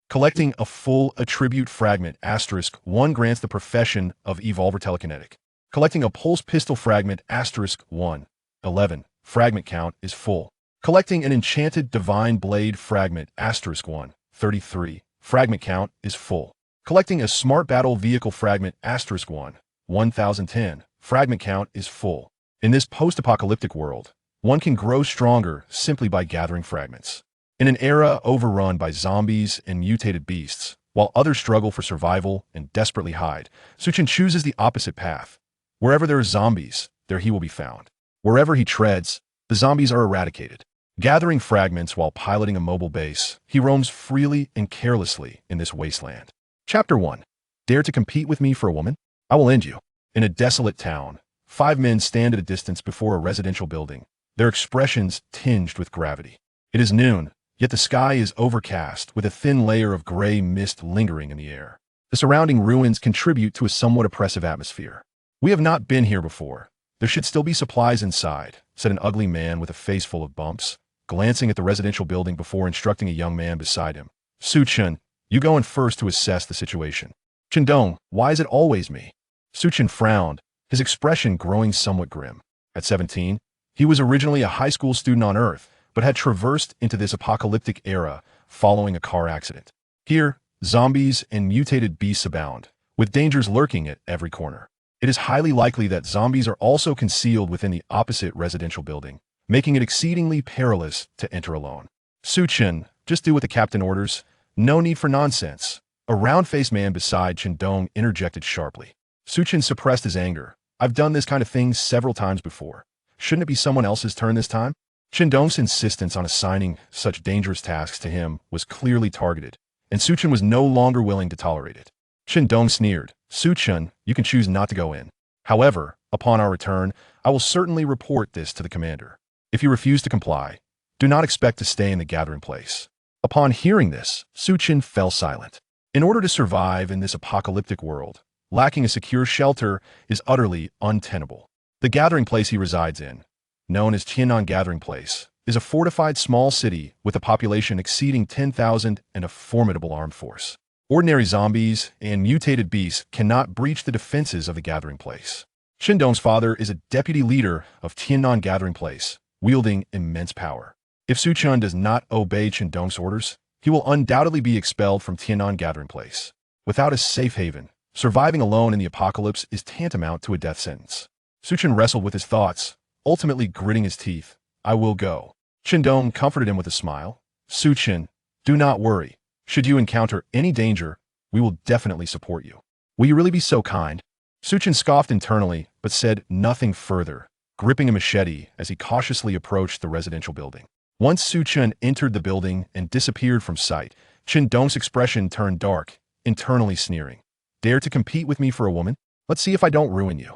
Collecting a full attribute fragment *1 grants the profession of evolver telekinetic. Collecting a pulse pistol fragment *1, 11. Fragment count is full. Collecting an Enchanted Divine Blade fragment *1, 33. Fragment count is full. Collecting a smart battle vehicle fragment *1, 1010. Fragment count is full. In this post-apocalyptic world, one can grow stronger simply by gathering fragments. In an era overrun by zombies and mutated beasts, while others struggle for survival and desperately hide, Chen chooses the opposite path. Wherever there are zombies, there he will be found. Wherever he treads, the zombies are eradicated. Gathering fragments while piloting a mobile base, he roams freely and carelessly in this wasteland. Chapter 1. Dare to compete with me for a woman? I will end you. In a desolate town, 5 men stand at a distance before a residential building, their expressions tinged with gravity. It is noon, yet the sky is overcast with a thin layer of gray mist lingering in the air. The surrounding ruins contribute to a somewhat oppressive atmosphere. We have not been here before. There should still be supplies inside, said an ugly man with a face full of bumps, glancing at the residential building before instructing a young man beside him. Chen, you go in first to assess the situation. Chen, why is it always me? Chen frowned, his expression growing somewhat grim. At 17, he was originally a high school student on Earth, but had traversed into this apocalyptic era following a car accident. Here, zombies and mutated beasts abound, with dangers lurking at every corner. It is highly likely that zombies are also concealed within the opposite residential building, making it exceedingly perilous to enter alone. Chen, just do what the captain orders. No need for nonsense. A round-faced man beside Chen interjected sharply. Chen suppressed his anger. I've done this kind of thing several times before. Shouldn't it be someone else's turn this time? Chen insistence on assigning such dangerous tasks to him was clearly targeted, and Chen was no longer willing to tolerate it. Chen sneered. Chen, you can choose not to go in. However, upon our return, I will certainly report this to the commander. If you refuse to comply, do not expect to stay in the gathering place. Upon hearing this, Chen fell silent. In order to survive in this apocalyptic world, lacking a secure shelter is utterly untenable. The gathering place he resides in, known as Tianan Gathering Place, is a fortified small city with a population exceeding 10,000 and a formidable armed force. Ordinary zombies and mutated beasts cannot breach the defenses of the gathering place. Chen father is a deputy leader of Tianan Gathering Place, wielding immense power. If Chen does not obey Chen orders, he will undoubtedly be expelled from Tianan Gathering Place. Without a safe haven, surviving alone in the apocalypse is tantamount to a death sentence. Chen wrestled with his thoughts, ultimately gritting his teeth. I will go. Chen comforted him with a smile. Chen, do not worry. Should you encounter any danger, we will definitely support you. Will you really be so kind? Chen scoffed internally, but said nothing further, gripping a machete as he cautiously approached the residential building. Once Chen entered the building and disappeared from sight, Chen expression turned dark, internally sneering. Dare to compete with me for a woman? Let's see if I don't ruin you.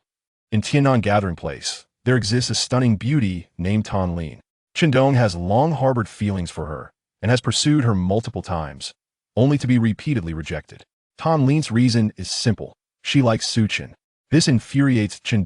In Tianan Gathering Place, there exists a stunning beauty named Tan Lin. Chen has long harbored feelings for her and has pursued her multiple times, only to be repeatedly rejected. Tan Lin's reason is simple. She likes Chen. This infuriates Chen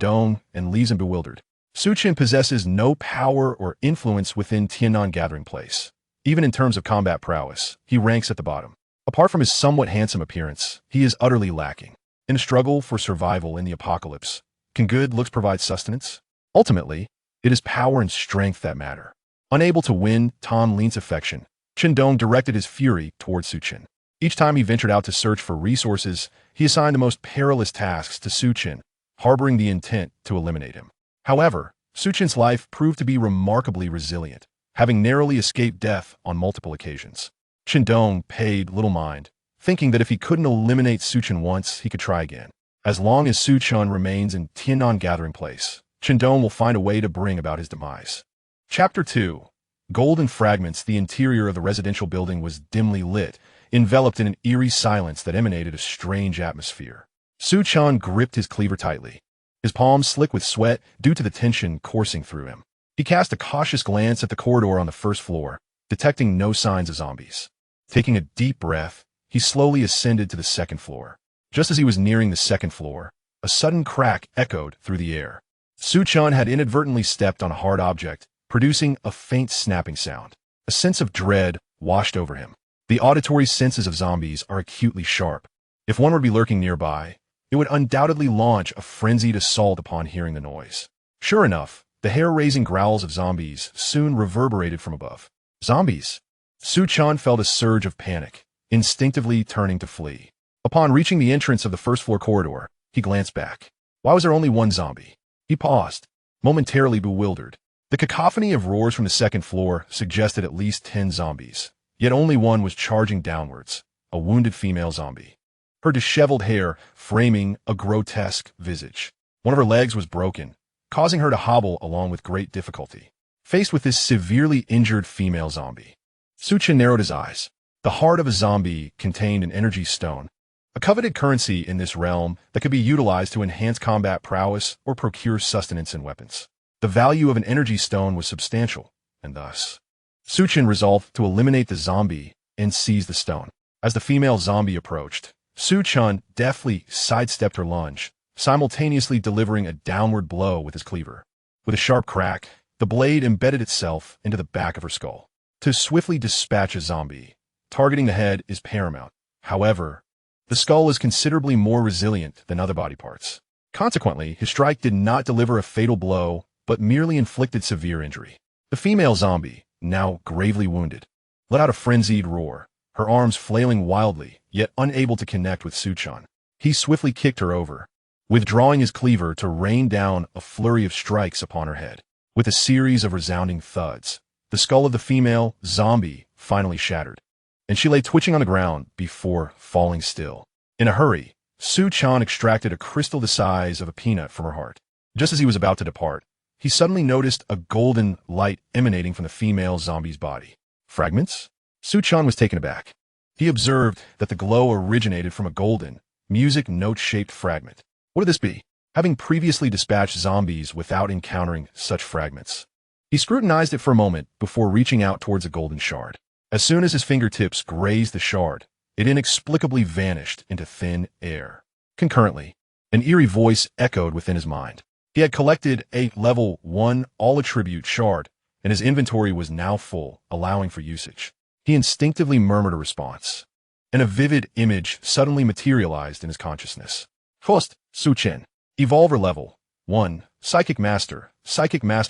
and leaves him bewildered. Chen possesses no power or influence within Tianan Gathering Place. Even in terms of combat prowess, he ranks at the bottom. Apart from his somewhat handsome appearance, he is utterly lacking. In a struggle for survival in the apocalypse, can good looks provide sustenance? Ultimately, it is power and strength that matter. Unable to win Tan Lin's affection, Chen directed his fury towards Chen. Each time he ventured out to search for resources, he assigned the most perilous tasks to Chen, harboring the intent to eliminate him. However, Chen's life proved to be remarkably resilient, having narrowly escaped death on multiple occasions. Chen paid little mind, thinking that if he couldn't eliminate Chen once, he could try again. As long as Chen remains in Tianan Gathering Place, Chen will find a way to bring about his demise. Chapter 2. Golden fragments. The interior of the residential building was dimly lit, enveloped in an eerie silence that emanated a strange atmosphere. Chen gripped his cleaver tightly, his palms slick with sweat due to the tension coursing through him. He cast a cautious glance at the corridor on the first floor, detecting no signs of zombies. Taking a deep breath, he slowly ascended to the second floor. Just as he was nearing the second floor, a sudden crack echoed through the air. Chen had inadvertently stepped on a hard object, producing a faint snapping sound. A sense of dread washed over him. The auditory senses of zombies are acutely sharp. If one were to be lurking nearby, it would undoubtedly launch a frenzied assault upon hearing the noise. Sure enough, the hair-raising growls of zombies soon reverberated from above. Zombies! Chen felt a surge of panic, instinctively turning to flee. Upon reaching the entrance of the first-floor corridor, he glanced back. Why was there only one zombie? He paused, momentarily bewildered. The cacophony of roars from the second floor suggested at least 10 zombies, yet only one was charging downwards, a wounded female zombie. Her disheveled hair framing a grotesque visage. One of her legs was broken, causing her to hobble along with great difficulty. Faced with this severely injured female zombie, Chen narrowed his eyes. The heart of a zombie contained an energy stone, a coveted currency in this realm that could be utilized to enhance combat prowess or procure sustenance and weapons. The value of an energy stone was substantial, and thus, Chen resolved to eliminate the zombie and seize the stone. As the female zombie approached, Chen deftly sidestepped her lunge, simultaneously delivering a downward blow with his cleaver. With a sharp crack, the blade embedded itself into the back of her skull. To swiftly dispatch a zombie, targeting the head is paramount. However, the skull is considerably more resilient than other body parts. Consequently, his strike did not deliver a fatal blow, but merely inflicted severe injury. The female zombie, now gravely wounded, let out a frenzied roar, her arms flailing wildly, yet unable to connect with Chen. He swiftly kicked her over, withdrawing his cleaver to rain down a flurry of strikes upon her head. With a series of resounding thuds, the skull of the female zombie finally shattered, and she lay twitching on the ground before falling still. In a hurry, Chen extracted a crystal the size of a peanut from her heart. Just as he was about to depart, he suddenly noticed a golden light emanating from the female zombie's body. Fragments? Chen was taken aback. He observed that the glow originated from a golden, music note-shaped fragment. What would this be? Having previously dispatched zombies without encountering such fragments, he scrutinized it for a moment before reaching out towards a golden shard. As soon as his fingertips grazed the shard, it inexplicably vanished into thin air. Concurrently, an eerie voice echoed within his mind. He had collected a level 1 all-attribute shard, and his inventory was now full, allowing for usage. He instinctively murmured a response, and a vivid image suddenly materialized in his consciousness. Host, Chen. Evolver level 1, Psychic Master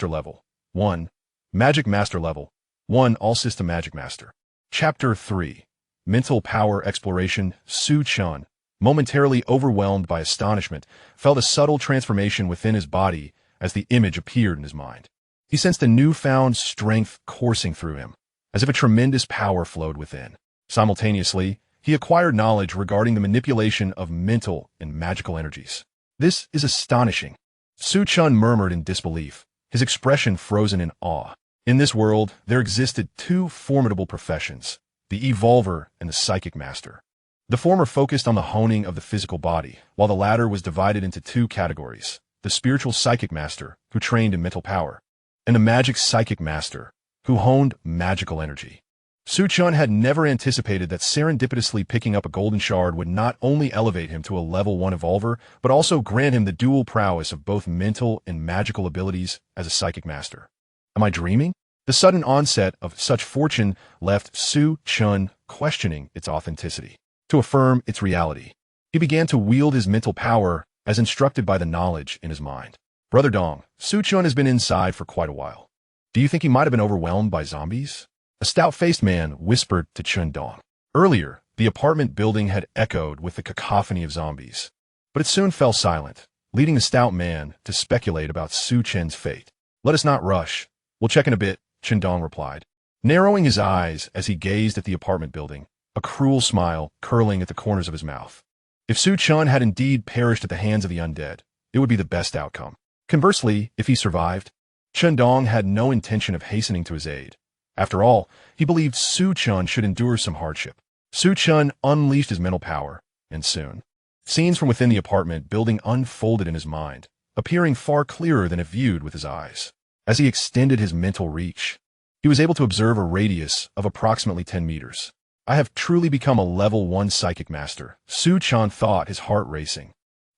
level 1, Magic Master level 1, All System Magic Master. Chapter 3, Mental Power Exploration. Chen, momentarily overwhelmed by astonishment, felt a subtle transformation within his body as the image appeared in his mind. He sensed a newfound strength coursing through him, as if a tremendous power flowed within. Simultaneously, he acquired knowledge regarding the manipulation of mental and magical energies. This is astonishing, Chen murmured in disbelief, his expression frozen in awe. In this world, there existed two formidable professions, the Evolver and the Psychic Master. The former focused on the honing of the physical body, while the latter was divided into two categories, the Spiritual Psychic Master, who trained in mental power, and the Magic Psychic Master, who honed magical energy. Chen had never anticipated that serendipitously picking up a golden shard would not only elevate him to a level 1 evolver, but also grant him the dual prowess of both mental and magical abilities as a psychic master. Am I dreaming? The sudden onset of such fortune left Chen questioning its authenticity. To affirm its reality, he began to wield his mental power as instructed by the knowledge in his mind. Brother Dong, Chen has been inside for quite a while. Do you think he might have been overwhelmed by zombies? A stout-faced man whispered to Chen Dong. Earlier, the apartment building had echoed with the cacophony of zombies, but it soon fell silent, leading the stout man to speculate about Chen's fate. Let us not rush. We'll check in a bit, Chen Dong replied, narrowing his eyes as he gazed at the apartment building, a cruel smile curling at the corners of his mouth. If Chen had indeed perished at the hands of the undead, it would be the best outcome. Conversely, if he survived, Chen Dong had no intention of hastening to his aid. After all, he believed Chen should endure some hardship. Chen unleashed his mental power, and soon, scenes from within the apartment building unfolded in his mind, appearing far clearer than if viewed with his eyes. As he extended his mental reach, he was able to observe a radius of approximately 10 meters. I have truly become a level 1 psychic master, Chen thought, his heart racing.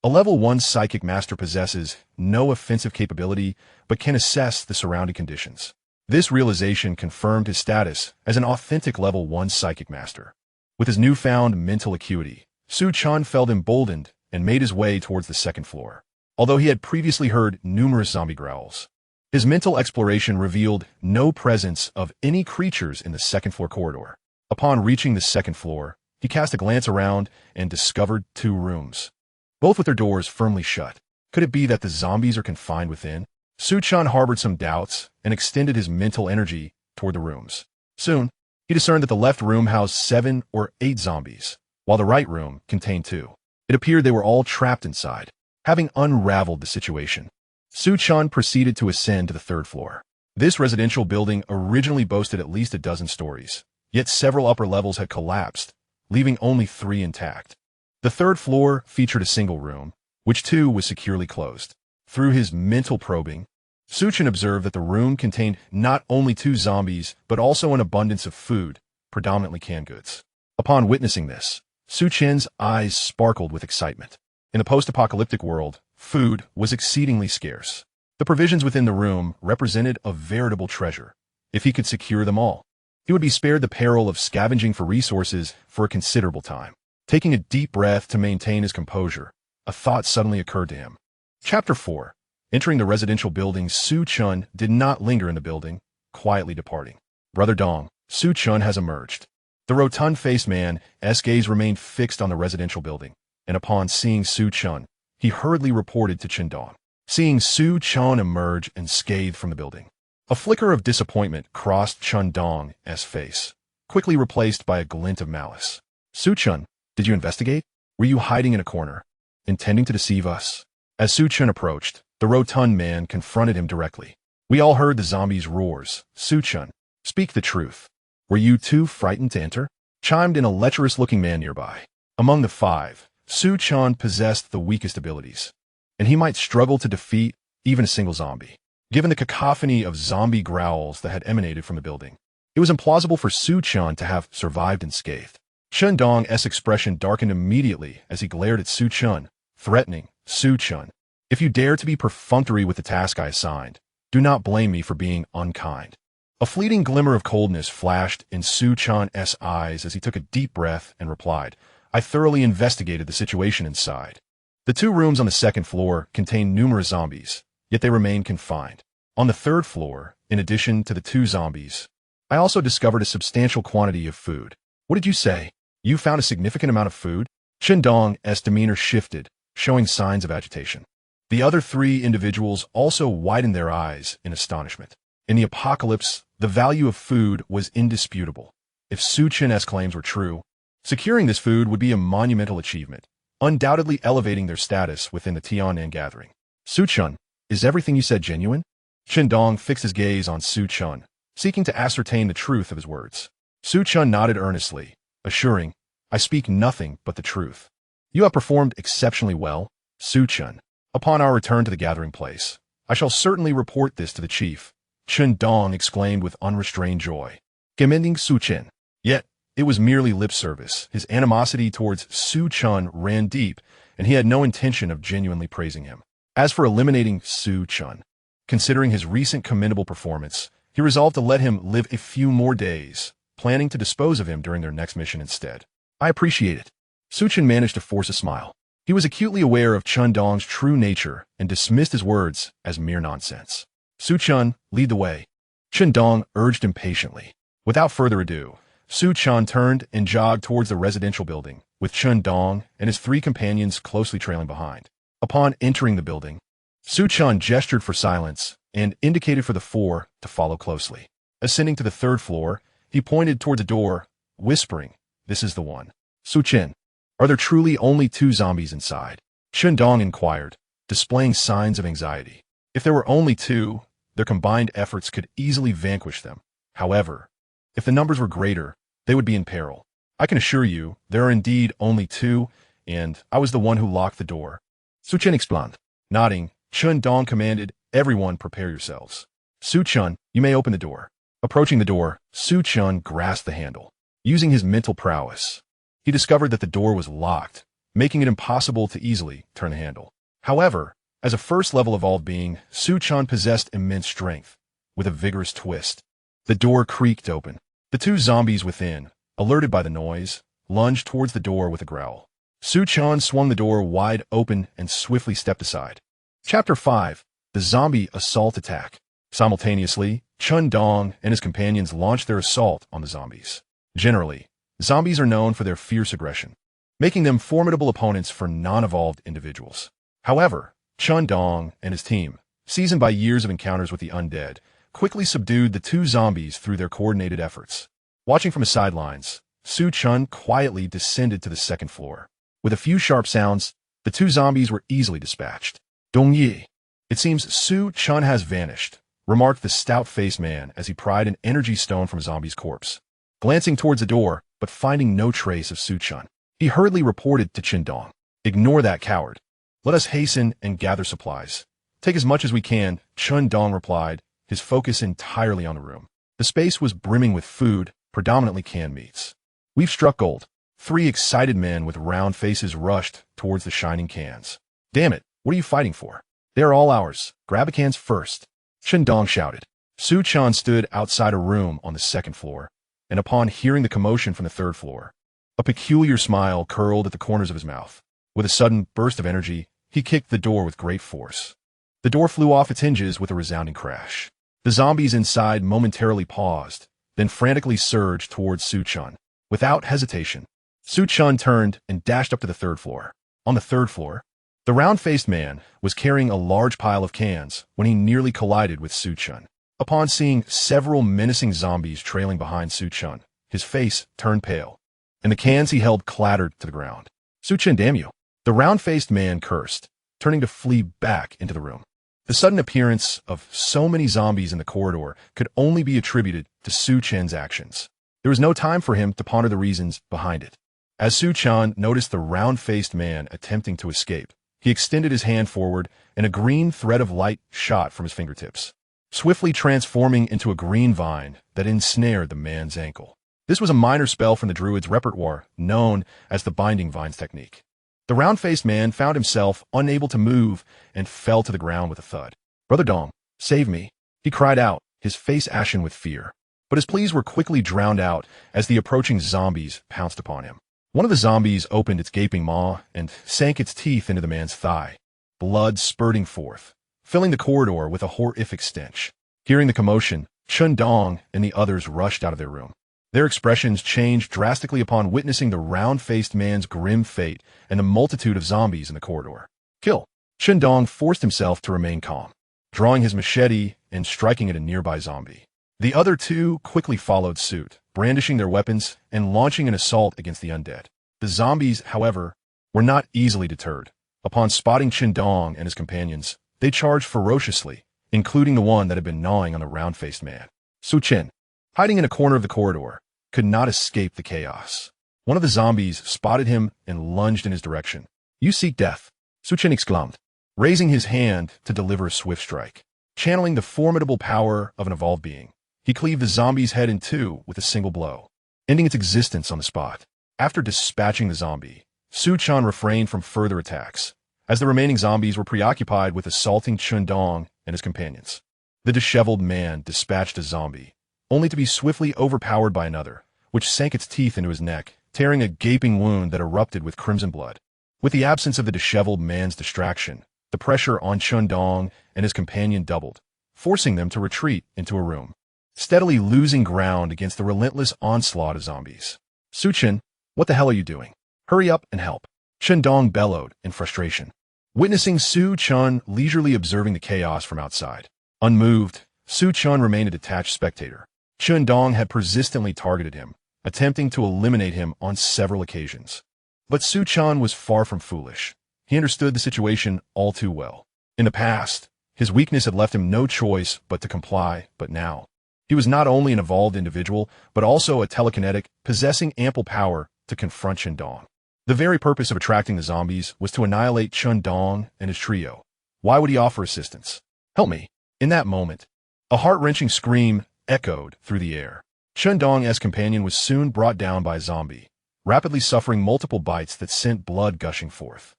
A level 1 psychic master possesses no offensive capability, but can assess the surrounding conditions. This realization confirmed his status as an authentic level 1 psychic master. With his newfound mental acuity, Su Chen felt emboldened and made his way towards the second floor. Although he had previously heard numerous zombie growls, his mental exploration revealed no presence of any creatures in the second floor corridor. Upon reaching the second floor, he cast a glance around and discovered 2 rooms, both with their doors firmly shut. Could it be that the zombies are confined within? Su Chen harbored some doubts and extended his mental energy toward the rooms. Soon, he discerned that the left room housed 7 or 8 zombies, while the right room contained 2. It appeared they were all trapped inside. Having unraveled the situation, Su Chen proceeded to ascend to the 3rd floor. This residential building originally boasted at least a dozen stories, yet several upper levels had collapsed, leaving only 3 intact. The 3rd floor featured a single room, which too was securely closed. Through his mental probing, Su Chen observed that the room contained not only 2 zombies, but also an abundance of food, predominantly canned goods. Upon witnessing this, Su Chen's eyes sparkled with excitement. In the post-apocalyptic world, food was exceedingly scarce. The provisions within the room represented a veritable treasure. If he could secure them all, he would be spared the peril of scavenging for resources for a considerable time. Taking a deep breath to maintain his composure, a thought suddenly occurred to him. Chapter 4. Entering the residential building, Su Chen did not linger in the building, quietly departing. Brother Dong, Su Chen has emerged. The rotund-faced man's gaze remained fixed on the residential building, and upon seeing Su Chen, he hurriedly reported to Chen Dong. Seeing Su Chen emerge unscathed from the building, a flicker of disappointment crossed Chen Dong's face, quickly replaced by a glint of malice. Su Chen, did you investigate? Were you hiding in a corner, intending to deceive us? As Su Chen approached, the rotund man confronted him directly. We all heard the zombies' roars. Su Chen, speak the truth. Were you too frightened to enter? Chimed in a lecherous-looking man nearby. Among the 5, Su Chen possessed the weakest abilities, and he might struggle to defeat even a single zombie. Given the cacophony of zombie growls that had emanated from the building, it was implausible for Su Chen to have survived unscathed. Chen Dong's expression darkened immediately as he glared at Su Chen, threatening. Su Chen, if you dare to be perfunctory with the task I assigned, do not blame me for being unkind. A fleeting glimmer of coldness flashed in Su Chen's eyes as he took a deep breath and replied, I thoroughly investigated the situation inside. The 2 rooms on the 2nd floor contained numerous zombies, yet they remained confined. On the 3rd floor, in addition to the 2 zombies, I also discovered a substantial quantity of food. What did you say? You found a significant amount of food? Chen Dong's demeanor shifted, showing signs of agitation. The other 3 individuals also widened their eyes in astonishment. In the apocalypse, the value of food was indisputable. If Su Chen's claims were true, securing this food would be a monumental achievement, undoubtedly elevating their status within the Tianan gathering. Su Chen, is everything you said genuine? Chen Dong fixed his gaze on Su Chen, seeking to ascertain the truth of his words. Su Chen nodded earnestly, assuring, I speak nothing but the truth. You have performed exceptionally well, Su Chen. Upon our return to the gathering place, I shall certainly report this to the chief, Chen Dong exclaimed with unrestrained joy, commending Su Chen. Yet, it was merely lip service. His animosity towards Su Chen ran deep, and he had no intention of genuinely praising him. As for eliminating Su Chen, considering his recent commendable performance, he resolved to let him live a few more days, planning to dispose of him during their next mission instead. I appreciate it. Su Chen managed to force a smile. He was acutely aware of Chen Dong's true nature and dismissed his words as mere nonsense. Su Chen, lead the way. Chen Dong urged impatiently. Without further ado, Su Chen turned and jogged towards the residential building, with Chen Dong and his 3 companions closely trailing behind. Upon entering the building, Su Chen gestured for silence and indicated for the 4 to follow closely. Ascending to the 3rd floor, he pointed toward the door, whispering, This is the one. Su Chen, are there truly only 2 zombies inside? Chen Dong inquired, displaying signs of anxiety. If there were only 2, their combined efforts could easily vanquish them. However, if the numbers were greater, they would be in peril. I can assure you, there are indeed only 2, and I was the one who locked the door. Su Chen explained. Nodding, Chen Dong commanded, Everyone prepare yourselves. Su Chen, you may open the door. Approaching the door, Su Chen grasped the handle. Using his mental prowess, he discovered that the door was locked, making it impossible to easily turn the handle. However, as a first-level evolved being, Su Chen possessed immense strength. with a vigorous twist. The door creaked open. The two zombies within, alerted by the noise, lunged towards the door with a growl. Su-chan swung the door wide open and swiftly stepped aside. Chapter 5. The Zombie Assault Attack. Simultaneously, Chen Dong and his companions launched their assault on the zombies. Generally, zombies are known for their fierce aggression, making them formidable opponents for non-evolved individuals. However, Chen Dong and his team, seasoned by years of encounters with the undead, quickly subdued the two zombies through their coordinated efforts. Watching from the sidelines, Su-chan quietly descended to the second floor. With a few sharp sounds, the two zombies were easily dispatched. Dongyi. It seems Su-chan has vanished, remarked the stout-faced man as he pried an energy stone from a zombie's corpse. Glancing towards the door, but finding no trace of Su-chan, he hurriedly reported to Chen Dong. Ignore that coward. Let us hasten and gather supplies. Take as much as we can, Chen Dong replied, his focus entirely on the room. The space was brimming with food, predominantly canned meats. We've struck gold. 3 excited men with round faces rushed towards the shining cans. Damn it, what are you fighting for? They're all ours. Grab the cans first. Chen Dong shouted. Su-chan stood outside a room on the second floor, and upon hearing the commotion from the third floor, a peculiar smile curled at the corners of his mouth. With a sudden burst of energy, he kicked the door with great force. The door flew off its hinges with a resounding crash. The zombies inside momentarily paused, then frantically surged towards Su-chan. Without hesitation, Su-chan turned and dashed up to the third floor. On the third floor, the round-faced man was carrying a large pile of cans when he nearly collided with Su-chan. Upon seeing several menacing zombies trailing behind Su-chan, his face turned pale, and the cans he held clattered to the ground. Su-chan, damn you! The round-faced man cursed, turning to flee back into the room. The sudden appearance of so many zombies in the corridor could only be attributed to Su-chan's actions. There was no time for him to ponder the reasons behind it. As Su-chan noticed the round-faced man attempting to escape, he extended his hand forward, and a green thread of light shot from his fingertips, swiftly transforming into a green vine that ensnared the man's ankle. This was a minor spell from the druid's repertoire, known as the binding vines technique. The round-faced man found himself unable to move and fell to the ground with a thud. Brother Dong, save me, he cried out, his face ashen with fear. But his pleas were quickly drowned out as the approaching zombies pounced upon him. One of the zombies opened its gaping maw and sank its teeth into the man's thigh, blood spurting forth, filling the corridor with a horrific stench. Hearing the commotion, Chen Dong and the others rushed out of their room. Their expressions changed drastically upon witnessing the round-faced man's grim fate and the multitude of zombies in the corridor. Kill! Chen Dong forced himself to remain calm, drawing his machete and striking at a nearby zombie. The other two quickly followed suit, brandishing their weapons and launching an assault against the undead. The zombies, however, were not easily deterred. Upon spotting Chen Dong and his companions, they charged ferociously, including the one that had been gnawing on the round-faced man. Su-chen, hiding in a corner of the corridor, could not escape the chaos. One of the zombies spotted him and lunged in his direction. You seek death, Su-chen exclaimed, raising his hand to deliver a swift strike. Channeling the formidable power of an evolved being, he cleaved the zombie's head in two with a single blow, ending its existence on the spot. After dispatching the zombie, Su-chan refrained from further attacks, as the remaining zombies were preoccupied with assaulting Chen Dong and his companions. The disheveled man dispatched a zombie, only to be swiftly overpowered by another, which sank its teeth into his neck, tearing a gaping wound that erupted with crimson blood. With the absence of the disheveled man's distraction, the pressure on Chen Dong and his companion doubled, forcing them to retreat into a room, steadily losing ground against the relentless onslaught of zombies. Su-chen, what the hell are you doing? Hurry up and help, Chen Dong bellowed in frustration. Witnessing Su-chen leisurely observing the chaos from outside, unmoved, Su-chen remained a detached spectator. Chen Dong had persistently targeted him, attempting to eliminate him on several occasions. But Su-chen was far from foolish. He understood the situation all too well. In the past, his weakness had left him no choice but to comply, but now, he was not only an evolved individual, but also a telekinetic, possessing ample power to confront Chen Dong. The very purpose of attracting the zombies was to annihilate Chen Dong and his trio. Why would he offer assistance? Help me. In that moment, a heart-wrenching scream echoed through the air. Chen Dong's companion was soon brought down by a zombie, rapidly suffering multiple bites that sent blood gushing forth.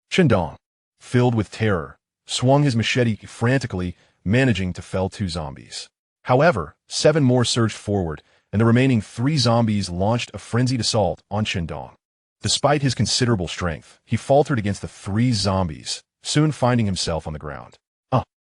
Chen Dong, filled with terror, swung his machete frantically, managing to fell 2 zombies. However, 7 more surged forward, and the remaining 3 zombies launched a frenzied assault on Chen. Despite his considerable strength, he faltered against the 3 zombies, soon finding himself on the ground.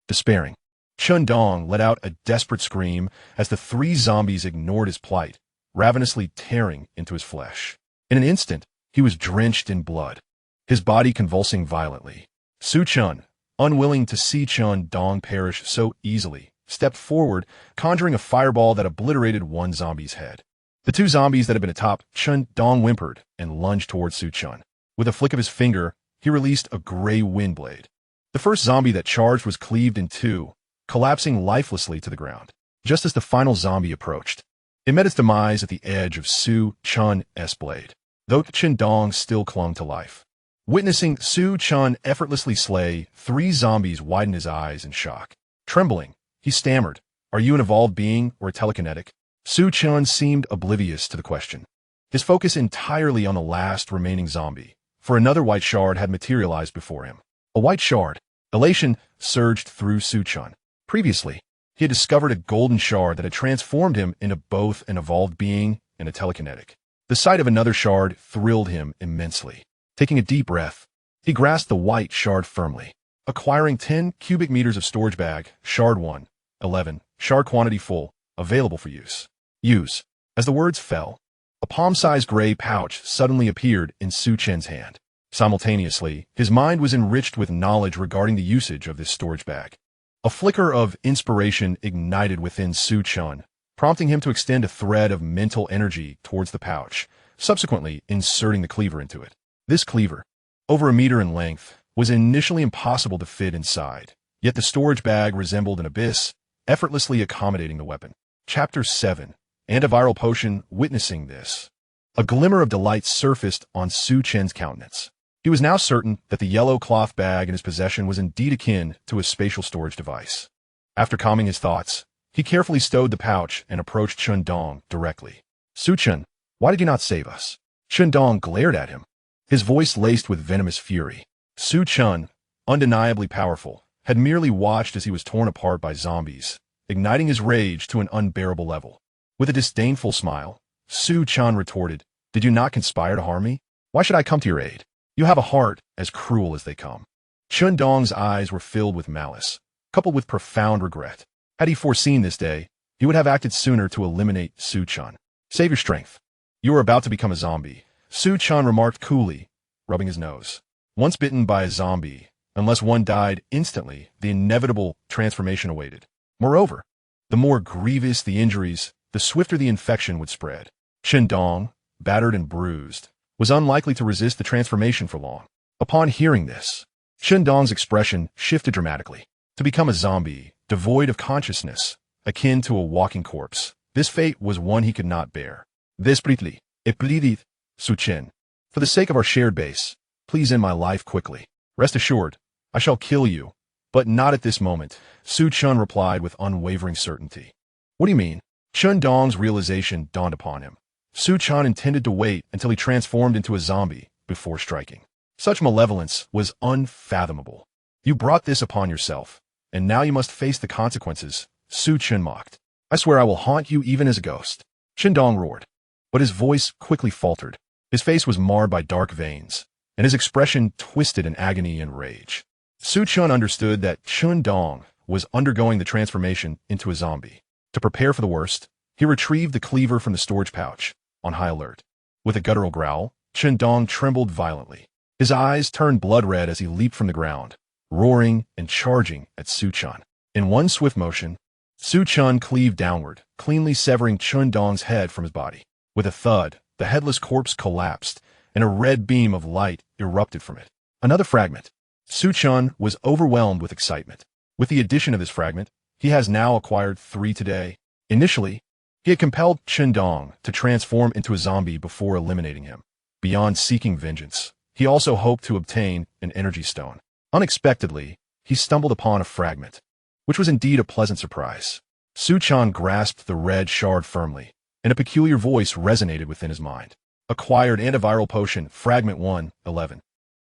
Despairing, Chen let out a desperate scream as the 3 zombies ignored his plight, ravenously tearing into his flesh. In an instant, he was drenched in blood, his body convulsing violently. Su Chen, unwilling to see Chen perish so easily, stepped forward, conjuring a fireball that obliterated 1 zombie's head. The 2 zombies that had been atop Chen whimpered and lunged towards Su Chen. With a flick of his finger, he released a gray wind blade. The first zombie that charged was cleaved in 2, collapsing lifelessly to the ground. Just as the final zombie approached, it met its demise at the edge of Su Chen's blade, though Chen still clung to life. Witnessing Su Chen effortlessly slay 3 zombies widened his eyes in shock. Trembling, he stammered, "Are you an evolved being or a telekinetic?" Su Chen seemed oblivious to the question, his focus entirely on the last remaining zombie, for another white shard had materialized before him. A white shard. Elation surged through Su Chen. Previously, he had discovered a golden shard that had transformed him into both an evolved being and a telekinetic. The sight of another shard thrilled him immensely. Taking a deep breath, he grasped the white shard firmly. Acquiring 10 cubic meters of storage bag, shard 1, 11, shard quantity full, available for use. Use. As the words fell, a palm-sized gray pouch suddenly appeared in Su Chen's hand. Simultaneously, his mind was enriched with knowledge regarding the usage of this storage bag. A flicker of inspiration ignited within Su Chen, prompting him to extend a thread of mental energy towards the pouch, subsequently inserting the cleaver into it. This cleaver, over 1 meter in length, was initially impossible to fit inside, yet the storage bag resembled an abyss, effortlessly accommodating the weapon. Chapter 7. Antiviral Potion. Witnessing this, a glimmer of delight surfaced on Su Chen's countenance. He was now certain that the yellow cloth bag in his possession was indeed akin to a spatial storage device. After calming his thoughts, he carefully stowed the pouch and approached Chen directly. "Su Chen, why did you not save us?" Chen glared at him, his voice laced with venomous fury. Su Chen, undeniably powerful, had merely watched as he was torn apart by zombies, igniting his rage to an unbearable level. With a disdainful smile, Su Chen retorted, "Did you not conspire to harm me? Why should I come to your aid? You have a heart as cruel as they come." Chen eyes were filled with malice, coupled with profound regret. Had he foreseen this day, he would have acted sooner to eliminate Su Chen. "Save your strength. You are about to become a zombie," Su Chen remarked coolly, rubbing his nose. Once bitten by a zombie, unless one died instantly, the inevitable transformation awaited. Moreover, the more grievous the injuries, the swifter the infection would spread. Chen, battered and bruised, was unlikely to resist the transformation for long. Upon hearing this, Chen expression shifted dramatically. To become a zombie, devoid of consciousness, akin to a walking corpse, this fate was one he could not bear. "Desperately, et pleaded, Su Chen. For the sake of our shared base, please end my life quickly. Rest assured, I shall kill you, but not at this moment," Su Chen replied with unwavering certainty. "What do you mean?" Chen realization dawned upon him. Su Chen intended to wait until he transformed into a zombie before striking. Such malevolence was unfathomable. "You brought this upon yourself, and now you must face the consequences," Su Chen mocked. "I swear I will haunt you even as a ghost." Chen roared, but his voice quickly faltered. His face was marred by dark veins, and his expression twisted in agony and rage. Su Chen understood that Chen was undergoing the transformation into a zombie. To prepare for the worst, he retrieved the cleaver from the storage pouch, on high alert. With a guttural growl, Chen trembled violently. His eyes turned blood red as he leaped from the ground, roaring and charging at Su Chen. In one swift motion, Su Chen cleaved downward, cleanly severing Chen head from his body. With a thud, the headless corpse collapsed, and a red beam of light erupted from it. Another fragment. Su Chen was overwhelmed with excitement. With the addition of this fragment, he has now acquired 3 today. Initially, he had compelled Chen to transform into a zombie before eliminating him. Beyond seeking vengeance, he also hoped to obtain an energy stone. Unexpectedly, he stumbled upon a fragment, which was indeed a pleasant surprise. Su Chen grasped the red shard firmly, and a peculiar voice resonated within his mind. Acquired antiviral potion, Fragment 1, 11.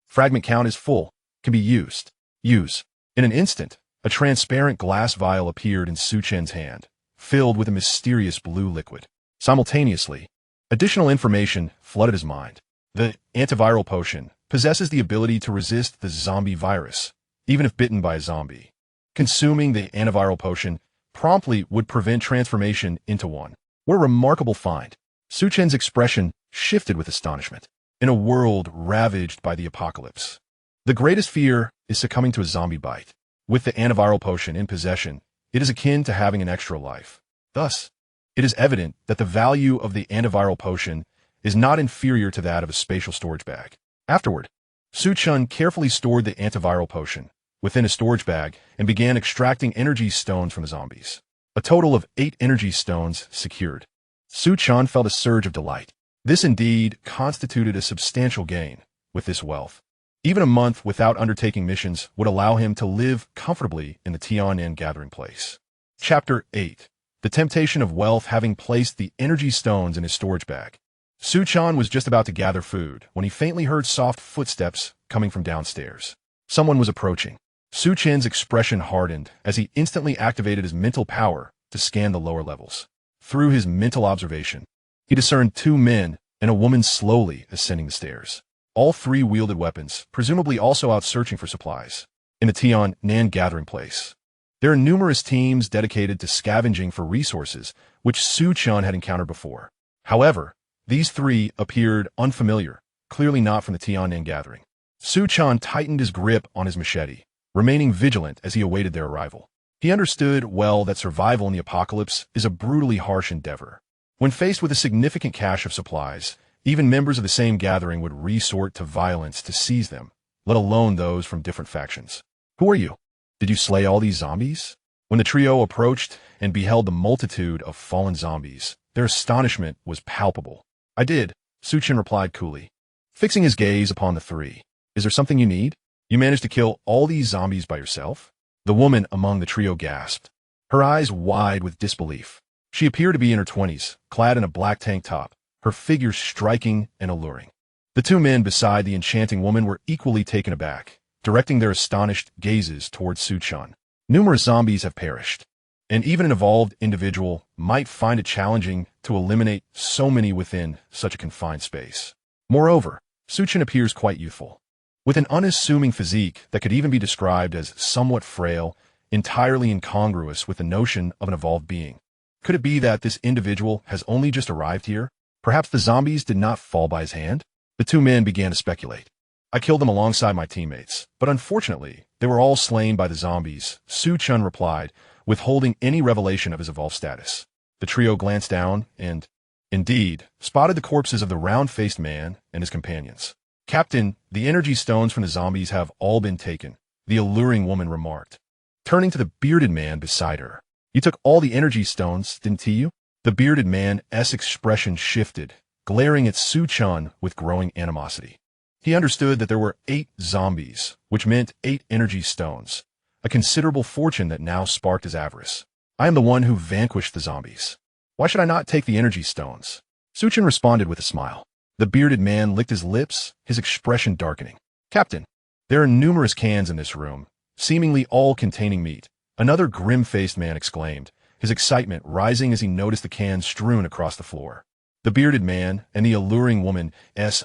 Fragment count is full, can be used. Use. In an instant, A transparent glass vial appeared in Su Chen's hand, filled with a mysterious blue liquid. Simultaneously, additional information flooded his mind. The antiviral potion possesses the ability to resist the zombie virus, even if bitten by a zombie. Consuming the antiviral potion promptly would prevent transformation into one. What a remarkable find. Su Chen's expression shifted with astonishment. In a world ravaged by the apocalypse, the greatest fear is succumbing to a zombie bite. With the antiviral potion in possession, it is akin to having an extra life. Thus, it is evident that the value of the antiviral potion is not inferior to that of a spatial storage bag. Afterward, Su Chen carefully stored the antiviral potion within a storage bag and began extracting energy stones from the zombies. A total of 8 energy stones secured. Su Chen felt a surge of delight. This indeed constituted a substantial gain. With this wealth, even a month without undertaking missions would allow him to live comfortably in the Tian'an gathering place. Chapter 8. The temptation of wealth. Having placed the energy stones in his storage bag, Su Chen was just about to gather food when he faintly heard soft footsteps coming from downstairs. Someone was approaching. Su Chen's expression hardened as he instantly activated his mental power to scan the lower levels. Through his mental observation, he discerned 2 men and a woman slowly ascending the stairs. All 3 wielded weapons, presumably also out searching for supplies. In the Tian'an gathering place, there are numerous teams dedicated to scavenging for resources which Su Chen had encountered before. However, these 3 appeared unfamiliar, clearly not from the Tian'an gathering. Su Chen tightened his grip on his machete, remaining vigilant as he awaited their arrival. He understood well that survival in the apocalypse is a brutally harsh endeavor. When faced with a significant cache of supplies, even members of the same gathering would resort to violence to seize them, let alone those from different factions. Who are you? Did you slay all these zombies? When the trio approached and beheld the multitude of fallen zombies, their astonishment was palpable. I did, Su Chen replied coolly, fixing his gaze upon the 3. Is there something you need? You managed to kill all these zombies by yourself? The woman among the trio gasped, her eyes wide with disbelief. She appeared to be in her 20s, clad in a black tank top, her figure striking and alluring. The 2 men beside the enchanting woman were equally taken aback, directing their astonished gazes towards Su Chen. Numerous zombies have perished, and even an evolved individual might find it challenging to eliminate so many within such a confined space. Moreover, Su Chen appears quite youthful, with an unassuming physique that could even be described as somewhat frail, entirely incongruous with the notion of an evolved being. Could it be that this individual has only just arrived here? Perhaps the zombies did not fall by his hand? The 2 men began to speculate. I killed them alongside my teammates, but unfortunately, they were all slain by the zombies, Su Chen replied, withholding any revelation of his evolved status. The trio glanced down and, indeed, spotted the corpses of the round-faced man and his companions. Captain, the energy stones from the zombies have all been taken, the alluring woman remarked, turning to the bearded man beside her. You took all the energy stones, didn't you? The bearded man's expression shifted, glaring at Su Chen with growing animosity. He understood that there were 8 zombies, which meant 8 energy stones, a considerable fortune that now sparked his avarice. I am the one who vanquished the zombies. Why should I not take the energy stones? Su Chen responded with a smile. The bearded man licked his lips, his expression darkening. Captain, there are numerous cans in this room, seemingly all containing meat. Another grim-faced man exclaimed, his excitement rising as he noticed the cans strewn across the floor. The bearded man and the alluring woman's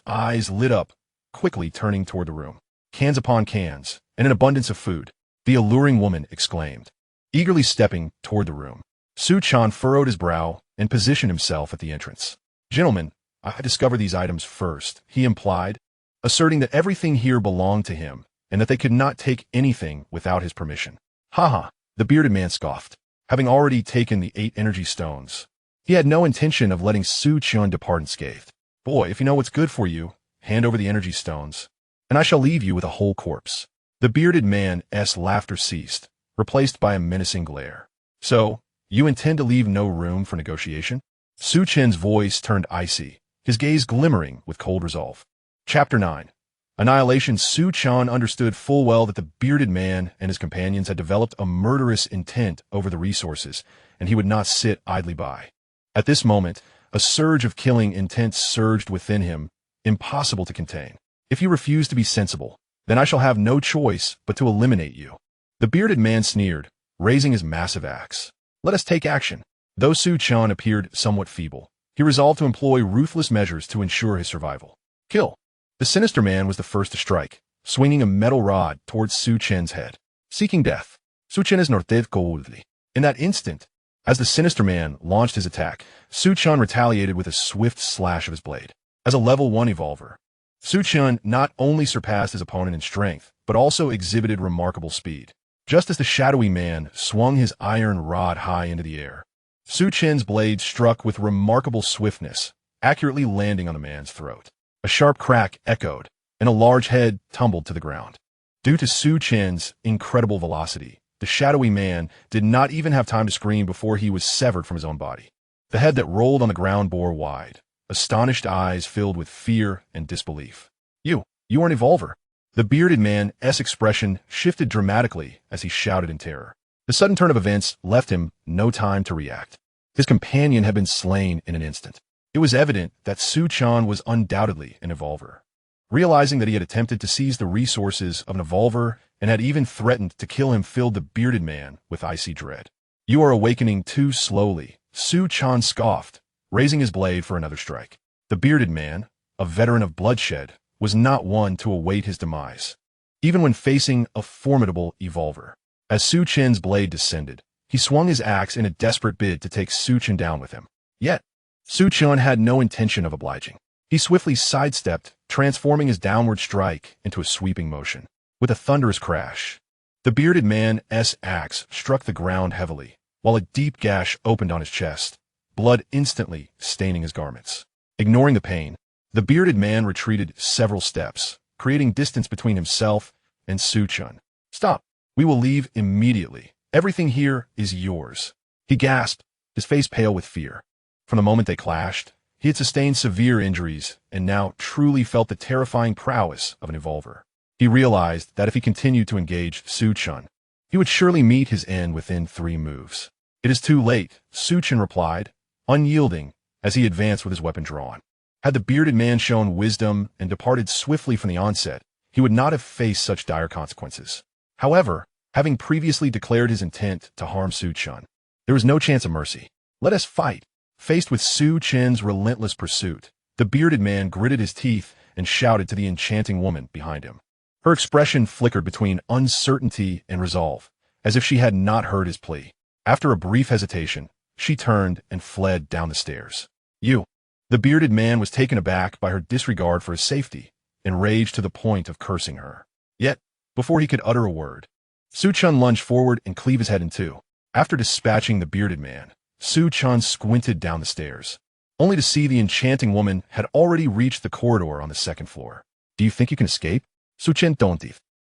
eyes lit up, quickly turning toward the room. Cans upon cans, and an abundance of food, the alluring woman exclaimed, eagerly stepping toward the room. Su Chen furrowed his brow and positioned himself at the entrance. Gentlemen, I discovered these items first, he implied, asserting that everything here belonged to him and that they could not take anything without his permission. Haha, the bearded man scoffed. Having already taken the 8 energy stones, he had no intention of letting Su Chen depart unscathed. Boy, if you know what's good for you, hand over the energy stones, and I shall leave you with a whole corpse. The bearded man's laughter ceased, replaced by a menacing glare. So, you intend to leave no room for negotiation? Su Chen's voice turned icy, his gaze glimmering with cold resolve. Chapter 9. Annihilation. Su Chen understood full well that the bearded man and his companions had developed a murderous intent over the resources, and he would not sit idly by. At this moment, a surge of killing intent surged within him, impossible to contain. If you refuse to be sensible, then I shall have no choice but to eliminate you. The bearded man sneered, raising his massive axe. Let us take action. Though Su Chen appeared somewhat feeble, he resolved to employ ruthless measures to ensure his survival. Kill. The sinister man was the first to strike, swinging a metal rod towards Su Chen's head. Seeking death. Su Chen is nortev coldly. In that instant, as the sinister man launched his attack, Su Chen retaliated with a swift slash of his blade. As a level 1 evolver, Su Chen not only surpassed his opponent in strength, but also exhibited remarkable speed. Just as the shadowy man swung his iron rod high into the air, Su Chen's blade struck with remarkable swiftness, accurately landing on the man's throat. A sharp crack echoed, and a large head tumbled to the ground. Due to Su Chen's incredible velocity, the shadowy man did not even have time to scream before he was severed from his own body. The head that rolled on the ground bore wide, astonished eyes filled with fear and disbelief. You are an evolver. The bearded man's expression shifted dramatically as he shouted in terror. The sudden turn of events left him no time to react. His companion had been slain in an instant. It was evident that Su Chen was undoubtedly an evolver. Realizing that he had attempted to seize the resources of an evolver and had even threatened to kill him filled the bearded man with icy dread. You are awakening too slowly, Su Chen scoffed, raising his blade for another strike. The bearded man, a veteran of bloodshed, was not one to await his demise, even when facing a formidable evolver. As Su Chen's blade descended, he swung his axe in a desperate bid to take Su Chen down with him. Yet, Su Chen had no intention of obliging. He swiftly sidestepped, transforming his downward strike into a sweeping motion. With a thunderous crash, the bearded man's axe struck the ground heavily, while a deep gash opened on his chest, blood instantly staining his garments. Ignoring the pain, the bearded man retreated several steps, creating distance between himself and Su Chen. Stop. We will leave immediately. Everything here is yours. He gasped, his face pale with fear. From the moment they clashed, he had sustained severe injuries and now truly felt the terrifying prowess of an evolver. He realized that if he continued to engage Su Chen, he would surely meet his end within 3 moves. It is too late, Su Chen replied, unyielding as he advanced with his weapon drawn. Had the bearded man shown wisdom and departed swiftly from the onset, he would not have faced such dire consequences. However, having previously declared his intent to harm Su Chen, there was no chance of mercy. Let us fight. Faced with Su Chen's relentless pursuit, the bearded man gritted his teeth and shouted to the enchanting woman behind him. Her expression flickered between uncertainty and resolve, as if she had not heard his plea. After a brief hesitation, she turned and fled down the stairs. The bearded man was taken aback by her disregard for his safety, enraged to the point of cursing her. Yet, before he could utter a word, Su Chen lunged forward and cleaved his head in two. After dispatching the bearded man, Su Chen squinted down the stairs, only to see the enchanting woman had already reached the corridor on the 2nd floor. Do you think you can escape? Su Chen don't,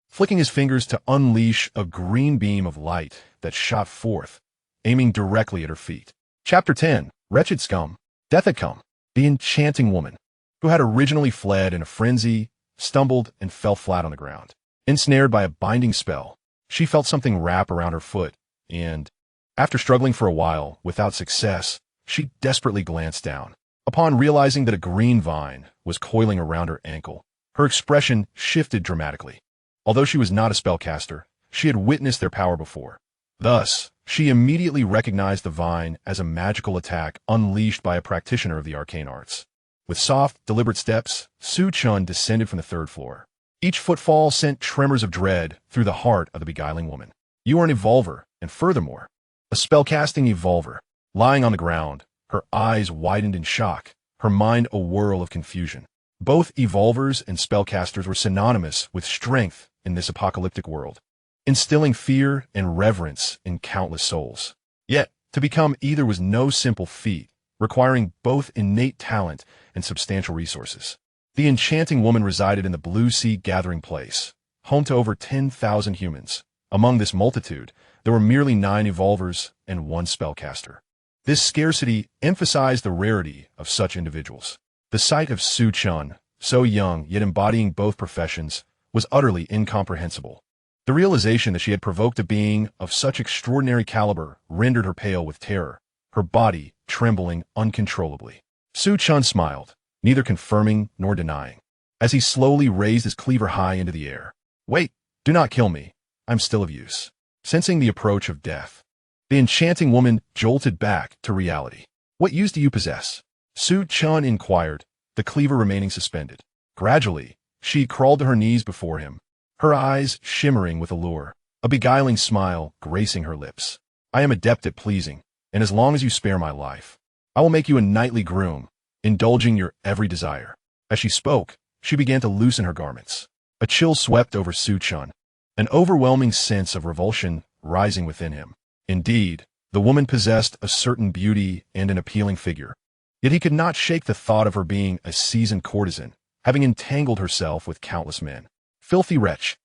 flicking his fingers to unleash a green beam of light that shot forth, aiming directly at her feet. Chapter 10, Wretched Scum. Death had come. The enchanting woman, who had originally fled in a frenzy, stumbled and fell flat on the ground. Ensnared by a binding spell, she felt something wrap around her foot, and, after struggling for a while without success, she desperately glanced down. Upon realizing that a green vine was coiling around her ankle, her expression shifted dramatically. Although she was not a spellcaster, she had witnessed their power before. Thus, she immediately recognized the vine as a magical attack unleashed by a practitioner of the arcane arts. With soft, deliberate steps, Su Chen descended from the 3rd floor. Each footfall sent tremors of dread through the heart of the beguiling woman. You are an evolver, and furthermore, a spellcasting evolver. Lying on the ground, her eyes widened in shock, her mind a whirl of confusion. Both evolvers and spellcasters were synonymous with strength in this apocalyptic world, instilling fear and reverence in countless souls. Yet, to become either was no simple feat, requiring both innate talent and substantial resources. The enchanting woman resided in the Blue Sea Gathering Place, home to over 10,000 humans. Among this multitude, there were merely 9 evolvers and 1 spellcaster. This scarcity emphasized the rarity of such individuals. The sight of Su Chen, so young yet embodying both professions, was utterly incomprehensible. The realization that she had provoked a being of such extraordinary caliber rendered her pale with terror, her body trembling uncontrollably. Su Chen smiled, neither confirming nor denying, as he slowly raised his cleaver high into the air. Wait, do not kill me. I'm still of use. Sensing the approach of death, the enchanting woman jolted back to reality. What use do you possess? Su Chen inquired, the cleaver remaining suspended. Gradually, she crawled to her knees before him, her eyes shimmering with allure, a beguiling smile gracing her lips. I am adept at pleasing, and as long as you spare my life, I will make you a nightly groom, indulging your every desire. As she spoke, she began to loosen her garments. A chill swept over Su Chen, an overwhelming sense of revulsion rising within him. Indeed, the woman possessed a certain beauty and an appealing figure, yet he could not shake the thought of her being a seasoned courtesan, having entangled herself with countless men. Filthy wretch!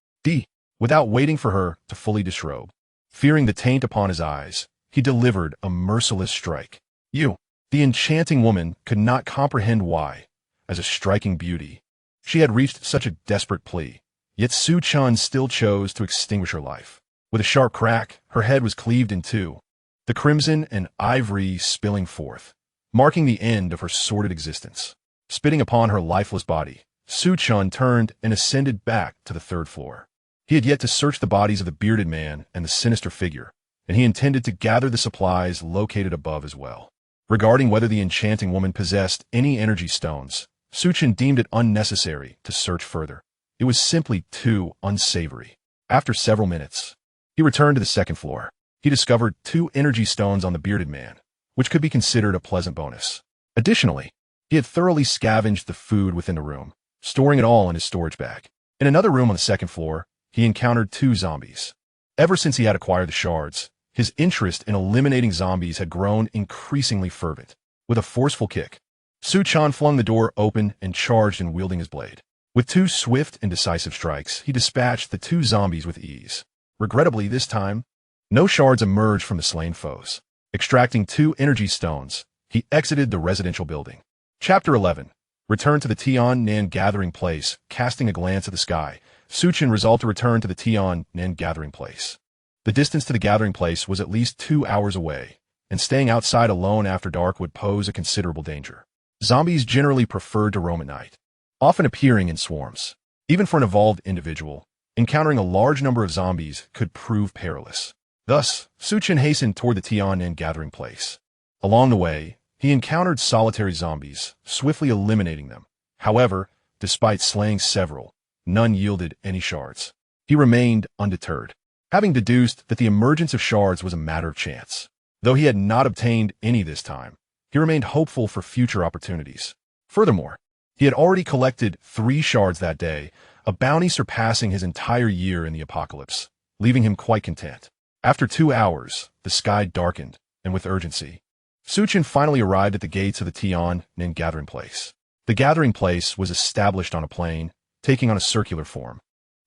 Without waiting for her to fully disrobe, fearing the taint upon his eyes, he delivered a merciless strike. You! The enchanting woman could not comprehend why, as a striking beauty, she had reached such a desperate plea, yet Su Chen still chose to extinguish her life. With a sharp crack, her head was cleaved in two, the crimson and ivory spilling forth, marking the end of her sordid existence. Spitting upon her lifeless body, Su Chen turned and ascended back to the third floor. He had yet to search the bodies of the bearded man and the sinister figure, and he intended to gather the supplies located above as well. Regarding whether the enchanting woman possessed any energy stones, Su Chen deemed it unnecessary to search further. It was simply too unsavory. After several minutes, he returned to the second floor. He discovered 2 energy stones on the bearded man, which could be considered a pleasant bonus. Additionally, he had thoroughly scavenged the food within the room, storing it all in his storage bag. In another room on the second floor, he encountered 2 zombies. Ever since he had acquired the shards, his interest in eliminating zombies had grown increasingly fervent. With a forceful kick, Su Chen flung the door open and charged in wielding his blade. With 2 swift and decisive strikes, he dispatched the 2 zombies with ease. Regrettably, this time, no shards emerged from the slain foes. Extracting 2 energy stones, he exited the residential building. Chapter 11. Return to the Tian-Nan gathering place. Casting a glance at the sky, Su Chen resolved to return to the Tian-Nan gathering place. The distance to the gathering place was at least 2 hours away, and staying outside alone after dark would pose a considerable danger. Zombies generally preferred to roam at night, often appearing in swarms. Even for an evolved individual, encountering a large number of zombies could prove perilous. Thus, Su Chen hastened toward the Tian-Nan gathering place. Along the way, he encountered solitary zombies, swiftly eliminating them. However, despite slaying several, none yielded any shards. He remained undeterred, having deduced that the emergence of shards was a matter of chance. Though he had not obtained any this time, he remained hopeful for future opportunities. Furthermore, he had already collected 3 shards that day, a bounty surpassing his entire year in the apocalypse, leaving him quite content. After 2 hours, the sky darkened, and with urgency, Su Chen finally arrived at the gates of the Tian-Nan gathering place. The gathering place was established on a plain, taking on a circular form,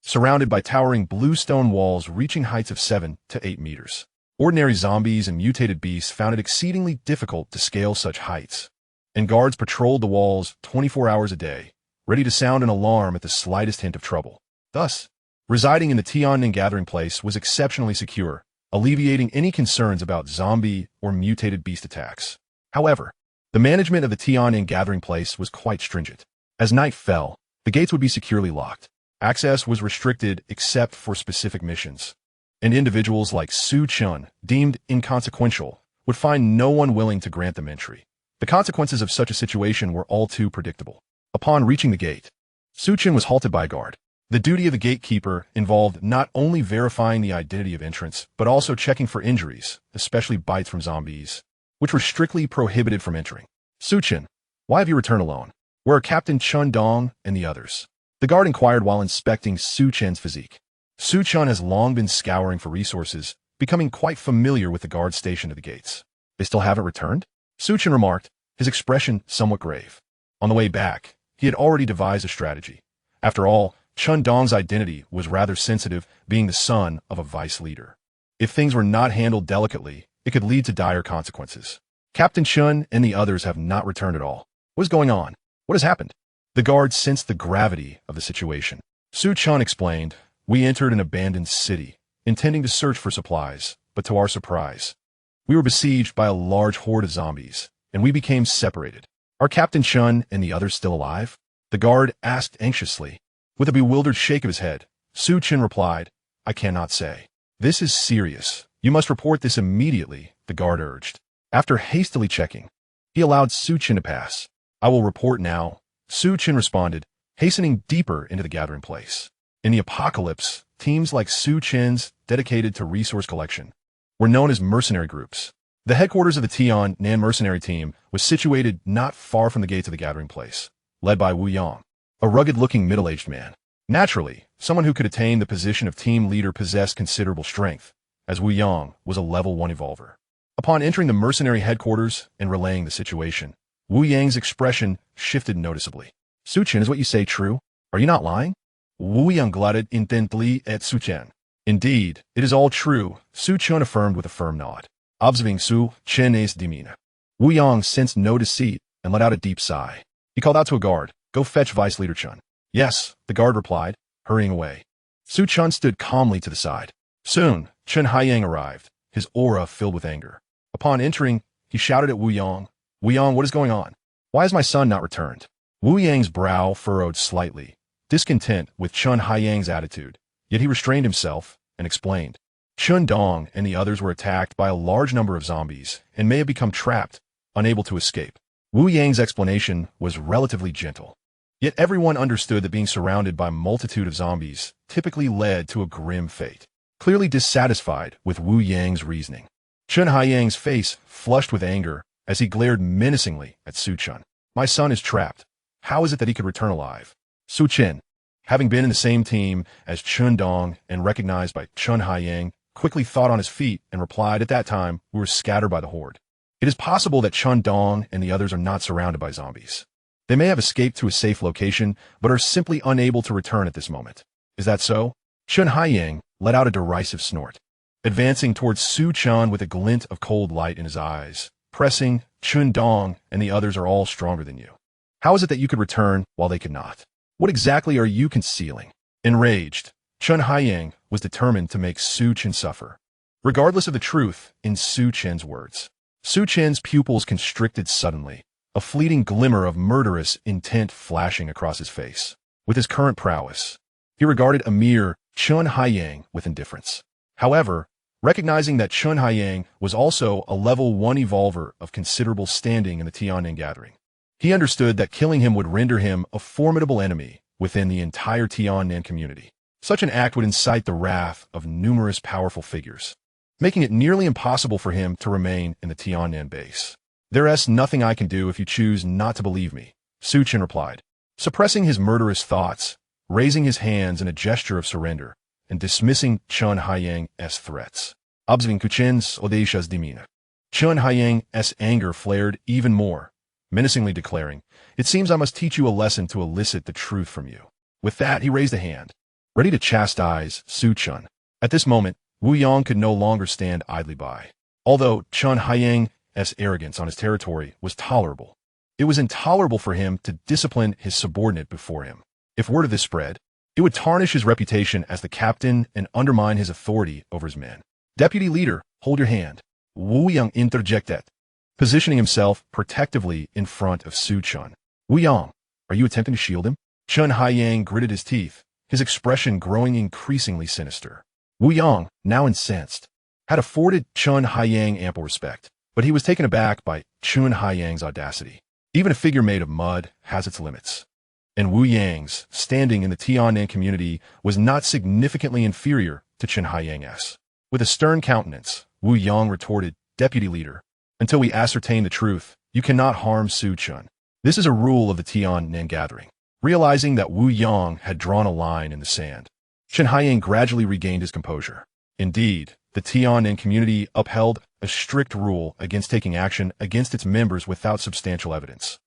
surrounded by towering blue stone walls reaching heights of 7 to 8 meters. Ordinary zombies and mutated beasts found it exceedingly difficult to scale such heights, and guards patrolled the walls 24 hours a day, ready to sound an alarm at the slightest hint of trouble. Thus, residing in the Tian-Nan gathering place was exceptionally secure, alleviating any concerns about zombie or mutated beast attacks. However, the management of the Tian-Nan gathering place was quite stringent. As night fell, the gates would be securely locked. Access was restricted except for specific missions, and individuals like Su Chen, deemed inconsequential, would find no one willing to grant them entry. The consequences of such a situation were all too predictable. Upon reaching the gate, Su Chen was halted by a guard. The duty of the gatekeeper involved not only verifying the identity of entrants, but also checking for injuries, especially bites from zombies, which were strictly prohibited from entering. Su Chen, why have you returned alone? Where are Captain Chun Dong and the others? The guard inquired while inspecting Su Chen's physique. Su Chen has long been scouring for resources, becoming quite familiar with the guards stationed at the gates. They still haven't returned? Su Chen remarked, his expression somewhat grave. On the way back, he had already devised a strategy. After all, Chun Dong's identity was rather sensitive, being the son of a vice leader. If things were not handled delicately, it could lead to dire consequences. Captain Chun and the others have not returned at all. What is going on? What has happened? The guard sensed the gravity of the situation. Su Chen explained, we entered an abandoned city, intending to search for supplies, but to our surprise, we were besieged by a large horde of zombies, and we became separated. Are Captain Chun and the others still alive? The guard asked anxiously. With a bewildered shake of his head, Su Chen replied, I cannot say. This is serious. You must report this immediately, the guard urged. After hastily checking, he allowed Su Chen to pass. I will report now, Su Chen responded, hastening deeper into the gathering place. In the apocalypse, teams like Su Chen's, dedicated to resource collection, were known as mercenary groups. The headquarters of the Tian Nan mercenary team was situated not far from the gates of the gathering place, led by Wu Yang, a rugged-looking middle-aged man. Naturally, someone who could attain the position of team leader possessed considerable strength, as Wu Yang was a level 1 evolver. Upon entering the mercenary headquarters and relaying the situation, Wu Yang's expression shifted noticeably. Su Chen, is what you say true? Are you not lying? Wu Yang glutted intently at Su Chen. Indeed, it is all true, Su Chen affirmed with a firm nod. Observing Su Chen's demeanor, Wu Yang sensed no deceit and let out a deep sigh. He called out to a guard, "Go fetch Vice Leader Chen." "Yes," the guard replied, hurrying away. Su Chen stood calmly to the side. Soon, Chen Haiyang arrived, his aura filled with anger. Upon entering, he shouted at Wu Yang, "Wu Yang, what is going on? Why has my son not returned?" Wu Yang's brow furrowed slightly, discontent with Chen Haiyang's attitude, yet he restrained himself and explained. Chun Dong and the others were attacked by a large number of zombies and may have become trapped, unable to escape. Wu Yang's explanation was relatively gentle. Yet everyone understood that being surrounded by a multitude of zombies typically led to a grim fate. Clearly dissatisfied with Wu Yang's reasoning, Chen Haiyang's face flushed with anger as he glared menacingly at Su Chen. "My son is trapped. How is it that he could return alive?" Su Chen, having been in the same team as Chun Dong and recognized by Chen Haiyang, quickly thought on his feet and replied, "At that time, we were scattered by the horde. It is possible that Chun Dong and the others are not surrounded by zombies. They may have escaped to a safe location, but are simply unable to return at this moment. Is that so?" Chen Haiyang let out a derisive snort, advancing towards Su Chen with a glint of cold light in his eyes, pressing, "Chun Dong and the others are all stronger than you. How is it that you could return while they could not? What exactly are you concealing?" Enraged, Chen Haiyang was determined to make Su Chen suffer, regardless of the truth in Su Chen's words. Su Chen's pupils constricted suddenly, a fleeting glimmer of murderous intent flashing across his face. With his current prowess, he regarded a mere Chen Haiyang with indifference. However, recognizing that Chen Haiyang was also a level 1 evolver of considerable standing in the Tianan gathering, he understood that killing him would render him a formidable enemy within the entire Tianan community. Such an act would incite the wrath of numerous powerful figures, making it nearly impossible for him to remain in the Tianan base. "There is nothing I can do if you choose not to believe me," Su Chen replied, suppressing his murderous thoughts, raising his hands in a gesture of surrender, and dismissing Chen Haiyang's threats. Observing Kuchen's audacious demeanor, Chen Haiyang's anger flared even more, menacingly declaring, "It seems I must teach you a lesson to elicit the truth from you." With that, he raised a hand, ready to chastise Su Chen. At this moment, Wu Yang could no longer stand idly by. Although Chen Haiyang's arrogance on his territory was tolerable, it was intolerable for him to discipline his subordinate before him. If word of this spread, it would tarnish his reputation as the captain and undermine his authority over his men. "Deputy leader, hold your hand," Wu Yang interjected, positioning himself protectively in front of Su Chen. "Wu Yang, are you attempting to shield him?" Chen Haiyang gritted his teeth, his expression growing increasingly sinister. Wu Yang, now incensed, had afforded Chen Haiyang ample respect, but he was taken aback by Chen Haiyang's audacity. Even a figure made of mud has its limits, and Wu Yang's standing in the Tianan community was not significantly inferior to Chen Haiyang's. With a stern countenance, Wu Yang retorted, "Deputy leader, until we ascertain the truth, you cannot harm Su Chen. This is a rule of the Tianan gathering." Realizing that Wu Yang had drawn a line in the sand, Chen Haiyang gradually regained his composure. Indeed, the Tianan community upheld a strict rule against taking action against its members without substantial evidence.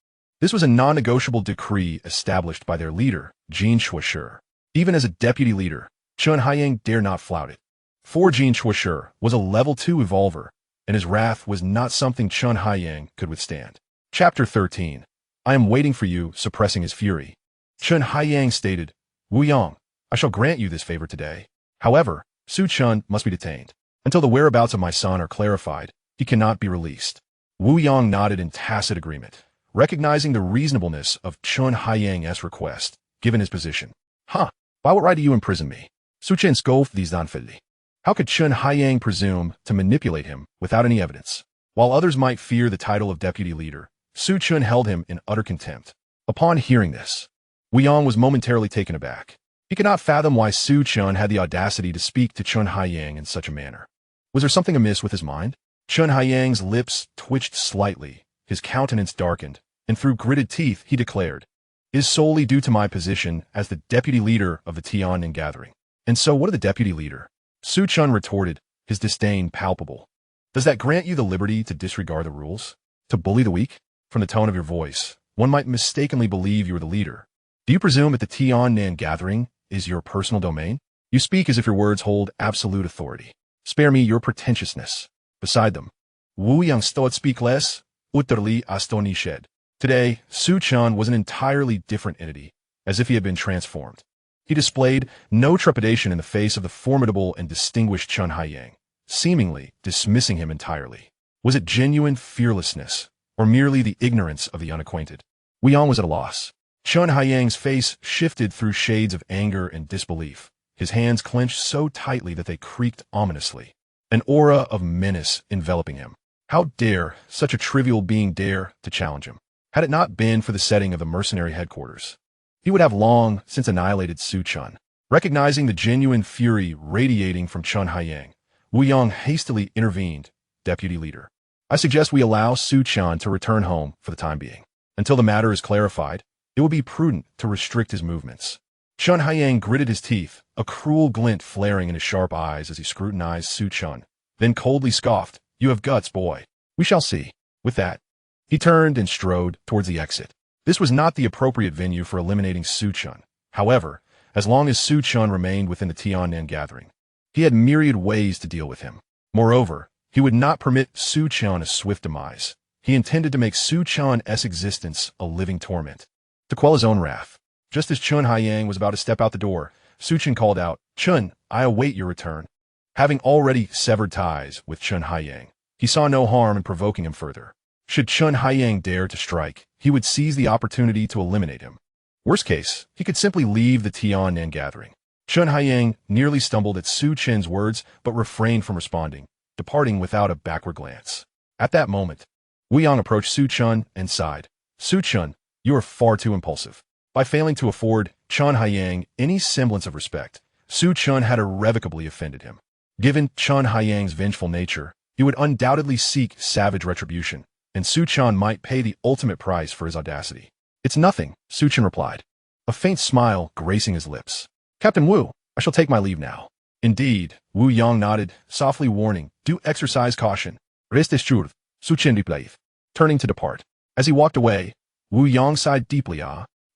This was a non-negotiable decree established by their leader, Jin Shuoshi. Even as a deputy leader, Chen Haiyang dare not flout it. For Jin Shuoshi was a level 2 evolver, and his wrath was not something Chen Haiyang could withstand. Chapter 13. I am waiting for you, suppressing his fury. Chen Haiyang stated, "Wu Yang, I shall grant you this favor today. However, Su Chen must be detained. Until the whereabouts of my son are clarified, he cannot be released." Wu Yang nodded in tacit agreement, recognizing the reasonableness of Chen Haiyang's request, given his position. "Huh, by what right do you imprison me?" Su Chen scoffed these unfitly. How could Chen Haiyang presume to manipulate him without any evidence? While others might fear the title of deputy leader, Su Chen held him in utter contempt. Upon hearing this, Wu Yang was momentarily taken aback. He could not fathom why Su Chen had the audacity to speak to Chen Haiyang in such a manner. Was there something amiss with his mind? Chen Haiyang's lips twitched slightly, his countenance darkened, and through gritted teeth he declared, "It is solely due to my position as the deputy leader of the Tiannan gathering." "And so what of the deputy leader?" Su Chen retorted, his disdain palpable. "Does that grant you the liberty to disregard the rules? To bully the weak? From the tone of your voice, one might mistakenly believe you are the leader. Do you presume that the Tiannan gathering is your personal domain? You speak as if your words hold absolute authority. Spare me your pretentiousness." Beside them, Wu Yang stood speak less, utterly astonished. Today, Su Chen was an entirely different entity, as if he had been transformed. He displayed no trepidation in the face of the formidable and distinguished Chen Haiyang, seemingly dismissing him entirely. Was it genuine fearlessness, or merely the ignorance of the unacquainted? Wu Yang was at a loss. Chen Haiyang's face shifted through shades of anger and disbelief, his hands clenched so tightly that they creaked ominously, an aura of menace enveloping him. How dare such a trivial being dare to challenge him? Had it not been for the setting of the mercenary headquarters, he would have long since annihilated Su Chen. Recognizing the genuine fury radiating from Chen Haiyang, Wu Yang hastily intervened. "Deputy leader, I suggest we allow Su Chen to return home for the time being. Until the matter is clarified, it would be prudent to restrict his movements." Chen Haiyang gritted his teeth, a cruel glint flaring in his sharp eyes as he scrutinized Su Chen, then coldly scoffed, "You have guts, boy. We shall see." With that, he turned and strode towards the exit. This was not the appropriate venue for eliminating Su Chen. However, as long as Su Chen remained within the Tiannan gathering, he had myriad ways to deal with him. Moreover, he would not permit Su Chen a swift demise. He intended to make Su Chen's existence a living torment. To quell his own wrath, just as Chen Haiyang was about to step out the door, Su Chen called out, "Chen, I await your return." Having already severed ties with Chen Haiyang, he saw no harm in provoking him further. Should Chen Haiyang dare to strike, he would seize the opportunity to eliminate him. Worst case, he could simply leave the Tiannan gathering. Chen Haiyang nearly stumbled at Su Chen's words but refrained from responding, departing without a backward glance. At that moment, Wu Yang approached Su Chen and sighed, "Su Chen, you are far too impulsive." By failing to afford Chen Haiyang any semblance of respect, Su Chen had irrevocably offended him. Given Chen Haiyang's vengeful nature, he would undoubtedly seek savage retribution, and Su Chen might pay the ultimate price for his audacity. "It's nothing," Su Chen replied, a faint smile gracing his lips. "Captain Wu, I shall take my leave now." "Indeed," Wu Yang nodded, softly warning, "Do exercise caution. Reste assured, Su Chen replied, turning to depart. As he walked away, Wu Yang sighed deeply.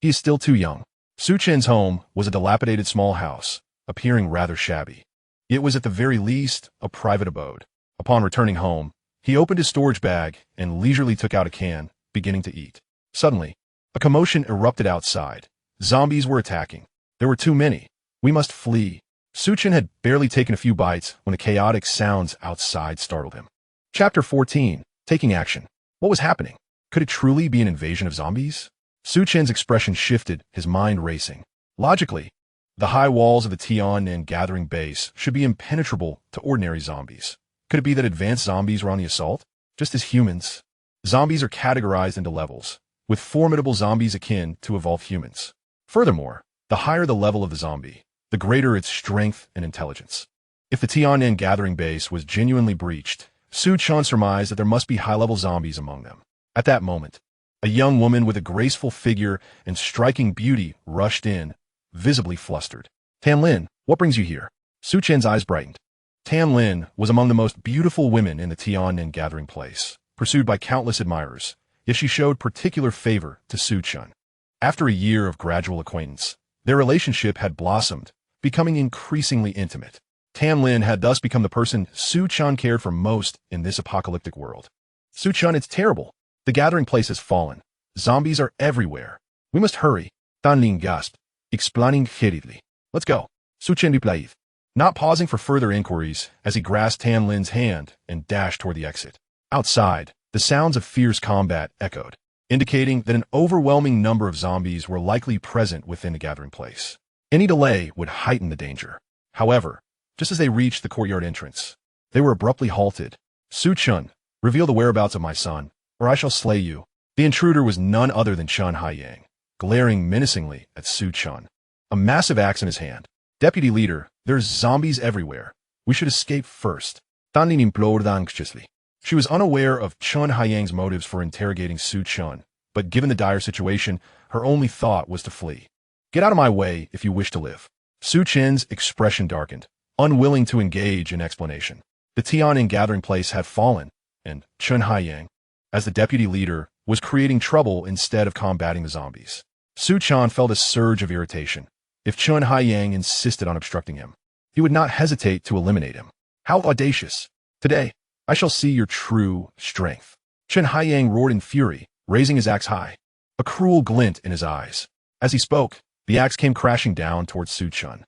He is still too young. Su Chen's home was a dilapidated small house, appearing rather shabby. It was at the very least a private abode. Upon returning home, he opened his storage bag and leisurely took out a can, beginning to eat. Suddenly, a commotion erupted outside. Zombies were attacking. There were too many. "We must flee." Su Chen had barely taken a few bites when the chaotic sounds outside startled him. Chapter 14. Taking action. What was happening? Could it truly be an invasion of zombies? Su Chen's expression shifted, his mind racing. Logically, the high walls of the Tiannan gathering base should be impenetrable to ordinary zombies. Could it be that advanced zombies were on the assault? Just as humans. Zombies are categorized into levels, with formidable zombies akin to evolved humans. Furthermore, the higher the level of the zombie, the greater its strength and intelligence. If the Tiannan gathering base was genuinely breached, Su Chen surmised that there must be high-level zombies among them. At that moment, a young woman with a graceful figure and striking beauty rushed in, visibly flustered. "Tan Lin, what brings you here?" Su Chen's eyes brightened. Tan Lin was among the most beautiful women in the Tiannan gathering place, pursued by countless admirers, yet she showed particular favor to Su Chen. After a year of gradual acquaintance, their relationship had blossomed, becoming increasingly intimate. Tan Lin had thus become the person Su Chen cared for most in this apocalyptic world. "Su Chen, it's terrible. The gathering place has fallen. Zombies are everywhere. We must hurry." Tan Lin gasped, explaining hurriedly. "Let's go." Su Chen replied, not pausing for further inquiries as he grasped Tan Lin's hand and dashed toward the exit. Outside, the sounds of fierce combat echoed, indicating that an overwhelming number of zombies were likely present within the gathering place. Any delay would heighten the danger. However, Just as they reached the courtyard entrance, they were abruptly halted. Su Chen, reveal the whereabouts of my son, or I shall slay you. The intruder was none other than Chen Haiyang, glaring menacingly at Su Chen, a massive axe in his hand. Deputy leader, there's zombies everywhere. We should escape first. Tandin implored anxiously. She was unaware of Chen Haiyang's motives for interrogating Su Chen, but given the dire situation, her only thought was to flee. Get out of my way if you wish to live. Su Chen's expression darkened, unwilling to engage in explanation. The Tianin gathering place had fallen, and Chen Haiyang, as the deputy leader, was creating trouble instead of combating the zombies. Su Chen felt a surge of irritation. If Chen Haiyang insisted on obstructing him, he would not hesitate to eliminate him. How audacious! Today, I shall see your true strength. Chen Haiyang roared in fury, raising his axe high, a cruel glint in his eyes. As he spoke, the axe came crashing down towards Su Chen.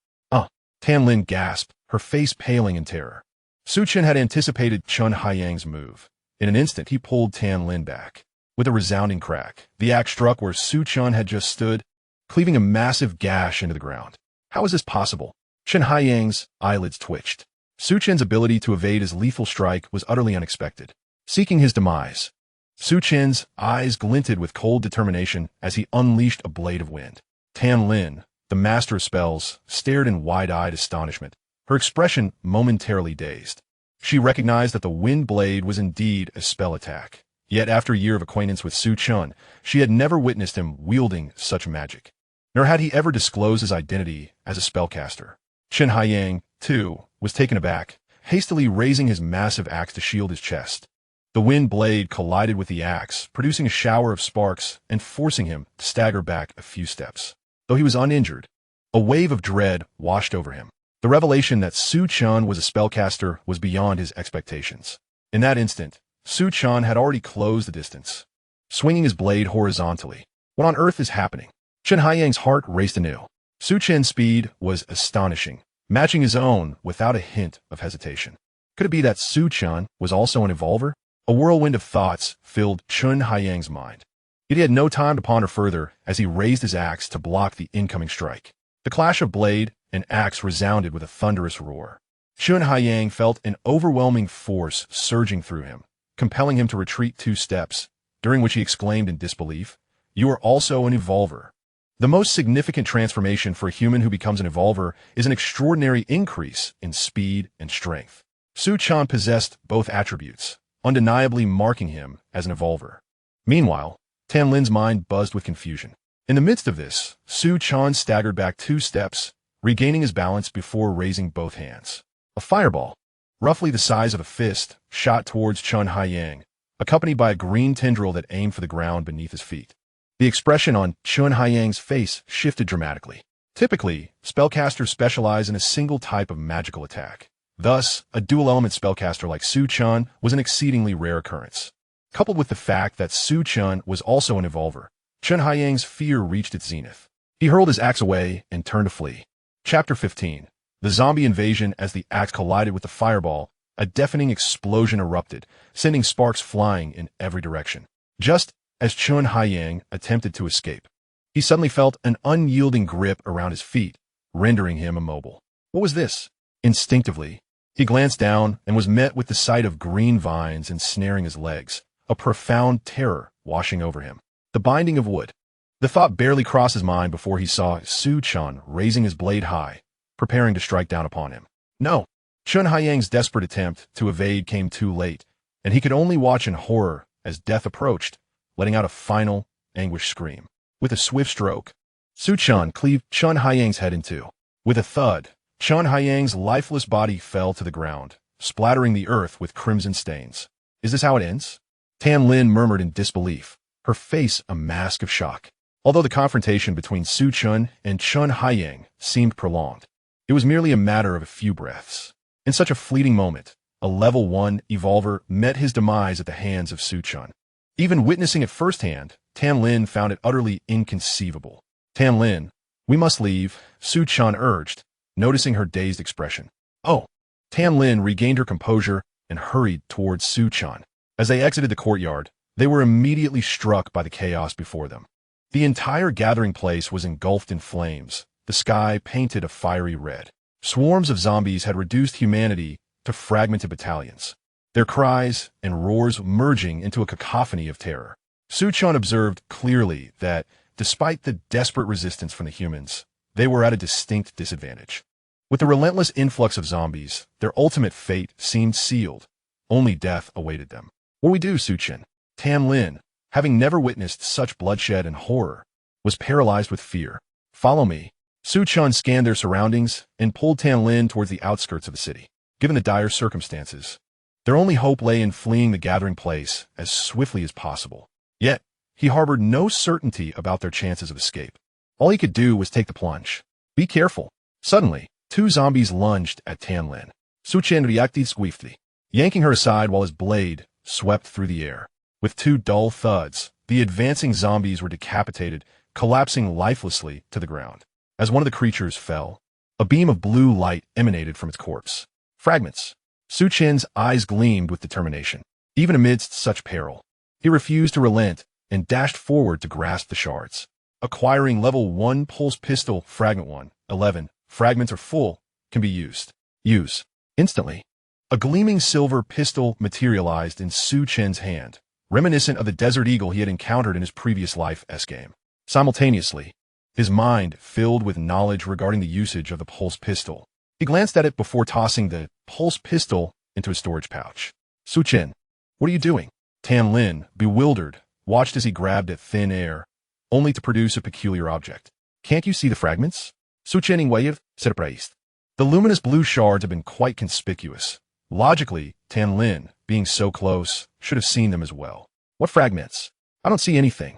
Tan Lin gasped, her face paling in terror. Su Chen had anticipated Chen Haiyang's move. In an instant, he pulled Tan Lin back. With a resounding crack, the axe struck where Su Chen had just stood, cleaving a massive gash into the ground. How is this possible? Chen Haiyang's eyelids twitched. Su Chen's ability to evade his lethal strike was utterly unexpected. Seeking his demise, Su Chen's eyes glinted with cold determination as he unleashed a blade of wind. Tan Lin, the master of spells, stared in wide-eyed astonishment, her expression momentarily dazed. She recognized that the wind blade was indeed a spell attack. Yet after a year of acquaintance with Su Chen, she had never witnessed him wielding such magic. Nor had he ever disclosed his identity as a spellcaster. Chen Haiyang, too, was taken aback, hastily raising his massive axe to shield his chest. The wind blade collided with the axe, producing a shower of sparks and forcing him to stagger back a few steps. Though he was uninjured, a wave of dread washed over him. The revelation that Su Chen was a spellcaster was beyond his expectations. In that instant, Su Chen had already closed the distance, swinging his blade horizontally. What on earth is happening? Chen Haiyang's heart raced anew. Su Chen's speed was astonishing, matching his own without a hint of hesitation. Could it be that Su Chen was also an evolver? A whirlwind of thoughts filled Chen Haiyang's mind. Yet he had no time to ponder further as he raised his axe to block the incoming strike. The clash of blade and axe resounded with a thunderous roar. Chen Haiyang felt an overwhelming force surging through him, compelling him to retreat 2 steps, during which he exclaimed in disbelief, "You are also an evolver." The most significant transformation for a human who becomes an evolver is an extraordinary increase in speed and strength. Su Chen possessed both attributes, undeniably marking him as an evolver. Meanwhile, Tan Lin's mind buzzed with confusion. In the midst of this, Su Chen staggered back 2 steps, regaining his balance before raising both hands. A fireball, roughly the size of a fist, shot towards Chen Haiyang, accompanied by a green tendril that aimed for the ground beneath his feet. The expression on Chen Haiyang's face shifted dramatically. Typically, spellcasters specialize in a single type of magical attack. Thus, a dual-element spellcaster like Su Chen was an exceedingly rare occurrence. Coupled with the fact that Su Chen was also an evolver, Chen Haiyang's fear reached its zenith. He hurled his axe away and turned to flee. Chapter 15. The zombie invasion. As the axe collided with the fireball, a deafening explosion erupted, sending sparks flying in every direction. Just as Chen Haiyang attempted to escape, he suddenly felt an unyielding grip around his feet, rendering him immobile. What was this? Instinctively, he glanced down and was met with the sight of green vines ensnaring his legs, a profound terror washing over him. The binding of wood. The thought barely crossed his mind before he saw Su Chen raising his blade high, preparing to strike down upon him. No! Chen Haiyang's desperate attempt to evade came too late, and he could only watch in horror as death approached, letting out a final, anguished scream. With a swift stroke, Su Chen cleaved Chen Haiyang's head in 2. With a thud, Chen Haiyang's lifeless body fell to the ground, splattering the earth with crimson stains. Is this how it ends? Tan Lin murmured in disbelief, her face a mask of shock. Although the confrontation between Su Chen and Chen Haiyang seemed prolonged, it was merely a matter of a few breaths. In such a fleeting moment, a level 1 evolver met his demise at the hands of Su Chen. Even witnessing it firsthand, Tan Lin found it utterly inconceivable. Tan Lin, we must leave, Su Chen urged, noticing her dazed expression. Oh! Tan Lin regained her composure and hurried towards Su Chen. As they exited the courtyard, they were immediately struck by the chaos before them. The entire gathering place was engulfed in flames, the sky painted a fiery red. Swarms of zombies had reduced humanity to fragmented battalions, their cries and roars merging into a cacophony of terror. Chen observed clearly that, despite the desperate resistance from the humans, they were at a distinct disadvantage. With the relentless influx of zombies, their ultimate fate seemed sealed. Only death awaited them. What do we do, Chen? Tan Lin, having never witnessed such bloodshed and horror, was paralyzed with fear. Follow me. Chen scanned their surroundings and pulled Tan Lin towards the outskirts of the city. Given the dire circumstances, their only hope lay in fleeing the gathering place as swiftly as possible. Yet, he harbored no certainty about their chances of escape. All he could do was take the plunge. Be careful. Suddenly, 2 zombies lunged at Tan Lin. Chen reacted swiftly, yanking her aside while his blade swept through the air. With 2 dull thuds, the advancing zombies were decapitated, collapsing lifelessly to the ground. As one of the creatures fell, a beam of blue light emanated from its corpse. Fragments. Chen's eyes gleamed with determination. Even amidst such peril, he refused to relent and dashed forward to grasp the shards. Acquiring level 1 pulse pistol, Fragment 1, 11. Fragments are full, can be used. Use. Instantly, a gleaming silver pistol materialized in Chen's hand, reminiscent of the Desert Eagle he had encountered in his previous life Endgame. Simultaneously, his mind filled with knowledge regarding the usage of the pulse pistol. He glanced at it before tossing the pulse pistol into his storage pouch. Chen, what are you doing? Tan Lin, bewildered, watched as he grabbed at thin air, only to produce a peculiar object. Can't you see the fragments? Chen waved, surprised. The luminous blue shards had been quite conspicuous. Logically, Tan Lin, being so close, should have seen them as well. What fragments? I don't see anything.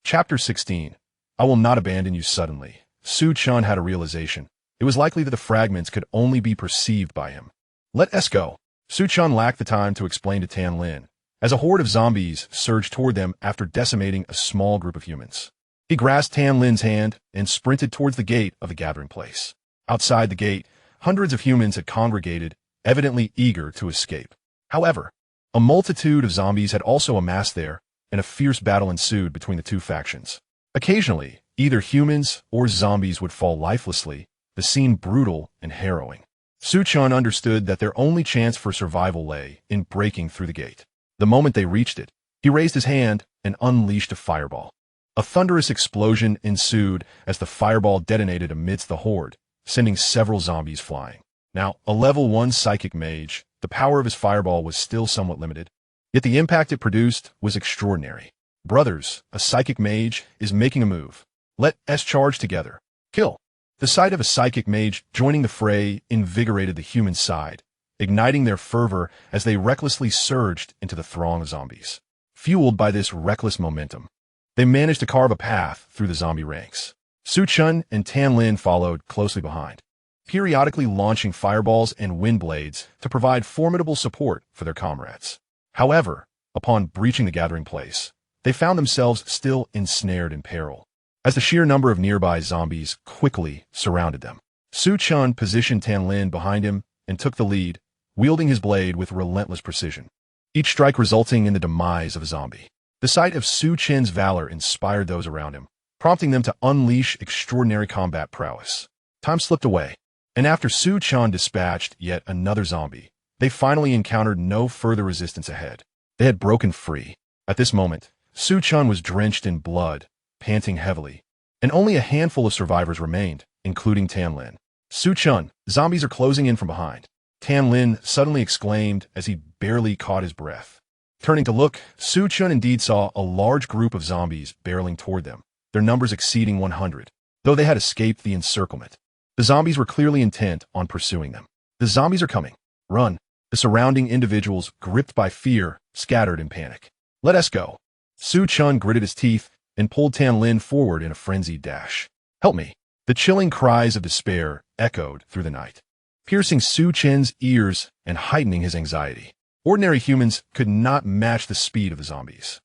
Chapter 16. I will not abandon you suddenly. Chen had a realization. It was likely that the fragments could only be perceived by him. Let us go. Chen lacked the time to explain to Tan Lin, as a horde of zombies surged toward them after decimating a small group of humans. He grasped Tan Lin's hand and sprinted towards the gate of the gathering place. Outside the gate, hundreds of humans had congregated, evidently eager to escape. However, a multitude of zombies had also amassed there, and a fierce battle ensued between the 2 factions. Occasionally, either humans or zombies would fall lifelessly, the scene brutal and harrowing. Chen understood that their only chance for survival lay in breaking through the gate. The moment they reached it, he raised his hand and unleashed a fireball. A thunderous explosion ensued as the fireball detonated amidst the horde, sending several zombies flying. Now, a level 1 psychic mage, the power of his fireball was still somewhat limited, yet the impact it produced was extraordinary. Brothers, a psychic mage is making a move. Let us charge together. Kill. The sight of a psychic mage joining the fray invigorated the human side, igniting their fervor as they recklessly surged into the throng of zombies. Fueled by this reckless momentum, they managed to carve a path through the zombie ranks. Chen and Tan Lin followed closely behind, periodically launching fireballs and wind blades to provide formidable support for their comrades. However, upon breaching the gathering place, they found themselves still ensnared in peril, as the sheer number of nearby zombies quickly surrounded them. Chen positioned Tan Lin behind him and took the lead, wielding his blade with relentless precision, each strike resulting in the demise of a zombie. The sight of Chen's valor inspired those around him, prompting them to unleash extraordinary combat prowess. Time slipped away, and after Chen dispatched yet another zombie, they finally encountered no further resistance ahead. They had broken free. At this moment, Chen was drenched in blood, panting heavily, and only a handful of survivors remained, including Tan Lin. Chen, zombies are closing in from behind. Tan Lin suddenly exclaimed as he barely caught his breath. Turning to look, Chen indeed saw a large group of zombies barreling toward them, their numbers exceeding 100, though they had escaped the encirclement. The zombies were clearly intent on pursuing them. The zombies are coming. Run. The surrounding individuals, gripped by fear, scattered in panic. Let us go. Chen gritted his teeth and pulled Tan Lin forward in a frenzied dash. Help me. The chilling cries of despair echoed through the night, piercing Chen's ears and heightening his anxiety. Ordinary humans could not match the speed of the zombies.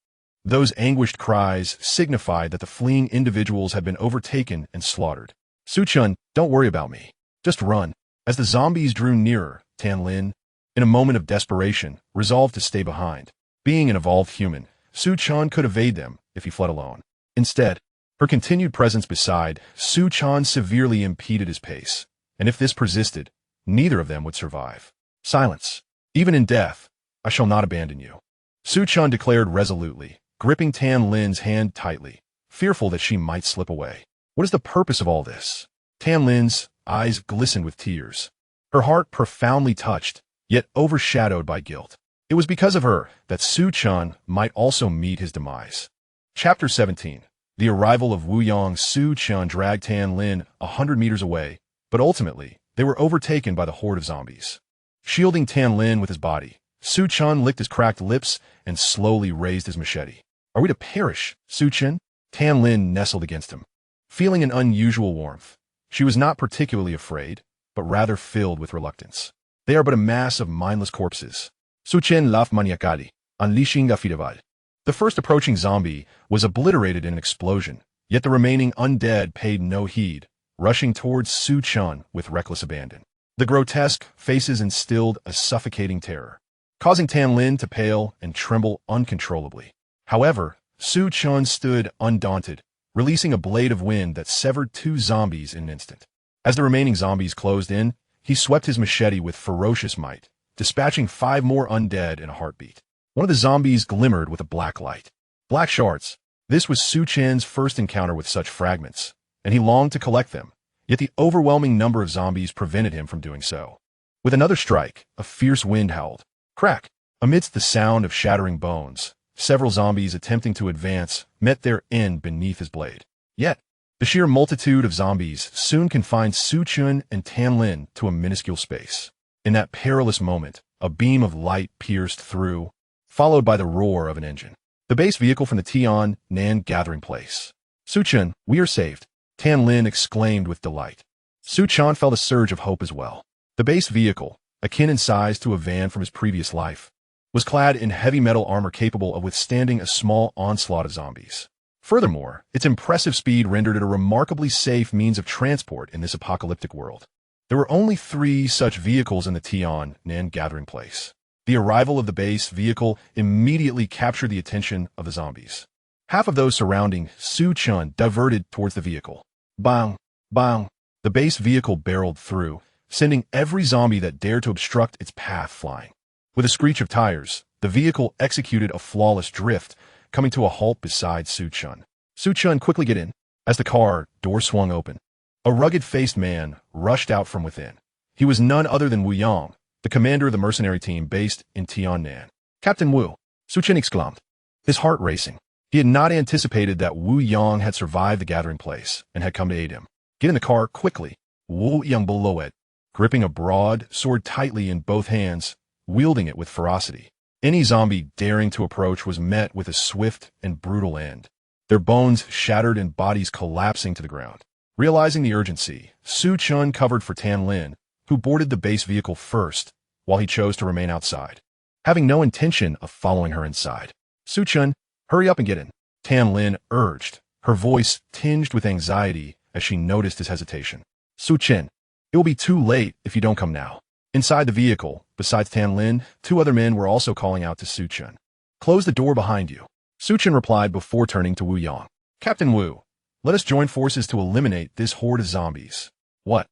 Those anguished cries signified that the fleeing individuals had been overtaken and slaughtered. Chen, don't worry about me. Just run. As the zombies drew nearer, Tan Lin, in a moment of desperation, resolved to stay behind. Being an evolved human, Chen could evade them if he fled alone. Instead, Her continued presence beside Su Chen severely impeded his pace, and if this persisted, neither of them would survive. Silence. Even in death, I shall not abandon you, Su Chen declared resolutely, gripping Tan Lin's hand tightly, fearful that she might slip away. What is the purpose of all this? Tan Lin's eyes glistened with tears, her heart profoundly touched, yet overshadowed by guilt. It was because of her that Su Chen might also meet his demise. Chapter 17. The arrival of Wu Yang. Su Chen dragged Tan Lin 100 meters away, but ultimately, they were overtaken by the horde of zombies. Shielding Tan Lin with his body, Su Chen licked his cracked lips and slowly raised his machete. Are we to perish, Su Chen? Tan Lin nestled against him. Feeling an unusual warmth, she was not particularly afraid, but rather filled with reluctance. They are but a mass of mindless corpses. Su Chen laughed maniacally, unleashing a fideval. The first approaching zombie was obliterated in an explosion, yet the remaining undead paid no heed, rushing towards Su Chen with reckless abandon. The grotesque faces instilled a suffocating terror, causing Tan Lin to pale and tremble uncontrollably. However, Su Chen stood undaunted, releasing a blade of wind that severed 2 zombies in an instant. As the remaining zombies closed in, he swept his machete with ferocious might, dispatching 5 more undead in a heartbeat. One of the zombies glimmered with a black light. Black shards. This was Su Chen's first encounter with such fragments, and he longed to collect them, yet the overwhelming number of zombies prevented him from doing so. With another strike, a fierce wind howled. Crack! Amidst the sound of shattering bones, several zombies attempting to advance met their end beneath his blade. Yet, the sheer multitude of zombies soon confined Su Chen and Tan Lin to a minuscule space. In that perilous moment, a beam of light pierced through, followed by the roar of an engine. The base vehicle from the Tian Nan gathering place. Su Chen, we are saved, Tan Lin exclaimed with delight. Su Chen felt a surge of hope as well. The base vehicle, akin in size to a van from his previous life, was clad in heavy metal armor capable of withstanding a small onslaught of zombies. Furthermore, its impressive speed rendered it a remarkably safe means of transport in this apocalyptic world. There were only 3 such vehicles in the Tian Nan gathering place. The arrival of the base vehicle immediately captured the attention of the zombies. Half of those surrounding Su Chen diverted towards the vehicle. Bang! Bang! The base vehicle barreled through, sending every zombie that dared to obstruct its path flying. With a screech of tires, the vehicle executed a flawless drift, coming to a halt beside Su Chen. Su Chen, quickly get in. As the car door swung open, a rugged-faced man rushed out from within. He was none other than Wu Yang, the commander of the mercenary team based in Tiannan. Captain Wu, Su Chen exclaimed, his heart racing. He had not anticipated that Wu Yang had survived the gathering place and had come to aid him. Get in the car quickly. Wu Yang bellowed, gripping a broad sword tightly in both hands, wielding it with ferocity. Any zombie daring to approach was met with a swift and brutal end, their bones shattered and bodies collapsing to the ground. Realizing the urgency, Su Chen covered for Tan Lin, who boarded the base vehicle first, while he chose to remain outside, having no intention of following her inside. Su Chen, hurry up and get in, Tan Lin urged, her voice tinged with anxiety as she noticed his hesitation. Su Chen, it will be too late if you don't come now. Inside the vehicle, besides Tan Lin, 2 other men were also calling out to Su Chen. Close the door behind you, Su Chen replied before turning to Wu Yang. Captain Wu, let us join forces to eliminate this horde of zombies. What?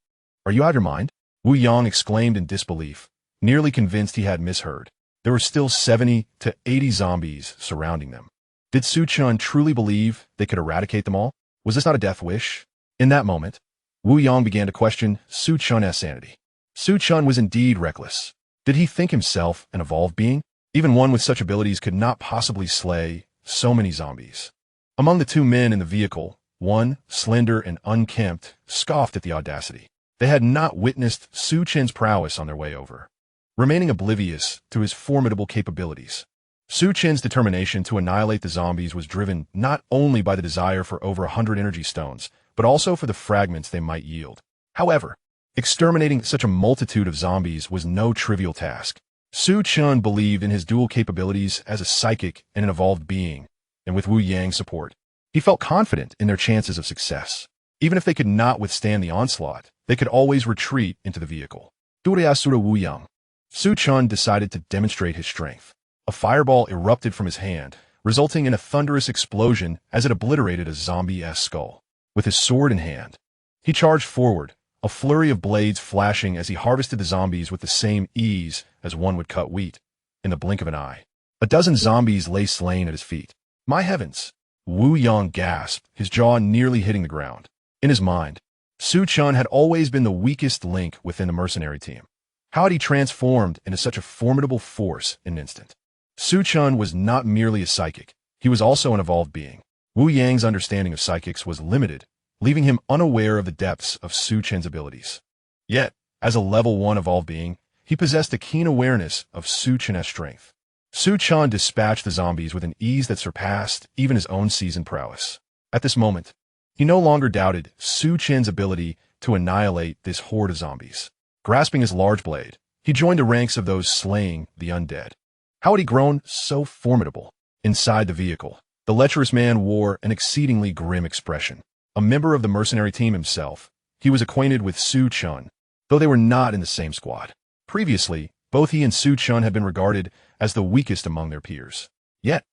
Are you out of your mind? Wu Yang exclaimed in disbelief, nearly convinced he had misheard. There were still 70 to 80 zombies surrounding them. Did Su Chen truly believe they could eradicate them all? Was this not a death wish? In that moment, Wu Yang began to question Su Chen's sanity. Su Chen was indeed reckless. Did he think himself an evolved being? Even one with such abilities could not possibly slay so many zombies. Among the 2 men in the vehicle, one, slender and unkempt, scoffed at the audacity. They had not witnessed Su Chen's prowess on their way over, remaining oblivious to his formidable capabilities. Su Chen's determination to annihilate the zombies was driven not only by the desire for over 100 energy stones, but also for the fragments they might yield. However, exterminating such a multitude of zombies was no trivial task. Su Chen believed in his dual capabilities as a psychic and an evolved being, and with Wu Yang's support, he felt confident in their chances of success. Even if they could not withstand the onslaught, they could always retreat into the vehicle. Durayasura Wu Yang. Su Chen decided to demonstrate his strength. A fireball erupted from his hand, resulting in a thunderous explosion as it obliterated a zombie-esque skull. With his sword in hand, he charged forward, a flurry of blades flashing as he harvested the zombies with the same ease as one would cut wheat. In the blink of an eye, a dozen zombies lay slain at his feet. My heavens! Wu Yang gasped, his jaw nearly hitting the ground. In his mind, Su Chen had always been the weakest link within the mercenary team. How had he transformed into such a formidable force in an instant? Su Chen was not merely a psychic, he was also an evolved being. Wu Yang's understanding of psychics was limited, leaving him unaware of the depths of Su Chen's abilities. Yet, as a level 1 evolved being, he possessed a keen awareness of Su Chen's strength. Su Chen dispatched the zombies with an ease that surpassed even his own seasoned prowess. At this moment, he no longer doubted Su Chen's ability to annihilate this horde of zombies. Grasping his large blade, he joined the ranks of those slaying the undead. How had he grown so formidable? Inside the vehicle, the lecherous man wore an exceedingly grim expression. A member of the mercenary team himself, he was acquainted with Su Chen, though they were not in the same squad. Previously, both he and Su Chen had been regarded as the weakest among their peers. Yet,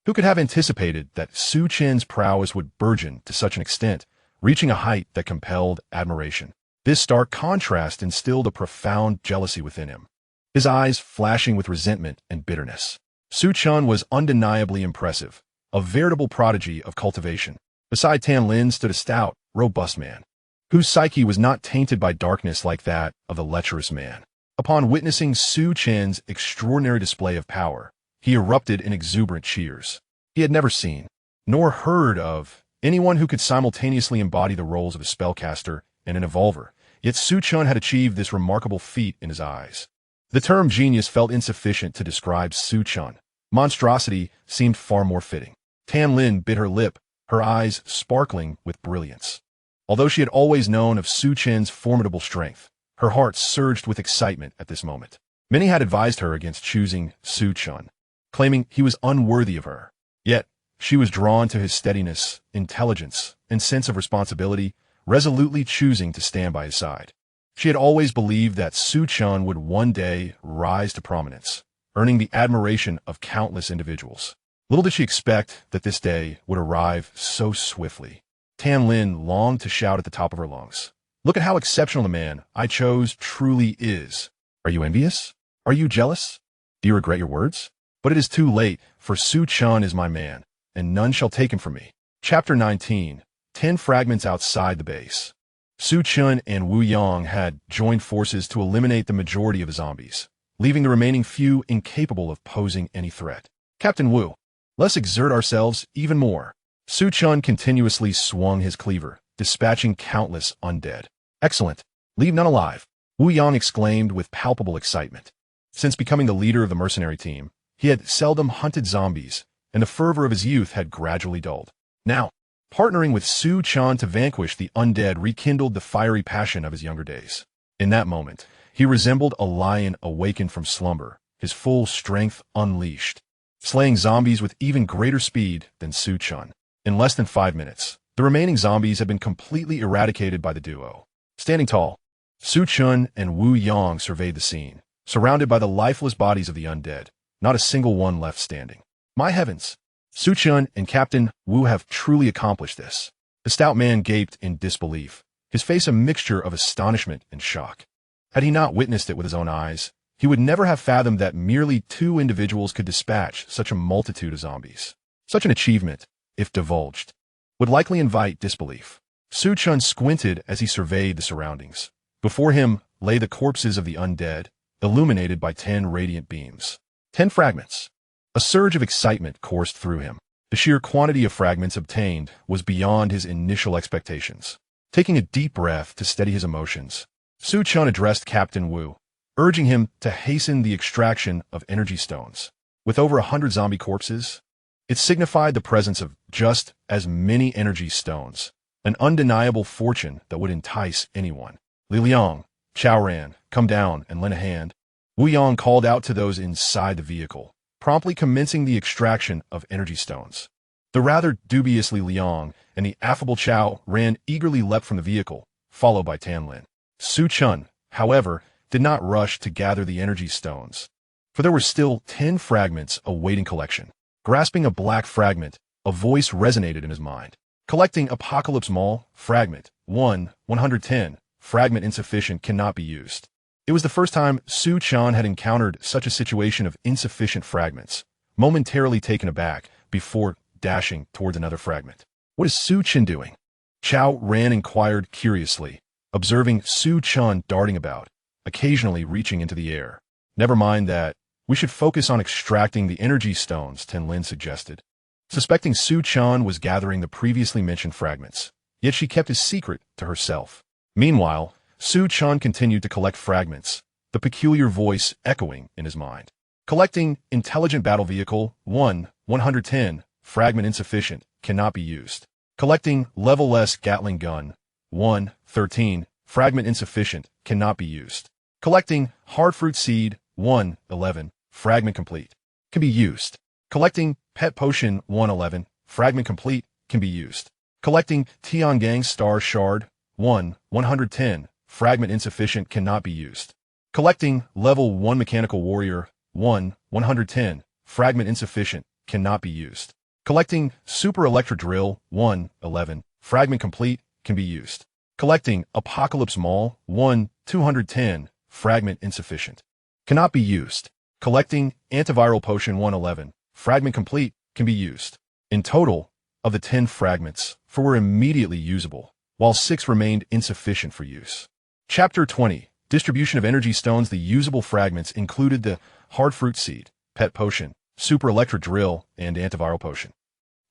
who could have anticipated that Su Chen's prowess would burgeon to such an extent, reaching a height that compelled admiration? This stark contrast instilled a profound jealousy within him, his eyes flashing with resentment and bitterness. Su Chen was undeniably impressive, a veritable prodigy of cultivation. Beside Tan Lin stood a stout, robust man, whose psyche was not tainted by darkness like that of the lecherous man. Upon witnessing Su Chen's extraordinary display of power, he erupted in exuberant cheers. He had never seen, nor heard of, anyone who could simultaneously embody the roles of a spellcaster and an evolver, yet Su Chen had achieved this remarkable feat in his eyes. The term genius felt insufficient to describe Su Chen. Monstrosity seemed far more fitting. Tan Lin bit her lip, her eyes sparkling with brilliance. Although she had always known of Su Chen's formidable strength, her heart surged with excitement at this moment. Many had advised her against choosing Su Chen, claiming he was unworthy of her. Yet, she was drawn to his steadiness, intelligence, and sense of responsibility, resolutely choosing to stand by his side. She had always believed that Su Chen would one day rise to prominence, earning the admiration of countless individuals. Little did she expect that this day would arrive so swiftly. Tan Lin longed to shout at the top of her lungs. Look at how exceptional the man I chose truly is. Are you envious? Are you jealous? Do you regret your words? But it is too late, for Su Chen is my man, and none shall take him from me. Chapter 19. 10 Fragments outside the base. Su Chen and Wu Yang had joined forces to eliminate the majority of the zombies, leaving the remaining few incapable of posing any threat. Captain Wu, let's exert ourselves even more. Su Chen continuously swung his cleaver, dispatching countless undead. Excellent. Leave none alive, Wu Yang exclaimed with palpable excitement. Since becoming the leader of the mercenary team, he had seldom hunted zombies, and the fervor of his youth had gradually dulled. Now, partnering with Su Chen to vanquish the undead rekindled the fiery passion of his younger days. In that moment, he resembled a lion awakened from slumber, his full strength unleashed, slaying zombies with even greater speed than Su Chen. In less than 5 minutes, the remaining zombies had been completely eradicated by the duo. Standing tall, Su Chen and Wu Yang surveyed the scene, surrounded by the lifeless bodies of the undead, not a single one left standing. My heavens! Su Chen and Captain Wu have truly accomplished this. The stout man gaped in disbelief, his face a mixture of astonishment and shock. Had he not witnessed it with his own eyes, he would never have fathomed that merely 2 individuals could dispatch such a multitude of zombies. Such an achievement, if divulged, would likely invite disbelief. Su Chen squinted as he surveyed the surroundings. Before him lay the corpses of the undead, illuminated by 10 radiant beams. 10 fragments. A surge of excitement coursed through him. The sheer quantity of fragments obtained was beyond his initial expectations. Taking a deep breath to steady his emotions, Su Chen addressed Captain Wu, urging him to hasten the extraction of energy stones. With over 100 zombie corpses, it signified the presence of just as many energy stones, an undeniable fortune that would entice anyone. Li Liang, Chao Ran, come down and lend a hand. Wu Yang called out to those inside the vehicle, promptly commencing the extraction of energy stones. The rather dubiously Liang and the affable Chao Ran eagerly leapt from the vehicle, followed by Tan Lin. Su Chen, however, did not rush to gather the energy stones, for there were still 10 fragments awaiting collection. Grasping a black fragment, a voice resonated in his mind. Collecting Apocalypse Mall, Fragment, 110, Fragment insufficient, cannot be used. It was the first time Chen had encountered such a situation of insufficient fragments, momentarily taken aback before dashing towards another fragment. What is Chen doing? Chao Ran inquired curiously, observing Chen darting about, occasionally reaching into the air. Never mind that. We should focus on extracting the energy stones, Tenlin suggested. Suspecting Chen was gathering the previously mentioned fragments, yet she kept his secret to herself. Meanwhile, Chen continued to collect fragments, the peculiar voice echoing in his mind. Collecting Intelligent Battle Vehicle 110, Fragment insufficient, cannot be used. Collecting Level S Gatling Gun 113, Fragment insufficient, cannot be used. Collecting Hardfruit Seed 111, Fragment complete, can be used. Collecting Pet Potion 111, Fragment complete, can be used. Collecting Tiangang Star Shard 110, Fragment insufficient, cannot be used. Collecting Level 1 Mechanical Warrior 110, Fragment insufficient, cannot be used. Collecting Super Electric Drill 111, Fragment complete, can be used. Collecting Apocalypse Mall 210, Fragment insufficient, cannot be used. Collecting Antiviral Potion 111, Fragment complete, can be used. In total, of the 10 fragments, 4 were immediately usable, while 6 remained insufficient for use. Chapter 20, Distribution of Energy Stones. The usable fragments included the Hardfruit Seed, Pet Potion, Super Electric Drill, and Antiviral Potion.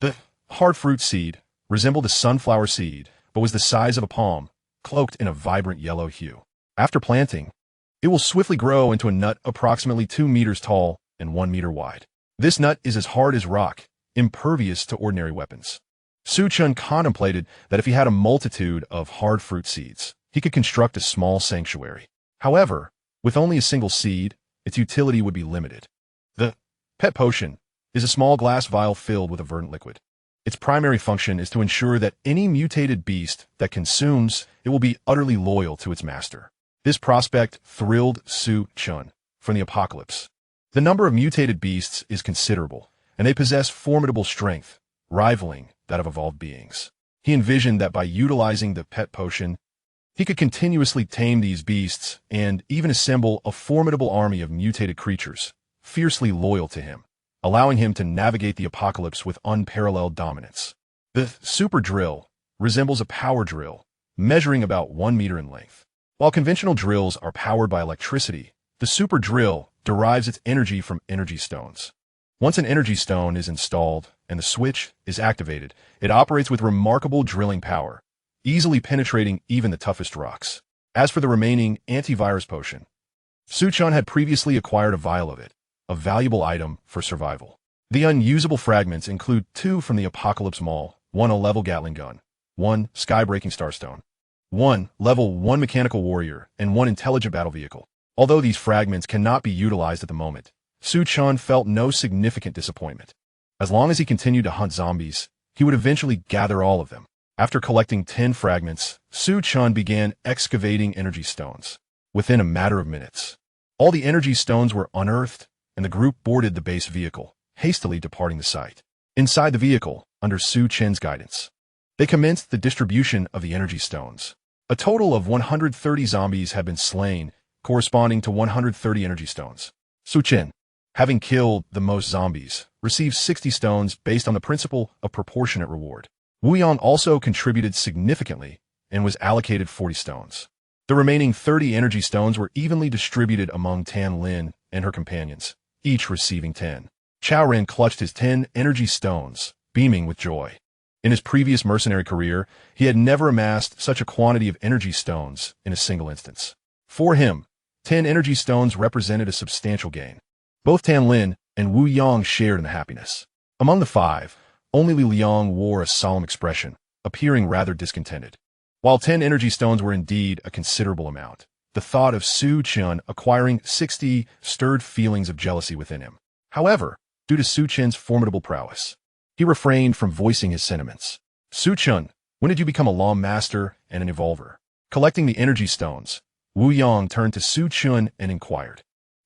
The Hardfruit Seed resembled a sunflower seed, but was the size of a palm, cloaked in a vibrant yellow hue. After planting, it will swiftly grow into a nut approximately 2 meters tall and 1 meter wide. This nut is as hard as rock, impervious to ordinary weapons. Chen contemplated that if he had a multitude of hard fruit seeds, he could construct a small sanctuary. However, with only a single seed, its utility would be limited. The Pet Potion is a small glass vial filled with a verdant liquid. Its primary function is to ensure that any mutated beast that consumes it will be utterly loyal to its master. This prospect thrilled Chen from the apocalypse. The number of mutated beasts is considerable, and they possess formidable strength, rivaling that of evolved beings. He envisioned that by utilizing the Pet Potion, he could continuously tame these beasts and even assemble a formidable army of mutated creatures, fiercely loyal to him, allowing him to navigate the apocalypse with unparalleled dominance. The Super Drill resembles a power drill, measuring about 1 meter in length. While conventional drills are powered by electricity, the Super Drill derives its energy from energy stones. Once an energy stone is installed and the switch is activated, it operates with remarkable drilling power, easily penetrating even the toughest rocks. As for the remaining antivirus potion, Chen had previously acquired a vial of it, a valuable item for survival. The unusable fragments include 2 from the Apocalypse Mall, 1 a level Gatling gun, 1 sky-breaking starstone, 1 level 1 mechanical warrior, and 1 intelligent battle vehicle. Although these fragments cannot be utilized at the moment, Chen felt no significant disappointment. As long as he continued to hunt zombies, he would eventually gather all of them. After collecting 10 fragments, Chen began excavating energy stones. Within a matter of minutes, all the energy stones were unearthed, and the group boarded the base vehicle, hastily departing the site. Inside the vehicle, under Chen's guidance, they commenced the distribution of the energy stones. A total of 130 zombies had been slain, corresponding to 130 energy stones. Chen, having killed the most zombies, received 60 stones based on the principle of proportionate reward. Wu Yang also contributed significantly and was allocated 40 stones. The remaining 30 energy stones were evenly distributed among Tan Lin and her companions, each receiving 10. Chao Ren clutched his 10 energy stones, beaming with joy. In his previous mercenary career, he had never amassed such a quantity of energy stones in a single instance. For him, 10 energy stones represented a substantial gain. Both Tan Lin and Wu Yang shared in the happiness. Among the 5, only Li Liang wore a solemn expression, appearing rather discontented. While 10 energy stones were indeed a considerable amount, the thought of Chen acquiring 60 stirred feelings of jealousy within him. However, due to Chen's formidable prowess, he refrained from voicing his sentiments. Chen, when did you become a law master and an evolver? Collecting the energy stones, Wu Yang turned to Chen and inquired.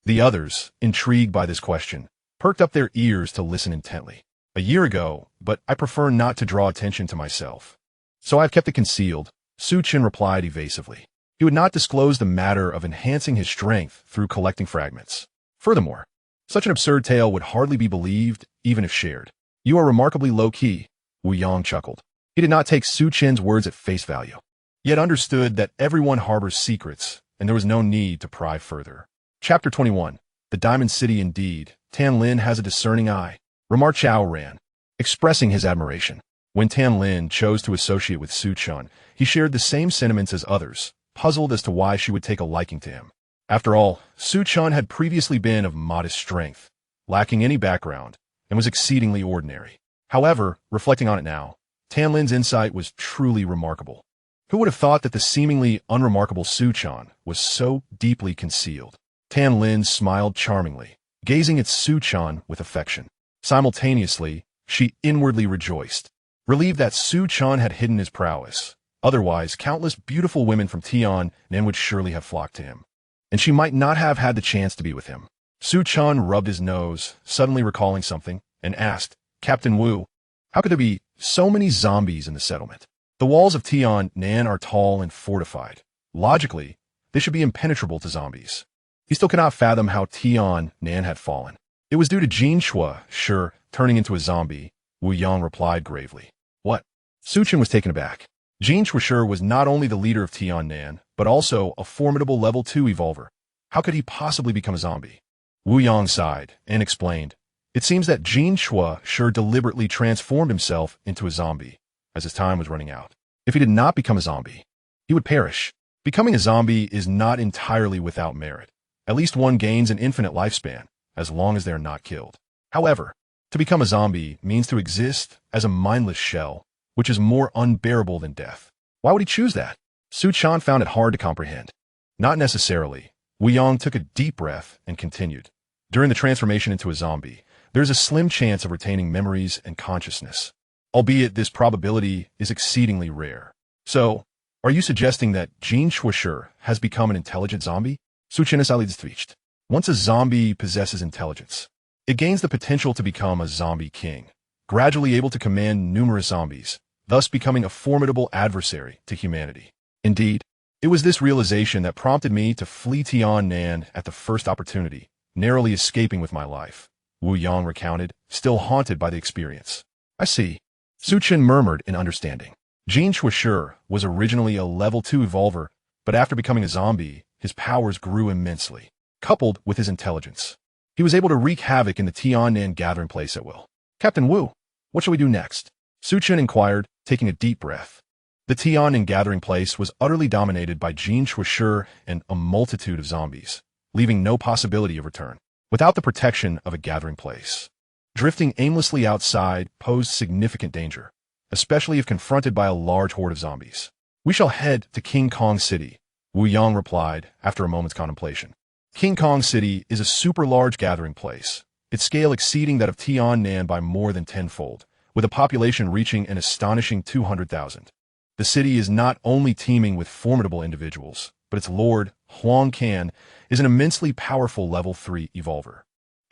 The others, intrigued by this question, perked up their ears to listen intently. A year ago, but I prefer not to draw attention to myself. So I've kept it concealed, Chen replied evasively. He would not disclose the matter of enhancing his strength through collecting fragments. Furthermore, such an absurd tale would hardly be believed, even if shared. You are remarkably low-key, Wu Yang chuckled. He did not take Chen's words at face value, yet understood that everyone harbors secrets, and there was no need to pry further. Chapter 21. The Diamond City indeed. Tan Lin has a discerning eye, remarked Chao Ran, expressing his admiration. When Tan Lin chose to associate with Chen, he shared the same sentiments as others, puzzled as to why she would take a liking to him. After all, Chen had previously been of modest strength, lacking any background, and was exceedingly ordinary. However, reflecting on it now, Tan Lin's insight was truly remarkable. Who would have thought that the seemingly unremarkable Chen was so deeply concealed? Tan Lin smiled charmingly, gazing at Chen with affection. Simultaneously, she inwardly rejoiced, relieved that Chen had hidden his prowess. Otherwise, countless beautiful women from Tiannan would surely have flocked to him, and she might not have had the chance to be with him. Chen rubbed his nose, suddenly recalling something, and asked, Captain Wu, how could there be so many zombies in the settlement? The walls of Tiannan are tall and fortified. Logically, they should be impenetrable to zombies. He still cannot fathom how Tiannan had fallen. It was due to Jin Chua, sure, turning into a zombie, Wu Yang replied gravely. What? Chen was taken aback. Jin Chua was not only the leader of Tiannan, but also a formidable level 2 evolver. How could he possibly become a zombie? Wu Yang sighed and explained. It seems that Jin Chua deliberately transformed himself into a zombie, as his time was running out. If he did not become a zombie, he would perish. Becoming a zombie is not entirely without merit. At least one gains an infinite lifespan, as long as they are not killed. However, to become a zombie means to exist as a mindless shell, which is more unbearable than death. Why would he choose that? Chen found it hard to comprehend. Not necessarily. Wu Yang took a deep breath and continued. During the transformation into a zombie, there is a slim chance of retaining memories and consciousness, albeit this probability is exceedingly rare. So, are you suggesting that Jin Chua has become an intelligent zombie? Chen is twitched. Once a zombie possesses intelligence, it gains the potential to become a zombie king, gradually able to command numerous zombies, thus becoming a formidable adversary to humanity. Indeed, it was this realization that prompted me to flee Tiannan at the first opportunity, narrowly escaping with my life, Wu Yang recounted, still haunted by the experience. I see. Chen murmured in understanding. Jin Chua was originally a level 2 evolver, but after becoming a zombie, his powers grew immensely, coupled with his intelligence. He was able to wreak havoc in the Tiannan gathering place at will. Captain Wu, what shall we do next? Chen inquired, taking a deep breath. The Tiannan gathering place was utterly dominated by Jin Chua and a multitude of zombies, leaving no possibility of return. Without the protection of a gathering place, drifting aimlessly outside posed significant danger, especially if confronted by a large horde of zombies. We shall head to King Kong City, Wu Yang replied after a moment's contemplation. King Kong City is a super large gathering place, its scale exceeding that of Tiannan by more than tenfold, with a population reaching an astonishing 200,000. The city is not only teeming with formidable individuals, but its lord, Huang Can, is an immensely powerful level 3 evolver.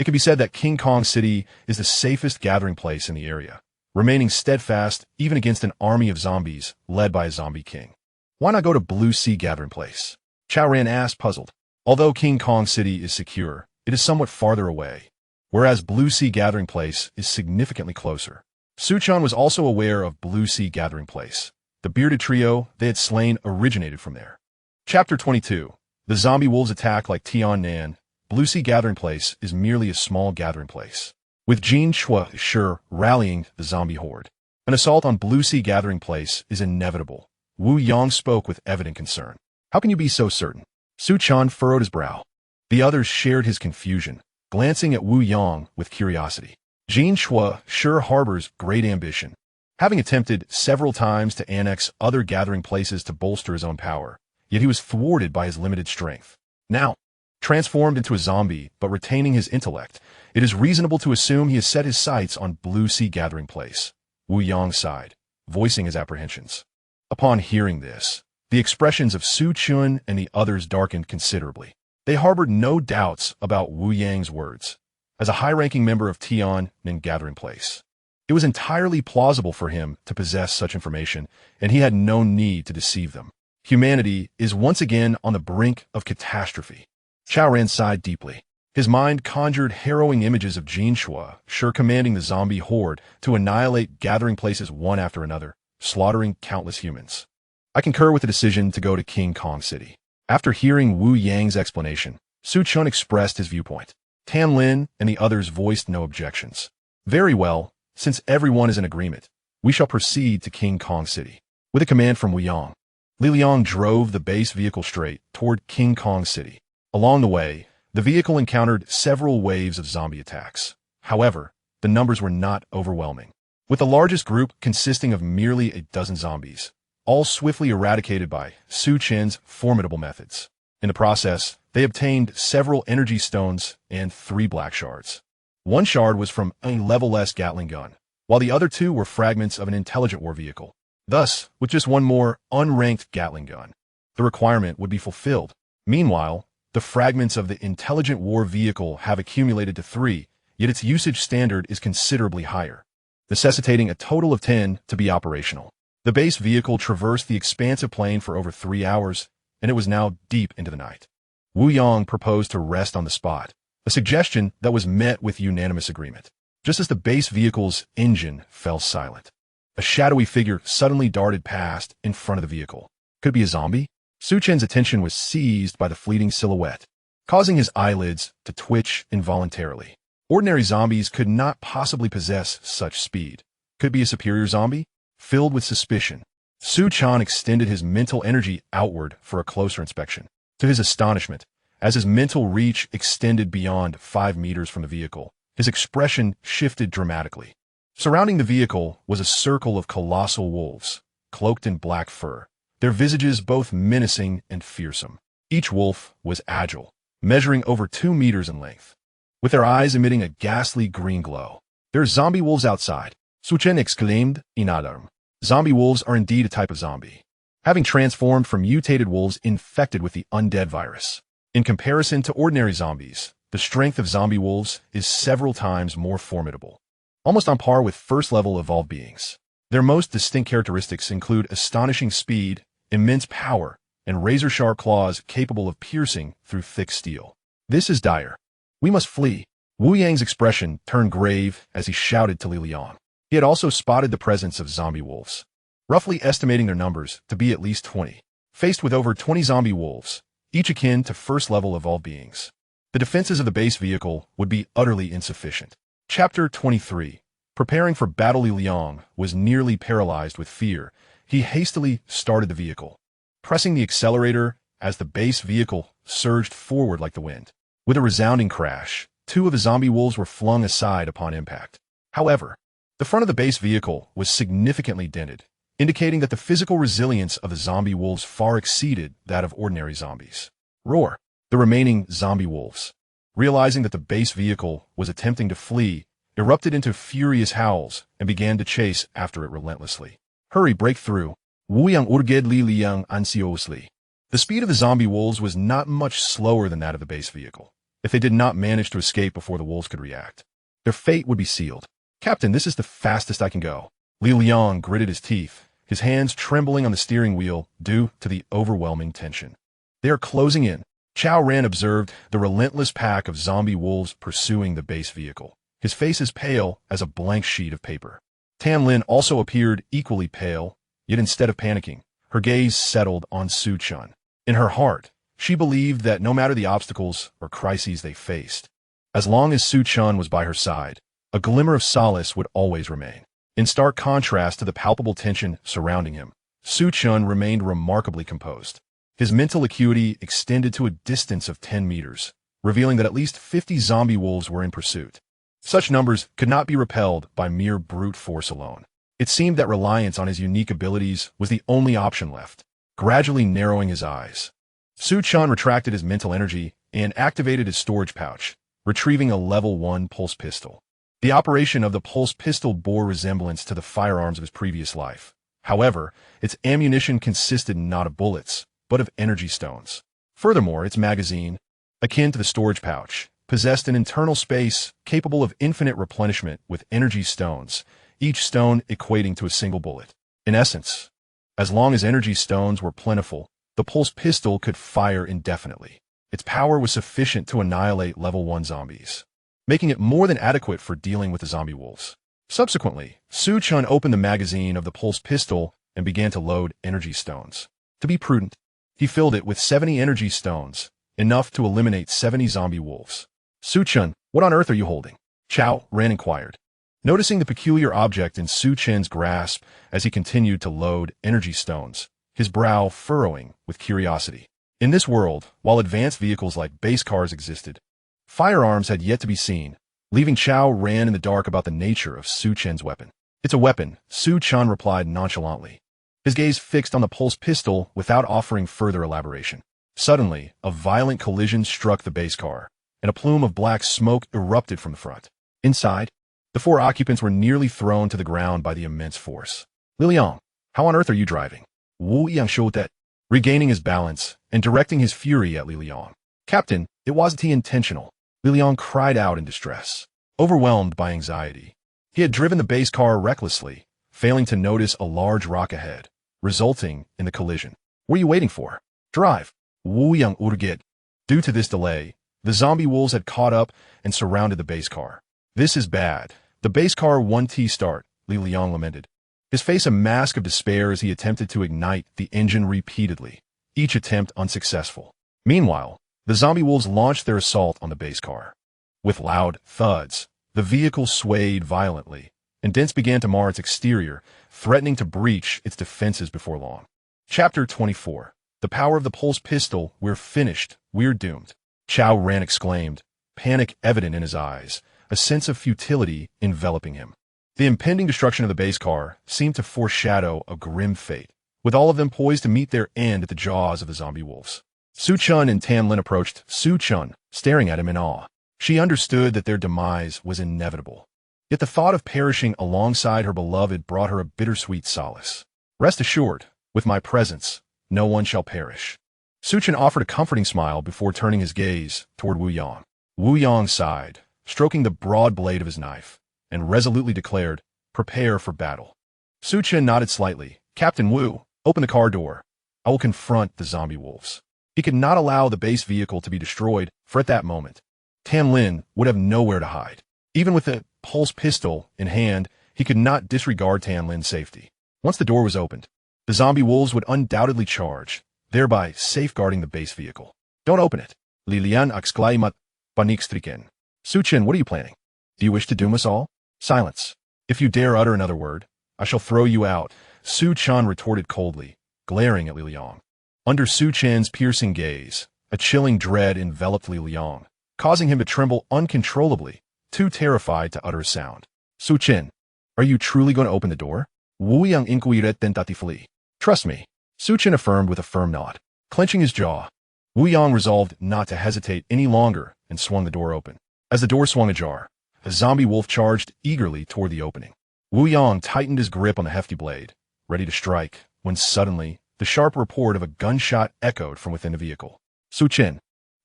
It can be said that King Kong City is the safest gathering place in the area, remaining steadfast even against an army of zombies led by a zombie king. Why not go to Blue Sea Gathering Place? Chao Ran asked, puzzled. Although King Kong City is secure, it is somewhat farther away, whereas Blue Sea Gathering Place is significantly closer. Chen was also aware of Blue Sea Gathering Place. The bearded trio they had slain originated from there. Chapter 22. The zombie wolves attack like Tiannan. Blue Sea Gathering Place is merely a small gathering place, with Jin Chua rallying the zombie horde. An assault on Blue Sea Gathering Place is inevitable. Wu Yang spoke with evident concern. How can you be so certain? Chen furrowed his brow. The others shared his confusion, glancing at Wu Yang with curiosity. Jin Chua harbors great ambition, having attempted several times to annex other gathering places to bolster his own power, yet he was thwarted by his limited strength. Now, transformed into a zombie but retaining his intellect, it is reasonable to assume he has set his sights on Blue Sea Gathering Place. Wu Yang sighed, voicing his apprehensions. Upon hearing this, the expressions of Chen and the others darkened considerably. They harbored no doubts about Wu Yang's words. as a high-ranking member of Tian and Gathering Place. It was entirely plausible for him to possess such information, and he had no need to deceive them. Humanity is once again on the brink of catastrophe. Chao Ran sighed deeply. His mind conjured harrowing images of Jin Shua, sure commanding the zombie horde to annihilate Gathering Places one after another, slaughtering countless humans. I concur with the decision to go to King Kong City. After hearing Wu Yang's explanation, Su Chun expressed his viewpoint. Tan Lin and the others voiced no objections. Very well, since everyone is in agreement, we shall proceed to King Kong City. With a command from Wu Yang, Li Liang drove the base vehicle straight toward King Kong City. Along the way, the vehicle encountered several waves of zombie attacks. However, the numbers were not overwhelming, with the largest group consisting of merely a dozen zombies, all swiftly eradicated by Su Chen's formidable methods. In the process, they obtained several energy stones and 3 black shards. One shard was from a level-less Gatling gun, while the other 2 were fragments of an intelligent war vehicle. Thus, with just one more unranked Gatling gun, the requirement would be fulfilled. Meanwhile, the fragments of the intelligent war vehicle have accumulated to 3, yet its usage standard is considerably higher, necessitating a total of 10 to be operational. The base vehicle traversed the expansive plain for over 3 hours, and it was now deep into the night. Wu Yang proposed to rest on the spot, a suggestion that was met with unanimous agreement. Just as the base vehicle's engine fell silent, a shadowy figure suddenly darted past in front of the vehicle. Could it be a zombie? Su Chen's attention was seized by the fleeting silhouette, causing his eyelids to twitch involuntarily. Ordinary zombies could not possibly possess such speed. Could it be a superior zombie? Filled with suspicion, Su Chen extended his mental energy outward for a closer inspection. To his astonishment, as his mental reach extended beyond 5 meters from the vehicle, his expression shifted dramatically. Surrounding the vehicle was a circle of colossal wolves, cloaked in black fur, their visages both menacing and fearsome. Each wolf was agile, measuring over 2 meters in length, with their eyes emitting a ghastly green glow. "There are zombie wolves outside," Su Chen exclaimed in alarm. Zombie wolves are indeed a type of zombie, having transformed from mutated wolves infected with the undead virus. In comparison to ordinary zombies, the strength of zombie wolves is several times more formidable, almost on par with first-level evolved beings. Their most distinct characteristics include astonishing speed, immense power, and razor-sharp claws capable of piercing through thick steel. "This is dire. We must flee." Wu Yang's expression turned grave as he shouted to Li Liang. He had also spotted the presence of zombie wolves, roughly estimating their numbers to be at least 20. Faced with over 20 zombie wolves, each akin to first-level evolved beings, the defenses of the base vehicle would be utterly insufficient. Chapter 23. Preparing for battle. Li Liang was nearly paralyzed with fear. He hastily started the vehicle, pressing the accelerator as the base vehicle surged forward like the wind. With a resounding crash, 2 of the zombie wolves were flung aside upon impact. However, the front of the base vehicle was significantly dented, indicating that the physical resilience of the zombie wolves far exceeded that of ordinary zombies. Roar! The remaining zombie wolves, realizing that the base vehicle was attempting to flee, erupted into furious howls and began to chase after it relentlessly. "Hurry, break through!" Wu Yang urged Li Liang anxiously. The speed of the zombie wolves was not much slower than that of the base vehicle. If they did not manage to escape before the wolves could react, their fate would be sealed. "Captain, this is the fastest I can go." Li Liang gritted his teeth, his hands trembling on the steering wheel due to the overwhelming tension. "They are closing in." Chao Ran observed the relentless pack of zombie wolves pursuing the base vehicle, his face as pale as a blank sheet of paper. Tan Lin also appeared equally pale, yet instead of panicking, her gaze settled on Su Chen. In her heart, she believed that no matter the obstacles or crises they faced, as long as Su Chen was by her side, a glimmer of solace would always remain. In stark contrast to the palpable tension surrounding him, Su Chen remained remarkably composed. His mental acuity extended to a distance of 10 meters, revealing that at least 50 zombie wolves were in pursuit. Such numbers could not be repelled by mere brute force alone. It seemed that reliance on his unique abilities was the only option left. Gradually narrowing his eyes, Su Chen retracted his mental energy and activated his storage pouch, retrieving a level 1 pulse pistol. The operation of the pulse pistol bore resemblance to the firearms of his previous life. However, its ammunition consisted not of bullets, but of energy stones. Furthermore, its magazine, akin to the storage pouch, possessed an internal space capable of infinite replenishment with energy stones, each stone equating to a single bullet. In essence, as long as energy stones were plentiful, the pulse pistol could fire indefinitely. Its power was sufficient to annihilate level 1 zombies, making it more than adequate for dealing with the zombie wolves. Subsequently, Chen opened the magazine of the pulse pistol and began to load energy stones. To be prudent, he filled it with 70 energy stones, enough to eliminate 70 zombie wolves. Chen, what on earth are you holding? Chao Ran inquired, noticing the peculiar object in Chen's grasp as he continued to load energy stones, his brow furrowing with curiosity. In this world, while advanced vehicles like base cars existed, firearms had yet to be seen, leaving Chao Ran in the dark about the nature of Chen's weapon. It's a weapon, Chen replied nonchalantly, his gaze fixed on the pulse pistol without offering further elaboration. Suddenly, a violent collision struck the base car, and a plume of black smoke erupted from the front. Inside, the 4 occupants were nearly thrown to the ground by the immense force. Liliang, how on earth are you driving? Wu Yang showed that, regaining his balance and directing his fury at Liliang. Captain, it wasn't intentional. Liliang cried out in distress, overwhelmed by anxiety. He had driven the base car recklessly, failing to notice a large rock ahead, resulting in the collision. What are you waiting for? Drive. Wu Yang urged. Due to this delay, the zombie wolves had caught up and surrounded the base car. This is bad. The base car 1T start, Li Liang lamented, his face a mask of despair as he attempted to ignite the engine repeatedly, each attempt unsuccessful. Meanwhile, the zombie wolves launched their assault on the base car. With loud thuds, the vehicle swayed violently, and dents began to mar its exterior, threatening to breach its defenses before long. Chapter 24. The power of the pulse pistol. We're finished. We're doomed. Chao Ran exclaimed, panic evident in his eyes, a sense of futility enveloping him. The impending destruction of the base car seemed to foreshadow a grim fate, with all of them poised to meet their end at the jaws of the zombie wolves. Chen and Tan Lin approached Chen, staring at him in awe. She understood that their demise was inevitable. Yet the thought of perishing alongside her beloved brought her a bittersweet solace. Rest assured, with my presence, no one shall perish. Chen offered a comforting smile before turning his gaze toward Wu Yang. Wu Yang sighed, stroking the broad blade of his knife, and resolutely declared, prepare for battle. Chen nodded slightly. Captain Wu, open the car door. I will confront the zombie wolves. He could not allow the base vehicle to be destroyed, for at that moment, Tan Lin would have nowhere to hide. Even with the pulse pistol in hand, he could not disregard Tan Lin's safety. Once the door was opened, the zombie wolves would undoubtedly charge, thereby safeguarding the base vehicle. Don't open it. Lilian exclaimed, panikstricken. Chen, what are you planning? Do you wish to doom us all? Silence. If you dare utter another word, I shall throw you out, Chen retorted coldly, glaring at Li Liang. Under Chen's piercing gaze, a chilling dread enveloped Li Liang, causing him to tremble uncontrollably, too terrified to utter a sound. Chen, are you truly going to open the door? Wu Yang inquired tentatively. Trust me, Chen affirmed with a firm nod. Clenching his jaw, Wu Yang resolved not to hesitate any longer and swung the door open. As the door swung ajar, a zombie wolf charged eagerly toward the opening. Wu Yang tightened his grip on the hefty blade, ready to strike, when suddenly, the sharp report of a gunshot echoed from within the vehicle. Chen,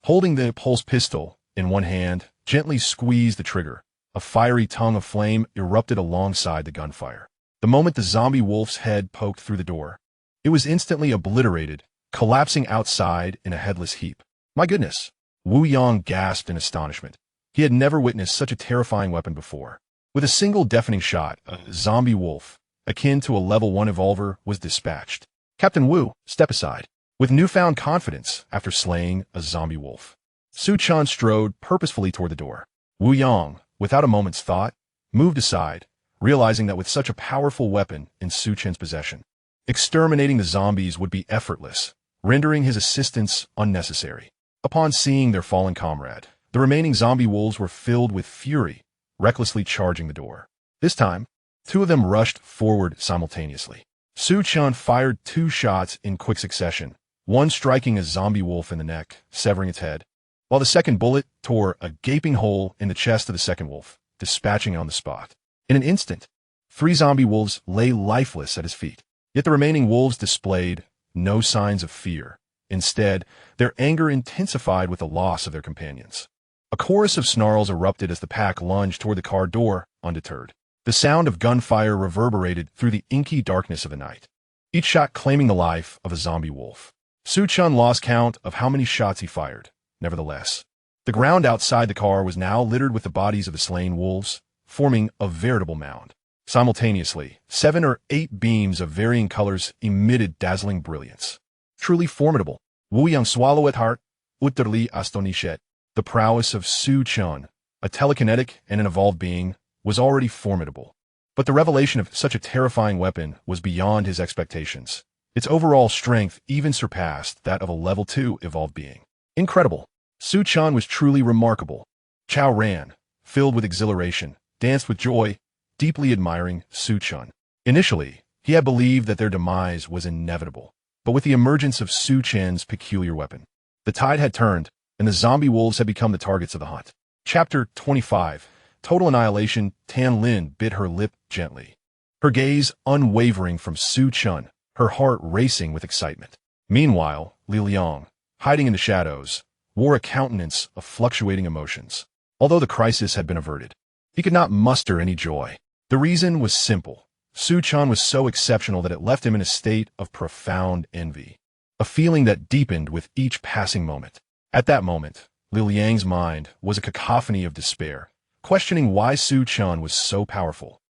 holding the pulse pistol in one hand, gently squeezed the trigger. A fiery tongue of flame erupted alongside the gunfire. The moment the zombie wolf's head poked through the door, it was instantly obliterated, collapsing outside in a headless heap. My goodness! Wu Yang gasped in astonishment. He had never witnessed such a terrifying weapon before. With a single deafening shot, a zombie wolf, akin to a level 1 evolver, was dispatched. Captain Wu, step aside. With newfound confidence after slaying a zombie wolf, Chen strode purposefully toward the door. Wu Yang, without a moment's thought, moved aside, realizing that with such a powerful weapon in Chen's possession, exterminating the zombies would be effortless, rendering his assistance unnecessary. Upon seeing their fallen comrade, the remaining zombie wolves were filled with fury, recklessly charging the door. This time, 2 of them rushed forward simultaneously. Chen fired 2 shots in quick succession, one striking a zombie wolf in the neck, severing its head, while the second bullet tore a gaping hole in the chest of the second wolf, dispatching it on the spot. In an instant, 3 zombie wolves lay lifeless at his feet. Yet the remaining wolves displayed no signs of fear. Instead, their anger intensified with the loss of their companions. A chorus of snarls erupted as the pack lunged toward the car door, undeterred. The sound of gunfire reverberated through the inky darkness of the night, each shot claiming the life of a zombie wolf. Chen lost count of how many shots he fired. Nevertheless, the ground outside the car was now littered with the bodies of the slain wolves, forming a veritable mound. Simultaneously, 7 or 8 beams of varying colors emitted dazzling brilliance. Truly formidable. Wu Yang swallow at heart, utterly astonished. The prowess of Chen, a telekinetic and an evolved being, was already formidable. But the revelation of such a terrifying weapon was beyond his expectations. Its overall strength even surpassed that of a level 2 evolved being. Incredible. Chen was truly remarkable. Chao ran, filled with exhilaration, danced with joy, deeply admiring Chen. Initially, he had believed that their demise was inevitable. But with the emergence of Chen's peculiar weapon, the tide had turned, and the zombie wolves had become the targets of the hunt. Chapter 25. Total Annihilation. Tan Lin bit her lip gently, her gaze unwavering from Chen, her heart racing with excitement. Meanwhile, Li Liang, hiding in the shadows, wore a countenance of fluctuating emotions. Although the crisis had been averted, he could not muster any joy. The reason was simple. Chen was so exceptional that it left him in a state of profound envy, a feeling that deepened with each passing moment. At that moment, Li Liang's mind was a cacophony of despair, questioning why Chen was so powerful,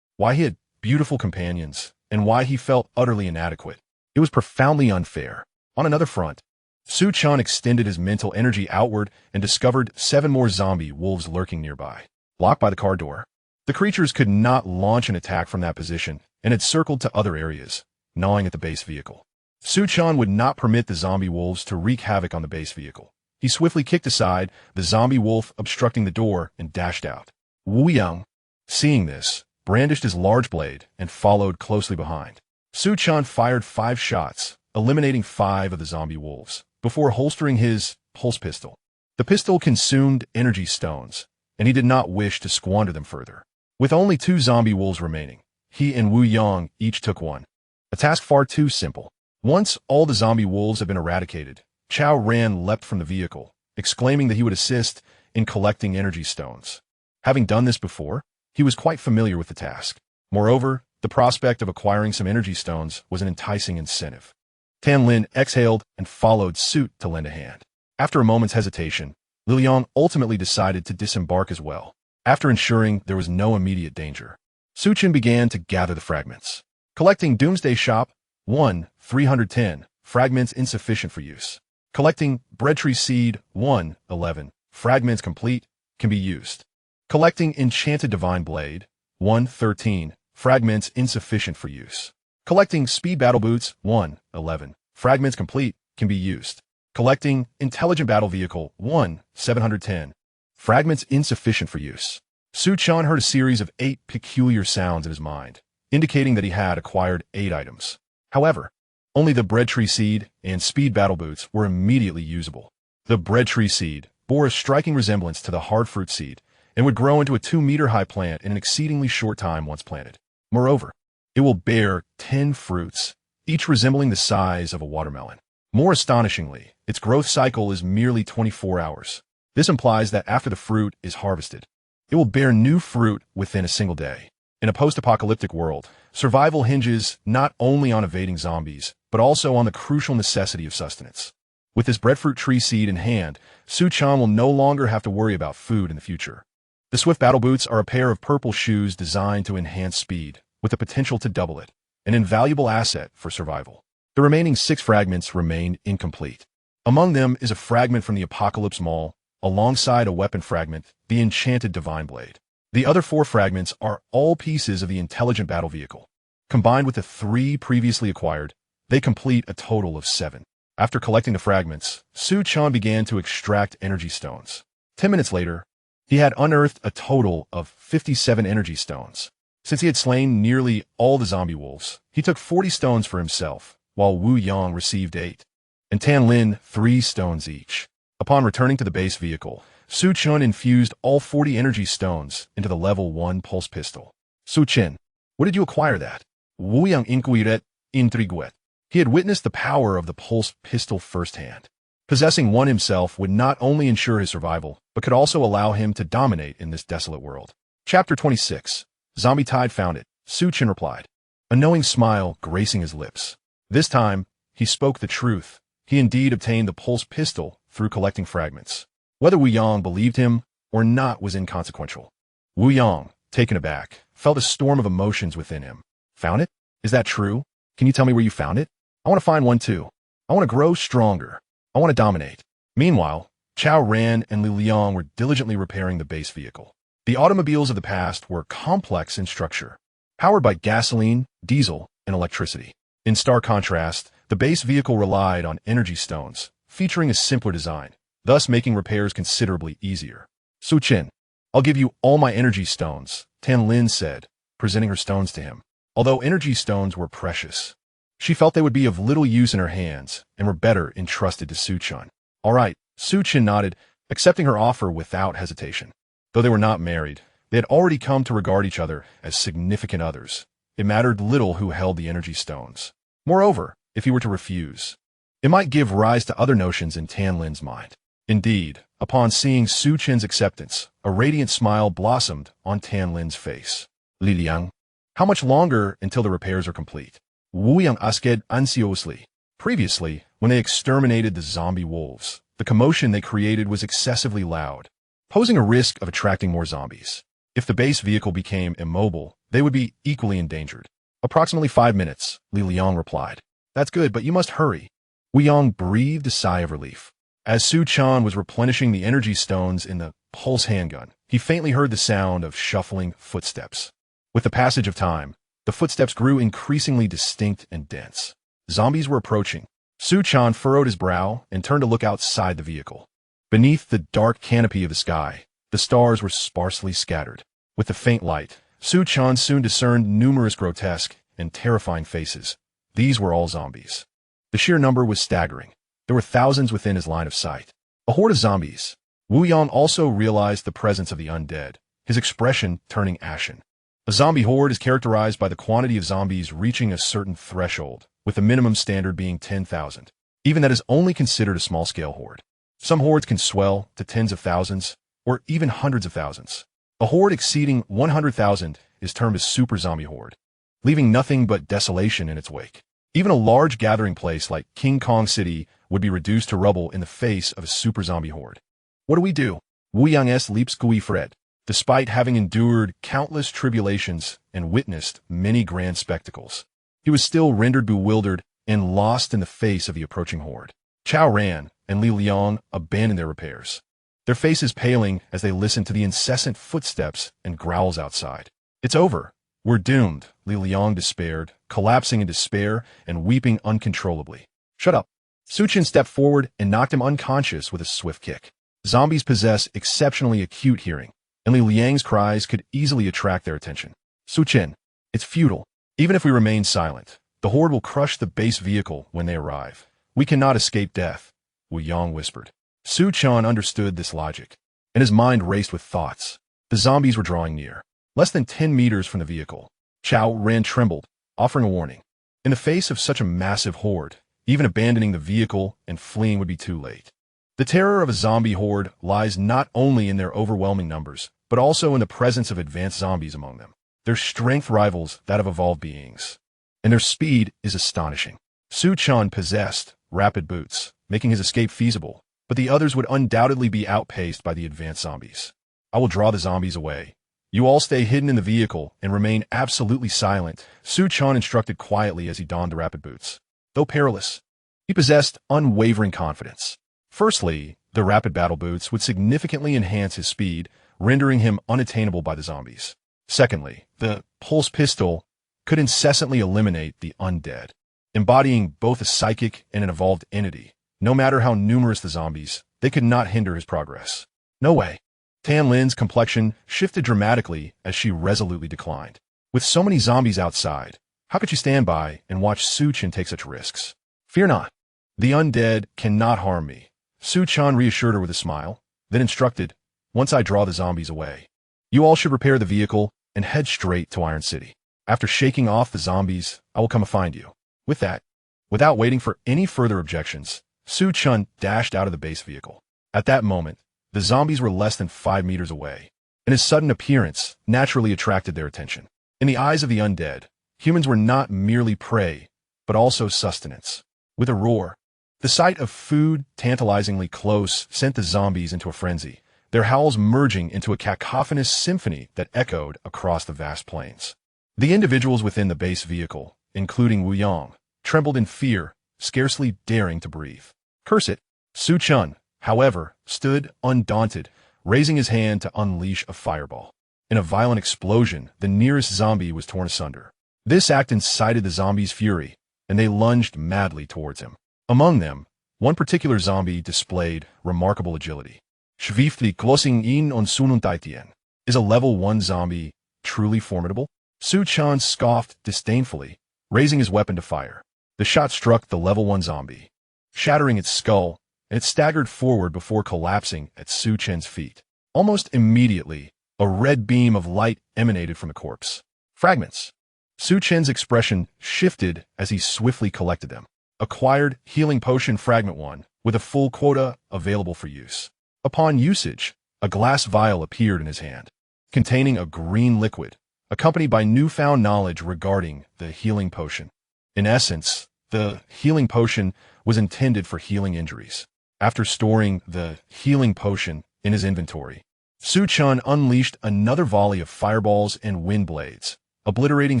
why he had beautiful companions, and why he felt utterly inadequate. It was profoundly unfair. On another front, Chen extended his mental energy outward and discovered 7 more zombie wolves lurking nearby. Blocked by the car door, the creatures could not launch an attack from that position and had circled to other areas, gnawing at the base vehicle. Chen would not permit the zombie wolves to wreak havoc on the base vehicle. He swiftly kicked aside the zombie wolf obstructing the door and dashed out. Wu Yang, seeing this, brandished his large blade and followed closely behind. Chen fired 5 shots, eliminating 5 of the zombie wolves, before holstering his pulse pistol. The pistol consumed energy stones, and he did not wish to squander them further. With only 2 zombie wolves remaining, he and Wu Yang each took one. A task far too simple. Once all the zombie wolves had been eradicated, Chao Ran leapt from the vehicle, exclaiming that he would assist in collecting energy stones. Having done this before, he was quite familiar with the task. Moreover, the prospect of acquiring some energy stones was an enticing incentive. Tan Lin exhaled and followed suit to lend a hand. After a moment's hesitation, Li Liang ultimately decided to disembark as well. After ensuring there was no immediate danger, Chen began to gather the fragments. Collecting Doomsday Shop, 1, 310, fragments insufficient for use. Collecting Bread Tree Seed, 1, 11, fragments complete, can be used. Collecting Enchanted Divine Blade, 1, 13, fragments insufficient for use. Collecting Speed Battle Boots, 1, 11, fragments complete, can be used. Collecting Intelligent Battle Vehicle, 1, 710, fragments insufficient for use. Chen heard a series of 8 peculiar sounds in his mind, indicating that he had acquired 8 items. However, only the Bread Tree Seed and Speed Battle Boots were immediately usable. The Bread Tree Seed bore a striking resemblance to the hard fruit seed and would grow into a 2-meter-high plant in an exceedingly short time once planted. Moreover, it will bear 10 fruits, each resembling the size of a watermelon. More astonishingly, its growth cycle is merely 24 hours. This implies that after the fruit is harvested, it will bear new fruit within a single day. In a post-apocalyptic world, survival hinges not only on evading zombies, but also on the crucial necessity of sustenance. With this breadfruit tree seed in hand, Chen will no longer have to worry about food in the future. The Swift Battle Boots are a pair of purple shoes designed to enhance speed, with the potential to double it, an invaluable asset for survival. The remaining 6 fragments remained incomplete. Among them is a fragment from the Apocalypse Mall, alongside a weapon fragment, the Enchanted Divine Blade. The other 4 fragments are all pieces of the Intelligent Battle Vehicle. Combined with the 3 previously acquired, they complete a total of 7. After collecting the fragments, Chen began to extract energy stones. 10 minutes later, he had unearthed a total of 57 energy stones. Since he had slain nearly all the zombie wolves, he took 40 stones for himself, while Wu Yang received 8, and Tan Lin 3 stones each. Upon returning to the base vehicle, Chen infused all 40 energy stones into the level 1 pulse pistol. Chen, where did you acquire that? Wu Yang inquired, intrigued. He had witnessed the power of the pulse pistol firsthand. Possessing one himself would not only ensure his survival, but could also allow him to dominate in this desolate world. Chapter 26. Zombie Tide found it, Chen replied, a knowing smile gracing his lips. This time, he spoke the truth. He indeed obtained the pulse pistol through collecting fragments. Whether Wu Yang believed him or not was inconsequential. Wu Yang, taken aback, felt a storm of emotions within him. Found it? Is that true? Can you tell me where you found it? I want to find one too. I want to grow stronger. I want to dominate. Meanwhile, Chao Ran and Li Liang were diligently repairing the base vehicle. The automobiles of the past were complex in structure, powered by gasoline, diesel, and electricity. In stark contrast, the base vehicle relied on energy stones, featuring a simpler design, thus making repairs considerably easier. Su Chen, I'll give you all my energy stones, Tan Lin said, presenting her stones to him. Although energy stones were precious, she felt they would be of little use in her hands and were better entrusted to Su Chen. All right, Su Chen nodded, accepting her offer without hesitation. Though they were not married, they had already come to regard each other as significant others. It mattered little who held the energy stones. Moreover, if he were to refuse, it might give rise to other notions in Tan Lin's mind. Indeed, upon seeing Su Chen's acceptance, a radiant smile blossomed on Tan Lin's face. Li Liang, how much longer until the repairs are complete? Wu Yang asked anxiously. Previously, when they exterminated the zombie wolves, the commotion they created was excessively loud, posing a risk of attracting more zombies. If the base vehicle became immobile, they would be equally endangered. Approximately 5 minutes, Li Liang replied. That's good, but you must hurry. Wu Yang breathed a sigh of relief. As Su Chen was replenishing the energy stones in the pulse handgun, he faintly heard the sound of shuffling footsteps. With the passage of time, the footsteps grew increasingly distinct and dense. Zombies were approaching. Su Chen furrowed his brow and turned to look outside the vehicle. Beneath the dark canopy of the sky, the stars were sparsely scattered. With the faint light, Su Chen soon discerned numerous grotesque and terrifying faces. These were all zombies. The sheer number was staggering. There were thousands within his line of sight. A horde of zombies. Wu Yang also realized the presence of the undead, his expression turning ashen. A zombie horde is characterized by the quantity of zombies reaching a certain threshold, with the minimum standard being 10,000. Even that is only considered a small-scale horde. Some hordes can swell to tens of thousands, or even hundreds of thousands. A horde exceeding 100,000 is termed a super zombie horde, leaving nothing but desolation in its wake. Even a large gathering place like King Kong City would be reduced to rubble in the face of a super zombie horde. What do? Wu Yang's lips fret. Despite having endured countless tribulations and witnessed many grand spectacles, he was still rendered bewildered and lost in the face of the approaching horde. Chao Ran and Li Liang abandoned their repairs, their faces paling as they listened to the incessant footsteps and growls outside. It's over. We're doomed, Li Liang despaired, collapsing in despair and weeping uncontrollably. Shut up. Su Chen stepped forward and knocked him unconscious with a swift kick. Zombies possess exceptionally acute hearing, and Li Liang's cries could easily attract their attention. Su Chen, it's futile. Even if we remain silent, the horde will crush the base vehicle when they arrive. We cannot escape death, Wu Yang whispered. Su Chen understood this logic, and his mind raced with thoughts. The zombies were drawing near. Less than 10 meters from the vehicle, Chao Ran trembled, offering a warning. In the face of such a massive horde, even abandoning the vehicle and fleeing would be too late. The terror of a zombie horde lies not only in their overwhelming numbers, but also in the presence of advanced zombies among them. Their strength rivals that of evolved beings, and their speed is astonishing. Su Chen possessed rapid boots, making his escape feasible, but the others would undoubtedly be outpaced by the advanced zombies. I will draw the zombies away. You all stay hidden in the vehicle and remain absolutely silent, Su Chen instructed quietly as he donned the rapid boots. Though perilous, he possessed unwavering confidence. Firstly, the rapid battle boots would significantly enhance his speed, rendering him unattainable by the zombies. Secondly, the pulse pistol could incessantly eliminate the undead, embodying both a psychic and an evolved entity. No matter how numerous the zombies, they could not hinder his progress. No way. Tan Lin's complexion shifted dramatically as she resolutely declined. With so many zombies outside, how could she stand by and watch Su Chen take such risks? Fear not. The undead cannot harm me. Su Chen reassured her with a smile, then instructed, once I draw the zombies away, you all should repair the vehicle and head straight to Iron City. After shaking off the zombies, I will come and find you. With that, without waiting for any further objections, Su Chen dashed out of the base vehicle. At that moment, The zombies were less than 5 meters away, and his sudden appearance naturally attracted their attention. In the eyes of the undead, humans were not merely prey, but also sustenance. With a roar, the sight of food tantalizingly close sent the zombies into a frenzy, their howls merging into a cacophonous symphony that echoed across the vast plains. The individuals within the base vehicle, including Wu Yang, trembled in fear, scarcely daring to breathe. Curse it! Su Chen, however, stood undaunted, raising his hand to unleash a fireball. In a violent explosion, the nearest zombie was torn asunder. This act incited the zombies' fury, and they lunged madly towards him. Among them, one particular zombie displayed remarkable agility. Schwiftly closing in on Sununtaitien. Is a level 1 zombie truly formidable? Su Chen scoffed disdainfully, raising his weapon to fire. The shot struck the level 1 zombie, shattering its skull, and it staggered forward before collapsing at Su Chen's feet. Almost immediately, a red beam of light emanated from the corpse. Fragments. Su Chen's expression shifted as he swiftly collected them. Acquired healing potion Fragment 1, with a full quota available for use. Upon usage, a glass vial appeared in his hand, containing a green liquid, accompanied by newfound knowledge regarding the healing potion. In essence, the healing potion was intended for healing injuries. After storing the healing potion in his inventory, Su Chen unleashed another volley of fireballs and wind blades, obliterating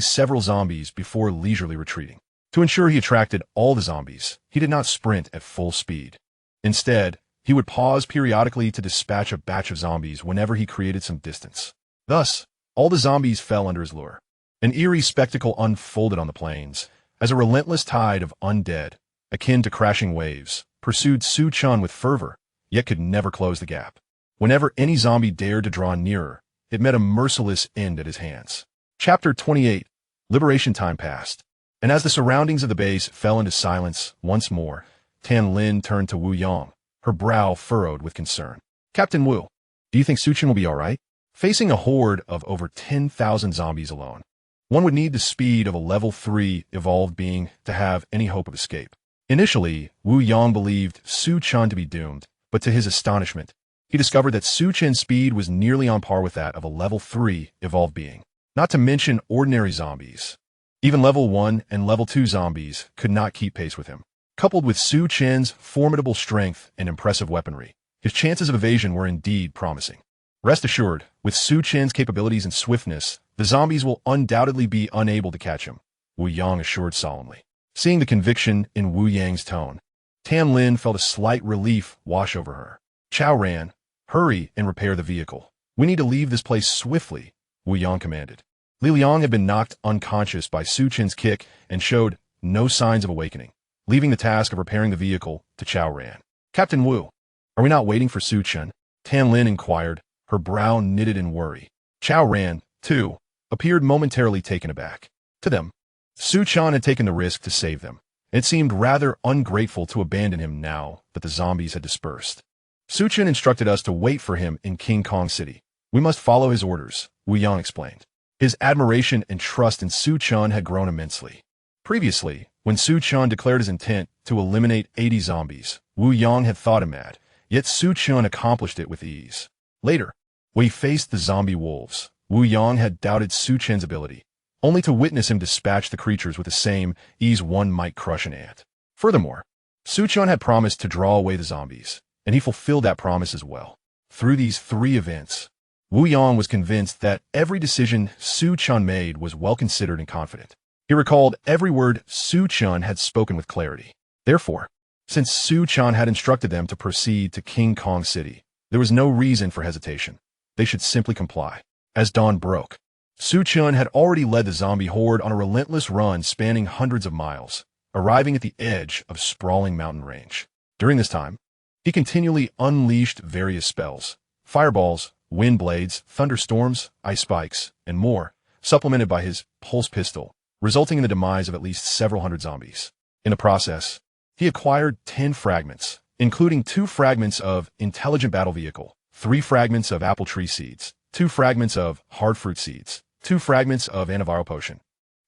several zombies before leisurely retreating. To ensure he attracted all the zombies, he did not sprint at full speed. Instead, he would pause periodically to dispatch a batch of zombies whenever he created some distance. Thus, all the zombies fell under his lure. An eerie spectacle unfolded on the plains, as a relentless tide of undead, akin to crashing waves, pursued Su Chen with fervor, yet could never close the gap. Whenever any zombie dared to draw nearer, it met a merciless end at his hands. Chapter 28. Liberation time passed, and as the surroundings of the base fell into silence once more, Tan Lin turned to Wu Yang, her brow furrowed with concern. Captain Wu, do you think Su Chen will be all right? Facing a horde of over 10,000 zombies alone, one would need the speed of a level 3 evolved being to have any hope of escape. Initially, Wu Yang believed Su Chen to be doomed, but to his astonishment, he discovered that Su Chen's speed was nearly on par with that of a level 3 evolved being. Not to mention ordinary zombies. Even level 1 and level 2 zombies could not keep pace with him. Coupled with Su Chen's formidable strength and impressive weaponry, his chances of evasion were indeed promising. Rest assured, with Su Chen's capabilities and swiftness, the zombies will undoubtedly be unable to catch him, Wu Yang assured solemnly. Seeing the conviction in Wu Yang's tone, Tan Lin felt a slight relief wash over her. Chao Ran, hurry and repair the vehicle. We need to leave this place swiftly, Wu Yang commanded. Li Liang had been knocked unconscious by Su Chen's kick and showed no signs of awakening, leaving the task of repairing the vehicle to Chao Ran. Captain Wu, are we not waiting for Su Chen? Tan Lin inquired, her brow knitted in worry. Chao Ran, too, appeared momentarily taken aback. To them, Su Chen had taken the risk to save them. It seemed rather ungrateful to abandon him now that the zombies had dispersed. Su Chen instructed us to wait for him in King Kong City. We must follow his orders, Wu Yang explained. His admiration and trust in Su Chen had grown immensely. Previously, when Su Chen declared his intent to eliminate 80 zombies, Wu Yang had thought him mad, yet Su Chen accomplished it with ease. Later, when he faced the zombie wolves, Wu Yang had doubted Su Chen's ability, only to witness him dispatch the creatures with the same ease one might crush an ant. Furthermore, Su Chen had promised to draw away the zombies, and he fulfilled that promise as well. Through these 3 events, Wu Yang was convinced that every decision Su Chen made was well considered and confident. He recalled every word Su Chen had spoken with clarity. Therefore, since Su Chen had instructed them to proceed to King Kong City, there was no reason for hesitation. They should simply comply. As dawn broke, Su Chen had already led the zombie horde on a relentless run spanning hundreds of miles, arriving at the edge of sprawling mountain range. During this time, he continually unleashed various spells, fireballs, wind blades, thunderstorms, ice spikes, and more, supplemented by his pulse pistol, resulting in the demise of at least several hundred zombies. In the process, he acquired 10 fragments, including 2 fragments of Intelligent Battle Vehicle, 3 fragments of Apple Tree Seeds, 2 fragments of Hard Fruit Seeds, 2 fragments of Antiviral Potion,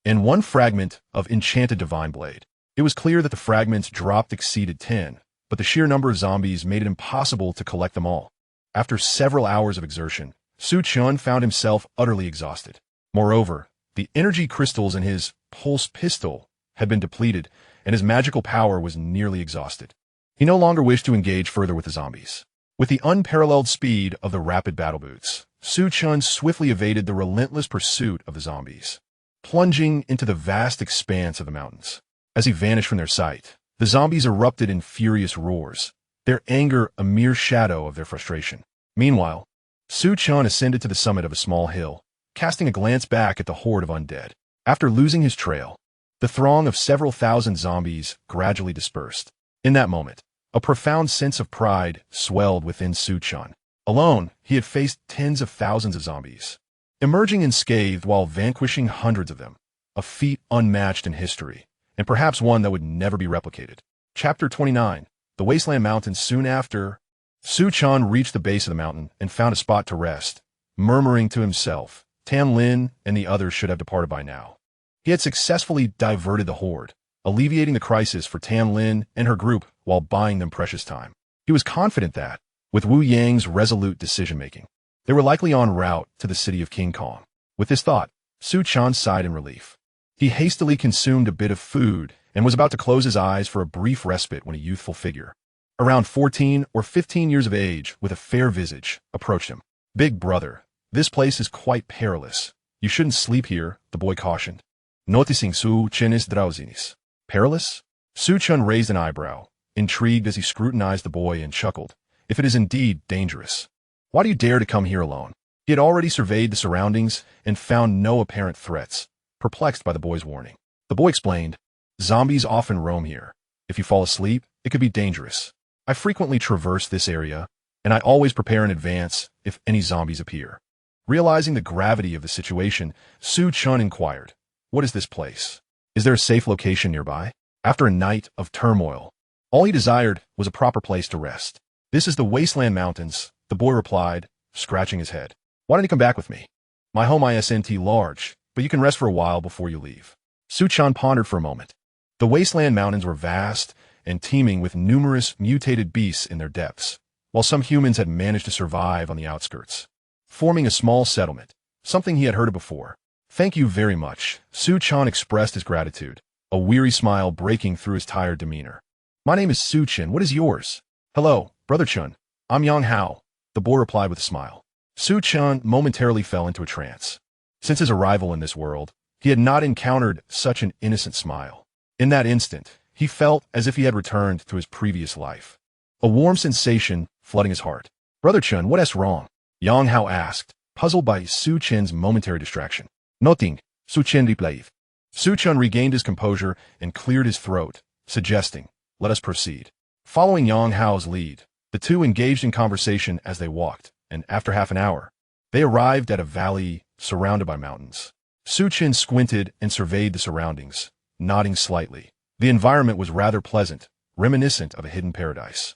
and 1 fragment of Enchanted Divine Blade. It was clear that the fragments dropped exceeded 10, but the sheer number of zombies made it impossible to collect them all. After several hours of exertion, Chen found himself utterly exhausted. Moreover, the energy crystals in his pulse pistol had been depleted, and his magical power was nearly exhausted. He no longer wished to engage further with the zombies. With the unparalleled speed of the rapid battle boots, Chen swiftly evaded the relentless pursuit of the zombies, plunging into the vast expanse of the mountains. As he vanished from their sight, the zombies erupted in furious roars, their anger a mere shadow of their frustration. Meanwhile, Chen ascended to the summit of a small hill, casting a glance back at the horde of undead. After losing his trail, the throng of several thousand zombies gradually dispersed. In that moment, a profound sense of pride swelled within Chen. Alone, he had faced tens of thousands of zombies, emerging unscathed while vanquishing hundreds of them, a feat unmatched in history, and perhaps one that would never be replicated. Chapter 29. The Wasteland Mountains. Soon after, Chen reached the base of the mountain and found a spot to rest, murmuring to himself, Tam Lin and the others should have departed by now. He had successfully diverted the horde, alleviating the crisis for Tam Lin and her group while buying them precious time. He was confident that, with Wu Yang's resolute decision-making, they were likely en route to the city of King Kong. With this thought, Chen sighed in relief. He hastily consumed a bit of food and was about to close his eyes for a brief respite when a youthful figure, around 14 or 15 years of age with a fair visage, approached him. "Big brother, this place is quite perilous. You shouldn't sleep here," the boy cautioned, noticing Chen's drowsiness. "Perilous?" Chen raised an eyebrow, intrigued as he scrutinized the boy and chuckled. "If it is indeed dangerous, why do you dare to come here alone?" He had already surveyed the surroundings and found no apparent threats, perplexed by the boy's warning. The boy explained, "Zombies often roam here. If you fall asleep, it could be dangerous. I frequently traverse this area, and I always prepare in advance if any zombies appear." Realizing the gravity of the situation, Chen inquired, "What is this place? Is there a safe location nearby?" After a night of turmoil, all he desired was a proper place to rest. "This is the Wasteland Mountains," the boy replied, scratching his head. "Why don't you come back with me? My home isn't large, but you can rest for a while before you leave." Chen pondered for a moment. The Wasteland Mountains were vast and teeming with numerous mutated beasts in their depths, while some humans had managed to survive on the outskirts, forming a small settlement, something he had heard of before. "Thank you very much," Chen expressed his gratitude, a weary smile breaking through his tired demeanor. "My name is Chen. What is yours?" "Hello, Brother Chen. I'm Yang Hao," the boy replied with a smile. Chen momentarily fell into a trance. Since his arrival in this world, he had not encountered such an innocent smile. In that instant, he felt as if he had returned to his previous life. A warm sensation flooding his heart. "Brother Chen, what's wrong?" Yang Hao asked, puzzled by Chen's momentary distraction. "Nothing," Chen replied. Chen regained his composure and cleared his throat, suggesting, "Let us proceed." Following Yang Hao's lead, the two engaged in conversation as they walked, and after half an hour, they arrived at a valley surrounded by mountains. Chen squinted and surveyed the surroundings, nodding slightly. The environment was rather pleasant, reminiscent of a hidden paradise.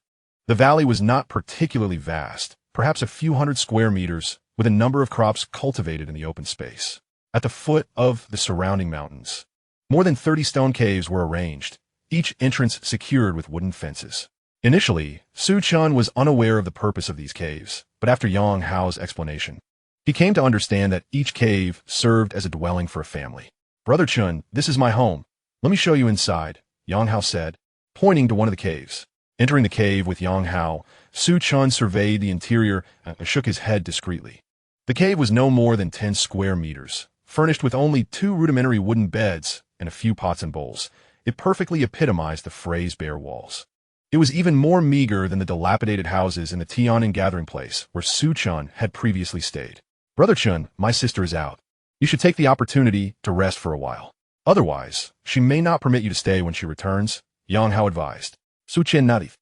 The valley was not particularly vast, perhaps a few hundred square meters, with a number of crops cultivated in the open space. At the foot of the surrounding mountains, more than 30 stone caves were arranged, each entrance secured with wooden fences. Initially, Chen was unaware of the purpose of these caves, but after Yang Hao's explanation, he came to understand that each cave served as a dwelling for a family. "Brother Chen, this is my home. Let me show you inside," Yang Hao said, pointing to one of the caves. Entering the cave with Yang Hao, Chen surveyed the interior and shook his head discreetly. The cave was no more than 10 square meters, furnished with only 2 rudimentary wooden beds and a few pots and bowls. It perfectly epitomized the phrase bare walls. It was even more meager than the dilapidated houses in the Tianan gathering place where Chen had previously stayed. "Brother Chen, my sister is out. You should take the opportunity to rest for a while. Otherwise, she may not permit you to stay when she returns," Yang Hao advised. Chen nodded,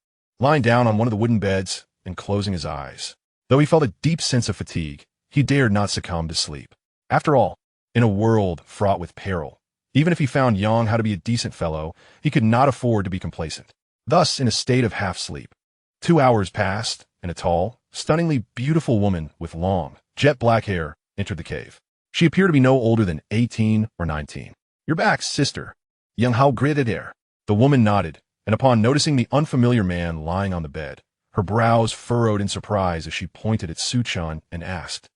lying down on one of the wooden beds and closing his eyes. Though he felt a deep sense of fatigue, he dared not succumb to sleep. After all, in a world fraught with peril, even if he found Yang Hao to be a decent fellow, he could not afford to be complacent. Thus, in a state of half-sleep, 2 hours passed, and a tall, stunningly beautiful woman with long, jet-black hair entered the cave. She appeared to be no older than 18 or 19. "You're back, sister," Yang Hao greeted her. The woman nodded, and upon noticing the unfamiliar man lying on the bed, her brows furrowed in surprise as she pointed at Su-chan and asked,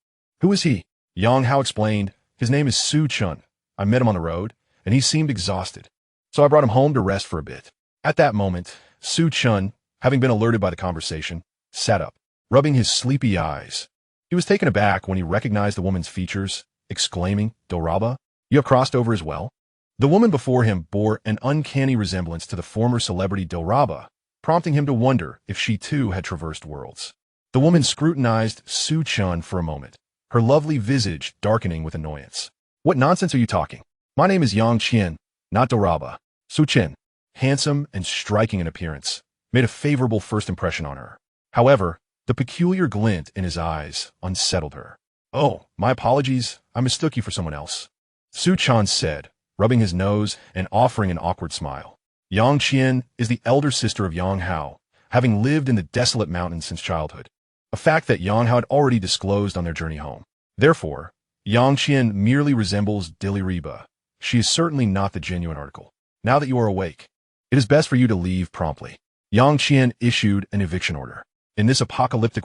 "Who is he?" Yang Hao explained, "His name is Su-chan. I met him on the road, and he seemed exhausted. So I brought him home to rest for a bit." At that moment, Su-chan, having been alerted by the conversation, sat up, rubbing his sleepy eyes. He was taken aback when he recognized the woman's features, exclaiming, "Doraba, you have crossed over as well?" The woman before him bore an uncanny resemblance to the former celebrity Doraba, prompting him to wonder if she too had traversed worlds. The woman scrutinized Su-chan for a moment, her lovely visage darkening with annoyance. "What nonsense are you talking? My name is Yang Qian, not Doraba." Su-chan, handsome and striking in appearance, made a favorable first impression on her. However, the peculiar glint in his eyes unsettled her. "Oh, my apologies, I mistook you for someone else," Su-chan said, rubbing his nose and offering an awkward smile. Yang Qian is the elder sister of Yang Hao, having lived in the desolate mountains since childhood, a fact that Yang Hao had already disclosed on their journey home. Therefore, Yang Qian merely resembles Dailyupdates. She is certainly not the genuine article. "Now that you are awake, it is best for you to leave promptly." Yang Qian issued an eviction order. In this apocalyptic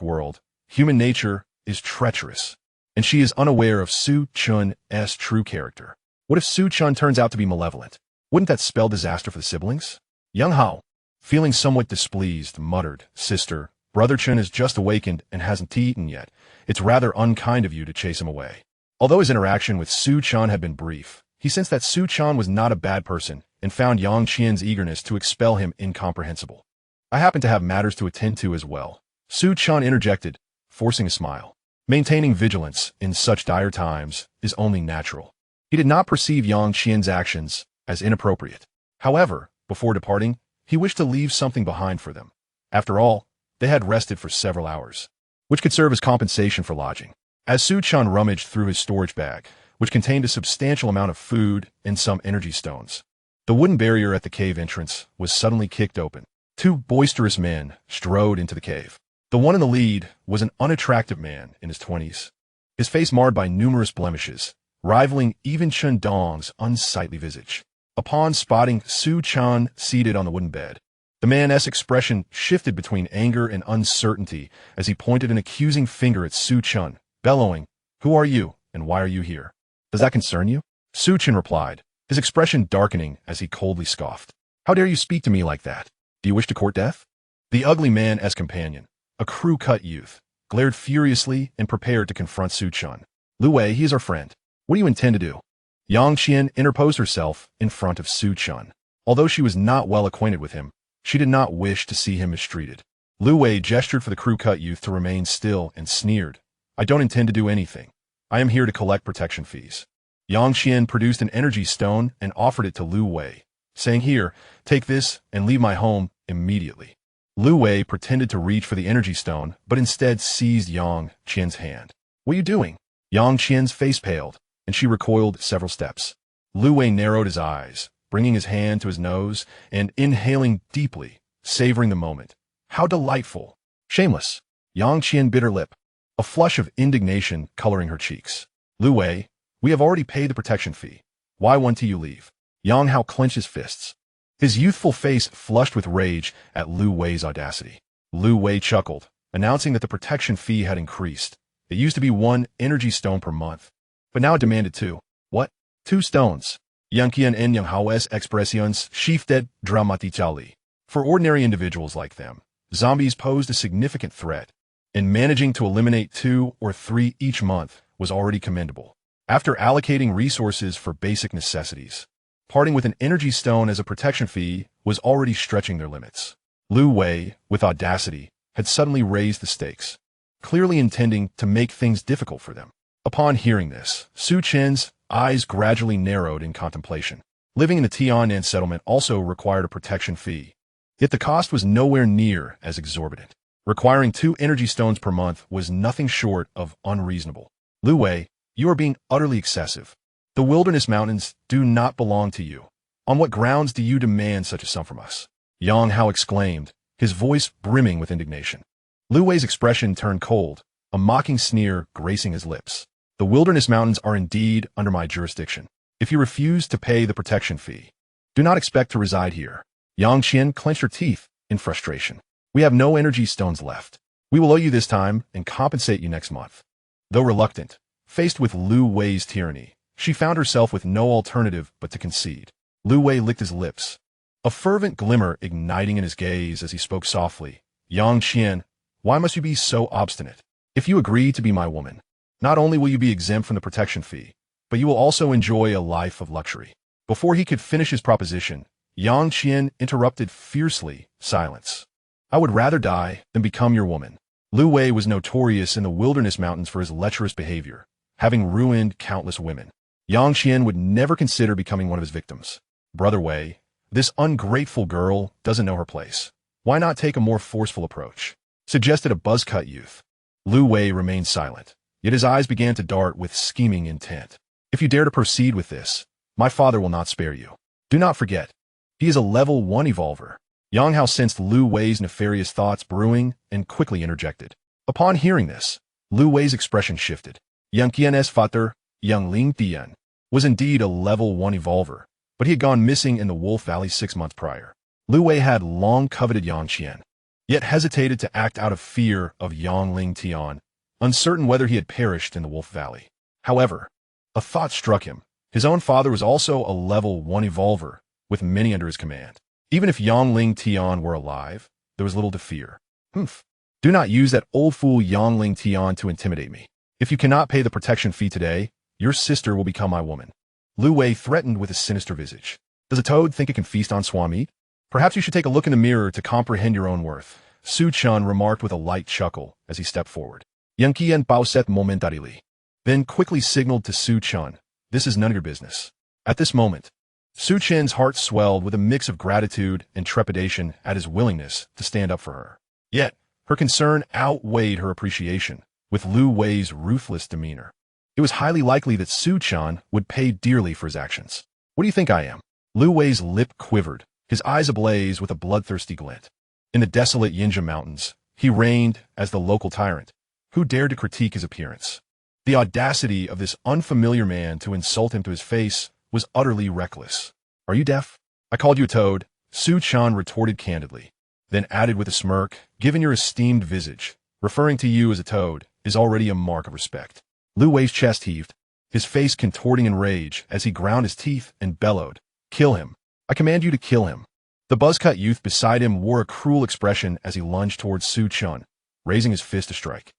human nature is treacherous, and she is unaware of Su-chan's true character. What if Su-chan turns out to be malevolent? Wouldn't that spell disaster for the siblings? Yang Hao, feeling somewhat displeased, muttered, "Sister, Brother Chen has just awakened and hasn't eaten yet. It's rather unkind of you to chase him away." Although his interaction with Su-chan had been brief, he sensed that Su-chan was not a bad person and found Yang Qian's eagerness to expel him incomprehensible. "I happen to have matters to attend to as well," Su-chan interjected, forcing a smile. Maintaining vigilance in such dire times is only natural. He did not perceive Yang Qian's actions as inappropriate. However, before departing, he wished to leave something behind for them. After all, they had rested for several hours, which could serve as compensation for lodging. As Su-chan rummaged through his storage bag, which contained a substantial amount of food and some energy stones, the wooden barrier at the cave entrance was suddenly kicked open. Two boisterous men strode into the cave. The one in the lead was an unattractive man in his 20s, his face marred by numerous blemishes, rivaling even Chen Dong's unsightly visage. Upon spotting Su-chan seated on the wooden bed, the man's expression shifted between anger and uncertainty as he pointed an accusing finger at Su-chan, bellowing, "Who are you, and why are you here? Does that concern you?" Su-chan replied, his expression darkening as he coldly scoffed. "How dare you speak to me like that? Do you wish to court death?" The ugly man's companion, a crew-cut youth, glared furiously and prepared to confront Su-chan. "Lu Wei, he is our friend. What do you intend to do?" Yang Qian interposed herself in front of Su-chan. Although she was not well acquainted with him, she did not wish to see him mistreated. Lu Wei gestured for the crew-cut youth to remain still and sneered, "I don't intend to do anything. I am here to collect protection fees." Yang Qian produced an energy stone and offered it to Lu Wei, saying, "Here, take this and leave my home immediately." Lu Wei pretended to reach for the energy stone, but instead seized Yang Qian's hand. "What are you doing?" Yang Qian's face paled, and she recoiled several steps. Lu Wei narrowed his eyes, bringing his hand to his nose and inhaling deeply, savoring the moment. How delightful! Shameless! Yang Qian bit her lip, a flush of indignation coloring her cheeks. "Lu Wei, we have already paid the protection fee. Why won't you leave?" Yang Hao clenched his fists, his youthful face flushed with rage at Lu Wei's audacity. Lu Wei chuckled, announcing that the protection fee had increased. It used to be 1 energy stone per month, but now it demanded 2. What? 2 stones? Yang Qian en Yang Hao's expressions shifted dramatically. For ordinary individuals like them, zombies posed a significant threat, and managing to eliminate 2 or 3 each month was already commendable. After allocating resources for basic necessities, parting with an energy stone as a protection fee was already stretching their limits. Lu Wei, with audacity, had suddenly raised the stakes, clearly intending to make things difficult for them. Upon hearing this, Su-chan's eyes gradually narrowed in contemplation. Living in the Tianan settlement also required a protection fee, yet the cost was nowhere near as exorbitant. Requiring 2 energy stones per month was nothing short of unreasonable. "Lu Wei, you are being utterly excessive. The wilderness mountains do not belong to you. On what grounds do you demand such a sum from us?" Yang Hao exclaimed, his voice brimming with indignation. Lu Wei's expression turned cold, a mocking sneer gracing his lips. "The wilderness mountains are indeed under my jurisdiction. If you refuse to pay the protection fee, do not expect to reside here." Yang Qian clenched her teeth in frustration. We have no energy stones left. We will owe you this time and compensate you next month. Though reluctant, faced with Lu Wei's tyranny, she found herself with no alternative but to concede. Lu Wei licked his lips, a fervent glimmer igniting in his gaze as he spoke softly. Yang Qian, why must you be so obstinate? If you agree to be my woman, not only will you be exempt from the protection fee, but you will also enjoy a life of luxury. Before he could finish his proposition, Yang Qian interrupted fiercely. Silence. I would rather die than become your woman. Lu Wei was notorious in the wilderness mountains for his lecherous behavior, having ruined countless women. Yang Qian would never consider becoming one of his victims. Brother Wei, this ungrateful girl doesn't know her place. Why not take a more forceful approach? Suggested a buzzcut youth. Lu Wei remained silent, yet his eyes began to dart with scheming intent. If you dare to proceed with this, my father will not spare you. Do not forget, he is a level 1 evolver. Yang Hao sensed Lu Wei's nefarious thoughts brewing and quickly interjected. Upon hearing this, Lu Wei's expression shifted. Yang Qian's father, Yang Ling Tian, was indeed a level 1 evolver, but he had gone missing in the Wolf Valley 6 months prior. Lu Wei had long coveted Yang Qian, yet hesitated to act out of fear of Yang Ling Tian, uncertain whether he had perished in the Wolf Valley. However, a thought struck him. His own father was also a level 1 evolver, with many under his command. Even if Yang Ling Tian were alive, there was little to fear. Do not use that old fool Yang Ling Tian to intimidate me. If you cannot pay the protection fee today, your sister will become my woman. Lu Wei threatened with a sinister visage. Does a toad think it can feast on swan meat? Perhaps you should take a look in the mirror to comprehend your own worth, Su Chen remarked with a light chuckle as he stepped forward. Yang Qian pauset momentarily, then quickly signaled to Su Chen, this is none of your business. At this moment, Su Chen's heart swelled with a mix of gratitude and trepidation at his willingness to stand up for her. Yet, her concern outweighed her appreciation with Lu Wei's ruthless demeanor. It was highly likely that Su Chen would pay dearly for his actions. What do you think I am? Lu Wei's lip quivered, his eyes ablaze with a bloodthirsty glint. In the desolate Yinja Mountains, he reigned as the local tyrant, who dared to critique his appearance. The audacity of this unfamiliar man to insult him to his face was utterly reckless. Are you deaf? I called you a toad, Su Chen retorted candidly, then added with a smirk, given your esteemed visage, referring to you as a toad is already a mark of respect. Lu Wei's chest heaved, his face contorting in rage as he ground his teeth and bellowed, kill him. I command you to kill him. The buzzcut youth beside him wore a cruel expression as he lunged towards Su Chen, raising his fist to strike.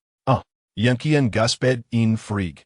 Yang Qian gusped in frig.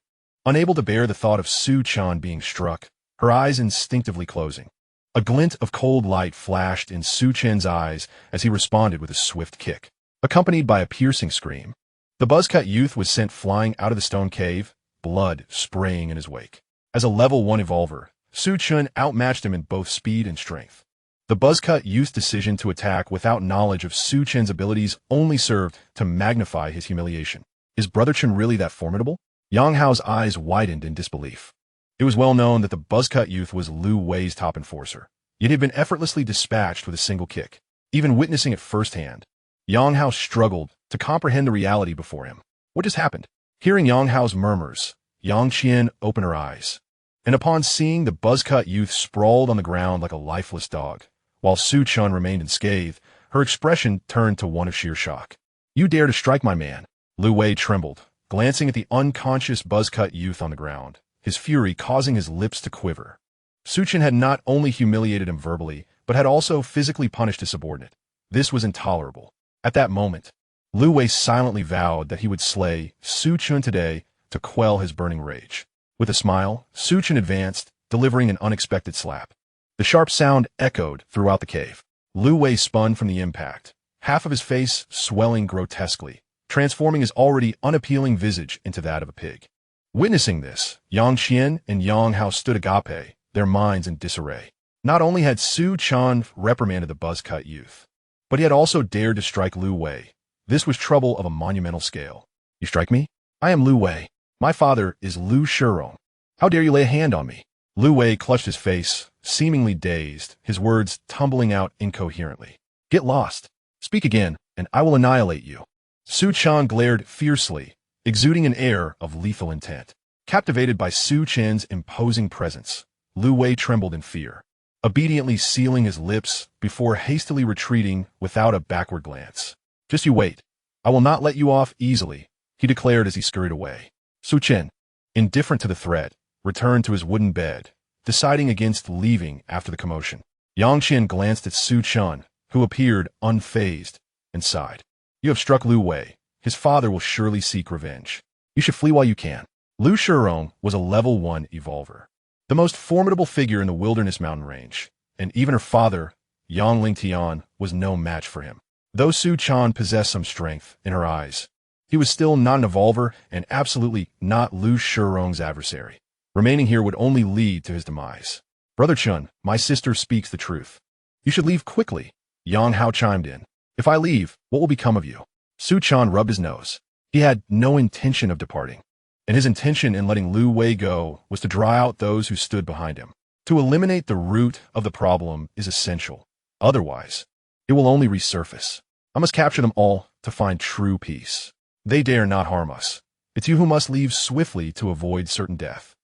Unable to bear the thought of Su Chen being struck, her eyes instinctively closing. A glint of cold light flashed in Su Chen's eyes as he responded with a swift kick, accompanied by a piercing scream. The buzzcut youth was sent flying out of the stone cave, blood spraying in his wake. As a level 1 evolver, Su Chen outmatched him in both speed and strength. The buzzcut youth's decision to attack without knowledge of Su Chen's abilities only served to magnify his humiliation. Is Brother Chen really that formidable? Yang Hao's eyes widened in disbelief. It was well known that the buzzcut youth was Lu Wei's top enforcer, yet he had been effortlessly dispatched with a single kick. Even witnessing it firsthand, Yang Hao struggled to comprehend the reality before him. What just happened? Hearing Yang Hao's murmurs, Yang Qian opened her eyes, and upon seeing the buzzcut youth sprawled on the ground like a lifeless dog, while Su Chen remained unscathed, her expression turned to one of sheer shock. You dare to strike my man? Lu Wei trembled, glancing at the unconscious buzzcut youth on the ground, his fury causing his lips to quiver. Su Chen had not only humiliated him verbally, but had also physically punished his subordinate. This was intolerable. At that moment, Lu Wei silently vowed that he would slay Su Chen today to quell his burning rage. With a smile, Su Chen advanced, delivering an unexpected slap. The sharp sound echoed throughout the cave. Lu Wei spun from the impact, half of his face swelling grotesquely, transforming his already unappealing visage into that of a pig. Witnessing this, Yang Qian and Yang Hao stood agape, their minds in disarray. Not only had Su Chen reprimanded the buzzcut youth, but he had also dared to strike Lu Wei. This was trouble of a monumental scale. You strike me? I am Lu Wei. My father is Lu Shirong. How dare you lay a hand on me? Lu Wei clutched his face, seemingly dazed, his words tumbling out incoherently. Get lost. Speak again, and I will annihilate you. Su Chen glared fiercely, exuding an air of lethal intent. Captivated by Su Chen's imposing presence, Lu Wei trembled in fear, obediently sealing his lips before hastily retreating without a backward glance. Just you wait. I will not let you off easily, he declared as he scurried away. Su Chen, indifferent to the threat, returned to his wooden bed, deciding against leaving after the commotion. Yang Qian glanced at Su Chen, who appeared unfazed, and sighed. You have struck Lu Wei. His father will surely seek revenge. You should flee while you can. Lu Shirong was a level 1 evolver, the most formidable figure in the wilderness mountain range, and even her father, Yang Lingtian, was no match for him. Though Su Chen possessed some strength in her eyes, he was still not an evolver and absolutely not Lu Shirong's adversary. Remaining here would only lead to his demise. Brother Chen, my sister speaks the truth. You should leave quickly, Yang Hao chimed in. If I leave, what will become of you? Su Chen rubbed his nose. He had no intention of departing, and his intention in letting Lu Wei go was to draw out those who stood behind him. To eliminate the root of the problem is essential. Otherwise, it will only resurface. I must capture them all to find true peace. They dare not harm us. It's you who must leave swiftly to avoid certain death.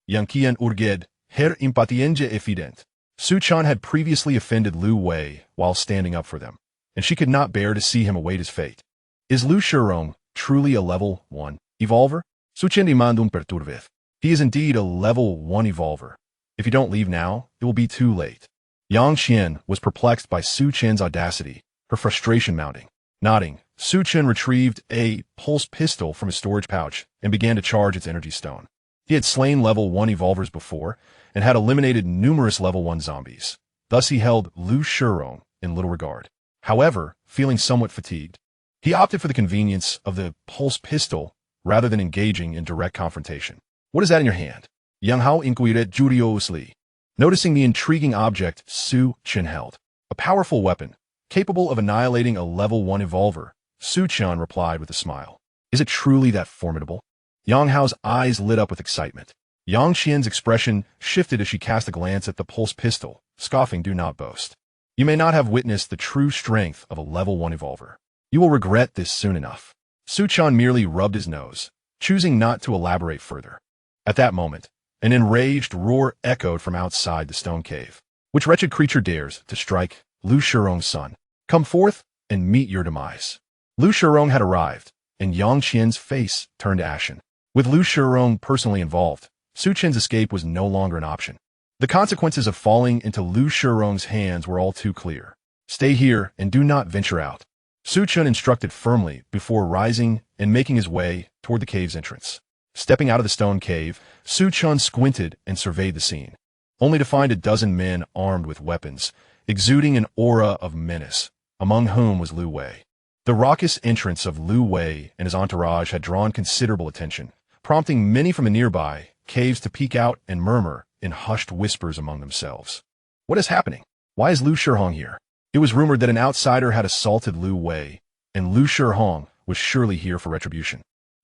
Yanqian urged, her impatience evident. Su Chen had previously offended Lu Wei while standing up for them, and she could not bear to see him await his fate. Is Lu Shirong truly a level 1 evolver? Su Chen demandum perturveth. He is indeed a level 1 evolver. If you don't leave now, it will be too late. Yang Qian was perplexed by Su Chen's audacity, her frustration mounting. Nodding, Su Chen retrieved a pulse pistol from his storage pouch and began to charge its energy stone. He had slain level 1 evolvers before and had eliminated numerous level 1 zombies. Thus he held Lu Shirong in little regard. However, feeling somewhat fatigued, he opted for the convenience of the pulse pistol rather than engaging in direct confrontation. What is that in your hand? Yang Hao inquired curiously, noticing the intriguing object Su Chen held. A powerful weapon, capable of annihilating a level 1 evolver, Su Chen replied with a smile. Is it truly that formidable? Yang Hao's eyes lit up with excitement. Yang Qian's expression shifted as she cast a glance at the pulse pistol, scoffing, do not boast. You may not have witnessed the true strength of a level 1 evolver. You will regret this soon enough. Su Chen merely rubbed his nose, choosing not to elaborate further. At that moment, an enraged roar echoed from outside the stone cave. Which wretched creature dares to strike Lu Shirong's son? Come forth and meet your demise. Lu Shirong had arrived, and Yang Qian's face turned ashen. With Lu Shirong personally involved, Su Chen's escape was no longer an option. The consequences of falling into Lu Shirong's hands were all too clear. Stay here and do not venture out. Su Chen instructed firmly before rising and making his way toward the cave's entrance. Stepping out of the stone cave, Su Chen squinted and surveyed the scene, only to find a dozen men armed with weapons, exuding an aura of menace, among whom was Lu Wei. The raucous entrance of Lu Wei and his entourage had drawn considerable attention, prompting many from the nearby caves to peek out and murmur in hushed whispers among themselves. What is happening? Why is Lu Shirong here? It was rumored that an outsider had assaulted Lu Wei, and Lu Shirong was surely here for retribution.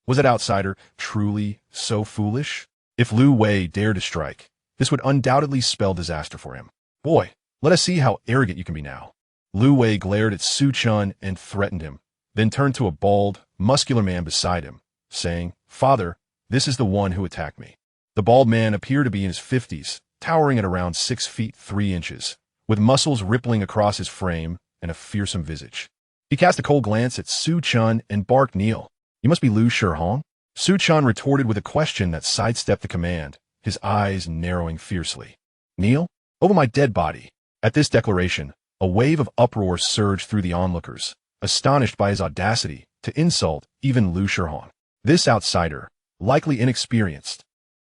Was that outsider truly so foolish? If Lu Wei dared to strike, this would undoubtedly spell disaster for him. Boy, let us see how arrogant you can be now. Lu Wei glared at Su Chen and threatened him, then turned to a bald, muscular man beside him, saying, Father, this is the one who attacked me. The bald man appeared to be in his 50s, towering at around 6 feet 3 inches, with muscles rippling across his frame and a fearsome visage. He cast a cold glance at Su Chen and barked, Kneel. You must be Lu Shirong? Su Chen retorted with a question that sidestepped the command, his eyes narrowing fiercely. Kneel? Over my dead body. At this declaration, a wave of uproar surged through the onlookers, astonished by his audacity to insult even Lu Shirong. This outsider, likely inexperienced,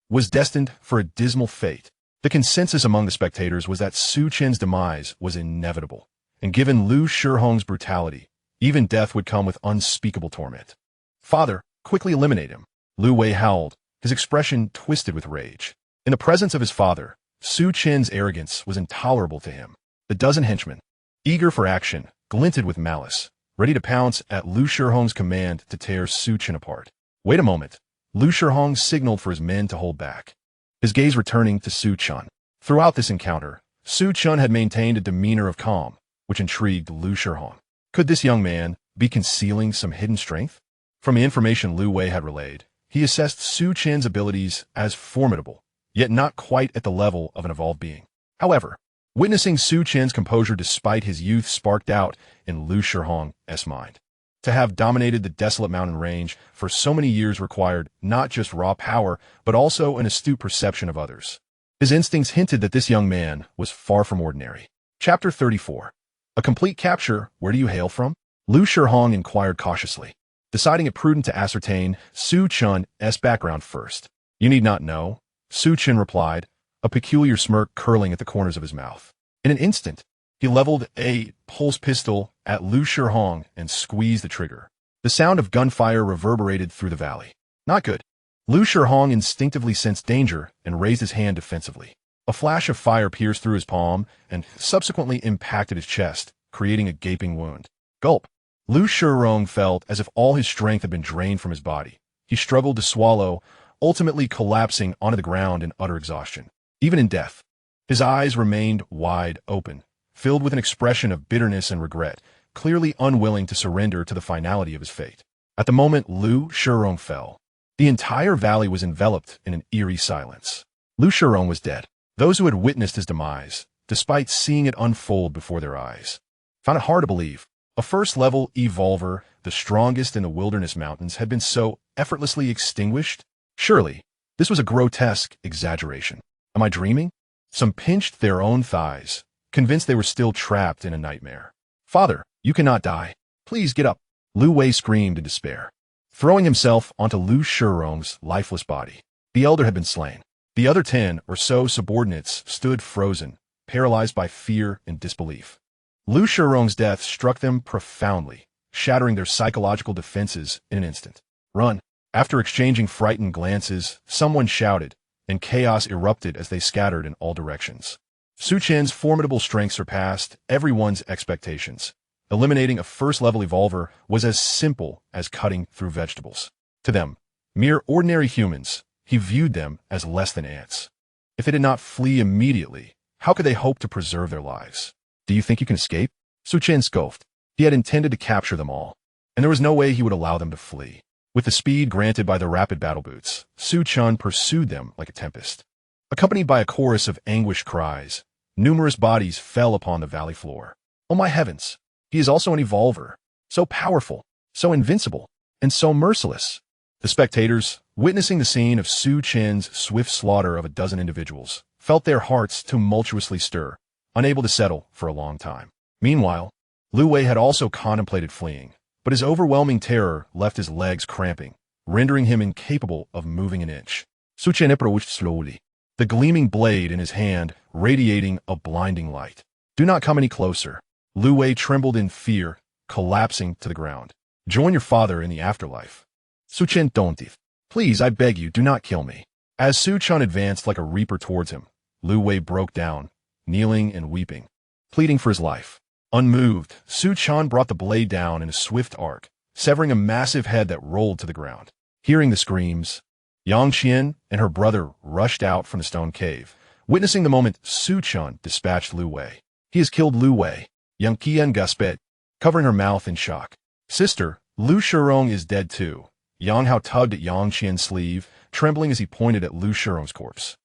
was destined for a dismal fate. The consensus among the spectators was that Su Chen's demise was inevitable, and given Lu Shirong's brutality, even death would come with unspeakable torment. Father, quickly eliminate him. Lu Wei howled, his expression twisted with rage. In the presence of his father, Su Chen's arrogance was intolerable to him. The dozen henchmen, eager for action, glinted with malice, ready to pounce at Lu Shirong's command to tear Su Chen apart. Wait a moment. Lu Shirong signaled for his men to hold back, his gaze returning to Su Chen. Throughout this encounter, Su Chen had maintained a demeanor of calm, which intrigued Lu Shirong. Could this young man be concealing some hidden strength? From the information Lu Wei had relayed, he assessed Su Chen's abilities as formidable, yet not quite at the level of an evolved being. However, witnessing Su Chen's composure despite his youth sparked doubt in Lu Shirong's mind. To have dominated the desolate mountain range for so many years required not just raw power, but also an astute perception of others. His instincts hinted that this young man was far from ordinary. Chapter 34. A complete capture. Where do you hail from? Lu Shihong inquired cautiously, deciding it prudent to ascertain Su Chen's background first. You need not know, Su Chen replied, a peculiar smirk curling at the corners of his mouth. In an instant, he leveled a pulse pistol at Lu Shihong and squeezed the trigger. The sound of gunfire reverberated through the valley. Not good. Lu Shihong instinctively sensed danger and raised his hand defensively. A flash of fire pierced through his palm and subsequently impacted his chest, creating a gaping wound. Gulp. Lu Shihong felt as if all his strength had been drained from his body. He struggled to swallow, ultimately collapsing onto the ground in utter exhaustion. Even in death, his eyes remained wide open, filled with an expression of bitterness and regret, clearly unwilling to surrender to the finality of his fate. At the moment Lu Shihong fell, the entire valley was enveloped in an eerie silence. Lu Shihong was dead. Those who had witnessed his demise, despite seeing it unfold before their eyes, found it hard to believe. A first-level evolver, the strongest in the wilderness mountains, had been so effortlessly extinguished? Surely, this was a grotesque exaggeration. Am I dreaming? Some pinched their own thighs, convinced they were still trapped in a nightmare. Father, you cannot die. Please get up. Lu Wei screamed in despair, throwing himself onto Lu Shihong's lifeless body. The elder had been slain. The other 10 or so subordinates stood frozen, paralyzed by fear and disbelief. Lu Shihong's death struck them profoundly, shattering their psychological defenses in an instant. Run! After exchanging frightened glances, someone shouted, and chaos erupted as they scattered in all directions. Su Chen's formidable strength surpassed everyone's expectations. Eliminating a first-level evolver was as simple as cutting through vegetables. To them, mere ordinary humans, he viewed them as less than ants. If they did not flee immediately, how could they hope to preserve their lives? Do you think you can escape? Su Chen scoffed. He had intended to capture them all, and there was no way he would allow them to flee. With the speed granted by the rapid battle boots, Su Chen pursued them like a tempest. Accompanied by a chorus of anguished cries, numerous bodies fell upon the valley floor. Oh my heavens! He is also an evolver. So powerful, so invincible, and so merciless. The spectators, witnessing the scene of Su Chen's swift slaughter of a dozen individuals, felt their hearts tumultuously stir, unable to settle for a long time. Meanwhile, Lu Wei had also contemplated fleeing, but his overwhelming terror left his legs cramping, rendering him incapable of moving an inch. Su Chen approached slowly, the gleaming blade in his hand radiating a blinding light. Do not come any closer. Lu Wei trembled in fear, collapsing to the ground. Join your father in the afterlife. Su Chen, don't. Please, I beg you, do not kill me. As Su Chen advanced like a reaper towards him, Lu Wei broke down, kneeling and weeping, pleading for his life. Unmoved, Su Chen brought the blade down in a swift arc, severing a massive head that rolled to the ground. Hearing the screams, Yang Qian and her brother rushed out from the stone cave. Witnessing the moment, Su Chen dispatched Lu Wei. He has killed Lu Wei. Yang Qian gasped, covering her mouth in shock. Sister, Lu Shihong is dead too. Yang Hao tugged at Yang Qian's sleeve, trembling as he pointed at Lu Shihong's corpse.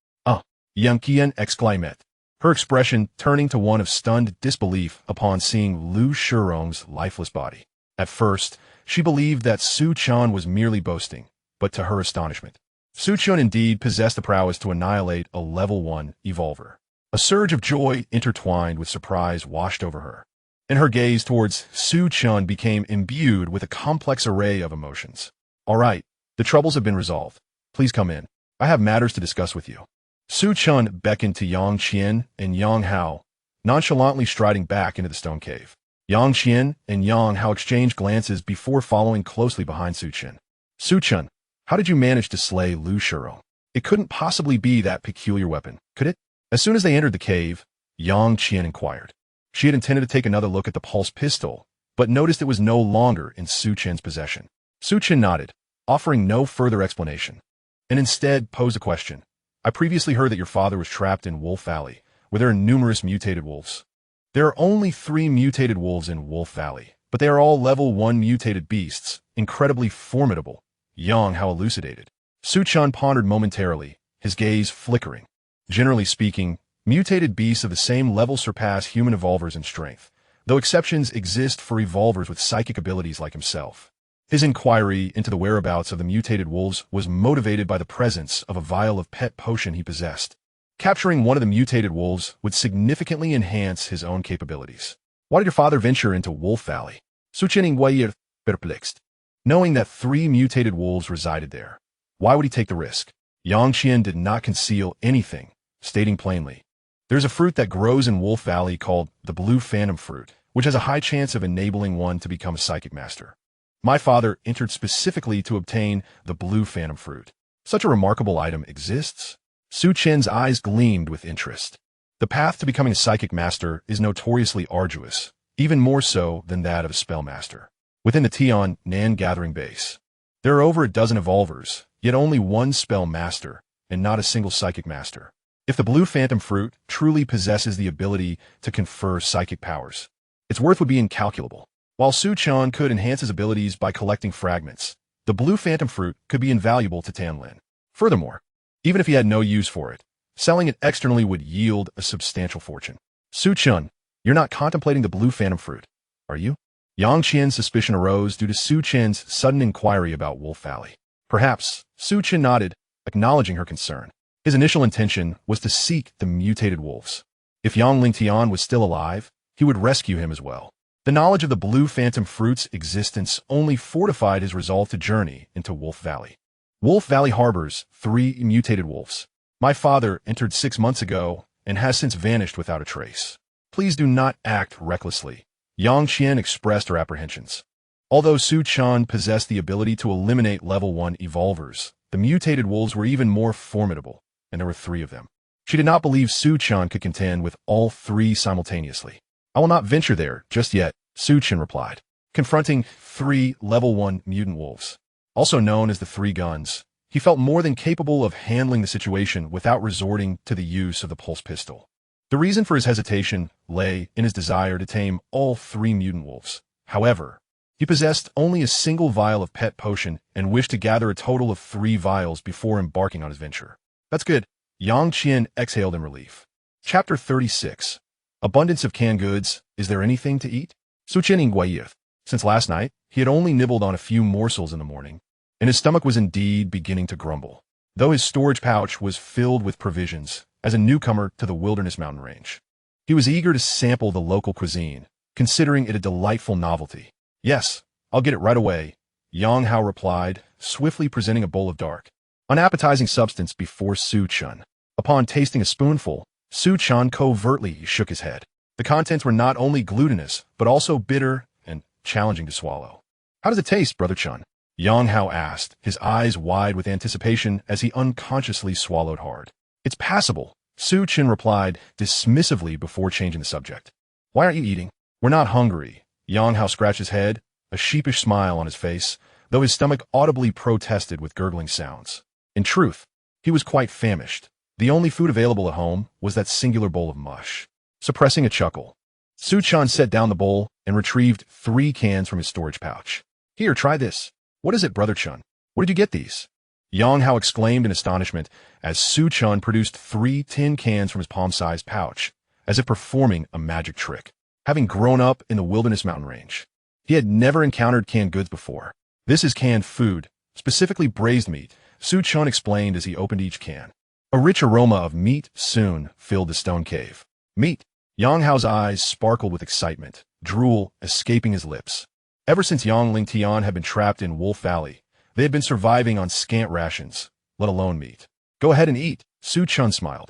Yang Qian exclaimed, her expression turning to one of stunned disbelief upon seeing Lu Shihong's lifeless body. At first, she believed that Su Chen was merely boasting, but to her astonishment, Su Chen indeed possessed the prowess to annihilate a level 1 evolver. A surge of joy intertwined with surprise washed over her, and her gaze towards Su Chen became imbued with a complex array of emotions. All right, the troubles have been resolved. Please come in. I have matters to discuss with you. Su Chen beckoned to Yang Qian and Yang Hao, nonchalantly striding back into the stone cave. Yang Qian and Yang Hao exchanged glances before following closely behind Su Chen. Su Chen, how did you manage to slay Lu Shihong? It couldn't possibly be that peculiar weapon, could it? As soon as they entered the cave, Yang Qian inquired. She had intended to take another look at the pulse pistol, but noticed it was no longer in Su Chen's possession. Su Chen nodded, offering no further explanation, and instead posed a question. I previously heard that your father was trapped in Wolf Valley, where there are numerous mutated wolves. There are only 3 mutated wolves in Wolf Valley, but they are all level 1 mutated beasts, incredibly formidable. Yang Hao elucidated. Su Chen pondered momentarily, his gaze flickering. Generally speaking, mutated beasts of the same level surpass human evolvers in strength, though exceptions exist for evolvers with psychic abilities like himself. His inquiry into the whereabouts of the mutated wolves was motivated by the presence of a vial of pet potion he possessed. Capturing one of the mutated wolves would significantly enhance his own capabilities. Why did your father venture into Wolf Valley? Su Chen were perplexed. Knowing that 3 mutated wolves resided there, why would he take the risk? Yang Qian did not conceal anything, stating plainly, "There's a fruit that grows in Wolf Valley called the Blue Phantom Fruit, which has a high chance of enabling one to become a psychic master. My father entered specifically to obtain the Blue Phantom Fruit. Such a remarkable item exists?" Su Chen's eyes gleamed with interest. The path to becoming a psychic master is notoriously arduous, even more so than that of a spellmaster. Within the Tian Nan gathering base, there are over a dozen evolvers, yet only one spell master, and not a single psychic master. If the Blue Phantom Fruit truly possesses the ability to confer psychic powers, its worth would be incalculable. While Su Chen could enhance his abilities by collecting fragments, the Blue Phantom Fruit could be invaluable to Tanlin. Furthermore, even if he had no use for it, selling it externally would yield a substantial fortune. Su Chen, you're not contemplating the Blue Phantom Fruit, are you? Yang Qian's suspicion arose due to Su Chen's sudden inquiry about Wolf Valley. Perhaps, Su Chen nodded, acknowledging her concern. His initial intention was to seek the mutated wolves. If Yang Lingtian was still alive, he would rescue him as well. The knowledge of the Blue Phantom Fruit's existence only fortified his resolve to journey into Wolf Valley. Wolf Valley harbors 3 mutated wolves. My father entered 6 months ago and has since vanished without a trace. Please do not act recklessly. Yang Qian expressed her apprehensions. Although Su Chen possessed the ability to eliminate level 1 evolvers, the mutated wolves were even more formidable, and there were 3 of them. She did not believe Su Chen could contend with all 3 simultaneously. I will not venture there just yet, Su Chen replied. Confronting 3 level 1 mutant wolves, also known as the 3 guns, he felt more than capable of handling the situation without resorting to the use of the pulse pistol. The reason for his hesitation lay in his desire to tame all 3 mutant wolves. However, he possessed only a single vial of pet potion and wished to gather a total of 3 vials before embarking on his venture. That's good. Yang Qian exhaled in relief. Chapter 36. Abundance of canned goods. Is there anything to eat? Su Chen inquired. Since last night, he had only nibbled on a few morsels in the morning, and his stomach was indeed beginning to grumble, though his storage pouch was filled with provisions. As a newcomer to the wilderness mountain range, he was eager to sample the local cuisine, considering it a delightful novelty. Yes, I'll get it right away, Yang Hao replied, swiftly presenting a bowl of dark, unappetizing substance before Su Chen. Upon tasting a spoonful, Su Chen covertly shook his head. The contents were not only glutinous, but also bitter and challenging to swallow. How does it taste, Brother Chen? Yang Hao asked, his eyes wide with anticipation as he unconsciously swallowed hard. It's passable, Su Chen replied dismissively before changing the subject. Why aren't you eating? We're not hungry. Yang Hao scratched his head, a sheepish smile on his face, though his stomach audibly protested with gurgling sounds. In truth, he was quite famished. The only food available at home was that singular bowl of mush. Suppressing a chuckle, Su Chen set down the bowl and retrieved 3 cans from his storage pouch. Here, try this. What is it, Brother Chen? Where did you get these? Yang Hao exclaimed in astonishment as Su Chen produced 3 tin cans from his palm-sized pouch, as if performing a magic trick. Having grown up in the wilderness mountain range, he had never encountered canned goods before. This is canned food, specifically braised meat, Su Chen explained as he opened each can. A rich aroma of meat soon filled the stone cave. Meat. Yang Hao's eyes sparkled with excitement, drool escaping his lips. Ever since Yang Lingtian had been trapped in Wolf Valley, they had been surviving on scant rations, let alone meat. Go ahead and eat, Su Chen smiled,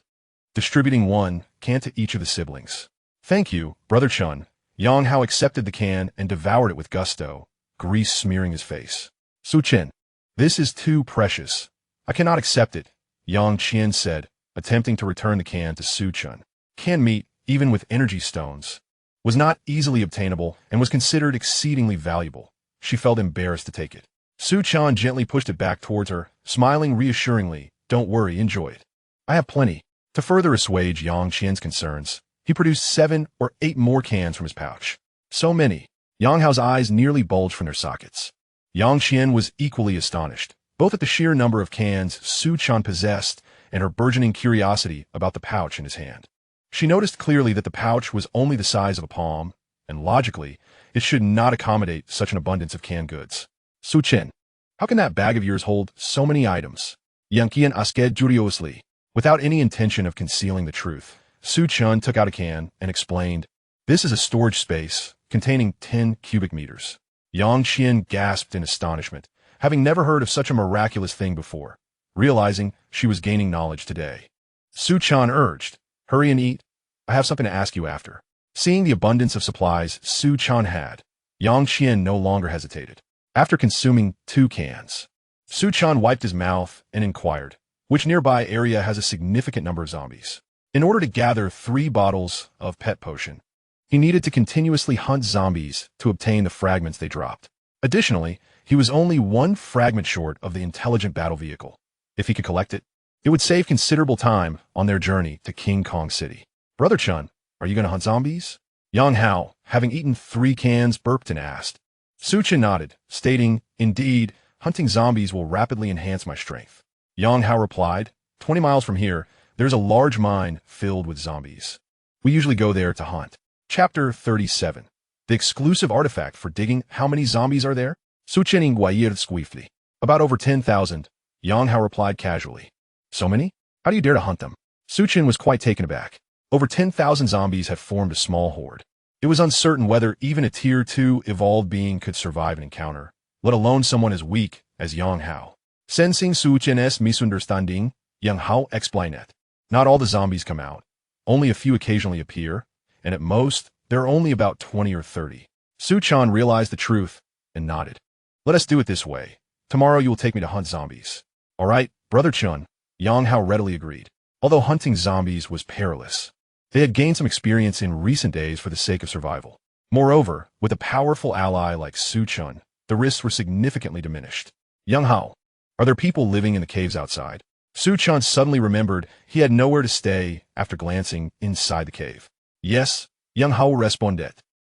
distributing 1 can to each of the siblings. Thank you, Brother Chen. Yang Hao accepted the can and devoured it with gusto, grease smearing his face. Su Chen, this is too precious. I cannot accept it, Yang Qian said, attempting to return the can to Su Chen. Canned meat, even with energy stones, was not easily obtainable and was considered exceedingly valuable. She felt embarrassed to take it. Su Chen gently pushed it back towards her, smiling reassuringly. Don't worry, enjoy it. I have plenty. To further assuage Yang Qian's concerns, he produced 7 or 8 more cans from his pouch. So many. Yang Hao's eyes nearly bulged from their sockets. Yang Qian was equally astonished, both at the sheer number of cans Su Chen possessed and her burgeoning curiosity about the pouch in his hand. She noticed clearly that the pouch was only the size of a palm, and logically, it should not accommodate such an abundance of canned goods. Chen, how can that bag of yours hold so many items? Yanqian asked curiously. Without any intention of concealing the truth, Chen took out a can and explained, "This is a storage space containing 10 cubic meters." Yang Qian gasped in astonishment, having never heard of such a miraculous thing before, realizing she was gaining knowledge today. Chen urged, "Hurry and eat. I have something to ask you after." Seeing the abundance of supplies Chen had, Yang Qian no longer hesitated. After consuming 2 cans, Chen wiped his mouth and inquired, which nearby area has a significant number of zombies. In order to gather 3 bottles of pet potion, he needed to continuously hunt zombies to obtain the fragments they dropped. Additionally, he was only 1 fragment short of the intelligent battle vehicle. If he could collect it, it would save considerable time on their journey to King Kong City. "Brother Chen, are you going to hunt zombies?" Yang Hao, having eaten 3 cans, burped and asked. Chen nodded, stating, "Indeed, hunting zombies will rapidly enhance my strength." Yang Hao replied, 20 miles from here, there's a large mine filled with zombies. We usually go there to hunt." Chapter 37. The exclusive artifact for digging. How many zombies are there? Chen inquired swiftly. "About over 10,000, Yang Hao replied casually. "So many? How do you dare to hunt them?" Chen was quite taken aback. Over 10,000 zombies had formed a small horde. It was uncertain whether even a Tier 2 evolved being could survive an encounter, let alone someone as weak as Yang Hao. Sensing Chen's misunderstanding, Yang Hao explained, "Not all the zombies come out. Only a few occasionally appear, and at most, there are only about 20 or 30. Chen realized the truth and nodded. "Let us do it this way. Tomorrow you will take me to hunt zombies." "All right, Brother Chen," Yang Hao readily agreed. Although hunting zombies was perilous, they had gained some experience in recent days for the sake of survival. Moreover, with a powerful ally like Chen, the risks were significantly diminished. "Yang Hao, are there people living in the caves outside?" Chen suddenly remembered he had nowhere to stay after glancing inside the cave. "Yes," Yang Hao responded,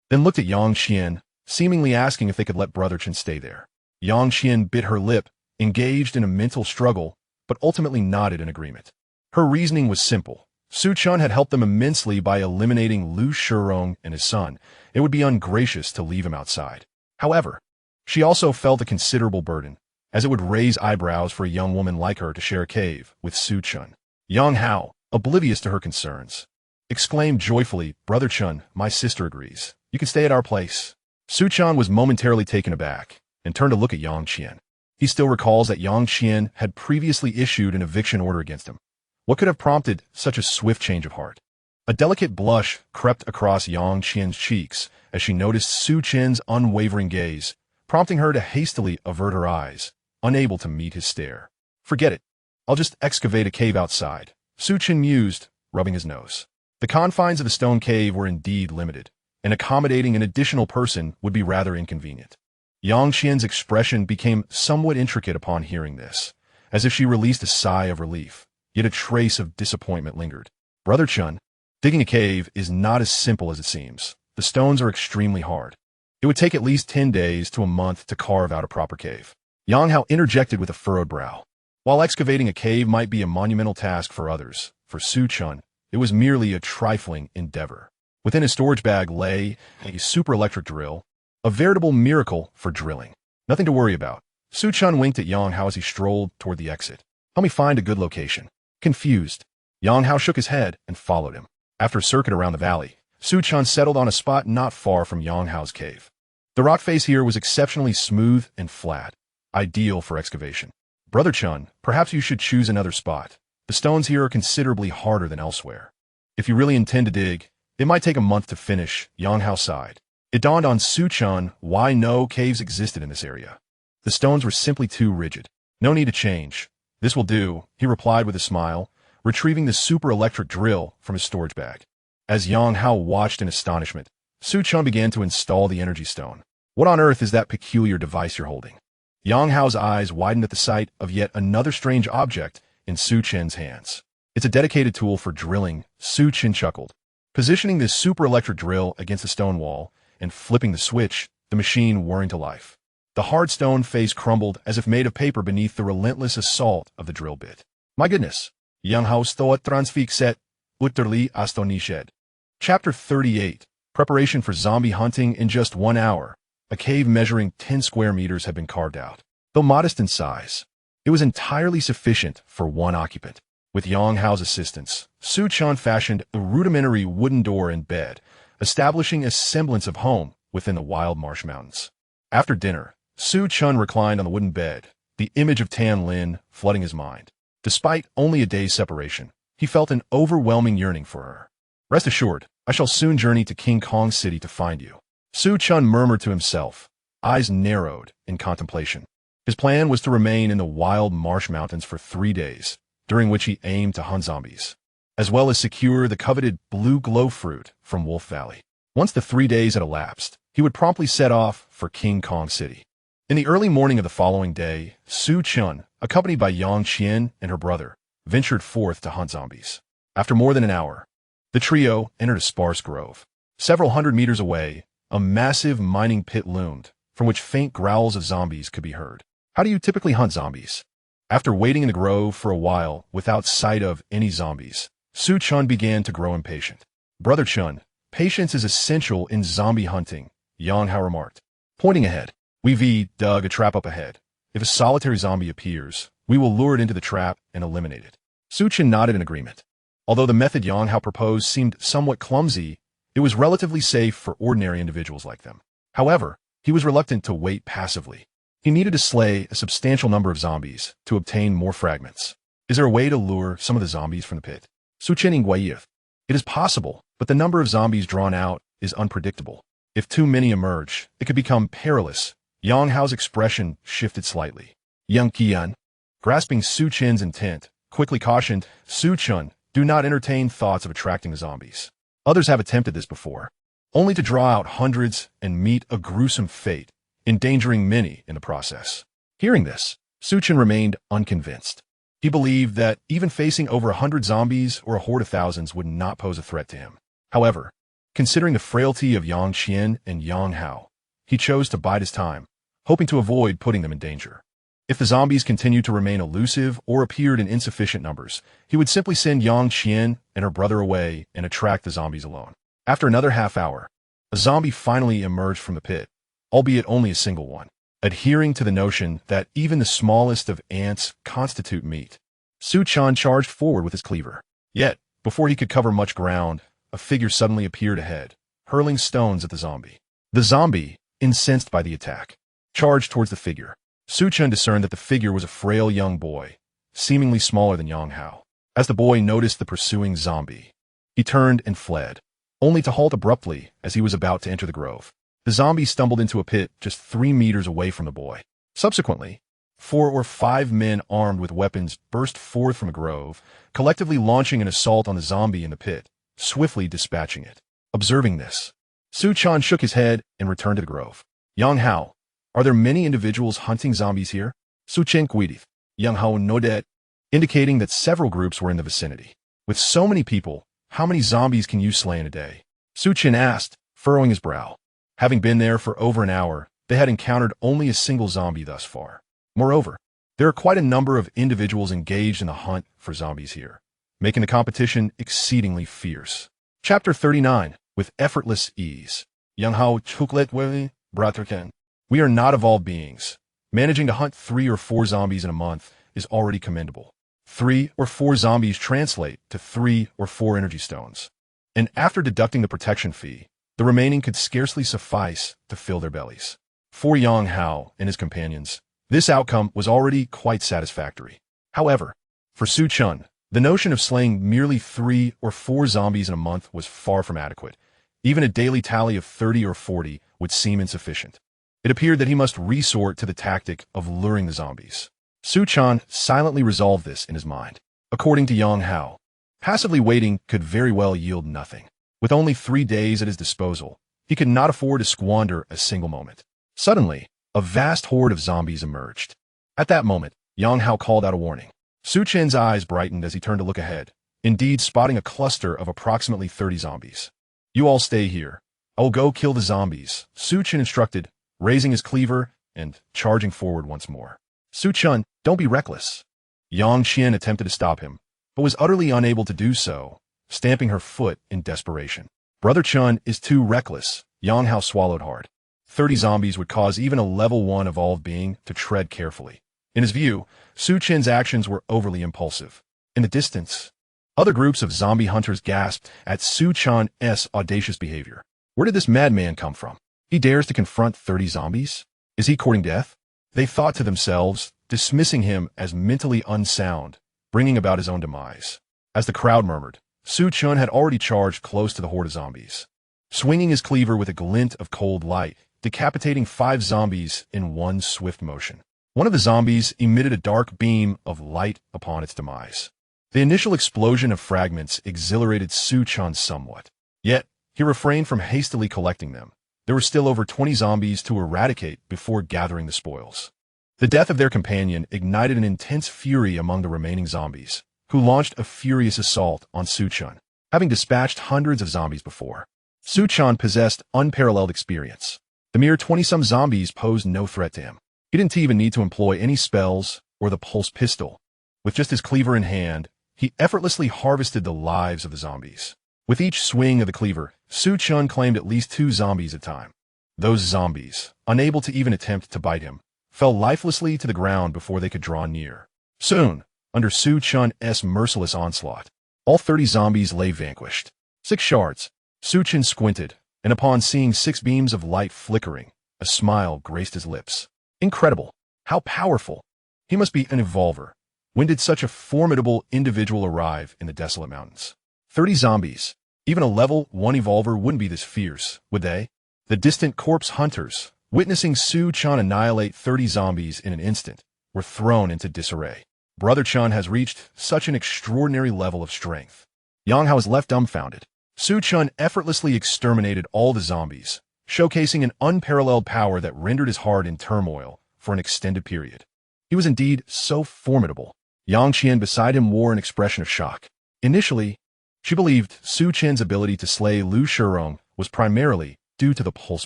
then looked at Yang Qian, seemingly asking if they could let Brother Chen stay there. Yang Qian bit her lip, engaged in a mental struggle, but ultimately nodded in agreement. Her reasoning was simple. Chen had helped them immensely by eliminating Lu Shurong and his son. It would be ungracious to leave him outside. However, she also felt a considerable burden, as it would raise eyebrows for a young woman like her to share a cave with Chen. Yang Hao, oblivious to her concerns, exclaimed joyfully, "Brother Chen, my sister agrees. You can stay at our place." Chen was momentarily taken aback and turned to look at Yang Qian. He still recalls that Yang Qian had previously issued an eviction order against him. What could have prompted such a swift change of heart? A delicate blush crept across Yang Qian's cheeks as she noticed Chen's unwavering gaze, prompting her to hastily avert her eyes, unable to meet his stare. "Forget it. I'll just excavate a cave outside," Chen mused, rubbing his nose. The confines of the stone cave were indeed limited, and accommodating an additional person would be rather inconvenient. Yang Qian's expression became somewhat intricate upon hearing this, as if she released a sigh of relief, yet a trace of disappointment lingered. "Brother Chen, digging a cave is not as simple as it seems. The stones are extremely hard. It would take at least 10 days to a month to carve out a proper cave." Yang Hao interjected with a furrowed brow. While excavating a cave might be a monumental task for others, for Chen, it was merely a trifling endeavor. Within his storage bag lay a super-electric drill, a veritable miracle for drilling. Nothing to worry about. Chen winked at Yang Hao as he strolled toward the exit. "Help me find a good location." Confused, Yang Hao shook his head and followed him. After a circuit around the valley, Chen settled on a spot not far from Yang Hao's cave. The rock face here was exceptionally smooth and flat, ideal for excavation. "Brother Chen, perhaps you should choose another spot. The stones here are considerably harder than elsewhere. If you really intend to dig, it might take a month to finish." Yang Hao sighed. It dawned on Chen why no caves existed in this area. The stones were simply too rigid. "No need to change. This will do," he replied with a smile, retrieving the super-electric drill from his storage bag. As Yang Hao watched in astonishment, Chen began to install the energy stone. "What on earth is that peculiar device you're holding?" Yang Hao's eyes widened at the sight of yet another strange object in Chen's hands. "It's a dedicated tool for drilling," Chen chuckled. Positioning the super-electric drill against the stone wall and flipping the switch, the machine whirring to life. The hard stone face crumbled as if made of paper beneath the relentless assault of the drill bit. "My goodness!" Yang Hao stod transfixed, utterly astonished. Chapter 38. Preparation for zombie hunting in just 1 hour. A cave measuring 10 square meters had been carved out. Though modest in size, it was entirely sufficient for one occupant. With Yang Hao's assistance, Su Chen fashioned a rudimentary wooden door and bed, establishing a semblance of home within the wild marsh mountains. After dinner, Su Chen reclined on the wooden bed, the image of Tan Lin flooding his mind. Despite only a day's separation, he felt an overwhelming yearning for her. Rest assured, I shall soon journey to King Kong City to find you. Su Chen murmured to himself, eyes narrowed in contemplation. His plan was to remain in the wild marsh mountains for 3 days, during which he aimed to hunt zombies, as well as secure the coveted blue glow fruit from Wolf Valley. Once the 3 days had elapsed, he would promptly set off for King Kong City. In the early morning of the following day, Su Chen, accompanied by Yang Qian and her brother, ventured forth to hunt zombies. After more than an hour, the trio entered a sparse grove. Several hundred meters away, a massive mining pit loomed, from which faint growls of zombies could be heard. How do you typically hunt zombies? After waiting in the grove for a while without sight of any zombies, Su Chen began to grow impatient. Brother Chen, patience is essential in zombie hunting, Yang Hao remarked. Pointing ahead, we've dug a trap up ahead. If a solitary zombie appears, we will lure it into the trap and eliminate it. Su Chen nodded in agreement. Although the method Yang Hao proposed seemed somewhat clumsy, it was relatively safe for ordinary individuals like them. However, he was reluctant to wait passively. He needed to slay a substantial number of zombies to obtain more fragments. Is there a way to lure some of the zombies from the pit? Su Chen inquired. It is possible, but the number of zombies drawn out is unpredictable. If too many emerge, it could become perilous. Yang Hao's expression shifted slightly. Yang Qian, grasping Su Chen's intent, quickly cautioned, Su Chen, do not entertain thoughts of attracting the zombies. Others have attempted this before, only to draw out hundreds and meet a gruesome fate, endangering many in the process. Hearing this, Su Chen remained unconvinced. He believed that even facing over 100 zombies or a horde of thousands would not pose a threat to him. However, considering the frailty of Yang Qian and Yang Hao, he chose to bide his time, hoping to avoid putting them in danger. If the zombies continued to remain elusive or appeared in insufficient numbers, he would simply send Yang Qian and her brother away and attract the zombies alone. After another half hour, a zombie finally emerged from the pit, albeit only a single one. Adhering to the notion that even the smallest of ants constitute meat, Su Chen charged forward with his cleaver. Yet, before he could cover much ground, a figure suddenly appeared ahead, hurling stones at the zombie. The zombie, incensed by the attack, charged towards the figure. Su Chen discerned that the figure was a frail young boy, seemingly smaller than Yang Hao. As the boy noticed the pursuing zombie, he turned and fled, only to halt abruptly as he was about to enter the grove. The zombie stumbled into a pit just 3 meters away from the boy. Subsequently, 4 or 5 men armed with weapons burst forth from a grove, collectively launching an assault on the zombie in the pit, swiftly dispatching it. Observing this, Su Chen shook his head and returned to the grove. Yang Hao, are there many individuals hunting zombies here? Su Chen quidith. Yang Hao nodded, indicating that several groups were in the vicinity. With so many people, how many zombies can you slay in a day? Su Chen asked, furrowing his brow. Having been there for over an hour, they had encountered only a single zombie thus far. Moreover, there are quite a number of individuals engaged in the hunt for zombies here, making the competition exceedingly fierce. Chapter 39, with effortless ease. Yang Hao chuklet braterken. We are not evolved beings. Managing to hunt 3 or 4 zombies in a month is already commendable. 3 or 4 zombies translate to 3 or 4 energy stones. And after deducting the protection fee, the remaining could scarcely suffice to fill their bellies. For Yang Hao and his companions, this outcome was already quite satisfactory. However, for Su Chen, the notion of slaying merely 3 or 4 zombies in a month was far from adequate. Even a daily tally of 30 or 40 would seem insufficient. It appeared that he must resort to the tactic of luring the zombies. Su Chen silently resolved this in his mind. According to Yang Hao, passively waiting could very well yield nothing. With only 3 days at his disposal, he could not afford to squander a single moment. Suddenly, a vast horde of zombies emerged. At that moment, Yang Hao called out a warning. Su Chen's eyes brightened as he turned to look ahead, indeed spotting a cluster of approximately 30 zombies. You all stay here. I will go kill the zombies, Su Chen instructed, raising his cleaver and charging forward once more. Su Chen, don't be reckless. Yang Qian attempted to stop him, but was utterly unable to do so, stamping her foot in desperation. Brother Chen is too reckless. Yang Hao swallowed hard. 30 zombies would cause even a level 1 evolved being to tread carefully. In his view, Su Chen's actions were overly impulsive. In the distance, other groups of zombie hunters gasped at Su Chen's audacious behavior. Where did this madman come from? He dares to confront 30 zombies? Is he courting death? They thought to themselves, dismissing him as mentally unsound, bringing about his own demise. As the crowd murmured, Su Chen had already charged close to the horde of zombies, swinging his cleaver with a glint of cold light, decapitating 5 zombies in one swift motion. One of the zombies emitted a dark beam of light upon its demise. The initial explosion of fragments exhilarated Su Chen somewhat. Yet, he refrained from hastily collecting them. There were still over 20 zombies to eradicate before gathering the spoils. The death of their companion ignited an intense fury among the remaining zombies, who launched a furious assault on Su Chen. Having dispatched hundreds of zombies before, Su Chen possessed unparalleled experience. The mere 20-some zombies posed no threat to him. He didn't even need to employ any spells or the pulse pistol. With just his cleaver in hand, he effortlessly harvested the lives of the zombies. With each swing of the cleaver, Su Chen claimed at least 2 zombies at a time. Those zombies, unable to even attempt to bite him, fell lifelessly to the ground before they could draw near. Soon, under Su Chen's merciless onslaught, all 30 zombies lay vanquished. 6 shards. Su Chen squinted, and upon seeing 6 beams of light flickering, a smile graced his lips. Incredible. How powerful. He must be an evolver. When did such a formidable individual arrive in the desolate mountains? 30 zombies. Even a level 1 evolver wouldn't be this fierce, would they? The distant corpse hunters, witnessing Su Chen annihilate 30 zombies in an instant, were thrown into disarray. Brother Chen has reached such an extraordinary level of strength. Yang Hao was left dumbfounded. Su Chen effortlessly exterminated all the zombies, showcasing an unparalleled power that rendered his heart in turmoil for an extended period. He was indeed so formidable. Yang Qian beside him wore an expression of shock. Initially, she believed Su Chen's ability to slay Lu Shirong was primarily due to the pulse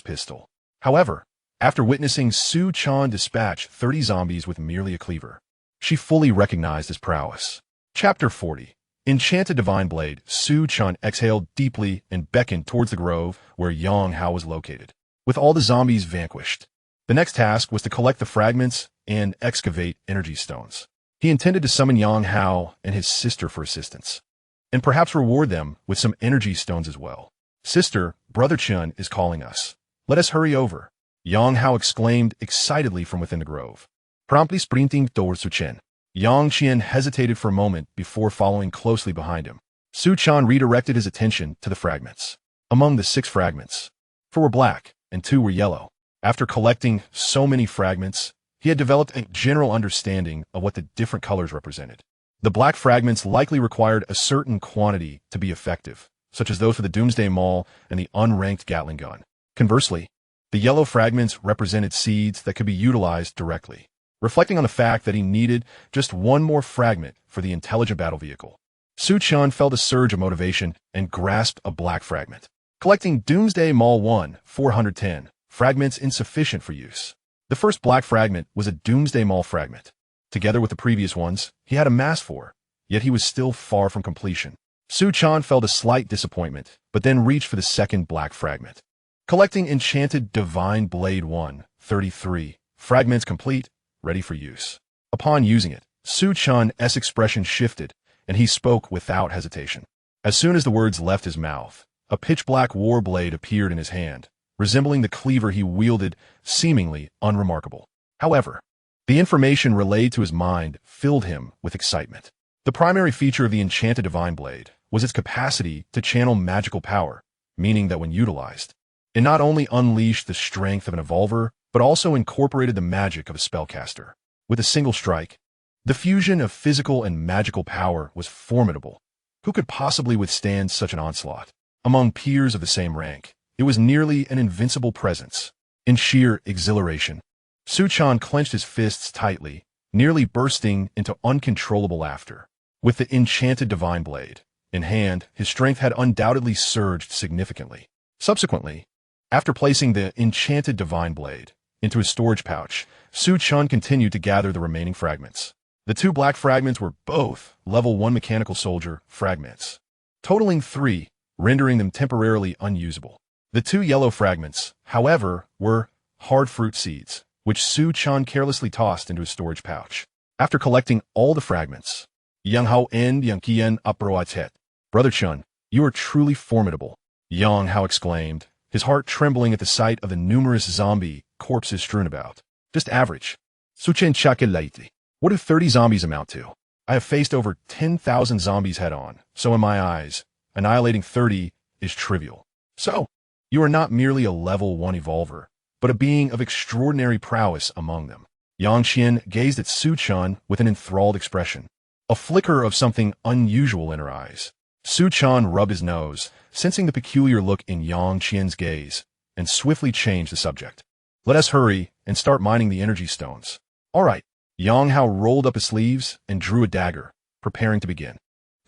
pistol. However, after witnessing Su Chen dispatch 30 zombies with merely a cleaver, she fully recognized his prowess. Chapter 40. Enchanted Divine Blade. Su Chen exhaled deeply and beckoned towards the grove where Yang Hao was located. With all the zombies vanquished, the next task was to collect the fragments and excavate energy stones. He intended to summon Yang Hao and his sister for assistance, and perhaps reward them with some energy stones as well. Sister, Brother Chen is calling us. Let us hurry over. Yang Hao exclaimed excitedly from within the grove, promptly sprinting towards Su Chen. Yang Qian hesitated for a moment before following closely behind him. Su Chen redirected his attention to the fragments. Among the 6 fragments, 4 were black and 2 were yellow. After collecting so many fragments, he had developed a general understanding of what the different colors represented. The black fragments likely required a certain quantity to be effective, such as those for the Doomsday Maul and the unranked Gatling gun. Conversely, the yellow fragments represented seeds that could be utilized directly, reflecting on the fact that he needed just 1 more fragment for the intelligent battle vehicle. Su Chen felt a surge of motivation and grasped a black fragment. Collecting Doomsday Maul 1, 410, fragments insufficient for use. The first black fragment was a Doomsday Maul fragment. Together with the previous ones, he had amassed 4, yet he was still far from completion. Su Chen felt a slight disappointment, but then reached for the second black fragment. Collecting Enchanted Divine Blade 1, 33, fragments complete, ready for use. Upon using it, Su Chen's expression shifted, and he spoke without hesitation. As soon as the words left his mouth, a pitch-black war blade appeared in his hand, resembling the cleaver he wielded, seemingly unremarkable. However, the information relayed to his mind filled him with excitement. The primary feature of the Enchanted Divine Blade was its capacity to channel magical power, meaning that when utilized, it not only unleashed the strength of an evolver, but also incorporated the magic of a spellcaster. With a single strike, the fusion of physical and magical power was formidable. Who could possibly withstand such an onslaught? Among peers of the same rank, it was nearly an invincible presence. In sheer exhilaration, Su Chen clenched his fists tightly, nearly bursting into uncontrollable laughter. With the Enchanted Divine Blade in hand, his strength had undoubtedly surged significantly. Subsequently, after placing the Enchanted Divine Blade into his storage pouch, Su Chen continued to gather the remaining fragments. The 2 black fragments were both level 1 mechanical soldier fragments. Totaling 3, rendering them temporarily unusable. The 2 yellow fragments, however, were hard fruit seeds, which Su Chen carelessly tossed into his storage pouch. After collecting all the fragments, Yang Hao and Yang Qian uproatet. Brother Chen, you are truly formidable, Yang Hao exclaimed, his heart trembling at the sight of the numerous zombie corpses strewn about. Just average. Su Chen chakelaiti. What do 30 zombies amount to? I have faced over 10,000 zombies head-on, so in my eyes, annihilating 30 is trivial. So, you are not merely a level 1 evolver, but a being of extraordinary prowess among them. Yang Qian gazed at Su Chen with an enthralled expression, a flicker of something unusual in her eyes. Su Chen rubbed his nose, sensing the peculiar look in Yang Qian's gaze, and swiftly changed the subject. Let us hurry and start mining the energy stones. All right. Yang Hao rolled up his sleeves and drew a dagger, preparing to begin.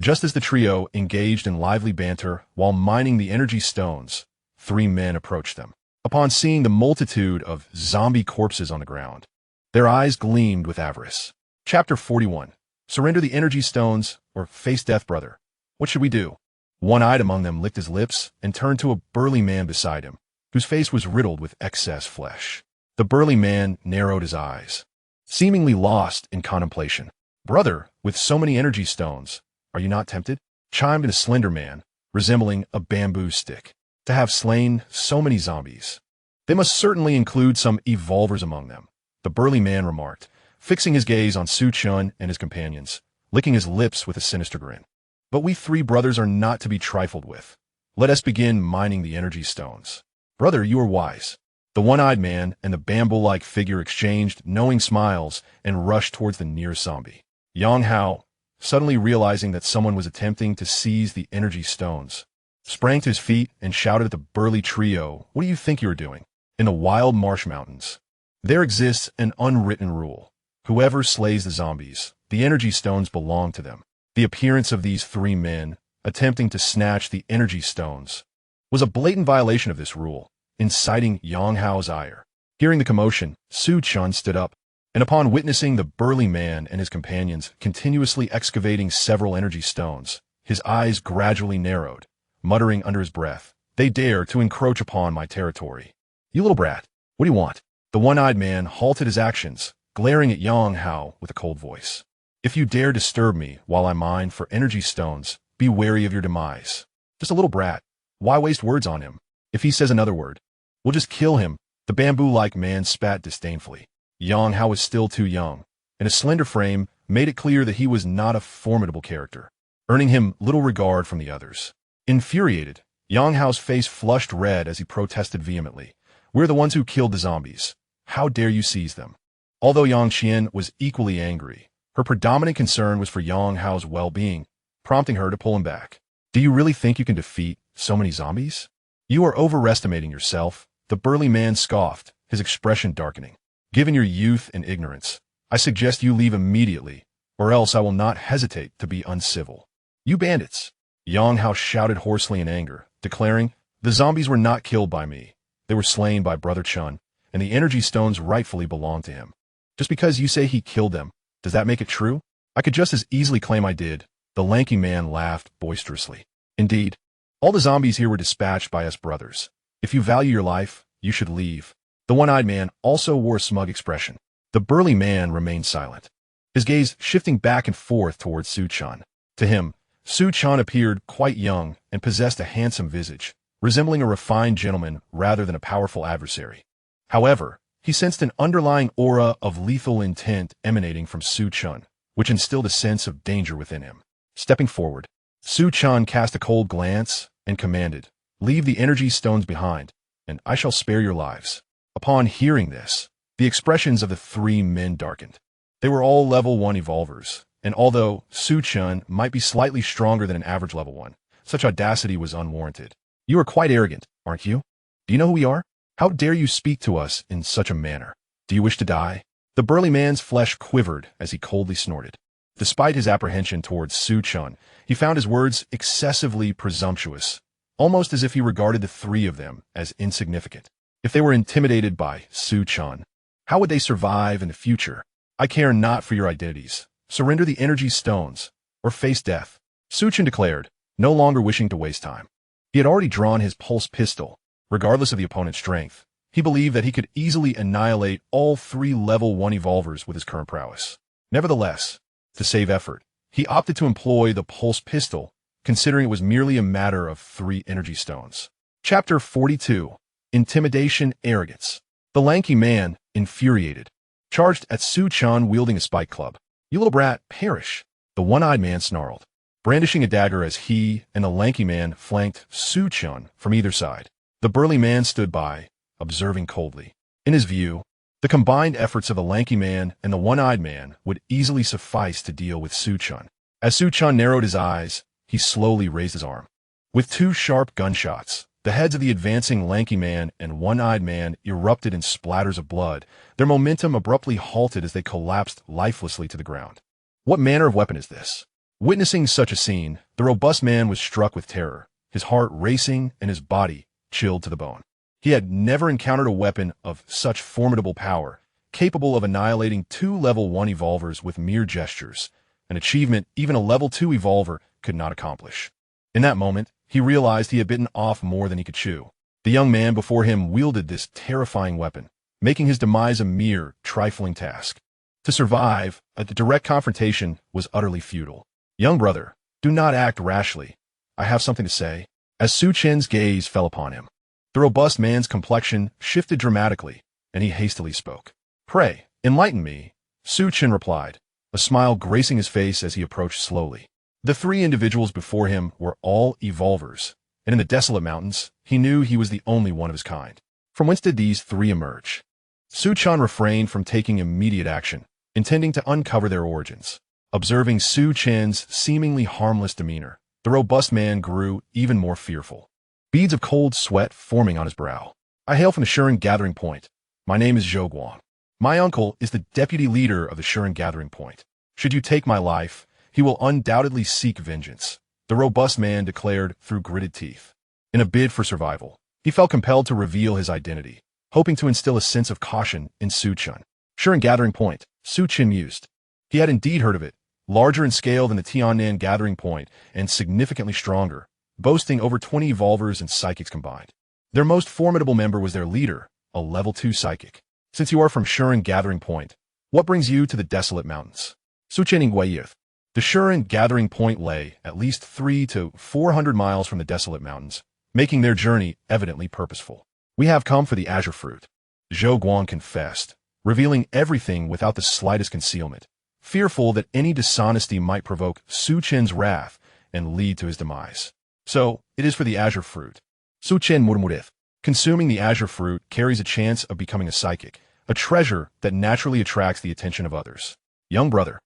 Just as the trio engaged in lively banter while mining the energy stones, 3 men approached them. Upon seeing the multitude of zombie corpses on the ground, their eyes gleamed with avarice. Chapter 41. Surrender the energy stones or face death, brother. What should we do? One-eyed among them licked his lips and turned to a burly man beside him, whose face was riddled with excess flesh. The burly man narrowed his eyes, seemingly lost in contemplation. Brother, with so many energy stones, are you not tempted? Chimed in a slender man, resembling a bamboo stick. To have slain so many zombies, they must certainly include some evolvers among them, the burly man remarked, fixing his gaze on Su Chen and his companions, licking his lips with a sinister grin. But we 3 brothers are not to be trifled with. Let us begin mining the energy stones. Brother, you are wise. The one-eyed man and the bamboo-like figure exchanged knowing smiles and rushed towards the nearest zombie. Yang Hao, suddenly realizing that someone was attempting to seize the energy stones, sprang to his feet and shouted at the burly trio, "What do you think you are doing?" In the wild marsh mountains, there exists an unwritten rule. Whoever slays the zombies, the energy stones belong to them. The appearance of these 3 men, attempting to snatch the energy stones, was a blatant violation of this rule, inciting Yang Hao's ire. Hearing the commotion, Su Chen stood up, and upon witnessing the burly man and his companions continuously excavating several energy stones, his eyes gradually narrowed, muttering under his breath, "They dare to encroach upon my territory. You little brat, what do you want?" The one-eyed man halted his actions, glaring at Yang Hao with a cold voice. "If you dare disturb me while I mine for energy stones, be wary of your demise. Just a little brat. Why waste words on him? If he says another word, we'll just kill him." The bamboo-like man spat disdainfully. Yang Hao was still too young, and his slender frame made it clear that he was not a formidable character, earning him little regard from the others. Infuriated, Yang Hao's face flushed red as he protested vehemently. "We're the ones who killed the zombies. How dare you seize them?" Although Yang Qian was equally angry, her predominant concern was for Yang Hao's well-being, prompting her to pull him back. "Do you really think you can defeat so many zombies? You are overestimating yourself," the burly man scoffed, his expression darkening. "Given your youth and ignorance, I suggest you leave immediately, or else I will not hesitate to be uncivil." "You bandits!" Yang Hao shouted hoarsely in anger, declaring, "The zombies were not killed by me. They were slain by Brother Chen, and the energy stones rightfully belong to him. Just because you say he killed them, does that make it true? I could just as easily claim I did." The lanky man laughed boisterously. "Indeed, all the zombies here were dispatched by us brothers. If you value your life, you should leave." The one-eyed man also wore a smug expression. The burly man remained silent, his gaze shifting back and forth towards Su Chen. To him, Su Chen appeared quite young and possessed a handsome visage, resembling a refined gentleman rather than a powerful adversary. However, he sensed an underlying aura of lethal intent emanating from Su Chen, which instilled a sense of danger within him. Stepping forward, Su Chen cast a cold glance and commanded, "Leave the energy stones behind, and I shall spare your lives." Upon hearing this, the expressions of the 3 men darkened. They were all level 1 evolvers, and although Su Chen might be slightly stronger than an average level 1, such audacity was unwarranted. "You are quite arrogant, aren't you? Do you know who we are? How dare you speak to us in such a manner? Do you wish to die?" The burly man's flesh quivered as he coldly snorted. Despite his apprehension towards Su Chen, he found his words excessively presumptuous, almost as if he regarded the 3 of them as insignificant. If they were intimidated by Su Chen, how would they survive in the future? "I care not for your identities. Surrender the energy stones, or face death," Su Chen declared, no longer wishing to waste time. He had already drawn his pulse pistol. Regardless of the opponent's strength, he believed that he could easily annihilate all 3 level 1 evolvers with his current prowess. Nevertheless, to save effort, he opted to employ the pulse pistol, considering it was merely a matter of 3 energy stones. Chapter 42. Intimidation Arrogance. The lanky man, infuriated, charged at Su Chen wielding a spike club. "You little brat, perish!" The one-eyed man snarled, brandishing a dagger as he and the lanky man flanked Su Chen from either side. The burly man stood by, observing coldly. In his view, the combined efforts of the lanky man and the one-eyed man would easily suffice to deal with Su Chen. As Su Chen narrowed his eyes, he slowly raised his arm. With 2 sharp gunshots, the heads of the advancing lanky man and one-eyed man erupted in splatters of blood. Their momentum abruptly halted as they collapsed lifelessly to the ground. What manner of weapon is this? Witnessing such a scene, the robust man was struck with terror, his heart racing and his body chilled to the bone. He had never encountered a weapon of such formidable power, capable of annihilating 2 level 1 evolvers with mere gestures, an achievement even a level 2 evolver could not accomplish. In that moment, he realized he had bitten off more than he could chew. The young man before him wielded this terrifying weapon, making his demise a mere trifling task. To survive, a direct confrontation was utterly futile. "Young brother, do not act rashly. I have something to say." As Su Chen's gaze fell upon him, the robust man's complexion shifted dramatically, and he hastily spoke. "Pray, enlighten me," Su Chen replied, a smile gracing his face as he approached slowly. The 3 individuals before him were all evolvers, and in the desolate mountains, he knew he was the only one of his kind. From whence did these 3 emerge? Su Chen refrained from taking immediate action, intending to uncover their origins. Observing Su Chen's seemingly harmless demeanor, the robust man grew even more fearful, beads of cold sweat forming on his brow. "I hail from the Shuren Gathering Point. My name is Zhou Guang. My uncle is the deputy leader of the Shuren Gathering Point. Should you take my life, he will undoubtedly seek vengeance," the robust man declared through gritted teeth. In a bid for survival, he felt compelled to reveal his identity, hoping to instill a sense of caution in Su Chen. Shuren Gathering Point, Su Chen mused. He had indeed heard of it, larger in scale than the Tiannan Gathering Point and significantly stronger, boasting over 20 evolvers and psychics combined. Their most formidable member was their leader, a level 2 psychic. "Since you are from Shuren Gathering Point, what brings you to the desolate mountains?" Su Chen inquired. The Shuren Gathering Point lay at least 300 to 400 miles from the desolate mountains, making their journey evidently purposeful. "We have come for the azure fruit," Zhou Guang confessed, revealing everything without the slightest concealment, fearful that any dishonesty might provoke Su Chen's wrath and lead to his demise. "So, it is for the azure fruit," Su Chen murmured. "Consuming the azure fruit carries a chance of becoming a psychic, a treasure that naturally attracts the attention of others. Young brother,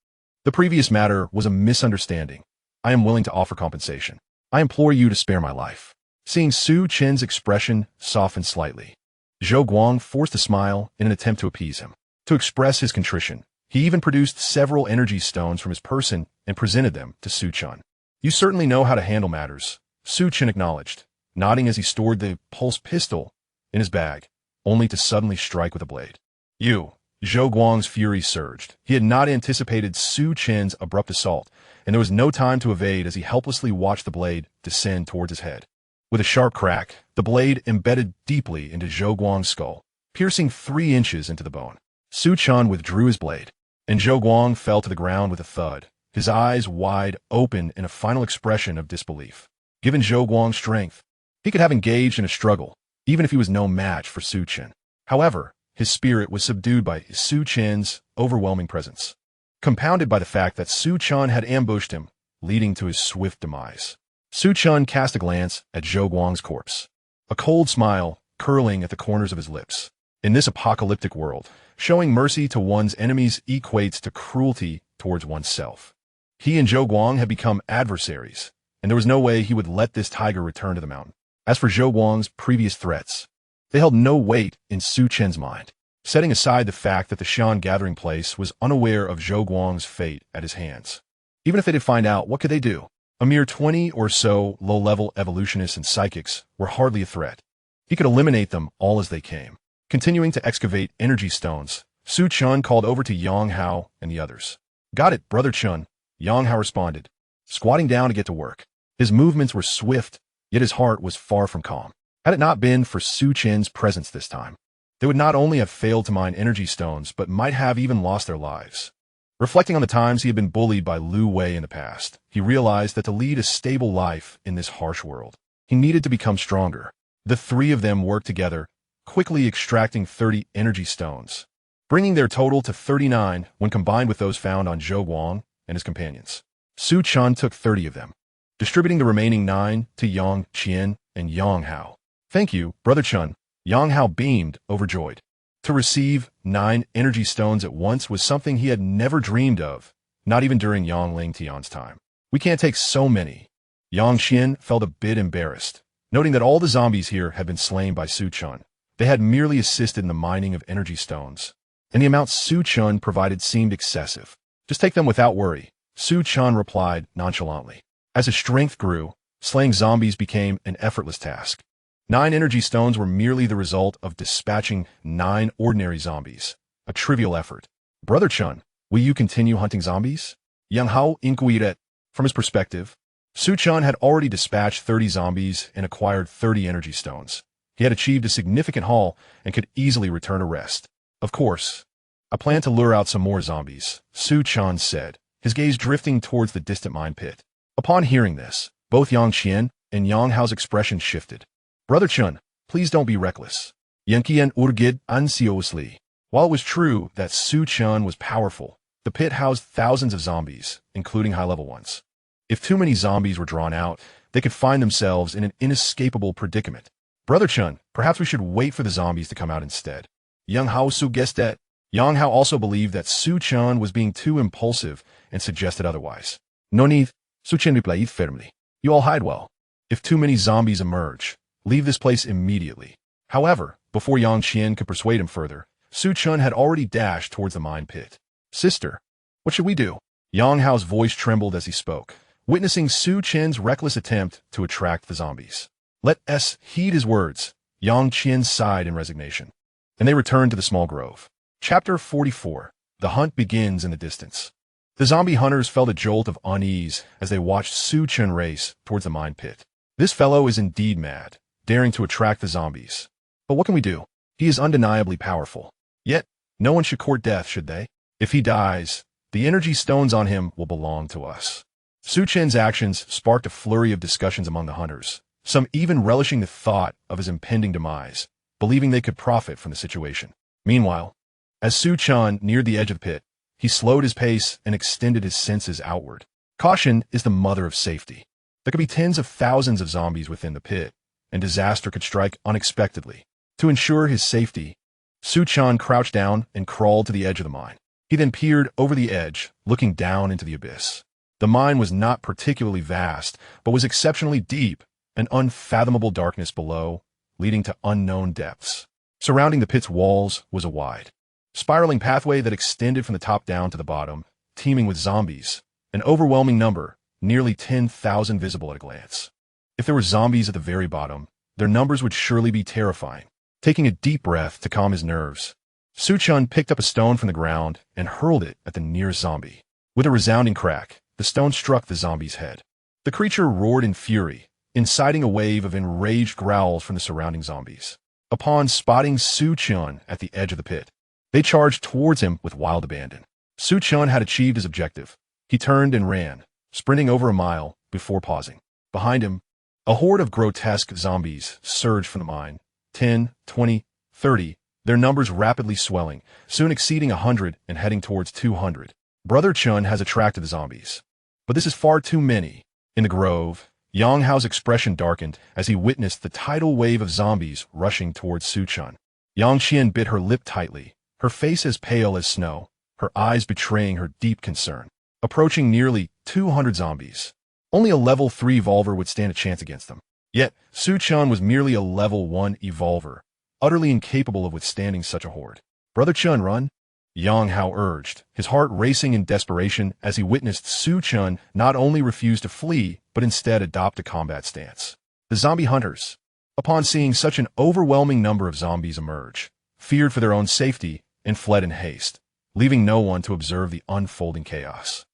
the previous matter was a misunderstanding. I am willing to offer compensation. I implore you to spare my life." Seeing Su Chen's expression soften slightly, Zhou Guang forced a smile in an attempt to appease him. To express his contrition, he even produced several energy stones from his person and presented them to Su Chen. "You certainly know how to handle matters," Su Chen acknowledged, nodding as he stored the pulse pistol in his bag, only to suddenly strike with a blade. "You!" Zhou Guang's fury surged. He had not anticipated Su Chen's abrupt assault, and there was no time to evade as he helplessly watched the blade descend towards his head. With a sharp crack, the blade embedded deeply into Zhou Guang's skull, piercing 3 inches into the bone. Su Chen withdrew his blade, and Zhou Guang fell to the ground with a thud, his eyes wide open in a final expression of disbelief. Given Zhou Guang's strength, he could have engaged in a struggle, even if he was no match for Su Chen. However, his spirit was subdued by Su Chen's overwhelming presence, compounded by the fact that Su Chen had ambushed him, leading to his swift demise. Su Chen cast a glance at Zhou Guang's corpse, a cold smile curling at the corners of his lips. In this apocalyptic world, showing mercy to one's enemies equates to cruelty towards oneself. He and Zhou Guang had become adversaries, and there was no way he would let this tiger return to the mountain. As for Zhou Guang's previous threats, they held no weight in Su Chen's mind. Setting aside the fact that the Shan gathering place was unaware of Zhou Guang's fate at his hands. Even if they did find out, what could they do? A mere 20 or so low-level evolutionists and psychics were hardly a threat. He could eliminate them all as they came. Continuing to excavate energy stones, Su Chen called over to Yang Hao and the others. "Got it, Brother Chen," Yang Hao responded, squatting down to get to work. His movements were swift Yet his heart was far from calm. Had it not been for Su Chen's presence this time, they would not only have failed to mine energy stones, but might have even lost their lives. Reflecting on the times he had been bullied by Lu Wei in the past, he realized that to lead a stable life in this harsh world, he needed to become stronger. The three of them worked together, quickly extracting 30 energy stones, bringing their total to 39 when combined with those found on Zhou Guang and his companions. Su Chen took 30 of them, distributing the remaining 9 to Yang Qian and Yang Hao. "Thank you, Brother Chen." Yang Hao beamed, overjoyed. To receive 9 energy stones at once was something he had never dreamed of, not even during Yang Lingtian's time. "We can't take so many." Yang Qian felt a bit embarrassed, noting that all the zombies here had been slain by Su Chen. They had merely assisted in the mining of energy stones, and the amount Su Chen provided seemed excessive. "Just take them without worry," Su Chen replied nonchalantly. As his strength grew, slaying zombies became an effortless task. 9 energy stones were merely the result of dispatching 9 ordinary zombies, a trivial effort. "Brother Chen, will you continue hunting zombies?" Yang Hao inquired. From his perspective, Su Chen had already dispatched 30 zombies and acquired 30 energy stones. He had achieved a significant haul and could easily return to rest. "Of course. I plan to lure out some more zombies," Su Chen said, his gaze drifting towards the distant mine pit. Upon hearing this, both Yang Qian and Yang Hao's expression shifted. "Brother Chen, please don't be reckless." Yang Qian urged anxiously. While it was true that Su Chen was powerful, the pit housed thousands of zombies, including high-level ones. If too many zombies were drawn out, they could find themselves in an inescapable predicament. "Brother Chen, perhaps we should wait for the zombies to come out instead." Yang Hao suggested. Yang Hao also believed that Su Chen was being too impulsive and suggested otherwise. "No need," Su Chen replied firmly. "You all hide well. If too many zombies emerge, leave this place immediately." However, before Yang Qian could persuade him further, Su Chen had already dashed towards the mine pit. "Sister, what should we do?" Yang Hao's voice trembled as he spoke, witnessing Su Chen's reckless attempt to attract the zombies. "Let us heed his words," Yang Qian sighed in resignation, and they returned to the small grove. Chapter 44. The hunt begins in the distance. The zombie hunters felt a jolt of unease as they watched Su Chen race towards the mine pit. This fellow is indeed mad, daring to attract the zombies. But what can we do? He is undeniably powerful. Yet, no one should court death, should they? If he dies, the energy stones on him will belong to us. Su Chen's actions sparked a flurry of discussions among the hunters, some even relishing the thought of his impending demise, believing they could profit from the situation. Meanwhile, as Su Chen neared the edge of the pit, he slowed his pace and extended his senses outward. Caution is the mother of safety. There could be tens of thousands of zombies within the pit, and disaster could strike unexpectedly. To ensure his safety, Su Chen crouched down and crawled to the edge of the mine. He then peered over the edge, looking down into the abyss. The mine was not particularly vast, but was exceptionally deep, an unfathomable darkness below, leading to unknown depths. Surrounding the pit's walls was a wide, spiraling pathway that extended from the top down to the bottom, teeming with zombies, an overwhelming number, nearly 10,000 visible at a glance. If there were zombies at the very bottom, their numbers would surely be terrifying. Taking a deep breath to calm his nerves, Su Chen picked up a stone from the ground and hurled it at the nearest zombie. With a resounding crack, the stone struck the zombie's head. The creature roared in fury, inciting a wave of enraged growls from the surrounding zombies. Upon spotting Su Chen at the edge of the pit, they charged towards him with wild abandon. Su Chen had achieved his objective. He turned and ran, sprinting over a mile before pausing. Behind him, a horde of grotesque zombies surged from the mine. 10, 20, 30, their numbers rapidly swelling, soon exceeding 100 and heading towards 200. Brother Chen has attracted the zombies, but this is far too many. In the grove, Yang Hao's expression darkened as he witnessed the tidal wave of zombies rushing towards Su Chen. Yang Qian bit her lip tightly, her face as pale as snow, her eyes betraying her deep concern. Approaching nearly 200 zombies. Only a level 3 evolver would stand a chance against them. Yet, Su Chen was merely a level 1 evolver, utterly incapable of withstanding such a horde. "Brother Chen, run!" Yang Hao urged, his heart racing in desperation as he witnessed Su Chen not only refuse to flee, but instead adopt a combat stance. The zombie hunters, upon seeing such an overwhelming number of zombies emerge, feared for their own safety and fled in haste, leaving no one to observe the unfolding chaos.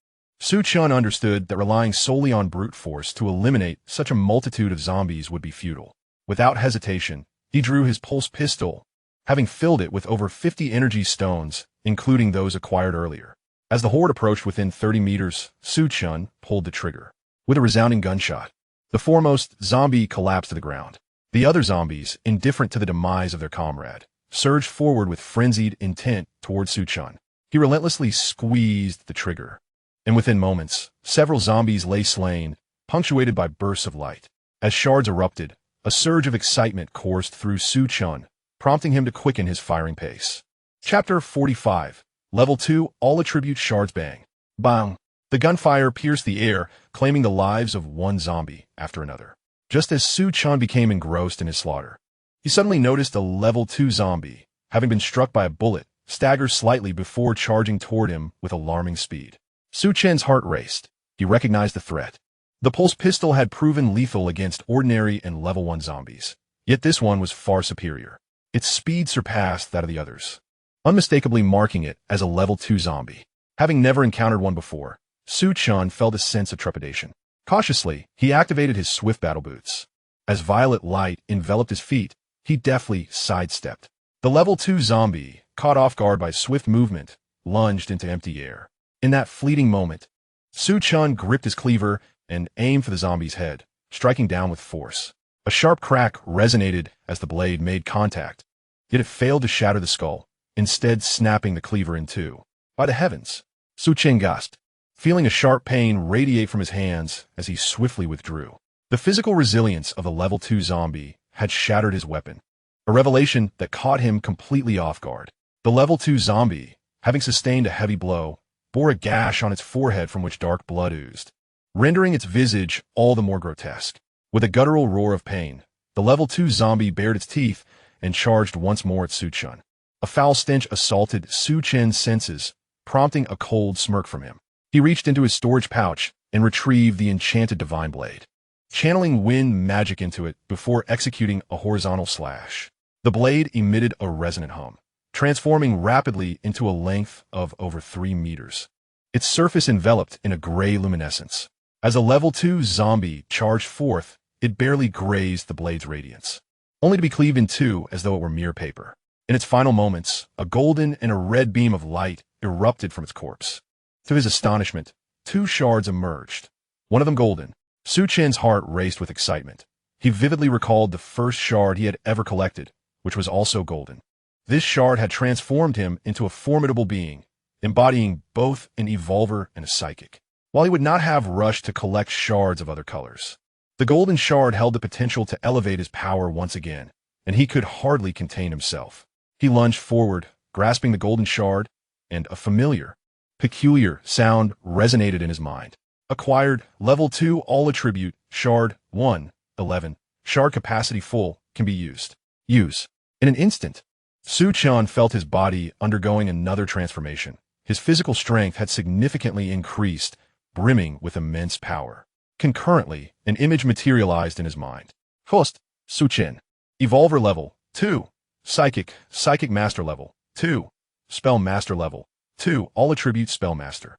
Su Chen understood that relying solely on brute force to eliminate such a multitude of zombies would be futile. Without hesitation, he drew his pulse pistol, having filled it with over 50 energy stones, including those acquired earlier. As the horde approached within 30 meters, Su Chen pulled the trigger. With a resounding gunshot, the foremost zombie collapsed to the ground. The other zombies, indifferent to the demise of their comrade, surged forward with frenzied intent towards Su Chen. He relentlessly squeezed the trigger, and within moments, several zombies lay slain, punctuated by bursts of light. As shards erupted, a surge of excitement coursed through Su Chen, prompting him to quicken his firing pace. Chapter 45. Level 2 All Attribute Shards Bang. Bang! The gunfire pierced the air, claiming the lives of one zombie after another. Just as Su Chen became engrossed in his slaughter, he suddenly noticed a level 2 zombie, having been struck by a bullet, stagger slightly before charging toward him with alarming speed. Su Chen's heart raced. He recognized the threat. The pulse pistol had proven lethal against ordinary and level 1 zombies, yet this one was far superior. Its speed surpassed that of the others, unmistakably marking it as a level 2 zombie. Having never encountered one before, Su Chen felt a sense of trepidation. Cautiously, he activated his swift battle boots. As violet light enveloped his feet, he deftly sidestepped. The level 2 zombie, caught off guard by swift movement, lunged into empty air. In that fleeting moment, Su Chen gripped his cleaver and aimed for the zombie's head, striking down with force. A sharp crack resonated as the blade made contact, yet it failed to shatter the skull, instead snapping the cleaver in two. By the heavens! Su Chen gasped, feeling a sharp pain radiate from his hands as he swiftly withdrew. The physical resilience of the level 2 zombie had shattered his weapon, a revelation that caught him completely off guard. The level 2 zombie, having sustained a heavy blow, bore a gash on its forehead from which dark blood oozed, rendering its visage all the more grotesque. With a guttural roar of pain, the level 2 zombie bared its teeth and charged once more at Su Chen. A foul stench assaulted Su Chen's senses, prompting a cold smirk from him. He reached into his storage pouch and retrieved the Enchanted Divine Blade, channeling wind magic into it before executing a horizontal slash. The blade emitted a resonant hum, transforming rapidly into a length of over 3 meters. Its surface enveloped in a gray luminescence. As a level 2 zombie charged forth, it barely grazed the blade's radiance, only to be cleaved in two as though it were mere paper. In its final moments, a golden and a red beam of light erupted from its corpse. To his astonishment, 2 shards emerged, one of them golden. Su Chen's heart raced with excitement. He vividly recalled the first shard he had ever collected, which was also golden. This shard had transformed him into a formidable being, embodying both an evolver and a psychic. While he would not have rushed to collect shards of other colors, the golden shard held the potential to elevate his power once again, and he could hardly contain himself. He lunged forward, grasping the golden shard, and a familiar, peculiar sound resonated in his mind. Acquired, level 2 all attribute, shard 1, 11, shard capacity full, can be used. Use. In an instant, Su Chen felt his body undergoing another transformation. His physical strength had significantly increased, brimming with immense power. Concurrently, an image materialized in his mind. Host, Su Chen. Evolver level 2. Psychic Master level 2. Spell Master level 2. All attribute Spell Master.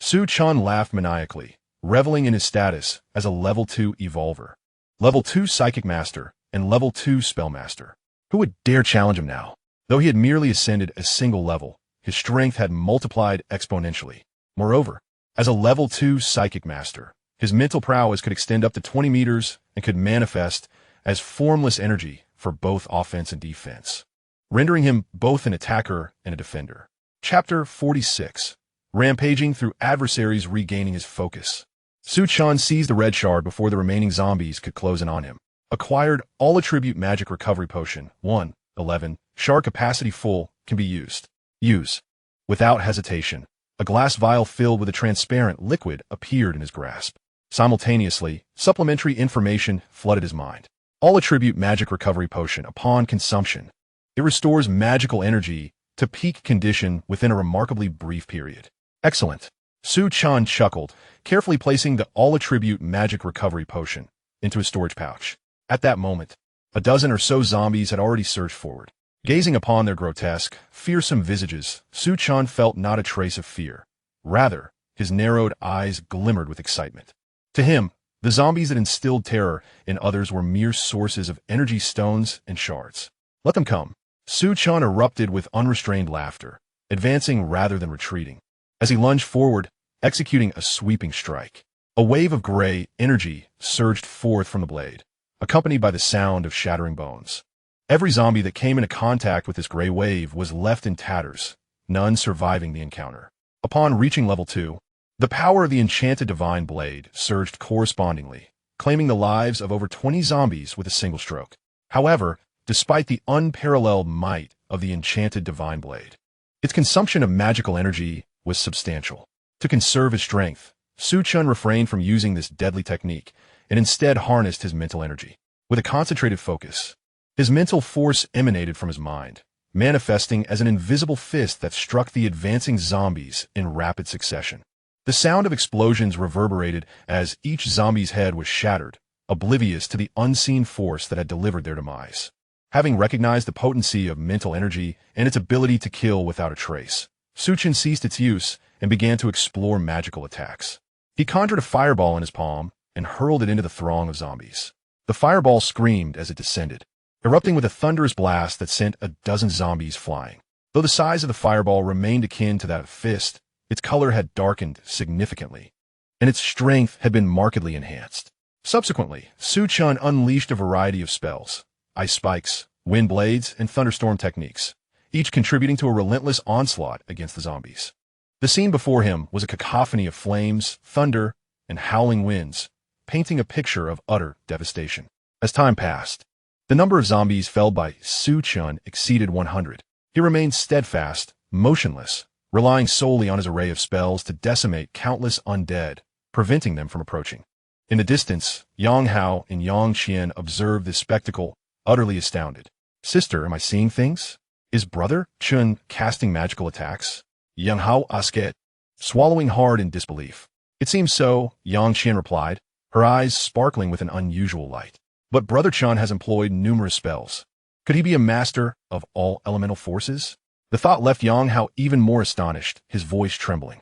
Su Chen laughed maniacally, reveling in his status as a level 2 evolver, level 2 Psychic Master, and level 2 Spell Master. Who would dare challenge him now? Though he had merely ascended a single level, his strength had multiplied exponentially. Moreover, as a level 2 Psychic Master, his mental prowess could extend up to 20 meters and could manifest as formless energy for both offense and defense, rendering him both an attacker and a defender. Chapter 46. Rampaging through adversaries, regaining his focus. Su Chen seized the red shard before the remaining zombies could close in on him. Acquired, all attribute magic recovery potion 1, 11, shard capacity full, can be used. Use. Without hesitation, a glass vial filled with a transparent liquid appeared in his grasp. Simultaneously, supplementary information flooded his mind. All attribute magic recovery potion upon consumption. It restores magical energy to peak condition within a remarkably brief period. Excellent. Su Chen chuckled, carefully placing the all attribute magic recovery potion into his storage pouch. At that moment, a dozen or so zombies had already surged forward. Gazing upon their grotesque, fearsome visages, Su Chen felt not a trace of fear. Rather, his narrowed eyes glimmered with excitement. To him, the zombies that instilled terror in others were mere sources of energy stones and shards. Let them come. Chen erupted with unrestrained laughter, advancing rather than retreating. As he lunged forward, executing a sweeping strike, a wave of gray energy surged forth from the blade, accompanied by the sound of shattering bones. Every zombie that came into contact with this gray wave was left in tatters, none surviving the encounter. Upon reaching level 2, the power of the Enchanted Divine Blade surged correspondingly, claiming the lives of over 20 zombies with a single stroke. However, despite the unparalleled might of the Enchanted Divine Blade, its consumption of magical energy was substantial. To conserve his strength, Chen refrained from using this deadly technique and instead harnessed his mental energy. With a concentrated focus, his mental force emanated from his mind, manifesting as an invisible fist that struck the advancing zombies in rapid succession. The sound of explosions reverberated as each zombie's head was shattered, oblivious to the unseen force that had delivered their demise. Having recognized the potency of mental energy and its ability to kill without a trace, Chen ceased its use and began to explore magical attacks. He conjured a fireball in his palm and hurled it into the throng of zombies. The fireball screamed as it descended, erupting with a thunderous blast that sent a dozen zombies flying. Though the size of the fireball remained akin to that of a fist, its color had darkened significantly, and its strength had been markedly enhanced. Subsequently, Chen unleashed a variety of spells, ice spikes, wind blades, and thunderstorm techniques, each contributing to a relentless onslaught against the zombies. The scene before him was a cacophony of flames, thunder, and howling winds, painting a picture of utter devastation. As time passed, the number of zombies felled by Chen exceeded 100. He remained steadfast, motionless, relying solely on his array of spells to decimate countless undead, preventing them from approaching. In the distance, Yang Hao and Yang Qian observed this spectacle, utterly astounded. "Sister, am I seeing things? Is brother Chen casting magical attacks?" Yang Hao asked, swallowing hard in disbelief. "It seems so," Yang Qian replied, her eyes sparkling with an unusual light. "But brother Chen has employed numerous spells. Could he be a master of all elemental forces?" The thought left Yang Hao even more astonished, his voice trembling.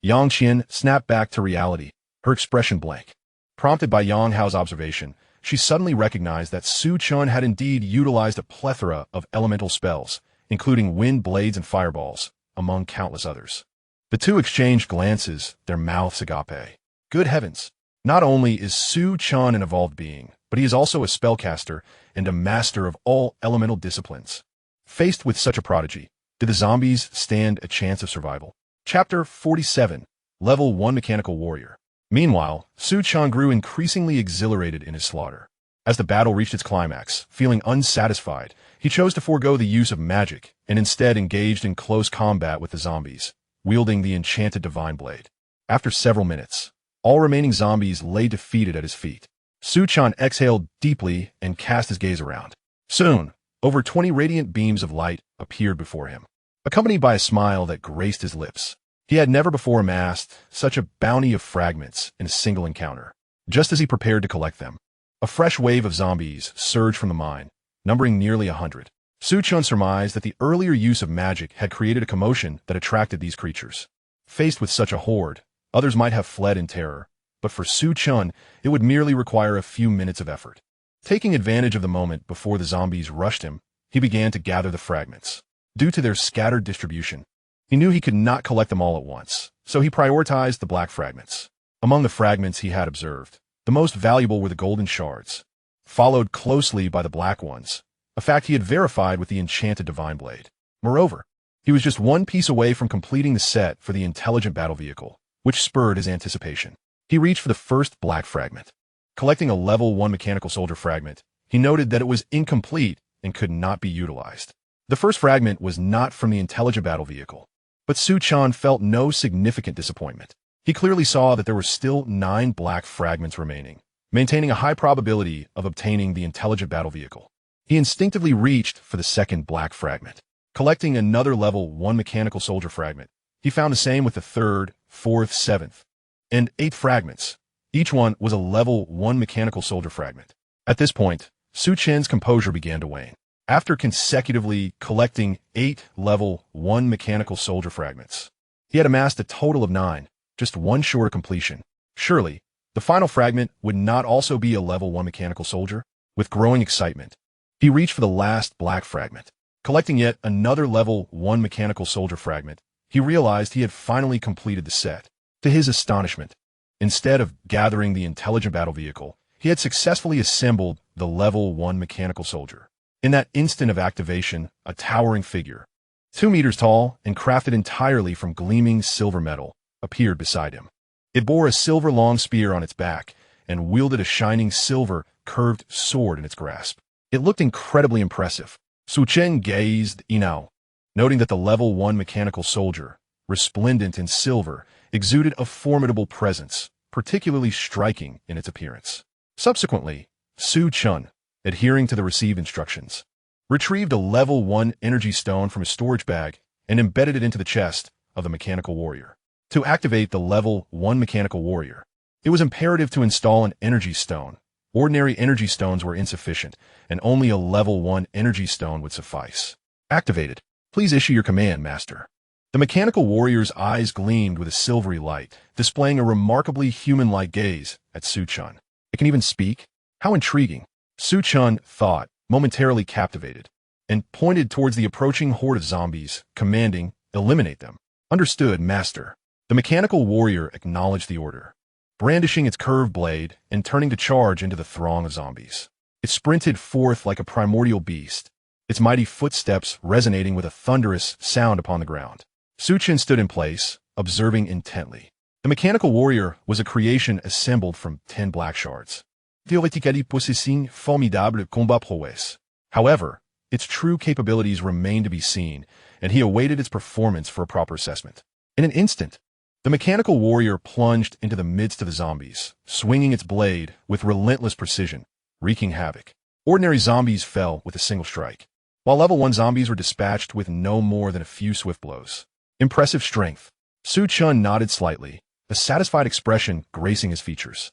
Yang Qian snapped back to reality, her expression blank. Prompted by Yang Hao's observation, she suddenly recognized that Chen had indeed utilized a plethora of elemental spells, including wind blades and fireballs, among countless others. The two exchanged glances, their mouths agape. Good heavens! Not only is Chen an evolved being, but he is also a spellcaster and a master of all elemental disciplines. Faced with such a prodigy, did the zombies stand a chance of survival? Chapter 47, Level 1 Mechanical Warrior. Meanwhile, Chen grew increasingly exhilarated in his slaughter. As the battle reached its climax, feeling unsatisfied, he chose to forego the use of magic and instead engaged in close combat with the zombies, wielding the Enchanted Divine Blade. After several minutes, all remaining zombies lay defeated at his feet. Chen exhaled deeply and cast his gaze around. Soon, over 20 radiant beams of light appeared before him, accompanied by a smile that graced his lips. He had never before amassed such a bounty of fragments in a single encounter. Just as he prepared to collect them, a fresh wave of zombies surged from the mine, numbering nearly 100. Chen surmised that the earlier use of magic had created a commotion that attracted these creatures. Faced with such a horde, others might have fled in terror, but for Chen, it would merely require a few minutes of effort. Taking advantage of the moment before the zombies rushed him, he began to gather the fragments. Due to their scattered distribution, he knew he could not collect them all at once, so he prioritized the black fragments. Among the fragments he had observed, the most valuable were the golden shards, followed closely by the black ones, a fact he had verified with the Enchanted Divine Blade. Moreover, he was just one piece away from completing the set for the intelligent battle vehicle, which spurred his anticipation. He reached for the first black fragment. Collecting a level 1 mechanical soldier fragment, he noted that it was incomplete and could not be utilized. The first fragment was not from the intelligent battle vehicle, but Chen felt no significant disappointment. He clearly saw that there were still 9 black fragments remaining, maintaining a high probability of obtaining the intelligent battle vehicle. He instinctively reached for the second black fragment. Collecting another level 1 mechanical soldier fragment, he found the same with the third, fourth, seventh, and 8th fragments. Each one was a level 1 mechanical soldier fragment. At this point, Chen's composure began to wane. After consecutively collecting 8 level 1 mechanical soldier fragments, he had amassed a total of 9, just one short of completion. Surely, the final fragment would not also be a level 1 mechanical soldier? With growing excitement, he reached for the last black fragment. Collecting yet another level 1 mechanical soldier fragment, he realized he had finally completed the set. To his astonishment, instead of gathering the intelligent battle vehicle, he had successfully assembled the level 1 mechanical soldier. In that instant of activation, a towering figure, 2 meters tall and crafted entirely from gleaming silver metal, appeared beside him. It bore a silver long spear on its back and wielded a shining silver curved sword in its grasp. It looked incredibly impressive. Chen gazed in awe, noting that the level 1 mechanical soldier, resplendent in silver, exuded a formidable presence, particularly striking in its appearance. Subsequently, Chen, adhering to the received instructions, retrieved a level 1 energy stone from his storage bag and embedded it into the chest of the mechanical warrior. To activate the level 1 mechanical warrior, it was imperative to install an energy stone. Ordinary energy stones were insufficient, and only a level 1 energy stone would suffice. Activated. Please issue your command, Master. The mechanical warrior's eyes gleamed with a silvery light, displaying a remarkably human-like gaze at Chen. It can even speak? How intriguing. Chen thought, momentarily captivated, and pointed towards the approaching horde of zombies, commanding, eliminate them. Understood, Master. The mechanical warrior acknowledged the order, brandishing its curved blade and turning to charge into the throng of zombies. It sprinted forth like a primordial beast, its mighty footsteps resonating with a thunderous sound upon the ground. Chen stood in place, observing intently. The mechanical warrior was a creation assembled from 10 black shards. Théoriquement possessing formidable combat prowess. However, its true capabilities remained to be seen, and he awaited its performance for a proper assessment. In an instant, the mechanical warrior plunged into the midst of the zombies, swinging its blade with relentless precision, wreaking havoc. Ordinary zombies fell with a single strike, while level 1 zombies were dispatched with no more than a few swift blows. Impressive strength. Chen nodded slightly, a satisfied expression gracing his features.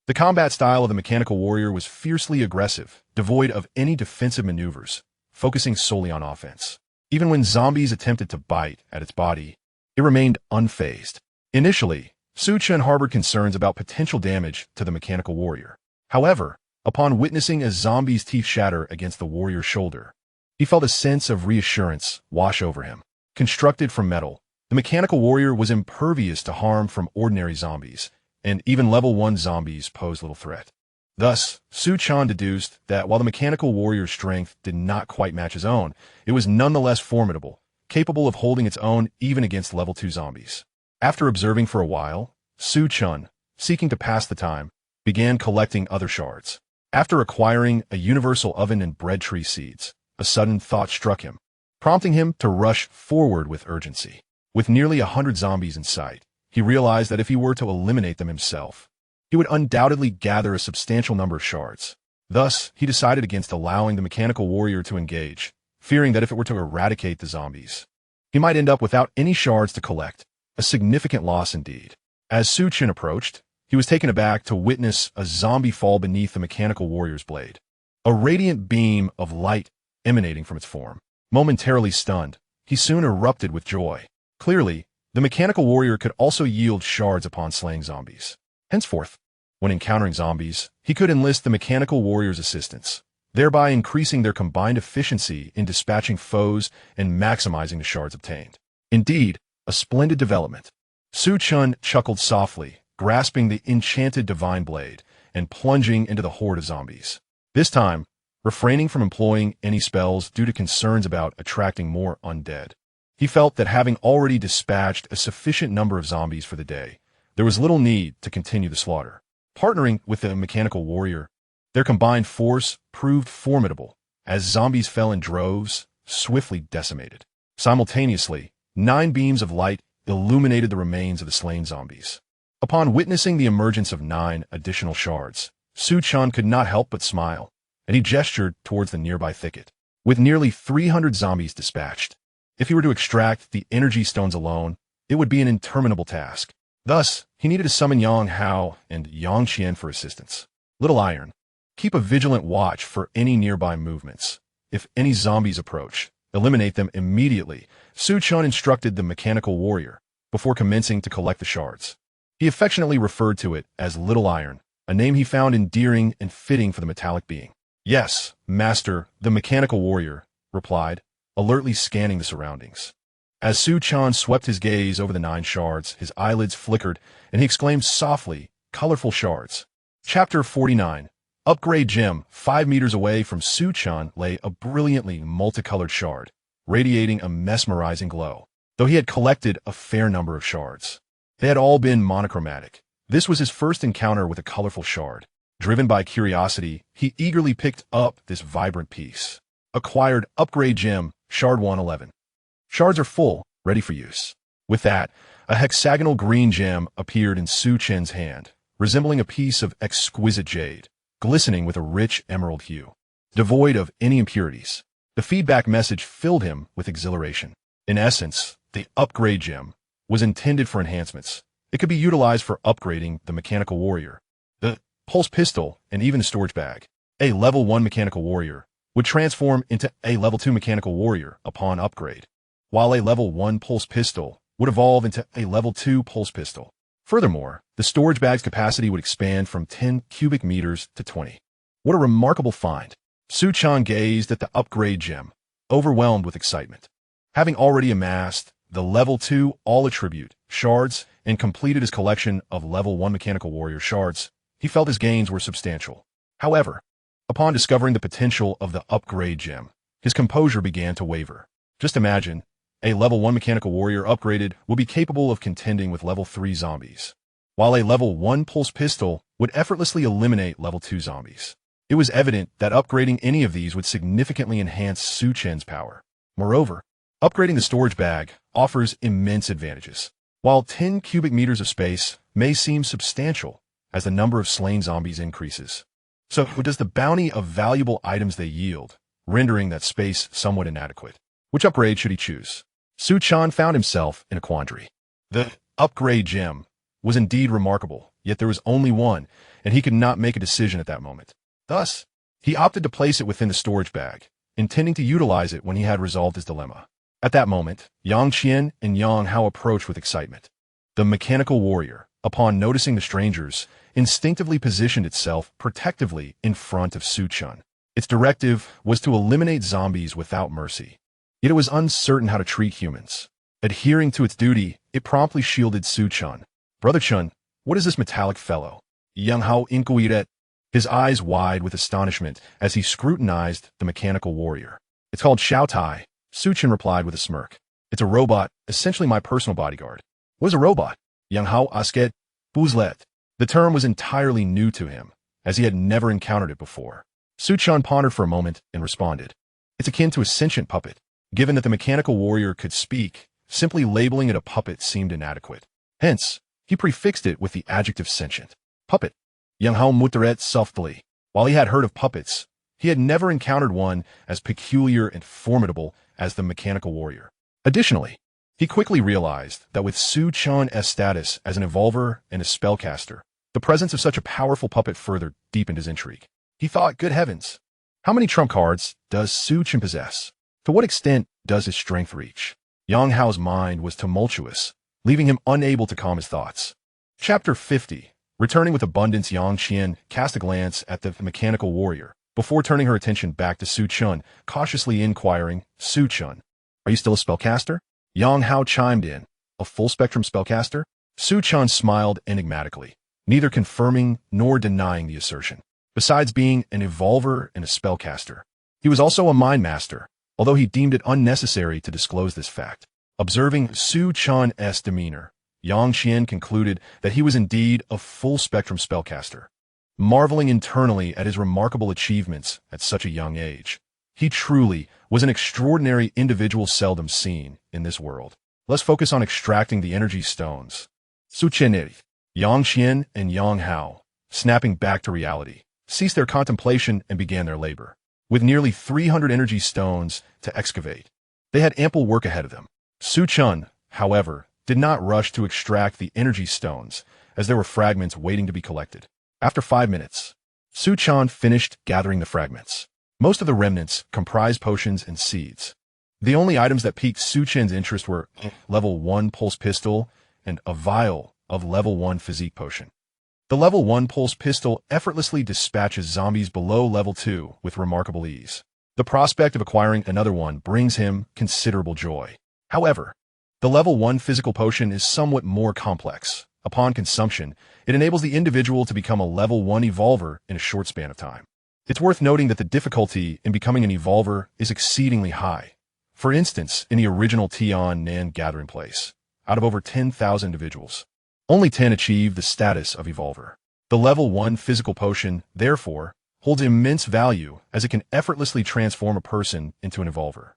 The combat style of the mechanical warrior was fiercely aggressive, devoid of any defensive maneuvers, focusing solely on offense. Even when zombies attempted to bite at its body, it remained unfazed. Initially, Chen harbored concerns about potential damage to the mechanical warrior. However, upon witnessing a zombie's teeth shatter against the warrior's shoulder, he felt a sense of reassurance wash over him. Constructed from metal, the mechanical warrior was impervious to harm from ordinary zombies, and even level 1 zombies posed little threat. Thus, Chen deduced that while the mechanical warrior's strength did not quite match his own, it was nonetheless formidable, capable of holding its own even against level 2 zombies. After observing for a while, Chen, seeking to pass the time, began collecting other shards. After acquiring a universal oven and bread tree seeds, a sudden thought struck him, prompting him to rush forward with urgency. With nearly 100 zombies in sight, he realized that if he were to eliminate them himself, he would undoubtedly gather a substantial number of shards. Thus, he decided against allowing the mechanical warrior to engage, fearing that if it were to eradicate the zombies, he might end up without any shards to collect, a significant loss indeed. As Chen approached, he was taken aback to witness a zombie fall beneath the mechanical warrior's blade, a radiant beam of light emanating from its form. Momentarily stunned, he soon erupted with joy. Clearly, the mechanical warrior could also yield shards upon slaying zombies. Henceforth, when encountering zombies, he could enlist the mechanical warrior's assistance, thereby increasing their combined efficiency in dispatching foes and maximizing the shards obtained. Indeed, a splendid development. Chen chuckled softly, grasping the Enchanted Divine Blade and plunging into the horde of zombies. This time, refraining from employing any spells due to concerns about attracting more undead. He felt that having already dispatched a sufficient number of zombies for the day, there was little need to continue the slaughter. Partnering with the mechanical warrior, their combined force proved formidable, as zombies fell in droves, swiftly decimated. Simultaneously, 9 beams of light illuminated the remains of the slain zombies. Upon witnessing the emergence of 9 additional shards, Chen could not help but smile, and he gestured towards the nearby thicket. With nearly 300 zombies dispatched, if he were to extract the energy stones alone, it would be an interminable task. Thus, he needed to summon Yang Hao and Yang Qian for assistance. Little Iron, keep a vigilant watch for any nearby movements. If any zombies approach, eliminate them immediately. Chen instructed the mechanical warrior before commencing to collect the shards. He affectionately referred to it as Little Iron, a name he found endearing and fitting for the metallic being. "Yes, master," the mechanical warrior replied, alertly scanning the surroundings. As Su Chen swept his gaze over the 9 shards, his eyelids flickered, and he exclaimed softly, "Colorful shards." Chapter 49. Upgrade Gem. 5 meters away from Su Chen lay a brilliantly multicolored shard, radiating a mesmerizing glow. Though he had collected a fair number of shards, they had all been monochromatic. This was his first encounter with a colorful shard. Driven by curiosity, he eagerly picked up this vibrant piece. Acquired Upgrade Gem, Shard 111. Shards are full, ready for use. With that, a hexagonal green gem appeared in Su Chen's hand, resembling a piece of exquisite jade, glistening with a rich emerald hue, devoid of any impurities. The feedback message filled him with exhilaration. In essence, the Upgrade Gem was intended for enhancements. It could be utilized for upgrading the mechanical warrior, the pulse pistol, and even the storage bag. A level 1 mechanical warrior would transform into a level 2 mechanical warrior upon upgrade, while a level 1 pulse pistol would evolve into a level 2 pulse pistol. Furthermore, the storage bag's capacity would expand from 10 cubic meters to 20. What a remarkable find! Su Chen gazed at the Upgrade Gem, overwhelmed with excitement. Having already amassed the level 2 all-attribute shards and completed his collection of level 1 mechanical warrior shards, he felt his gains were substantial. However, upon discovering the potential of the Upgrade Gem, his composure began to waver. Just imagine, a level 1 mechanical warrior upgraded will be capable of contending with level 3 zombies, while a level 1 pulse pistol would effortlessly eliminate level 2 zombies. It was evident that upgrading any of these would significantly enhance Su Chen's power. Moreover, upgrading the storage bag offers immense advantages. While 10 cubic meters of space may seem substantial as the number of slain zombies increases, so does the bounty of valuable items they yield, rendering that space somewhat inadequate. Which upgrade should he choose? Su Chen found himself in a quandary. The Upgrade Gem was indeed remarkable, yet there was only one, and he could not make a decision at that moment. Thus, he opted to place it within the storage bag, intending to utilize it when he had resolved his dilemma. At that moment, Yang Qian and Yang Hao approached with excitement. The mechanical warrior, upon noticing the strangers, instinctively positioned itself protectively in front of Su Chen. Its directive was to eliminate zombies without mercy. Yet it was uncertain how to treat humans. Adhering to its duty, it promptly shielded Su Chen. "Brother Chen, what is this metallic fellow?" Yang Hao inquired, his eyes wide with astonishment as he scrutinized the mechanical warrior. "It's called Xiao Tai," Su Chen replied with a smirk. "It's a robot, essentially my personal bodyguard." "What is a robot?" Yang Hao asked. "Boozlet." The term was entirely new to him, as he had never encountered it before. Su Chen pondered for a moment and responded. "It's akin to a sentient puppet." Given that the mechanical warrior could speak, simply labeling it a puppet seemed inadequate. Hence, he prefixed it with the adjective sentient. "Puppet." Yang Hao muttered softly. While he had heard of puppets, he had never encountered one as peculiar and formidable as the mechanical warrior. Additionally, he quickly realized that with Su Chen's status as an evolver and a spellcaster, the presence of such a powerful puppet further deepened his intrigue. He thought, good heavens, how many trump cards does Su Chen possess? To what extent does his strength reach? Yang Hao's mind was tumultuous, leaving him unable to calm his thoughts. Chapter 50. Returning with abundance, Yang Qian cast a glance at the mechanical warrior, before turning her attention back to Su Chen, cautiously inquiring, "Su Chen, are you still a spellcaster?" Yang Hao chimed in, "A full-spectrum spellcaster?" Su Chen smiled enigmatically, neither confirming nor denying the assertion. Besides being an evolver and a spellcaster, he was also a mind master, although he deemed it unnecessary to disclose this fact. Observing Su Chen's demeanor, Yang Qian concluded that he was indeed a full-spectrum spellcaster. Marveling internally at his remarkable achievements at such a young age, he truly was an extraordinary individual seldom seen in this world. Let's focus on extracting the energy stones. Psychokinetic. Yang Qian and Yang Hao, snapping back to reality, ceased their contemplation and began their labor. With nearly 300 energy stones to excavate, they had ample work ahead of them. Su Chen, however, did not rush to extract the energy stones, as there were fragments waiting to be collected. After 5 minutes, Su Chen finished gathering the fragments. Most of the remnants comprised potions and seeds. The only items that piqued Su Chen's interest were level 1 pulse pistol and a vial of level 1 physique potion. The level 1 pulse pistol effortlessly dispatches zombies below level 2 with remarkable ease. The prospect of acquiring another one brings him considerable joy. However, the level 1 physical potion is somewhat more complex. Upon consumption, it enables the individual to become a level 1 evolver in a short span of time. It's worth noting that the difficulty in becoming an evolver is exceedingly high. For instance, in the original Tian gathering place, out of over 10,000 individuals, only 10 achieve the status of evolver. The level 1 physical potion, therefore, holds immense value as it can effortlessly transform a person into an evolver.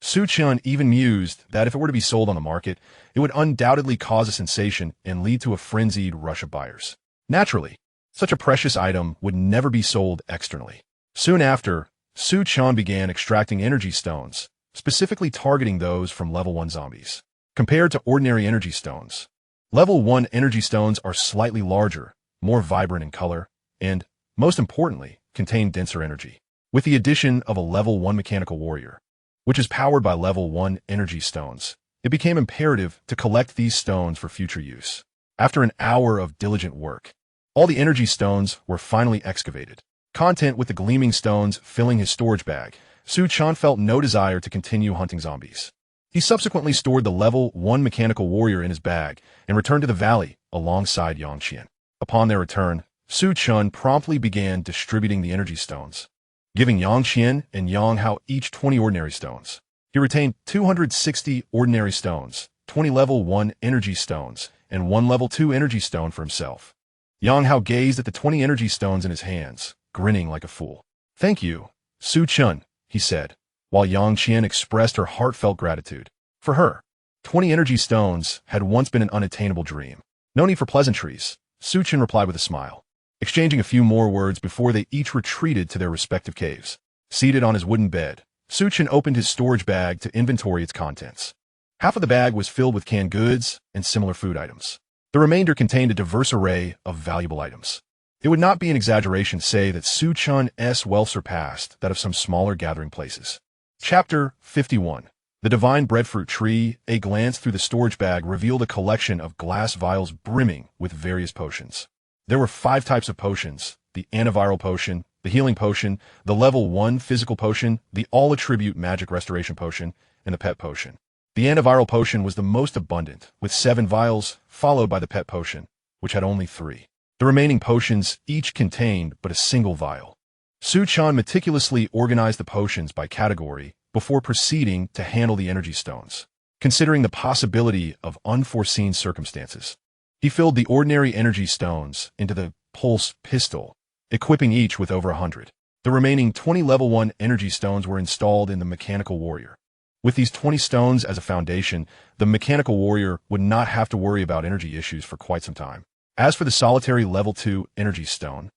Chen even mused that if it were to be sold on the market, it would undoubtedly cause a sensation and lead to a frenzied rush of buyers. Naturally, such a precious item would never be sold externally. Soon after, Chen began extracting energy stones, specifically targeting those from level 1 zombies. Compared to ordinary energy stones, level 1 energy stones are slightly larger, more vibrant in color, and, most importantly, contain denser energy. With the addition of a level 1 mechanical warrior, which is powered by level 1 energy stones, it became imperative to collect these stones for future use. After an hour of diligent work, all the energy stones were finally excavated. Content with the gleaming stones filling his storage bag, Chen felt no desire to continue hunting zombies. He subsequently stored the level 1 mechanical warrior in his bag and returned to the valley alongside Yang Qian. Upon their return, Chen promptly began distributing the energy stones, giving Yang Qian and Yang Hao each 20 ordinary stones. He retained 260 ordinary stones, 20 level 1 energy stones, and 1 level 2 energy stone for himself. Yang Hao gazed at the 20 energy stones in his hands, grinning like a fool. "Thank you, Chen," he said, while Yang Qian expressed her heartfelt gratitude. For her, 20 energy stones had once been an unattainable dream. "No need for pleasantries," Chen replied with a smile, exchanging a few more words before they each retreated to their respective caves. Seated on his wooden bed, Chen opened his storage bag to inventory its contents. Half of the bag was filled with canned goods and similar food items. The remainder contained a diverse array of valuable items. It would not be an exaggeration to say that Chen's wealth surpassed that of some smaller gathering places. Chapter 51. The Divine Breadfruit Tree. A glance through the storage bag revealed a collection of glass vials brimming with various potions. There were 5 types of potions: the antiviral potion, the healing potion, the level 1 physical potion, the all-attribute magic restoration potion, and the pet potion. The antiviral potion was the most abundant, with 7 vials, followed by the pet potion, which had only 3. The remaining potions each contained but a single vial. Chen meticulously organized the potions by category before proceeding to handle the energy stones. Considering the possibility of unforeseen circumstances, he filled the ordinary energy stones into the pulse pistol, equipping each with over 100. The remaining 20 level 1 energy stones were installed in the mechanical warrior. With these 20 stones as a foundation, the mechanical warrior would not have to worry about energy issues for quite some time. As for the solitary level 2 energy stone,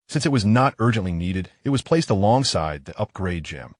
since it was not urgently needed, it was placed alongside the upgrade gem.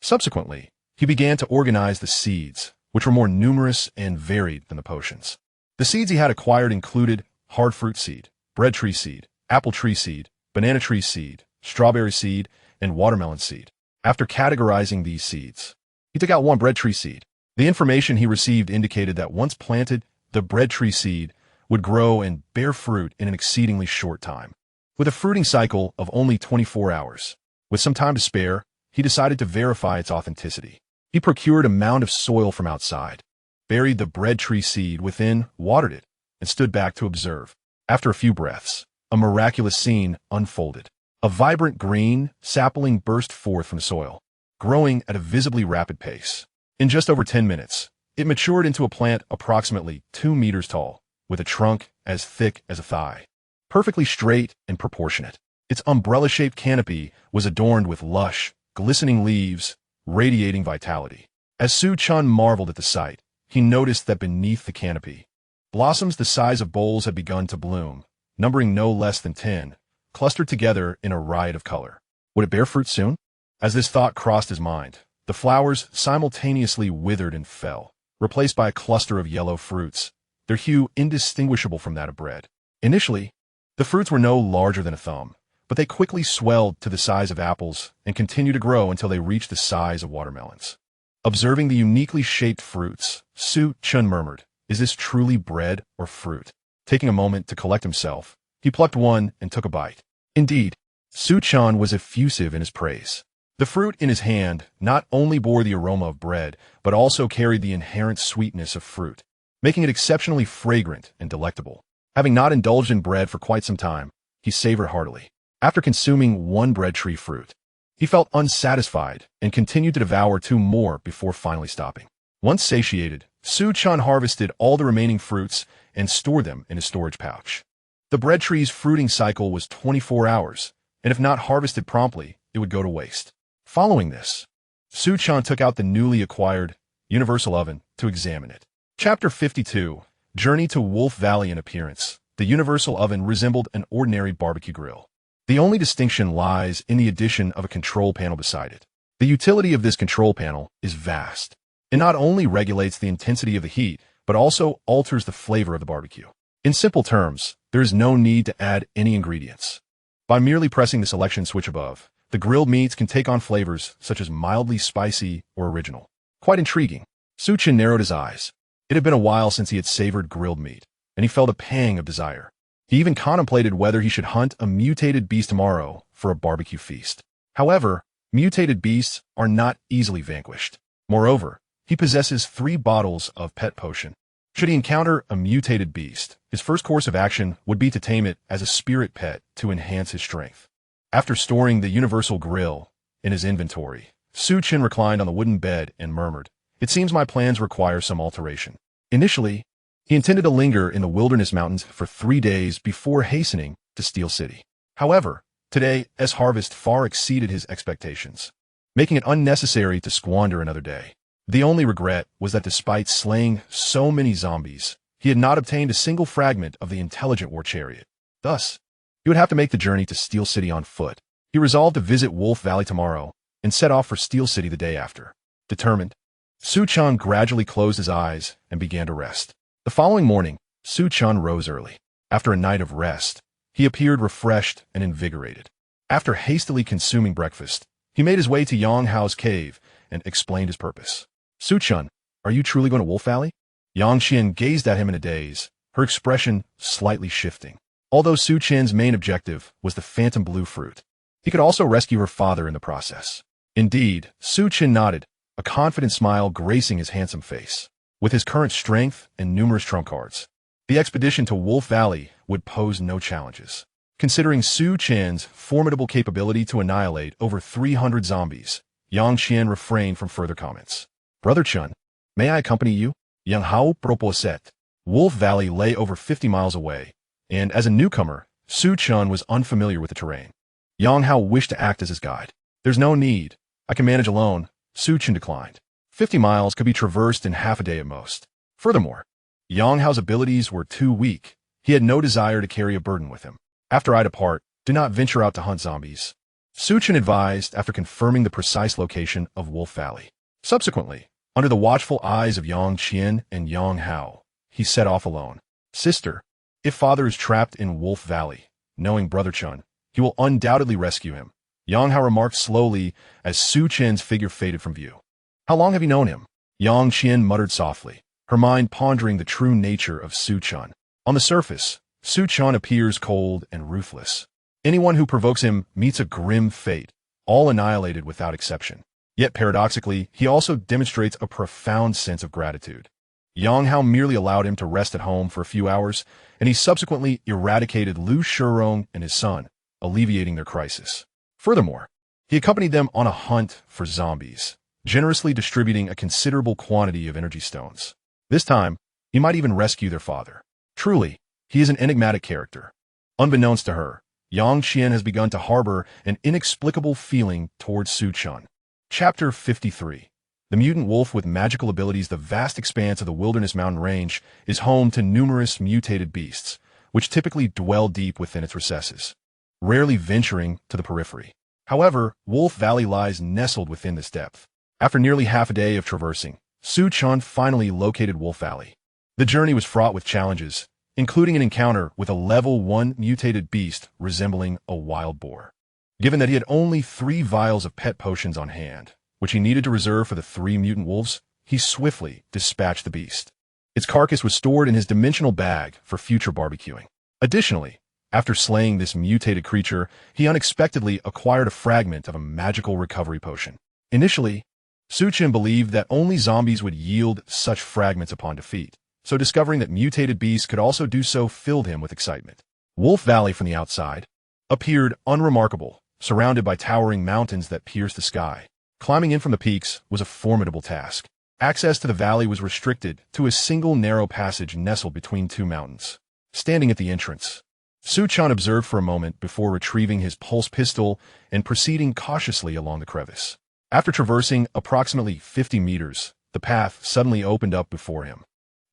Subsequently, he began to organize the seeds, which were more numerous and varied than the potions. The seeds he had acquired included hard fruit seed, bread tree seed, apple tree seed, banana tree seed, strawberry seed, and watermelon seed. After categorizing these seeds, he took out 1 bread tree seed. The information he received indicated that once planted, the bread tree seed would grow and bear fruit in an exceedingly short time, with a fruiting cycle of only 24 hours. With some time to spare, he decided to verify its authenticity. He procured a mound of soil from outside, buried the bread tree seed within, watered it, and stood back to observe. After a few breaths, a miraculous scene unfolded. A vibrant green sapling burst forth from the soil, growing at a visibly rapid pace. In just over 10 minutes, it matured into a plant approximately 2 meters tall, with a trunk as thick as a thigh, perfectly straight and proportionate. Its umbrella-shaped canopy was adorned with lush, glistening leaves, radiating vitality. As Chen marveled at the sight, he noticed that beneath the canopy, blossoms the size of bowls had begun to bloom, numbering no less than 10, clustered together in a riot of color. Would it bear fruit soon? As this thought crossed his mind, the flowers simultaneously withered and fell, replaced by a cluster of yellow fruits, their hue indistinguishable from that of bread. Initially, the fruits were no larger than a thumb, but they quickly swelled to the size of apples and continued to grow until they reached the size of watermelons. Observing the uniquely shaped fruits, Chen murmured, "Is this truly bread or fruit?" Taking a moment to collect himself, he plucked one and took a bite. Indeed, Chen was effusive in his praise. The fruit in his hand not only bore the aroma of bread, but also carried the inherent sweetness of fruit, making it exceptionally fragrant and delectable. Having not indulged in bread for quite some time, he savored heartily. After consuming one bread tree fruit, he felt unsatisfied and continued to devour two more before finally stopping. Once satiated, Chen harvested all the remaining fruits and stored them in his storage pouch. The bread tree's fruiting cycle was 24 hours, and if not harvested promptly, it would go to waste. Following this, Chen took out the newly acquired universal oven to examine it. Chapter 52, Journey to Wolf Valley. In appearance, the universal oven resembled an ordinary barbecue grill. The only distinction lies in the addition of a control panel beside it. The utility of this control panel is vast. It not only regulates the intensity of the heat, but also alters the flavor of the barbecue. In simple terms, there is no need to add any ingredients. By merely pressing the selection switch above, the grilled meats can take on flavors such as mildly spicy or original. Quite intriguing. Chen narrowed his eyes. It had been a while since he had savored grilled meat, and he felt a pang of desire. He even contemplated whether he should hunt a mutated beast tomorrow for a barbecue feast. However, mutated beasts are not easily vanquished. Moreover, he possesses 3 bottles of pet potion. Should he encounter a mutated beast, his first course of action would be to tame it as a spirit pet to enhance his strength. After storing the universal grill in his inventory, Chen reclined on the wooden bed and murmured, "It seems my plans require some alteration." Initially, he intended to linger in the wilderness mountains for 3 days before hastening to Steel City. However, today's harvest far exceeded his expectations, making it unnecessary to squander another day. The only regret was that despite slaying so many zombies, he had not obtained a single fragment of the intelligent war chariot. Thus, he would have to make the journey to Steel City on foot. He resolved to visit Wolf Valley tomorrow and set off for Steel City the day after. Determined, Chen gradually closed his eyes and began to rest. The following morning, Chen rose early. After a night of rest, he appeared refreshed and invigorated. After hastily consuming breakfast, he made his way to Yang Hao's cave and explained his purpose. "Chen, are you truly going to Wolf Valley?" Yang Qian gazed at him in a daze, her expression slightly shifting. Although Chen's main objective was the phantom blue fruit, he could also rescue her father in the process. Indeed, Chen nodded, a confident smile gracing his handsome face. With his current strength and numerous trump cards, the expedition to Wolf Valley would pose no challenges. Considering Chen's formidable capability to annihilate over 300 zombies, Yang Qian refrained from further comments. "Brother Chen, may I accompany you?" Yang Hao proposed. Wolf Valley lay over 50 miles away, and as a newcomer, Chen was unfamiliar with the terrain. Yang Hao wished to act as his guide. "There's no need. I can manage alone," Chen declined. 50 miles could be traversed in half a day at most. Furthermore, Yang Hao's abilities were too weak. He had no desire to carry a burden with him. "After I depart, do not venture out to hunt zombies," Chen advised after confirming the precise location of Wolf Valley. Subsequently, under the watchful eyes of Yang Qian and Yang Hao, he set off alone. "Sister, if father is trapped in Wolf Valley, knowing brother Chen, he will undoubtedly rescue him," Yang Hao remarked slowly as Chen's figure faded from view. "How long have you known him?" Yang Qian muttered softly, her mind pondering the true nature of Chen. On the surface, Chen appears cold and ruthless. Anyone who provokes him meets a grim fate, all annihilated without exception. Yet paradoxically, he also demonstrates a profound sense of gratitude. Yang Hao merely allowed him to rest at home for a few hours, and he subsequently eradicated Lu Shirong and his son, alleviating their crisis. Furthermore, he accompanied them on a hunt for zombies, generously distributing a considerable quantity of energy stones. This time, he might even rescue their father. Truly, he is an enigmatic character. Unbeknownst to her, Yang Qian has begun to harbor an inexplicable feeling towards Chen. Chapter 53. The mutant wolf with magical abilities. The vast expanse of the wilderness mountain range is home to numerous mutated beasts, which typically dwell deep within its recesses, rarely venturing to the periphery. However, Wolf Valley lies nestled within this depth. After nearly half a day of traversing, Chen finally located Wolf Valley. The journey was fraught with challenges, including an encounter with a level 1 mutated beast resembling a wild boar. Given that he had only 3 vials of pet potions on hand, which he needed to reserve for the 3 mutant wolves, he swiftly dispatched the beast. Its carcass was stored in his dimensional bag for future barbecuing. Additionally, after slaying this mutated creature, he unexpectedly acquired a fragment of a magical recovery potion. Initially, Chen believed that only zombies would yield such fragments upon defeat, so discovering that mutated beasts could also do so filled him with excitement. Wolf Valley from the outside appeared unremarkable, surrounded by towering mountains that pierced the sky. Climbing in from the peaks was a formidable task. Access to the valley was restricted to a single narrow passage nestled between two mountains. Standing at the entrance, Chen observed for a moment before retrieving his pulse pistol and proceeding cautiously along the crevice. After traversing approximately 50 meters, the path suddenly opened up before him.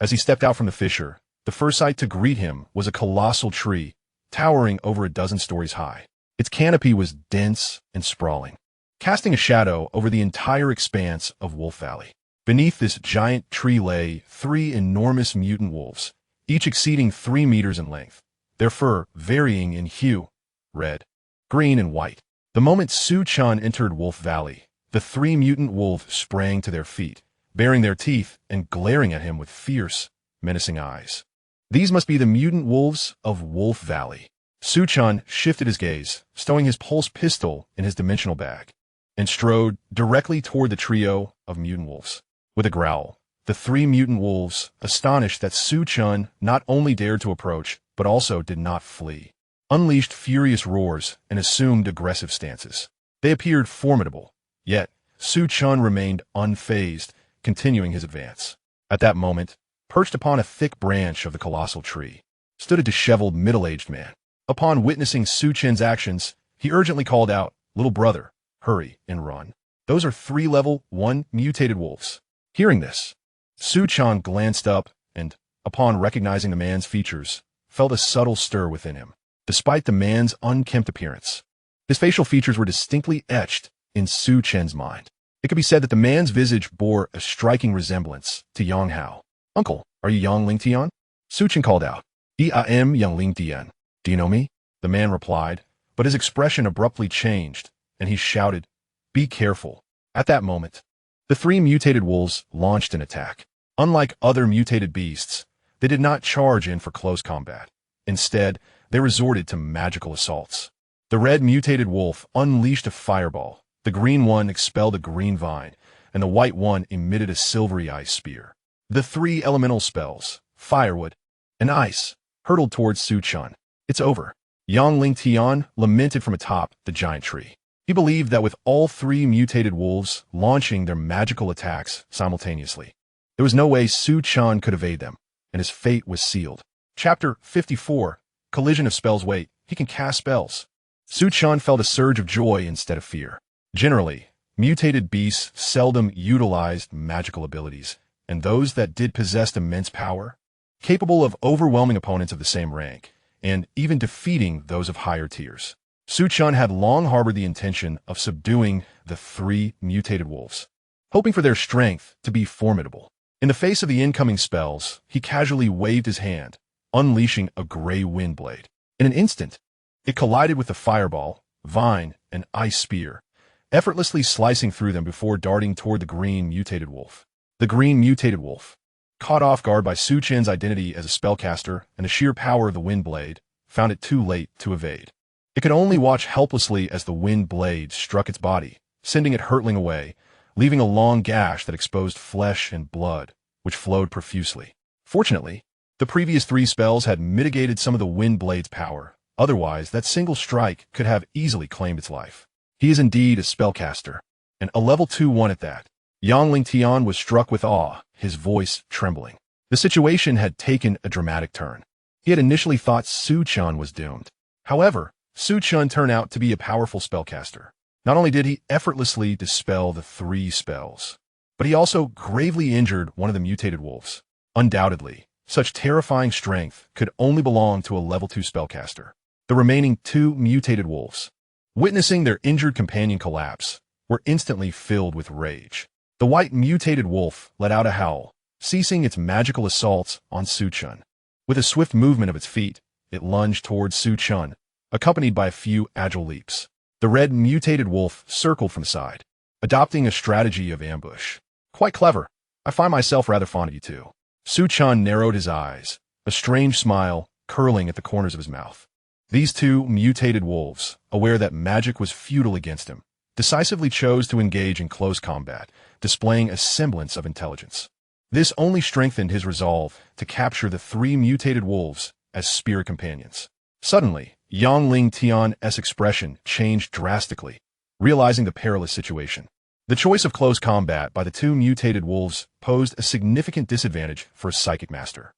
As he stepped out from the fissure, the first sight to greet him was a colossal tree, towering over a dozen stories high. Its canopy was dense and sprawling, casting a shadow over the entire expanse of Wolf Valley. Beneath this giant tree lay 3 enormous mutant wolves, each exceeding 3 meters in length, their fur varying in hue, red, green, and white. The moment Chen entered Wolf Valley, the 3 mutant wolves sprang to their feet, baring their teeth and glaring at him with fierce, menacing eyes. These must be the mutant wolves of Wolf Valley. Chen shifted his gaze, stowing his pulse pistol in his dimensional bag, and strode directly toward the trio of mutant wolves. With a growl, the 3 mutant wolves, astonished that Chen not only dared to approach, but also did not flee, unleashed furious roars and assumed aggressive stances. They appeared formidable, yet Chen remained unfazed, continuing his advance. At that moment, perched upon a thick branch of the colossal tree, stood a disheveled middle-aged man. Upon witnessing Chen's actions, he urgently called out, "Little brother, hurry and run. Those are 3 level 1 mutated wolves." Hearing this, Chen glanced up and, upon recognizing the man's features, felt a subtle stir within him. Despite the man's unkempt appearance, his facial features were distinctly etched in Chen's mind. It could be said that the man's visage bore a striking resemblance to Yang Hao. "Uncle, are you Yang Ling Tian?" Chen called out. "I am Yang Ling Tian. Do you know me?" The man replied, but his expression abruptly changed, and he shouted, "Be careful." At that moment, the 3 mutated wolves launched an attack. Unlike other mutated beasts, they did not charge in for close combat. Instead, they resorted to magical assaults. The red mutated wolf unleashed a fireball, the green one expelled a green vine, and the white one emitted a silvery ice spear. The 3 elemental spells, firewood and ice, hurtled towards Chen. "It's over." Yang Ling Tian lamented from atop the giant tree. He believed that with all 3 mutated wolves launching their magical attacks simultaneously, there was no way Chen could evade them, and his fate was sealed. Chapter 54, Collision of Spells. Wait, he can cast spells. Chen felt a surge of joy instead of fear. Generally, mutated beasts seldom utilized magical abilities, and those that did possessed immense power, capable of overwhelming opponents of the same rank, and even defeating those of higher tiers. Chen had long harbored the intention of subduing the 3 mutated wolves, hoping for their strength to be formidable. In the face of the incoming spells, he casually waved his hand, unleashing a gray wind blade. In an instant, it collided with the fireball, vine, and ice spear, effortlessly slicing through them before darting toward the green mutated wolf. The green mutated wolf, caught off guard by Chen's identity as a spellcaster and the sheer power of the wind blade, found it too late to evade. It could only watch helplessly as the wind blade struck its body, sending it hurtling away, leaving a long gash that exposed flesh and blood, which flowed profusely. Fortunately, the previous 3 spells had mitigated some of the wind blade's power. Otherwise, that single strike could have easily claimed its life. He is indeed a spellcaster, and a level 2-1 at that. Yang Ling Tian was struck with awe, his voice trembling. The situation had taken a dramatic turn. He had initially thought Chen was doomed. However, Chen turned out to be a powerful spellcaster. Not only did he effortlessly dispel the 3 spells, but he also gravely injured one of the mutated wolves. Undoubtedly, such terrifying strength could only belong to a level 2 spellcaster. The remaining 2 mutated wolves, witnessing their injured companion collapse, were instantly filled with rage. The white mutated wolf let out a howl, ceasing its magical assaults on Chen. With a swift movement of its feet, it lunged towards Chen, accompanied by a few agile leaps. The red mutated wolf circled from the side, adopting a strategy of ambush. "Quite clever. I find myself rather fond of you too." Su Chen narrowed his eyes, a strange smile curling at the corners of his mouth. These two mutated wolves, aware that magic was futile against him, decisively chose to engage in close combat, displaying a semblance of intelligence. This only strengthened his resolve to capture the three mutated wolves as spirit companions. Suddenly, Yang Ling Tian's expression changed drastically, realizing the perilous situation. The choice of close combat by the two mutated wolves posed a significant disadvantage for a psychic master.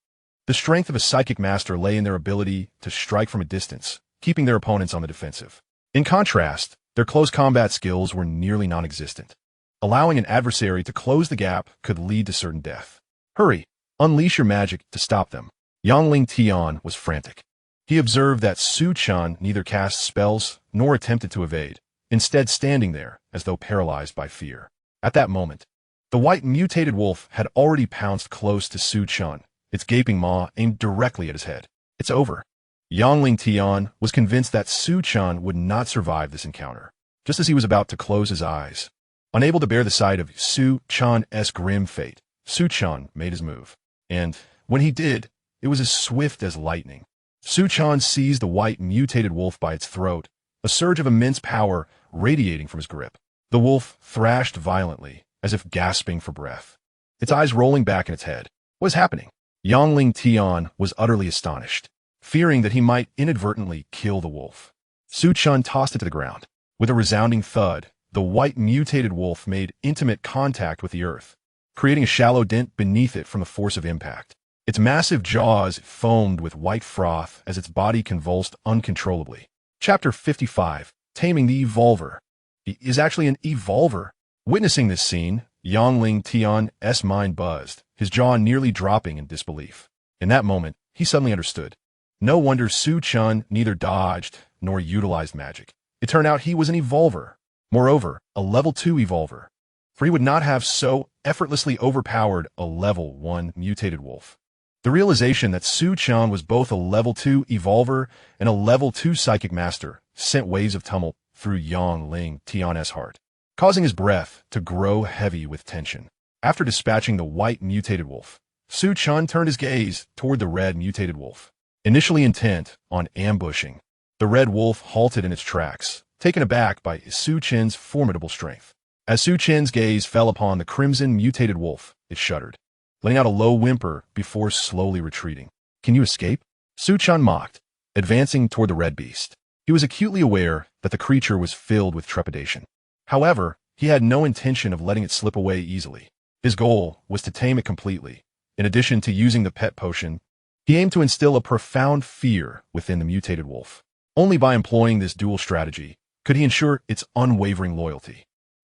The strength of a psychic master lay in their ability to strike from a distance, keeping their opponents on the defensive. In contrast, their close combat skills were nearly non-existent. Allowing an adversary to close the gap could lead to certain death. Hurry! Unleash your magic to stop them. Yang Ling Tian was frantic. He observed that Su Chen neither cast spells nor attempted to evade, instead standing there as though paralyzed by fear. At that moment, the white mutated wolf had already pounced close to Su Chen, its gaping maw aimed directly at his head. It's over. Yang Ling Tian was convinced that Su Chen would not survive this encounter. Just as he was about to close his eyes, unable to bear the sight of Su Chen's grim fate, Su Chen made his move. And when he did, it was as swift as lightning. Su Chen seized the white mutated wolf by its throat, a surge of immense power radiating from his grip. The wolf thrashed violently, as if gasping for breath, its eyes rolling back in its head. What was happening? Yang Ling Tian was utterly astonished, fearing that he might inadvertently kill the wolf. Su Chen tossed it to the ground. With a resounding thud, the white mutated wolf made intimate contact with the earth, creating a shallow dent beneath it from the force of impact. Its massive jaws foamed with white froth as its body convulsed uncontrollably. Chapter 55, Taming the Evolver. He is actually an evolver. Witnessing this scene, Yang Ling Tian's mind buzzed, his jaw nearly dropping in disbelief. In that moment, he suddenly understood. No wonder Su Chen neither dodged nor utilized magic. It turned out he was an evolver. Moreover, a level 2 evolver. For he would not have so effortlessly overpowered a level 1 mutated wolf. The realization that Su Chen was both a level 2 evolver and a level 2 psychic master sent waves of tumult through Yang Ling Tian's heart, causing his breath to grow heavy with tension. After dispatching the white mutated wolf, Su Chen turned his gaze toward the red mutated wolf. Initially intent on ambushing, the red wolf halted in its tracks, taken aback by Su Chen's formidable strength. As Su Chen's gaze fell upon the crimson mutated wolf, it shuddered, letting out a low whimper before slowly retreating. Can you escape? Su Chen mocked, advancing toward the red beast. He was acutely aware that the creature was filled with trepidation. However, he had no intention of letting it slip away easily. His goal was to tame it completely. In addition to using the pet potion, he aimed to instill a profound fear within the mutated wolf. Only by employing this dual strategy could he ensure its unwavering loyalty.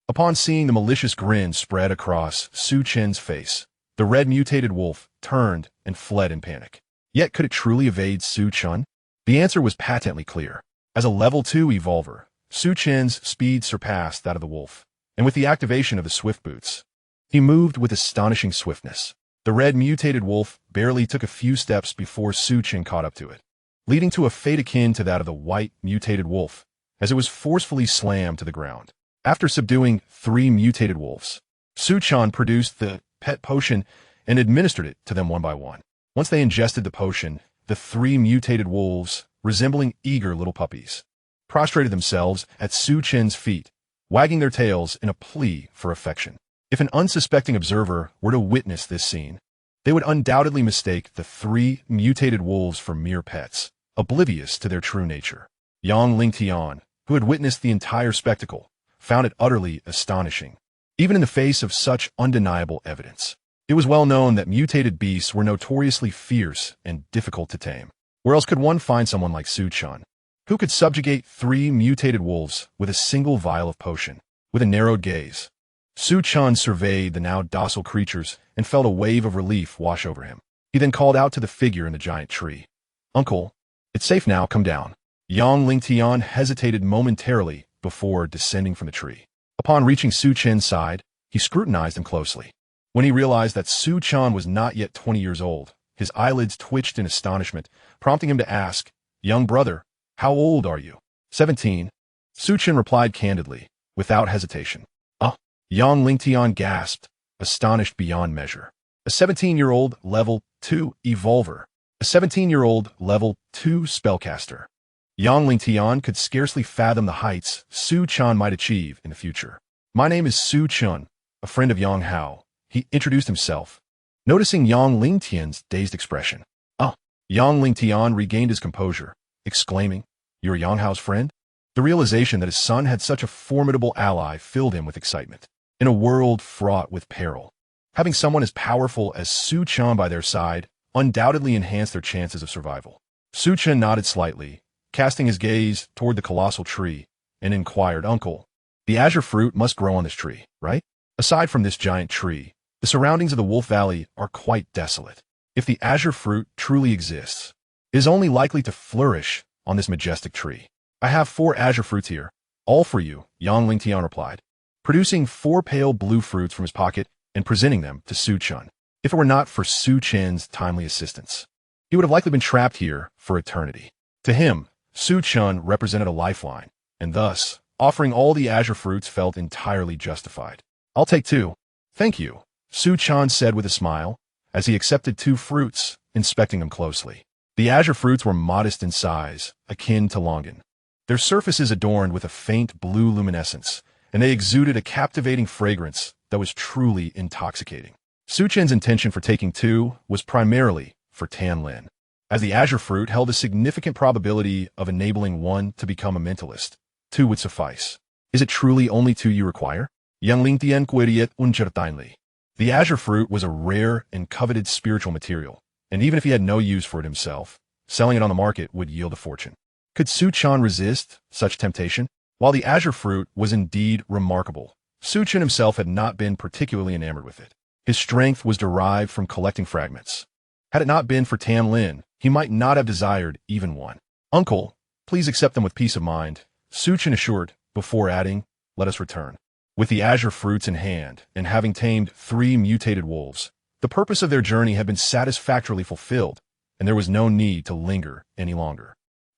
Upon seeing the malicious grin spread across Su Chen's face, the red mutated wolf turned and fled in panic. Yet could it truly evade Su Chen? The answer was patently clear. As a level 2 evolver, Su Chen's speed surpassed that of the wolf, and with the activation of the swift boots, he moved with astonishing swiftness. The red mutated wolf barely took a few steps before Su Chen caught up to it, leading to a fate akin to that of the white mutated wolf, as it was forcefully slammed to the ground. After subduing 3 mutated wolves, Su Chen produced the pet potion and administered it to them one by one. Once they ingested the potion, the 3 mutated wolves, resembling eager little puppies, prostrated themselves at Su Chen's feet, wagging their tails in a plea for affection. If an unsuspecting observer were to witness this scene, they would undoubtedly mistake the 3 mutated wolves for mere pets, oblivious to their true nature. Yang Ling Tian, who had witnessed the entire spectacle, found it utterly astonishing, even in the face of such undeniable evidence. It was well known that mutated beasts were notoriously fierce and difficult to tame. Where else could one find someone like Su Chen, who could subjugate 3 mutated wolves with a single vial of potion? With a narrowed gaze, Su Chen surveyed the now docile creatures and felt a wave of relief wash over him. He then called out to the figure in the giant tree. "Uncle, it's safe now, come down." Yang Ling Tian hesitated momentarily before descending from the tree. Upon reaching Su Chen's side, he scrutinized him closely. When he realized that Su Chen was not yet 20 years old, his eyelids twitched in astonishment, prompting him to ask, "Young brother, how old are you?" 17. Su Chen replied candidly, without hesitation. Yang Ling Tian gasped, astonished beyond measure. a 17-year-old level 2 evolver, a 17-year-old level 2 spellcaster. Yang Lingtian could scarcely fathom the heights Su Chen might achieve in the future. My name is Su Chen, a friend of Yang Hao. He introduced himself, noticing Yang Lingtian's dazed expression. Oh, Yang Lingtian regained his composure, exclaiming, "You're Yang Hao's friend?" The realization that his son had such a formidable ally filled him with excitement. In a world fraught with peril, having someone as powerful as Su Chen by their side undoubtedly enhanced their chances of survival. Su Chen nodded slightly, casting his gaze toward the colossal tree, and inquired, "Uncle, the azure fruit must grow on this tree, right? Aside from this giant tree, the surroundings of the Wolf Valley are quite desolate. If the azure fruit truly exists, it is only likely to flourish on this majestic tree. I have 4 azure fruits here, all for you," Yang Lingtian replied, producing 4 pale blue fruits from his pocket and presenting them to Su Chen. If it were not for Su Chen's timely assistance, he would have likely been trapped here for eternity. To him, Su Chen represented a lifeline, and thus, offering all the azure fruits felt entirely justified. "I'll take 2. Thank you," Su Chen said with a smile, as he accepted 2 fruits, inspecting them closely. The azure fruits were modest in size, akin to longan. Their surfaces adorned with a faint blue luminescence, and they exuded a captivating fragrance that was truly intoxicating. Su Chen's intention for taking 2 was primarily for Tan Lin, as the azure fruit held a significant probability of enabling one to become a mentalist. 2 would suffice. "Is it truly only 2 you require?" Yang Lingtian queried uncertainly. The azure fruit was a rare and coveted spiritual material, and even if he had no use for it himself, selling it on the market would yield a fortune. Could Su Chen resist such temptation? While the azure fruit was indeed remarkable, Su Chen himself had not been particularly enamored with it. His strength was derived from collecting fragments. Had it not been for Tan Lin, he might not have desired even one. "Uncle, please accept them with peace of mind," Su Chen assured, before adding, "Let us return." With the azure fruits in hand, and having tamed 3 mutated wolves, the purpose of their journey had been satisfactorily fulfilled, and there was no need to linger any longer.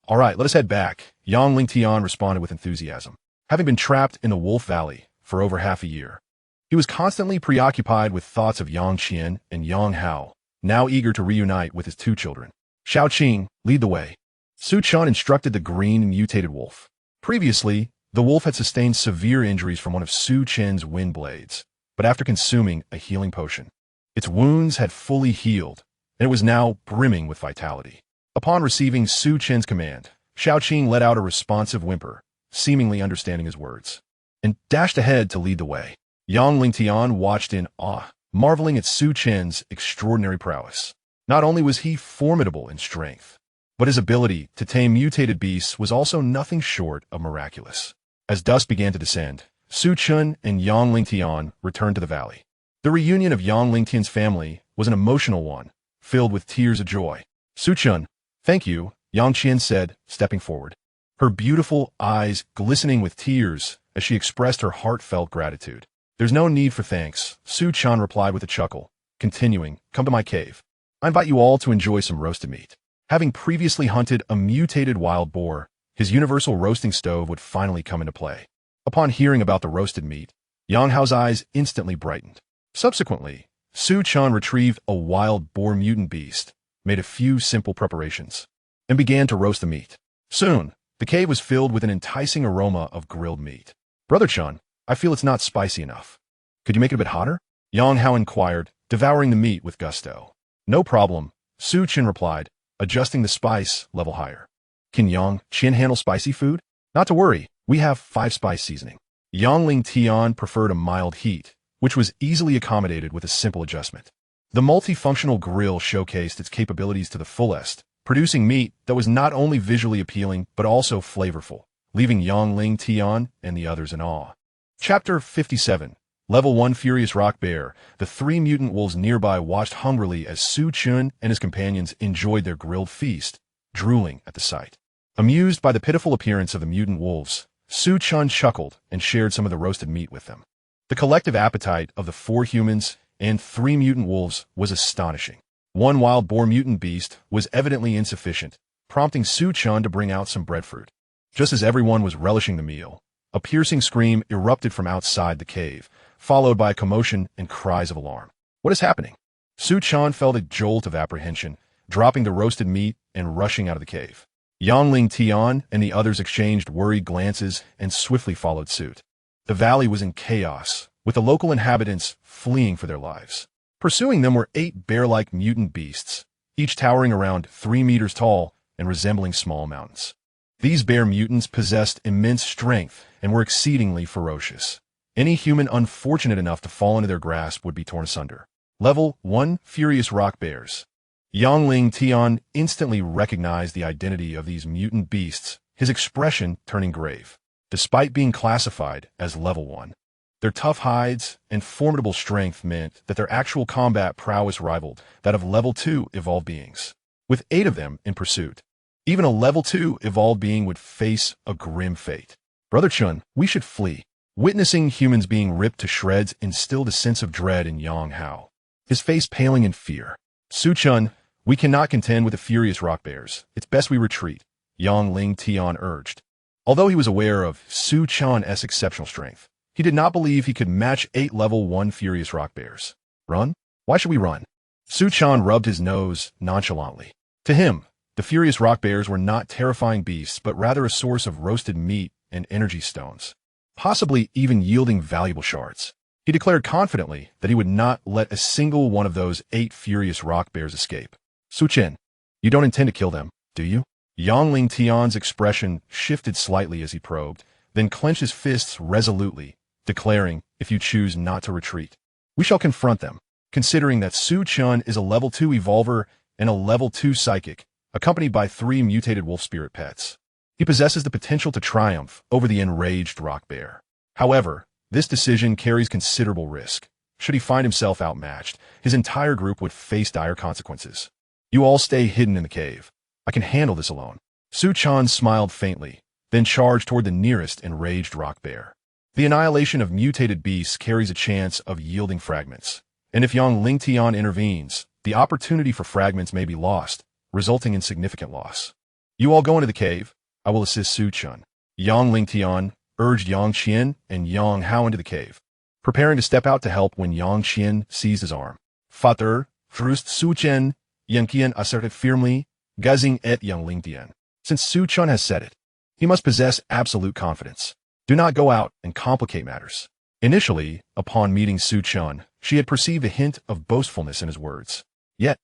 "All right, let us head back," Yang Lingtian responded with enthusiasm. Having been trapped in the Wolf Valley for over half a year, he was constantly preoccupied with thoughts of Yang Qian and Yang Hao, now eager to reunite with his 2 children. "Xiao Qing, lead the way," Su Chen instructed the green and mutated wolf. Previously, the wolf had sustained severe injuries from one of Su Chen's wind blades, but after consuming a healing potion, its wounds had fully healed, and it was now brimming with vitality. Upon receiving Su Chen's command, Xiao Qing let out a responsive whimper, seemingly understanding his words, and dashed ahead to lead the way. Yang Lingtian watched in awe, marveling at Su Chen's extraordinary prowess. Not only was he formidable in strength, but his ability to tame mutated beasts was also nothing short of miraculous. As dusk began to descend, Su Chen and Yang Lingtian returned to the valley. The reunion of Yang Lingtian's family was an emotional one, filled with tears of joy. "Su Chen, thank you," Yang Qian said, stepping forward, her beautiful eyes glistening with tears as she expressed her heartfelt gratitude. "There's no need for thanks," Su Chen replied with a chuckle, continuing, "Come to my cave. I invite you all to enjoy some roasted meat." Having previously hunted a mutated wild boar, his universal roasting stove would finally come into play. Upon hearing about the roasted meat, Yang Hao's eyes instantly brightened. Subsequently, Su Chen retrieved a wild boar mutant beast, made a few simple preparations, and began to roast the meat. Soon, the cave was filled with an enticing aroma of grilled meat. "Brother Chen, I feel it's not spicy enough. Could you make it a bit hotter?" Yang Hao inquired, devouring the meat with gusto. "No problem," Su Chen replied, adjusting the spice level higher. "Can Yang Qian handle spicy food?" "Not to worry, we have 5-spice seasoning." Yang Lingtian preferred a mild heat, which was easily accommodated with a simple adjustment. The multifunctional grill showcased its capabilities to the fullest, producing meat that was not only visually appealing but also flavorful, leaving Yang Lingtian and the others in awe. Chapter 57. Level 1 Furious Rock Bear. The 3 mutant wolves nearby watched hungrily as Su Chen and his companions enjoyed their grilled feast, drooling at the sight. Amused by the pitiful appearance of the mutant wolves, Su Chen chuckled and shared some of the roasted meat with them. The collective appetite of the 4 humans and 3 mutant wolves was astonishing. 1 wild boar mutant beast was evidently insufficient, prompting Su Chen to bring out some breadfruit. Just as everyone was relishing the meal, a piercing scream erupted from outside the cave, followed by a commotion and cries of alarm. "What is happening?" Su Chan felt a jolt of apprehension, dropping the roasted meat and rushing out of the cave. Yangling Tian and the others exchanged worried glances and swiftly followed suit. The valley was in chaos, with the local inhabitants fleeing for their lives. Pursuing them were 8 bear-like mutant beasts, each towering around 3 meters tall and resembling small mountains. These bear mutants possessed immense strength and were exceedingly ferocious. Any human unfortunate enough to fall into their grasp would be torn asunder. Level 1 Furious Rock Bears. Yangling Tian instantly recognized the identity of these mutant beasts, his expression turning grave. Despite being classified as Level 1, their tough hides and formidable strength meant that their actual combat prowess rivaled that of Level 2 evolved beings. With 8 of them in pursuit, even a Level 2 evolved being would face a grim fate. Brother Chen, we should flee. Witnessing humans being ripped to shreds instilled a sense of dread in Yang Hao, his face paling in fear. Su Chun, we cannot contend with the furious rock bears. It's best we retreat, Yangling Tian urged. Although he was aware of Su Chan's exceptional strength, he did not believe he could match 8 level 1 furious rock bears. Run? Why should we run? Su Chan rubbed his nose nonchalantly. To him, the furious rock bears were not terrifying beasts, but rather a source of roasted meat and energy stones, possibly even yielding valuable shards. He declared confidently that he would not let a single one of those 8 furious rock bears escape. Su Chen, you don't intend to kill them, do you? Yangling Tian's expression shifted slightly as he probed, then clenched his fists resolutely, declaring, if you choose not to retreat, we shall confront them. Considering that Su Chun is a level 2 evolver and a level 2 psychic, accompanied by 3 mutated wolf spirit pets, he possesses the potential to triumph over the enraged rock bear. However, this decision carries considerable risk. Should he find himself outmatched, his entire group would face dire consequences. You all stay hidden in the cave. I can handle this alone. Su Chan smiled faintly, then charged toward the nearest enraged rock bear. The annihilation of mutated beasts carries a chance of yielding fragments, and if Yangling Tian intervenes, the opportunity for fragments may be lost, resulting in significant loss. You all go into the cave. I will assist Su Chun. Yangling Tian urged Yang Qian and Yang Hao into the cave, preparing to step out to help when Yang Qian seized his arm. Father, Frust Su Chen, Yang Qian asserted firmly, gazing at Yangling Tian. Since Su Chun has said it, he must possess absolute confidence. Do not go out and complicate matters. Initially, upon meeting Su Chun, she had perceived a hint of boastfulness in his words. Yet,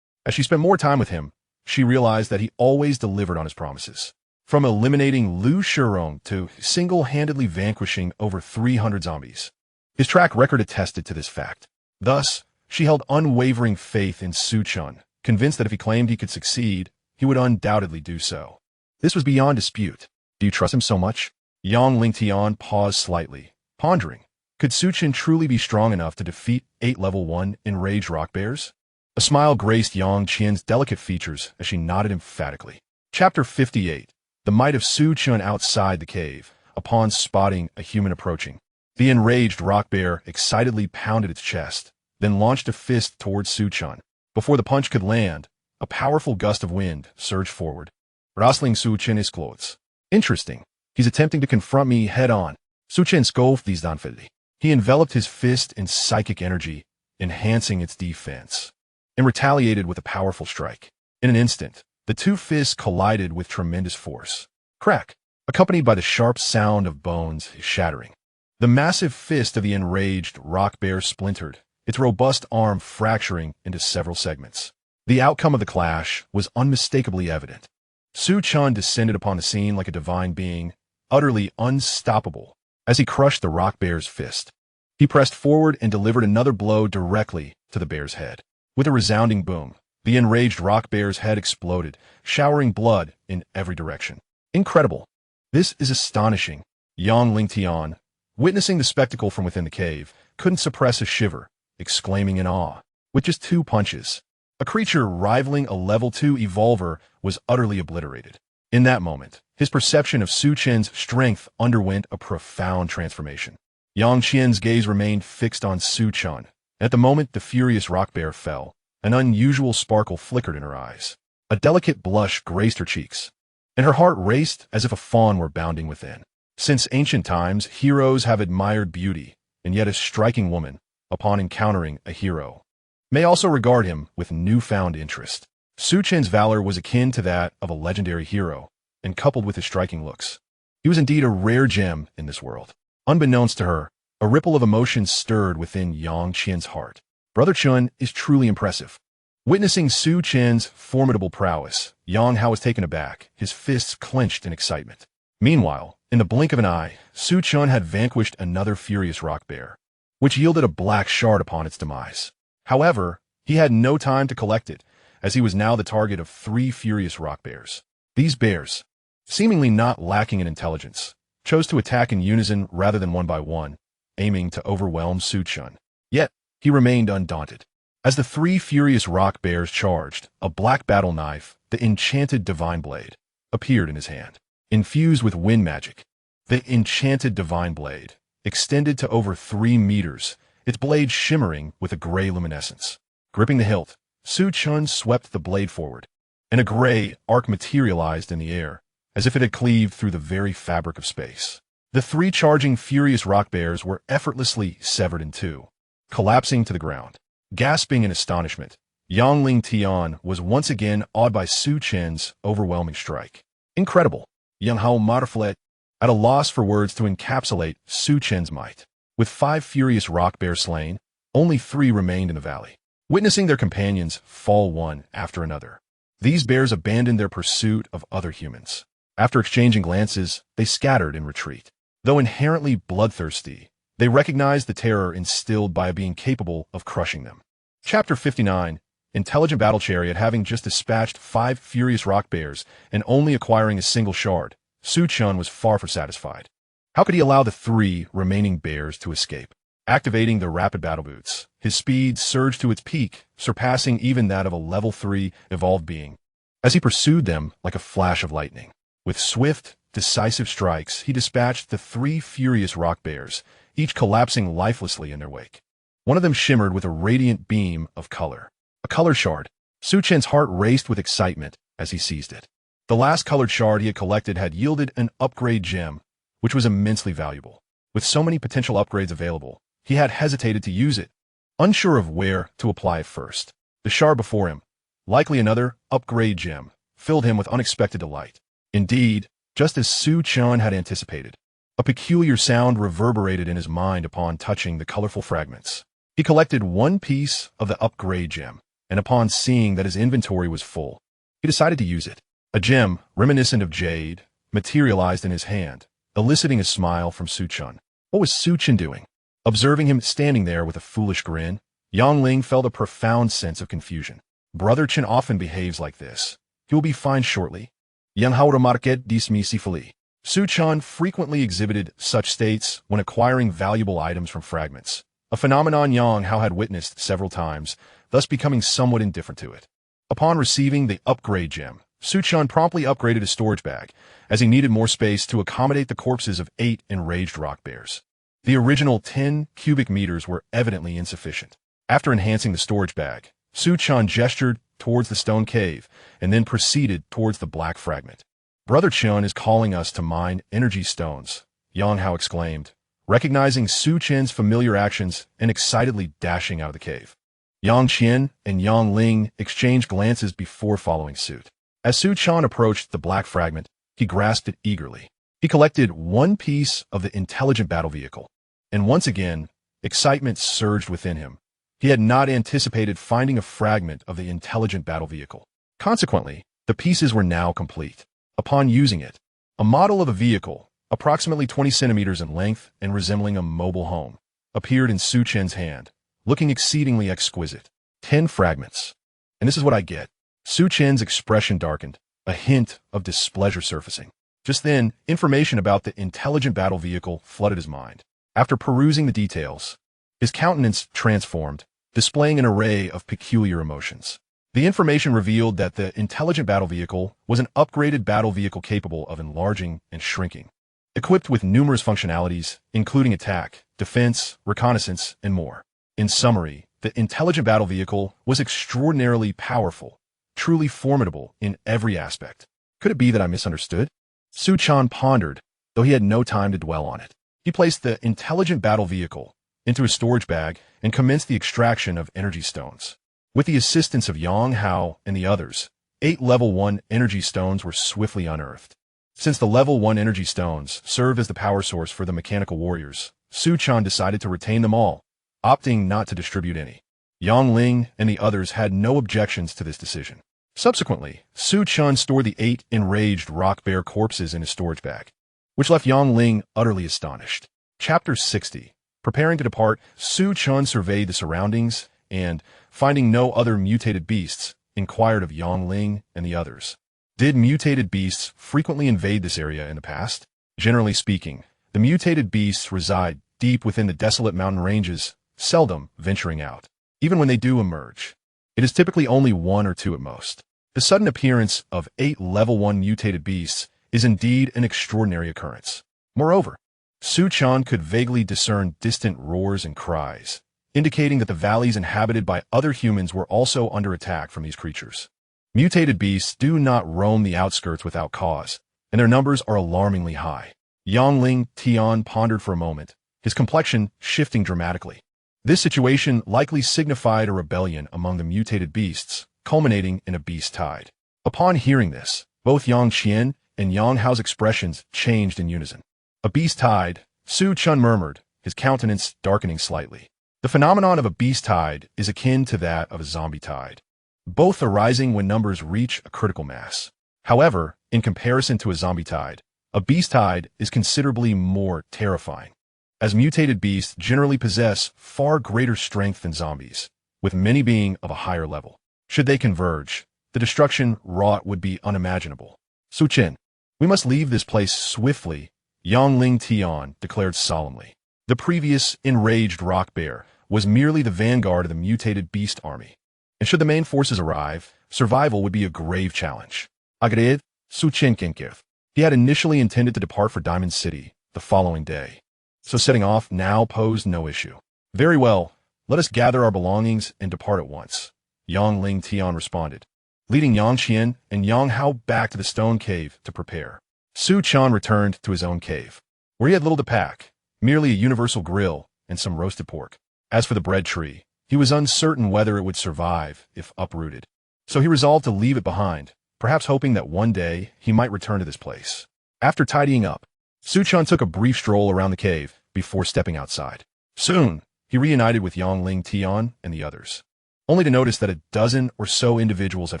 as she spent more time with him, she realized that he always delivered on his promises. From eliminating Lu Shirong to single-handedly vanquishing over 300 zombies, his track record attested to this fact. Thus, she held unwavering faith in Su Chun, convinced that if he claimed he could succeed, he would undoubtedly do so. This was beyond dispute. Do you trust him so much? Yangling Tian paused slightly, pondering. Could Su Chen truly be strong enough to defeat 8 level 1 enraged rock bears? A smile graced Yang Qian's delicate features as she nodded emphatically. Chapter 58. The might of Su Chun outside the cave, upon spotting a human approaching. The enraged rock bear excitedly pounded its chest, then launched a fist towards Su Chun. Before the punch could land, a powerful gust of wind surged forward, rustling Su Chen's clothes. Interesting. He's attempting to confront me head-on. Su Chen scoffed these danfidity. He enveloped his fist in psychic energy, enhancing its defense, and retaliated with a powerful strike. In an instant, the 2 fists collided with tremendous force. Crack, accompanied by the sharp sound of bones shattering. The massive fist of the enraged rock bear splintered, its robust arm fracturing into several segments. The outcome of the clash was unmistakably evident. Su Chun descended upon the scene like a divine being, utterly unstoppable, as he crushed the rock bear's fist. He pressed forward and delivered another blow directly to the bear's head. With a resounding boom, the enraged rock bear's head exploded, showering blood in every direction. Incredible. This is astonishing. Yangling Tian, witnessing the spectacle from within the cave, couldn't suppress a shiver, exclaiming in awe. With just 2 punches, a creature rivaling a level 2 evolver was utterly obliterated. In that moment, his perception of Su Chen's strength underwent a profound transformation. Yang Qian's gaze remained fixed on Su Chun. At the moment the furious rock bear fell, an unusual sparkle flickered in her eyes. A delicate blush graced her cheeks, and her heart raced as if a fawn were bounding within. Since ancient times, heroes have admired beauty, and yet a striking woman, upon encountering a hero, may also regard him with newfound interest. Su Chen's valor was akin to that of a legendary hero, and coupled with his striking looks, he was indeed a rare gem in this world. Unbeknownst to her, a ripple of emotion stirred within Yang Qian's heart. Brother Chen is truly impressive. Witnessing Su Chen's formidable prowess, Yang Hao was taken aback, his fists clenched in excitement. Meanwhile, in the blink of an eye, Su Chen had vanquished another furious rock bear, which yielded a black shard upon its demise. However, he had no time to collect it, as he was now the target of 3 furious rock bears. These bears, seemingly not lacking in intelligence, chose to attack in unison rather than one by one, aiming to overwhelm Su Chen. Yet, he remained undaunted. As the 3 furious rock bears charged, a black battle knife, the Enchanted Divine Blade, appeared in his hand. Infused with wind magic, the Enchanted Divine Blade extended to over 3 meters, its blade shimmering with a gray luminescence. Gripping the hilt, Su Chen swept the blade forward, and a gray arc materialized in the air, as if it had cleaved through the very fabric of space. The 3 charging furious rock bears were effortlessly severed in 2, collapsing to the ground. Gasping in astonishment, Yang Ling Tian was once again awed by Su Chen's overwhelming strike. Incredible! Yang Hao marveled, at a loss for words to encapsulate Su Chen's might. With 5 furious rock bears slain, only 3 remained in the valley. Witnessing their companions fall one after another, these bears abandoned their pursuit of other humans. After exchanging glances, they scattered in retreat. Though inherently bloodthirsty, they recognized the terror instilled by a being capable of crushing them. Chapter 59, Intelligent Battle Chariot. Having just dispatched 5 furious rock bears and only acquiring a single shard, Su Chen was far from satisfied. How could he allow the 3 remaining bears to escape? Activating the rapid battle boots, his speed surged to its peak, surpassing even that of a level 3 evolved being, as he pursued them like a flash of lightning. With swift, decisive strikes, he dispatched the 3 furious rock bears, each collapsing lifelessly in their wake. One of them shimmered with a radiant beam of color. A color shard. Su Chen's heart raced with excitement as he seized it. The last colored shard he had collected had yielded an upgrade gem, which was immensely valuable. With so many potential upgrades available, he had hesitated to use it, unsure of where to apply it first. The shard before him, likely another upgrade gem, filled him with unexpected delight. Indeed, just as Su Chen had anticipated, a peculiar sound reverberated in his mind upon touching the colorful fragments. He collected 1 piece of the upgrade gem, and upon seeing that his inventory was full, he decided to use it. A gem, reminiscent of jade, materialized in his hand, eliciting a smile from Su Chen. What was Su Chen doing? Observing him standing there with a foolish grin, Yang Ling felt a profound sense of confusion. Brother Chen often behaves like this. He will be fine shortly. Yang Hao remarqued dismissively. Su Chen frequently exhibited such states when acquiring valuable items from fragments, a phenomenon Yang Hao had witnessed several times, thus becoming somewhat indifferent to it. Upon receiving the upgrade gem, Su Chen promptly upgraded his storage bag, as he needed more space to accommodate the corpses of 8 enraged rock bears. The original 10 cubic meters were evidently insufficient. After enhancing the storage bag, Su Chen gestured towards the stone cave and then proceeded towards the black fragment. Brother Chen is calling us to mine energy stones, Yang Hao exclaimed, recognizing Su Chen's familiar actions and excitedly dashing out of the cave. Yang Qian and Yang Ling exchanged glances before following suit. As Su Chen approached the black fragment, he grasped it eagerly. He collected 1 piece of the intelligent battle vehicle, and once again, excitement surged within him. He had not anticipated finding a fragment of the intelligent battle vehicle. Consequently, the pieces were now complete. Upon using it, a model of a vehicle, approximately 20 centimeters in length and resembling a mobile home, appeared in Su Chen's hand, looking exceedingly exquisite. 10 fragments. And this is what I get. Su Chen's expression darkened, a hint of displeasure surfacing. Just then, information about the intelligent battle vehicle flooded his mind. After perusing the details, his countenance transformed, displaying an array of peculiar emotions. The information revealed that the intelligent battle vehicle was an upgraded battle vehicle capable of enlarging and shrinking, equipped with numerous functionalities, including attack, defense, reconnaissance, and more. In summary, the intelligent battle vehicle was extraordinarily powerful, truly formidable in every aspect. Could it be that I misunderstood? Su Chen pondered, though he had no time to dwell on it. He placed the intelligent battle vehicle, into his storage bag and commenced the extraction of energy stones. With the assistance of Yang Hao and the others, 8 level 1 energy stones were swiftly unearthed. Since the level 1 energy stones served as the power source for the mechanical warriors, Su Chen decided to retain them all, opting not to distribute any. Yang Ling and the others had no objections to this decision. Subsequently, Su Chen stored the 8 enraged rock bear corpses in his storage bag, which left Yang Ling utterly astonished. Chapter 60. Preparing to depart, Su Chen surveyed the surroundings and, finding no other mutated beasts, inquired of Yang Ling and the others. Did mutated beasts frequently invade this area in the past? Generally speaking, the mutated beasts reside deep within the desolate mountain ranges, seldom venturing out. Even when they do emerge, it is typically only 1 or 2 at most. The sudden appearance of 8 level 1 mutated beasts is indeed an extraordinary occurrence. Moreover, Su Chen could vaguely discern distant roars and cries, indicating that the valleys inhabited by other humans were also under attack from these creatures. Mutated beasts do not roam the outskirts without cause, and their numbers are alarmingly high. Yang Ling Tian pondered for a moment, his complexion shifting dramatically. This situation likely signified a rebellion among the mutated beasts, culminating in a beast tide. Upon hearing this, both Yang Qian and Yang Hao's expressions changed in unison. A beast tide, Su Chen murmured, his countenance darkening slightly. The phenomenon of a beast tide is akin to that of a zombie tide, both arising when numbers reach a critical mass. However, in comparison to a zombie tide, a beast tide is considerably more terrifying, as mutated beasts generally possess far greater strength than zombies, with many being of a higher level. Should they converge, the destruction wrought would be unimaginable. Su Chen, we must leave this place swiftly, Yang Ling Tian declared solemnly. The previous enraged rock bear was merely the vanguard of the mutated beast army, and should the main forces arrive, survival would be a grave challenge. Agreed, Su Chen Kinkirth. He had initially intended to depart for Diamond City the following day, so setting off now posed no issue. Very well, let us gather our belongings and depart at once, Yang Ling Tian responded, leading Yang Qian and Yang Hao back to the stone cave to prepare. Su Chen returned to his own cave, where he had little to pack, merely a universal grill and some roasted pork. As for the bread tree, he was uncertain whether it would survive if uprooted, so he resolved to leave it behind, perhaps hoping that one day he might return to this place. After tidying up, Su Chen took a brief stroll around the cave before stepping outside. Soon, he reunited with Yang Ling Tian and the others, only to notice that a dozen or so individuals had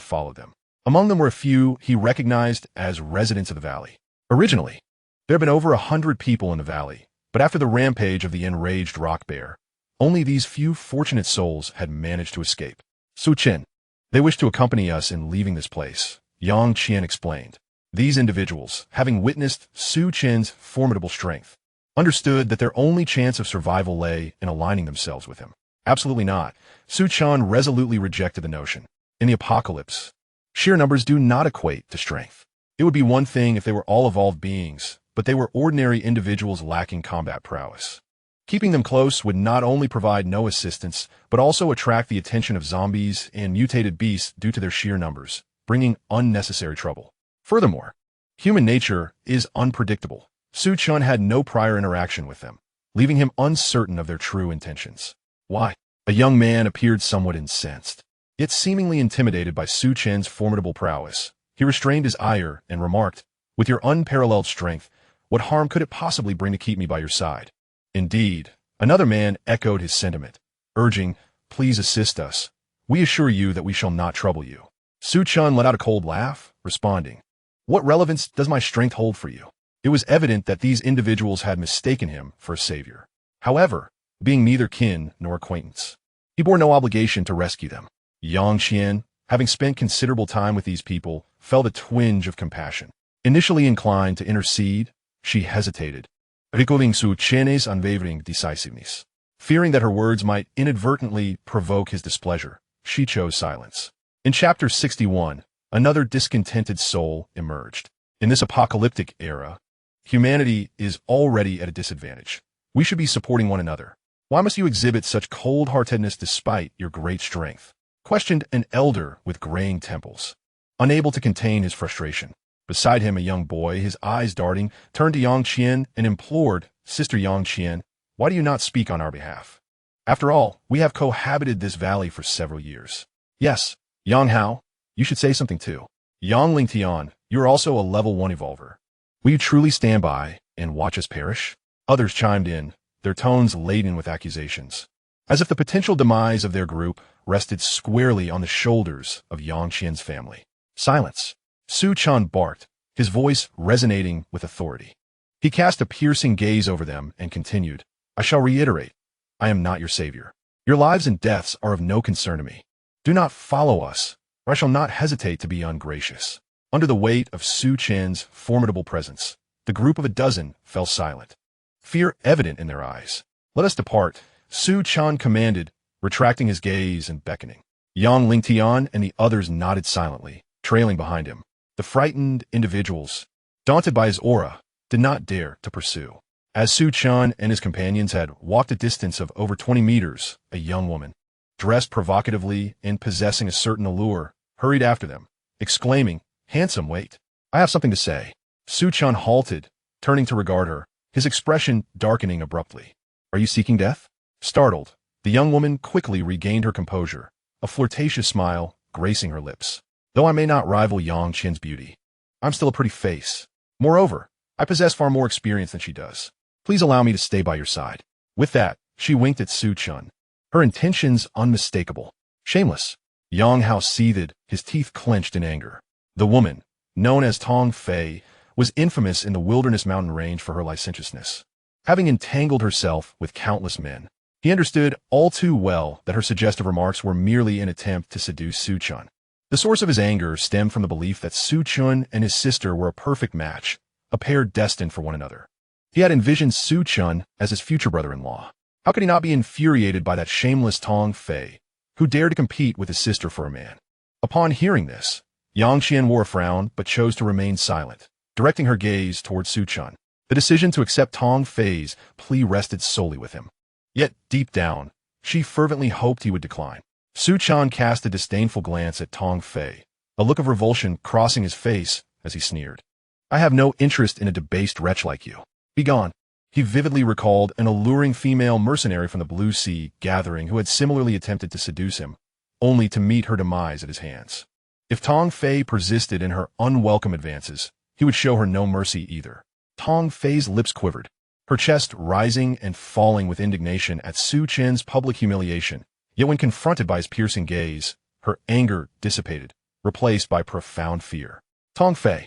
followed them. Among them were a few he recognized as residents of the valley. Originally, there had been over 100 people in the valley, but after the rampage of the enraged rock bear, only these few fortunate souls had managed to escape. Su Chen, they wish to accompany us in leaving this place, Yang Qian explained. These individuals, having witnessed Su Chen's formidable strength, understood that their only chance of survival lay in aligning themselves with him. Absolutely not. Su Chen resolutely rejected the notion. In the apocalypse, sheer numbers do not equate to strength. It would be one thing if they were all evolved beings, but they were ordinary individuals lacking combat prowess. Keeping them close would not only provide no assistance, but also attract the attention of zombies and mutated beasts due to their sheer numbers, bringing unnecessary trouble. Furthermore, human nature is unpredictable. Su Chen had no prior interaction with them, leaving him uncertain of their true intentions. Why? A young man appeared somewhat incensed, yet seemingly intimidated by Su Chen's formidable prowess. He restrained his ire and remarked, "With your unparalleled strength, what harm could it possibly bring to keep me by your side?" Indeed, another man echoed his sentiment, urging, "Please assist us. We assure you that we shall not trouble you." Su Chen let out a cold laugh, responding, "What relevance does my strength hold for you?" It was evident that these individuals had mistaken him for a savior. However, being neither kin nor acquaintance, he bore no obligation to rescue them. Yang Qian, having spent considerable time with these people, felt a twinge of compassion. Initially inclined to intercede, she hesitated, recalling Su Chen's unwavering decisiveness. Fearing that her words might inadvertently provoke his displeasure, she chose silence. In Chapter 61, another discontented soul emerged. In this apocalyptic era, humanity is already at a disadvantage. We should be supporting one another. Why must you exhibit such cold-heartedness despite your great strength? Questioned an elder with graying temples, unable to contain his frustration. Beside him, a young boy, his eyes darting, turned to Yang Qian and implored, "Sister Yang Qian, why do you not speak on our behalf? After all, we have cohabited this valley for several years. Yes, Yang Hao, you should say something too. Yang Lingtian, you are also a level 1 evolver. Will you truly stand by and watch us perish? Others chimed in, their tones laden with accusations, as if the potential demise of their group rested squarely on the shoulders of Yang Qian's family. Silence. Su Chen barked, his voice resonating with authority. He cast a piercing gaze over them and continued, I shall reiterate, I am not your savior. Your lives and deaths are of no concern to me. Do not follow us, or I shall not hesitate to be ungracious. Under the weight of Su Chen's formidable presence, the group of a dozen fell silent, fear evident in their eyes. Let us depart, Su Chen commanded, retracting his gaze and beckoning. Yang Lingtian and the others nodded silently, trailing behind him. The frightened individuals, daunted by his aura, did not dare to pursue. As Su Chen and his companions had walked a distance of over 20 meters, a young woman, dressed provocatively and possessing a certain allure, hurried after them, exclaiming, Handsome, wait. I have something to say. Su Chen halted, turning to regard her, his expression darkening abruptly. Are you seeking death? Startled, the young woman quickly regained her composure, a flirtatious smile gracing her lips. Though I may not rival Yang Qian's beauty, I'm still a pretty face. Moreover, I possess far more experience than she does. Please allow me to stay by your side. With that, she winked at Su Chen, her intentions unmistakable. Shameless. Yang Hao seethed, his teeth clenched in anger. The woman, known as Tong Fei, was infamous in the wilderness mountain range for her licentiousness. Having entangled herself with countless men, he understood all too well that her suggestive remarks were merely an attempt to seduce Su Chen. The source of his anger stemmed from the belief that Su Chen and his sister were a perfect match, a pair destined for one another. He had envisioned Su Chen as his future brother-in-law. How could he not be infuriated by that shameless Tong Fei, who dared to compete with his sister for a man? Upon hearing this, Yang Qian wore a frown but chose to remain silent, directing her gaze toward Su Chen. The decision to accept Tong Fei's plea rested solely with him. Yet, deep down, she fervently hoped he would decline. Su Chen cast a disdainful glance at Tong Fei, a look of revulsion crossing his face as he sneered. I have no interest in a debased wretch like you. Begone. He vividly recalled an alluring female mercenary from the Blue Sea gathering who had similarly attempted to seduce him, only to meet her demise at his hands. If Tong Fei persisted in her unwelcome advances, he would show her no mercy either. Tong Fei's lips quivered, her chest rising and falling with indignation at Su Chen's public humiliation. Yet when confronted by his piercing gaze, her anger dissipated, replaced by profound fear. Tong Fei,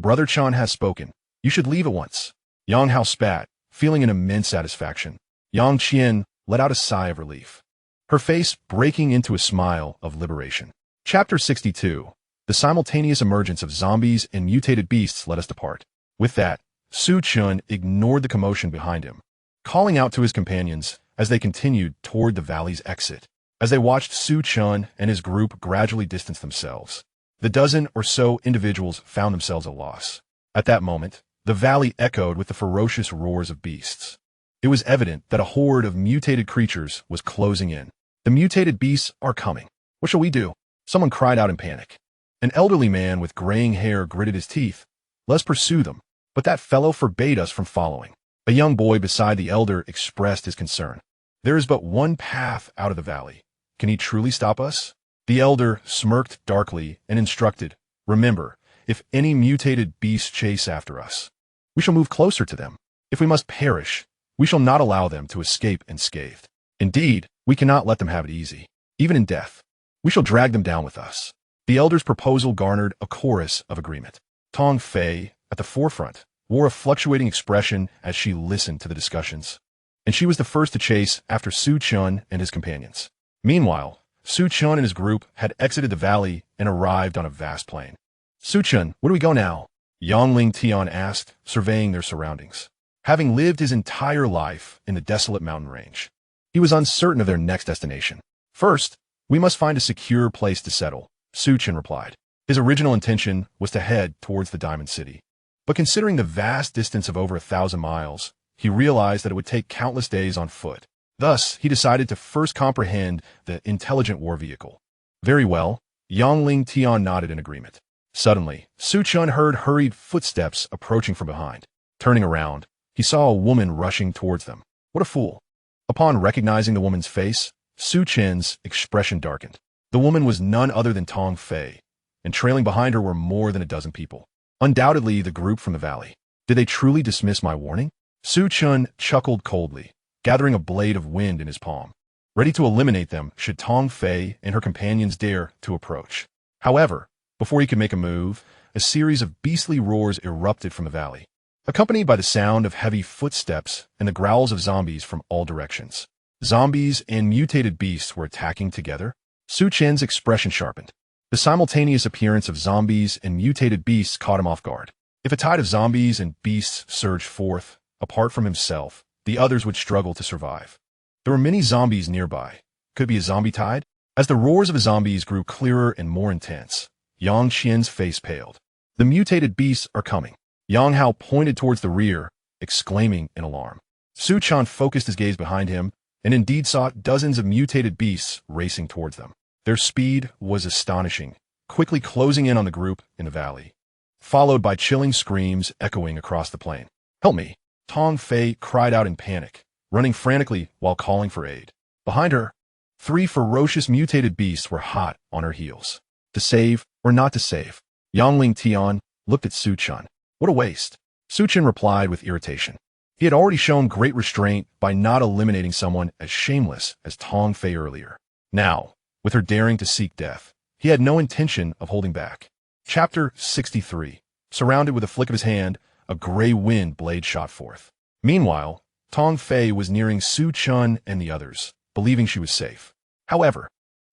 Brother Chen has spoken. You should leave at once. Yang Hao spat, feeling an immense satisfaction. Yang Qian let out a sigh of relief, her face breaking into a smile of liberation. Chapter 62. The simultaneous emergence of zombies and mutated beasts let us depart. With that, Su Chen ignored the commotion behind him, calling out to his companions as they continued toward the valley's exit. As they watched Su Chen and his group gradually distance themselves, the dozen or so individuals found themselves at loss. At that moment, the valley echoed with the ferocious roars of beasts. It was evident that a horde of mutated creatures was closing in. The mutated beasts are coming. What shall we do? Someone cried out in panic. An elderly man with graying hair gritted his teeth. Let's pursue them. But that fellow forbade us from following. A young boy beside the elder expressed his concern. There is but one path out of the valley. Can he truly stop us? The elder smirked darkly and instructed, remember, if any mutated beasts chase after us, we shall move closer to them. If we must perish, we shall not allow them to escape unscathed. Indeed, we cannot let them have it easy. Even in death, we shall drag them down with us. The elder's proposal garnered a chorus of agreement. Tong Fei, at the forefront, wore a fluctuating expression as she listened to the discussions, and she was the first to chase after Su Chen and his companions. Meanwhile, Su Chen and his group had exited the valley and arrived on a vast plain. Su Chen, where do we go now? Yang Lingtian asked, surveying their surroundings. Having lived his entire life in the desolate mountain range, he was uncertain of their next destination. First, we must find a secure place to settle, Su Chen replied. His original intention was to head towards the Diamond City. But considering the vast distance of over 1,000 miles, he realized that it would take countless days on foot. Thus, he decided to first comprehend the intelligent war vehicle. Very well, Yang Lingtian nodded in agreement. Suddenly, Su Chen heard hurried footsteps approaching from behind. Turning around, he saw a woman rushing towards them. What a fool. Upon recognizing the woman's face, Su Chen's expression darkened. The woman was none other than Tong Fei, and trailing behind her were more than a dozen people. Undoubtedly the group from the valley. Did they truly dismiss my warning? Su Chen chuckled coldly, gathering a blade of wind in his palm, ready to eliminate them should Tong Fei and her companions dare to approach. However, before he could make a move, a series of beastly roars erupted from the valley, accompanied by the sound of heavy footsteps and the growls of zombies from all directions. Zombies and mutated beasts were attacking together. Su Chen's expression sharpened. The simultaneous appearance of zombies and mutated beasts caught him off guard. If a tide of zombies and beasts surged forth, apart from himself, the others would struggle to survive. There were many zombies nearby. Could it be a zombie tide? As the roars of the zombies grew clearer and more intense, Yang Qian's face paled. The mutated beasts are coming. Yang Hao pointed towards the rear, exclaiming in alarm. Su Chen focused his gaze behind him and indeed saw dozens of mutated beasts racing towards them. Their speed was astonishing, quickly closing in on the group in the valley, followed by chilling screams echoing across the plain. "Help me!" Tong Fei cried out in panic, running frantically while calling for aid. Behind her, 3 ferocious mutated beasts were hot on her heels. To save or not to save? Yangling Tian looked at Su Chen. What a waste. Su Chen replied with irritation. He had already shown great restraint by not eliminating someone as shameless as Tong Fei earlier. Now, with her daring to seek death, he had no intention of holding back. Chapter 63. Surrounded with a flick of his hand, a gray wind blade shot forth. Meanwhile, Tong Fei was nearing Su Chen and the others, believing she was safe. However,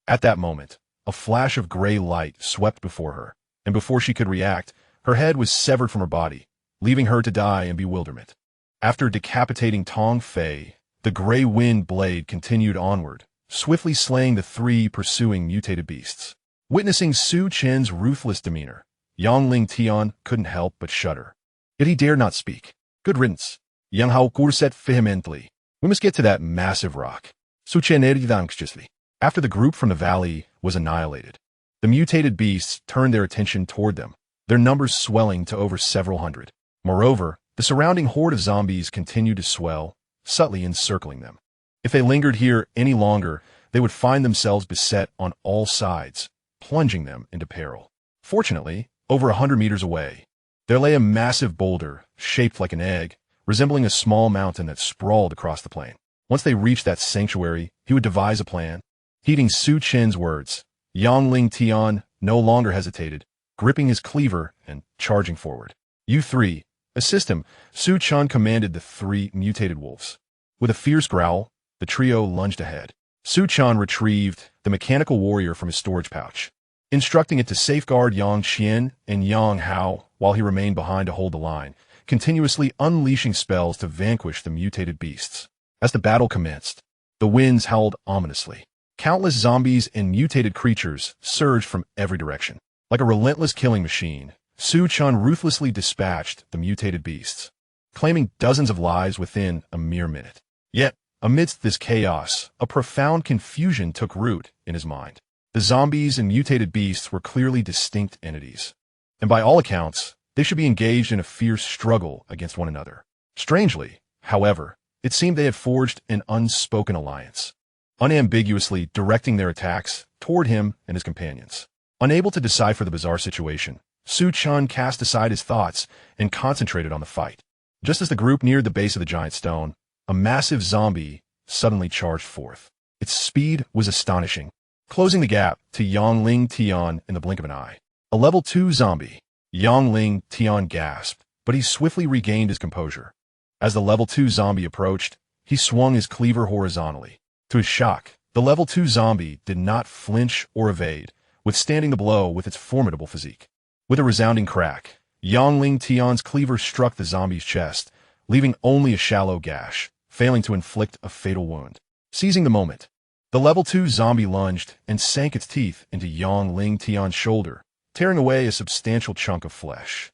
at that moment, a flash of gray light swept before her, and before she could react, her head was severed from her body, leaving her to die in bewilderment. After decapitating Tong Fei, the gray wind blade continued onward, swiftly slaying the 3 pursuing mutated beasts. Witnessing Su Chen's ruthless demeanor, Yangling Tian couldn't help but shudder. Yet he dared not speak. Good riddance. Yang Hao said vehemently. We must get to that massive rock. Su Chen added anxiously. After the group from the valley was annihilated, the mutated beasts turned their attention toward them, their numbers swelling to over several hundred. Moreover, the surrounding horde of zombies continued to swell, subtly encircling them. If they lingered here any longer, they would find themselves beset on all sides, plunging them into peril. Fortunately, over 100 meters away, there lay a massive boulder, shaped like an egg, resembling a small mountain that sprawled across the plain. Once they reached that sanctuary, he would devise a plan. Heeding Su Chen's words, Yangling Tian no longer hesitated, gripping his cleaver and charging forward. "You 3, assist him," Su Chen commanded the 3 mutated wolves. With a fierce growl, the trio lunged ahead. Su Chen retrieved the mechanical warrior from his storage pouch, instructing it to safeguard Yang Qian and Yang Hao while he remained behind to hold the line, continuously unleashing spells to vanquish the mutated beasts. As the battle commenced, the winds howled ominously. Countless zombies and mutated creatures surged from every direction. Like a relentless killing machine, Su Chen ruthlessly dispatched the mutated beasts, claiming dozens of lives within a mere minute. Yet, amidst this chaos, a profound confusion took root in his mind. The zombies and mutated beasts were clearly distinct entities, and by all accounts, they should be engaged in a fierce struggle against one another. Strangely, however, it seemed they had forged an unspoken alliance, unambiguously directing their attacks toward him and his companions. Unable to decipher the bizarre situation, Su Chen cast aside his thoughts and concentrated on the fight. Just as the group neared the base of the giant stone, a massive zombie suddenly charged forth. Its speed was astonishing, closing the gap to Yangling Tian in the blink of an eye. A level 2 zombie. Yangling Tian gasped, but he swiftly regained his composure. As the level 2 zombie approached, he swung his cleaver horizontally. To his shock, the level 2 zombie did not flinch or evade, withstanding the blow with its formidable physique. With a resounding crack, Yangling Tian's cleaver struck the zombie's chest, leaving only a shallow gash, failing to inflict a fatal wound. Seizing the moment, the level 2 zombie lunged and sank its teeth into Yangling Tian's shoulder, tearing away a substantial chunk of flesh.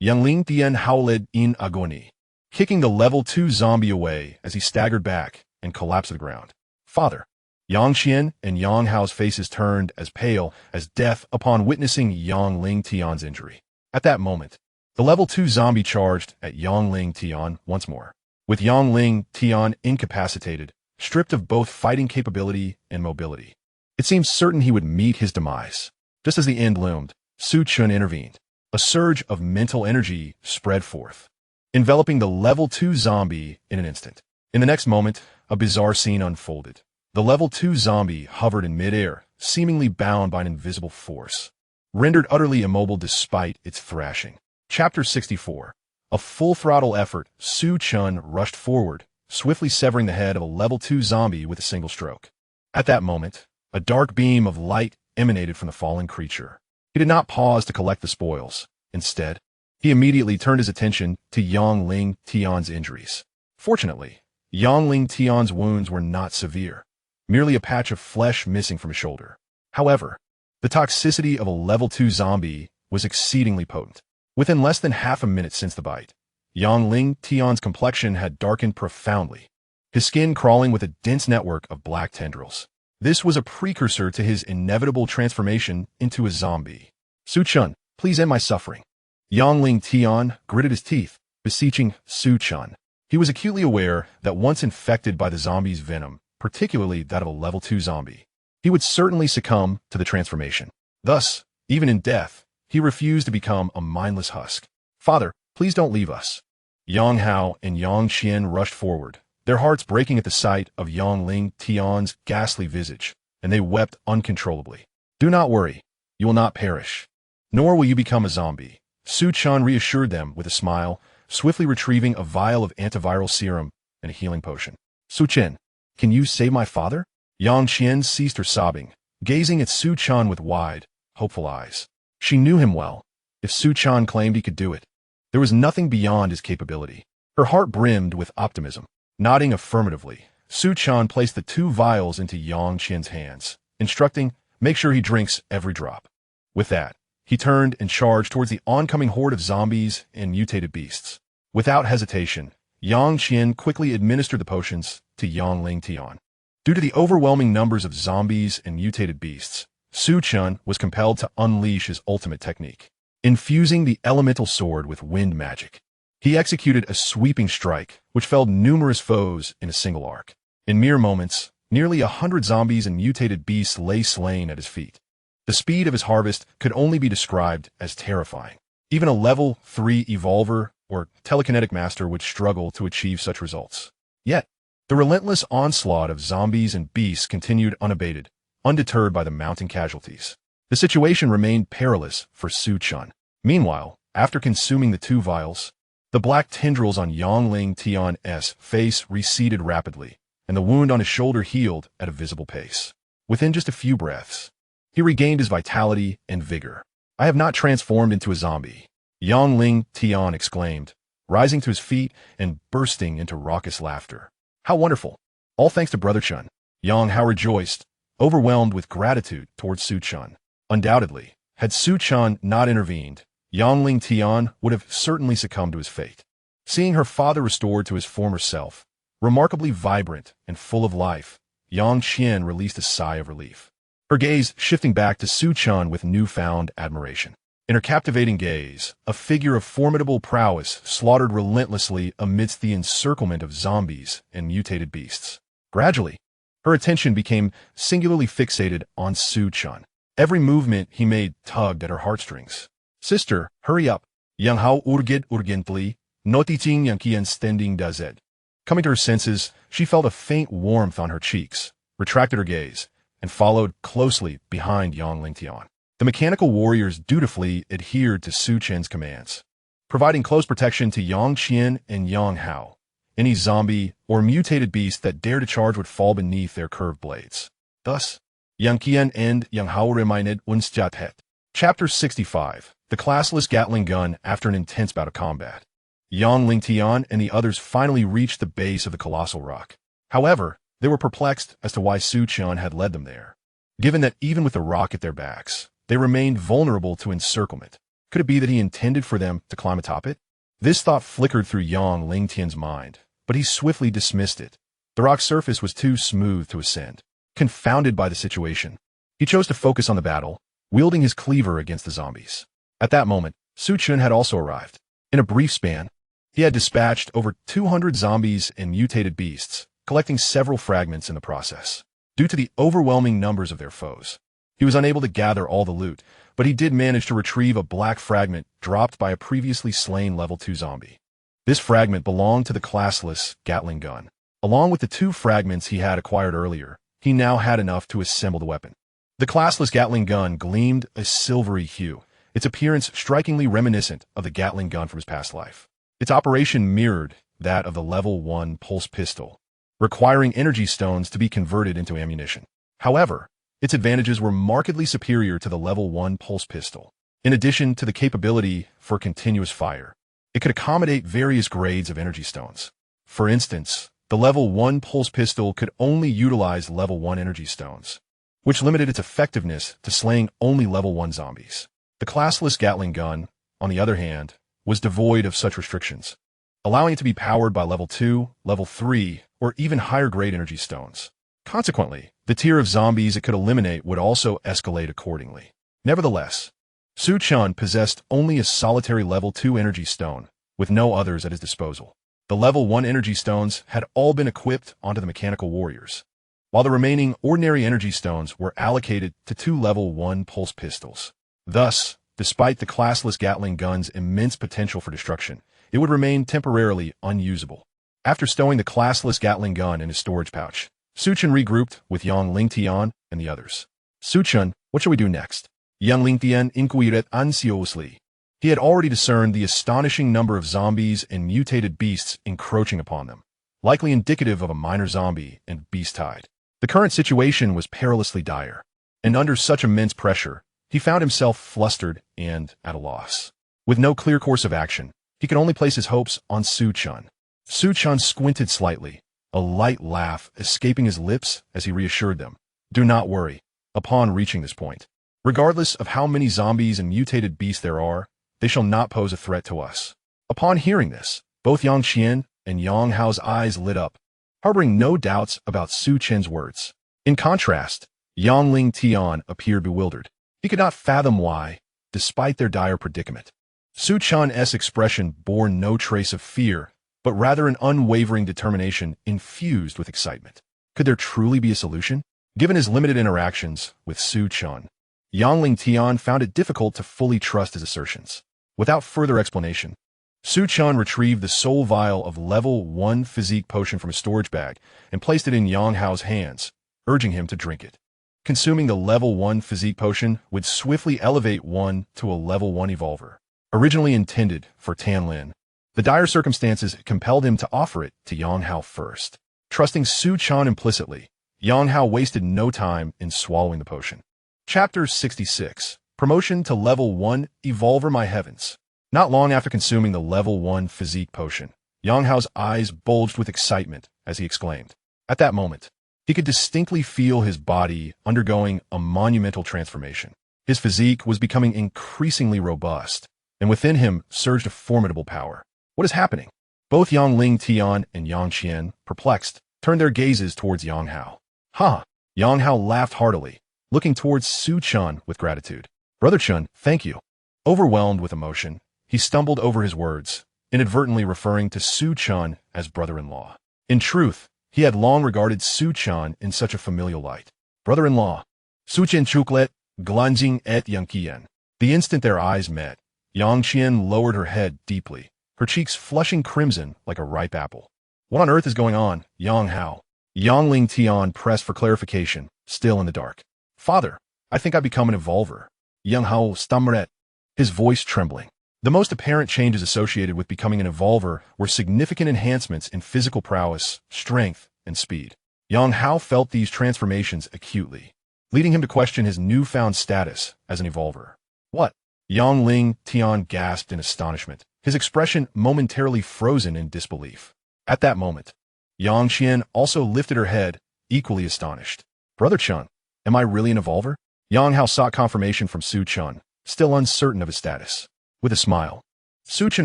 Yangling Tian howled in agony, kicking the level 2 zombie away as he staggered back and collapsed to the ground. Father! Yang Qian and Yang Hao's faces turned as pale as death upon witnessing Yangling Tian's injury. At that moment, the level 2 zombie charged at Yangling Tian once more. with Yang Ling Tian incapacitated, stripped of both fighting capability and mobility. It seemed certain he would meet his demise. Just as the end loomed, Su Chen intervened. A surge of mental energy spread forth, enveloping the level 2 zombie in an instant. In the next moment, a bizarre scene unfolded. The level 2 zombie hovered in midair, seemingly bound by an invisible force, rendered utterly immobile despite its thrashing. Chapter 64. A full-throttle effort, Su Chen rushed forward, swiftly severing the head of a level 2 zombie with a single stroke. At that moment, a dark beam of light emanated from the fallen creature. He did not pause to collect the spoils. Instead, he immediately turned his attention to Yang Ling Tian's injuries. Fortunately, Yang Ling Tian's wounds were not severe, merely a patch of flesh missing from his shoulder. However, the toxicity of a level 2 zombie was exceedingly potent. Within less than half a minute since the bite, Yang Ling Tian's complexion had darkened profoundly, his skin crawling with a dense network of black tendrils. This was a precursor to his inevitable transformation into a zombie. Su Chen, please end my suffering. Yang Ling Tian gritted his teeth, beseeching Su Chen. He was acutely aware that once infected by the zombie's venom, particularly that of a level 2 zombie, he would certainly succumb to the transformation. Thus, even in death, he refused to become a mindless husk. Father, please don't leave us. Yang Hao and Yang Qian rushed forward, their hearts breaking at the sight of Yang Ling Tian's ghastly visage, and they wept uncontrollably. Do not worry, you will not perish, nor will you become a zombie. Su Chen reassured them with a smile, swiftly retrieving a vial of antiviral serum and a healing potion. Su Chen, can you save my father? Yang Qian ceased her sobbing, gazing at Su Chen with wide, hopeful eyes. She knew him well. If Su Chen claimed he could do it, there was nothing beyond his capability. Her heart brimmed with optimism. Nodding affirmatively, Su Chen placed the 2 vials into Yang Qian's hands, instructing, make sure he drinks every drop. With that, he turned and charged towards the oncoming horde of zombies and mutated beasts. Without hesitation, Yang Qian quickly administered the potions to Yang Ling Tian. Due to the overwhelming numbers of zombies and mutated beasts, Su Chen was compelled to unleash his ultimate technique, infusing the elemental sword with wind magic. He executed a sweeping strike, which felled numerous foes in a single arc. In mere moments, nearly 100 zombies and mutated beasts lay slain at his feet. The speed of his harvest could only be described as terrifying. Even a level 3 evolver or telekinetic master would struggle to achieve such results. Yet, the relentless onslaught of zombies and beasts continued unabated, undeterred by the mounting casualties. The situation remained perilous for Su Chen. Meanwhile, after consuming the 2 vials, the black tendrils on Yang Ling Tian's face receded rapidly, and the wound on his shoulder healed at a visible pace. Within just a few breaths, he regained his vitality and vigor. I have not transformed into a zombie, Yang Ling Tian exclaimed, rising to his feet and bursting into raucous laughter. How wonderful! All thanks to Brother Chen. Yang Hao rejoiced, overwhelmed with gratitude towards Su Chen. Undoubtedly, had Su Chen not intervened, Yang Ling Tian would have certainly succumbed to his fate. Seeing her father restored to his former self, remarkably vibrant and full of life, Yang Qian released a sigh of relief, her gaze shifting back to Su Chen with newfound admiration. In her captivating gaze, a figure of formidable prowess slaughtered relentlessly amidst the encirclement of zombies and mutated beasts. Gradually, her attention became singularly fixated on Su Chen. Every movement he made tugged at her heartstrings. Sister, hurry up. Yang Hao urged urgently, noticing Yang Qian standing dazed. Coming to her senses, she felt a faint warmth on her cheeks, retracted her gaze, and followed closely behind Yang Ling Tian. The mechanical warriors dutifully adhered to Su Chen's commands, providing close protection to Yang Qian and Yang Hao. Any zombie or mutated beast that dared to charge would fall beneath their curved blades. Thus, Yang Qian and Yang Hao remained unschattet. Chapter 65. The classless Gatling gun after an intense bout of combat. Yang Ling Tian and the others finally reached the base of the colossal rock. However, they were perplexed as to why Su Chen had led them there, given that even with the rock at their backs, they remained vulnerable to encirclement. Could it be that he intended for them to climb atop it? This thought flickered through Yang Ling Tian's mind, but he swiftly dismissed it. The rock's surface was too smooth to ascend. Confounded by the situation, he chose to focus on the battle, wielding his cleaver against the zombies. At that moment, Su Chen had also arrived. In a brief span, He had dispatched over 200 zombies and mutated beasts, collecting several fragments in the process. Due to the overwhelming numbers of their foes, he was unable to gather all the loot, but he did manage to retrieve a black fragment dropped by a previously slain level 2 zombie. This fragment belonged to the classless Gatling gun. Along with the 2 fragments he had acquired earlier, he now had enough to assemble the weapon. The classless Gatling gun gleamed a silvery hue, its appearance strikingly reminiscent of the Gatling gun from his past life. Its operation mirrored that of the level 1 pulse pistol, requiring energy stones to be converted into ammunition. However, its advantages were markedly superior to the level 1 pulse pistol. In addition to the capability for continuous fire, it could accommodate various grades of energy stones. For instance, the level 1 pulse pistol could only utilize level 1 energy stones, which limited its effectiveness to slaying only level 1 zombies. The classless Gatling gun, on the other hand, was devoid of such restrictions, allowing it to be powered by level 2, level 3, or even higher grade energy stones. Consequently, the tier of zombies it could eliminate would also escalate accordingly. Nevertheless, Su Chen possessed only a solitary level 2 energy stone, with no others at his disposal. The level 1 energy stones had all been equipped onto the mechanical warriors, while the remaining ordinary energy stones were allocated to 2 level 1 pulse pistols. Thus, despite the classless Gatling gun's immense potential for destruction, it would remain temporarily unusable. After stowing the classless Gatling gun in his storage pouch, Su Chen regrouped with Yang Lingtian and the others. Su Chen, what shall we do next? Yang Lingtian inquired anxiously. He had already discerned the astonishing number of zombies and mutated beasts encroaching upon them, likely indicative of a minor zombie and beast tide. The current situation was perilously dire, and under such immense pressure, he found himself flustered and at a loss. With no clear course of action, he could only place his hopes on Su Chen. Su Chen squinted slightly, a light laugh escaping his lips as he reassured them. Do not worry. Upon reaching this point, regardless of how many zombies and mutated beasts there are, they shall not pose a threat to us. Upon hearing this, both Yang Qian and Yang Hao's eyes lit up, harboring no doubts about Su Chen's words. In contrast, Yang Ling Tian appeared bewildered. He could not fathom why, despite their dire predicament, Su Chen's expression bore no trace of fear, but rather an unwavering determination infused with excitement. Could there truly be a solution? Given his limited interactions with Su Chen, Yang Ling Tian found it difficult to fully trust his assertions. Without further explanation, Su Chen retrieved the soul vial of level 1 physique potion from his storage bag and placed it in Yang Hao's hands, urging him to drink it. Consuming the level 1 physique potion would swiftly elevate one to a level 1 evolver. Originally intended for Tan Lin, the dire circumstances compelled him to offer it to Yang Hao first. Trusting Su Chen implicitly, Yang Hao wasted no time in swallowing the potion. Chapter 66. Promotion to Level 1 Evolver My Heavens. Not long after consuming the Level 1 physique potion, Yang Hao's eyes bulged with excitement as he exclaimed. At that moment, he could distinctly feel his body undergoing a monumental transformation. His physique was becoming increasingly robust, and within him surged a formidable power. What is happening? Both Yang Ling Tian and Yang Qian, perplexed, turned their gazes towards Yang Hao. Ha! Yang Hao laughed heartily, looking towards Su Chen with gratitude. Brother Chen, thank you. Overwhelmed with emotion, he stumbled over his words, inadvertently referring to Su Chen as brother-in-law. In truth, he had long regarded Su Chen in such a familial light. Brother-in-law. Su Chen chuklet, glanjing et Yang Qian. The instant their eyes met, Yang Qian lowered her head deeply, her cheeks flushing crimson like a ripe apple. What on earth is going on, Yang Hao? Yang Ling Tian pressed for clarification, still in the dark. Father, I think I've become an evolver. Yang Hao stammered, his voice trembling. The most apparent changes associated with becoming an evolver were significant enhancements in physical prowess, strength, and speed. Yang Hao felt these transformations acutely, leading him to question his newfound status as an evolver. What? Yang Ling Tian gasped in astonishment, his expression momentarily frozen in disbelief. At that moment, Yang Qian also lifted her head, equally astonished. Brother Chen, am I really an evolver? Yang Hao sought confirmation from Su Chen, still uncertain of his status. With a smile, Su Chen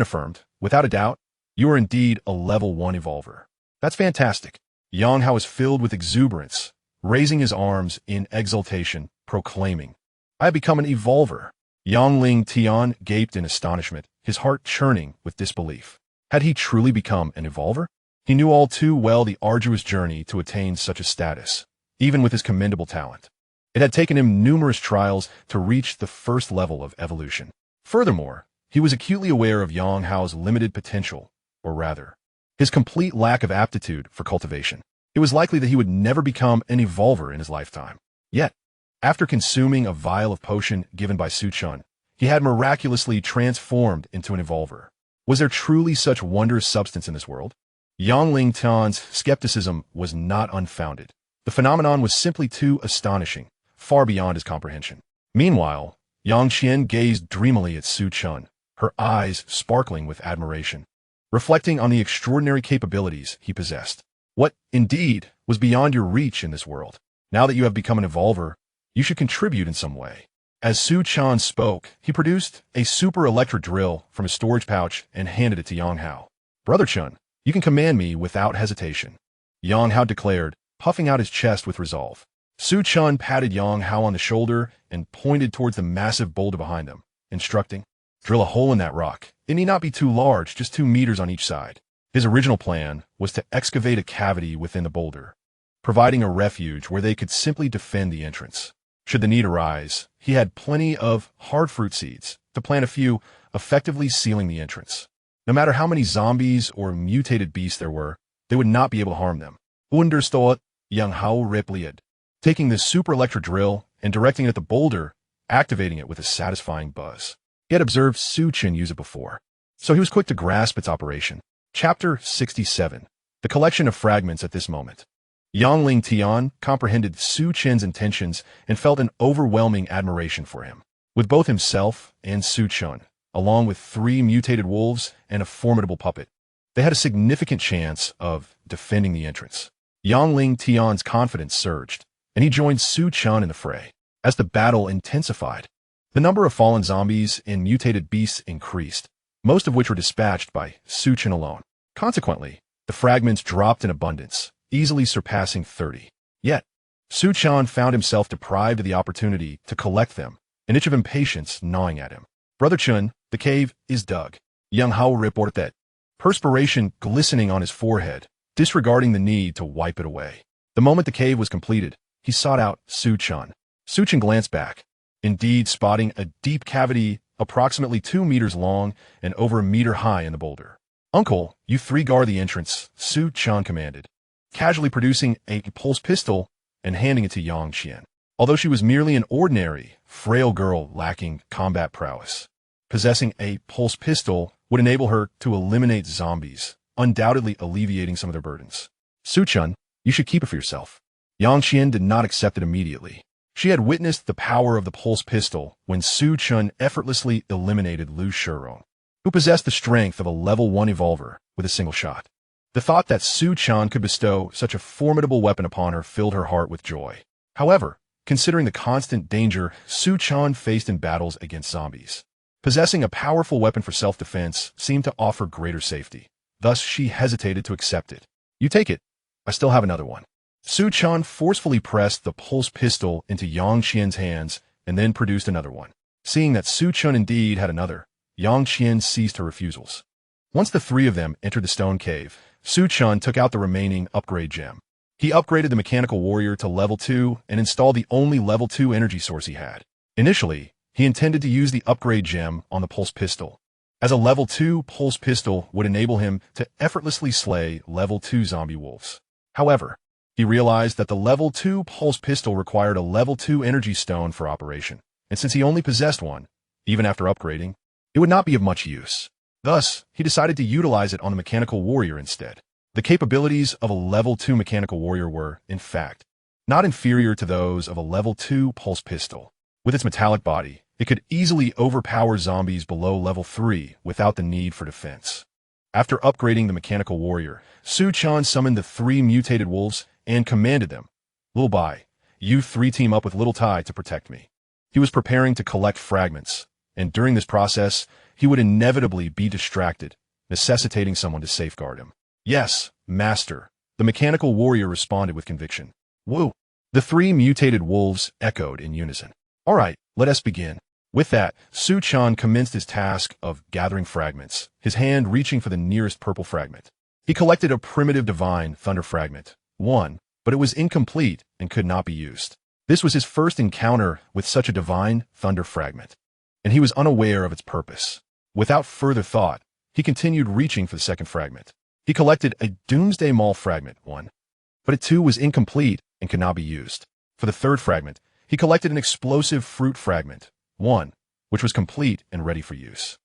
affirmed, without a doubt, you are indeed a level 1 evolver. That's fantastic. Yang Hao was filled with exuberance, raising his arms in exultation, proclaiming, I have become an evolver. Yang Ling Tian gaped in astonishment, his heart churning with disbelief. Had he truly become an evolver? He knew all too well the arduous journey to attain such a status, even with his commendable talent. It had taken him numerous trials to reach the first level of evolution. Furthermore, he was acutely aware of Yang Hao's limited potential, or rather, his complete lack of aptitude for cultivation. It was likely that he would never become an evolver in his lifetime. Yet, after consuming a vial of potion given by Su Chen, he had miraculously transformed into an evolver. Was there truly such wondrous substance in this world? Yang Ling Tian's skepticism was not unfounded. The phenomenon was simply too astonishing, far beyond his comprehension. Meanwhile, Yang Qian gazed dreamily at Su Chen, her eyes sparkling with admiration, reflecting on the extraordinary capabilities he possessed. What, indeed, was beyond your reach in this world? Now that you have become an evolver, you should contribute in some way. As Su Chen spoke, he produced a super electric drill from his storage pouch and handed it to Yang Hao. Brother Chen, you can command me without hesitation, Yang Hao declared, puffing out his chest with resolve. Su Chen patted Yang Hao on the shoulder and pointed towards the massive boulder behind them, instructing, drill a hole in that rock. It need not be too large, just 2 meters on each side. His original plan was to excavate a cavity within the boulder, providing a refuge where they could simply defend the entrance. Should the need arise, he had plenty of hard fruit seeds to plant a few, effectively sealing the entrance. No matter how many zombies or mutated beasts there were, they would not be able to harm them. Understood, Yang Hao replied, taking the super electric drill and directing it at the boulder, activating it with a satisfying buzz. He had observed Su Chen use it before, so he was quick to grasp its operation. Chapter 67. The collection of fragments at this moment. Yang Ling Tian comprehended Su Chen's intentions and felt an overwhelming admiration for him. With both himself and Su Chen, along with 3 mutated wolves and a formidable puppet, they had a significant chance of defending the entrance. Yang Ling Tian's confidence surged, and he joined Su Chen in the fray. As the battle intensified, the number of fallen zombies and mutated beasts increased, most of which were dispatched by Su Chen alone. Consequently, the fragments dropped in abundance, easily surpassing 30. Yet, Su Chen found himself deprived of the opportunity to collect them, an itch of impatience gnawing at him. Brother Chen, the cave is dug, Yang Hao reported, perspiration glistening on his forehead, disregarding the need to wipe it away. The moment the cave was completed, he sought out Su Chen. Su Chen glanced back, indeed spotting a deep cavity approximately 2 meters long and over 1 meter high in the boulder. Uncle, you 3 guard the entrance, Su Chen commanded, casually producing a pulse pistol and handing it to Yang Qian. Although she was merely an ordinary, frail girl lacking combat prowess, possessing a pulse pistol would enable her to eliminate zombies, undoubtedly alleviating some of their burdens. Su Chen, you should keep it for yourself. Yang Qian did not accept it immediately. She had witnessed the power of the pulse pistol when Su Chen effortlessly eliminated Lu Shirong, who possessed the strength of a level 1 evolver with a single shot. The thought that Su Chen could bestow such a formidable weapon upon her filled her heart with joy. However, considering the constant danger Su Chen faced in battles against zombies, possessing a powerful weapon for self-defense seemed to offer greater safety. Thus, she hesitated to accept it. You take it. I still have another one. Su Chen forcefully pressed the pulse pistol into Yang Qian's hands and then produced another one. Seeing that Su Chen indeed had another, Yang Qian ceased her refusals. Once the 3 of them entered the stone cave, Su Chen took out the remaining upgrade gem. He upgraded the mechanical warrior to level 2 and installed the only level 2 energy source he had. Initially, he intended to use the upgrade gem on the pulse pistol, as a level 2 pulse pistol would enable him to effortlessly slay level 2 zombie wolves. However, he realized that the level 2 pulse pistol required a level 2 energy stone for operation, and since he only possessed one, even after upgrading, it would not be of much use. Thus, he decided to utilize it on the mechanical warrior instead. The capabilities of a level 2 mechanical warrior were, in fact, not inferior to those of a level 2 pulse pistol. With its metallic body, it could easily overpower zombies below level 3 without the need for defense. After upgrading the mechanical warrior, Su Chen summoned the 3 mutated wolves and commanded them, Little Bai, you 3 team up with Little Tai to protect me. He was preparing to collect fragments, and during this process, he would inevitably be distracted, necessitating someone to safeguard him. Yes, master, the mechanical warrior responded with conviction. Woo! The 3 mutated wolves echoed in unison. All right, let us begin. With that, Su Chen commenced his task of gathering fragments, his hand reaching for the nearest purple fragment. He collected a primitive divine thunder fragment, 1, but it was incomplete and could not be used. This was his first encounter with such a divine thunder fragment, and he was unaware of its purpose. Without further thought, he continued reaching for the second fragment. He collected a Doomsday Mall fragment, 1, but it too was incomplete and could not be used. For the third fragment, he collected an explosive fruit fragment, 1, which was complete and ready for use.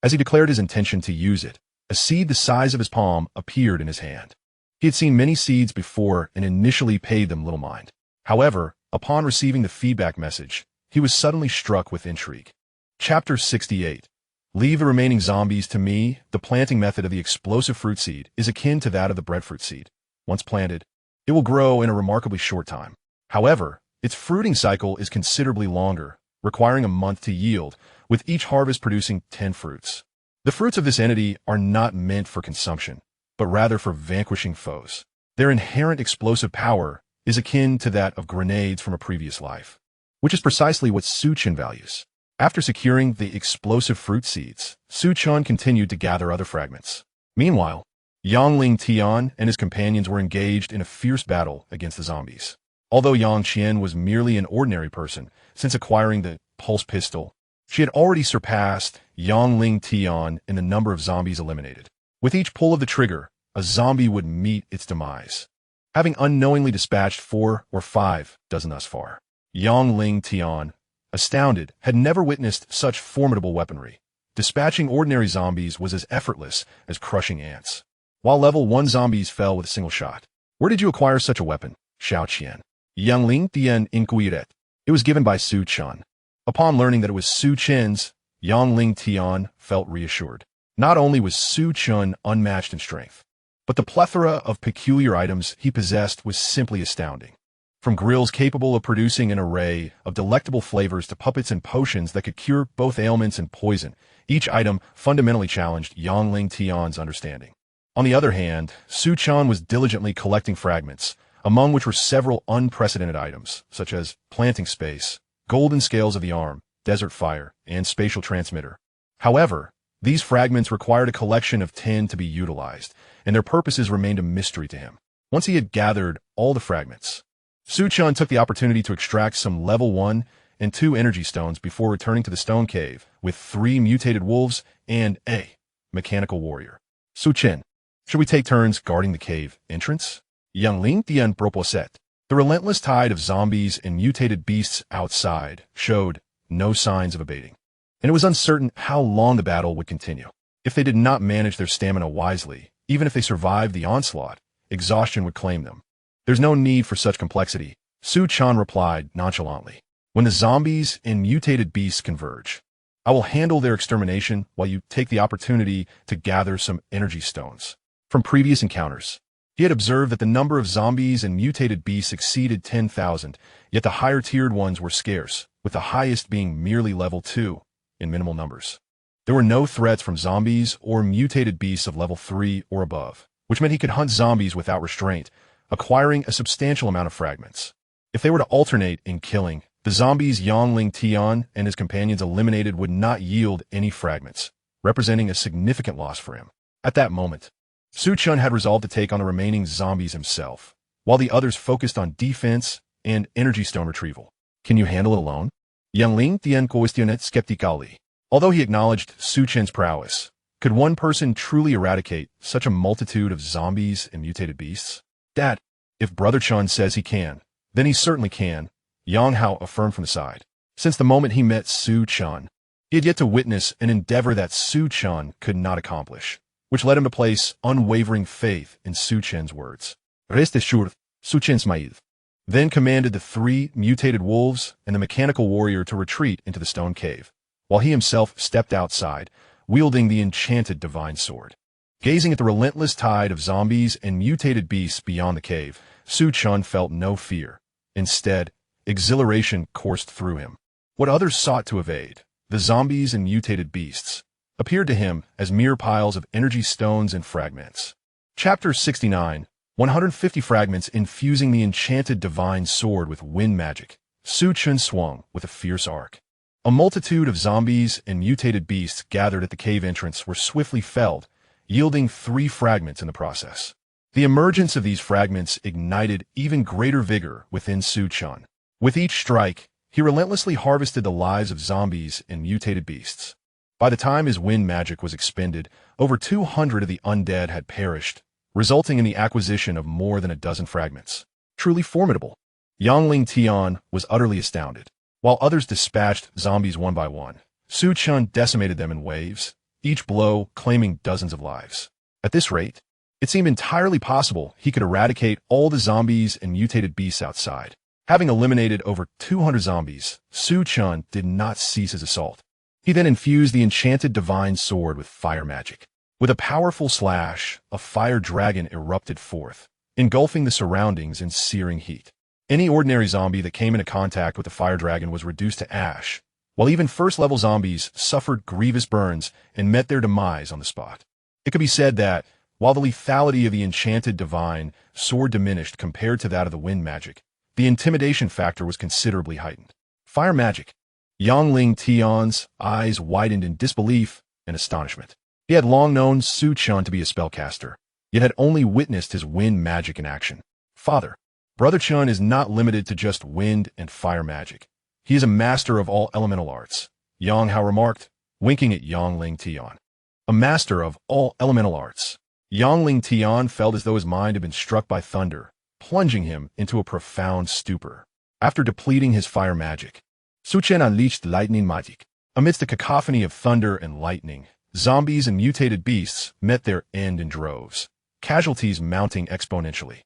As he declared his intention to use it, a seed the size of his palm appeared in his hand. He had seen many seeds before and initially paid them little mind. However, upon receiving the feedback message, he was suddenly struck with intrigue. Chapter 68. Leave the remaining zombies to me. The planting method of the explosive fruit seed is akin to that of the breadfruit seed. Once planted, it will grow in a remarkably short time. However, its fruiting cycle is considerably longer, requiring a month to yield, with each harvest producing 10 fruits. The fruits of this entity are not meant for consumption, but rather for vanquishing foes. Their inherent explosive power is akin to that of grenades from a previous life, which is precisely what Su Chen values. After securing the explosive fruit seeds, Su Chen continued to gather other fragments. Meanwhile, Yang Tian and his companions were engaged in a fierce battle against the zombies. Although Yang Qian was merely an ordinary person, since acquiring the pulse pistol, she had already surpassed Yang Tian in the number of zombies eliminated. With each pull of the trigger, a zombie would meet its demise, having unknowingly dispatched 4 or 5 dozen thus far. Yang Tian, astounded, had never witnessed such formidable weaponry. Dispatching ordinary zombies was as effortless as crushing ants, while level 1 zombies fell with a single shot. Where did you acquire such a weapon? Xiao Qian. Yang Tian inquired. It was given by Su Chen. Upon learning that it was Su Chen's, Yang Tian felt reassured. Not only was Su Chen unmatched in strength, but the plethora of peculiar items he possessed was simply astounding. From grills capable of producing an array of delectable flavors to puppets and potions that could cure both ailments and poison, each item fundamentally challenged Yang Tian's understanding. On the other hand, Su Chen was diligently collecting fragments, among which were several unprecedented items, such as planting space, golden scales of the arm, desert fire, and spatial transmitter. However, these fragments required a collection of 10 to be utilized, and their purposes remained a mystery to him. Once he had gathered all the fragments, Su Chen took the opportunity to extract some level 1 and 2 energy stones before returning to the stone cave with 3 mutated wolves and a mechanical warrior. Su Chen, should we take turns guarding the cave entrance? Yang Tian proposed. The relentless tide of zombies and mutated beasts outside showed no signs of abating, and it was uncertain how long the battle would continue. If they did not manage their stamina wisely, even if they survived the onslaught, exhaustion would claim them. There's no need for such complexity, Su Chen replied nonchalantly. When the zombies and mutated beasts converge, I will handle their extermination while you take the opportunity to gather some energy stones. From previous encounters, he had observed that the number of zombies and mutated beasts exceeded 10,000, yet the higher-tiered ones were scarce, with the highest being merely level 2 in minimal numbers. There were no threats from zombies or mutated beasts of level 3 or above, which meant he could hunt zombies without restraint, acquiring a substantial amount of fragments. If they were to alternate in killing, the zombies Yang Tian and his companions eliminated would not yield any fragments, representing a significant loss for him. At that moment, Su Chen had resolved to take on the remaining zombies himself, while the others focused on defense and energy stone retrieval. Can you handle it alone? Yang Tian questioned skeptically. Although he acknowledged Su Chen's prowess, could one person truly eradicate such a multitude of zombies and mutated beasts? Dad, if Brother Chen says he can, then he certainly can, Yang Hao affirmed from the side. Since the moment he met Su Chen, he had yet to witness an endeavor that Su Chen could not accomplish, which led him to place unwavering faith in Su Chen's words. Rest assured, Su Chen's maid. Then commanded the 3 mutated wolves and the mechanical warrior to retreat into the stone cave, while he himself stepped outside, wielding the enchanted divine sword. Gazing at the relentless tide of zombies and mutated beasts beyond the cave, Su Chen felt no fear. Instead, exhilaration coursed through him. What others sought to evade, the zombies and mutated beasts, appeared to him as mere piles of energy stones and fragments. Chapter 69. 150 fragments infusing the enchanted divine sword with wind magic. Su Chen swung with a fierce arc. A multitude of zombies and mutated beasts gathered at the cave entrance were swiftly felled, yielding 3 fragments in the process. The emergence of these fragments ignited even greater vigor within Chen. With each strike, he relentlessly harvested the lives of zombies and mutated beasts. By the time his wind magic was expended, over 200 of the undead had perished, resulting in the acquisition of more than a dozen fragments. Truly formidable. Yangling Tian was utterly astounded. While others dispatched zombies one by one, Chen decimated them in waves, each blow claiming dozens of lives. At this rate, it seemed entirely possible he could eradicate all the zombies and mutated beasts outside. Having eliminated over 200 zombies, Chen did not cease his assault. He then infused the Enchanted Divine Sword with fire magic. With a powerful slash, a fire dragon erupted forth, engulfing the surroundings in searing heat. Any ordinary zombie that came into contact with the fire dragon was reduced to ash, while even first-level zombies suffered grievous burns and met their demise on the spot. It could be said that, while the lethality of the Enchanted Divine Sword diminished compared to that of the wind magic, the intimidation factor was considerably heightened. Fire magic. Yangling Tian's eyes widened in disbelief and astonishment. He had long known Chen to be a spellcaster, yet had only witnessed his wind magic in action. Father, Brother Chen is not limited to just wind and fire magic. He is a master of all elemental arts, Yang Hao remarked, winking at Yangling Tian. A master of all elemental arts. Yangling Tian felt as though his mind had been struck by thunder, plunging him into a profound stupor. After depleting his fire magic, Chen unleashed lightning magic. Amidst a cacophony of thunder and lightning, zombies and mutated beasts met their end in droves, casualties mounting exponentially.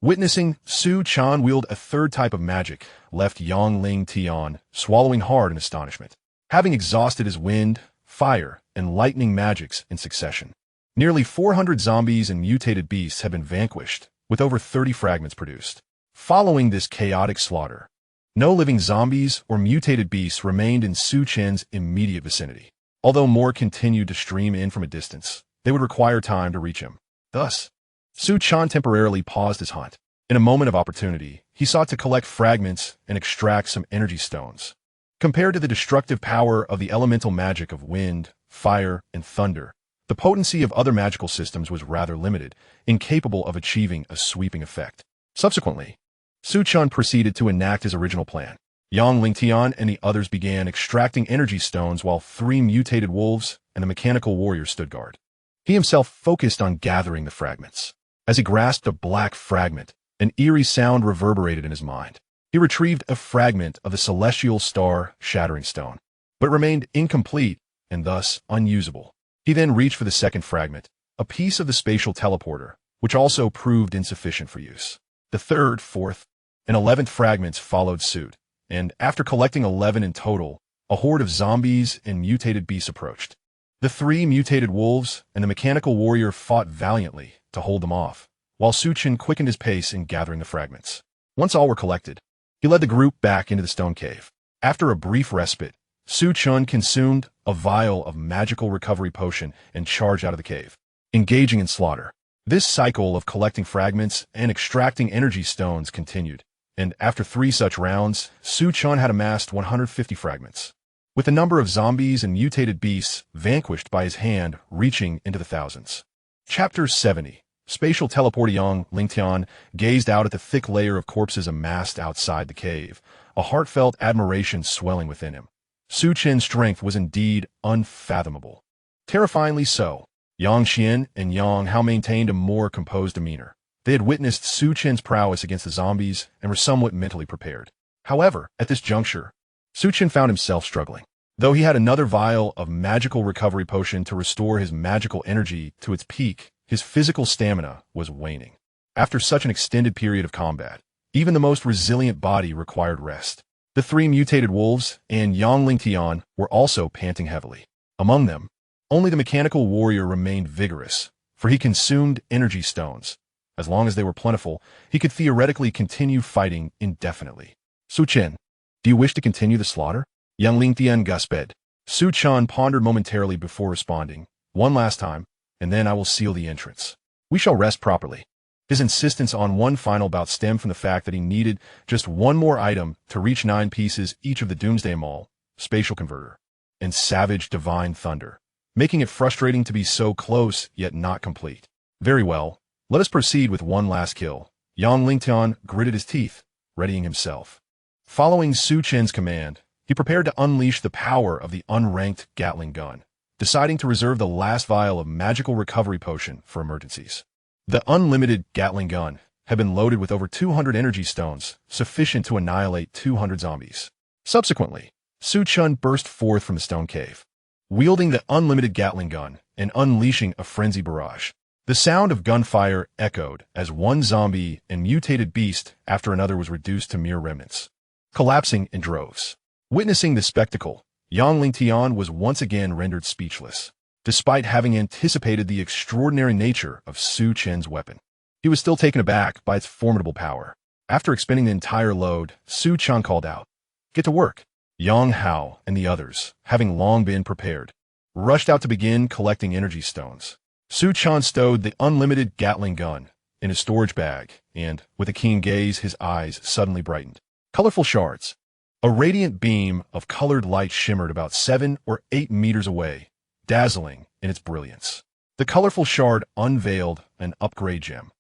Witnessing Chen wield a third type of magic left Yangling Tian swallowing hard in astonishment. Having exhausted his wind, fire, and lightning magics in succession, nearly 400 zombies and mutated beasts had been vanquished, with over 30 fragments produced. Following this chaotic slaughter, no living zombies or mutated beasts remained in Chen's immediate vicinity. Although more continued to stream in from a distance, they would require time to reach him. Thus, Chen temporarily paused his hunt. In a moment of opportunity, he sought to collect fragments and extract some energy stones. Compared to the destructive power of the elemental magic of wind, fire, and thunder, the potency of other magical systems was rather limited, incapable of achieving a sweeping effect. Subsequently, Chen proceeded to enact his original plan. Yangling Tian and the others began extracting energy stones while 3 mutated wolves and the mechanical warrior stood guard. He himself focused on gathering the fragments. As he grasped a black fragment, an eerie sound reverberated in his mind. He retrieved a fragment of the celestial star shattering stone, but remained incomplete and thus unusable. He then reached for the second fragment, a piece of the spatial teleporter, which also proved insufficient for use. The third, fourth, and 11th fragments followed suit, and after collecting 11 in total, a horde of zombies and mutated beasts approached. The 3 mutated wolves and the mechanical warrior fought valiantly to hold them off, while Chen quickened his pace in gathering the fragments. Once all were collected, he led the group back into the stone cave. After a brief respite, Chen consumed a vial of magical recovery potion and charged out of the cave, engaging in slaughter. This cycle of collecting fragments and extracting energy stones continued, and after 3 such rounds, Chen had amassed 150 fragments, with the number of zombies and mutated beasts vanquished by his hand reaching into the thousands. Chapter 70. Spatial teleporter. Yangling Tian gazed out at the thick layer of corpses amassed outside the cave, a heartfelt admiration swelling within him. Chen's strength was indeed unfathomable. Terrifyingly so. Yang Xian and Yang Hao maintained a more composed demeanor. They had witnessed Chen's prowess against the zombies and were somewhat mentally prepared. However, at this juncture, Chen found himself struggling. Though he had another vial of magical recovery potion to restore his magical energy to its peak, his physical stamina was waning. After such an extended period of combat, even the most resilient body required rest. The 3 mutated wolves and Yangling Tian were also panting heavily. Among them, only the mechanical warrior remained vigorous, for he consumed energy stones. As long as they were plentiful, he could theoretically continue fighting indefinitely. Chen, do you wish to continue the slaughter? Yangling Tian gusped. Chen pondered momentarily before responding, one last time, and then I will seal the entrance. We shall rest properly. His insistence on one final bout stemmed from the fact that he needed just one more item to reach 9 pieces each of the Doomsday Maul, spatial converter, and savage divine thunder, making it frustrating to be so close yet not complete. Very well, let us proceed with one last kill. Yang Lingtian gritted his teeth, readying himself. Following Su Chen's command, he prepared to unleash the power of the unranked Gatling gun, deciding to reserve the last vial of magical recovery potion for emergencies. The unlimited Gatling gun had been loaded with over 200 energy stones, sufficient to annihilate 200 zombies. Subsequently, Su Chen burst forth from the stone cave, wielding the unlimited Gatling gun and unleashing a frenzy barrage. The sound of gunfire echoed as one zombie and mutated beast after another was reduced to mere remnants, collapsing in droves. Witnessing the spectacle, Yang Lingtian was once again rendered speechless. Despite having anticipated the extraordinary nature of Su Chen's weapon, he was still taken aback by its formidable power. After expending the entire load, Su Chen called out, "Get to work." Yang Hao and the others, having long been prepared, rushed out to begin collecting energy stones. Su Chen stowed the unlimited Gatling gun in his storage bag, and, with a keen gaze, his eyes suddenly brightened. Colorful shards. A radiant beam of colored light shimmered about 7 or 8 meters away, dazzling in its brilliance. The colorful shard unveiled an upgrade gem,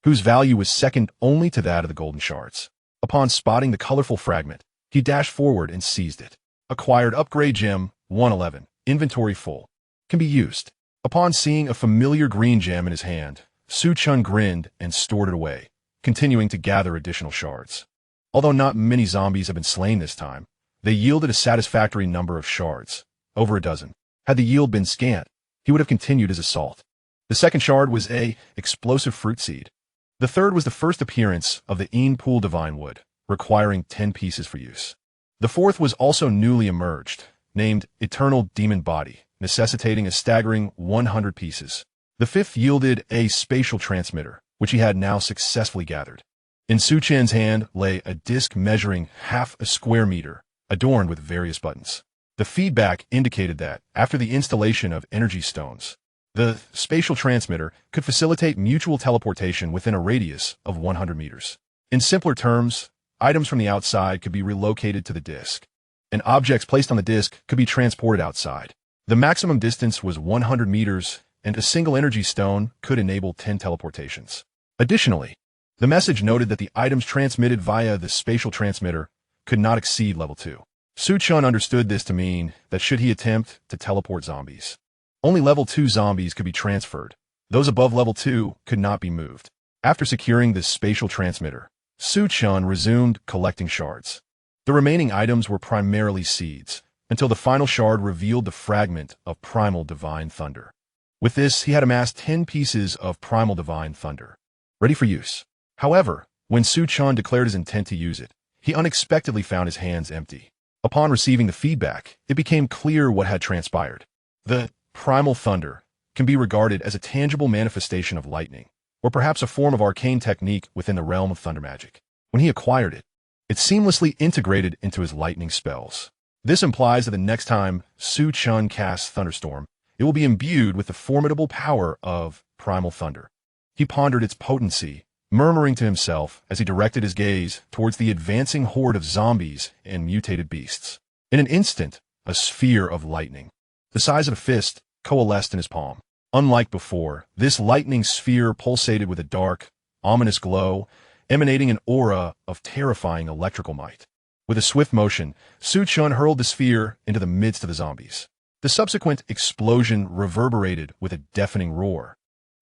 whose value was second only to that of the golden shards. Upon spotting the colorful fragment, he dashed forward and seized it. Acquired upgrade gem 111, inventory full. Can be used. Upon seeing a familiar green gem in his hand, Su Chen grinned and stored it away, continuing to gather additional shards. Although not many zombies have been slain this time, they yielded a satisfactory number of shards, over a dozen. Had the yield been scant, he would have continued his assault. The second shard was a explosive fruit seed. The third was the first appearance of the Pool Divine Wood, requiring 10 pieces for use. The fourth was also newly emerged, named Eternal Demon Body, necessitating a staggering 100 pieces. The fifth yielded a spatial transmitter, which he had now successfully gathered. In Su Chen's hand lay a disc measuring half a square meter, adorned with various buttons. The feedback indicated that, after the installation of energy stones, the spatial transmitter could facilitate mutual teleportation within a radius of 100 meters. In simpler terms, items from the outside could be relocated to the disc, and objects placed on the disc could be transported outside. The maximum distance was 100 meters, and a single energy stone could enable 10 teleportations. Additionally, the message noted that the items transmitted via the spatial transmitter could not exceed level 2. Su Chen understood this to mean that should he attempt to teleport zombies, only level 2 zombies could be transferred. Those above level 2 could not be moved. After securing the spatial transmitter, Su Chen resumed collecting shards. The remaining items were primarily seeds, until the final shard revealed the fragment of primal divine thunder. With this, he had amassed 10 pieces of primal divine thunder, ready for use. However, when Su Chen declared his intent to use it, he unexpectedly found his hands empty. Upon receiving the feedback, it became clear what had transpired. The primal thunder can be regarded as a tangible manifestation of lightning, or perhaps a form of arcane technique within the realm of thunder magic. When he acquired it, it seamlessly integrated into his lightning spells. This implies that the next time Su Chen casts Thunderstorm, it will be imbued with the formidable power of primal thunder. He pondered its potency, murmuring to himself as he directed his gaze towards the advancing horde of zombies and mutated beasts. In an instant, a sphere of lightning, the size of a fist, coalesced in his palm. Unlike before, this lightning sphere pulsated with a dark, ominous glow, emanating an aura of terrifying electrical might. With a swift motion, Su Chen hurled the sphere into the midst of the zombies. The subsequent explosion reverberated with a deafening roar,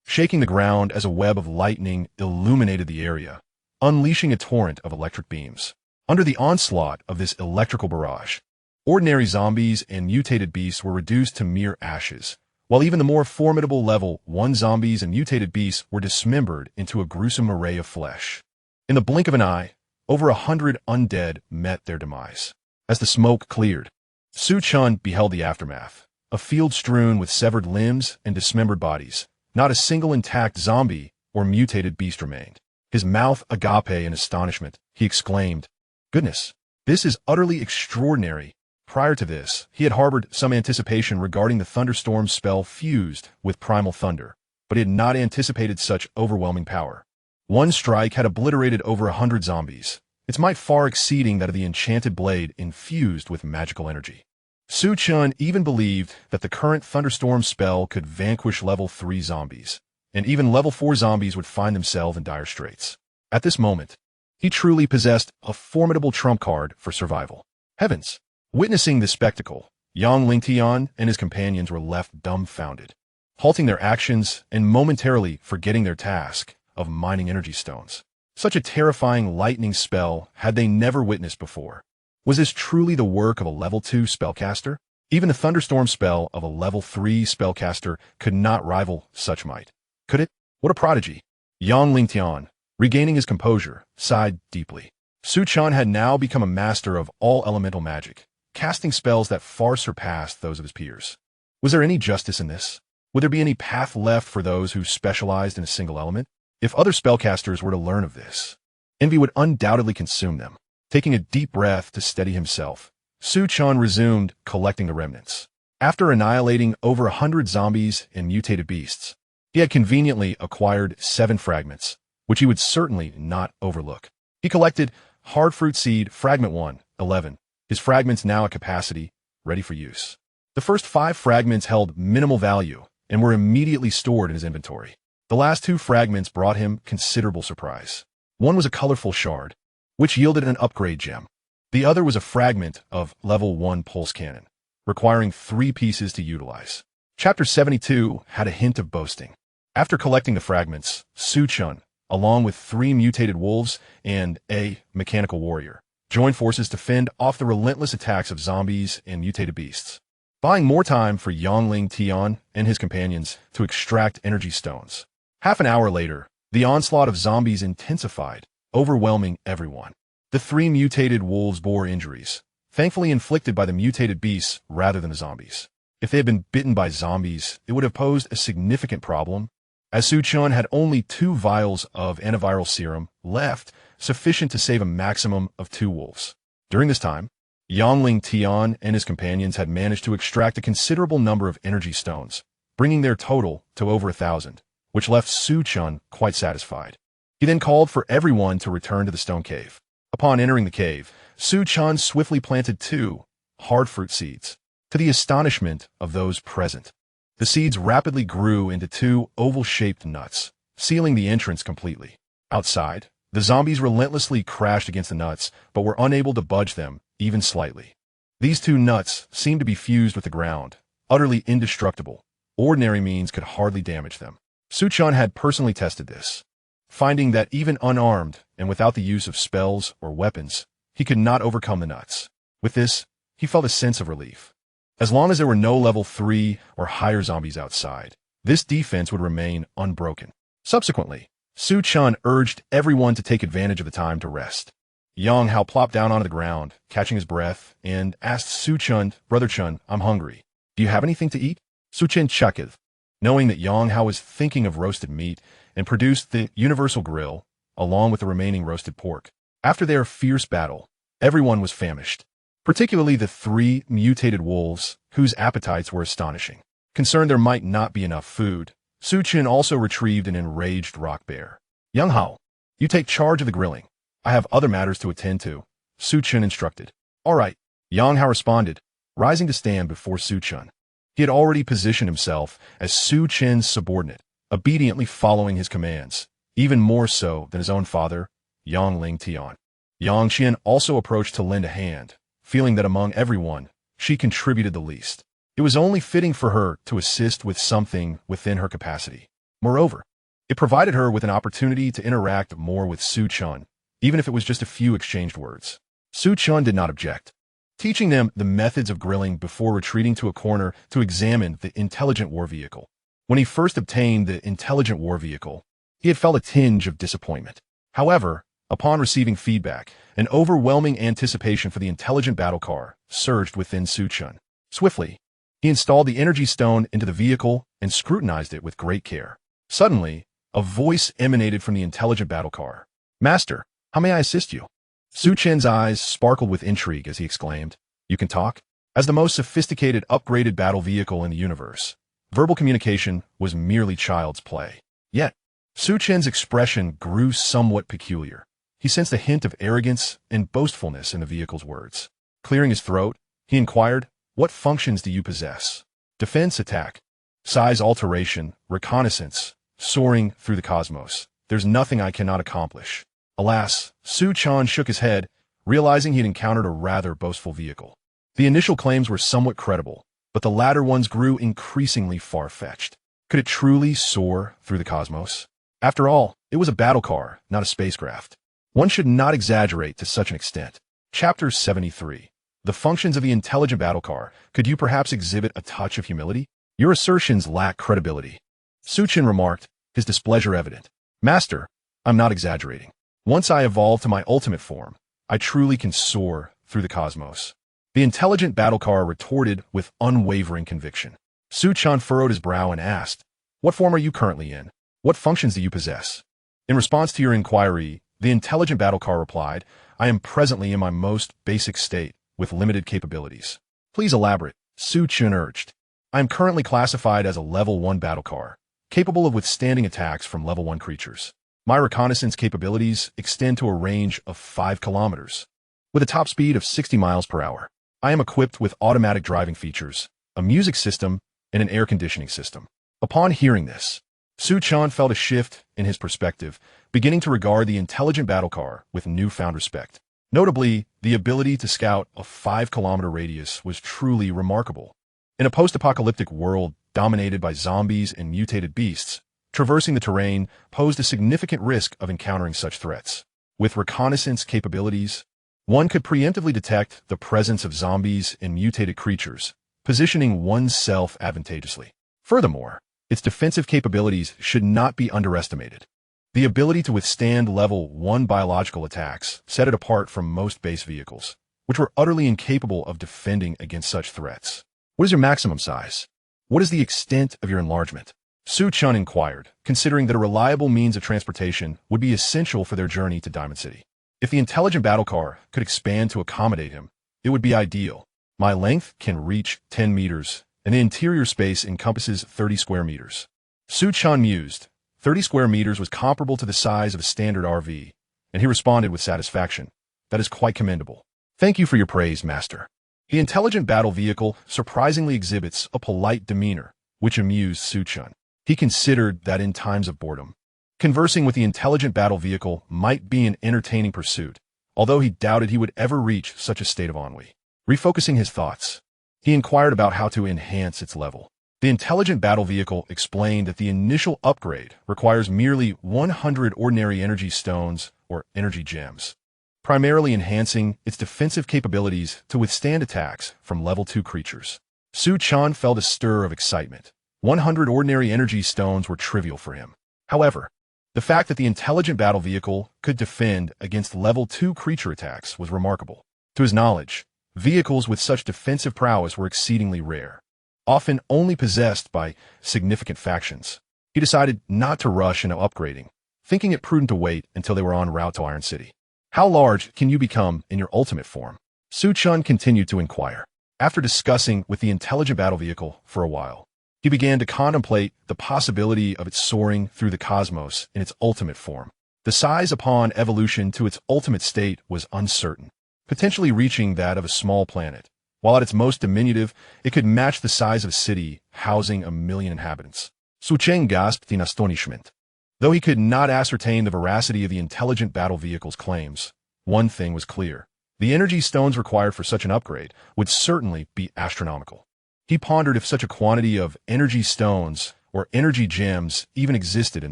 shaking the ground as a web of lightning illuminated the area, unleashing a torrent of electric beams. Under the onslaught of this electrical barrage, ordinary zombies and mutated beasts were reduced to mere ashes, while even the more formidable level 1 zombies and mutated beasts were dismembered into a gruesome array of flesh. In the blink of an eye, over 100 undead met their demise. As the smoke cleared, Su Chen beheld the aftermath, a field strewn with severed limbs and dismembered bodies. Not a single intact zombie or mutated beast remained. His mouth agape in astonishment, he exclaimed, "Goodness, this is utterly extraordinary." Prior to this, he had harbored some anticipation regarding the thunderstorm spell fused with primal thunder, but he had not anticipated such overwhelming power. One strike had obliterated over 100 zombies, its might far exceeding that of the Enchanted Blade infused with magical energy. Su Chen even believed that the current thunderstorm spell could vanquish level 3 zombies, and even level 4 zombies would find themselves in dire straits. At this moment, he truly possessed a formidable trump card for survival. Heavens! Witnessing this spectacle, Yang Lingtian and his companions were left dumbfounded, halting their actions and momentarily forgetting their task of mining energy stones. Such a terrifying lightning spell had they never witnessed before. Was this truly the work of a level 2 spellcaster? Even the thunderstorm spell of a level 3 spellcaster could not rival such might. Could it? What a prodigy! Yang Lingtian, regaining his composure, sighed deeply. Su Chen had now become a master of all elemental magic, casting spells that far surpassed those of his peers. Was there any justice in this? Would there be any path left for those who specialized in a single element? If other spellcasters were to learn of this, envy would undoubtedly consume them. Taking a deep breath to steady himself, Su Chen resumed collecting the remnants. After annihilating over 100 zombies and mutated beasts, he had conveniently acquired 7 fragments, which he would certainly not overlook. He collected hard fruit seed fragment 1, 11, his fragments now at capacity, ready for use. The first 5 fragments held minimal value and were immediately stored in his inventory. The last 2 fragments brought him considerable surprise. One was a colorful shard, which yielded an upgrade gem. The other was a fragment of level 1 pulse cannon, requiring 3 pieces to utilize. Chapter 72 had a hint of boasting. After collecting the fragments, Su Chen, along with 3 mutated wolves and a mechanical warrior, joined forces to fend off the relentless attacks of zombies and mutated beasts, buying more time for Yangling Tian and his companions to extract energy stones. Half an hour later, the onslaught of zombies intensified, overwhelming everyone. The 3 mutated wolves bore injuries, thankfully inflicted by the mutated beasts rather than the zombies. If they had been bitten by zombies, it would have posed a significant problem, as Su Chen had only 2 vials of antiviral serum left, sufficient to save a maximum of 2 wolves. During this time, Yangling Tian and his companions had managed to extract a considerable number of energy stones, bringing their total to over 1,000, which left Su Chen quite satisfied. He then called for everyone to return to the stone cave. Upon entering the cave, Su Chen swiftly planted 2 hard fruit seeds, to the astonishment of those present. The seeds rapidly grew into 2 oval-shaped nuts, sealing the entrance completely. Outside, the zombies relentlessly crashed against the nuts, but were unable to budge them, even slightly. These 2 nuts seemed to be fused with the ground, utterly indestructible. Ordinary means could hardly damage them. Su Chen had personally tested this, finding that even unarmed and without the use of spells or weapons, he could not overcome the nuts. With this, he felt a sense of relief. As long as there were no level 3 or higher zombies outside, this defense would remain unbroken. Subsequently, Su Chen urged everyone to take advantage of the time to rest. Yang Hao plopped down onto the ground, catching his breath, and asked Su Chen, "Brother Chen, I'm hungry. Do you have anything to eat?" Su Chen chuckled, knowing that Yang Hao was thinking of roasted meat, and produced the universal grill, along with the remaining roasted pork. After their fierce battle, everyone was famished, particularly the 3 mutated wolves, whose appetites were astonishing. Concerned there might not be enough food, Su Chen also retrieved an enraged rock bear. "Yang Hao, you take charge of the grilling. I have other matters to attend to," Su Chen instructed. "All right," Yang Hao responded, rising to stand before Su Chen. He had already positioned himself as Su Chen's subordinate, obediently following his commands, even more so than his own father, Yangling Tian. Yang Qian also approached to lend a hand, feeling that among everyone, she contributed the least. It was only fitting for her to assist with something within her capacity. Moreover, it provided her with an opportunity to interact more with Su Chen, even if it was just a few exchanged words. Su Chen did not object, teaching them the methods of grilling before retreating to a corner to examine the intelligent war vehicle. When he first obtained the intelligent war vehicle, he had felt a tinge of disappointment. However, upon receiving feedback, an overwhelming anticipation for the intelligent battle car surged within Su Chen. Swiftly, he installed the energy stone into the vehicle and scrutinized it with great care. Suddenly, a voice emanated from the intelligent battle car. "Master, how may I assist you?" Su Chen's eyes sparkled with intrigue as he exclaimed, "You can talk?" As the most sophisticated upgraded battle vehicle in the universe, verbal communication was merely child's play. Yet, Su Chen's expression grew somewhat peculiar. He sensed a hint of arrogance and boastfulness in the vehicle's words. Clearing his throat, he inquired, What functions do you possess? Defense, attack, size alteration, reconnaissance, soaring through the cosmos. There's nothing I cannot accomplish. Alas, Su Chen shook his head, realizing he had encountered a rather boastful vehicle. The initial claims were somewhat credible, but the latter ones grew increasingly far-fetched. Could it truly soar through the cosmos? After all, it was a battle car, not a spacecraft. One should not exaggerate to such an extent. Chapter 73. The functions of the intelligent battle car. Could you perhaps exhibit a touch of humility? Your assertions lack credibility. Su Chen remarked, his displeasure evident. Master, I'm not exaggerating. Once I evolve to my ultimate form, I truly can soar through the cosmos. The intelligent battle car retorted with unwavering conviction. Su Chen furrowed his brow and asked, what form are you currently in? What functions do you possess? In response to your inquiry, the intelligent battle car replied, I am presently in my most basic state, with limited capabilities. Please elaborate, Su Chen urged. I am currently classified as a level 1 battle car, capable of withstanding attacks from level 1 creatures. My reconnaissance capabilities extend to a range of 5 kilometers, with a top speed of 60 miles per hour. I am equipped with automatic driving features, a music system, and an air conditioning system. Upon hearing this, Su Chen felt a shift in his perspective, beginning to regard the intelligent battle car with newfound respect. Notably, the ability to scout a 5-kilometer radius was truly remarkable. In a post-apocalyptic world dominated by zombies and mutated beasts, traversing the terrain posed a significant risk of encountering such threats. With reconnaissance capabilities, one could preemptively detect the presence of zombies and mutated creatures, positioning oneself advantageously. Furthermore, its defensive capabilities should not be underestimated. The ability to withstand level 1 biological attacks set it apart from most base vehicles, which were utterly incapable of defending against such threats. What is your maximum size? What is the extent of your enlargement? Su Chen inquired, considering that a reliable means of transportation would be essential for their journey to Diamond City. If the intelligent battle car could expand to accommodate him, it would be ideal. My length can reach 10 meters, and the interior space encompasses 30 square meters. Su Chen mused. 30 square meters was comparable to the size of a standard RV, and he responded with satisfaction. That is quite commendable. Thank you for your praise, Master. The intelligent battle vehicle surprisingly exhibits a polite demeanor, which amused Su Chen. He considered that in times of boredom, conversing with the intelligent battle vehicle might be an entertaining pursuit, although he doubted he would ever reach such a state of ennui. Refocusing his thoughts, he inquired about how to enhance its level. The intelligent battle vehicle explained that the initial upgrade requires merely 100 ordinary energy stones or energy gems, primarily enhancing its defensive capabilities to withstand attacks from level 2 creatures. Su Chen felt a stir of excitement. 100 ordinary energy stones were trivial for him. However, the fact that the intelligent battle vehicle could defend against level 2 creature attacks was remarkable. To his knowledge, vehicles with such defensive prowess were exceedingly rare, often only possessed by significant factions. He decided not to rush into upgrading, thinking it prudent to wait until they were en route to Iron City. How large can you become in your ultimate form? Su Chen continued to inquire. After discussing with the intelligent battle vehicle for a while, he began to contemplate the possibility of it soaring through the cosmos in its ultimate form. The size upon evolution to its ultimate state was uncertain, potentially reaching that of a small planet. While at its most diminutive, it could match the size of a city housing 1 million inhabitants. Su Chen gasped in astonishment. Though he could not ascertain the veracity of the intelligent battle vehicle's claims, one thing was clear. The energy stones required for such an upgrade would certainly be astronomical. He pondered if such a quantity of energy stones or energy gems even existed in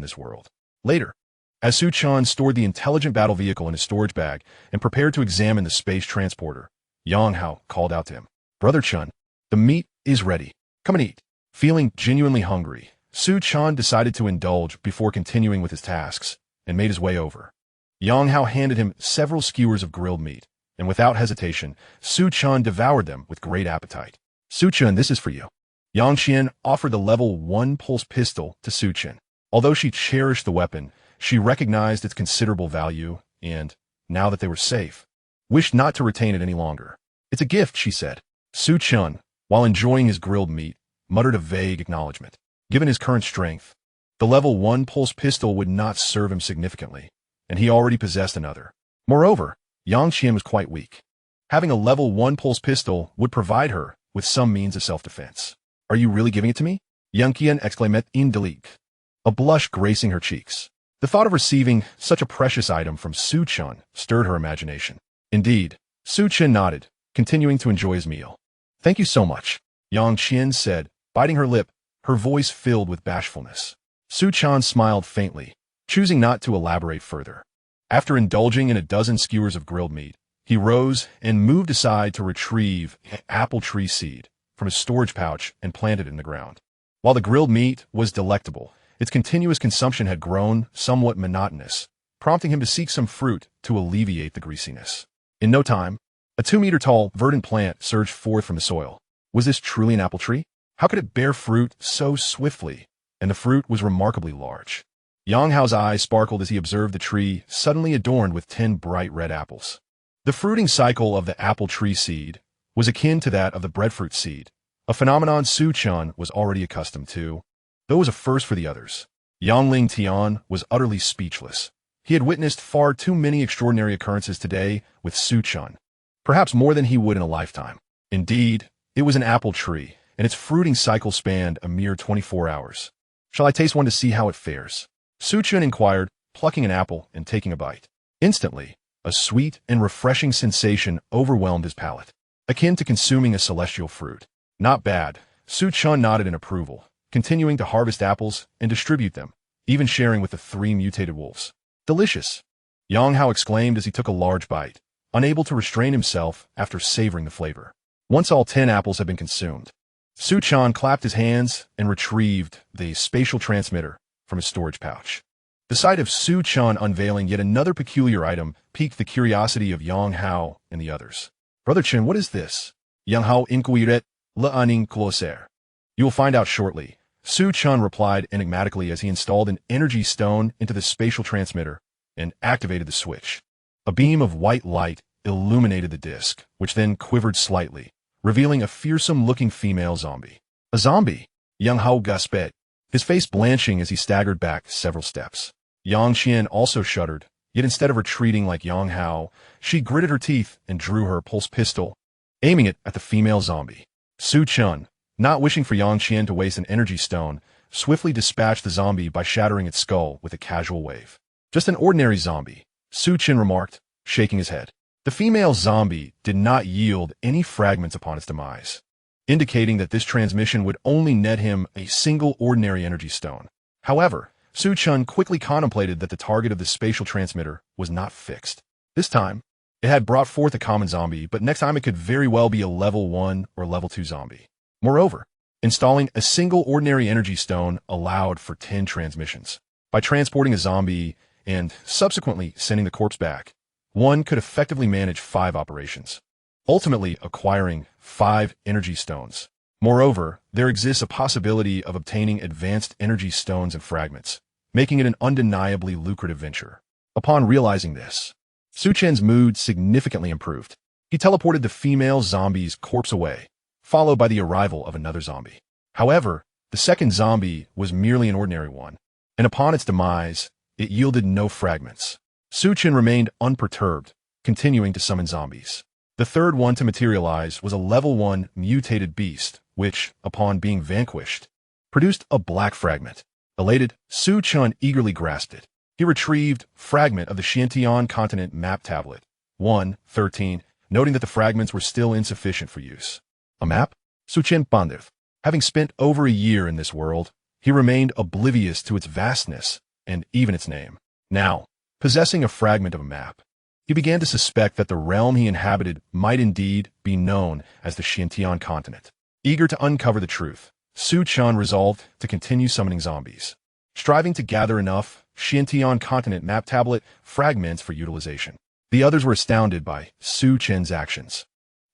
this world. Later, as Su Chen stored the intelligent battle vehicle in his storage bag and prepared to examine the space transporter, Yang Hao called out to him, Brother Chen, the meat is ready. Come and eat. Feeling genuinely hungry, Su Chen decided to indulge before continuing with his tasks and made his way over. Yang Hao handed him several skewers of grilled meat, and without hesitation, Su Chen devoured them with great appetite. Su Chen, this is for you. Yang Xian offered the level 1 pulse pistol to Su Chen. Although she cherished the weapon, she recognized its considerable value and, now that they were safe, wished not to retain it any longer. It's a gift, she said. Su Chen, while enjoying his grilled meat, muttered a vague acknowledgement. Given his current strength, the level 1 pulse pistol would not serve him significantly, and he already possessed another. Moreover, Yang Xian was quite weak. Having a level 1 pulse pistol would provide her with some means of self-defense. Are you really giving it to me? Young Qian exclaimed in delight, a blush gracing her cheeks. The thought of receiving such a precious item from Su Chen stirred her imagination. Indeed, Su Chen nodded, continuing to enjoy his meal. Thank you so much, Yang Qian said, biting her lip, her voice filled with bashfulness. Su Chen smiled faintly, choosing not to elaborate further. After indulging in a dozen skewers of grilled meat, he rose and moved aside to retrieve an apple tree seed from his storage pouch and plant it in the ground. While the grilled meat was delectable, its continuous consumption had grown somewhat monotonous, prompting him to seek some fruit to alleviate the greasiness. In no time, a 2-meter-tall, verdant plant surged forth from the soil. Was this truly an apple tree? How could it bear fruit so swiftly? And the fruit was remarkably large. Yang Hao's eyes sparkled as he observed the tree suddenly adorned with 10 bright red apples. The fruiting cycle of the apple tree seed was akin to that of the breadfruit seed, a phenomenon Su Chen was already accustomed to, though it was a first for the others. Yang Ling Tian was utterly speechless. He had witnessed far too many extraordinary occurrences today with Su Chen, perhaps more than he would in a lifetime. Indeed, it was an apple tree, and its fruiting cycle spanned a mere 24 hours. Shall I taste one to see how it fares? Su Chen inquired, plucking an apple and taking a bite. Instantly, a sweet and refreshing sensation overwhelmed his palate, akin to consuming a celestial fruit. Not bad, Su Chen nodded in approval, continuing to harvest apples and distribute them, even sharing with the 3 mutated wolves. Delicious, Yang Hao exclaimed as he took a large bite, unable to restrain himself after savoring the flavor. Once all 10 apples had been consumed, Su Chen clapped his hands and retrieved the spatial transmitter from his storage pouch. The sight of Su Chen unveiling yet another peculiar item piqued the curiosity of Yang Hao and the others. Brother Chen, what is this? Yang Hao inquired, l'anning closer. You will find out shortly, Su Chen replied enigmatically as he installed an energy stone into the spatial transmitter and activated the switch. A beam of white light illuminated the disc, which then quivered slightly, revealing a fearsome-looking female zombie. A zombie? Yang Hao gasped, his face blanching as he staggered back several steps. Yang Qian also shuddered, yet instead of retreating like Yang Hao, she gritted her teeth and drew her pulse pistol, aiming it at the female zombie. Su Chen, not wishing for Yang Qian to waste an energy stone, swiftly dispatched the zombie by shattering its skull with a casual wave. Just an ordinary zombie, Su Chen remarked, shaking his head. The female zombie did not yield any fragments upon its demise, indicating that this transmission would only net him a single ordinary energy stone. However, Su Chen quickly contemplated that the target of the spatial transmitter was not fixed. This time, it had brought forth a common zombie, but next time it could very well be a level 1 or level 2 zombie. Moreover, installing a single ordinary energy stone allowed for 10 transmissions. By transporting a zombie and subsequently sending the corpse back, one could effectively manage 5 operations, ultimately acquiring 5 energy stones. Moreover, there exists a possibility of obtaining advanced energy stones and fragments, making it an undeniably lucrative venture. Upon realizing this, Su Chen's mood significantly improved. He teleported the female zombie's corpse away, followed by the arrival of another zombie. However, the second zombie was merely an ordinary one, and upon its demise, it yielded no fragments. Su Chen remained unperturbed, continuing to summon zombies. The third one to materialize was a level 1 mutated beast, which, upon being vanquished, produced a black fragment. Elated, Su Chen eagerly grasped it. He retrieved fragment of the Xiantian continent map tablet, 1-13, noting that the fragments were still insufficient for use. A map? Su Chen pondered. Having spent over a year in this world, he remained oblivious to its vastness and even its name. Now, possessing a fragment of a map, he began to suspect that the realm he inhabited might indeed be known as the Xiantian continent. Eager to uncover the truth, Su Chen resolved to continue summoning zombies, striving to gather enough Xiantian continent map tablet fragments for utilization. The others were astounded by Su Chen's actions.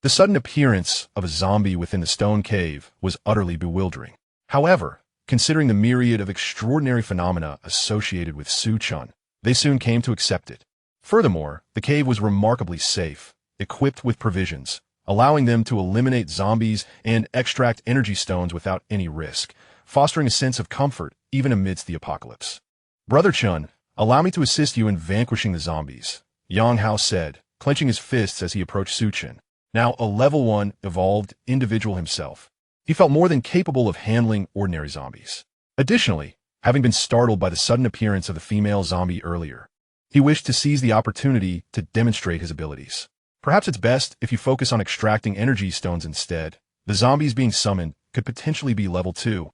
The sudden appearance of a zombie within the stone cave was utterly bewildering. However, considering the myriad of extraordinary phenomena associated with Su Chen, they soon came to accept it. Furthermore, the cave was remarkably safe, equipped with provisions, allowing them to eliminate zombies and extract energy stones without any risk, fostering a sense of comfort even amidst the apocalypse. Brother Chen, allow me to assist you in vanquishing the zombies, Yang Hao said, clenching his fists as he approached Su Chen. Now a level 1 evolved individual himself. He felt more than capable of handling ordinary zombies. Additionally, having been startled by the sudden appearance of the female zombie earlier, he wished to seize the opportunity to demonstrate his abilities. Perhaps it's best if you focus on extracting energy stones instead. The zombies being summoned could potentially be level 2.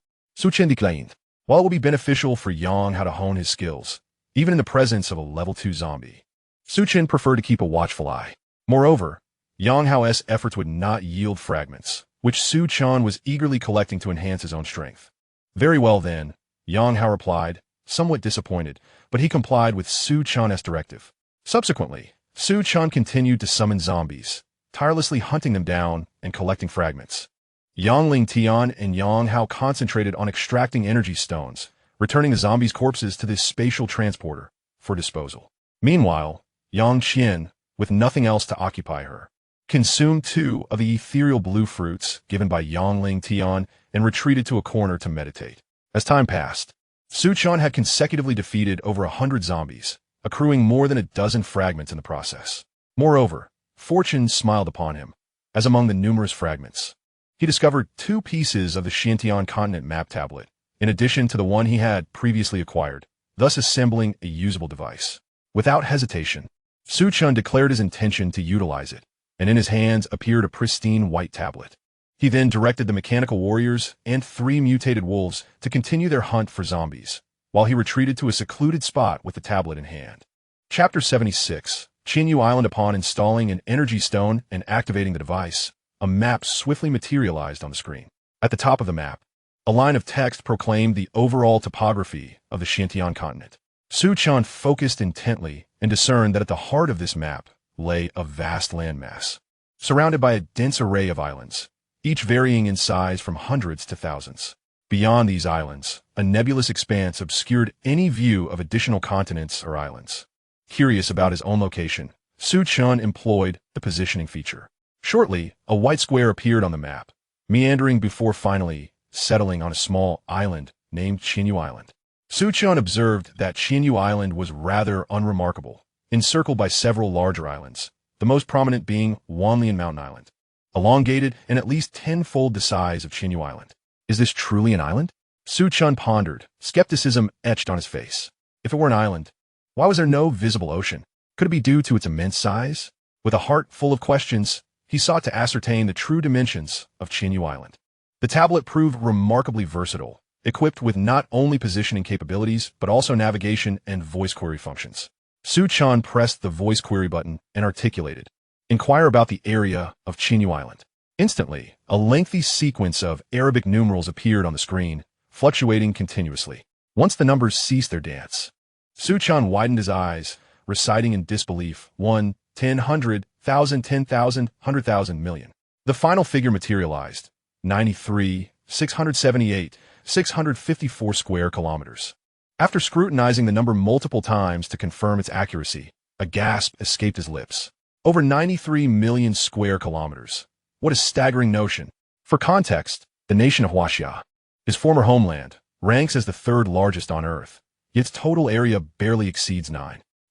Chen declined. While it will be beneficial for Yang how to hone his skills, even in the presence of a level 2 zombie, Chen preferred to keep a watchful eye. Moreover, Yang Hao's efforts would not yield fragments, which Chen was eagerly collecting to enhance his own strength. Very well then, Yang Hao replied, somewhat disappointed, but he complied with Chen's directive. Subsequently, Chen continued to summon zombies, tirelessly hunting them down and collecting fragments. Yang Ling Tian and Yang Hao concentrated on extracting energy stones, returning the zombies' corpses to this spatial transporter for disposal. Meanwhile, Yang Qian, with nothing else to occupy her, consumed 2 of the ethereal blue fruits given by Yang Ling Tian and retreated to a corner to meditate. As time passed, Chen had consecutively defeated over 100 zombies, accruing more than a dozen fragments in the process. Moreover, fortune smiled upon him, as among the numerous fragments, he discovered 2 pieces of the Xiantian continent map tablet, in addition to the one he had previously acquired, thus assembling a usable device. Without hesitation, Chen declared his intention to utilize it, and in his hands appeared a pristine white tablet. He then directed the mechanical warriors and 3 mutated wolves to continue their hunt for zombies, while he retreated to a secluded spot with the tablet in hand. Chapter 76. Qinyu Island. Upon installing an energy stone and activating the device, a map swiftly materialized on the screen. At the top of the map, a line of text proclaimed the overall topography of the Xiantian continent. Chen focused intently and discerned that at the heart of this map lay a vast landmass, surrounded by a dense array of islands, each varying in size from hundreds to thousands. Beyond these islands, a nebulous expanse obscured any view of additional continents or islands. Curious about his own location, Chen employed the positioning feature. Shortly, a white square appeared on the map, meandering before finally settling on a small island named Qinyu Island. Chen observed that Qinyu Island was rather unremarkable, encircled by several larger islands, the most prominent being Wanlian Mountain Island, elongated and at least 10-fold the size of Qinyu Island. Is this truly an island? Chen pondered, skepticism etched on his face. If it were an island, why was there no visible ocean? Could it be due to its immense size? With a heart full of questions, he sought to ascertain the true dimensions of Qinyu Island. The tablet proved remarkably versatile, equipped with not only positioning capabilities, but also navigation and voice query functions. Chen pressed the voice query button and articulated, "Inquire about the area of Qinyu Island." Instantly, a lengthy sequence of Arabic numerals appeared on the screen, fluctuating continuously. Once the numbers ceased their dance, Chen widened his eyes, reciting in disbelief, 1, 10, 100, 1,000, 10,000, 100,000, million. The final figure materialized, 93, 678, 654 square kilometers. After scrutinizing the number multiple times to confirm its accuracy, a gasp escaped his lips. Over 93 million square kilometers. What a staggering notion. For context, the nation of Huaxia, his former homeland, ranks as the 3rd largest on Earth, yet its total area barely exceeds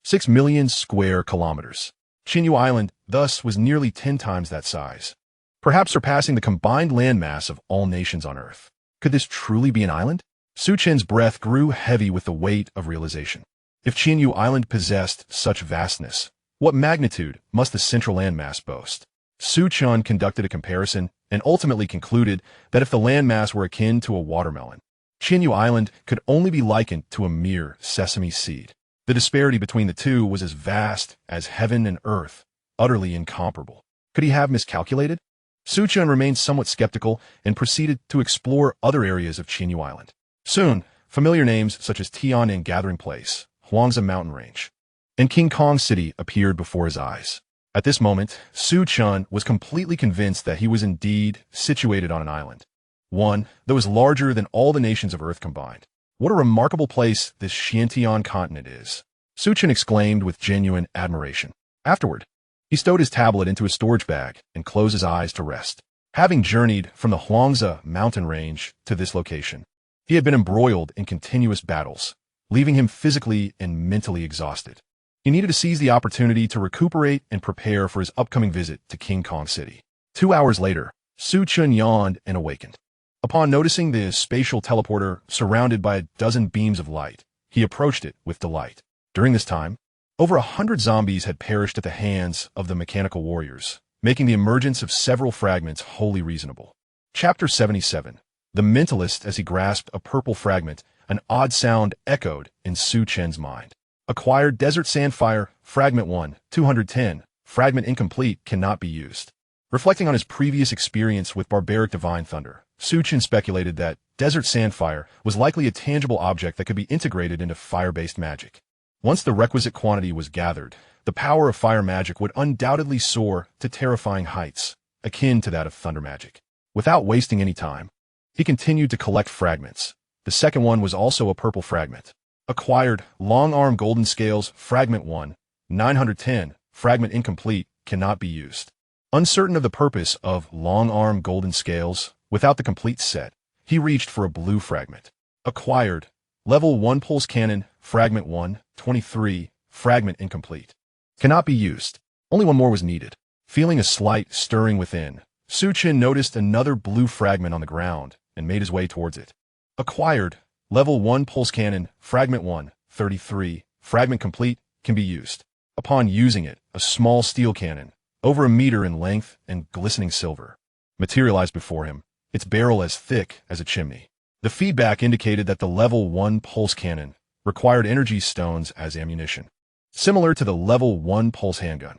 6 million square kilometers. Qinyu Island, thus, was nearly 10 times that size, perhaps surpassing the combined landmass of all nations on Earth. Could this truly be an island? Chen's breath grew heavy with the weight of realization. If Qinyu Island possessed such vastness, what magnitude must the central landmass boast? Chen conducted a comparison and ultimately concluded that if the landmass were akin to a watermelon, Qinyu Island could only be likened to a mere sesame seed. The disparity between the two was as vast as heaven and earth, utterly incomparable. Could he have miscalculated? Chen remained somewhat skeptical and proceeded to explore other areas of Qinyu Island. Soon, familiar names such as Tian'an Gathering Place, Huangza Mountain Range, and King Kong City appeared before his eyes. At this moment, Chen was completely convinced that he was indeed situated on an island, one that was larger than all the nations of Earth combined. What a remarkable place this Xiantian continent is, Chen exclaimed with genuine admiration. Afterward, he stowed his tablet into a storage bag and closed his eyes to rest. Having journeyed from the Huangza mountain range to this location, he had been embroiled in continuous battles, leaving him physically and mentally exhausted. He needed to seize the opportunity to recuperate and prepare for his upcoming visit to King Kong City. 2 hours later, Su Chen yawned and awakened. Upon noticing the spatial teleporter surrounded by a dozen beams of light, he approached it with delight. During this time, over 100 zombies had perished at the hands of the mechanical warriors, making the emergence of several fragments wholly reasonable. Chapter 77. The Mentalist. As he grasped a purple fragment, an odd sound echoed in Su Chen's mind. Acquired Desert Sandfire, Fragment 1, 210, Fragment incomplete, cannot be used. Reflecting on his previous experience with barbaric divine thunder, Su Chen speculated that Desert Sandfire was likely a tangible object that could be integrated into fire-based magic. Once the requisite quantity was gathered, the power of fire magic would undoubtedly soar to terrifying heights, akin to that of thunder magic. Without wasting any time, he continued to collect fragments. The second one was also a purple fragment. Acquired Long-Arm Golden Scales, Fragment 1, 910, Fragment incomplete, cannot be used. Uncertain of the purpose of Long-Arm Golden Scales, without the complete set, he reached for a blue fragment. Acquired Level 1 Pulse Cannon, Fragment 1, 23, Fragment incomplete. Cannot be used. Only one more was needed. Feeling a slight stirring within, Su Chen noticed another blue fragment on the ground and made his way towards it. Acquired Level 1 Pulse Cannon, Fragment 1, 33, Fragment complete, can be used. Upon using it, a small steel cannon, over a meter in length and glistening silver, materialized before him, its barrel as thick as a chimney. The feedback indicated that the Level 1 Pulse Cannon required energy stones as ammunition, similar to the Level 1 Pulse Handgun.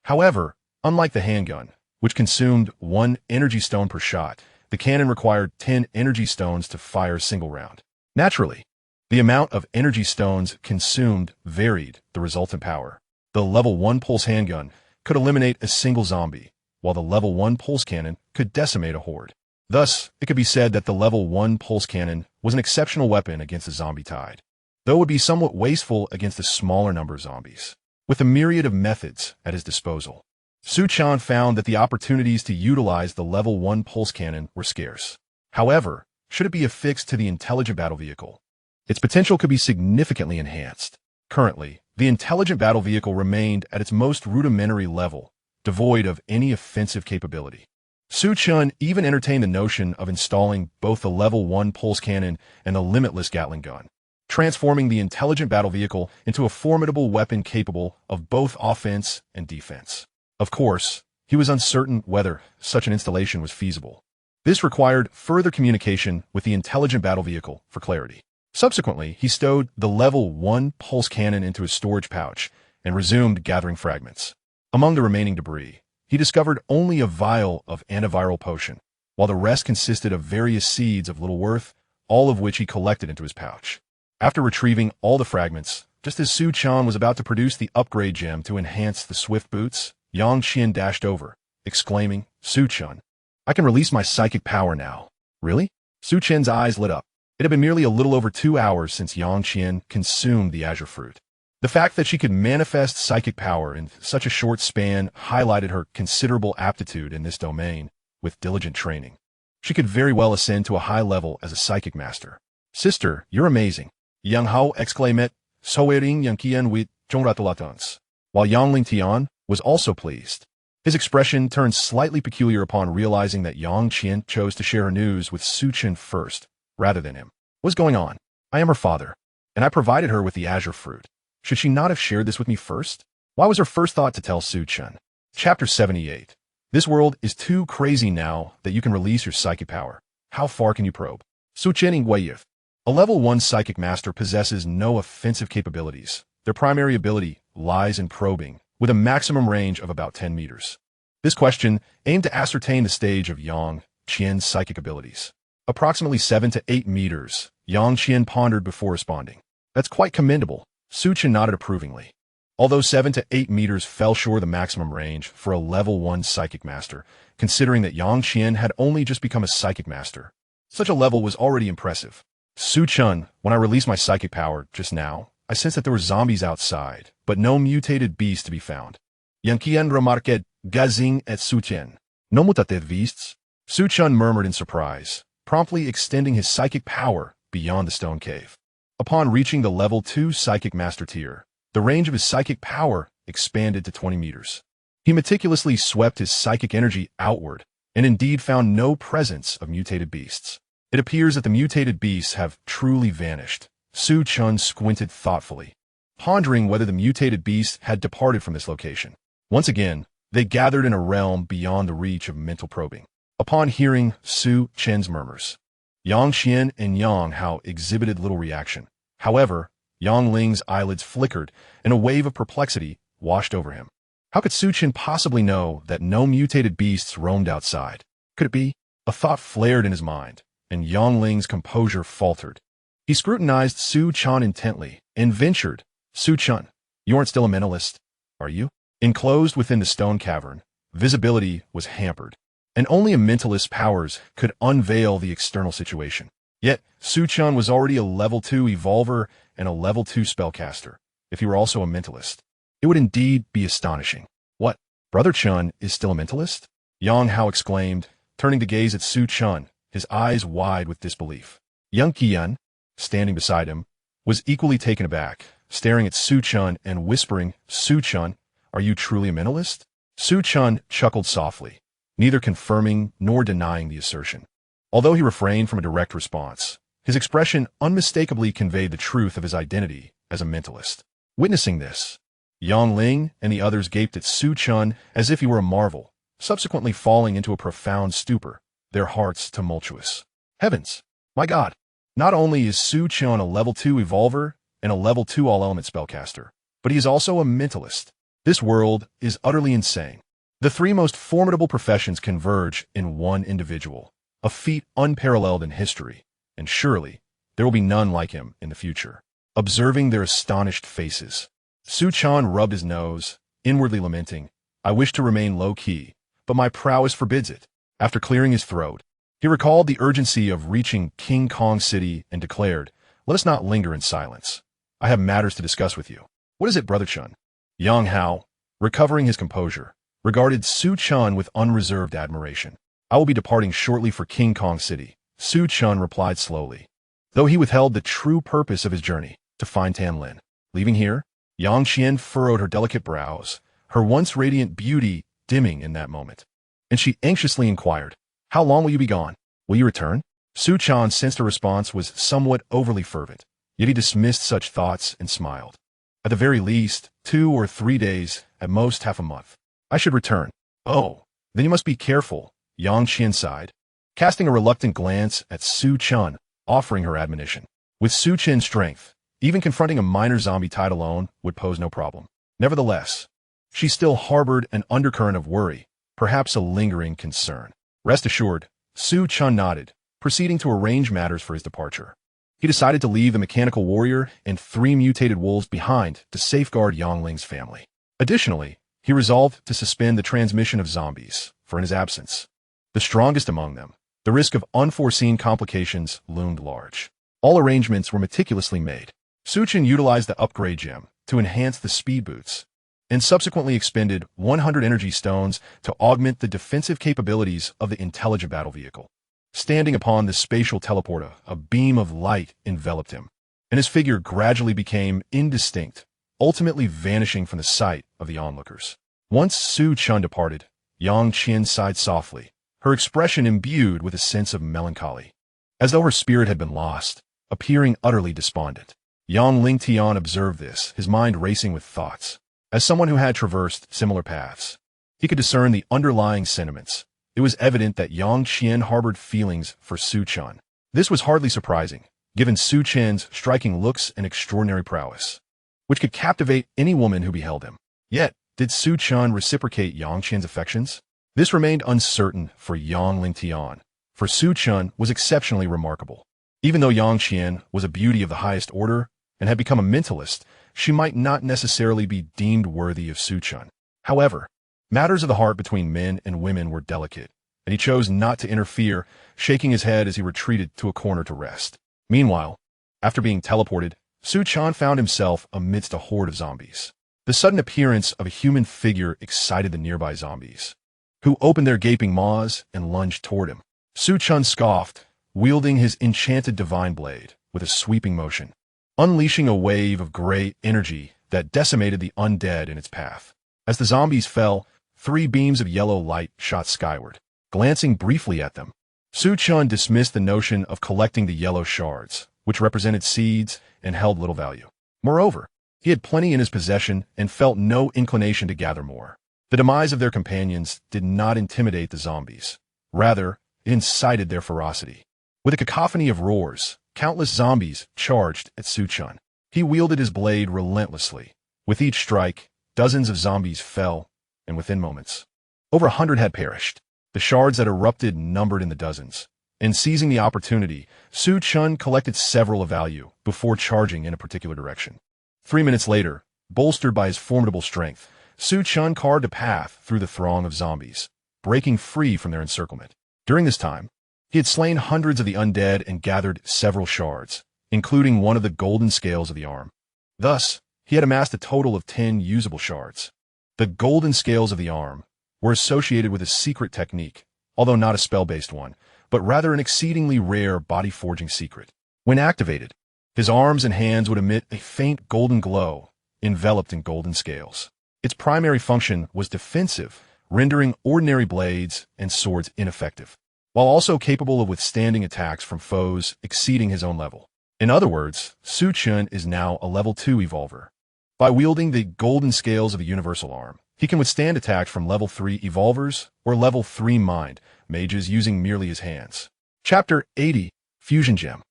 However, unlike the handgun, which consumed 1 energy stone per shot, the cannon required 10 energy stones to fire a single round. Naturally, the amount of energy stones consumed varied the resultant power. The Level 1 Pulse Handgun could eliminate a single zombie, while the Level 1 Pulse Cannon could decimate a horde. Thus, it could be said that the Level 1 Pulse Cannon was an exceptional weapon against the zombie tide, though it would be somewhat wasteful against a smaller number of zombies. With a myriad of methods at his disposal, Su Chen found that the opportunities to utilize the Level 1 Pulse Cannon were scarce. However, should it be affixed to the Intelligent Battle Vehicle, its potential could be significantly enhanced. Currently, the Intelligent Battle Vehicle remained at its most rudimentary level, devoid of any offensive capability. Su Chen even entertained the notion of installing both the Level 1 Pulse Cannon and the Limitless Gatling Gun, transforming the Intelligent Battle Vehicle into a formidable weapon capable of both offense and defense. Of course, he was uncertain whether such an installation was feasible. This required further communication with the Intelligent Battle Vehicle for clarity. Subsequently, he stowed the Level 1 Pulse Cannon into his storage pouch and resumed gathering fragments. Among the remaining debris, he discovered only a vial of antiviral potion, while the rest consisted of various seeds of little worth, all of which he collected into his pouch. After retrieving all the fragments, just as Su Chen was about to produce the upgrade gem to enhance the swift boots, Yang Qian dashed over, exclaiming, "Su Chen, I can release my psychic power now." Really? Su Chen's eyes lit up. It had been merely a little over 2 hours since Yang Qian consumed the azure fruit. The fact that she could manifest psychic power in such a short span highlighted her considerable aptitude in this domain. With diligent training, she could very well ascend to a high level as a psychic master. "Sister, you're amazing," Yang Hao exclaimed, "Soering Yang Qian with Zhongratulatons," while Yang Lingtian was also pleased. His expression turned slightly peculiar upon realizing that Yang Qian chose to share her news with Su Chen first, rather than him. "What's going on? I am her father, and I provided her with the azure fruit. Should she not have shared this with me first? Why was her first thought to tell Su Chen?" Chapter 78. This world is too crazy now that you can release your psychic power. How far can you probe? Su Chen Ingweyev. A level 1 psychic master possesses no offensive capabilities. Their primary ability lies in probing, with a maximum range of about 10 meters. This question aimed to ascertain the stage of Yang Qian's psychic abilities. Approximately 7 to 8 meters, Yang Qian pondered before responding. "That's quite commendable." Su Chen nodded approvingly. Although 7 to 8 meters fell short of the maximum range for a level 1 psychic master, considering that Yang Qian had only just become a psychic master, such a level was already impressive. "Su Chen, when I released my psychic power just now, I sensed that there were zombies outside, but no mutated beasts to be found." Yang Qian remarqued, gazing at Su Chen. "No mutated beasts?" Su Chen murmured in surprise, promptly extending his psychic power beyond the stone cave. Upon reaching the level 2 psychic master tier, The range of his psychic power expanded to 20 meters. He meticulously swept his psychic energy outward, and indeed found no presence of mutated beasts. It appears that the mutated beasts have truly vanished. Su Chen squinted thoughtfully, pondering whether the mutated beasts had departed from this location. Once again, they gathered in a realm beyond the reach of mental probing. Upon hearing Su Chen's murmurs, Yang Xian and Yang Hao exhibited little reaction. However, Yang Ling's eyelids flickered, and a wave of perplexity washed over him. How could Su Chen possibly know that no mutated beasts roamed outside? Could it be? A thought flared in his mind, and Yang Ling's composure faltered. He scrutinized Su Chen intently and ventured, "Su Chen, you aren't still a mentalist, are you?" Enclosed within the stone cavern, visibility was hampered, and only a mentalist's powers could unveil the external situation. Yet, Su Chen was already a level 2 evolver and a level 2 spellcaster. If he were also a mentalist, it would indeed be astonishing. What? Brother Chen is still a mentalist? Yang Hao exclaimed, turning to gaze at Su Chen, his eyes wide with disbelief. Yang Qian, standing beside him, was equally taken aback, staring at Su Chen and whispering, "Su Chen, are you truly a mentalist?" Su Chen chuckled softly, neither confirming nor denying the assertion. Although he refrained from a direct response, his expression unmistakably conveyed the truth of his identity as a mentalist. Witnessing this, Yang Ling and the others gaped at Su Chen as if he were a marvel, subsequently falling into a profound stupor, their hearts tumultuous. Heavens! My God! Not only is Su Chen a level 2 evolver and a level 2 all-element spellcaster, but he is also a mentalist. This world is utterly insane. The three most formidable professions converge in one individual, a feat unparalleled in history, and surely there will be none like him in the future. Observing their astonished faces, Su Chen rubbed his nose, inwardly lamenting, "I wish to remain low-key, but my prowess forbids it." After clearing his throat, he recalled the urgency of reaching King Kong City and declared, "Let us not linger in silence. I have matters to discuss with you." "What is it, Brother Chen?" Yang Hao, recovering his composure, regarded Su Chen with unreserved admiration. "I will be departing shortly for King Kong City," Su Chen replied slowly, though he withheld the true purpose of his journey, to find Tan Lin. Leaving here, Yang Qian furrowed her delicate brows, her once radiant beauty dimming in that moment, and she anxiously inquired, "How long will you be gone? Will you return?" Su Chen sensed her response was somewhat overly fervent, yet he dismissed such thoughts and smiled. "At the very least, 2 or 3 days, at most half a month. I should return." "Oh, then you must be careful," Yang Qian sighed, casting a reluctant glance at Su Chen, offering her admonition. With Su Chen's strength, even confronting a minor zombie tied alone would pose no problem. Nevertheless, she still harbored an undercurrent of worry, perhaps a lingering concern. Rest assured, Su Chen nodded, proceeding to arrange matters for his departure. He decided to leave the mechanical warrior and 3 mutated wolves behind to safeguard Yang Ling's family. Additionally, he resolved to suspend the transmission of zombies, for in his absence, the strongest among them, the risk of unforeseen complications loomed large. All arrangements were meticulously made. Su Chen utilized the upgrade gem to enhance the speed boots, and subsequently expended 100 energy stones to augment the defensive capabilities of the intelligent battle vehicle. Standing upon the spatial teleporter, a beam of light enveloped him, and his figure gradually became indistinct, ultimately vanishing from the sight of the onlookers. Once Su Chen departed, Yang Qian sighed softly, her expression imbued with a sense of melancholy, as though her spirit had been lost, appearing utterly despondent. Yang Lingtian observed this, his mind racing with thoughts. As someone who had traversed similar paths, he could discern the underlying sentiments. It was evident that Yang Qian harbored feelings for Su Chen. This was hardly surprising, given Su Chen's striking looks and extraordinary prowess, which could captivate any woman who beheld him. Yet, did Su Chen reciprocate Yang Qian's affections? This remained uncertain for Yang Lingtian, for Su Chen was exceptionally remarkable. Even though Yang Qian was a beauty of the highest order and had become a mentalist, she might not necessarily be deemed worthy of Su Chen. However, matters of the heart between men and women were delicate, and he chose not to interfere, shaking his head as he retreated to a corner to rest. Meanwhile, after being teleported, Su Chen found himself amidst a horde of zombies. The sudden appearance of a human figure excited the nearby zombies, who opened their gaping maws and lunged toward him. Su Chen scoffed, wielding his Enchanted Divine Blade with a sweeping motion, unleashing a wave of gray energy that decimated the undead in its path. As the zombies fell, 3 beams of yellow light shot skyward. Glancing briefly at them, Chen dismissed the notion of collecting the yellow shards, which represented seeds and held little value. Moreover, he had plenty in his possession and felt no inclination to gather more. The demise of their companions did not intimidate the zombies. Rather, it incited their ferocity. With a cacophony of roars, countless zombies charged at Chen. He wielded his blade relentlessly. With each strike, dozens of zombies fell, and within moments, over 100 had perished. The shards that erupted numbered in the dozens. And seizing the opportunity, Chen collected several of value before charging in a particular direction. 3 minutes later, bolstered by his formidable strength, Chen carved a path through the throng of zombies, breaking free from their encirclement. During this time, he had slain hundreds of the undead and gathered several shards, including one of the golden scales of the arm. Thus, he had amassed a total of 10 usable shards. The golden scales of the arm were associated with a secret technique, although not a spell-based one, but rather an exceedingly rare body-forging secret. When activated, his arms and hands would emit a faint golden glow, enveloped in golden scales. Its primary function was defensive, rendering ordinary blades and swords ineffective, while also capable of withstanding attacks from foes exceeding his own level. In other words, Chen is now a level 2 evolver. By wielding the golden scales of a universal arm, he can withstand attacks from level 3 evolvers or level 3 mind mages using merely his hands. Chapter 80, Fusion Gem.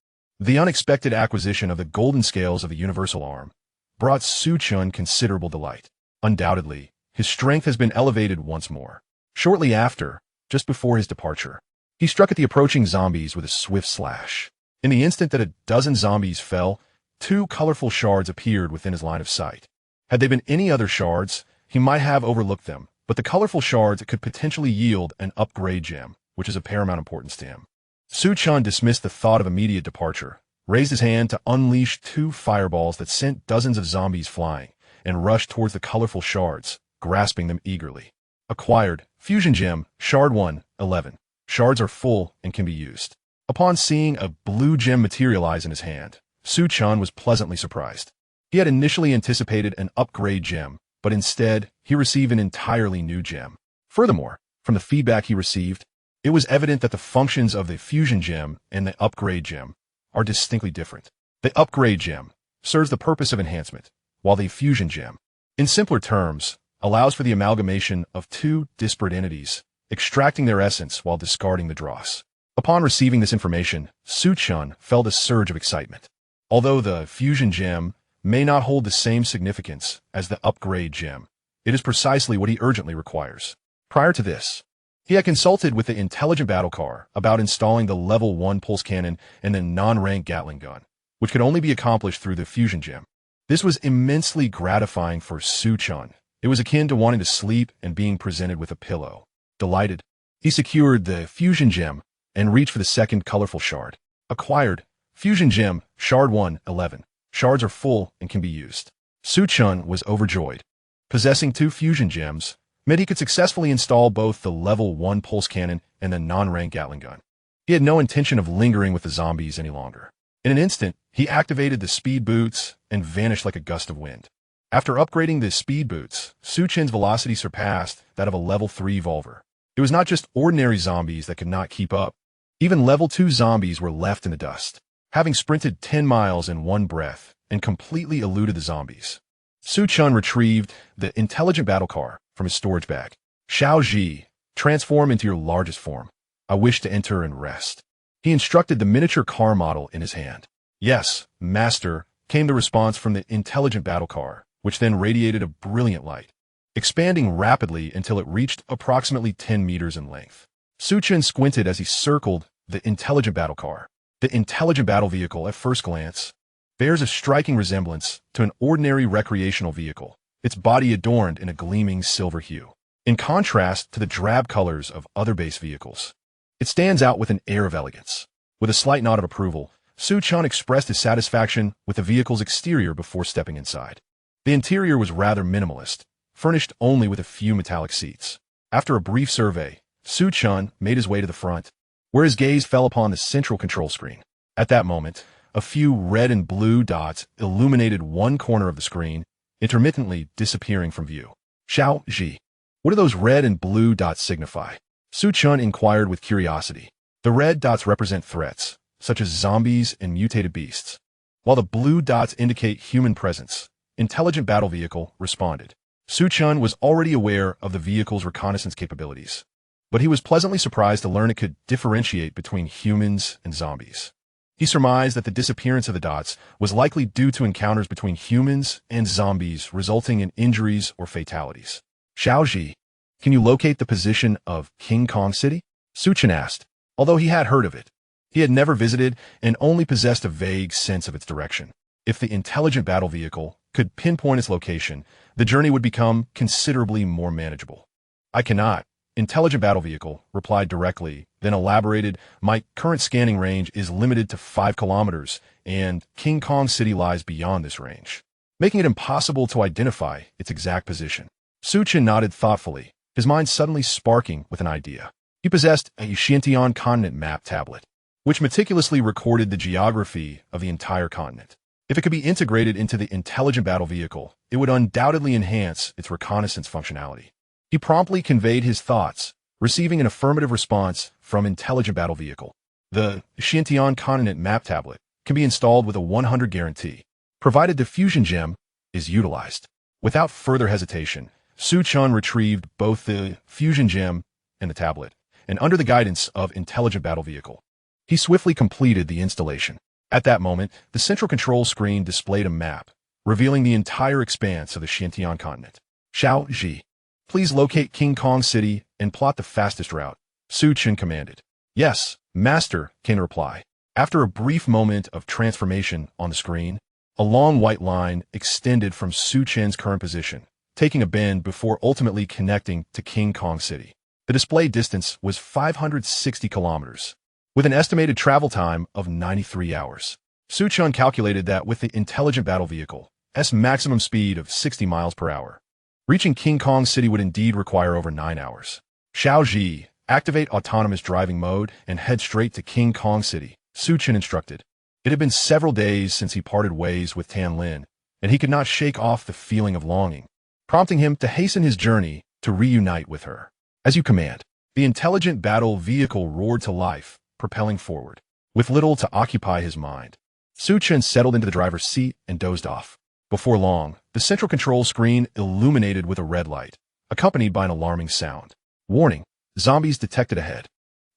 The unexpected acquisition of the golden scales of a universal arm brought Chen considerable delight. Undoubtedly, his strength has been elevated once more. Shortly after, just before his departure, he struck at the approaching zombies with a swift slash. In the instant that a dozen zombies fell, 2 colorful shards appeared within his line of sight. Had they been any other shards, he might have overlooked them, but the colorful shards could potentially yield an upgrade gem, which is of paramount importance to him. Chen dismissed the thought of immediate departure, raised his hand to unleash 2 fireballs that sent dozens of zombies flying, and rushed towards the colorful shards, grasping them eagerly. Acquired, Fusion Gem, Shard 1, 11. Shards are full and can be used. Upon seeing a blue gem materialize in his hand, Chen was pleasantly surprised. He had initially anticipated an upgrade gem, but instead, he received an entirely new gem. Furthermore, from the feedback he received, it was evident that the functions of the Fusion Gem and the Upgrade Gem are distinctly different. The Upgrade Gem serves the purpose of enhancement, while the Fusion Gem, in simpler terms, allows for the amalgamation of 2 disparate entities, extracting their essence while discarding the dross. Upon receiving this information, Chen felt a surge of excitement. Although the Fusion Gem may not hold the same significance as the Upgrade Gem, it is precisely what he urgently requires. Prior to this, he had consulted with the Intelligent Battle Car about installing the level 1 pulse cannon and the non-rank Gatling gun, which could only be accomplished through the Fusion Gem. This was immensely gratifying for Chen. It was akin to wanting to sleep and being presented with a pillow. Delighted, he secured the Fusion Gem and reached for the second colorful shard. Acquired, Fusion Gem, Shard 1, 11. Shards are full and can be used. Chen was overjoyed. Possessing 2 Fusion Gems meant he could successfully install both the level 1 pulse cannon and the non-rank Gatling gun. He had no intention of lingering with the zombies any longer. In an instant, he activated the speed boots and vanished like a gust of wind. After upgrading the speed boots, Chen's velocity surpassed that of a level 3 evolver. It was not just ordinary zombies that could not keep up. Even level 2 zombies were left in the dust. Having sprinted 10 miles in one breath and completely eluded the zombies, Chen retrieved the Intelligent Battle Car from his storage bag. Xiao Ji, transform into your largest form. I wish to enter and rest. He instructed the miniature car model in his hand. Yes, master, came the response from the Intelligent Battle Car, which then radiated a brilliant light, expanding rapidly until it reached approximately 10 meters in length. Chen squinted as he circled the Intelligent Battle Car. The Intelligent Battle Vehicle, at first glance, bears a striking resemblance to an ordinary recreational vehicle, its body adorned in a gleaming silver hue. In contrast to the drab colors of other base vehicles, it stands out with an air of elegance. With a slight nod of approval, Chen expressed his satisfaction with the vehicle's exterior before stepping inside. The interior was rather minimalist, furnished only with a few metallic seats. After a brief survey, Chen made his way to the front, where his gaze fell upon the central control screen. At that moment, a few red and blue dots illuminated one corner of the screen, intermittently disappearing from view. Xiao Ji. What do those red and blue dots signify? Su Chen inquired with curiosity. The red dots represent threats, such as zombies and mutated beasts, while the blue dots indicate human presence. Intelligent battle vehicle responded. Su Chen was already aware of the vehicle's reconnaissance capabilities, but he was pleasantly surprised to learn it could differentiate between humans and zombies. He surmised that the disappearance of the dots was likely due to encounters between humans and zombies resulting in injuries or fatalities. Xiao Ji, can you locate the position of King Kong City? Su Chen asked. Although he had heard of it, he had never visited and only possessed a vague sense of its direction. If the intelligent battle vehicle could pinpoint its location, the journey would become considerably more manageable. I cannot. Intelligent battle vehicle replied directly, then elaborated, my current scanning range is limited to 5 kilometers, and King Kong City lies beyond this range, making it impossible to identify its exact position. Su Chen nodded thoughtfully, his mind suddenly sparking with an idea. He possessed a Enchanted continent map tablet, which meticulously recorded the geography of the entire continent. If it could be integrated into the intelligent battle vehicle, it would undoubtedly enhance its reconnaissance functionality. He promptly conveyed his thoughts, receiving an affirmative response from Intelligent Battle Vehicle. The Enchanted Continent map tablet can be installed with a 100 guarantee, provided the fusion gem is utilized. Without further hesitation, Su Chen retrieved both the fusion gem and the tablet, and under the guidance of Intelligent Battle Vehicle, he swiftly completed the installation. At that moment, the central control screen displayed a map, revealing the entire expanse of the Enchanted Continent. Xiao Ji, please locate King Kong City and plot the fastest route, Su Chen commanded. Yes, Master, came the reply. After a brief moment of transformation on the screen, a long white line extended from Su Chen's current position, taking a bend before ultimately connecting to King Kong City. The display distance was 560 kilometers, with an estimated travel time of 93 hours. Su Chen calculated that with the intelligent battle vehicle's maximum speed of 60 miles per hour, reaching King Kong City would indeed require over 9 hours. Xiao Ji, activate autonomous driving mode and head straight to King Kong City, Su Chen instructed. It had been several days since he parted ways with Tan Lin, and he could not shake off the feeling of longing, prompting him to hasten his journey to reunite with her. As you command. The intelligent battle vehicle roared to life, propelling forward. With little to occupy his mind, Su Chen settled into the driver's seat and dozed off. Before long, the central control screen illuminated with a red light, accompanied by an alarming sound. Warning, zombies detected ahead.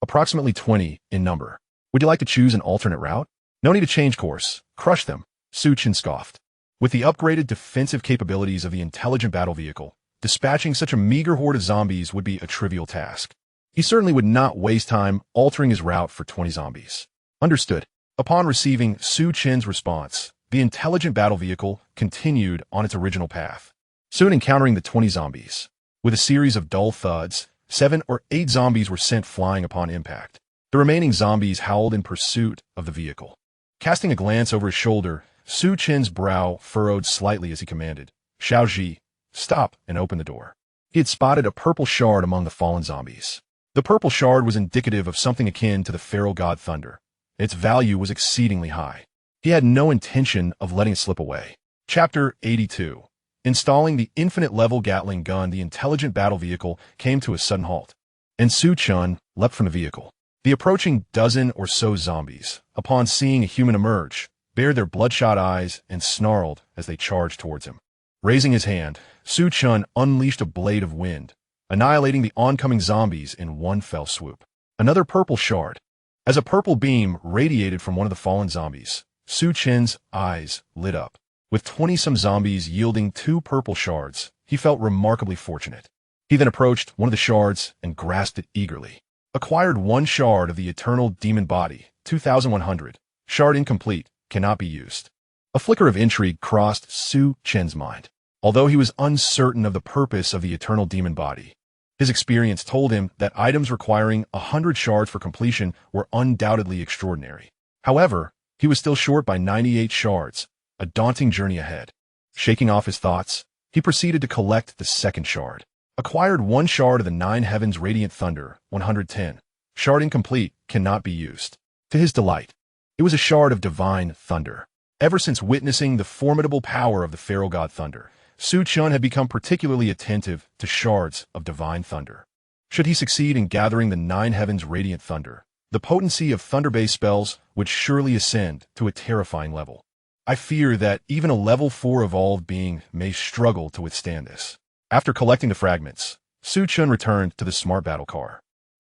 Approximately 20 in number. Would you like to choose an alternate route? No need to change course. Crush them, Su Chen scoffed. With the upgraded defensive capabilities of the intelligent battle vehicle, dispatching such a meager horde of zombies would be a trivial task. He certainly would not waste time altering his route for 20 zombies. Understood. Upon receiving Su Chen's response, the intelligent battle vehicle continued on its original path, soon encountering the 20 zombies. With a series of dull thuds, 7 or 8 zombies were sent flying upon impact. The remaining zombies howled in pursuit of the vehicle. Casting a glance over his shoulder, Su Chen's brow furrowed slightly as he commanded, Xiao Ji, stop and open the door. He had spotted a purple shard among the fallen zombies. The purple shard was indicative of something akin to the feral god Thunder. Its value was exceedingly high. He had no intention of letting it slip away. Chapter 82. Installing the infinite-level Gatling gun, the intelligent battle vehicle came to a sudden halt, and Su Chen leapt from the vehicle. The approaching dozen or so zombies, upon seeing a human emerge, bared their bloodshot eyes and snarled as they charged towards him. Raising his hand, Su Chen unleashed a blade of wind, annihilating the oncoming zombies in one fell swoop. Another purple shard. As a purple beam radiated from one of the fallen zombies, Su Chen's eyes lit up. With 20-some zombies yielding 2 purple shards, he felt remarkably fortunate. He then approached one of the shards and grasped it eagerly. Acquired 1 shard of the eternal demon body, 2100. Shard incomplete, cannot be used. A flicker of intrigue crossed Su Chen's mind. Although he was uncertain of the purpose of the eternal demon body, his experience told him that items requiring 100 shards for completion were undoubtedly extraordinary. However, he was still short by 98 shards, a daunting journey ahead. Shaking off his thoughts, he proceeded to collect the 2nd shard. Acquired 1 shard of the 9 Heavens Radiant Thunder, 110. Shard incomplete, cannot be used. To his delight, it was a shard of Divine Thunder. Ever since witnessing the formidable power of the feral god Thunder, Su Chen had become particularly attentive to shards of divine thunder. Should he succeed in gathering the nine heavens' radiant thunder, the potency of thunder-based spells would surely ascend to a terrifying level. I fear that even a level 4 evolved being may struggle to withstand this. After collecting the fragments, Su Chen returned to the smart battle car.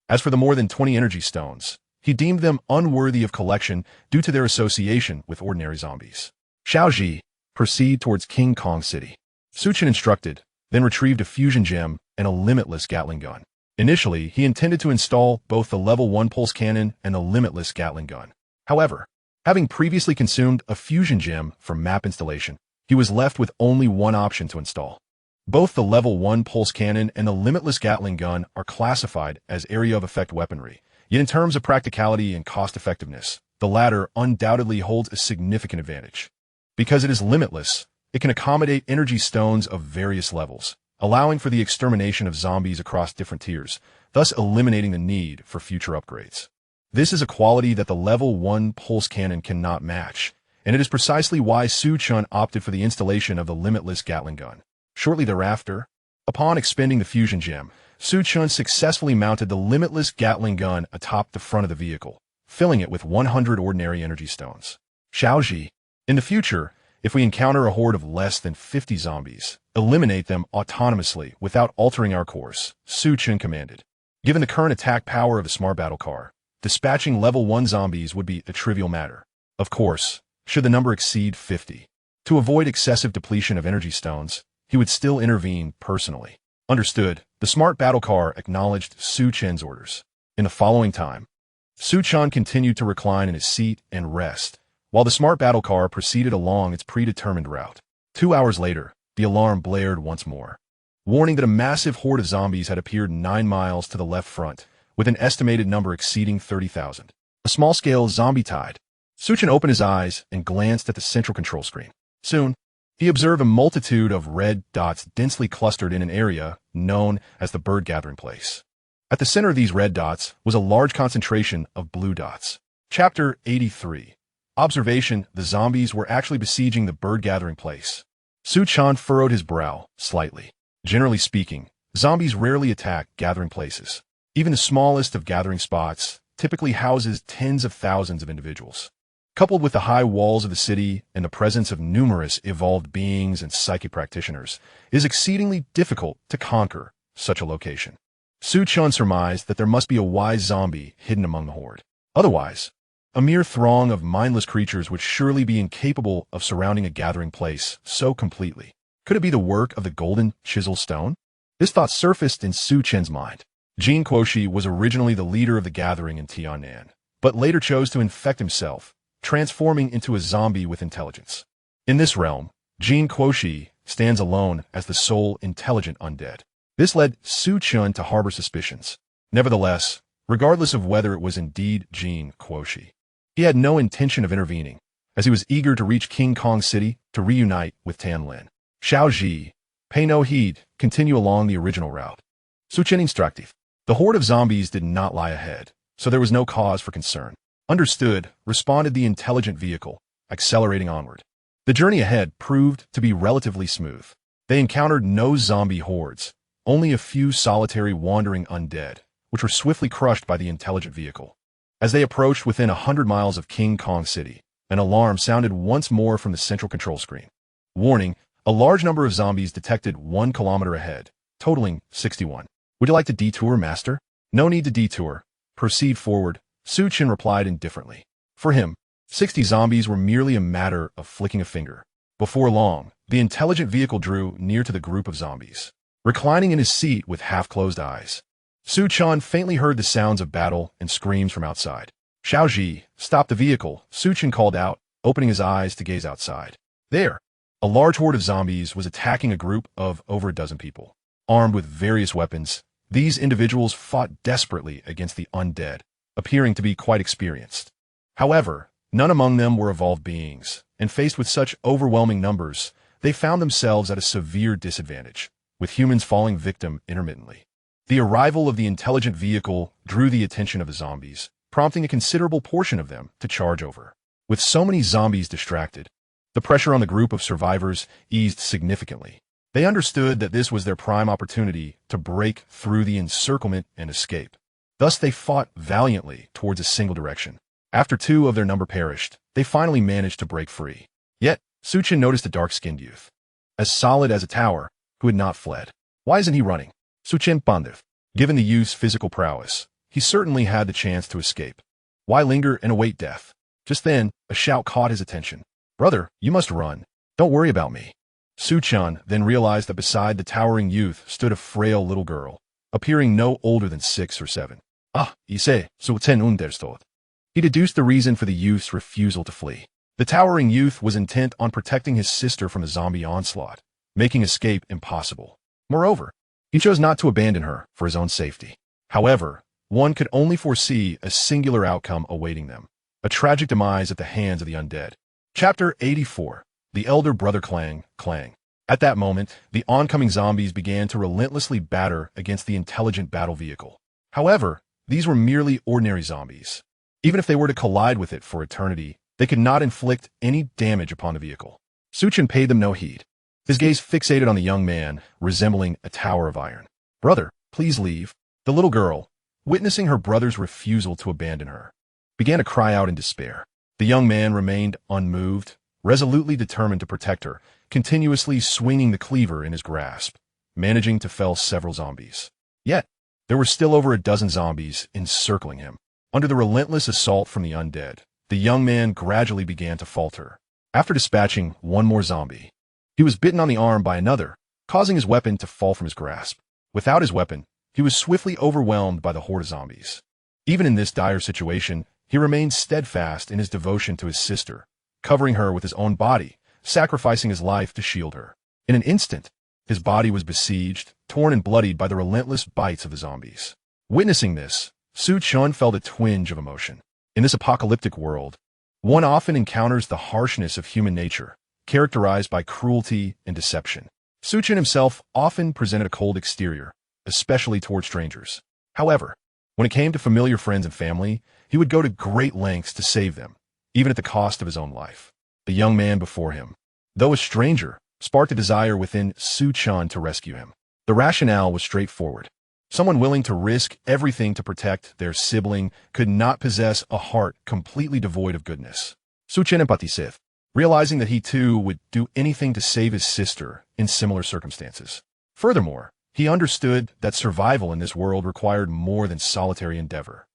As for the more than 20 energy stones, he deemed them unworthy of collection due to their association with ordinary zombies. Xiaoji, proceed towards King Kong City. Su Chen instructed, then retrieved a fusion gem and a limitless Gatling gun. Initially, he intended to install both the level 1 pulse cannon and the limitless Gatling gun. However, having previously consumed a fusion gem for map installation, he was left with only one option to install. Both the level 1 pulse cannon and the limitless Gatling gun are classified as area of effect weaponry, yet in terms of practicality and cost-effectiveness, the latter undoubtedly holds a significant advantage. Because it is limitless, it can accommodate energy stones of various levels, allowing for the extermination of zombies across different tiers, thus eliminating the need for future upgrades. This is a quality that the level 1 pulse cannon cannot match, and it is precisely why Su Chen opted for the installation of the limitless Gatling gun. Shortly thereafter, upon expending the fusion gem, Su Chen successfully mounted the limitless Gatling gun atop the front of the vehicle, filling it with 100 ordinary energy stones. Xiaoji, in the future, if we encounter a horde of less than 50 zombies, eliminate them autonomously without altering our course, Su Chen commanded. Given the current attack power of a smart battle car, dispatching level 1 zombies would be a trivial matter. Of course, should the number exceed 50. To avoid excessive depletion of energy stones, he would still intervene personally. Understood, the smart battle car acknowledged Su Chen's orders. In the following time, Su Chen continued to recline in his seat and rest, while the smart battle car proceeded along its predetermined route. 2 hours later, the alarm blared once more, warning that a massive horde of zombies had appeared 9 miles to the left front, with an estimated number exceeding 30,000. A small-scale zombie tide. Su Chen opened his eyes and glanced at the central control screen. Soon, he observed a multitude of red dots densely clustered in an area known as the bird gathering place. At the center of these red dots was a large concentration of blue dots. Chapter 83. Observation: the zombies were actually besieging the bird gathering place. Su Chen furrowed his brow slightly. Generally speaking, zombies rarely attack gathering places. Even the smallest of gathering spots typically houses tens of thousands of individuals. Coupled with the high walls of the city and the presence of numerous evolved beings and psychic practitioners, it is exceedingly difficult to conquer such a location. Su Chen surmised that there must be a wise zombie hidden among the horde. Otherwise, a mere throng of mindless creatures would surely be incapable of surrounding a gathering place so completely. Could it be the work of the golden chisel stone? This thought surfaced in Su Chen's mind. Jin Quoshi was originally the leader of the gathering in Tiannan, but later chose to infect himself, transforming into a zombie with intelligence. In this realm, Jin Quoshi stands alone as the sole intelligent undead. This led Su Chen to harbor suspicions. Nevertheless, regardless of whether it was indeed Jin Quoshi, he had no intention of intervening, as he was eager to reach King Kong City to reunite with Tianlin. Xiaoji, pay no heed, continue along the original route. Su Chen instructive. The horde of zombies did not lie ahead, so there was no cause for concern. Understood, responded the intelligent vehicle, accelerating onward. The journey ahead proved to be relatively smooth. They encountered no zombie hordes, only a few solitary wandering undead, which were swiftly crushed by the intelligent vehicle. As they approached within 100 miles of King Kong City, an alarm sounded once more from the central control screen. Warning, a large number of zombies detected 1 kilometer ahead, totaling 61. Would you like to detour, Master? No need to detour. Proceed forward, Su Chen replied indifferently. For him, 60 zombies were merely a matter of flicking a finger. Before long, the intelligent vehicle drew near to the group of zombies. Reclining in his seat with half-closed eyes, Su Chen faintly heard the sounds of battle and screams from outside. Xiaoji, stop the vehicle, Su Chen called out, opening his eyes to gaze outside. There, a large horde of zombies was attacking a group of over a dozen people. Armed with various weapons, these individuals fought desperately against the undead, appearing to be quite experienced. However, none among them were evolved beings, and faced with such overwhelming numbers, they found themselves at a severe disadvantage, with humans falling victim intermittently. The arrival of the intelligent vehicle drew the attention of the zombies, prompting a considerable portion of them to charge over. With so many zombies distracted, the pressure on the group of survivors eased significantly. They understood that this was their prime opportunity to break through the encirclement and escape. Thus they fought valiantly towards a single direction. After 2 of their number perished, they finally managed to break free. Yet, Chen noticed a dark-skinned youth, as solid as a tower, who had not fled. Why isn't he running? Chen pondered. Given the youth's physical prowess, he certainly had the chance to escape. Why linger and await death? Just then, a shout caught his attention. Brother, you must run. Don't worry about me. Chen then realized that beside the towering youth stood a frail little girl, appearing no older than 6 or 7. Ise, Chen understood. He deduced the reason for the youth's refusal to flee. The towering youth was intent on protecting his sister from a zombie onslaught, making escape impossible. Moreover, he chose not to abandon her for his own safety. However, one could only foresee a singular outcome awaiting them, a tragic demise at the hands of the undead. Chapter 84. The Elder Brother Clang. At that moment, the oncoming zombies began to relentlessly batter against the intelligent battle vehicle. However, these were merely ordinary zombies. Even if they were to collide with it for eternity, they could not inflict any damage upon the vehicle. Chen paid them no heed, his gaze fixated on the young man, resembling a tower of iron. Brother, please leave. The little girl, witnessing her brother's refusal to abandon her, began to cry out in despair. The young man remained unmoved, resolutely determined to protect her, continuously swinging the cleaver in his grasp, managing to fell several zombies. Yet, there were still over a dozen zombies encircling him. Under the relentless assault from the undead, the young man gradually began to falter. After dispatching one more zombie, he was bitten on the arm by another, causing his weapon to fall from his grasp. Without his weapon, he was swiftly overwhelmed by the horde of zombies. Even in this dire situation, he remained steadfast in his devotion to his sister, covering her with his own body, sacrificing his life to shield her. In an instant, his body was besieged, torn and bloodied by the relentless bites of the zombies. Witnessing this, Chen felt a twinge of emotion. In this apocalyptic world, one often encounters the harshness of human nature, characterized by cruelty and deception. Chen himself often presented a cold exterior, especially toward strangers. However, when it came to familiar friends and family, he would go to great lengths to save them, even at the cost of his own life. The young man before him, though a stranger, sparked a desire within Chen to rescue him. The rationale was straightforward. Someone willing to risk everything to protect their sibling could not possess a heart completely devoid of goodness. Chen empathized, realizing that he too would do anything to save his sister in similar circumstances. Furthermore, he understood that survival in this world required more than solitary endeavor.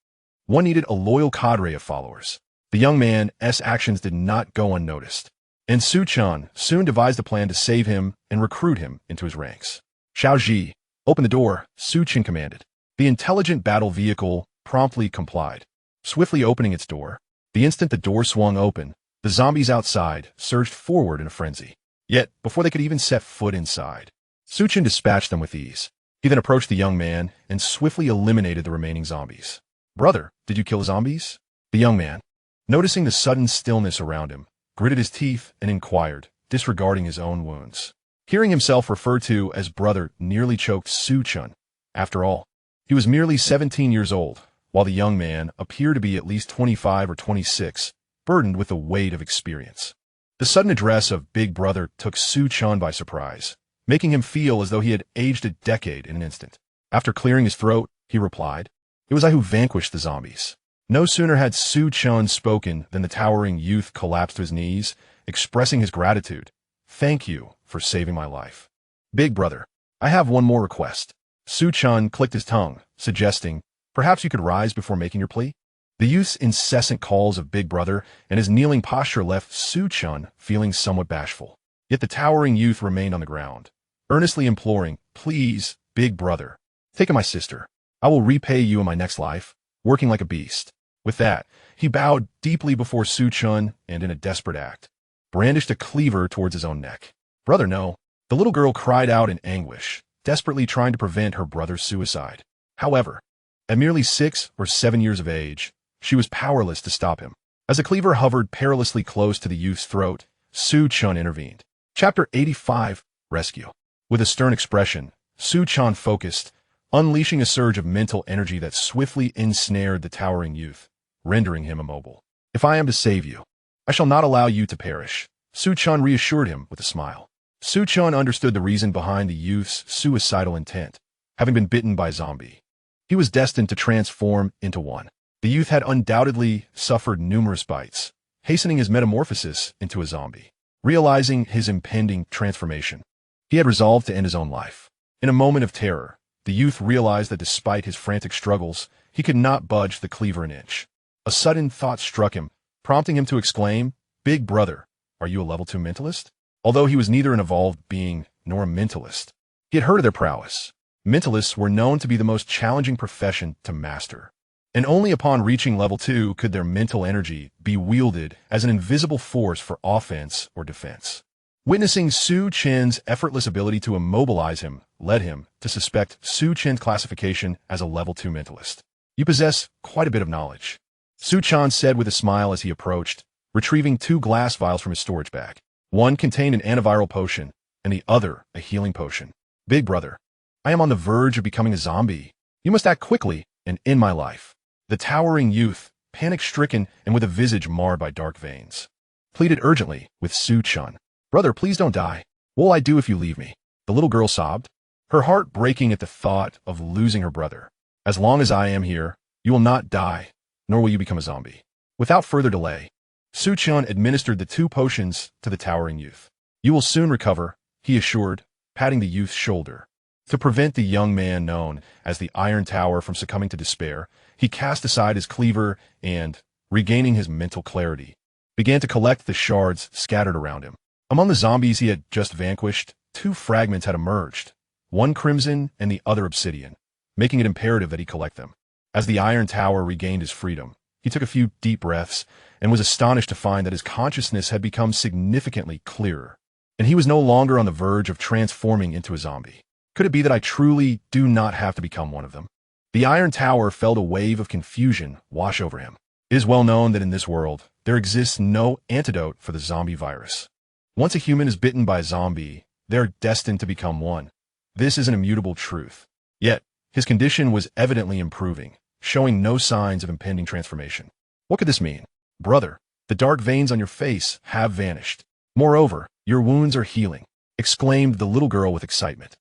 One needed a loyal cadre of followers. The young man's actions did not go unnoticed, and Chen soon devised a plan to save him and recruit him into his ranks. Xiaoji, open the door, Chen commanded. The intelligent battle vehicle promptly complied, swiftly opening its door. The instant the door swung open, the zombies outside surged forward in a frenzy. Yet, before they could even set foot inside, Chen dispatched them with ease. He then approached the young man and swiftly eliminated the remaining zombies. Brother, did you kill the zombies? The young man, noticing the sudden stillness around him, gritted his teeth and inquired, disregarding his own wounds. Hearing himself referred to as brother nearly choked Chen. After all, he was merely 17 years old, while the young man appeared to be at least 25 or 26, burdened with the weight of experience. The sudden address of Big Brother took Chen by surprise, making him feel as though he had aged a decade in an instant. After clearing his throat, he replied, "It was I who vanquished the zombies." No sooner had Chen spoken than the towering youth collapsed to his knees, expressing his gratitude. "Thank you for saving my life. Big Brother, I have one more request." Chen clicked his tongue, suggesting, "Perhaps you could rise before making your plea?" The youth's incessant calls of Big Brother and his kneeling posture left Chen feeling somewhat bashful. Yet the towering youth remained on the ground, earnestly imploring, "Please, Big Brother, take my sister. I will repay you in my next life, working like a beast." With that, he bowed deeply before Chen and, in a desperate act, brandished a cleaver towards his own neck. "Brother, no." The little girl cried out in anguish, desperately trying to prevent her brother's suicide. However, at merely 6 or 7 years of age, she was powerless to stop him. As the cleaver hovered perilously close to the youth's throat, Chen intervened. Chapter 85, Rescue. With a stern expression, Chen focused, unleashing a surge of mental energy that swiftly ensnared the towering youth, rendering him immobile. "If I am to save you, I shall not allow you to perish," Chen reassured him with a smile. Su Chen understood the reason behind the youth's suicidal intent, having been bitten by a zombie. He was destined to transform into one. The youth had undoubtedly suffered numerous bites, hastening his metamorphosis into a zombie. Realizing his impending transformation, he had resolved to end his own life. In a moment of terror, the youth realized that despite his frantic struggles, he could not budge the cleaver an inch. A sudden thought struck him, prompting him to exclaim, "Big brother, are you a level 2 mentalist?" Although he was neither an evolved being nor a mentalist, he had heard of their prowess. Mentalists were known to be the most challenging profession to master, and only upon reaching level 2 could their mental energy be wielded as an invisible force for offense or defense. Witnessing Su Chen's effortless ability to immobilize him led him to suspect Su Chen's classification as a level 2 mentalist. "You possess quite a bit of knowledge," Su Chen said with a smile as he approached, retrieving 2 glass vials from his storage bag. One contained an antiviral potion, and the other a healing potion. "Big brother, I am on the verge of becoming a zombie. You must act quickly and end my life." The towering youth, panic-stricken and with a visage marred by dark veins, pleaded urgently with Su Chen. "Brother, please don't die. What will I do if you leave me?" The little girl sobbed, her heart breaking at the thought of losing her brother. "As long as I am here, you will not die, nor will you become a zombie." Without further delay, Su Chen administered the 2 potions to the towering youth. "You will soon recover," he assured, patting the youth's shoulder. To prevent the young man known as the Iron Tower from succumbing to despair, he cast aside his cleaver and, regaining his mental clarity, began to collect the shards scattered around him. Among the zombies he had just vanquished, 2 fragments had emerged, one crimson and the other obsidian, making it imperative that he collect them. As the Iron Tower regained his freedom, he took a few deep breaths and was astonished to find that his consciousness had become significantly clearer, and he was no longer on the verge of transforming into a zombie. Could it be that I truly do not have to become one of them? The Iron Tower felt a wave of confusion wash over him. It is well known that in this world, there exists no antidote for the zombie virus. Once a human is bitten by a zombie, they are destined to become one. This is an immutable truth. Yet, his condition was evidently improving, showing no signs of impending transformation. What could this mean? "Brother, the dark veins on your face have vanished. Moreover, your wounds are healing," exclaimed the little girl with excitement.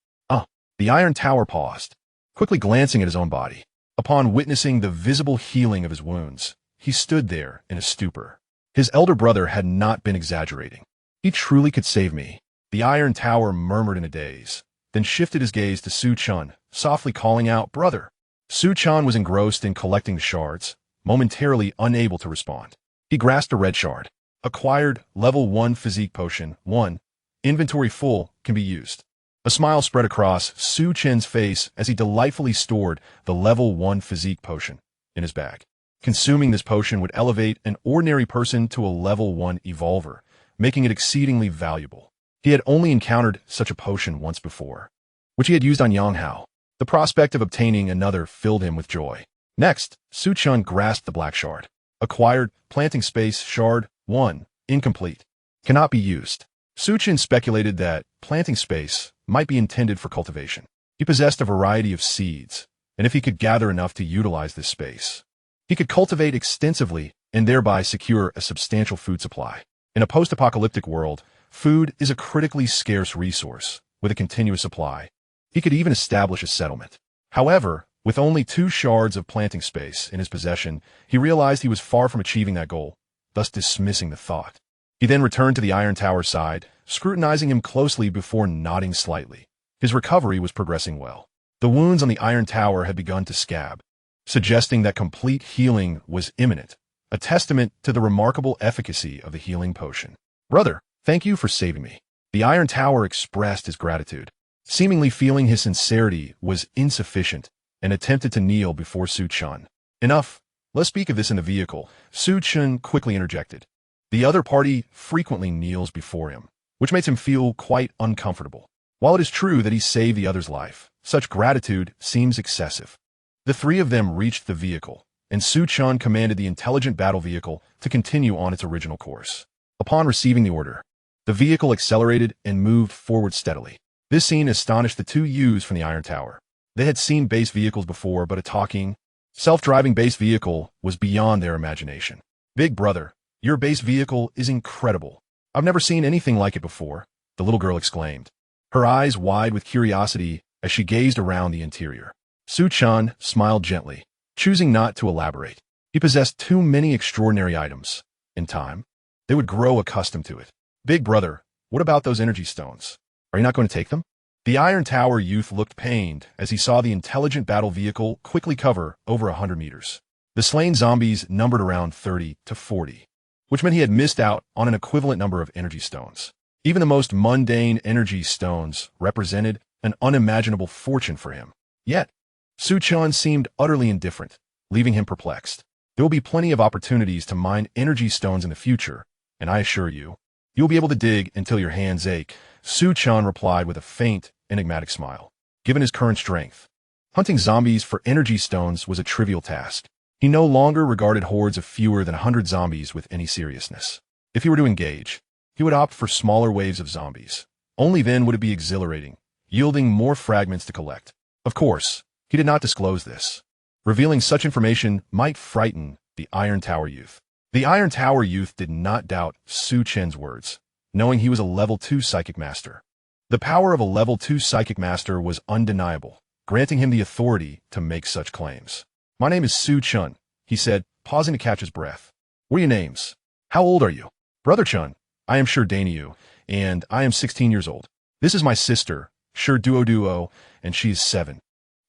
The Iron Tower paused, quickly glancing at his own body. Upon witnessing the visible healing of his wounds, he stood there in a stupor. His elder brother had not been exaggerating. "He truly could save me," the Iron Tower murmured in a daze, then shifted his gaze to Su Chen, softly calling out, "Brother." Su Chen was engrossed in collecting the shards, momentarily unable to respond. He grasped a red shard. "Acquired level 1 physique potion 1. Inventory full, can be used." A smile spread across Su Chen's face as he delightfully stored the level 1 physique potion in his bag. Consuming this potion would elevate an ordinary person to a level 1 evolver, making it exceedingly valuable. He had only encountered such a potion once before, which he had used on Yang Hao. The prospect of obtaining another filled him with joy. Next, Su Chen grasped the black shard. "Acquired planting space shard 1. Incomplete. Cannot be used." Su Chen speculated that planting space might be intended for cultivation. He possessed a variety of seeds, and if he could gather enough to utilize this space, he could cultivate extensively and thereby secure a substantial food supply. In a post-apocalyptic world, food is a critically scarce resource, with a continuous supply. He could even establish a settlement. However, with only 2 shards of planting space in his possession, he realized he was far from achieving that goal, thus dismissing the thought. He then returned to the Iron Tower's side, scrutinizing him closely before nodding slightly. His recovery was progressing well. The wounds on the Iron Tower had begun to scab, suggesting that complete healing was imminent, a testament to the remarkable efficacy of the healing potion. "Brother, thank you for saving me." The Iron Tower expressed his gratitude, seemingly feeling his sincerity was insufficient, and attempted to kneel before Su Chen. "Enough. Let's speak of this in the vehicle," Su Chen quickly interjected. The other party frequently kneels before him, which makes him feel quite uncomfortable. While it is true that he saved the other's life, such gratitude seems excessive. The 3 of them reached the vehicle, and Su Chen commanded the intelligent battle vehicle to continue on its original course. Upon receiving the order, the vehicle accelerated and moved forward steadily. This scene astonished the 2 youths from the Iron Tower. They had seen base vehicles before, but a talking, self-driving base vehicle was beyond their imagination. "Big brother, your base vehicle is incredible. I've never seen anything like it before," the little girl exclaimed, her eyes wide with curiosity as she gazed around the interior. Su Chen smiled gently, choosing not to elaborate. He possessed too many extraordinary items. In time, they would grow accustomed to it. Big brother, what about those energy stones? Are you not going to take them? The Iron Tower youth looked pained as he saw the intelligent battle vehicle quickly cover over 100 meters. The slain zombies numbered around 30 to 40, which meant he had missed out on an equivalent number of energy stones. Even the most mundane energy stones represented an unimaginable fortune for him. Yet, Su Chen seemed utterly indifferent, leaving him perplexed. There will be plenty of opportunities to mine energy stones in the future, and I assure you, you'll be able to dig until your hands ache, Su Chen replied with a faint, enigmatic smile. Given his current strength, hunting zombies for energy stones was a trivial task. He no longer regarded hordes of fewer than 100 zombies with any seriousness. If he were to engage, he would opt for smaller waves of zombies. Only then would it be exhilarating, yielding more fragments to collect. Of course, he did not disclose this. Revealing such information might frighten the Iron Tower youth. The Iron Tower youth did not doubt Su Chen's words, knowing he was a level 2 psychic master. The power of a level 2 psychic master was undeniable, granting him the authority to make such claims. My name is Su Chen, he said, pausing to catch his breath. What are your names? How old are you? Brother Chen, I am Sherdaniu, and I am 16 years old. This is my sister, Sherduo, and she is 7.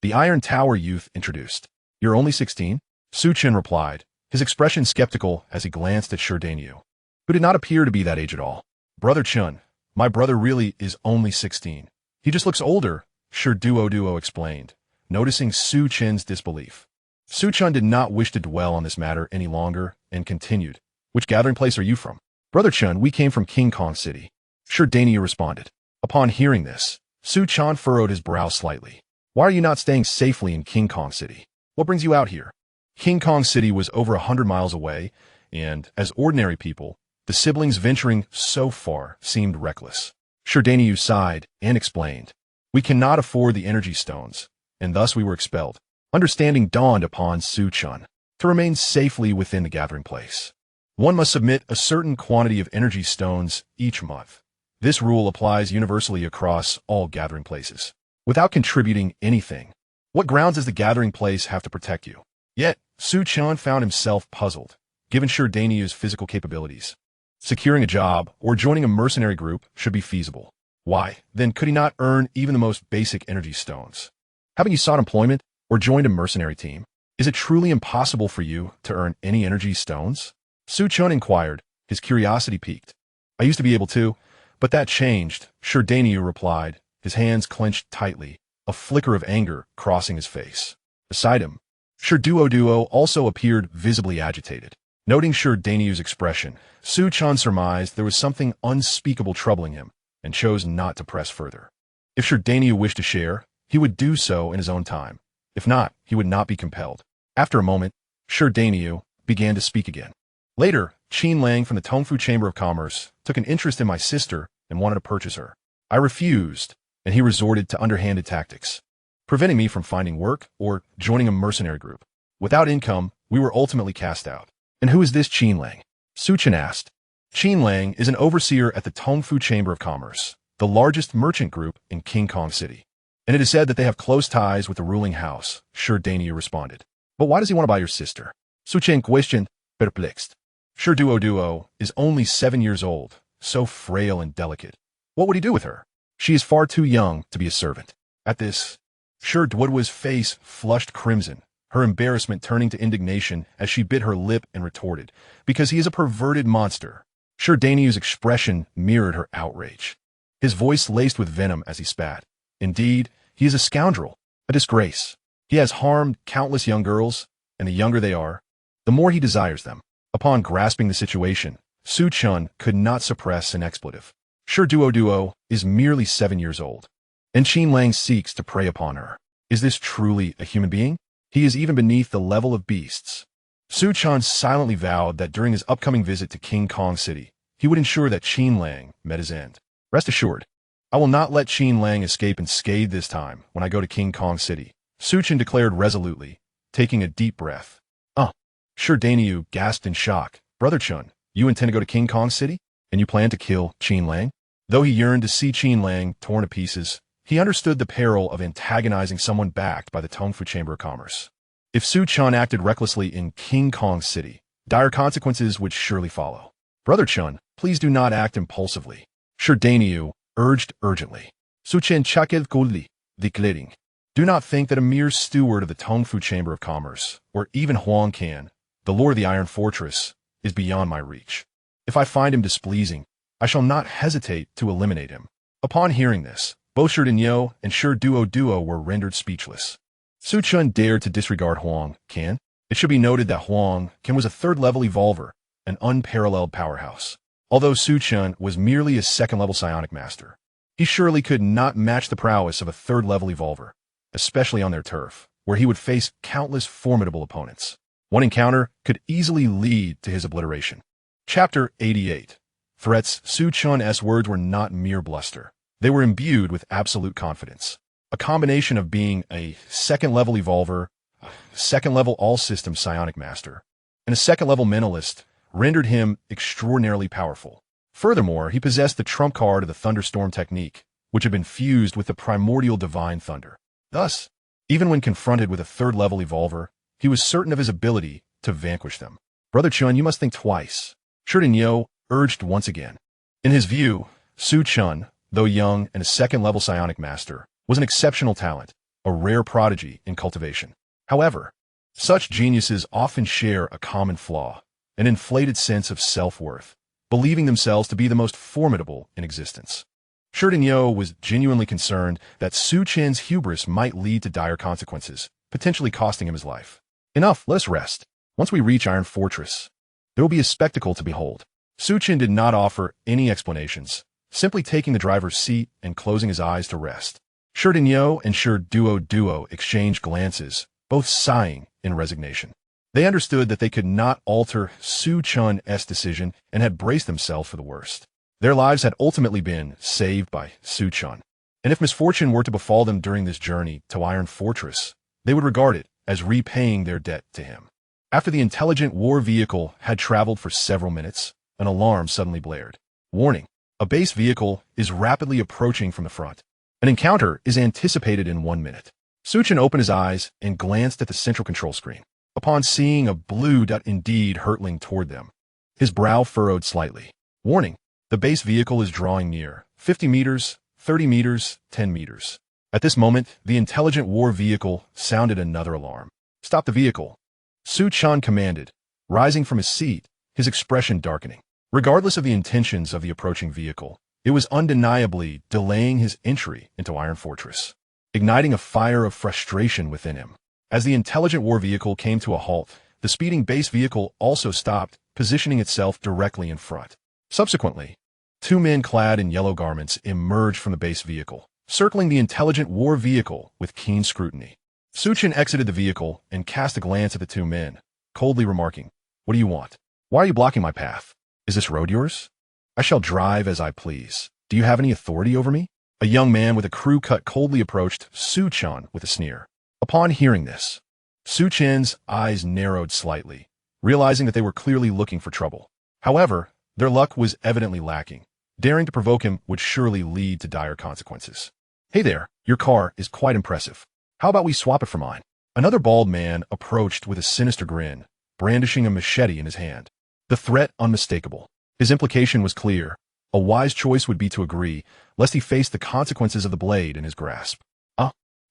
The Iron Tower youth introduced. You're only 16? Su Chen replied, his expression skeptical as he glanced at Sherdaniu, who did not appear to be that age at all. Brother Chen, my brother really is only 16. He just looks older, Sherduo explained, noticing Su Chen's disbelief. Su Chen did not wish to dwell on this matter any longer and continued. Which gathering place are you from? Brother Chen, we came from King Kong City. Sherdaniu responded. Upon hearing this, Su Chen furrowed his brow slightly. Why are you not staying safely in King Kong City? What brings you out here? King Kong City was over 100 miles away, and, as ordinary people, the siblings venturing so far seemed reckless. Sherdaniu sighed and explained. We cannot afford the energy stones, and thus we were expelled. Understanding dawned upon Su Chen. To remain safely within the gathering place, one must submit a certain quantity of energy stones each month. This rule applies universally across all gathering places. Without contributing anything, what grounds does the gathering place have to protect you? Yet, Su Chen found himself puzzled, given Sherdaniu's physical capabilities. Securing a job or joining a mercenary group should be feasible. Why, then, could he not earn even the most basic energy stones? Haven't you sought employment or joined a mercenary team? Is it truly impossible for you to earn any energy stones? Su Chen inquired, his curiosity piqued. I used to be able to, but that changed, Sherdaniu replied, his hands clenched tightly, a flicker of anger crossing his face. Beside him, Sherduo also appeared visibly agitated. Noting Sherdaniu's expression, Su Chen surmised there was something unspeakable troubling him, and chose not to press further. If Sherdaniu wished to share, he would do so in his own time. If not, he would not be compelled. After a moment, Sherdaniu began to speak again. Later, Qin Lang from the Tongfu Chamber of Commerce took an interest in my sister and wanted to purchase her. I refused, and he resorted to underhanded tactics, preventing me from finding work or joining a mercenary group. Without income, we were ultimately cast out. And who is this Qin Lang? Su Chen asked. Qin Lang is an overseer at the Tongfu Chamber of Commerce, the largest merchant group in King Kong City. And it is said that they have close ties with the ruling house, Sherdaniu responded. But why does he want to buy your sister? Su Chen questioned, perplexed. Sherduo is only 7 years old, so frail and delicate. What would he do with her? She is far too young to be a servant. At this, Sherduo's face flushed crimson, her embarrassment turning to indignation as she bit her lip and retorted, because he is a perverted monster. Sherdaniu's expression mirrored her outrage, his voice laced with venom as he spat. Indeed, he is a scoundrel, a disgrace. He has harmed countless young girls, and the younger they are, the more he desires them. Upon grasping the situation, Su Chen could not suppress an expletive. Sherduo is merely 7 years old, and Qin Lang seeks to prey upon her. Is this truly a human being? He is even beneath the level of beasts. Su Chen silently vowed that during his upcoming visit to King Kong City, he would ensure that Qin Lang met his end. Rest assured, I will not let Qin Lang escape unscathed this time when I go to King Kong City, Su Chen declared resolutely, taking a deep breath. Sherdaniu gasped in shock. Brother Chen, you intend to go to King Kong City? And you plan to kill Qin Lang? Though he yearned to see Qin Lang torn to pieces, he understood the peril of antagonizing someone backed by the Tongfu Chamber of Commerce. If Su Chun acted recklessly in King Kong City, dire consequences would surely follow. Brother Chun, please do not act impulsively. Shi Dainyu urged urgently. Su Chen chakel kulli, declaring. Do not think that a mere steward of the Tongfu Chamber of Commerce, or even Huang Can, the lord of the Iron Fortress, is beyond my reach. If I find him displeasing, I shall not hesitate to eliminate him. Upon hearing this, both Shi Dinyo and Shi Duo were rendered speechless. Su Chun dared to disregard Huang Can. It should be noted that Huang Can was a third-level evolver, an unparalleled powerhouse. Although Su Chun was merely a second-level psionic master, he surely could not match the prowess of a third-level evolver, especially on their turf, where he would face countless formidable opponents. One encounter could easily lead to his obliteration. Chapter 88. Threats. Su Chun's words were not mere bluster. They were imbued with absolute confidence. A combination of being a second-level evolver, a second-level all-system psionic master, and a second-level mentalist rendered him extraordinarily powerful. Furthermore, he possessed the trump card of the thunderstorm technique, which had been fused with the primordial divine thunder. Thus, even when confronted with a third-level evolver, he was certain of his ability to vanquish them. Brother Chun, you must think twice. Shi Dinyo urged once again. In his view, Su Chun, though young and a second-level psionic master, was an exceptional talent, a rare prodigy in cultivation. However, such geniuses often share a common flaw, an inflated sense of self-worth, believing themselves to be the most formidable in existence. Shi Dinyo was genuinely concerned that Su Chen's hubris might lead to dire consequences, potentially costing him his life. Enough, let us rest. Once we reach Iron Fortress, there will be a spectacle to behold. Su Chen did not offer any explanations, simply taking the driver's seat and closing his eyes to rest. Shi Dinyo and Shi Duo exchanged glances, both sighing in resignation. They understood that they could not alter Su Chun's decision and had braced themselves for the worst. Their lives had ultimately been saved by Su Chun, and if misfortune were to befall them during this journey to Iron Fortress, they would regard it as repaying their debt to him. After the intelligent war vehicle had traveled for several minutes, an alarm suddenly blared. Warning, a base vehicle is rapidly approaching from the front. An encounter is anticipated in 1 minute. Su Chen opened his eyes and glanced at the central control screen. Upon seeing a blue dot indeed hurtling toward them, his brow furrowed slightly. Warning, the base vehicle is drawing near. 50 meters, 30 meters, 10 meters. At this moment, the intelligent war vehicle sounded another alarm. Stop the vehicle. Su Chun commanded, rising from his seat, his expression darkening. Regardless of the intentions of the approaching vehicle, it was undeniably delaying his entry into Iron Fortress, igniting a fire of frustration within him. As the intelligent war vehicle came to a halt, the speeding base vehicle also stopped, positioning itself directly in front. Subsequently, 2 men clad in yellow garments emerged from the base vehicle, circling the intelligent war vehicle with keen scrutiny. Su Chen exited the vehicle and cast a glance at the 2 men, coldly remarking, "What do you want? Why are you blocking my path? Is this road yours? I shall drive as I please. Do you have any authority over me?" A young man with a crew cut coldly approached Su Chun with a sneer. Upon hearing this, Su Chen's eyes narrowed slightly, realizing that they were clearly looking for trouble. However, their luck was evidently lacking. Daring to provoke him would surely lead to dire consequences. "Hey there, your car is quite impressive. How about we swap it for mine?" Another bald man approached with a sinister grin, brandishing a machete in his hand. The threat unmistakable. His implication was clear. A wise choice would be to agree, lest he face the consequences of the blade in his grasp.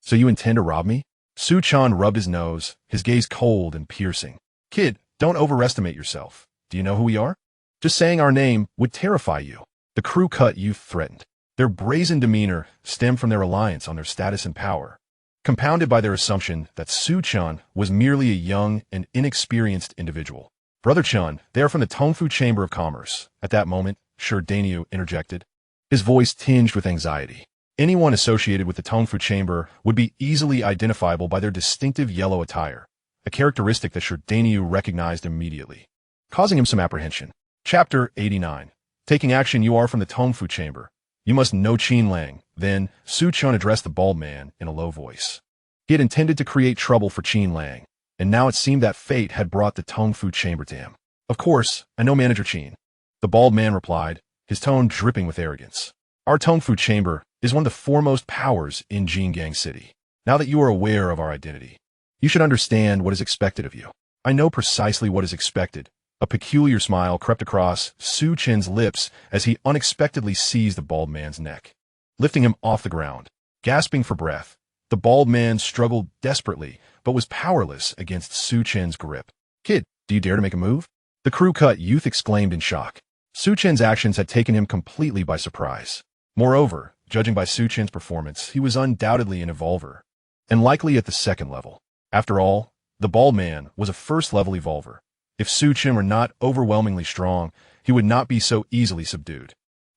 So you intend to rob me?" Su Chun rubbed his nose, his gaze cold and piercing. "Kid, don't overestimate yourself. Do you know who we are? Just saying our name would terrify you." The crew-cut youth threatened. Their brazen demeanor stemmed from their reliance on their status and power, compounded by their assumption that Su Chun was merely a young and inexperienced individual. "Brother Chun, they are from the Tongfu Chamber of Commerce." At that moment, Shi Dainyu interjected, his voice tinged with anxiety. Anyone associated with the Tongfu Chamber would be easily identifiable by their distinctive yellow attire, a characteristic that Shi Dainyu recognized immediately, causing him some apprehension. Chapter 89. Taking action. "You are from the Tongfu Chamber. You must know Qin Lang." Then, Su Chun addressed the bald man in a low voice. He had intended to create trouble for Qin Lang, and now it seemed that fate had brought the Tongfu Chamber to him. "Of course, I know Manager Qin," the bald man replied, his tone dripping with arrogance. Our Tongfu Chamber is one of the foremost powers in Jingang City. Now that you are aware of our identity, you should understand what is expected of you. I know precisely what is expected. A peculiar smile crept across Su Chen's lips as he unexpectedly seized the bald man's neck, lifting him off the ground. Gasping for breath, the bald man struggled desperately, but was powerless against Su Chen's grip. "Kid, do you dare to make a move?" The crew-cut youth exclaimed in shock. Su Chen's actions had taken him completely by surprise. Moreover, judging by Su Chen's performance, he was undoubtedly an evolver, and likely at the second level. After all, the bald man was a first-level evolver. If Su Chen were not overwhelmingly strong, he would not be so easily subdued.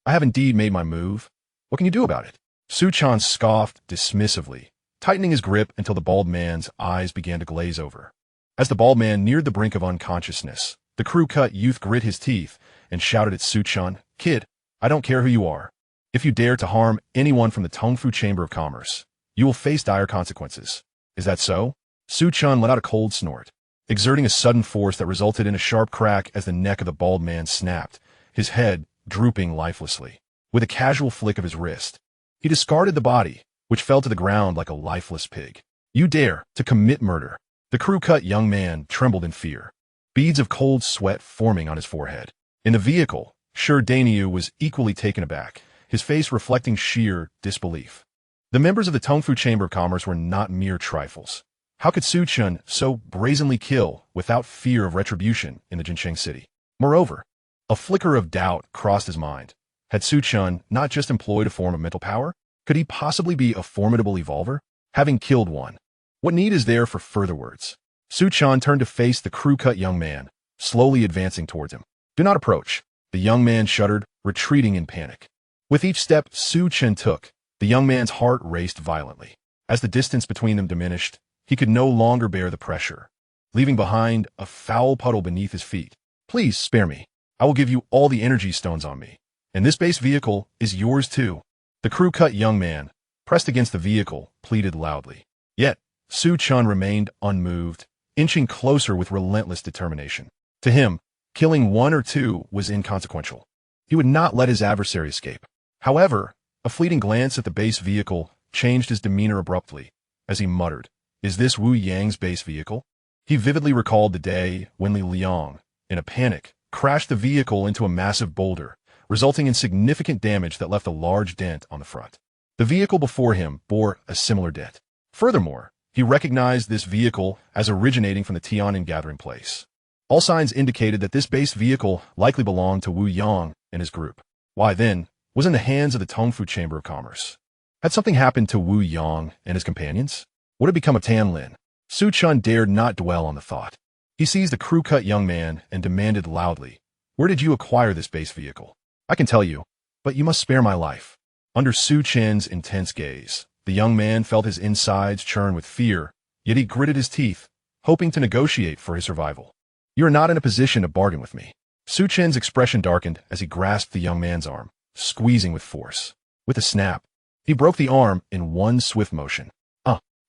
"I have indeed made my move. What can you do about it?" Su Chen scoffed dismissively, tightening his grip until the bald man's eyes began to glaze over. As the bald man neared the brink of unconsciousness, the crew-cut youth grit his teeth and shouted at Su Chen, "Kid, I don't care who you are. If you dare to harm anyone from the Tongfu Chamber of Commerce, you will face dire consequences." "Is that so?" Su Chen let out a cold snort, exerting a sudden force that resulted in a sharp crack as the neck of the bald man snapped, his head drooping lifelessly. With a casual flick of his wrist, he discarded the body, which fell to the ground like a lifeless pig. "You dare to commit murder?" The crew-cut young man trembled in fear, beads of cold sweat forming on his forehead. In the vehicle, Daniu was equally taken aback, his face reflecting sheer disbelief. The members of the Tongfu Chamber of Commerce were not mere trifles. How could Su Chen so brazenly kill without fear of retribution in the Jincheng city? Moreover, a flicker of doubt crossed his mind. Had Su Chen not just employed a form of mental power? Could he possibly be a formidable evolver, having killed one? What need is there for further words? Su Chen turned to face the crew-cut young man, slowly advancing towards him. "Do not approach." The young man shuddered, retreating in panic. With each step Su Chen took, the young man's heart raced violently. As the distance between them diminished, he could no longer bear the pressure, leaving behind a foul puddle beneath his feet. "Please spare me. I will give you all the energy stones on me. And this base vehicle is yours too." The crew-cut young man, pressed against the vehicle, pleaded loudly. Yet, Su Chen remained unmoved, inching closer with relentless determination. To him, killing one or two was inconsequential. He would not let his adversary escape. However, a fleeting glance at the base vehicle changed his demeanor abruptly, as he muttered, "Is this Wu Yang's base vehicle?" He vividly recalled the day when Li Liang, in a panic, crashed the vehicle into a massive boulder, resulting in significant damage that left a large dent on the front. The vehicle before him bore a similar dent. Furthermore, he recognized this vehicle as originating from the Tianan gathering place. All signs indicated that this base vehicle likely belonged to Wu Yang and his group. Why then, was in the hands of the Tongfu Chamber of Commerce. Had something happened to Wu Yang and his companions? What had become of Tan Lin? Su Chen dared not dwell on the thought. He seized the crew-cut young man and demanded loudly, "Where did you acquire this base vehicle? I can tell you, but you must spare my life." Under Su Chen's intense gaze, the young man felt his insides churn with fear, yet he gritted his teeth, hoping to negotiate for his survival. "You are not in a position to bargain with me." Su Chen's expression darkened as he grasped the young man's arm, squeezing with force. With a snap, he broke the arm in one swift motion.